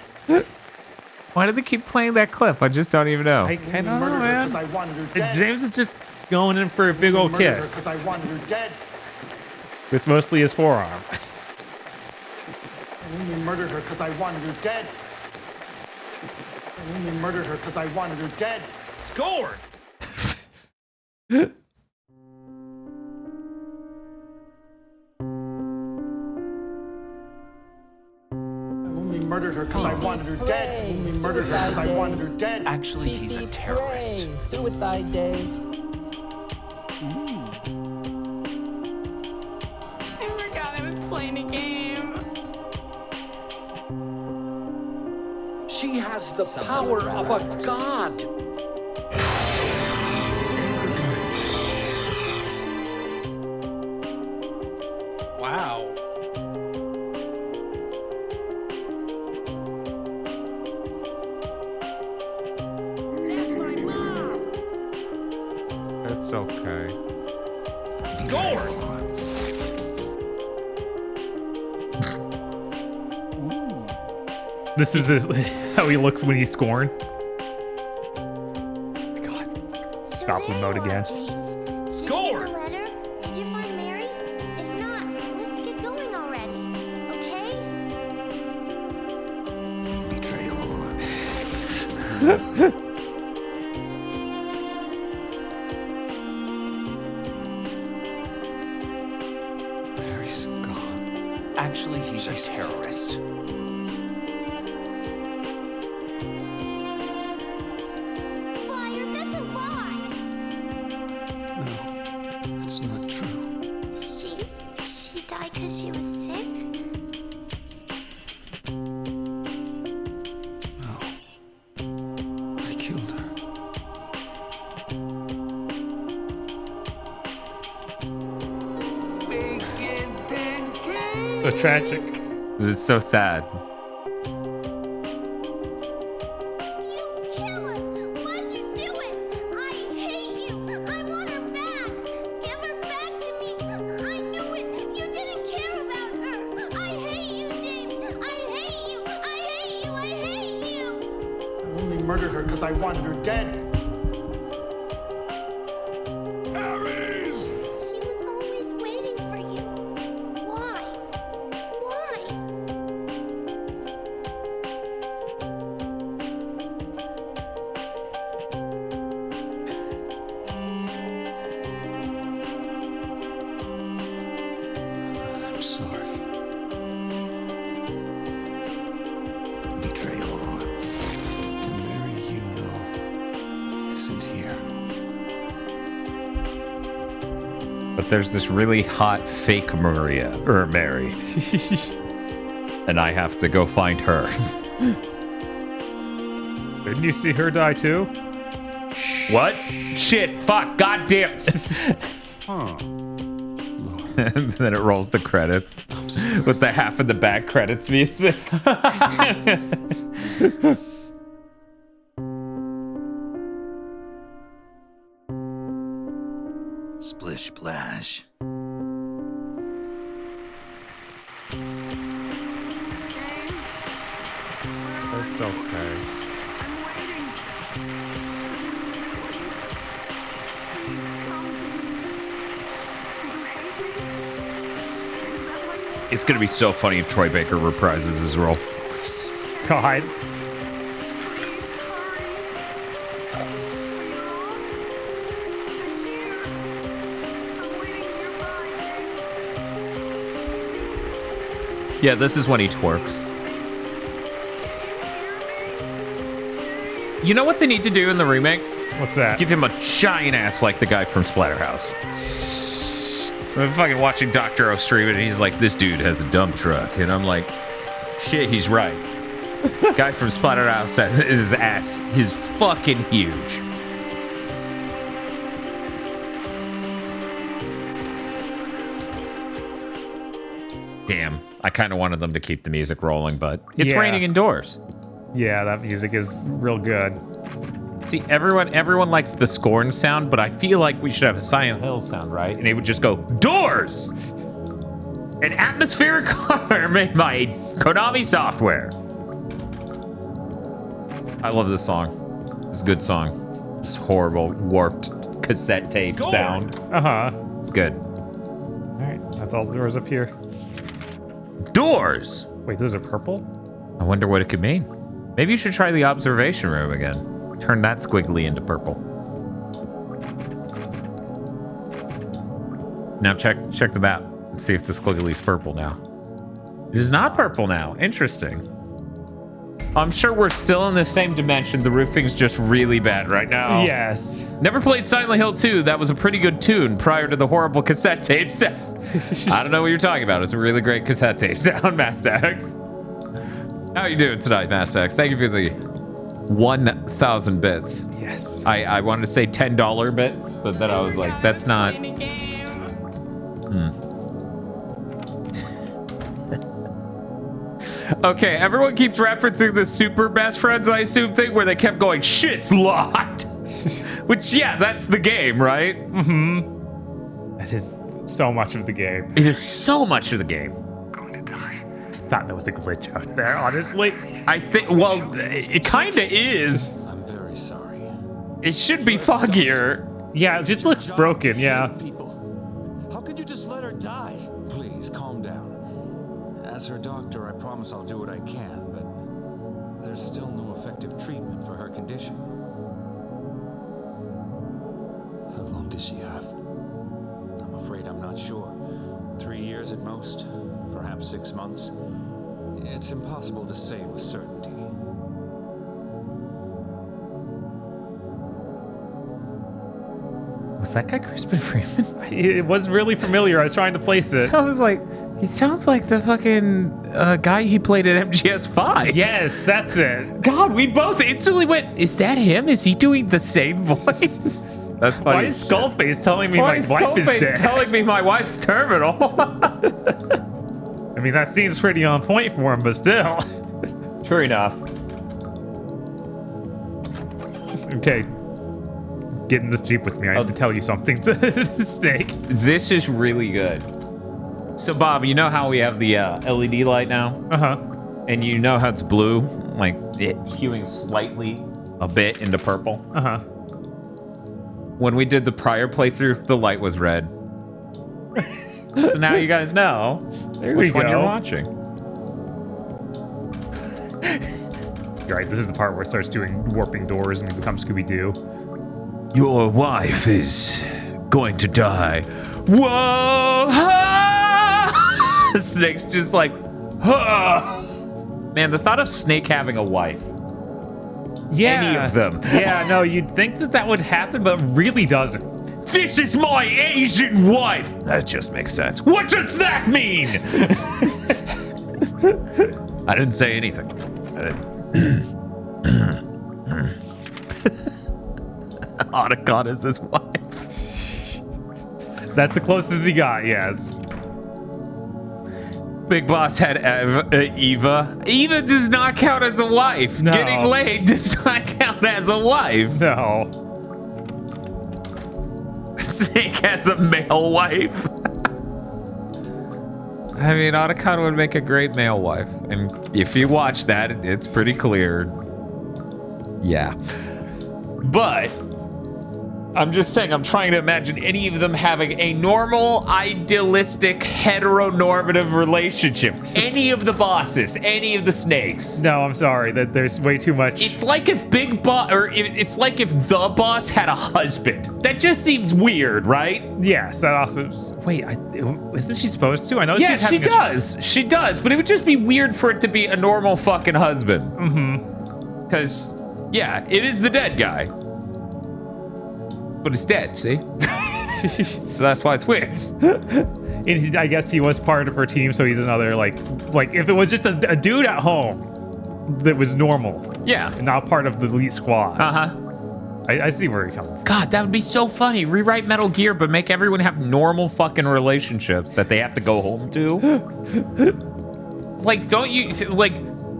Why do they keep playing that clip? I just don't even know. I don't know, Murdered her man. because I wanted her dead. James is just going in for a big old Murdered her kiss. because I wanted her dead. With mostly his forearm. I only murdered her because I wanted her dead. I only murdered her because I wanted her dead. Scored! I only murdered her because I wanted her dead. I only murdered her because I wanted her dead. Actually, he's a terrorist. Suicide Day. I forgot I was playing a game. She has the power of a god. Wow. okay. Score! This is how he looks when he's scorned. Goblin mode again. Score! Did you get the letter? Did you find Mary? If not, let's get going already. Okay? Mary's gone. Actually, he's a terrorist. Liar, that's a lie. No, that's not true. She died because she was sick? No. I killed her. So tragic. It's so sad. Why'd you do it? I hate you. I want her back. Give her back to me. I knew it. You didn't care about her. I hate you, James. I hate you. I hate you. I hate you. I only murdered her because I wanted her dead. She was always waiting for you. Why? Why? I'm sorry. Betrayal. The Mary you know isn't here. But there's this really hot fake Maria, or Mary. And I have to go find her. Didn't you see her die too? What? Shit, fuck, goddamn. And then it rolls the credits with the half of the back credits music. Splish splash. It's okay. It's gonna be so funny if Troy Baker reprises his role. God. Yeah, this is when he twerks. You know what they need to do in the remake? What's that? Give him a giant ass like the guy from Splatterhouse. I'm fucking watching Dr. O stream it, and he's like, this dude has a dump truck. And I'm like, shit, he's right. Guy from Splatterhouse, his ass is fucking huge. Damn, I kind of wanted them to keep the music rolling, but it's raining indoors. Yeah, that music is real good. See, everyone likes the Scorn sound, but I feel like we should have a Silent Hill sound, right? And it would just go, doors! An atmospheric horror made by Konami Software. I love this song. It's a good song. This horrible, warped cassette tape sound. Uh-huh. It's good. All right, that's all the doors up here. Doors! Wait, those are purple? I wonder what it could mean. Maybe you should try the observation room again. Turn that squiggly into purple. Now check the map and see if the squiggly's purple now. It is not purple now. Interesting. I'm sure we're still in the same dimension. The roofing's just really bad right now. Yes. Never played Silent Hill 2. That was a pretty good tune prior to the horrible cassette tape sound. I don't know what you're talking about. It's a really great cassette tape sound, Mastax. How are you doing tonight, Mastax? Thank you for the 1,000 bits. Yes. I wanted to say $10 bits, but then I was like, that's not. Okay, everyone keeps referencing the Super Best Friends, I assume, thing where they kept going, shit's locked. Which, yeah, that's the game, right? Mm-hmm. That is so much of the game. It is so much of the game. I thought there was a glitch out there, honestly. I think, well, it kind of is. I'm very sorry. It should be foggier. Yeah, it just looks broken, yeah. How could you just let her die? Please, calm down. As her doctor, I promise I'll do what I can, but there's still no effective treatment for her condition. How long does she have? I'm afraid I'm not sure. 3 years at most, perhaps 6 months. It's impossible to say with certainty. Was that guy Crispin Freeman? It was really familiar. I was trying to place it. I was like, he sounds like the fucking guy he played at MGS5. Yes, that's it. God, we both instantly went, is that him? Is he doing the same voice? That's funny. Why is Skullface telling me my wife is dead? Telling me my wife's terminal. I mean, that seems pretty on point for him, but still. True enough. Okay. Get in this Jeep with me. I have to tell you something, Snake. This is really good. So, Bob, you know how we have the LED light now? Uh-huh. And you know how it's blue? Like, it hewing slightly a bit into purple? Uh-huh. When we did the prior playthrough, the light was red. So now you guys know which one you're watching. Right, this is the part where it starts doing warping doors and you become Scooby-Doo. Your wife is going to die. Whoa! Snake's just like, huh. Man, the thought of Snake having a wife. Yeah. Any of them. Yeah, no, you'd think that would happen, but it really doesn't. This is my Asian wife! That just makes sense. What does that mean? I didn't say anything. Otacon is his wife. That's the closest he got, yes. Big Boss had Eva. Eva does not count as a wife. No. Getting laid does not count as a wife. No. Snake has a male wife. I mean, Otacon would make a great male wife. And if you watch that, it's pretty clear. Yeah. But I'm just saying, I'm trying to imagine any of them having a normal, idealistic, heteronormative relationship. Any of the bosses, any of the snakes. No, I'm sorry. That there's way too much. It's like if Big Boss, or it's like if the boss had a husband. That just seems weird, right? Yes, that also. Wait, isn't she supposed to? I know. Yeah, she does. She does, but it would just be weird for it to be a normal fucking husband. Mm-hmm. Because, yeah, it is the dead guy. But it's dead, see? So that's why it's weird. And I guess he was part of her team, so he's another, like if it was just a dude at home that was normal. Yeah. And not part of the elite squad. Uh-huh. I see where you're coming from. God, that would be so funny. Rewrite Metal Gear, but make everyone have normal fucking relationships that they have to go home to. Like, don't you,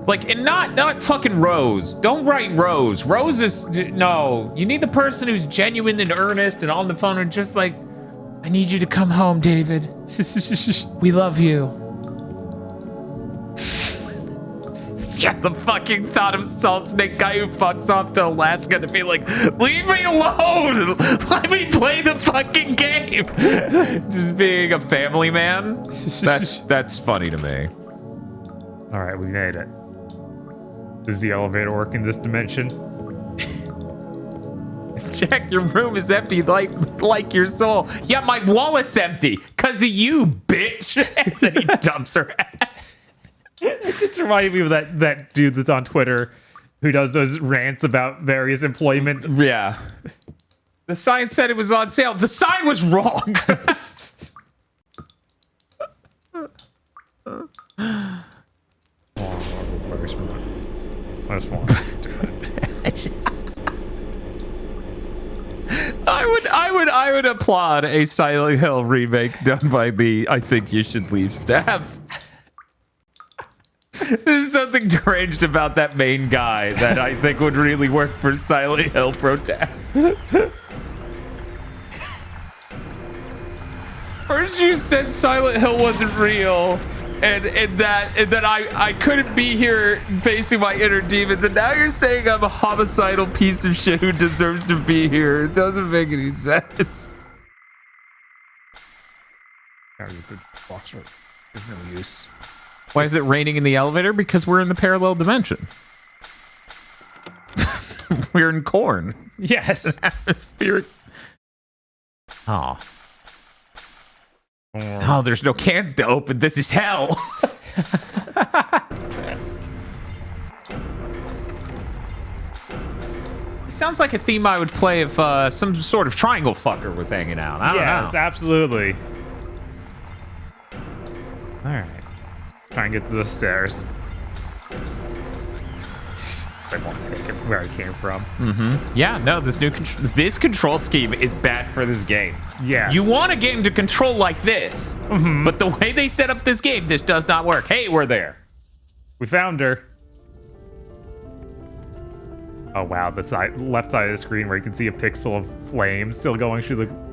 and not fucking Rose. Don't write Rose. Rose is, no. You need the person who's genuine and earnest and on the phone and just like, I need you to come home, David. We love you. Yeah, the fucking thought of Salt Snake guy who fucks off to Alaska to be like, leave me alone. Let me play the fucking game. Just being a family man. That's funny to me. All right, we made it. Does the elevator work in this dimension? Jack, your room is empty like your soul. Yeah, my wallet's empty because of you, bitch. And then he dumps her ass. It just reminded me of that dude that's on Twitter who does those rants about various employment. Yeah. The sign said it was on sale. The sign was wrong. I just want I would applaud a Silent Hill remake done by the I Think You Should Leave staff. There's something something deranged about that main guy that I think would really work for Silent Hill Protag. First you said Silent Hill wasn't real, and that I couldn't be here facing my inner demons, and now you're saying I'm a homicidal piece of shit who deserves to be here. It doesn't make any sense. There's no use. Why is it raining in the elevator? Because we're in the parallel dimension. We're in corn. Yes. Atmospheric. Oh. Oh, there's no cans to open. This is hell. Sounds like a theme I would play if some sort of triangle fucker was hanging out. I don't know. Yes, absolutely. All right. Try and get to the stairs. I won't pick it where I came from. Yeah, no, this control scheme is bad for this game. Yes. You want a game to control like this, but the way they set up this game, this does not work. Hey, we're there. We found her. Oh wow, the left side of the screen where you can see a pixel of flame still going through the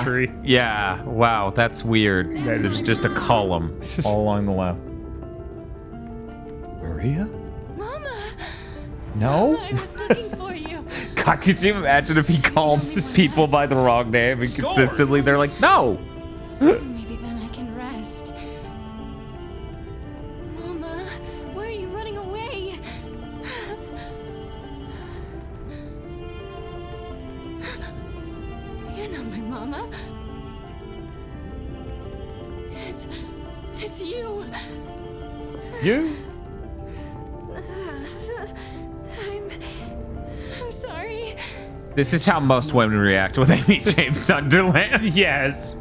tree. Yeah. Wow, that's weird. There's just a column all along the left. Maria? No? I was looking for you. God, could you imagine if he called people by the wrong name and consistently they're like, no. Maybe then I can rest. Mama, why are you running away? You're not my mama. It's you. You? I'm sorry. This is how most women react when they meet James Sunderland. Yes.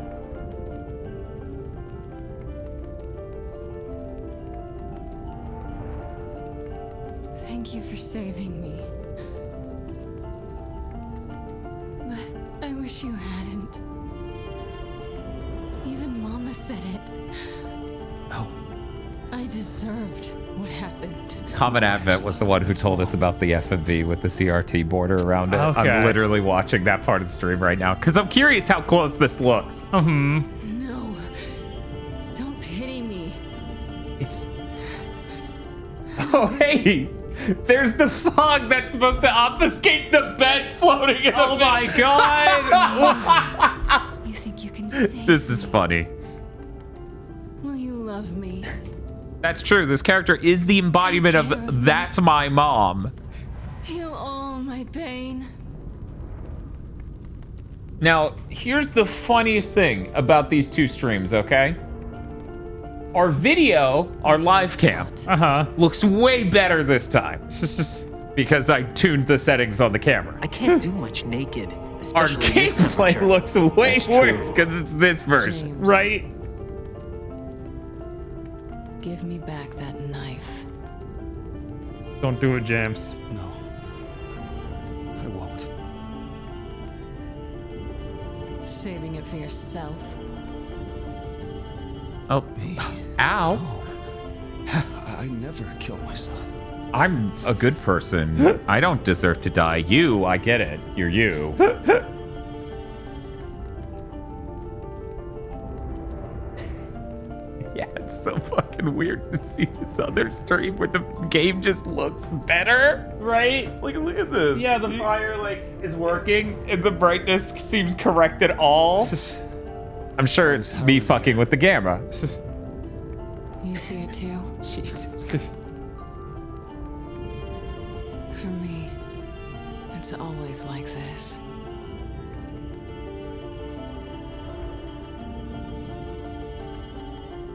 Thank you for saving me. But I wish you hadn't. Even Mama said it. Oh. I deserved what happened. Common Advent was the one who told us about the FMV with the CRT border around it. Okay. I'm literally watching that part of the stream right now because I'm curious how close this looks. No. Don't pity me. It's... Oh, hey! There's the fog that's supposed to obfuscate the bed floating. Oh my god! You think you can save This is funny. Will you love me? That's true. This character is the embodiment of that's my mom. Heal all my pain. Now, here's the funniest thing about these two streams, okay? Our video, our live cam, looks way better this time. Because I tuned the settings on the camera. I can't do much naked. Our Especially this gameplay temperature. looks way That's worse true. because it's this version, James. right? Give me back that knife. Don't do it, James. No. I won't. Saving it for yourself. Oh, ow. I never kill myself. I'm a good person. I don't deserve to die. You, I get it. You're you. Yeah, it's so fucking weird to see this other stream where the game just looks better, right? Look at this. Yeah, the fire is working. And the brightness seems correct at all. I'm sure it's me fucking with the camera. You see it too? Jesus. For me, it's always like this.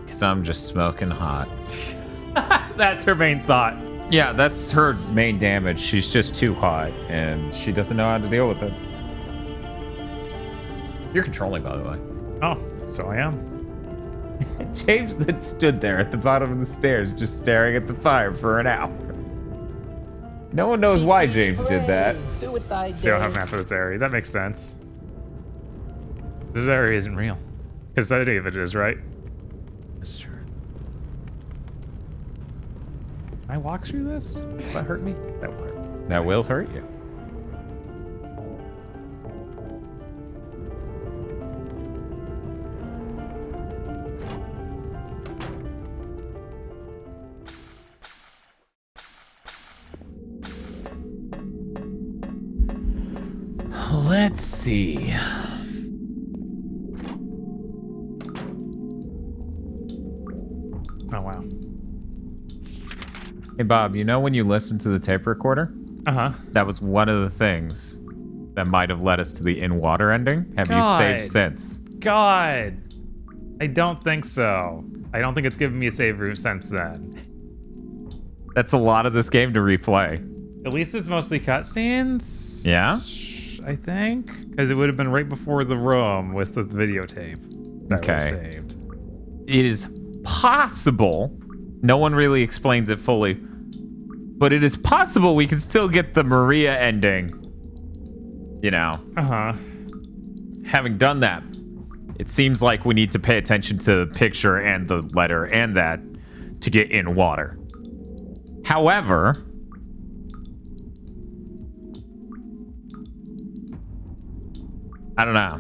Because I'm just smoking hot. That's her main thought. Yeah, that's her main damage. She's just too hot, and she doesn't know how to deal with it. You're controlling, by the way. Oh, so I am. James then stood there at the bottom of the stairs, just staring at the fire for an hour. No one knows why James did that. They don't have a map of this area. That makes sense. This area isn't real. Because any of it is, right? That's true. Can I walk through this? Will that hurt me? That will hurt. That will hurt you. Let's see. Oh, wow. Hey, Bob, you know when you listened to the tape recorder? Uh-huh. That was one of the things that might have led us to the in-water ending. Have you saved since? God. I don't think so. I don't think it's given me a save room since then. That's a lot of this game to replay. At least it's mostly cutscenes. Yeah? I think. Because it would have been right before the room with the videotape. That was saved. It is possible. No one really explains it fully. But it is possible we can still get the Maria ending. You know. Uh-huh. Having done that, it seems like we need to pay attention to the picture and the letter and that to get in water. However, I don't know.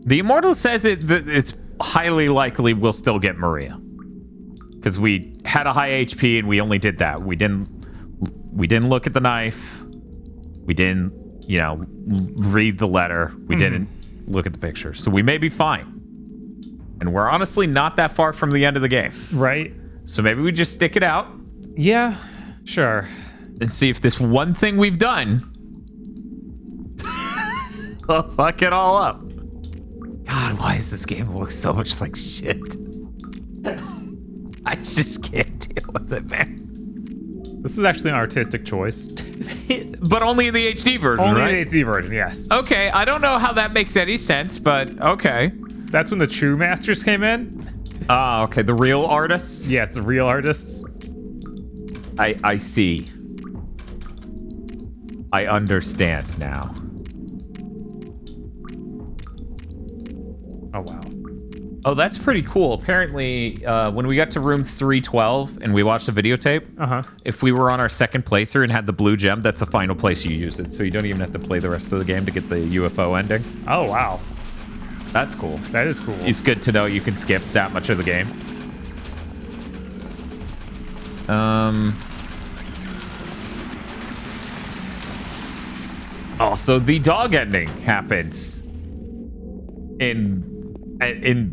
The Immortal says it's highly likely we'll still get Maria. Because we had a high HP and we only did that. We didn't look at the knife. We didn't, you know, read the letter. We didn't look at the picture. So we may be fine. And we're honestly not that far from the end of the game. Right. So maybe we just stick it out. Yeah, sure. And see if this one thing we've done will fuck it all up. God, why does this game look so much like shit? I just can't deal with it, man. This is actually an artistic choice. But only in the HD version, only right? in the HD version, yes. Okay, I don't know how that makes any sense, but okay. That's when the true masters came in? Ah, okay, the real artists? Yes, the real artists. I see. I understand now. Oh, wow. Oh, that's pretty cool. Apparently, when we got to room 312 and we watched the videotape, if we were on our second playthrough and had the blue gem, that's the final place you use it. So you don't even have to play the rest of the game to get the UFO ending. Oh, wow. That's cool. That is cool. It's good to know you can skip that much of the game. Also, the dog ending happens in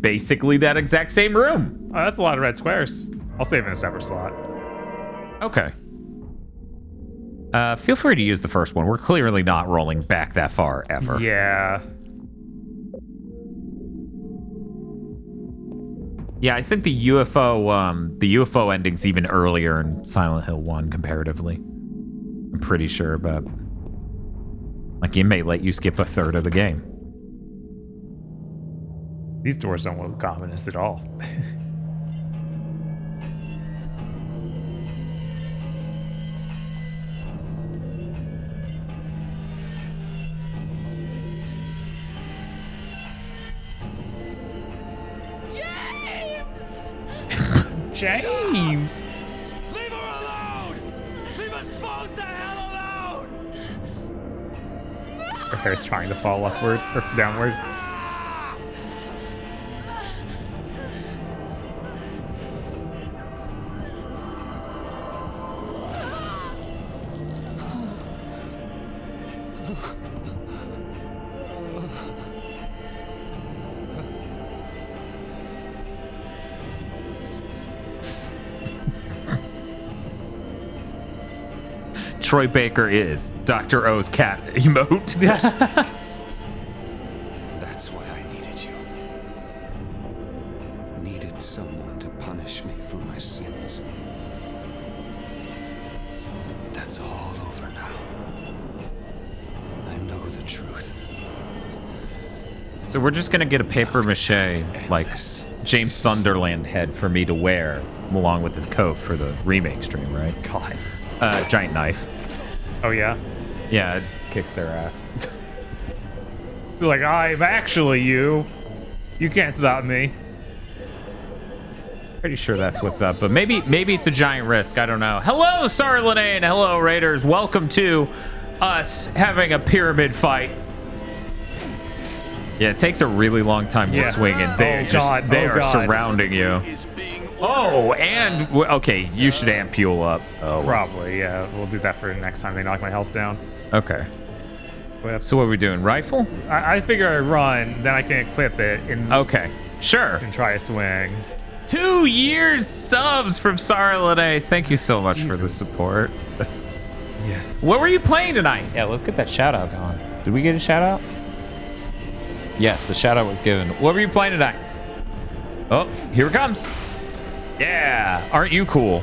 basically that exact same room. Oh, that's a lot of red squares. I'll save in a separate slot. Okay. Feel free to use the first one. We're clearly not rolling back that far ever. Yeah. Yeah, I think the UFO ending's even earlier in Silent Hill 1 comparatively. I'm pretty sure, but like it may let you skip a third of the game. These doors don't look ominous at all. James! Leave her alone! Leave us both the hell alone! Her hair's trying to fall upward or downward. Troy Baker is Dr. O's cat emote. That's why I needed you. Needed someone to punish me for my sins. But that's all over now. I know the truth. So we're just gonna get a paper mache, like James Sunderland head for me to wear along with his coat for the remake stream, right? God. Giant knife. Oh, yeah? Yeah, it kicks their ass. You're like, I'm actually you. You can't stop me. Pretty sure that's what's up, but maybe it's a giant risk. I don't know. Hello, Sarlanane. Hello, Raiders. Welcome to us having a pyramid fight. Yeah, it takes a really long time to swing, and they are surrounding you. Oh, and okay, you should amp fuel up. Oh, probably. Yeah, we'll do that for next time they knock my health down. Okay. So what are we doing? Rifle? I figure I run, then I can equip it. Okay, sure. And try a swing. 2 years subs from Saralade. Thank you so much for the support. Yeah. What were you playing tonight? Yeah, let's get that shout out going. Did we get a shout out? Yes, the shout out was given. What were you playing tonight? Oh, here it comes. Yeah, aren't you cool?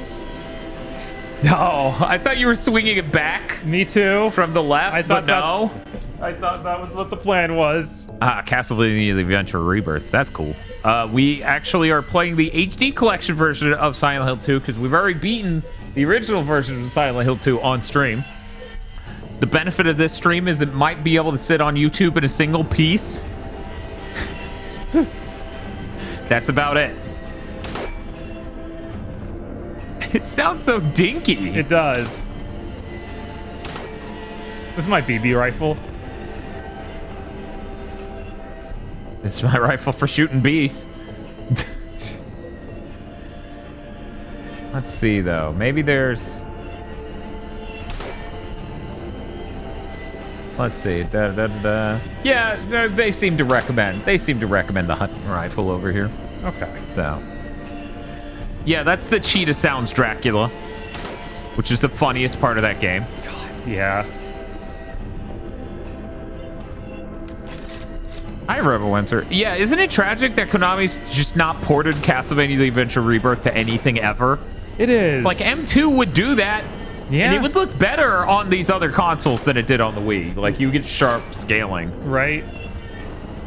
No, I thought you were swinging it back. Me too. From the left, but no. I thought that was what the plan was. Castlevania The Adventure Rebirth. That's cool. We actually are playing the HD collection version of Silent Hill 2 because we've already beaten the original version of Silent Hill 2 on stream. The benefit of this stream is it might be able to sit on YouTube in a single piece. That's about it. It sounds so dinky. It does. This might be the rifle. It's my rifle for shooting bees. Let's see, though. Maybe there's... Let's see. Yeah, they seem to recommend. They seem to recommend the hunting rifle over here. Okay. So... Yeah, that's the Cheetah Sounds Dracula, which is the funniest part of that game. God, yeah. Hi, Rebel Winter. Yeah, isn't it tragic that Konami's just not ported Castlevania The Adventure Rebirth to anything ever? It is. Like, M2 would do that. Yeah. And it would look better on these other consoles than it did on the Wii. Like, you get sharp scaling. Right.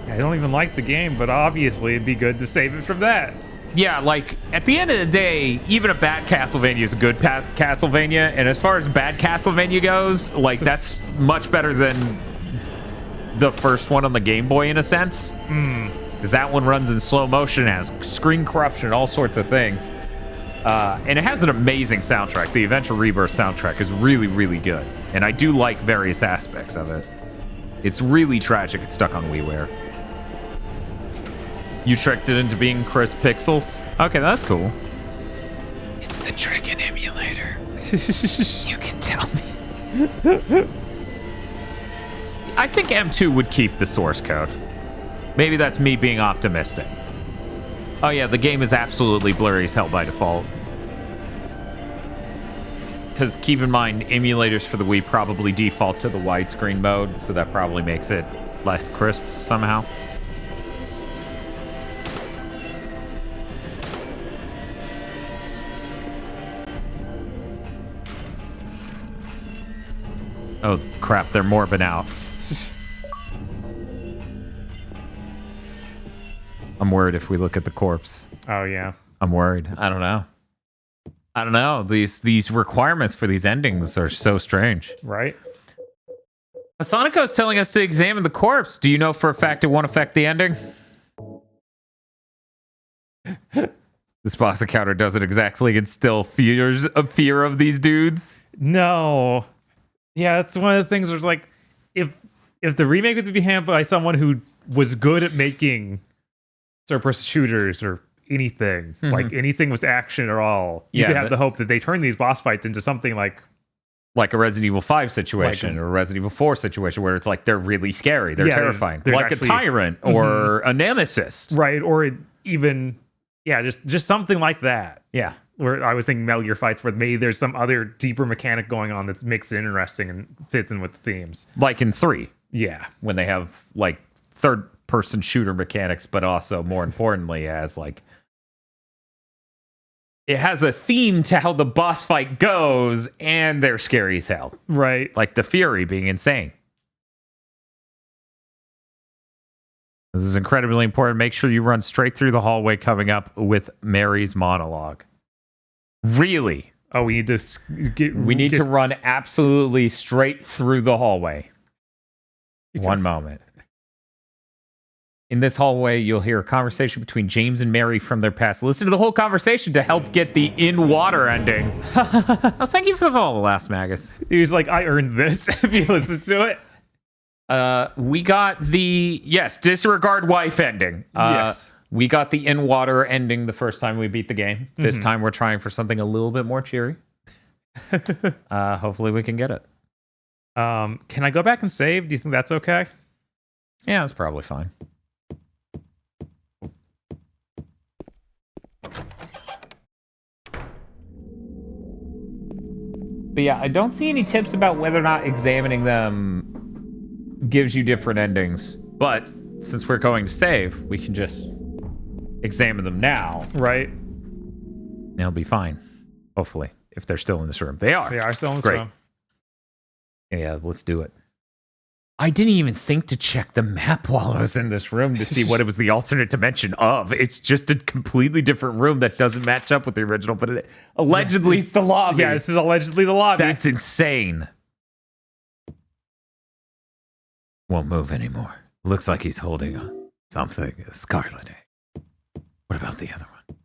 I don't even like the game, but obviously it'd be good to save it from that. Yeah, like, at the end of the day, even a bad Castlevania is a good Castlevania, and as far as bad Castlevania goes, like, that's much better than the first one on the Game Boy, in a sense. Because that one runs in slow motion, has screen corruption, all sorts of things. And it has an amazing soundtrack. The Adventure Rebirth soundtrack is really, really good. And I do like various aspects of it. It's really tragic it's stuck on WiiWare. You tricked it into being crisp pixels? Okay, that's cool. It's the trick in emulator. You can tell me. I think M2 would keep the source code. Maybe that's me being optimistic. Oh yeah, the game is absolutely blurry as hell by default. Because keep in mind, emulators for the Wii probably default to the widescreen mode, so that probably makes it less crisp somehow. Oh crap, they're morbing out. I'm worried if we look at the corpse. Oh yeah. I'm worried. I don't know. These requirements for these endings are so strange. Right? Masonico is telling us to examine the corpse. Do you know for a fact it won't affect the ending? This boss encounter doesn't exactly instill a fear of these dudes. No. Yeah, that's one of the things where it's like, if the remake would be handled by someone who was good at making third-person shooters or anything, like anything was action at all, you could have the hope that they turn these boss fights into something like a Resident Evil 5 situation or a Resident Evil 4 situation where it's like they're really scary, they're terrifying, there's like actually, a tyrant or a nemesis, right? Or even just something like that. Yeah. Where I was thinking Metal Gear fights where maybe there's some other deeper mechanic going on that makes it interesting and fits in with the themes. Like in 3. Yeah. When they have like third-person shooter mechanics, but also more importantly as like it has a theme to how the boss fight goes and they're scary as hell. Right. Like the Fury being insane. This is incredibly important. Make sure you run straight through the hallway coming up with Mary's monologue. Really? Oh, we need to run absolutely straight through the hallway. One moment. In this hallway, you'll hear a conversation between James and Mary from their past. Listen to the whole conversation to help get the in water ending. Oh, thank you for the follow, Last Magus. He was like, I earned this if you listen to it. We got the, disregard wife ending. Yes. We got the in water ending the first time we beat the game. This time we're trying for something a little bit more cheery. Hopefully we can get it. Can I go back and save? Do you think that's okay? Yeah, it's probably fine. But yeah, I don't see any tips about whether or not examining them gives you different endings. But since we're going to save, we can just examine them now. Right. And it'll be fine. Hopefully. If they're still in this room. They are. They are still in this Great. room. Yeah, let's do it. I didn't even think to check the map while I was in this room to see what it was the alternate dimension of. It's just a completely different room that doesn't match up with the original, but allegedly it's the lobby. Yeah, this is allegedly the lobby. That's insane. Won't move anymore. Looks like he's holding something, a scarlet egg. What about the other one?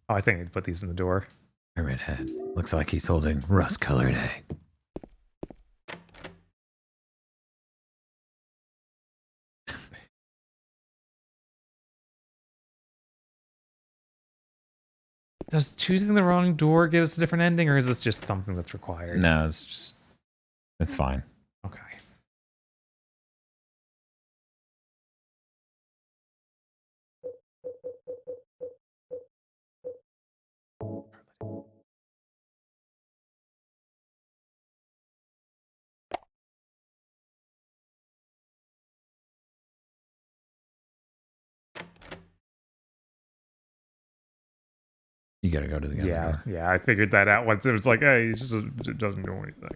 Oh, I think I need to put these in the door. Pyramid head. Looks like he's holding rust-colored egg. Does choosing the wrong door give us a different ending, or is this just something that's required? No, it's fine. Okay. You gotta go to the other door. Yeah, I figured that out once. It was like, hey, it doesn't do anything.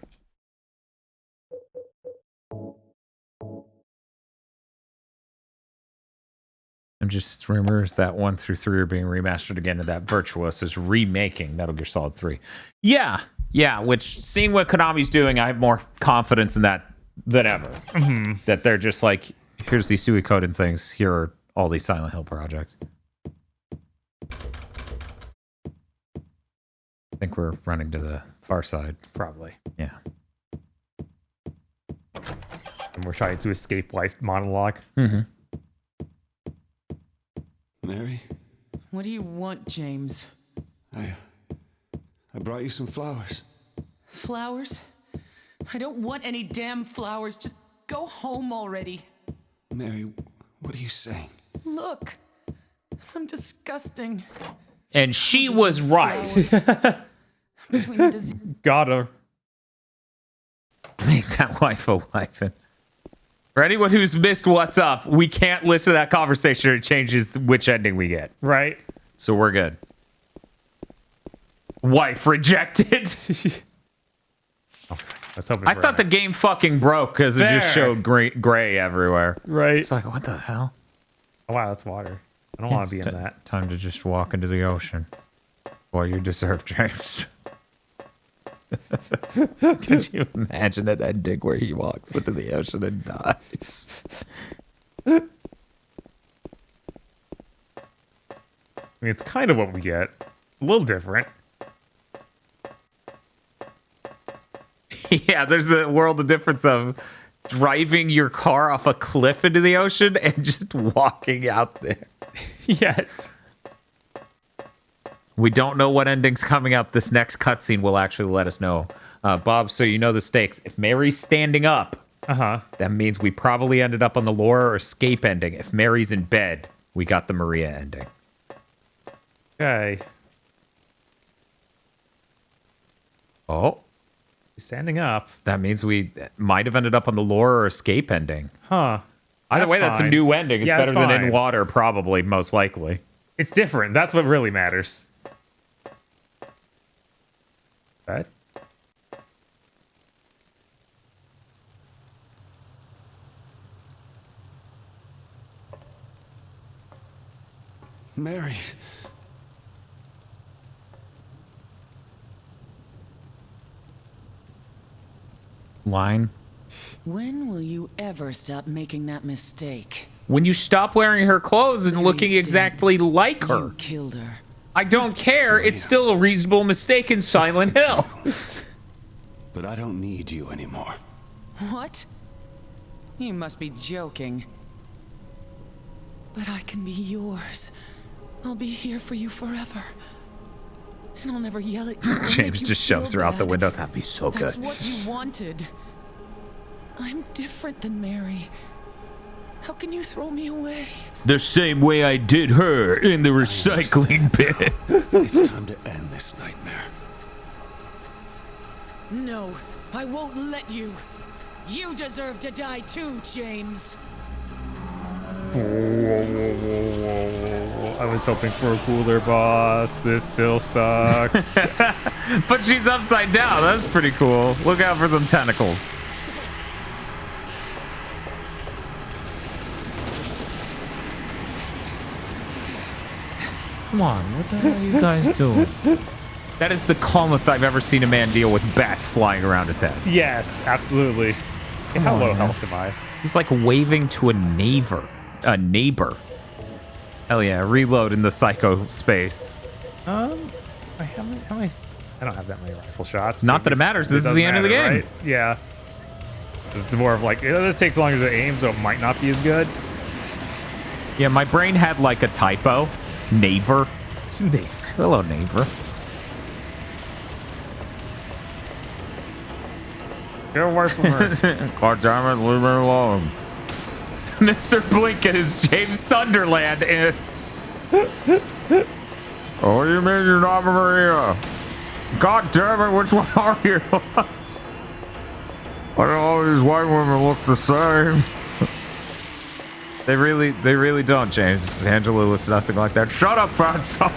And just rumors that 1 through 3 are being remastered again, and that Virtuos is remaking Metal Gear Solid 3. Yeah, which, seeing what Konami's doing, I have more confidence in that than ever. That they're just like, here's these Suikoden things, here are all these Silent Hill projects. I think we're running to the far side. Probably. Yeah. And we're trying to escape life monologue. Mary? What do you want, James? I brought you some flowers. Flowers? I don't want any damn flowers. Just go home already. Mary, what are you saying? Look, I'm disgusting. And she was right. Between the disease. Got her. Make that wife a wife. For anyone who's missed what's up, we can't listen to that conversation. It changes which ending we get. Right. So we're good. Wife rejected. I thought the game fucking broke because it just showed gray everywhere. Right. It's like, what the hell? Oh, wow, that's water. I don't want to be in that. Time to just walk into the ocean. Well, you deserve, James. Could you imagine an ending where he walks into the ocean and dies? I mean, it's kind of what we get. A little different. Yeah, there's a world of difference of driving your car off a cliff into the ocean and just walking out there. Yes. We don't know what ending's coming up. This next cutscene will actually let us know. Bob, so you know the stakes. If Mary's standing up, that means we probably ended up on the lore or escape ending. If Mary's in bed, we got the Maria ending. Okay. Oh. Standing up. That means we might have ended up on the lore or escape ending. Huh. Either way, that's a new ending. It's better than in water, probably, most likely. It's different. That's what really matters. Right? Mary. Line. When will you ever stop making that mistake? when you stop wearing her clothes and looking exactly like her. You killed her. I don't care. It's still a reasonable mistake in Silent Hill. But I don't need you anymore. What? You must be joking. But I can be yours. I'll be here for you forever. And I'll never yell at you. James just shoves her out the window. That'd be so good. That's what you wanted. I'm different than Mary. How can you throw me away? The same way I did her in the recycling bin. It's time to end this nightmare. No, I won't let you. You deserve to die too, James. I was hoping for a cooler boss. This still sucks. But she's upside down. That's pretty cool. Look out for them tentacles. Come on, what the hell are you guys doing? That is the calmest I've ever seen a man deal with bats flying around his head. Yes, absolutely. How low health am I? He's like waving to a neighbor. A neighbor. Hell yeah, reload in the psycho space. How many? I don't have that many rifle shots. Not that it matters. This is the end of the game. Right? Yeah. It's more of like, this takes longer to aim, so it might not be as good. Yeah, my brain had like a typo. Neighbor. Neighbor. Hello, neighbor. Get away from her. God damn it, leave me alone. Mr. Blinken is James Sunderland in... Oh, what do you mean you're not Maria? God damn it, which one are you? Why do all these white women look the same? They really don't, James. Angela looks nothing like that. Shut up, Fatso.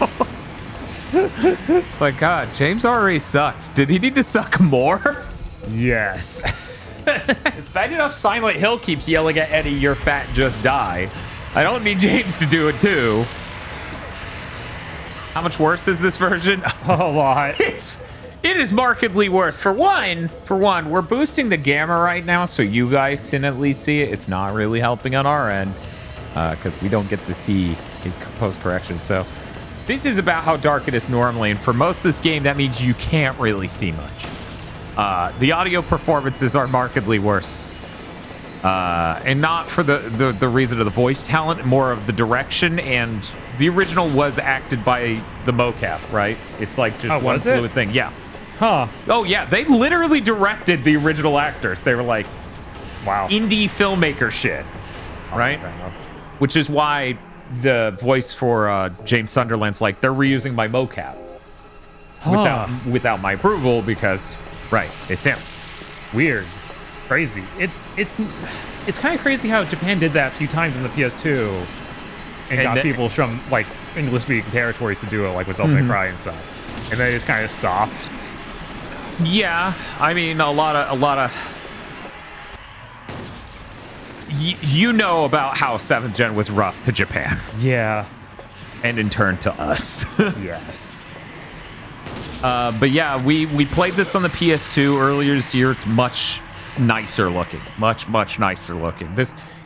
It's like, God, James already sucks. Did he need to suck more? Yes. It's bad enough Silent Hill keeps yelling at Eddie, "You're fat, just die." I don't need James to do it too. How much worse is this version? A lot. It is markedly worse. For one, we're boosting the gamma right now, so you guys can at least see it. It's not really helping on our end because we don't get to see post correction. So this is about how dark it is normally, and for most of this game, that means you can't really see much. The audio performances are markedly worse, and not for the reason of the voice talent, more of the direction. And the original was acted by the mocap, right? It's like just one fluid thing. Yeah. Huh. Oh, yeah. They literally directed the original actors. They were like, wow, indie filmmaker shit, right? Which is why the voice for James Sunderland's like, they're reusing my mocap without my approval because, right, it's him. Weird. Crazy. It's kind of crazy how Japan did that a few times in the PS2 and got people from, like, English-speaking territories to do it, like with Devil May Cry and stuff. And then they just kind of stopped. Yeah, I mean, a lot of you know about how 7th Gen was rough to Japan. Yeah. And in turn to us. Yes. But yeah, we played this on the PS2 earlier this year. It's much nicer looking. Much nicer looking.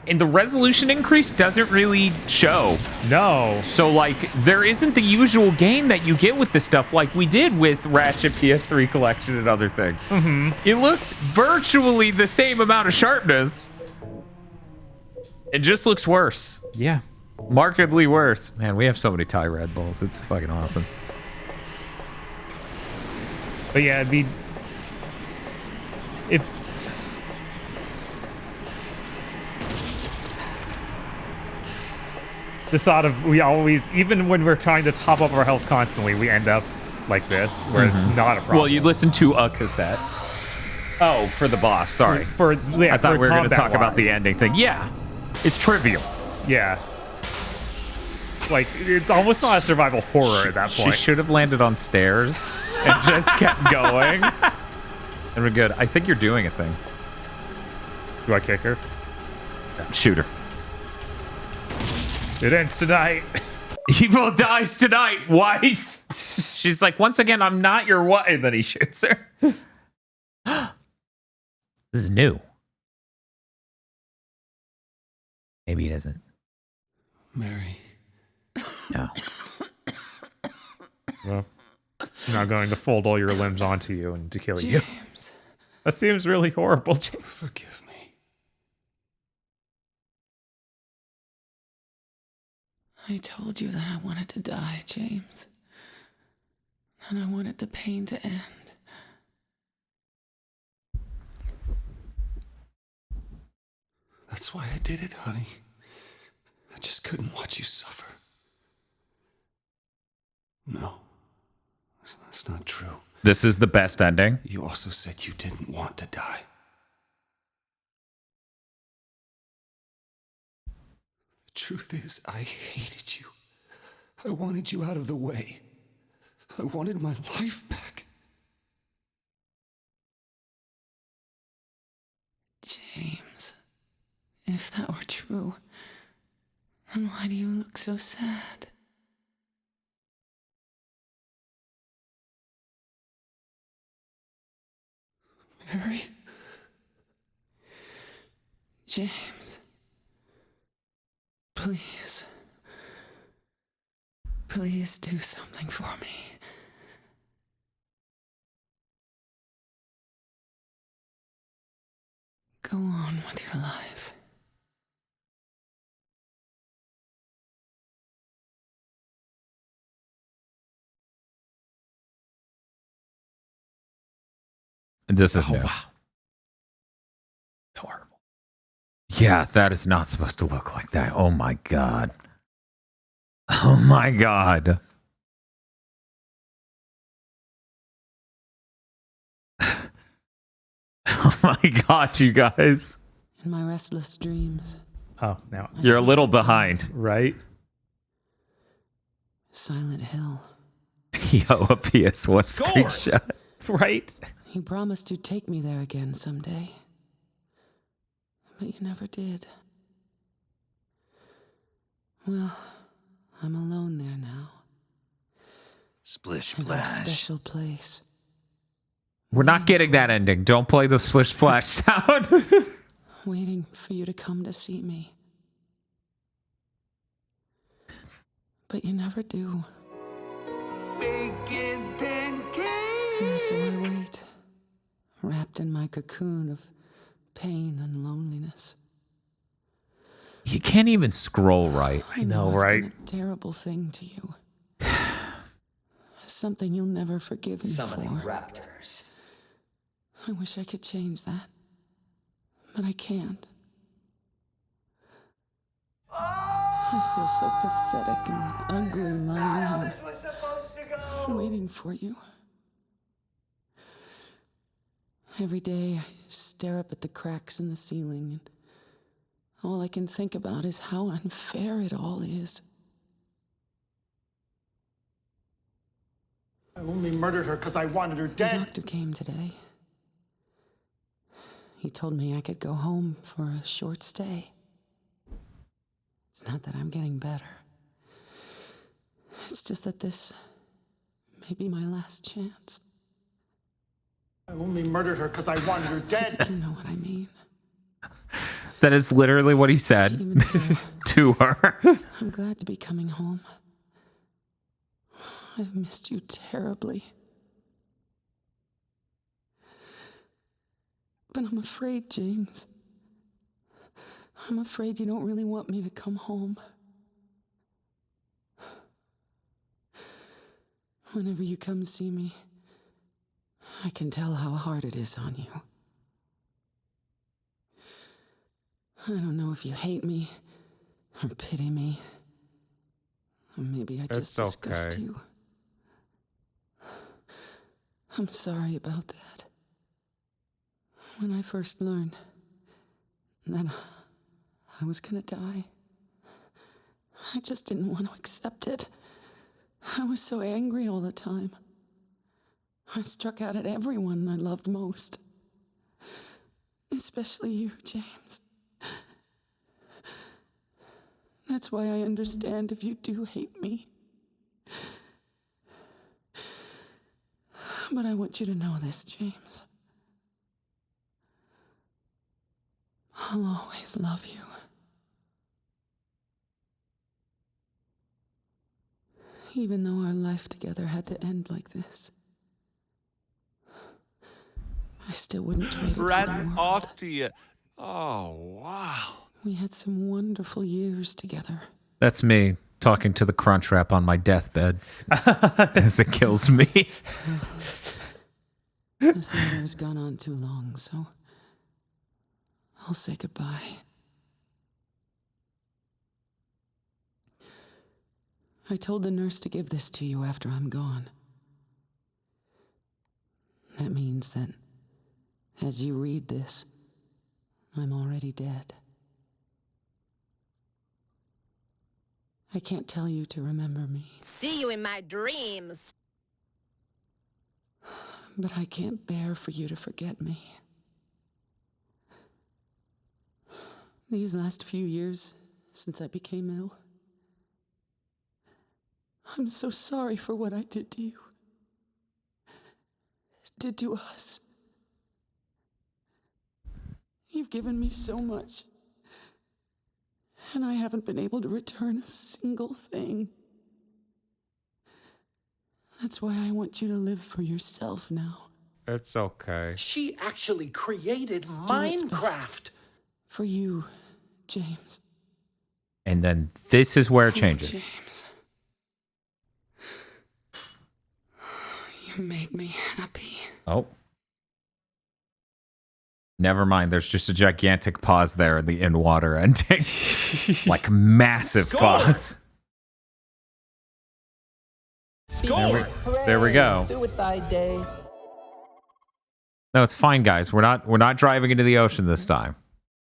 And the resolution increase doesn't really show. No. So, like, there isn't the usual game that you get with this stuff like we did with Ratchet PS3 Collection and other things. Mm-hmm. It looks virtually the same amount of sharpness. It just looks worse. Yeah. Markedly worse. Man, we have so many Thai Red Bulls. It's fucking awesome. But yeah, the thought of we always, even when we're trying to top up our health constantly, we end up like this, where it's not a problem. Well, you listen to a cassette. Oh, for the boss. Sorry. I thought we were going to talk about the ending thing. Yeah, it's trivial. Yeah. Like, it's almost not a survival horror at that point. She should have landed on stairs and just kept going. And we're good. I think you're doing a thing. Do I kick her? Shoot her. It ends tonight. Evil dies tonight, wife. She's like, once again, I'm not your wife. And then he shoots her. This is new. Maybe he doesn't. Mary. No. Well, I'm not going to fold all your limbs onto you and to kill you. James. That seems really horrible, James. Forgive me. I told you that I wanted to die, James. And I wanted the pain to end. That's why I did it, honey. I just couldn't watch you suffer. No, that's not true. This is the best ending. You also said you didn't want to die. The truth is, I hated you. I wanted you out of the way. I wanted my life back. James, if that were true, then why do you look so sad? Mary? James, please. Please do something for me. Go on with your life. This is new. Wow. It's horrible. Yeah, that is not supposed to look like that. Oh my god. Oh my god. Oh my god, you guys. In my restless dreams. Oh, now you're a little behind. Right? Silent Hill. Yo, a PS1 screenshot. Right? You promised to take me there again someday. But you never did. Well, I'm alone there now. Splish In our splash. special place. We're not getting that ending. Don't play the splish splash sound. Waiting for you to come to see me. But you never do. Bacon pancakes! And so I wait, wrapped in my cocoon of pain and loneliness. You can't even scroll right. I know, I've right? done a terrible thing to you. Something you'll never forgive me Summoning for. raptors. I wish I could change that, but I can't. I feel so pathetic and ugly lying here, waiting for you. Every day I stare up at the cracks in the ceiling, and all I can think about is how unfair it all is. I only murdered her because I wanted her The dead. doctor came today. He told me I could go home for a short stay. It's not that I'm getting better. It's just that this may be my last chance. I only murdered her because I wanted her dead. You know what I mean. That is literally what he said Even so, to her. I'm glad to be coming home. I've missed you terribly. But I'm afraid, James. I'm afraid you don't really want me to come home. Whenever you come see me, I can tell how hard it is on you. I don't know if you hate me or pity me. Or maybe I just disgust you. I'm sorry about that. When I first learned that I was gonna die, I just didn't want to accept it. I was so angry all the time. I struck out at everyone I loved most. Especially you, James. That's why I understand if you do hate me. But I want you to know this, James. I'll always love you. Even though our life together had to end like this, I still wouldn't trade it for Rats the world. off to you. Oh, wow. We had some wonderful years together. That's me talking to the crunch wrap on my deathbed as it kills me. This letter has gone on too long, so I'll say goodbye. I told the nurse to give this to you after I'm gone. That means that as you read this, I'm already dead. I can't tell you to remember me, See you in my dreams. but I can't bear for you to forget me. These last few years, since I became ill, I'm so sorry for what I did to you. Did to us. You've given me so much, and I haven't been able to return a single thing. That's why I want you to live for yourself now. It's okay. She actually created Do what's best Minecraft. for you, James. And then this is where it changes. James. You made me happy. Oh. Never mind. There's just a gigantic pause there in the in water ending. Like massive pause. There we go. Suicide day. No, it's fine, guys. We're not driving into the ocean this time.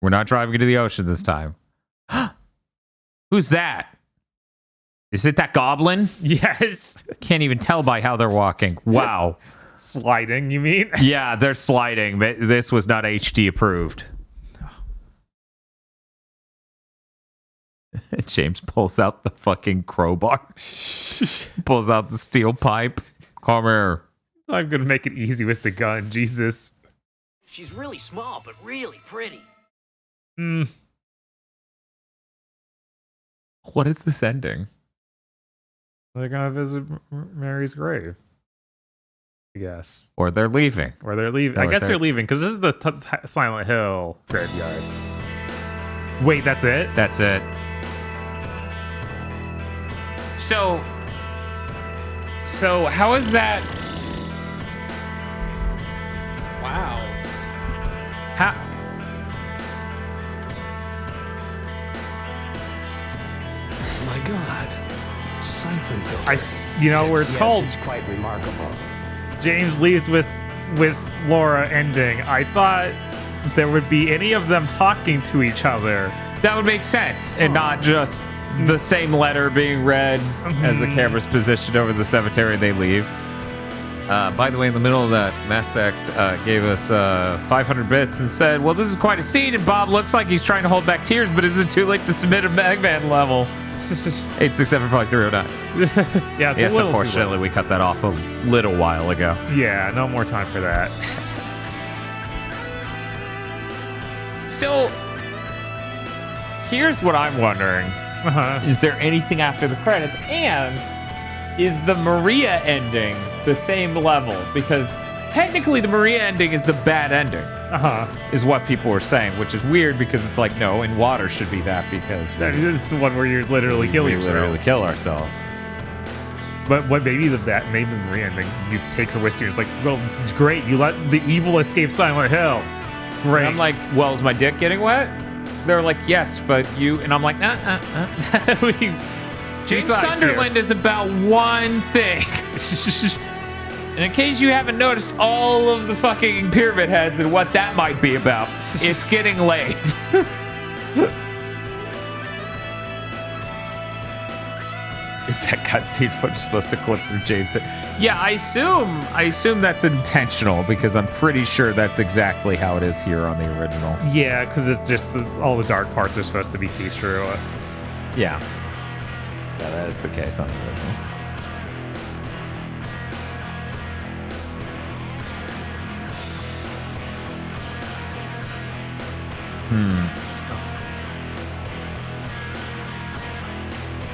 We're not driving into the ocean this time. Who's that? Is it that goblin? Yes. Can't even tell by how they're walking. Wow. Sliding, you mean? Yeah, they're sliding. This was not HD approved. James pulls out the fucking crowbar. Pulls out the steel pipe. Come here. I'm gonna make it easy with the gun. Jesus. She's really small, but really pretty. What is this ending? They're gonna visit Mary's grave, I guess. Or they're leaving. Or they're leaving. I guess they're leaving because this is the Silent Hill graveyard. Wait, that's it? That's it. So how is that? Wow. How? My God. Siphon filter. We're told it's quite remarkable. James leaves with Laura ending. I thought there would be any of them talking to each other. That would make sense, and not just the same letter being read as the camera's positioned over the cemetery they leave. By the way, in the middle of that, Mastax gave us 500 bits and said, well, this is quite a scene, and Bob looks like he's trying to hold back tears, but is it too late to submit a Magman level? 8675309. Yeah, it's yes, a little unfortunately, we cut that off a little while ago. Yeah, no more time for that. So, here's what I'm wondering. Is there anything after the credits? And is the Maria ending the same level? Because technically the Maria ending is the bad ending. Is what people were saying, which is weird because it's like, no, in water should be that because it's the one where you literally kill yourself. literally kill ourselves. But what maybe the Maria ending, you take her with you, it's like, well, it's great, you let the evil escape Silent Hill. Great. And I'm like, well, is my dick getting wet? They're like, yes, but you... And I'm like, James Sunderland is about one thing. And in case you haven't noticed all of the fucking pyramid heads and what that might be about, it's getting late. Is that cutscene footage supposed to clip through James? Yeah, I assume that's intentional because I'm pretty sure that's exactly how it is here on the original. Yeah, because it's just all the dark parts are supposed to be see-through. Yeah, that is the case on the original.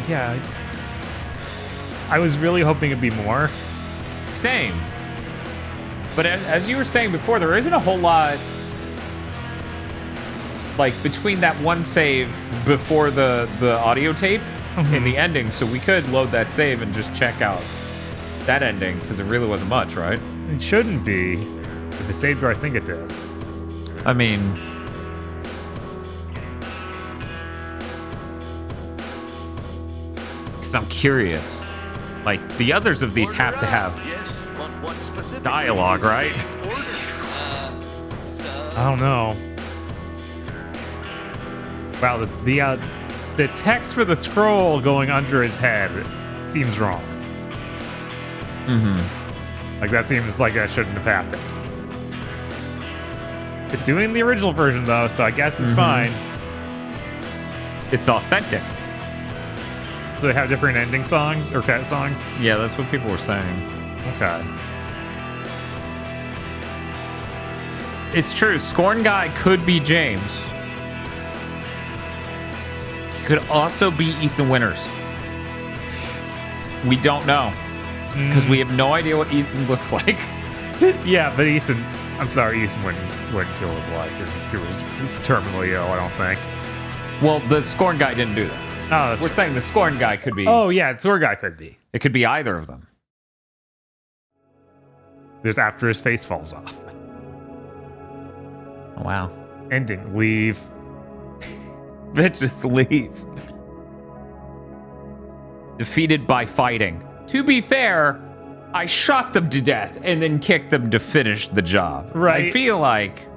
Yeah. I was really hoping it'd be more. Same. But as you were saying before, there isn't a whole lot like between that one save before the audio tape and the ending, so we could load that save and just check out that ending because it really wasn't much, right? It shouldn't be. If it saved where I think it did. I mean, because I'm curious. Like, the others of these have to have dialogue, right? I don't know. Wow, the text for the scroll going under his head seems wrong. Like, that seems like that shouldn't have happened. It's doing the original version, though, so I guess it's fine. It's authentic. So they have different ending songs or cat songs? Yeah, that's what people were saying. Okay. It's true. Scorn Guy could be James. He could also be Ethan Winters. We don't know. Because we have no idea what Ethan looks like. Yeah, but Ethan... I'm sorry, Ethan wouldn't kill his wife if he was terminally ill, I don't think. Well, the Scorn Guy didn't do that. Oh, that's We're saying the Scorn Guy could be... Oh, yeah, the Scorn Guy could be. It could be either of them. Just after his face falls off. Oh, wow. Ending. Leave. Bitches leave. Defeated by fighting. To be fair, I shot them to death and then kicked them to finish the job. Right. I feel like...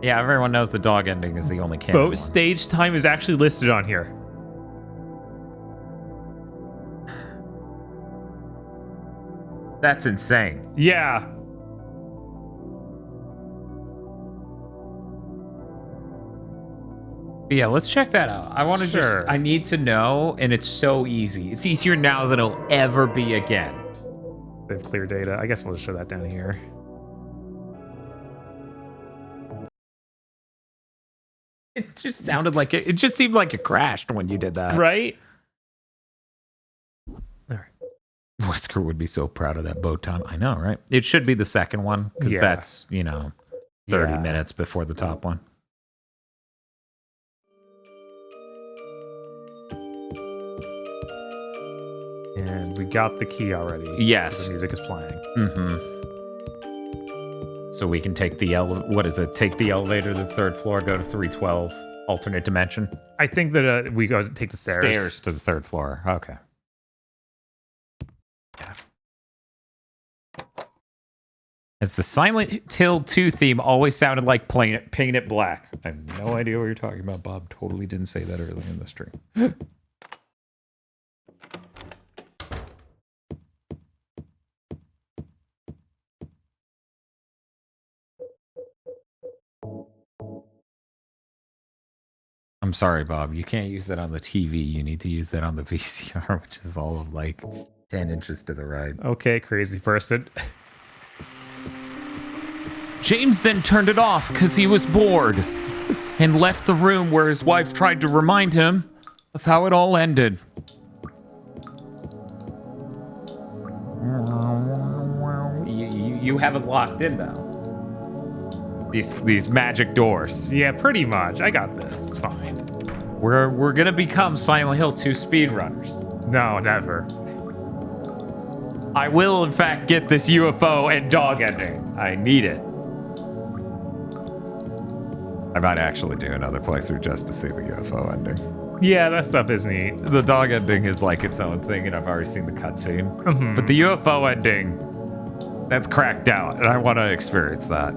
Yeah, everyone knows the dog ending is the only canon Boat one. stage time is actually listed on here. That's insane. Yeah. Yeah, let's check that out. I want to Sure. I need to know, and it's so easy. It's easier now than it'll ever be again. They have clear data. I guess we'll just show that down here. It just sounded like it just seemed like it crashed when you did that. Right? Wesker would be so proud of that boat time. I know, right? It should be the second one, because Yeah. that's, 30 Yeah. minutes before the top one. And we got the key already. Yes. The music is playing. So we can take the take the elevator to the third floor, go to 312, alternate dimension. I think that we go take the stairs. Stairs to the third floor. Okay. Yeah. As the Silent Hill 2 theme always sounded like Paint It Black. I have no idea what you're talking about, Bob. Totally didn't say that earlier in the stream. I'm sorry, Bob. You can't use that on the TV. You need to use that on the VCR, which is all of like 10 inches to the right. Okay, crazy person. James then turned it off because he was bored and left the room where his wife tried to remind him of how it all ended. You have it locked in though. These magic doors. Yeah, pretty much. I got this. It's fine. We're gonna become Silent Hill 2 speedrunners. No, never. I will, in fact, get this UFO and dog ending. I need it. I might actually do another playthrough just to see the UFO ending. Yeah, that stuff is neat. The dog ending is like its own thing, and I've already seen the cutscene. But the UFO ending, that's cracked out, and I want to experience that.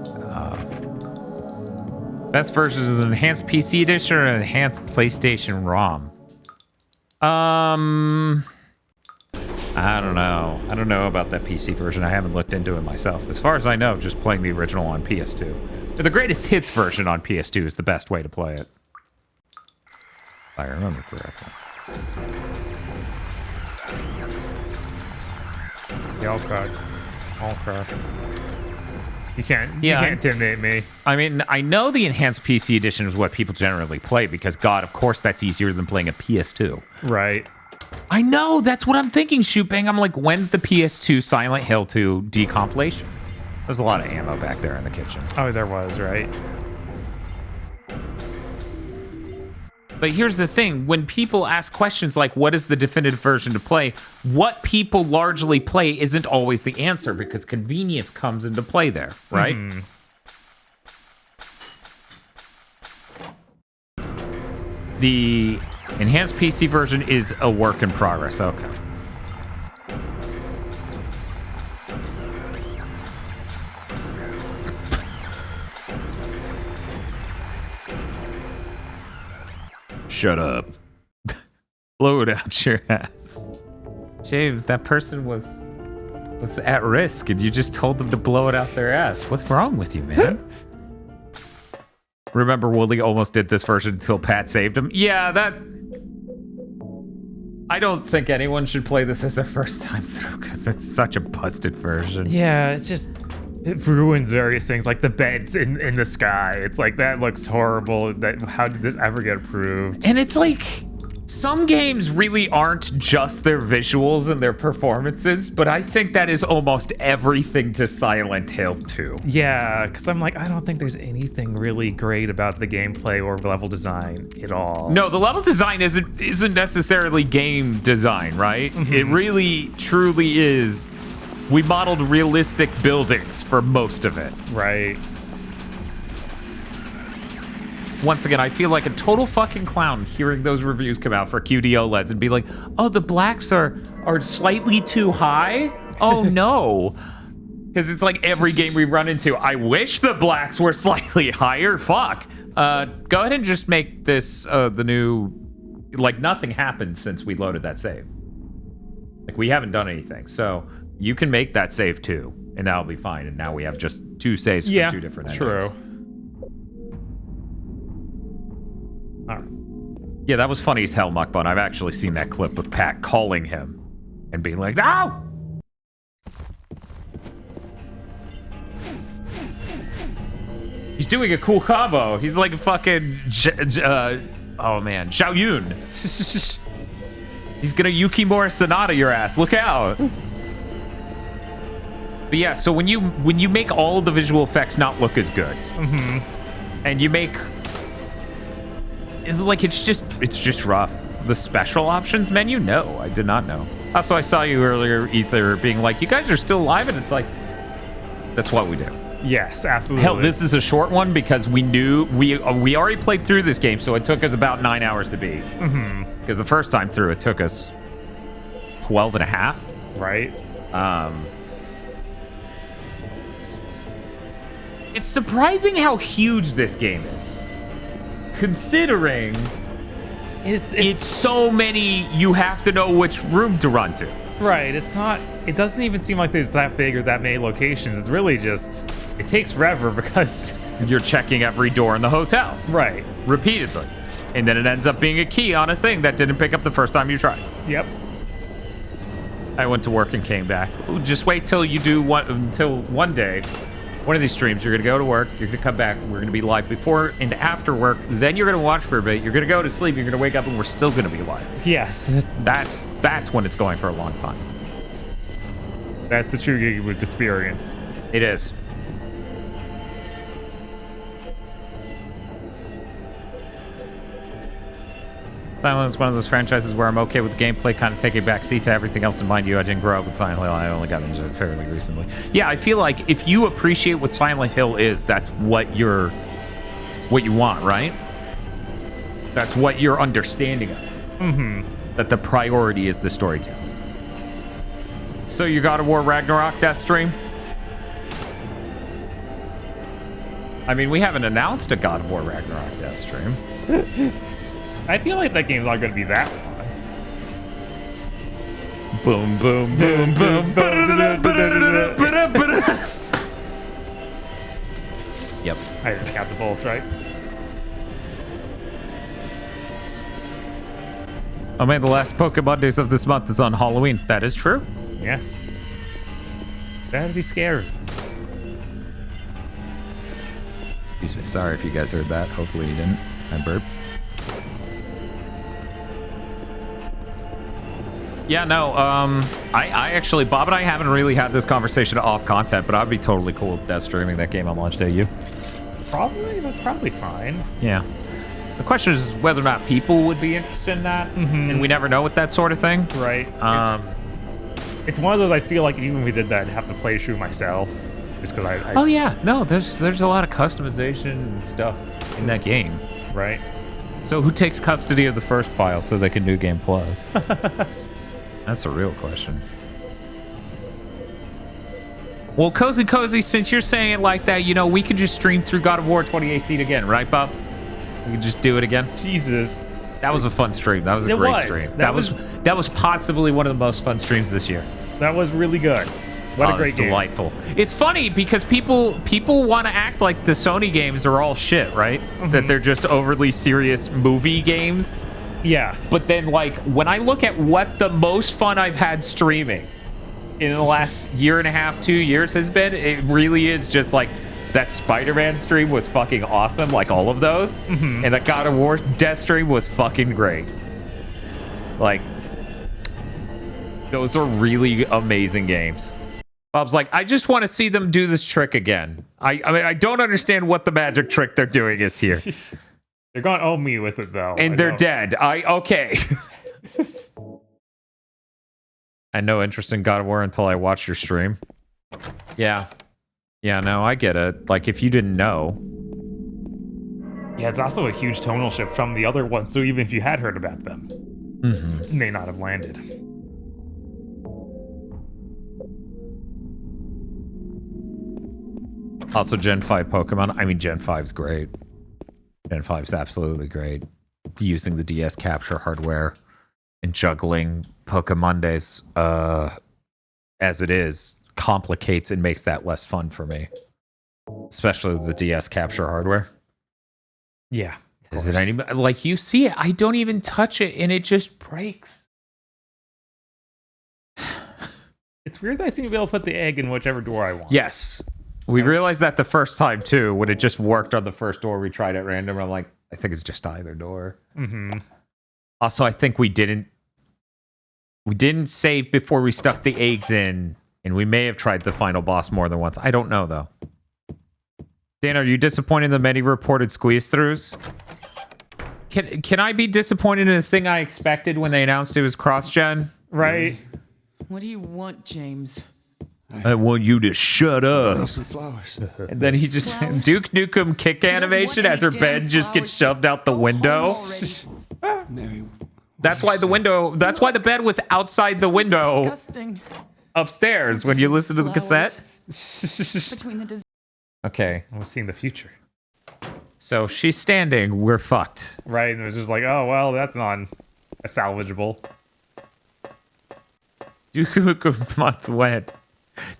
Best version is an enhanced PC edition or an enhanced PlayStation ROM. I don't know. I don't know about that PC version. I haven't looked into it myself. As far as I know, just playing the original on PS2. The greatest hits version on PS2 is the best way to play it. If I remember correctly. Yeah, I'll cry. I'll cry. You can't intimidate me. I mean, I know the enhanced PC edition is what people generally play because, God, of course, that's easier than playing a PS2. Right. I know, that's what I'm thinking, Shooping. I'm like, when's the PS2 Silent Hill 2 decompilation? There's a lot of ammo back there in the kitchen. Oh, there was, right? But here's the thing. When people ask questions like, what is the definitive version to play? What people largely play isn't always the answer because convenience comes into play there, right? Mm-hmm. The enhanced PC version is a work in progress. Okay. Shut up. Blow it out your ass. James, that person was at risk and you just told them to blow it out their ass. What's wrong with you, man? Remember, Wooly almost did this version until Pat saved him? Yeah, that... I don't think anyone should play this as their first time through because it's such a busted version. Yeah, it ruins various things, like the beds in the sky. It's like, that looks horrible. How did this ever get approved? And it's like... Some games really aren't just their visuals and their performances, but I think that is almost everything to Silent Hill 2. Yeah, because I'm like, I don't think there's anything really great about the gameplay or level design at all. No, the level design isn't necessarily game design, right? Mm-hmm. It really, truly is. We modeled realistic buildings for most of it. Right. Once again, I feel like a total fucking clown hearing those reviews come out for QD OLEDs and be like, oh, the blacks are slightly too high? Oh, no. Because it's like every game we run into, I wish the blacks were slightly higher. Fuck. Go ahead and just make this the new... Like, nothing happened since we loaded that save. Like, we haven't done anything. So, you can make that save too, and that'll be fine. And now we have just 2 saves for 2 different endings. True. Yeah, that was funny as hell, Muckbun. I've actually seen that clip of Pat calling him and being like, no! He's doing a cool combo. He's like a fucking, oh man, Xiao Yun. He's gonna Yukimura Sonata your ass. Look out. But yeah, so when you make all the visual effects not look as good, and you make... Like, it's just rough. The special options menu? No, I did not know. Also, I saw you earlier, Ether, being like, you guys are still alive, and it's like, that's what we do. Yes, absolutely. Hell, this is a short one because we knew, we already played through this game, so it took us about 9 hours to beat. Because the first time through, it took us 12 and a half. Right. It's surprising how huge this game is. Considering it's so many, you have to know which room to run to. Right, it doesn't even seem like there's that big or that many locations. It's really just, it takes forever because you're checking every door in the hotel. Right. Repeatedly. And then it ends up being a key on a thing that didn't pick up the first time you tried. Yep. I went to work and came back. Ooh, just wait till you do until one day. One of these streams, you're going to go to work, you're going to come back, we're going to be live before and after work, then you're going to watch for a bit, you're going to go to sleep, you're going to wake up, and we're still going to be live. Yes. That's when it's going for a long time. That's the true Gigaboot experience. It is. Silent is one of those franchises where I'm okay with gameplay kind of taking a backseat to everything else. And mind you, I didn't grow up with Silent Hill. I only got into it fairly recently. Yeah, I feel like if you appreciate what Silent Hill is, that's what you want, right? That's what your understanding of. That the priority is the storytelling. So you God of War Ragnarok death stream? I mean, we haven't announced a God of War Ragnarok death stream. I feel like that game's not going to be that long. Boom, boom, boom, boom. Yep. I didn't count the bullets, right? Oh man, the last Pokemon Days of this month is on Halloween. That is true. Yes. That'd be scary. Excuse me. Sorry if you guys heard that. Hopefully you didn't. I burped. Yeah, no, I actually, Bob and I haven't really had this conversation off content, but I'd be totally cool with Death streaming that game on launch day. You? Probably. That's probably fine. Yeah. The question is whether or not people would be interested in that, and we never know with that sort of thing. Right. It's one of those, I feel like even if we did that, I'd have to play through myself. Just because I... Oh, yeah. No, there's a lot of customization and stuff in that game. Right. So who takes custody of the first file so they can New Game Plus? That's a real question. Well, Cozy, since you're saying it like that, you know, we could just stream through God of War 2018 again, right, Bob? We could just do it again. Jesus. That was a fun stream. That was a great stream. That was possibly one of the most fun streams this year. That was really good. What a great game. Delightful. It's funny because people want to act like the Sony games are all shit, right? That they're just overly serious movie games. Yeah. But then, like, when I look at what the most fun I've had streaming in the last year and a half, 2 years has been, it really is just like that Spider-Man stream was fucking awesome, like all of those. And that God of War Death stream was fucking great. Like, those are really amazing games. Bob's like, I just want to see them do this trick again. I mean, I don't understand what the magic trick they're doing is here. They're going to owe me with it, though. And they're dead. Okay. I had no interest in God of War until I watched your stream. Yeah. Yeah, no, I get it. Like, if you didn't know. Yeah, it's also a huge tonal shift from the other one, so even if you had heard about them, it may not have landed. Also, Gen 5 Pokemon. I mean, Gen 5's great. Gen 5's absolutely great. Using the DS capture hardware and juggling Pokemondays as it is complicates and makes that less fun for me. Especially the DS capture hardware. Yeah. Is it any like you see it? I don't even touch it and it just breaks. It's weird that I seem to be able to put the egg in whichever door I want. Yes. We realized that the first time too, when it just worked on the first door we tried at random. I'm like, I think it's just either door. Also, I think we didn't save before we stuck the eggs in, and we may have tried the final boss more than once. I don't know though. Dan, are you disappointed in the many reported squeeze-throughs? Can I be disappointed in the thing I expected when they announced it was cross-gen? Right. What do you want, James? I want you to shut up. Some flowers. And then he just Duke Nukem kick animation as her bed just gets shoved out the window. That's why the window. That's why the bed was outside the window. Disgusting. Upstairs when you listen to the cassette. Okay, I was seeing the future. So she's standing. We're fucked. Right, and it was just like, oh well, that's not salvageable. Duke Nukem month when.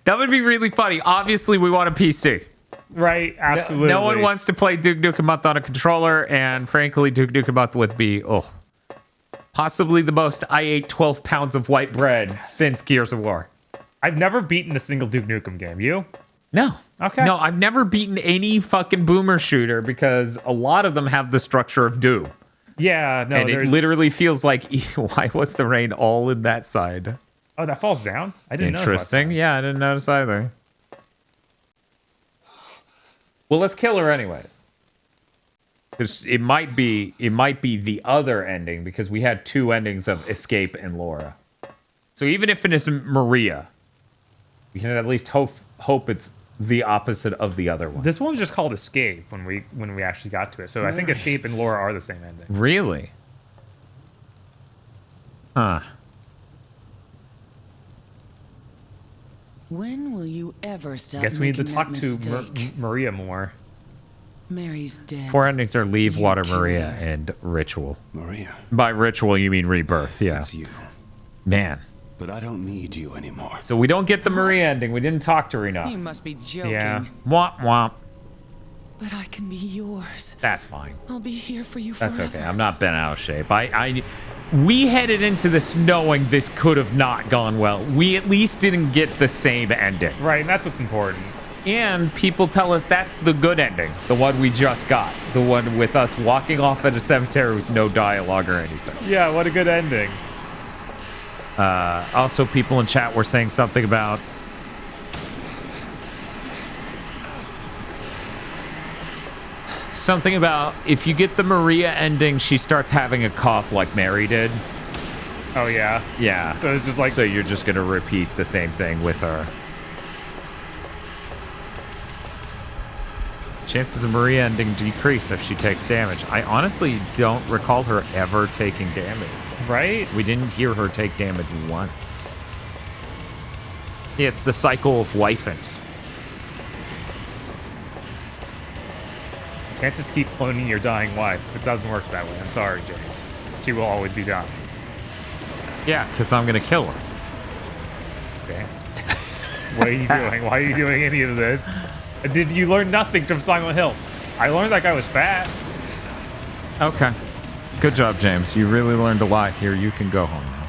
That would be really funny. Obviously, we want a PC. Right, absolutely. No one wants to play Duke Nukem Month on a controller, and frankly, Duke Nukem Month would be, possibly the most I ate 12 pounds of white bread since Gears of War. I've never beaten a single Duke Nukem game. You? No. Okay. No, I've never beaten any fucking boomer shooter because a lot of them have the structure of Doom. Yeah, no. And it literally feels like, why was the rain all in that side? Oh, that falls down? I didn't know. Interesting. Yeah, I didn't notice either. Well, let's kill her anyways. Because it might be the other ending, because we had two endings of Escape and Laura. So even if it is Maria, we can at least hope it's the opposite of the other one. This one was just called Escape when we actually got to it. So I think Escape and Laura are the same ending. Really? Huh. When will you ever stop? Guess we need to making talk that to Maria more. Mary's dead. 4 endings are Leave, Water, Maria, and Ritual. Maria. By Ritual, you mean Rebirth, yeah. That's you. Man. But I don't need you anymore. So we don't get the Maria ending. We didn't talk to her enough. You must be joking. Yeah. Womp womp. But I can be yours. That's fine. I'll be here for you That's forever. okay. I'm not bent out of shape. We headed into this knowing this could have not gone well. We at least didn't get the same ending. Right, and that's what's important. And people tell us that's the good ending. The one we just got. The one with us walking off at a cemetery with no dialogue or anything. Yeah, what a good ending. Also, people in chat were saying something about if you get the Maria ending, she starts having a cough like Mary did. Oh, yeah? Yeah. So it's just like... So you're just going to repeat the same thing with her. Chances of Maria ending decrease if she takes damage. I honestly don't recall her ever taking damage. Right? We didn't hear her take damage once. Yeah, it's the cycle of wifant. You can't just keep cloning your dying wife. It doesn't work that way. I'm sorry, James. She will always be dying. Yeah, because I'm going to kill her. Okay. What are you doing? Why are you doing any of this? Did you learn nothing from Silent Hill? I learned that guy was fat. Okay. Good job, James. You really learned a lot here. You can go home now.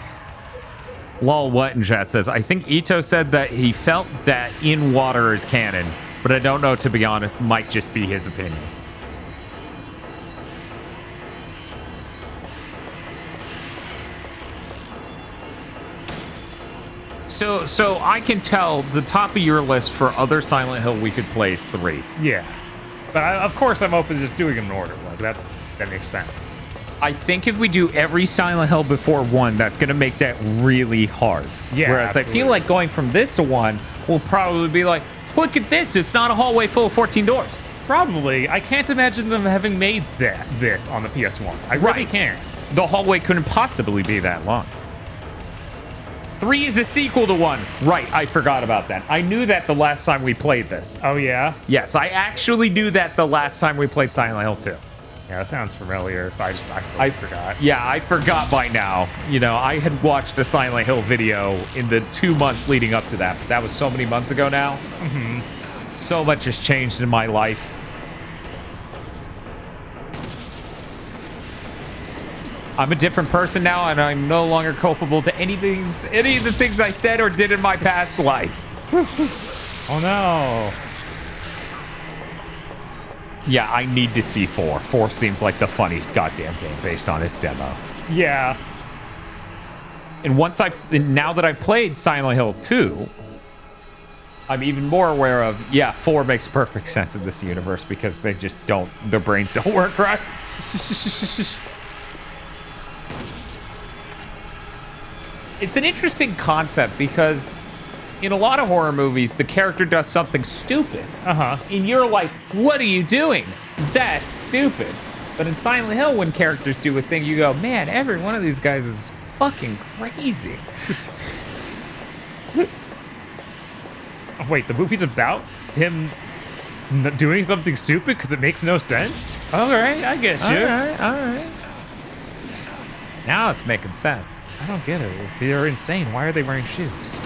Lol What in chat says, I think Ito said that he felt that in water is canon, but I don't know, to be honest. Might just be his opinion. So I can tell the top of your list for other Silent Hill we could play is 3. Yeah. But of course I'm open to just doing them in order. Like that makes sense. I think if we do every Silent Hill before 1, that's going to make that really hard. Yeah, Whereas absolutely. I feel like going from this to 1 will probably be like, look at this. It's not a hallway full of 14 doors. Probably. I can't imagine them having made this on the PS1. I really can't. The hallway couldn't possibly be that long. 3 is a sequel to 1. Right, I forgot about that. I knew that the last time we played this. Oh, yeah? Yes, I actually knew that the last time we played Silent Hill 2. Yeah, that sounds familiar. I forgot. Yeah, I forgot by now. You know, I had watched a Silent Hill video in the 2 months leading up to that. But that was so many months ago now. Mm-hmm. So much has changed in my life. I'm a different person now, and I'm no longer culpable to any of the things I said or did in my past life. Oh no. Yeah, I need to see 4. 4 seems like the funniest goddamn game based on its demo. Yeah. And now that I've played Silent Hill 2, I'm even more aware of, 4 makes perfect sense in this universe because they just their brains don't work right. It's an interesting concept because in a lot of horror movies, the character does something stupid. Uh-huh. And you're like, what are you doing? That's stupid. But in Silent Hill, when characters do a thing, you go, man, every one of these guys is fucking crazy. Wait, the movie's about him doing something stupid because it makes no sense? All right, I get you. All right. Now it's making sense. I don't get it. If they're insane, why are they wearing shoes?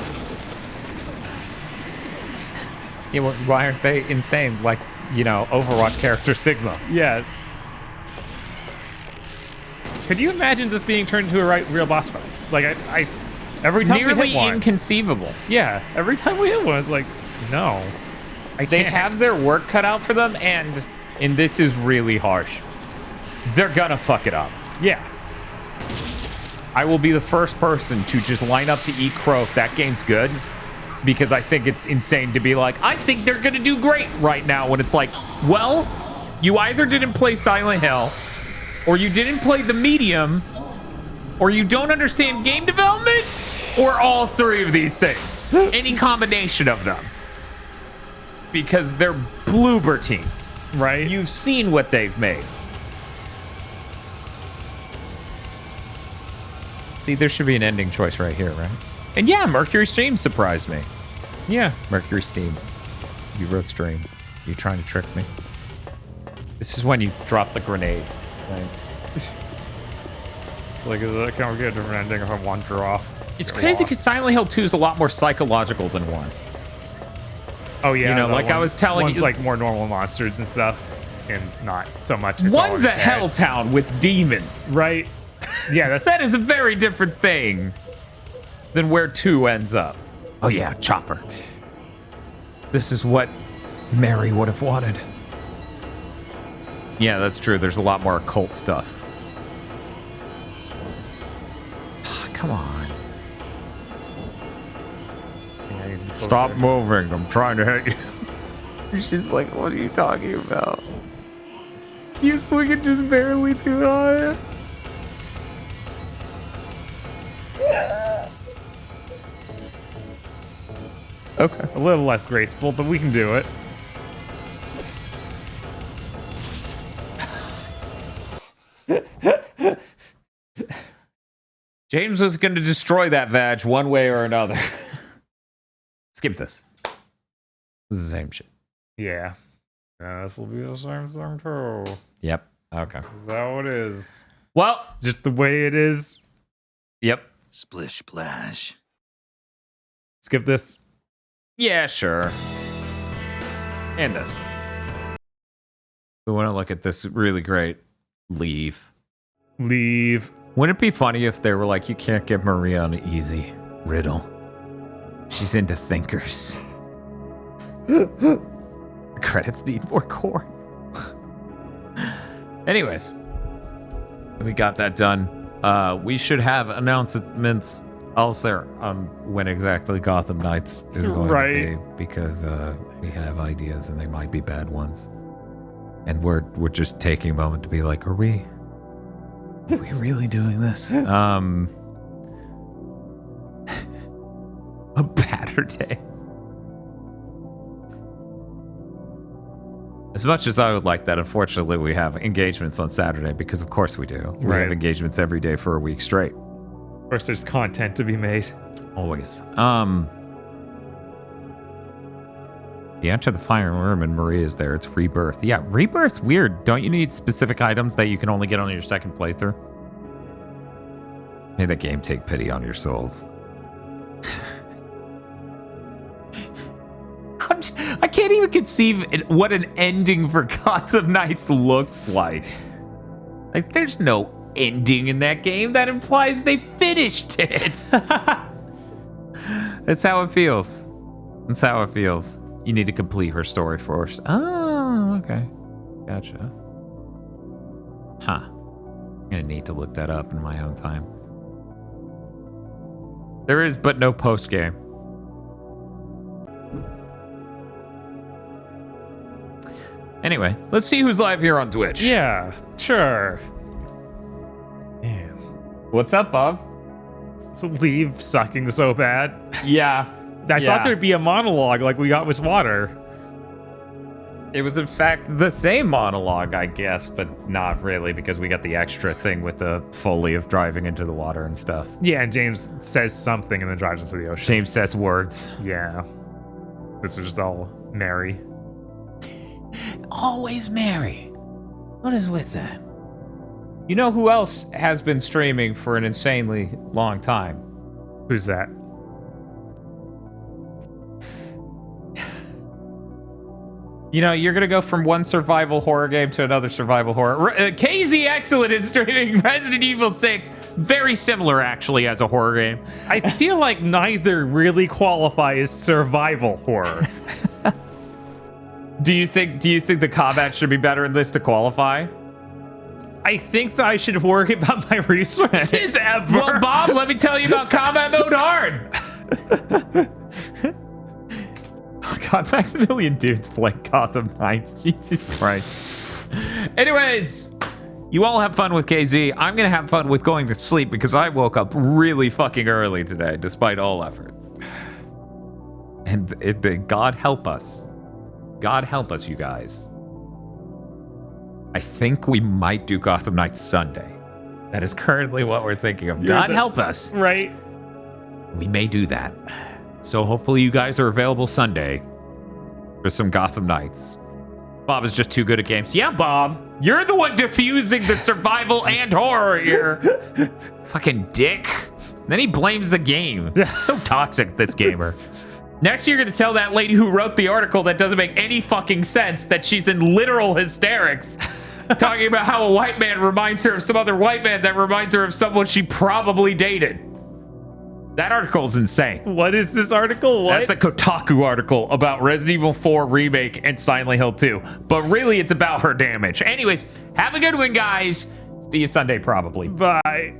Yeah, well, why aren't they insane? Like, Overwatch character Sigma. Yes. Could you imagine this being turned into a real boss fight? Like, I every time we Nearly hit one, inconceivable. Yeah, every time we hit one, it's like, no. They have their work cut out for them, and this is really harsh. They're gonna fuck it up. Yeah. I will be the first person to just line up to eat crow if that game's good, because I think it's insane to be like, I think they're gonna do great right now, when it's like, well, you either didn't play Silent Hill, or you didn't play the medium, or you don't understand game development, or all 3 of these things. Any combination of them. Because they're Bloober Team. Right. You've seen what they've made. See, there should be an ending choice right here, right? And yeah, Mercury Stream surprised me. Yeah. Mercury Steam. You wrote stream. You trying to trick me? This is when you drop the grenade. Right? Like, can we get a different ending if I wander off? It's crazy because Silent Hill 2 is a lot more psychological than 1. Oh, yeah. Like I was telling you. One's like more normal monsters and stuff, and not so much. One's a hell town with demons. Right. Yeah, that is a very different thing than where 2 ends up. Oh yeah, Chopper. This is what Mary would have wanted. Yeah, that's true. There's a lot more occult stuff. Come on. Stop moving. I'm trying to hit you. She's like, what are you talking about? You swinging just barely too high. Okay. A little less graceful, but we can do it. James was going to destroy that vag one way or another. Skip this. This is the same shit. Yeah. This will be the same thing too. Yep. Okay. Is that what it is? Well, just the way it is. Yep. Splish splash. Skip this. Yeah, sure. And this. We want to look at this really great leave. Leave. Wouldn't it be funny if they were like, you can't get Maria an easy riddle. She's into thinkers. The credits need more corn. Anyways, we got that done. We should have announcements also on when exactly Gotham Knights is going to be, because we have ideas and they might be bad ones. And we're just taking a moment to be like, are we really doing this? A batter day. As much as I would like that, unfortunately, we have engagements on Saturday because, of course, we do. We have engagements every day for a week straight. Of course, there's content to be made. Always. You enter the fire room and Maria's there. It's Rebirth. Yeah, Rebirth's weird. Don't you need specific items that you can only get on your second playthrough? May the game take pity on your souls. I can't even conceive what an ending for Gotham Knights looks like. Like, there's no ending in that game. That implies they finished it. That's how it feels. That's how it feels. You need to complete her story first. Oh, okay. Gotcha. Huh. I'm gonna need to look that up in my own time. There is, but no post-game. Anyway, let's see who's live here on Twitch. Yeah, sure. Man. What's up, Bob? Leave sucking so bad. Yeah. I thought there'd be a monologue like we got with water. It was, in fact, the same monologue, I guess, but not really, because we got the extra thing with the Foley of driving into the water and stuff. Yeah, and James says something and then drives into the ocean. James says words. Yeah. This was just all Mary. Always Mary. What is with that? You know who else has been streaming for an insanely long time? Who's that? You know, you're going to go from one survival horror game to another survival horror. KZ Excellent is streaming Resident Evil 6. Very similar, actually, as a horror game. I feel like neither really qualify as survival horror. Do you think the combat should be better in this to qualify? I think that I should worry about my resources ever. Well, Bob, let me tell you about combat mode hard. Oh God, Maximilian dudes playing Gotham Knights. Jesus Christ. Anyways, you all have fun with KZ. I'm going to have fun with going to sleep because I woke up really fucking early today, despite all efforts. And God help us. God help us, you guys. I think we might do Gotham Knights Sunday. That is currently what we're thinking of. God help us. Right. We may do that. So hopefully you guys are available Sunday for some Gotham Knights. Bob is just too good at games. Yeah, Bob. You're the one diffusing the survival and horror here. Fucking dick. Then he blames the game. So toxic, this gamer. Next, you're going to tell that lady who wrote the article that doesn't make any fucking sense that she's in literal hysterics. Talking about how a white man reminds her of some other white man that reminds her of someone she probably dated. That article's insane. What is this article? What? That's a Kotaku article about Resident Evil 4 Remake and Silent Hill 2. But really, it's about her damage. Anyways, have a good one, guys. See you Sunday, probably. Bye.